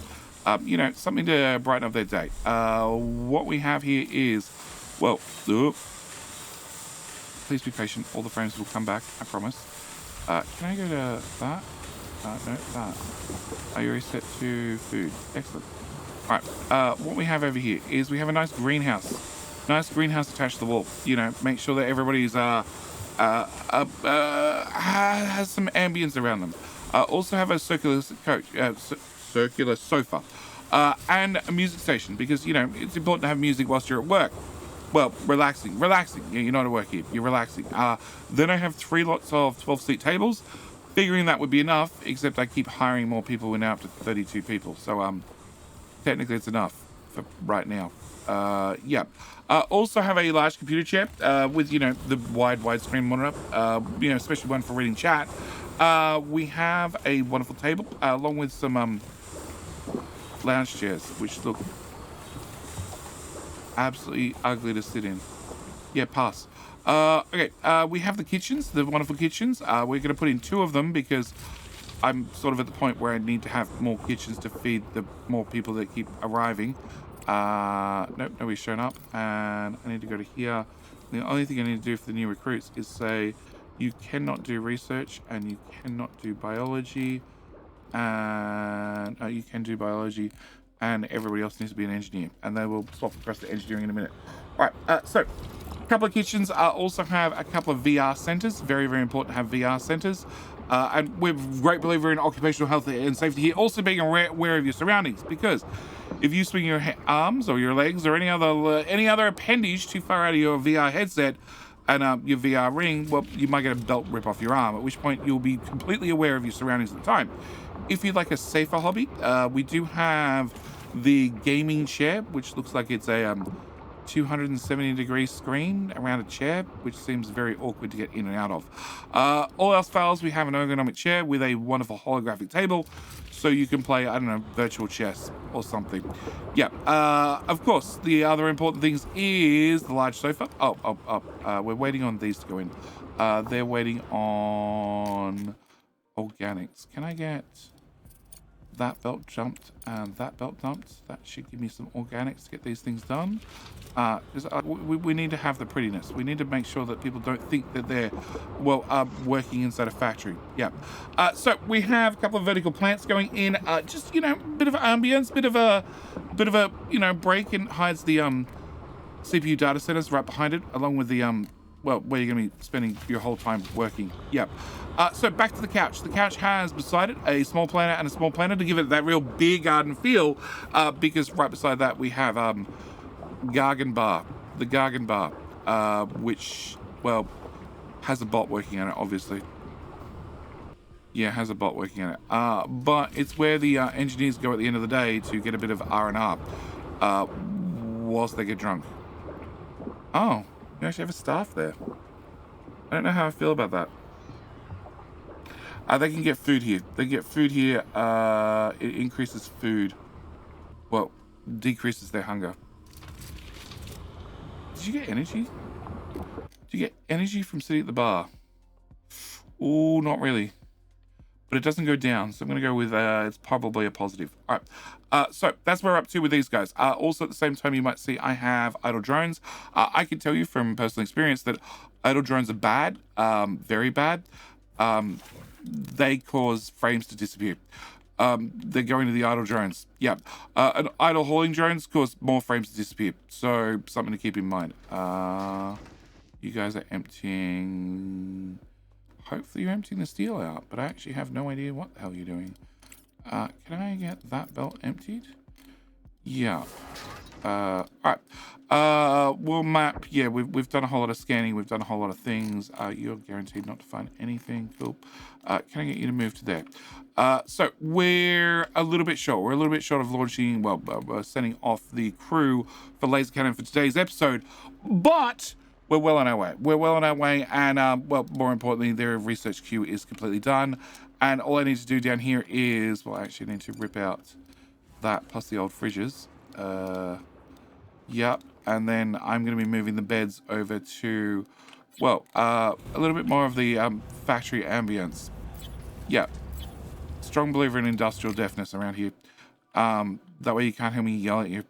Speaker 1: You know, something to brighten up their day. What we have here is, well, please be patient. All the frames will come back, I promise. Can I go to that? No, that. Are you reset to food? Excellent. All right, what we have over here is we have a nice greenhouse Nice greenhouse attached to the wall. You know, make sure that everybody's has some ambience around them. Also have a circular circular sofa, and a music station, because you know it's important to have music whilst you're at work. Well, relaxing. Yeah, you're not at work here. You're relaxing. Then I have 3 lots of 12-seat tables. Figuring that would be enough, except I keep hiring more people. We're now up to 32 people. So technically it's enough for right now. Yeah. Also have a large computer chair with, you know, the widescreen monitor, you know, especially one for reading chat. We have a wonderful table along with some lounge chairs, which look absolutely ugly to sit in. Yeah, pass. Okay, we have the kitchens, the wonderful kitchens. We're going to put in 2 of them because I'm sort of at the point where I need to have more kitchens to feed the more people that keep arriving. Nope, nobody's shown up. And I need to go to here. The only thing I need to do for the new recruits is say, you cannot do research and you cannot do biology. And you can do biology. And everybody else needs to be an engineer. And they will swap across to engineering in a minute. All right, so a couple of kitchens. Also have a couple of VR centers. Very, very important to have VR centers. And we're a great believer in occupational health and safety here. Also being aware of your surroundings, because if you swing your arms or your legs or any other appendage too far out of your VR headset and your VR ring, well, you might get a belt rip off your arm, at which point you'll be completely aware of your surroundings at the time. If you'd like a safer hobby, we do have the gaming chair, which looks like it's a 270-degree screen around a chair, which seems very awkward to get in and out of. All else fails, we have an ergonomic chair with a wonderful holographic table, so you can play, I don't know, virtual chess or something. Yeah, of course, the other important things is the large sofa. We're waiting on these to go in. They're waiting on organics. Can I get that belt jumped and that belt dumped? That should give me some organics to get these things done. We need to have the prettiness. We need to make sure that people don't think that they're, well, working inside a factory. Yeah. So we have a couple of vertical plants going in. Just, you know, bit of ambience, bit of a, you know, break, and hides the CPU data centers right behind it, along with the well, where you're going to be spending your whole time working. Yep. So back to the couch. The couch has beside it a small planter and a small planter to give it that real beer garden feel, because right beside that we have Gargan Bar. The Gargan Bar, which, well, has a bot working on it, obviously. Yeah, has a bot working on it. But it's where the engineers go at the end of the day to get a bit of R&R whilst they get drunk. Oh. You actually have a staff there. I don't know how I feel about that. They can get food here. They get food here. It increases food. Well, decreases their hunger. Did you get energy? Did you get energy from sitting at the bar? Oh, not really. But it doesn't go down, so I'm going to go with it's probably a positive. All right, so that's where we're up to with these guys. Also, at the same time, you might see I have idle drones. I can tell you from personal experience that idle drones are bad, very bad. They cause frames to disappear. They're going to the idle drones. Yeah, and idle hauling drones cause more frames to disappear. So something to keep in mind. You guys are emptying. Hopefully you're emptying the steel out, but I actually have no idea what the hell you're doing. Can I get that belt emptied? Yeah. All right. We'll map. Yeah, we've done a whole lot of scanning. We've done a whole lot of things. You're guaranteed not to find anything. Cool. Can I get you to move to there? So we're a little bit short. We're a little bit short of launching, well, sending off the crew for laser cannon for today's episode, but we're well on our way. We're well on our way, and well, more importantly, their research queue is completely done. And all I need to do down here is, well, I actually need to rip out that plus the old fridges. Yep. And then I'm going to be moving the beds over to, well, a little bit more of the factory ambience. Yeah. Strong believer in industrial deafness around here. That way you can't hear me yell at you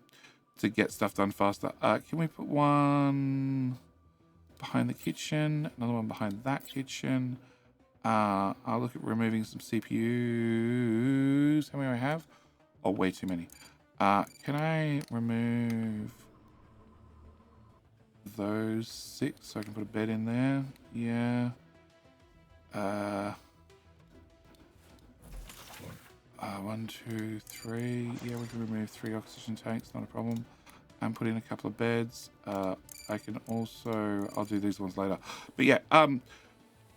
Speaker 1: to get stuff done faster. Can we put one behind the kitchen, another one behind that kitchen? I'll look at removing some CPUs. How many do I have? Oh, way too many. Can I remove those 6, so I can put a bed in there. Yeah. 1, 2, 3. Yeah, we can remove 3 oxygen tanks, not a problem. And put in a couple of beds. I can also, I'll do these ones later. But yeah,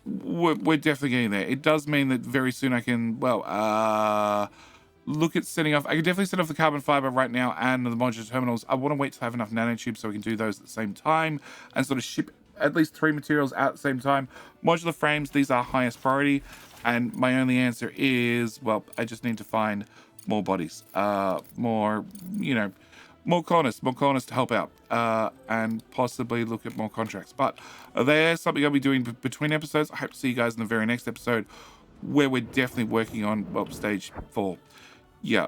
Speaker 1: we're definitely getting there. It does mean that very soon I can, well, look at setting off. I can definitely set off the carbon fiber right now and the modular terminals. I want to wait till I have enough nanotubes so we can do those at the same time and sort of ship at least 3 materials out at the same time. Modular frames, these are highest priority. And my only answer is, well, I just need to find more bodies, more, you know, more colonists to help out, and possibly look at more contracts. But there's something I'll be doing between episodes. I hope to see you guys in the very next episode where we're definitely working on, well, stage 4. Yeah,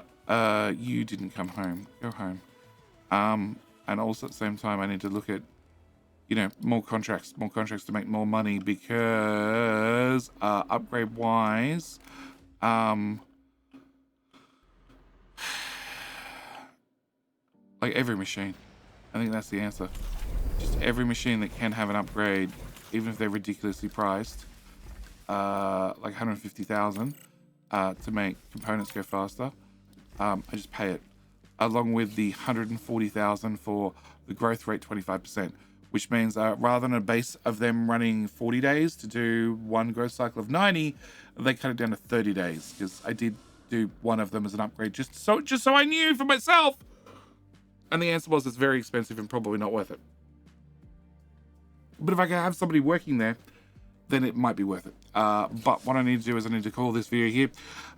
Speaker 1: you didn't come home. Go home. And also at the same time, I need to look at, you know, more contracts to make more money because upgrade wise, like every machine. I think that's the answer. Just every machine that can have an upgrade, even if they're ridiculously priced, like 150,000 to make components go faster. I just pay it, along with the 140,000 for the growth rate 25%. Which means rather than a base of them running 40 days to do one growth cycle of 90, they cut it down to 30 days because I did do one of them as an upgrade just so I knew for myself. And the answer was it's very expensive and probably not worth it. But if I can have somebody working there, then it might be worth it. But what I need to do is I need to call this video here.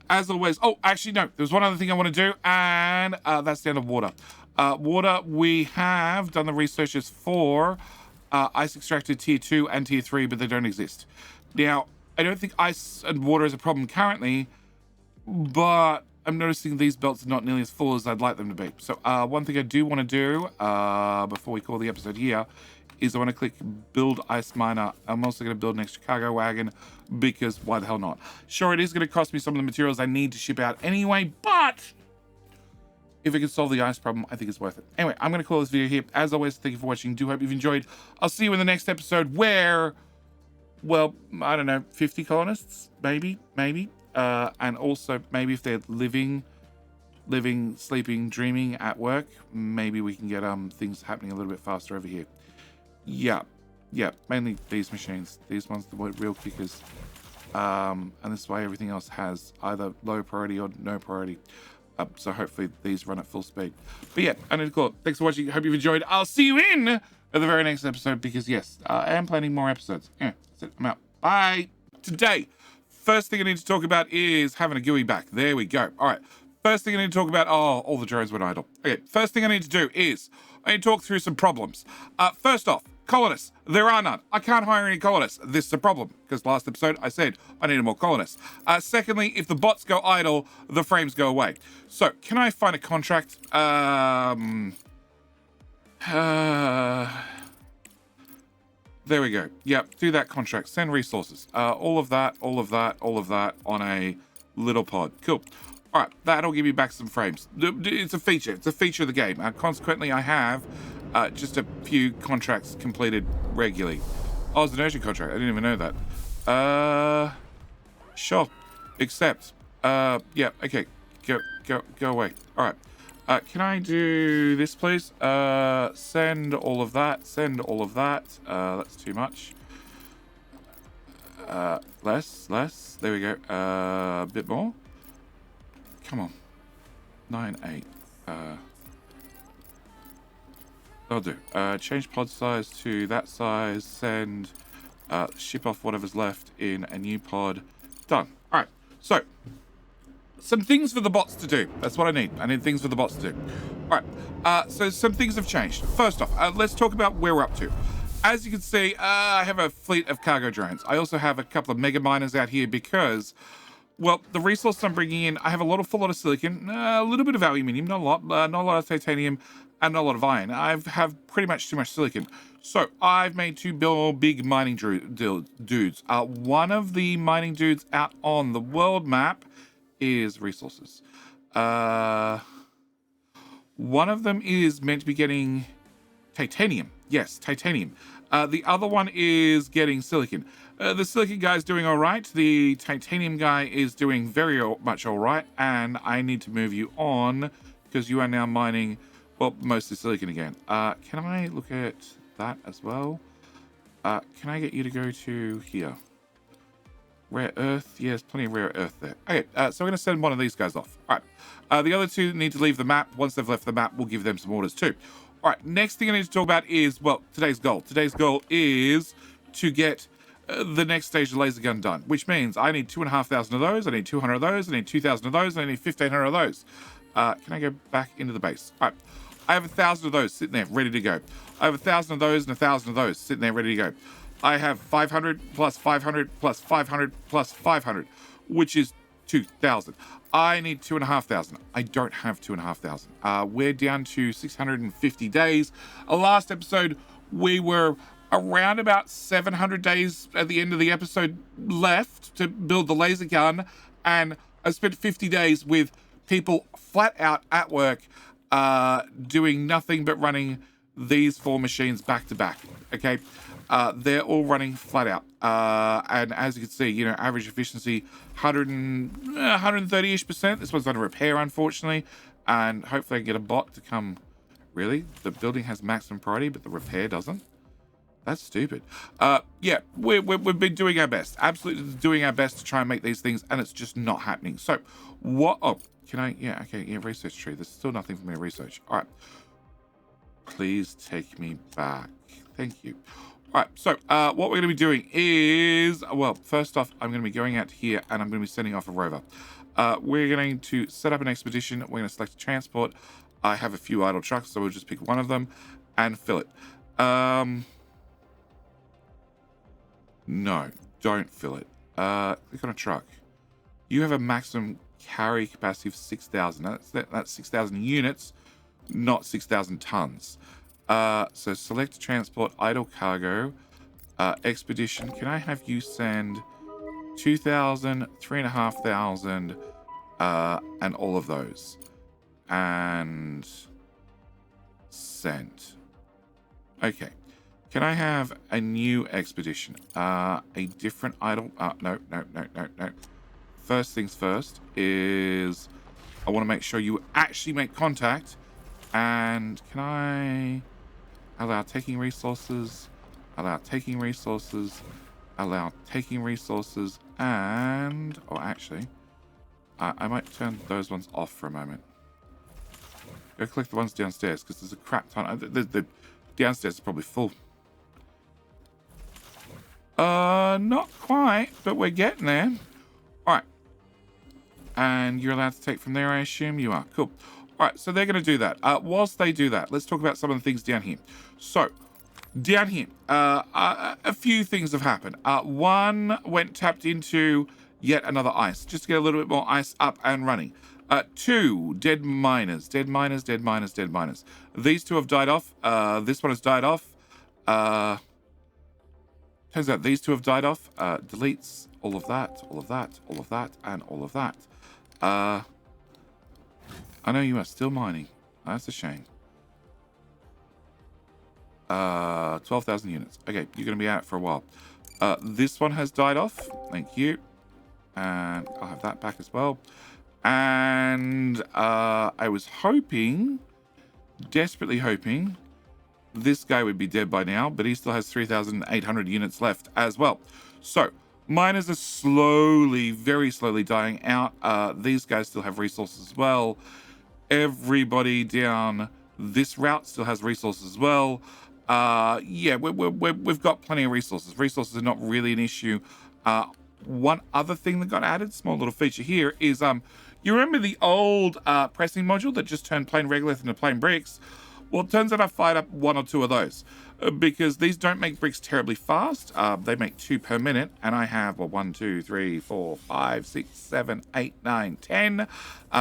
Speaker 1: As always, oh, actually, no, there's one other thing I want to do, and that's down to water. Water, we have done the researches for ice extracted tier 2 and tier 3, but they don't exist. Now, I don't think ice and water is a problem currently, but I'm noticing these belts are not nearly as full as I'd like them to be. So one thing I do want to do before we call the episode here is I want to click build ice miner. I'm also going to build an extra cargo wagon because why the hell not? Sure, it is going to cost me some of the materials I need to ship out anyway, but if it can solve the ice problem, I think it's worth it. Anyway, I'm going to call this video here. As always, thank you for watching. Do hope you've enjoyed. I'll see you in the next episode where, well, I don't know, 50 colonists, maybe. And also maybe if they're living, sleeping, dreaming at work, maybe we can get things happening a little bit faster over here. Yeah, mainly these machines. These ones, the real kickers. And this is why everything else has either low priority or no priority. So hopefully these run at full speed. But yeah, I need to call it. Thanks for watching. Hope you've enjoyed. I'll see you in the very next episode because yes, I am planning more episodes. Yeah, that's it. I'm out. Bye. Today, first thing I need to talk about is having a GUI back. There we go. All right. First thing I need to talk about, all the drones went idle. Okay, first thing I need to do is I need to talk through some problems. First off, colonists. There are none. I can't hire any colonists. This is a problem because last episode I said I needed more colonists. Secondly, if the bots go idle, the frames go away. So can I find a contract? There we go. Yep, do that contract. Send resources. All of that on a little pod. Cool. All right, that'll give you back some frames. It's a feature. It's a feature of the game. Consequently, I have just a few contracts completed regularly. Oh, it's an urgent contract. I didn't even know that. Sure. Accept. Yeah, okay. Go away. All right. Can I do this, please? Send all of that. Send all of that. That's too much. Less. There we go. A bit more. Come on. 9, 8. I'll do. Change pod size to that size. Send. Ship off whatever's left in a new pod. Done. All right. So, some things for the bots to do. That's what I need. I need things for the bots to do. All right. So some things have changed. First off, let's talk about where we're up to. As you can see, I have a fleet of cargo drones. I also have a couple of mega miners out here because, well, the resource I'm bringing in, I have a full lot of silicon, a little bit of aluminium, not a lot of titanium, and not a lot of iron. I have pretty much too much silicon. So I've made 2 big mining dudes. One of the mining dudes out on the world map is resources. One of them is meant to be getting Titanium. Yes, titanium. The other one is getting silicon. The silicon guy is doing all right. The titanium guy is doing very much all right. And I need to move you on because you are now mining, well, mostly silicon again. Can I look at that as well? Can I get you to go to here? Rare earth. Yes, plenty of rare earth there. Okay, so we're going to send one of these guys off. All right. The other two need to leave the map. Once they've left the map, we'll give them some orders too. All right, next thing I need to talk about is, well, today's goal. Today's goal is to get the next stage of laser gun done, which means I need 2,500 of those, I need 200 of those, I need 2,000 of those, and I need 1,500 of those. Can I go back into the base? All right, I have 1,000 of those sitting there, ready to go. I have 1,000 of those and 1,000 of those sitting there, ready to go. I have 500 plus 500 plus 500 plus 500, which is 2,000. I need 2,500. I don't have 2,500. We're down to 650 days. Last episode, we were around about 700 days at the end of the episode left to build the laser gun, and I spent 50 days with people flat out at work doing nothing but running these 4 machines back to back. Okay, they're all running flat out, and as you can see, you know, average efficiency 130-ish%. This one's under repair, unfortunately, and hopefully I can get a bot to come. Really, the building has maximum priority, but the repair doesn't. That's stupid. Yeah, we've been doing our best, absolutely doing our best to try and make these things, and it's just not happening. So what? Oh, can I? Yeah, okay, yeah, research tree. There's still nothing for me to research. All right, please take me back. Thank you. All right, so what we're going to be doing is, well, first off, I'm going to be going out here and I'm going to be sending off a rover. We're going to set up an expedition. We're going to select a transport. I have a few idle trucks, so we'll just pick one of them and fill it. No, don't fill it. Click on a truck. You have a maximum carry capacity of 6,000. That's 6,000 units, not 6,000 tons. So select transport, idle cargo, expedition. Can I have you send 2,000, 3,500, and all of those? And send. Okay. Can I have a new expedition? A different idle... no. First things first is I want to make sure you actually make contact. And can I allow taking resources, allow taking resources, allow taking resources, and... Oh, actually, I might turn those ones off for a moment. Go collect the ones downstairs, because there's a crap ton. The downstairs is probably full. Not quite, but we're getting there. All right. And you're allowed to take from there, I assume? You are. Cool. All right, so they're going to do that. Whilst they do that, let's talk about some of the things down here. So, down here, a few things have happened. One went tapped into yet another ice, just to get a little bit more ice up and running. 2 dead miners. These 2 have died off. This one has died off. Turns out these 2 have died off. Deletes all of that, all of that, all of that, and all of that. I know you are still mining. That's a shame. 12,000 units. Okay, you're going to be out for a while. This one has died off. Thank you. And I'll have that back as well. And I was hoping, desperately hoping, this guy would be dead by now, but he still has 3,800 units left as well. So, miners are slowly, very slowly dying out. These guys still have resources as well. Everybody down this route still has resources as well. Yeah, we've got plenty of resources. Resources are not really an issue. One other thing that got added, small little feature here, is you remember the old pressing module that just turned plain regolith into plain bricks? Well, it turns out I fired up 1 or 2 of those because these don't make bricks terribly fast. They make 2 per minute, and I have 1, 2, 3, 4, 5, 6, 7, 8, 9, 10.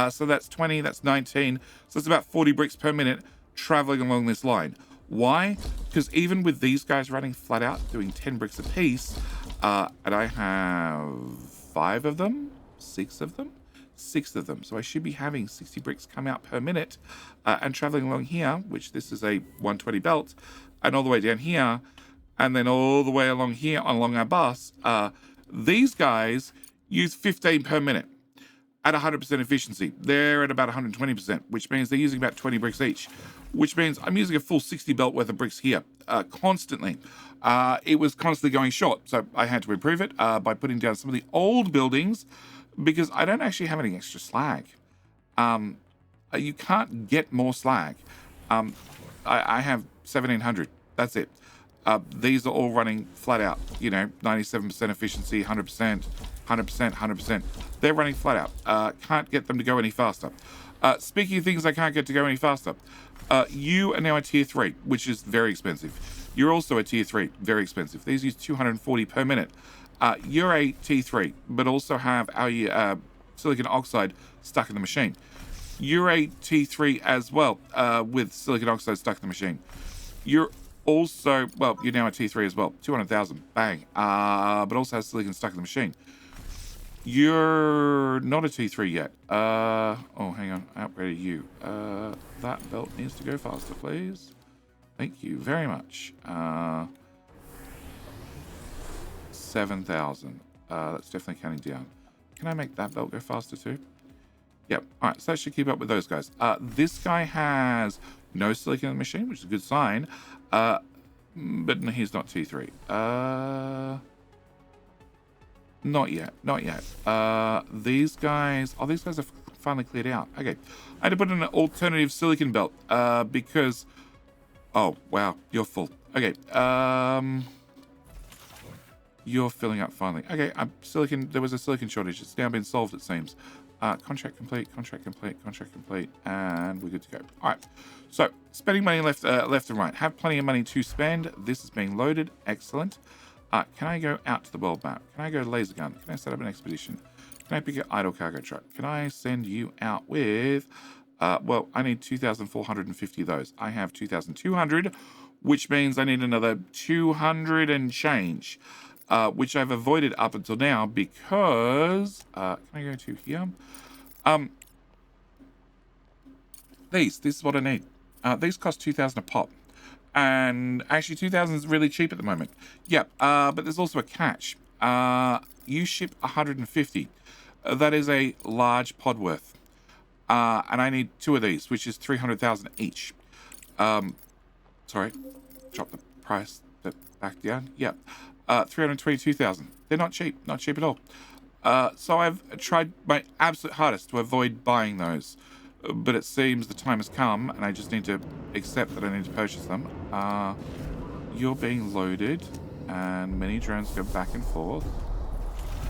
Speaker 1: So that's 20, that's 19. So it's about 40 bricks per minute traveling along this line. Why? Because even with these guys running flat out, doing 10 bricks a piece, and I have 5 of them, 6 of them. 6 of them. So I should be having 60 bricks come out per minute and traveling along here, which this is a 120 belt, and all the way down here, and then all the way along here along our bus. These guys use 15 per minute at 100% efficiency. They're at about 120%, which means they're using about 20 bricks each, which means I'm using a full 60 belt worth of bricks here constantly. It was constantly going short, so I had to improve it by putting down some of the old buildings because I don't actually have any extra slag. You can't get more slag. I have 1,700. That's it. These are all running flat out, 97% efficiency, 100%, 100%, 100%. They're running flat out. Can't get them to go any faster. Speaking of things I can't get to go any faster, you are now a tier 3, which is very expensive. You're also a tier 3, very expensive. These use 240 per minute. You're a T3, but also have our silicon oxide stuck in the machine. You're a T3 as well, with silicon oxide stuck in the machine. You're also, well, you're now a T3 as well. 200,000, bang. But also has silicon stuck in the machine. You're not a T3 yet. Oh, hang on. I upgraded you. That belt needs to go faster, please. Thank you very much. 7,000. That's definitely counting down. Can I make that belt go faster too? Yep. All right, so that should keep up with those guys. This guy has no silicon in the machine, which is a good sign. But no, he's not T3. Not yet. Not yet. These guys... Oh, these guys are finally cleared out. Okay. I had to put in an alternative silicon belt because... Oh, wow. You're full. Okay. You're filling up finally. Okay. Silicon... There was a silicon shortage. It's now been solved, it seems. Contract complete, contract complete, contract complete, and we're good to go. All right. So, spending money left and right. Have plenty of money to spend. This is being loaded. Excellent. Can I go out to the world map? Can I go laser gun? Can I set up an expedition? Can I pick an idle cargo truck? Can I send you out with... well, I need 2,450 of those. I have 2,200, which means I need another 200 and change, which I've avoided up until now because... can I go to here? This is what I need. These cost 2,000 a pop. And actually 2,000 is really cheap at the moment. Yep, but there's also a catch. You ship 150. That is a large pod worth. And I need 2 of these, which is 300,000 each. Sorry, drop the price back down. Yep, 322,000. They're not cheap at all. So I've tried my absolute hardest to avoid buying those. But it seems the time has come, and I just need to accept that I need to purchase them. You're being loaded, and many drones go back and forth.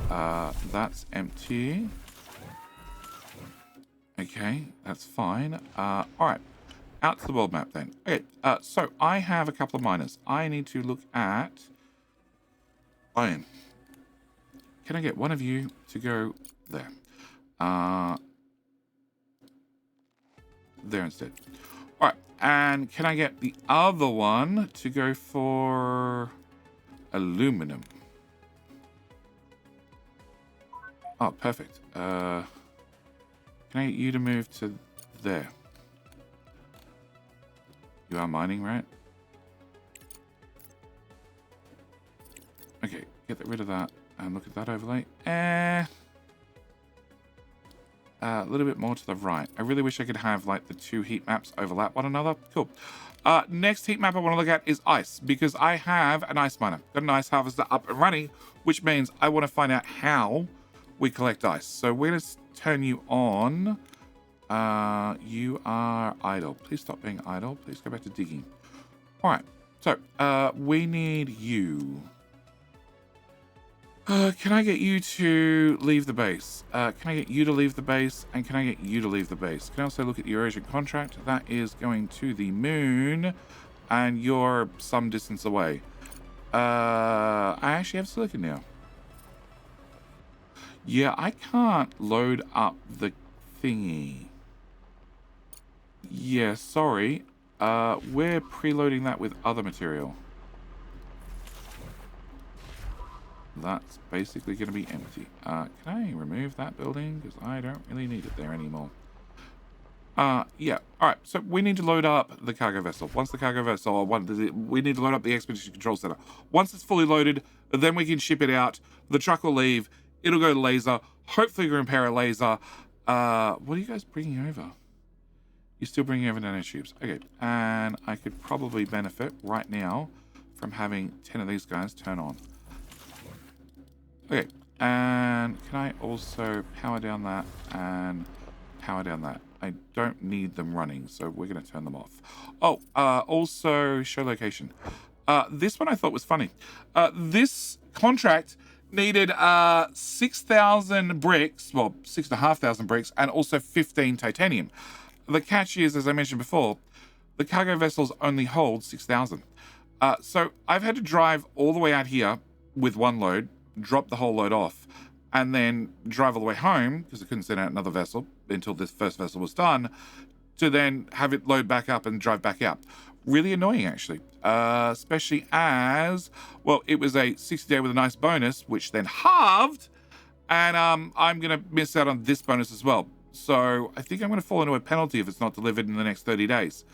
Speaker 1: That's empty. Okay, that's fine. All right, out to the world map then. Okay, so I have a couple of miners. I need to look at iron. Can I get one of you to go there? There instead. All right, and can I get the other one to go for aluminum? Oh, perfect. Can I get you to move to there? You are mining, right? Okay, get rid of that and look at that overlay. A little bit more to the right. I really wish I could have like the 2 heat maps overlap one another. Cool. Next heat map I want to look at is ice, because I have an ice miner. Got an ice harvester up and running, which means I want to find out how we collect ice. So we're going to turn you on. You are idle. Please stop being idle. Please go back to digging. All right. So we need you. Can I get you to leave the base? Can I get you to leave the base? And can I get you to leave the base? Can I also look at your urgent contract? That is going to the moon. And you're some distance away. I actually have silicon now. Yeah, I can't load up the thingy. Yeah, sorry. We're preloading that with other material. that's basically going to be empty. Can I remove that building? Because I don't really need it there anymore. Yeah. All right. So we need to load up the cargo vessel. Once the cargo vessel, we need to load up the expedition control center. Once it's fully loaded, then we can ship it out. The truck will leave. It'll go to laser. Hopefully, we can repair a laser. What are you guys bringing over? You're still bringing over nanotubes. Okay. And I could probably benefit right now from having 10 of these guys turn on. Okay. And can I also power down that and power down that? I don't need them running, so we're going to turn them off. Oh, also show location. This one I thought was funny. This contract needed 6,000 bricks, well, 6,500 bricks, and also 15 titanium. The catch is, as I mentioned before, the cargo vessels only hold 6,000. So I've had to drive all the way out here with one load, drop the whole load off, and then drive all the way home, because I couldn't send out another vessel until this first vessel was done, to then have it load back up and drive back out. Really annoying, actually. Especially as, well, it was a 60-day with a nice bonus, which then halved, and I'm going to miss out on this bonus as well. So I think I'm going to fall into a penalty if it's not delivered in the next 30 days.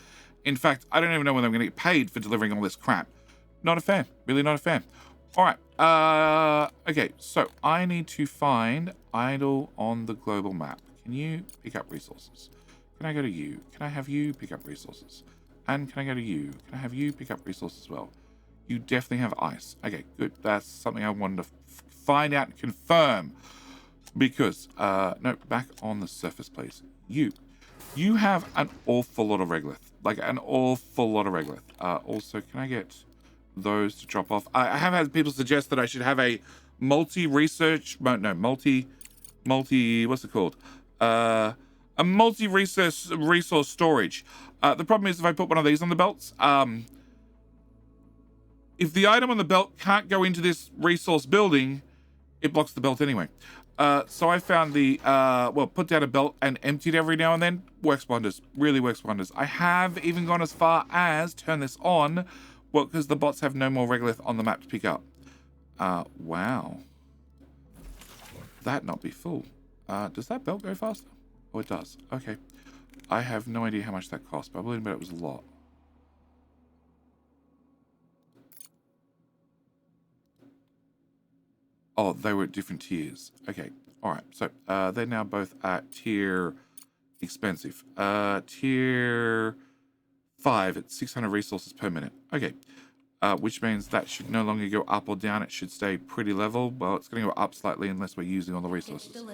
Speaker 1: In fact, I don't even know whether I'm going to get paid for delivering all this crap. Not a fan. Really not a fan. All right. Okay, so I need to find idle on the global map. Can you pick up resources? Can I go to you? Can I have you pick up resources? And can I go to you? Can I have you pick up resources as well? You definitely have ice. Okay, good. That's something I wanted to find out and confirm. Because, no, back on the surface, please. You have an awful lot of regolith. Like, an awful lot of regolith. Also, can I get those to drop off? I have had people suggest that I should have a multi-resource, what's it called? A multi-resource storage. The problem is if I put one of these on the belts, if the item on the belt can't go into this resource building, it blocks the belt anyway. So I found the, put down a belt and empty it every now and then. Works wonders. Really works wonders. I have even gone as far as turn this on, well, because the bots have no more regolith on the map to pick up. Wow. That not be full. Does that belt go faster? Oh, it does. Okay. I have no idea how much that cost, but I believe it was a lot. Oh, they were at different tiers. Okay. All right. So they're now both at tier expensive. Tier 5 at 600 resources per minute. Okay. Which means that should no longer go up or down. It should stay pretty level. Well, it's going to go up slightly unless we're using all the resources.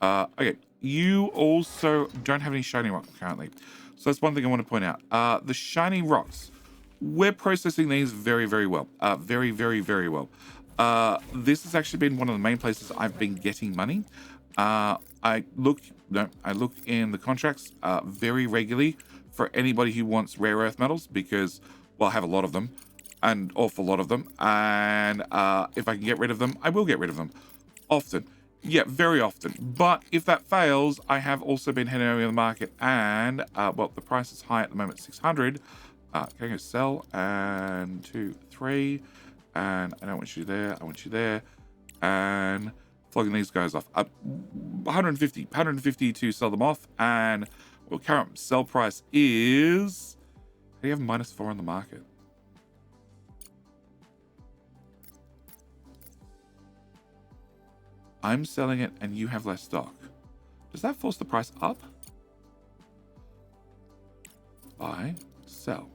Speaker 1: Okay. You also don't have any shiny rocks currently. So that's one thing I want to point out. The shiny rocks, we're processing these very, very well. Very, very, very well. This has actually been one of the main places I've been getting money. I look in the contracts very regularly for anybody who wants rare earth metals because, well, I have a lot of them, an awful lot of them, and if I can get rid of them, I will get rid of them. Often. Yeah, very often. But if that fails, I have also been heading over to the market and, well, the price is high at the moment, 600. Can I go sell? And 2, 3. And I don't want you there. I want you there. And flogging these guys off. 150 to sell them off. And well, current sell price is... How do you have -4 on the market? I'm selling it and you have less stock. Does that force the price up? Buy, sell.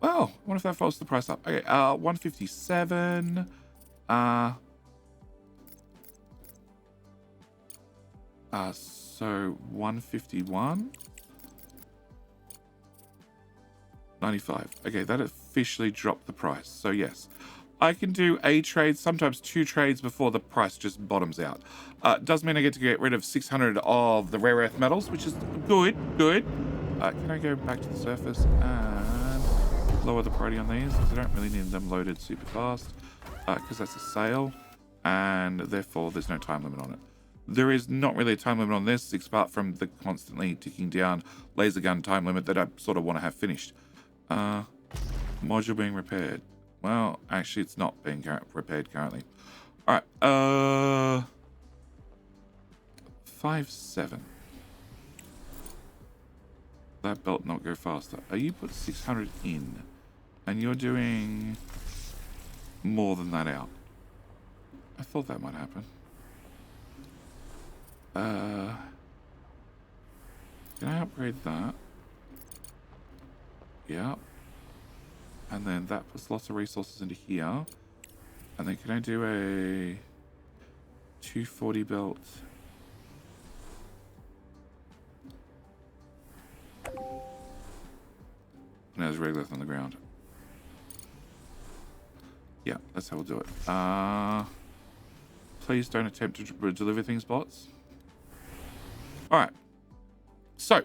Speaker 1: Well, what if that forces the price up? Okay, 157. So 151. 95. Okay, that officially dropped the price. So yes, I can do a trade, sometimes 2 trades before the price just bottoms out. Does mean I get to get rid of 600 of the rare earth metals, which is good. Can I go back to the surface and lower the priority on these? Because I don't really need them loaded super fast. Because that's a sale, and therefore there's no time limit on it. There is not really a time limit on this, apart from the constantly ticking down laser gun time limit that I sort of want to have finished. Module being repaired. Well, actually, it's not being repaired currently. All right. 5-7. That belt not go faster. You put 600 in, and you're doing more than that out. I thought that might happen. Can I upgrade that? Yeah. And then that puts lots of resources into here. And then can I do a 240 belt? And there's regolith on the ground. Yeah, that's how we'll do it. Please don't attempt to deliver things, bots. Alright. So,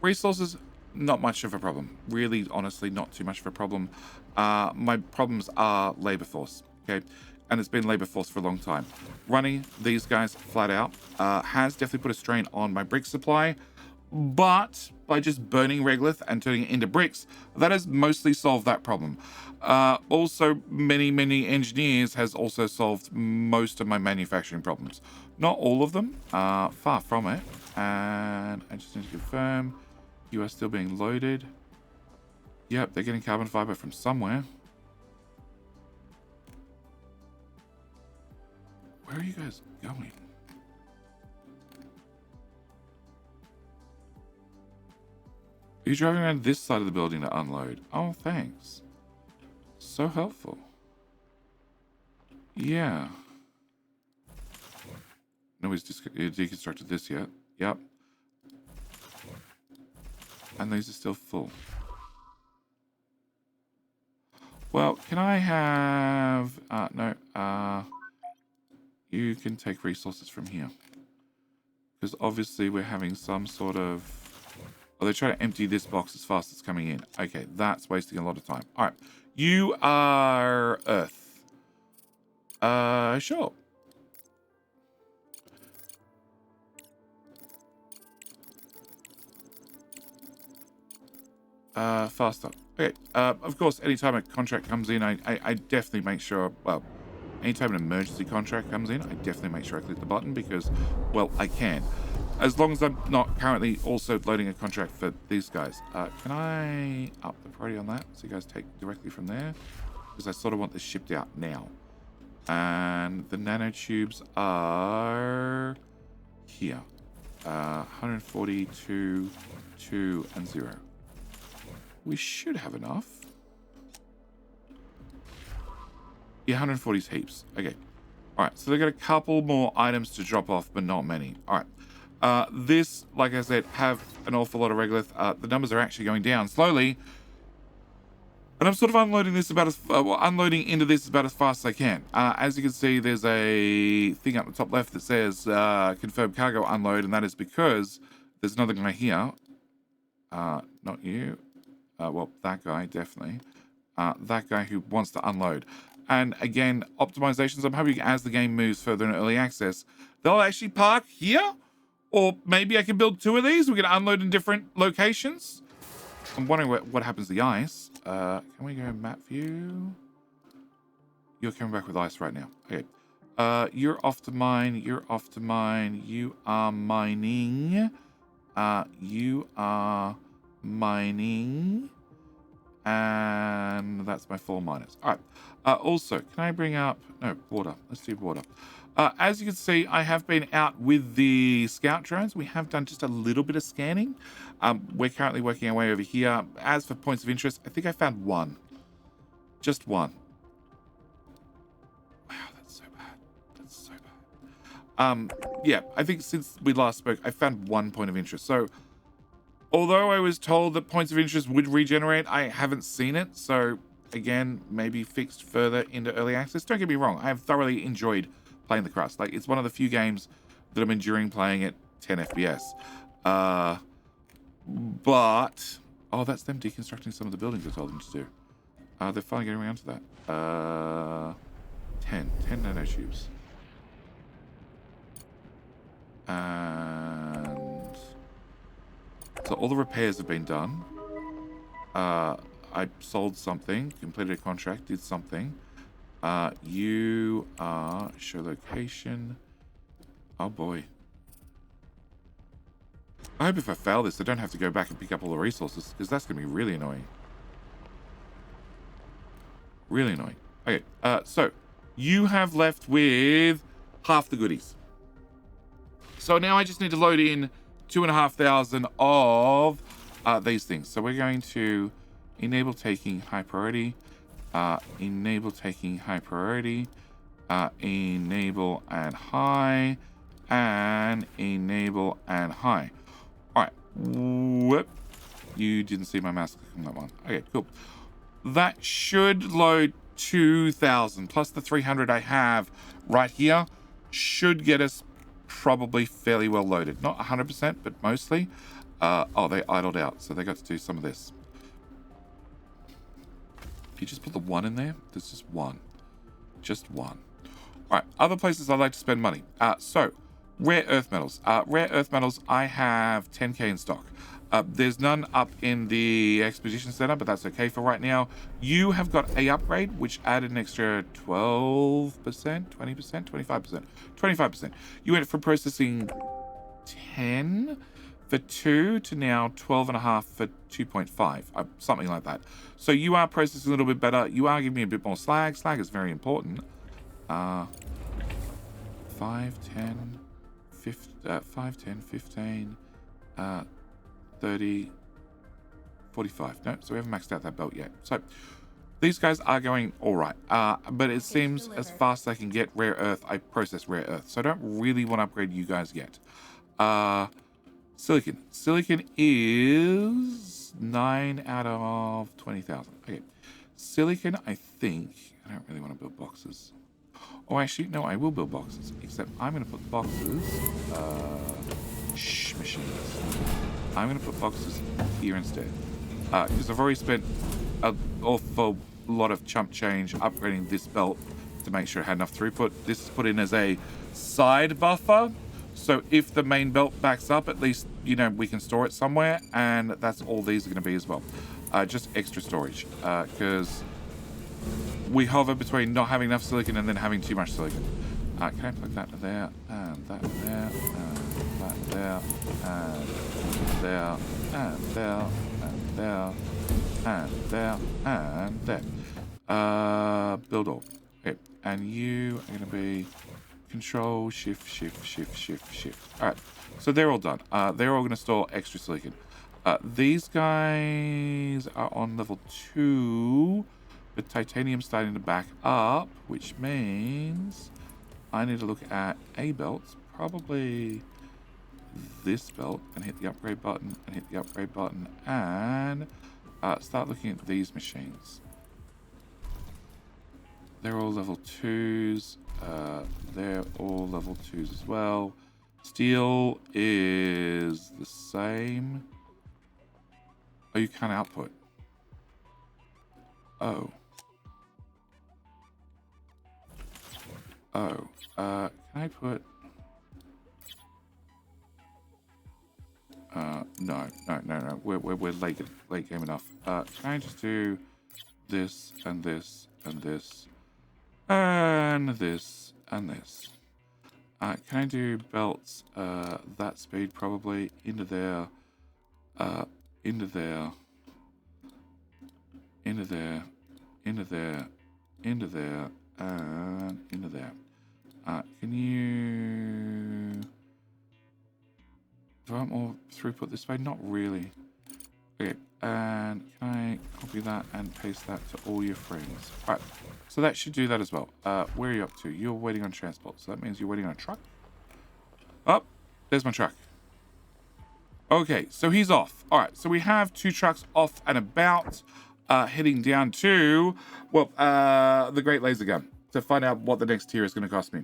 Speaker 1: resources, not much of a problem. Really, honestly, not too much of a problem. My problems are labor force, okay? And it's been labor force for a long time. Running these guys flat out has definitely put a strain on my brick supply, but by just burning regolith and turning it into bricks, that has mostly solved that problem. Also, many engineers has also solved most of my manufacturing problems. Not all of them, far from it. And I just need to confirm you are still being loaded. Yep, they're getting carbon fiber from somewhere. Where are you guys going? Are you driving around this side of the building to unload? Oh, thanks. So helpful. Yeah. Nobody's deconstructed this yet. Yep. And these are still full. Well, can I have... no. You can take resources from here. Because obviously we're having some sort of... Oh, they're trying to empty this box as fast as it's coming in. Okay, that's wasting a lot of time. All right. You are Earth. Sure. Faster. Okay. Of course, anytime a contract comes in, I definitely make sure, well, anytime an emergency contract comes in, I definitely make sure I click the button because, well, I can. As long as I'm not currently also loading a contract for these guys. Can I up the priority on that so you guys take directly from there? Because I sort of want this shipped out now. And the nanotubes are here. 142, 2, and 0. We should have enough. Yeah, 140 is heaps. Okay. All right, so they've got a couple more items to drop off, but not many. All right. This, like I said, have an awful lot of regolith. The numbers are actually going down slowly. And I'm sort of unloading this about as unloading into this about as fast as I can. As you can see, there's a thing up the top left that says confirm cargo unload, and that is because there's another guy here. Not you. Well, that guy, definitely. That guy who wants to unload. And again, optimizations, I'm hoping as the game moves further in early access, they'll actually park here. Or maybe I can build 2 of these. We can unload in different locations. I'm wondering what happens to the ice. Can we go map view? You're coming back with ice right now. Okay. You're off to mine. You're off to mine. You are mining. You are mining. And that's my 4 miners. All right. Also, can I bring up... No, water. Let's do water. As you can see, I have been out with the scout drones. We have done just a little bit of scanning. We're currently working our way over here. As for points of interest, I think I found 1. Just 1. Wow, that's so bad. That's so bad. Yeah, I think since we last spoke, I found 1 point of interest. So, although I was told that points of interest would regenerate, I haven't seen it. So, again, maybe fixed further into early access. Don't get me wrong. I have thoroughly enjoyed playing the Crust. Like, it's one of the few games that I'm enduring playing at 10 FPS. But... Oh, that's them deconstructing some of the buildings I told them to do. They're finally getting around to that. 10 nanotubes. And... So all the repairs have been done. I sold something, completed a contract, did something. You are show location. Oh boy. I hope if I fail this, I don't have to go back and pick up all the resources, because that's going to be really annoying. Really annoying. Okay, so you have left with half the goodies. So now I just need to load in 2,500 of these things. So we're going to enable taking high priority, enable taking high priority, enable and high, and enable and high. All right. Whoop. You didn't see my mouse click on that one. Okay, cool. That should load 2,000 plus the 300 I have right here should get us probably fairly well loaded. Not 100%, but mostly. Oh, they idled out, so they got to do some of this. You just put the 1 in there? There's just 1. Just 1. All right, other places I like to spend money. So, rare earth metals. Rare earth metals, I have 10k in stock. There's none up in the Expedition Center, but that's okay for right now. You have got a upgrade, which added an extra 12%, 20%, 25%, 25%. You went from processing 10 for 2 to now 12.5 for 2.5, something like that. So you are processing a little bit better. You are giving me a bit more slag. Slag is very important. 5, 10, 15, 30, 45. No, so we haven't maxed out that belt yet. So these guys are going all right. But it seems as fast as I can get rare earth, I process rare earth. So I don't really want to upgrade you guys yet. Silicon. Silicon is 9 out of 20,000. Okay. Silicon, I think, I don't really want to build boxes. Oh, actually, no, I will build boxes. Except I'm going to put boxes, machines. I'm going to put boxes here instead. Because I've already spent an awful lot of chump change upgrading this belt to make sure it had enough throughput. This is put in as a side buffer. So if the main belt backs up, at least, you know, we can store it somewhere. And that's all these are going to be as well. Just extra storage. Because we hover between not having enough silicon and then having too much silicon. Can I plug that there? And that there. And that there. And there. And there. And there. And there. And there. Build all. Okay. And you are going to be control, shift, shift, shift, shift, shift. Alright. So they're all done. They're all going to store extra silicon. These guys are on level 2. But titanium's starting to back up, which means I need to look at a belt, probably this belt, and hit the upgrade button, and hit the upgrade button, and start looking at these machines. They're all level 2s. They're all level 2s as well. Steel is the same. Oh, you can't output. Oh. Oh, can I put... No. We're late game enough. Can I just do this, and this, and this, and this, and this? Can I do belts, that speed probably, into there, into there, into there, into there, into there, and into there. Can you... Do I want more throughput this way? Not really. Okay, and can I copy that and paste that to all your frames? Alright, so that should do that as well. Where are you up to? You're waiting on transport, so that means you're waiting on a truck. Oh, there's my truck. Okay, so he's off. Alright, so we have 2 trucks off and about, heading down to, well, the Great Laser Gun, to find out what the next tier is going to cost me.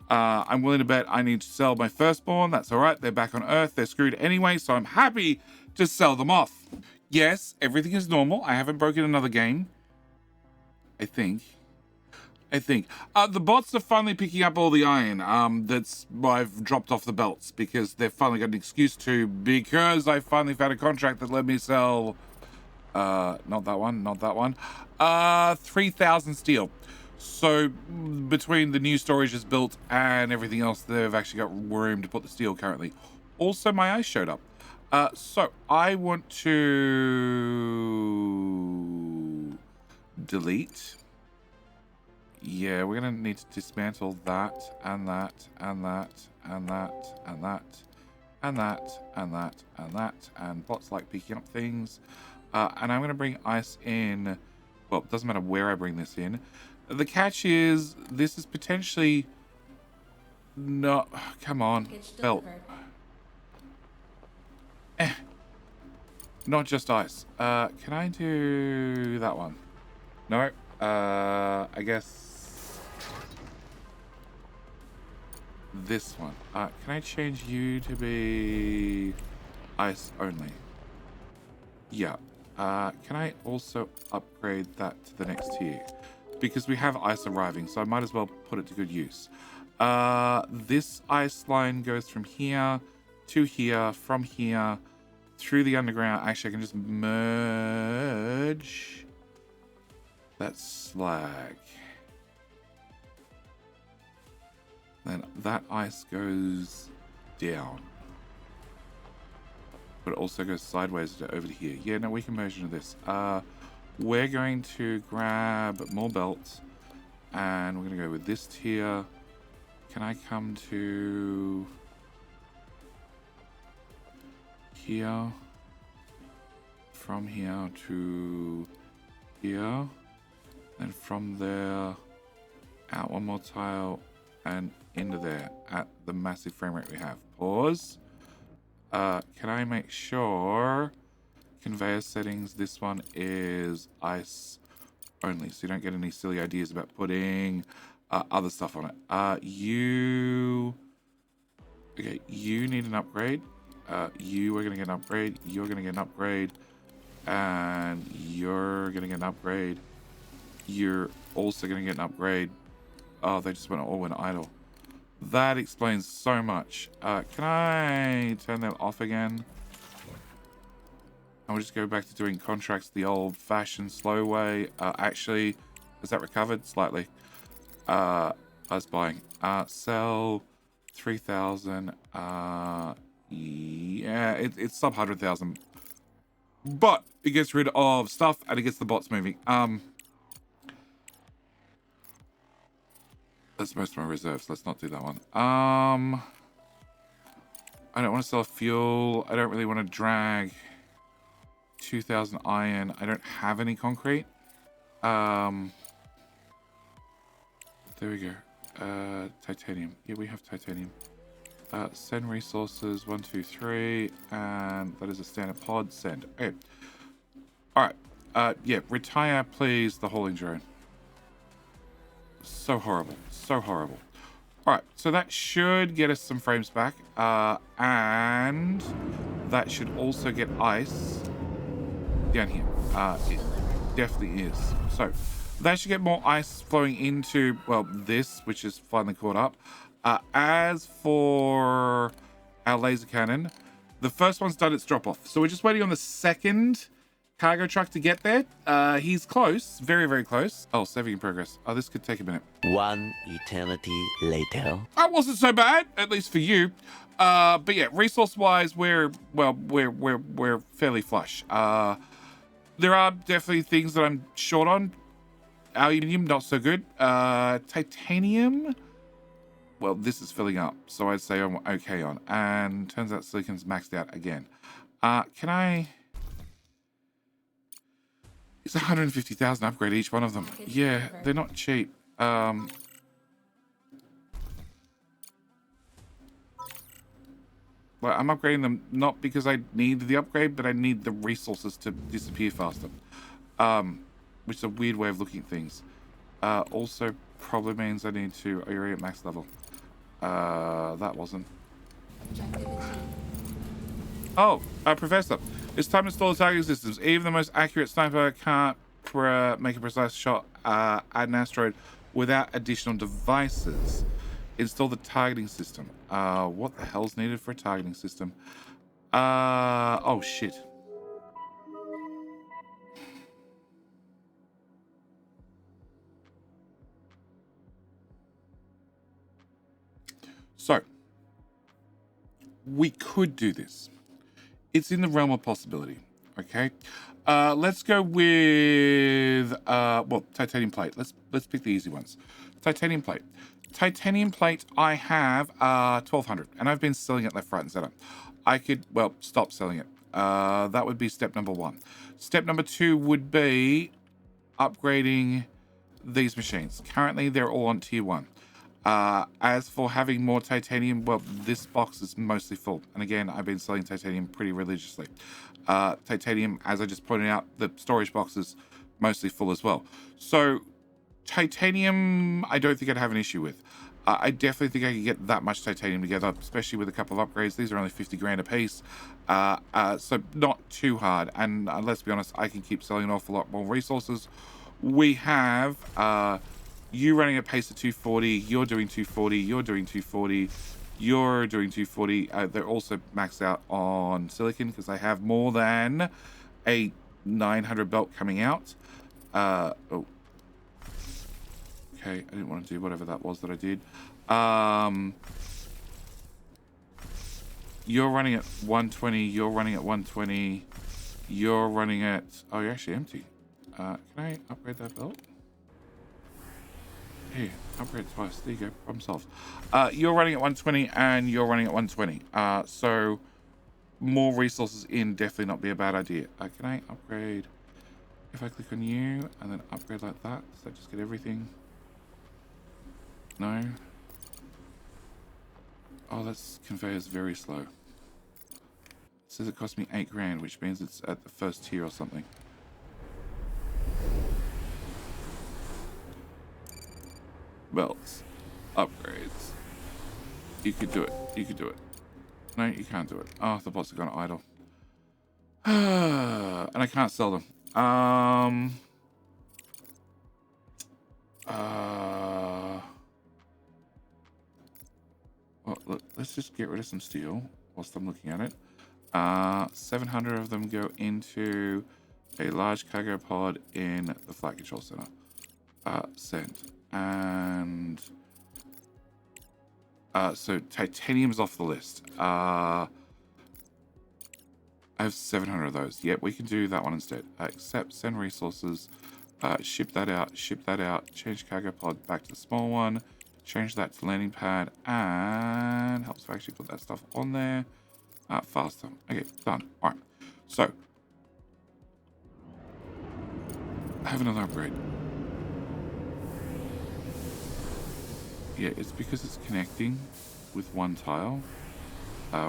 Speaker 1: I'm willing to bet I need to sell my firstborn. That's all right. They're back on Earth. They're screwed anyway, so I'm happy to sell them off. Yes, everything is normal. I haven't broken another game. I think. The bots are finally picking up all the iron that's I've dropped off the belts, because they've finally got an excuse to, because I finally found a contract that let me sell Not that one, not that one. 3,000 steel. So between the new storage is built and everything else, they've actually got room to put the steel currently. Also, my ice showed up. So I want to delete. Yeah, we're gonna need to dismantle that and that and that and that and that and that and that and that, and bots like picking up things. And I'm gonna bring ice in. Well, it doesn't matter where I bring this in. The catch is this is potentially not. Come on,
Speaker 5: Package
Speaker 1: belt.
Speaker 5: delivered.
Speaker 1: Not just ice. Can I do that one? No. I guess this one. Can I change you to be ice only? Yeah. Can I also upgrade that to the next tier? Because we have ice arriving, so I might as well put it to good use. This ice line goes from here to here, from here through the underground. Actually, I can just merge that slag. Then that ice goes down. But it also goes sideways to over to here. Yeah, no, we can merge into this. We're going to grab more belts. And we're going to go with this tier. Can I come to here? From here to here. And from there, out one more tile and into there at the massive frame rate we have. Pause. Can I make sure conveyor settings, this one is ice only, so you don't get any silly ideas about putting other stuff on it. You need an upgrade. You are going to get an upgrade. You're going to get an upgrade. And you're going to get an upgrade. You're also going to get an upgrade. Oh, they just all went idle. That explains so much. Can I turn that off again? And we'll just go back to doing contracts the old-fashioned slow way. Actually, has that recovered? Slightly. I was buying. Sell 3,000. Yeah, it's sub 100,000. But it gets rid of stuff and it gets the bots moving. That's most of my reserves. Let's not do that one. I don't want to sell fuel. I don't really want to drag 2,000 iron. I don't have any concrete. There we go. Titanium. Yeah, we have titanium. Send resources 1, 2, 3, and that is a standard pod. Send. Okay. All right. Yeah. Retire, please. The hauling drone. So horrible. So horrible. All right. So that should get us some frames back, and that should also get ice down here. It definitely is. So that should get more ice flowing into, well, this, which is finally caught up. As for our laser cannon, the first one's done its drop-off. So we're just waiting on the second cargo truck to get there. He's close. Very, very close. Oh, saving in progress. Oh, this could take a minute.
Speaker 7: One eternity later.
Speaker 1: That wasn't so bad, at least for you. But yeah, resource-wise, we're fairly flush. There are definitely things that I'm short on. Aluminium, not so good. Titanium, well, this is filling up, so I'd say I'm okay on. And turns out silicon's maxed out again. Can I? It's 150,000 upgrade each one of them. Yeah, they're not cheap. Well, I'm upgrading them not because I need the upgrade, but I need the resources to disappear faster. Which is a weird way of looking at things. Also probably means I need to... Are you already at max level? That wasn't. Oh, Professor. It's time to install the targeting systems. Even the most accurate sniper can't make a precise shot at an asteroid without additional devices. Install the targeting system. What the hell's needed for a targeting system? Oh, shit. we could do this. It's in the realm of possibility. Okay. Let's go with well, titanium plate. Let's pick the easy ones. Titanium plate. Titanium plate, I have 1200, and I've been selling it left, right, and center. I could, well, stop selling it. That would be step number 1. Step number 2 would be upgrading these machines. Currently, they're all on tier 1. As for having more titanium, well, this box is mostly full. And again, I've been selling titanium pretty religiously. Titanium, as I just pointed out, the storage box is mostly full as well. So titanium, I don't think I'd have an issue with. I definitely think I could get that much titanium together, especially with a couple of upgrades. These are only 50 grand a piece. So not too hard. And let's be honest, I can keep selling an awful lot more resources. We have you running a pace of 240, you're doing 240, you're doing 240, you're doing 240. They're also maxed out on silicon because I have more than a 900 belt coming out. Oh. Okay, I didn't want to do whatever that was that I did. You're running at 120, you're running at 120, you're running at... Oh, you're actually empty. Can I upgrade that belt? Here, upgrade it twice. There you go, problem solved. You're running at 120 and you're running at 120. So more resources in definitely not be a bad idea. Can I upgrade... If I click on you and then upgrade like that, does that just get everything? No. Oh, that's conveyor's very slow. It says it cost me 8 grand, which means it's at the first tier or something. Belts. Upgrades. You could do it. You could do it. No, you can't do it. Oh, the bots are gone idle. And I can't sell them. Well, look, let's just get rid of some steel whilst I'm looking at it. 700 of them go into a large cargo pod in the flight control center. Send. And so titanium's off the list. I have 700 of those. Yep, we can do that one instead. Accept, send resources, ship that out, change cargo pod back to the small one, change that to landing pad, and helps to actually put that stuff on there faster. Okay, done. All right, so I have another upgrade. Yeah, it's because it's connecting with one tile,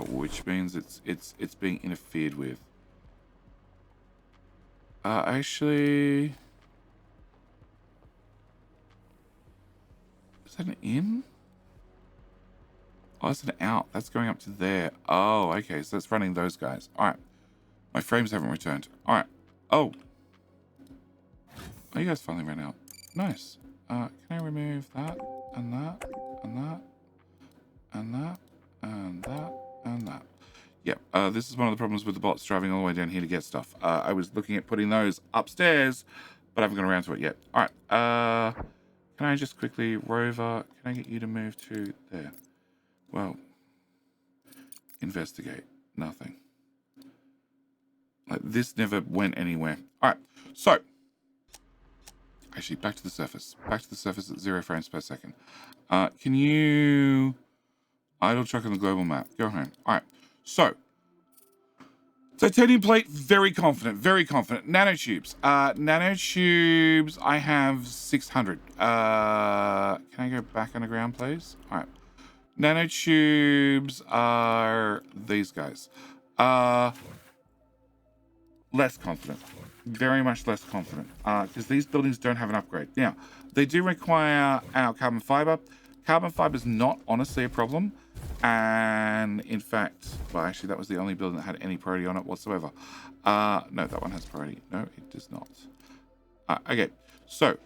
Speaker 1: which means it's being interfered with. Actually, is that an in? Oh, it's an out. That's going up to there. Oh, okay. So it's running those guys. All right. My frames haven't returned. All right. Oh. Oh, you guys finally ran out. Nice. Can I remove that and that and that and that and that and that? Yep. This is one of the problems with the bots driving all the way down here to get stuff. I was looking at putting those upstairs, but I haven't gone around to it yet. All right. Can I just quickly, rover, can I get you to move to there? Well, investigate. Nothing. Like, this never went anywhere. All right. So, actually, back to the surface. Back to the surface at 0 frames per second. Can you... idle truck on the global map. Go home. All right. So, titanium plate, very confident. Very confident. Nanotubes. Nanotubes, I have 600. Can I go back underground, please? All right. Nanotubes are these guys. Less confident. Very much less confident. Because these buildings don't have an upgrade. Now, they do require our carbon fiber. Carbon fiber is not honestly a problem. And in fact, well, actually, that was the only building that had any priority on it whatsoever. No, that one has priority. No, it does not. Okay, so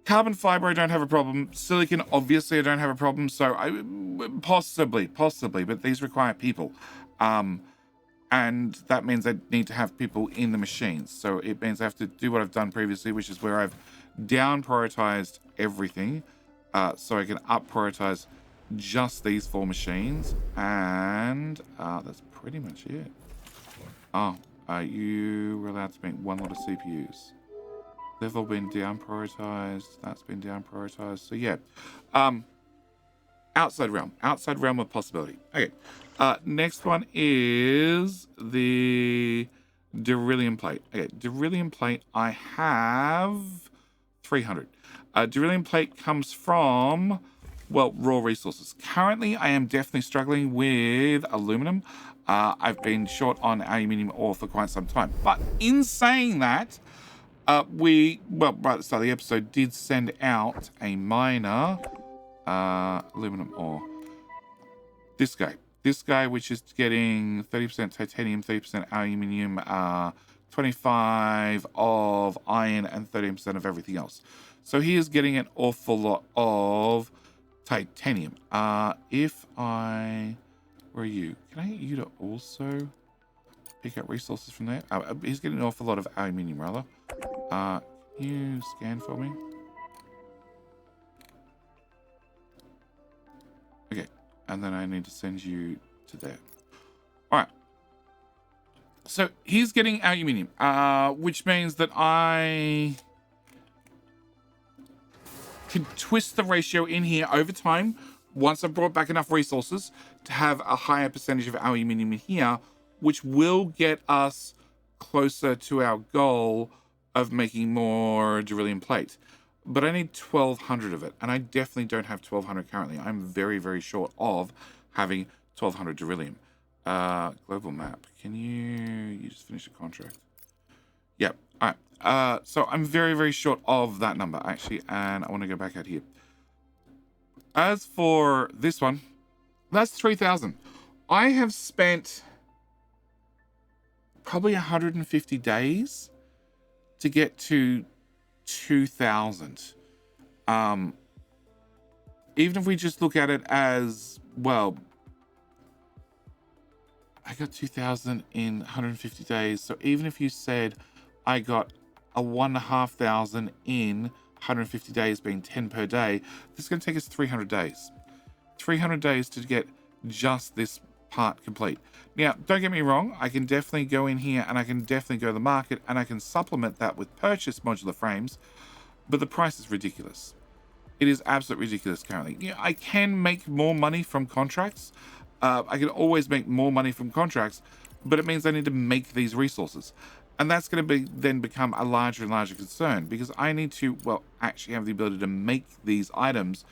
Speaker 1: carbon fiber, I don't have a problem. Silicon, obviously, I don't have a problem. So possibly, but these require people. And that means I need to have people in the machines. So it means I have to do what I've done previously, which is where I've down prioritized everything. So I can up prioritize just these 4 machines, and that's pretty much it. Oh, you were allowed to make 1 lot of CPUs. They've all been down prioritized. That's been down prioritized. So yeah, outside realm of possibility. Okay, next one is the beryllium plate. Okay, beryllium plate. I have 300. Beryllium plate comes from, well, raw resources. Currently, I am definitely struggling with aluminum. I've been short on aluminium ore for quite some time. But in saying that, we, well, right at the start of the episode, did send out a miner, aluminum ore. This guy, which is getting 30% titanium, 30% aluminium, 25 of iron, and 13% of everything else. So he is getting an awful lot of titanium. If I were you, can I get you to also pick up resources from there? He's getting an awful lot of aluminium, rather. Can you scan for me? Okay, and then I need to send you to there. All right. So he's getting aluminium, which means that I can twist the ratio in here over time once I've brought back enough resources to have a higher percentage of aluminium in here, which will get us closer to our goal of making more beryllium plate. But I need 1,200 of it, and I definitely don't have 1,200 currently. I'm very, very short of having 1,200 beryllium. Global map. Can you just finish a contract? Yep. All right. So I'm very, very short of that number, actually, and I want to go back out here. As for this one, that's 3,000. I have spent probably 150 days to get to 2,000. Even if we just look at it as, well, I got 2,000 in 150 days. So even if you said I got a 1,500 in 150 days, being 10 per day, this is going to take us 300 days. 300 days to get just this part complete. Now, don't get me wrong, I can definitely go in here and I can definitely go to the market and I can supplement that with purchase modular frames, but the price is ridiculous. It is absolutely ridiculous currently. Yeah, I can make more money from contracts. I can always make more money from contracts, but it means I need to make these resources. And that's going to then become a larger and larger concern, because I need to, well, actually have the ability to make these items,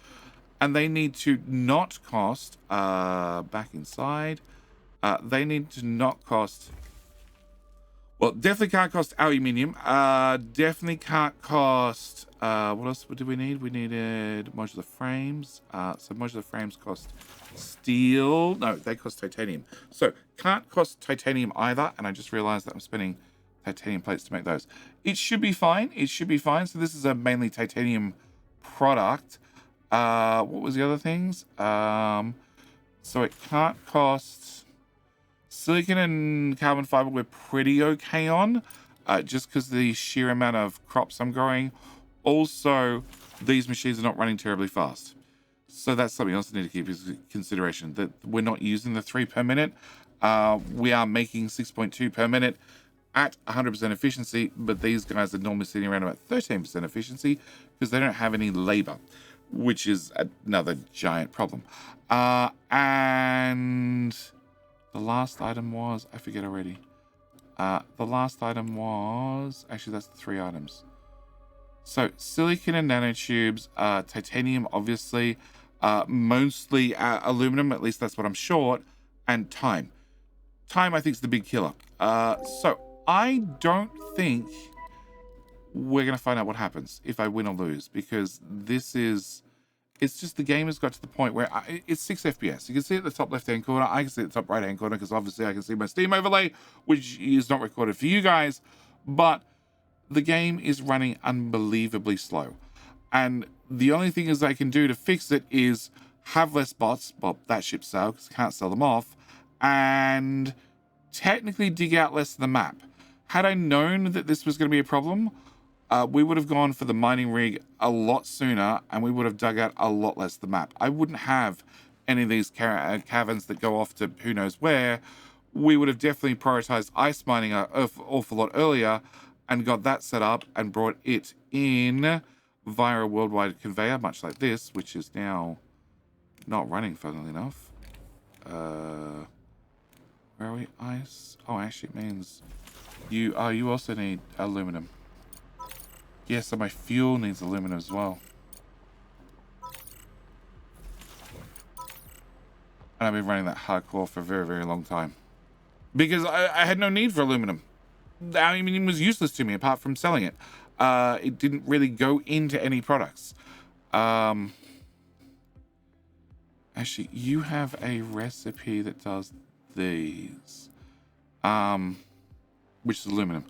Speaker 1: and they need to not cost, back inside, they need to not cost, well, definitely can't cost aluminium, definitely can't cost, what else do we need? We needed modular frames, so modular frames cost steel, no, they cost titanium. So, can't cost titanium either, and I just realized that I'm spending titanium plates to make those. It should be fine, it should be fine. So this is a mainly titanium product. What was the other things? So it can't cost silicon and carbon fiber. We're pretty okay on, just because the sheer amount of crops I'm growing. Also, these machines are not running terribly fast. So that's something else I need to keep in consideration, that we're not using the 3 per minute. We are making 6.2 per minute at 100% efficiency, but these guys are normally sitting around about 13% efficiency because they don't have any labor, which is another giant problem. And the last item was, I forget already. The last item was, actually that's 3 items. So silicon and nanotubes, titanium, obviously, mostly aluminum, at least that's what I'm short, and time. Time, I think, is the big killer. So I don't think we're going to find out what happens if I win or lose, because this is, it's just the game has got to the point where it's 6 FPS. You can see it at the top left-hand corner. I can see it at the top right-hand corner because obviously I can see my Steam overlay, which is not recorded for you guys, but the game is running unbelievably slow. And the only thing is I can do to fix it is have less bots. Well, that ship sailed because I can't sell them off. And technically dig out less of the map. Had I known that this was going to be a problem, we would have gone for the mining rig a lot sooner and we would have dug out a lot less of the map. I wouldn't have any of these caverns that go off to who knows where, we would have definitely prioritized ice mining an awful lot earlier and got that set up and brought it in via a worldwide conveyor, much like this, which is now not running, funnily enough. Where are we? Ice? Oh, actually, it means you also need aluminum. Yeah, so my fuel needs aluminum as well. And I've been running that hardcore for a very, very long time. Because I had no need for aluminum. The aluminum was useless to me apart from selling it. It didn't really go into any products. Actually, you have a recipe that does these. Which is aluminum.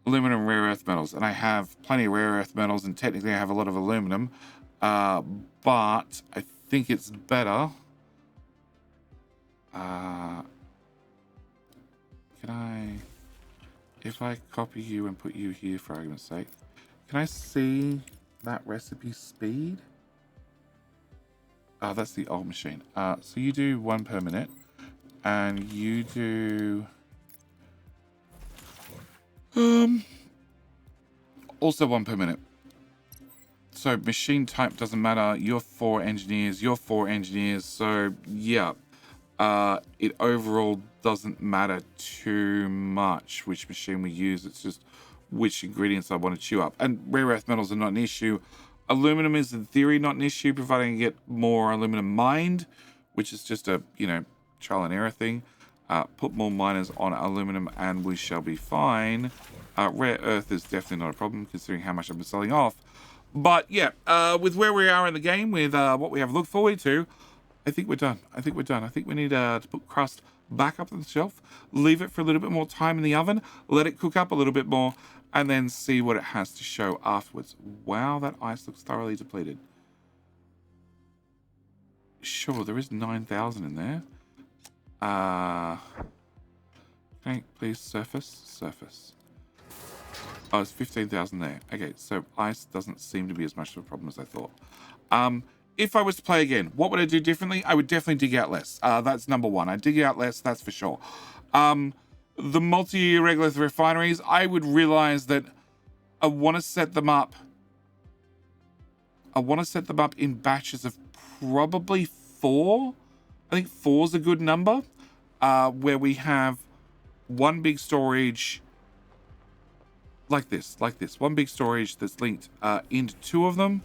Speaker 1: Aluminum rare earth metals. And I have plenty of rare earth metals, and technically I have a lot of aluminum. But I think it's better. If I copy you and put you here for argument's sake, can I see that recipe speed? Oh, that's the old machine. So you do 1 per minute, and you do also 1 per minute. So machine type doesn't matter. You're 4 engineers. You're 4 engineers. So yeah, it overall doesn't matter too much which machine we use. It's just which ingredients I want to chew up. And rare earth metals are not an issue. Aluminum is in theory not an issue, providing I get more aluminum mined, which is just a, trial and error thing. Put more miners on aluminum and we shall be fine. Rare earth is definitely not a problem considering how much I've been selling off. But yeah, with where we are in the game, with what we have looked forward to, I think we're done. I think we need to put Crust back up on the shelf, leave it for a little bit more time in the oven, let it cook up a little bit more, and then see what it has to show afterwards. Wow, that ice looks thoroughly depleted. Sure, there is 9,000 in there. Okay, please surface. Oh, it's 15,000 there. Okay, so ice doesn't seem to be as much of a problem as I thought. If I was to play again, what would I do differently? I would definitely dig out less. That's number one. I'd dig out less, that's for sure. The multi-regolith refineries, I would realize that I want to set them up in batches of probably 4. I think 4 is a good number, where we have one big storage like this. One big storage that's linked into 2 of them,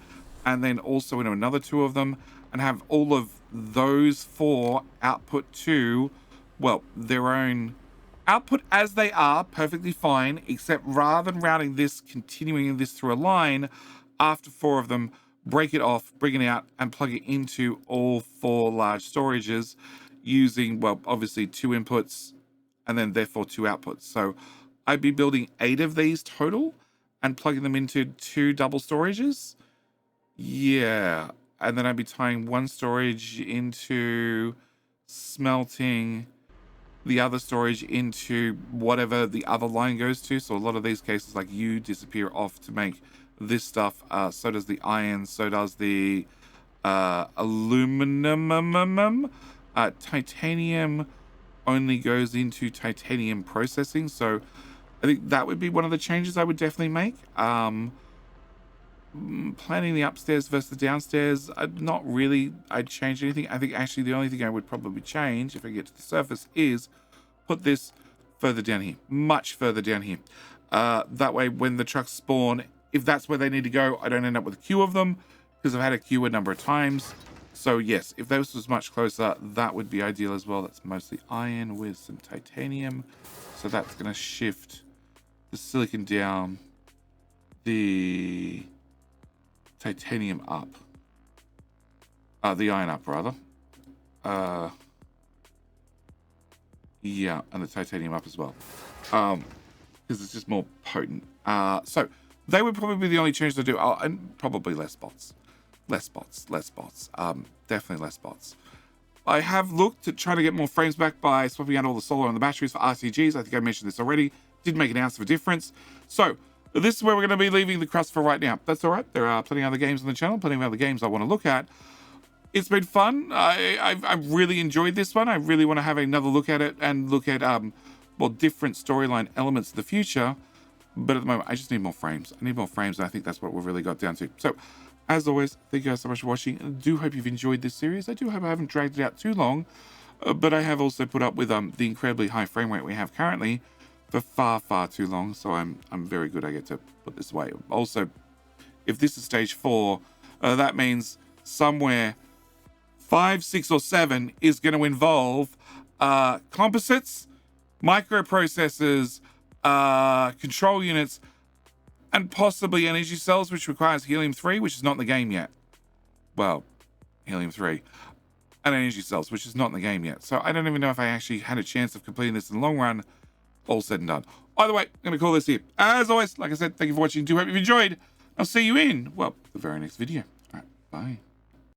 Speaker 1: and then also into another 2 of them, and have all of those 4 output to, well, their own output as they are, perfectly fine, except rather than routing this, continuing this through a line, after 4 of them, break it off, bring it out, and plug it into all 4 large storages using, well, obviously 2 inputs, and then therefore 2 outputs. So I'd be building 8 of these total, and plugging them into 2 double storages. Yeah, and then I'd be tying 1 storage into smelting, the other storage into whatever the other line goes to. So a lot of these cases, like you disappear off to make this stuff. So does the iron, so does the aluminum. Titanium only goes into titanium processing. So I think that would be one of the changes I would definitely make. Planning the upstairs versus the downstairs, not really I'd change anything. I think actually the only thing I would probably change if I get to the surface is put this further down here, much further down here. That way when the trucks spawn, if that's where they need to go, I don't end up with a queue of them, because I've had a queue a number of times. So yes, if this was much closer, that would be ideal as well. That's mostly iron with some titanium. So that's going to shift the silicon down, the titanium up. The iron up, rather. Yeah, and the titanium up as well. Because it's just more potent. So they would probably be the only changes to do. And probably less bots. Less bots. Definitely less bots. I have looked at trying to get more frames back by swapping out all the solar and the batteries for RTGs. I think I mentioned this already. Didn't make an ounce of a difference. So this is where we're going to be leaving the Crust for right now. That's all right. There are plenty of other games on the channel, plenty of other games I want to look at. it's been fun. I've really enjoyed this one. I really want to have another look at it and look at well, different storyline elements of the future. But at the moment, I just need more frames. I need more frames, and I think that's what we've really got down to. So, as always, thank you guys so much for watching. I do hope you've enjoyed this series. I do hope I haven't dragged it out too long, but I have also put up with the incredibly high frame rate we have currently for far, far too long. So I'm very good. I get to put this away. Also, if this is stage 4, that means somewhere 5, 6, or 7 is going to involve composites, microprocessors, control units, and possibly energy cells, which requires helium-3, which is not in the game yet. Well, helium-3 and energy cells, which is not in the game yet. So I don't even know if I actually had a chance of completing this in the long run. All said and done. Either way, I'm going to call this here. As always, like I said, thank you for watching. Do hope you've enjoyed. I'll see you in, well, the very next video. All right, bye.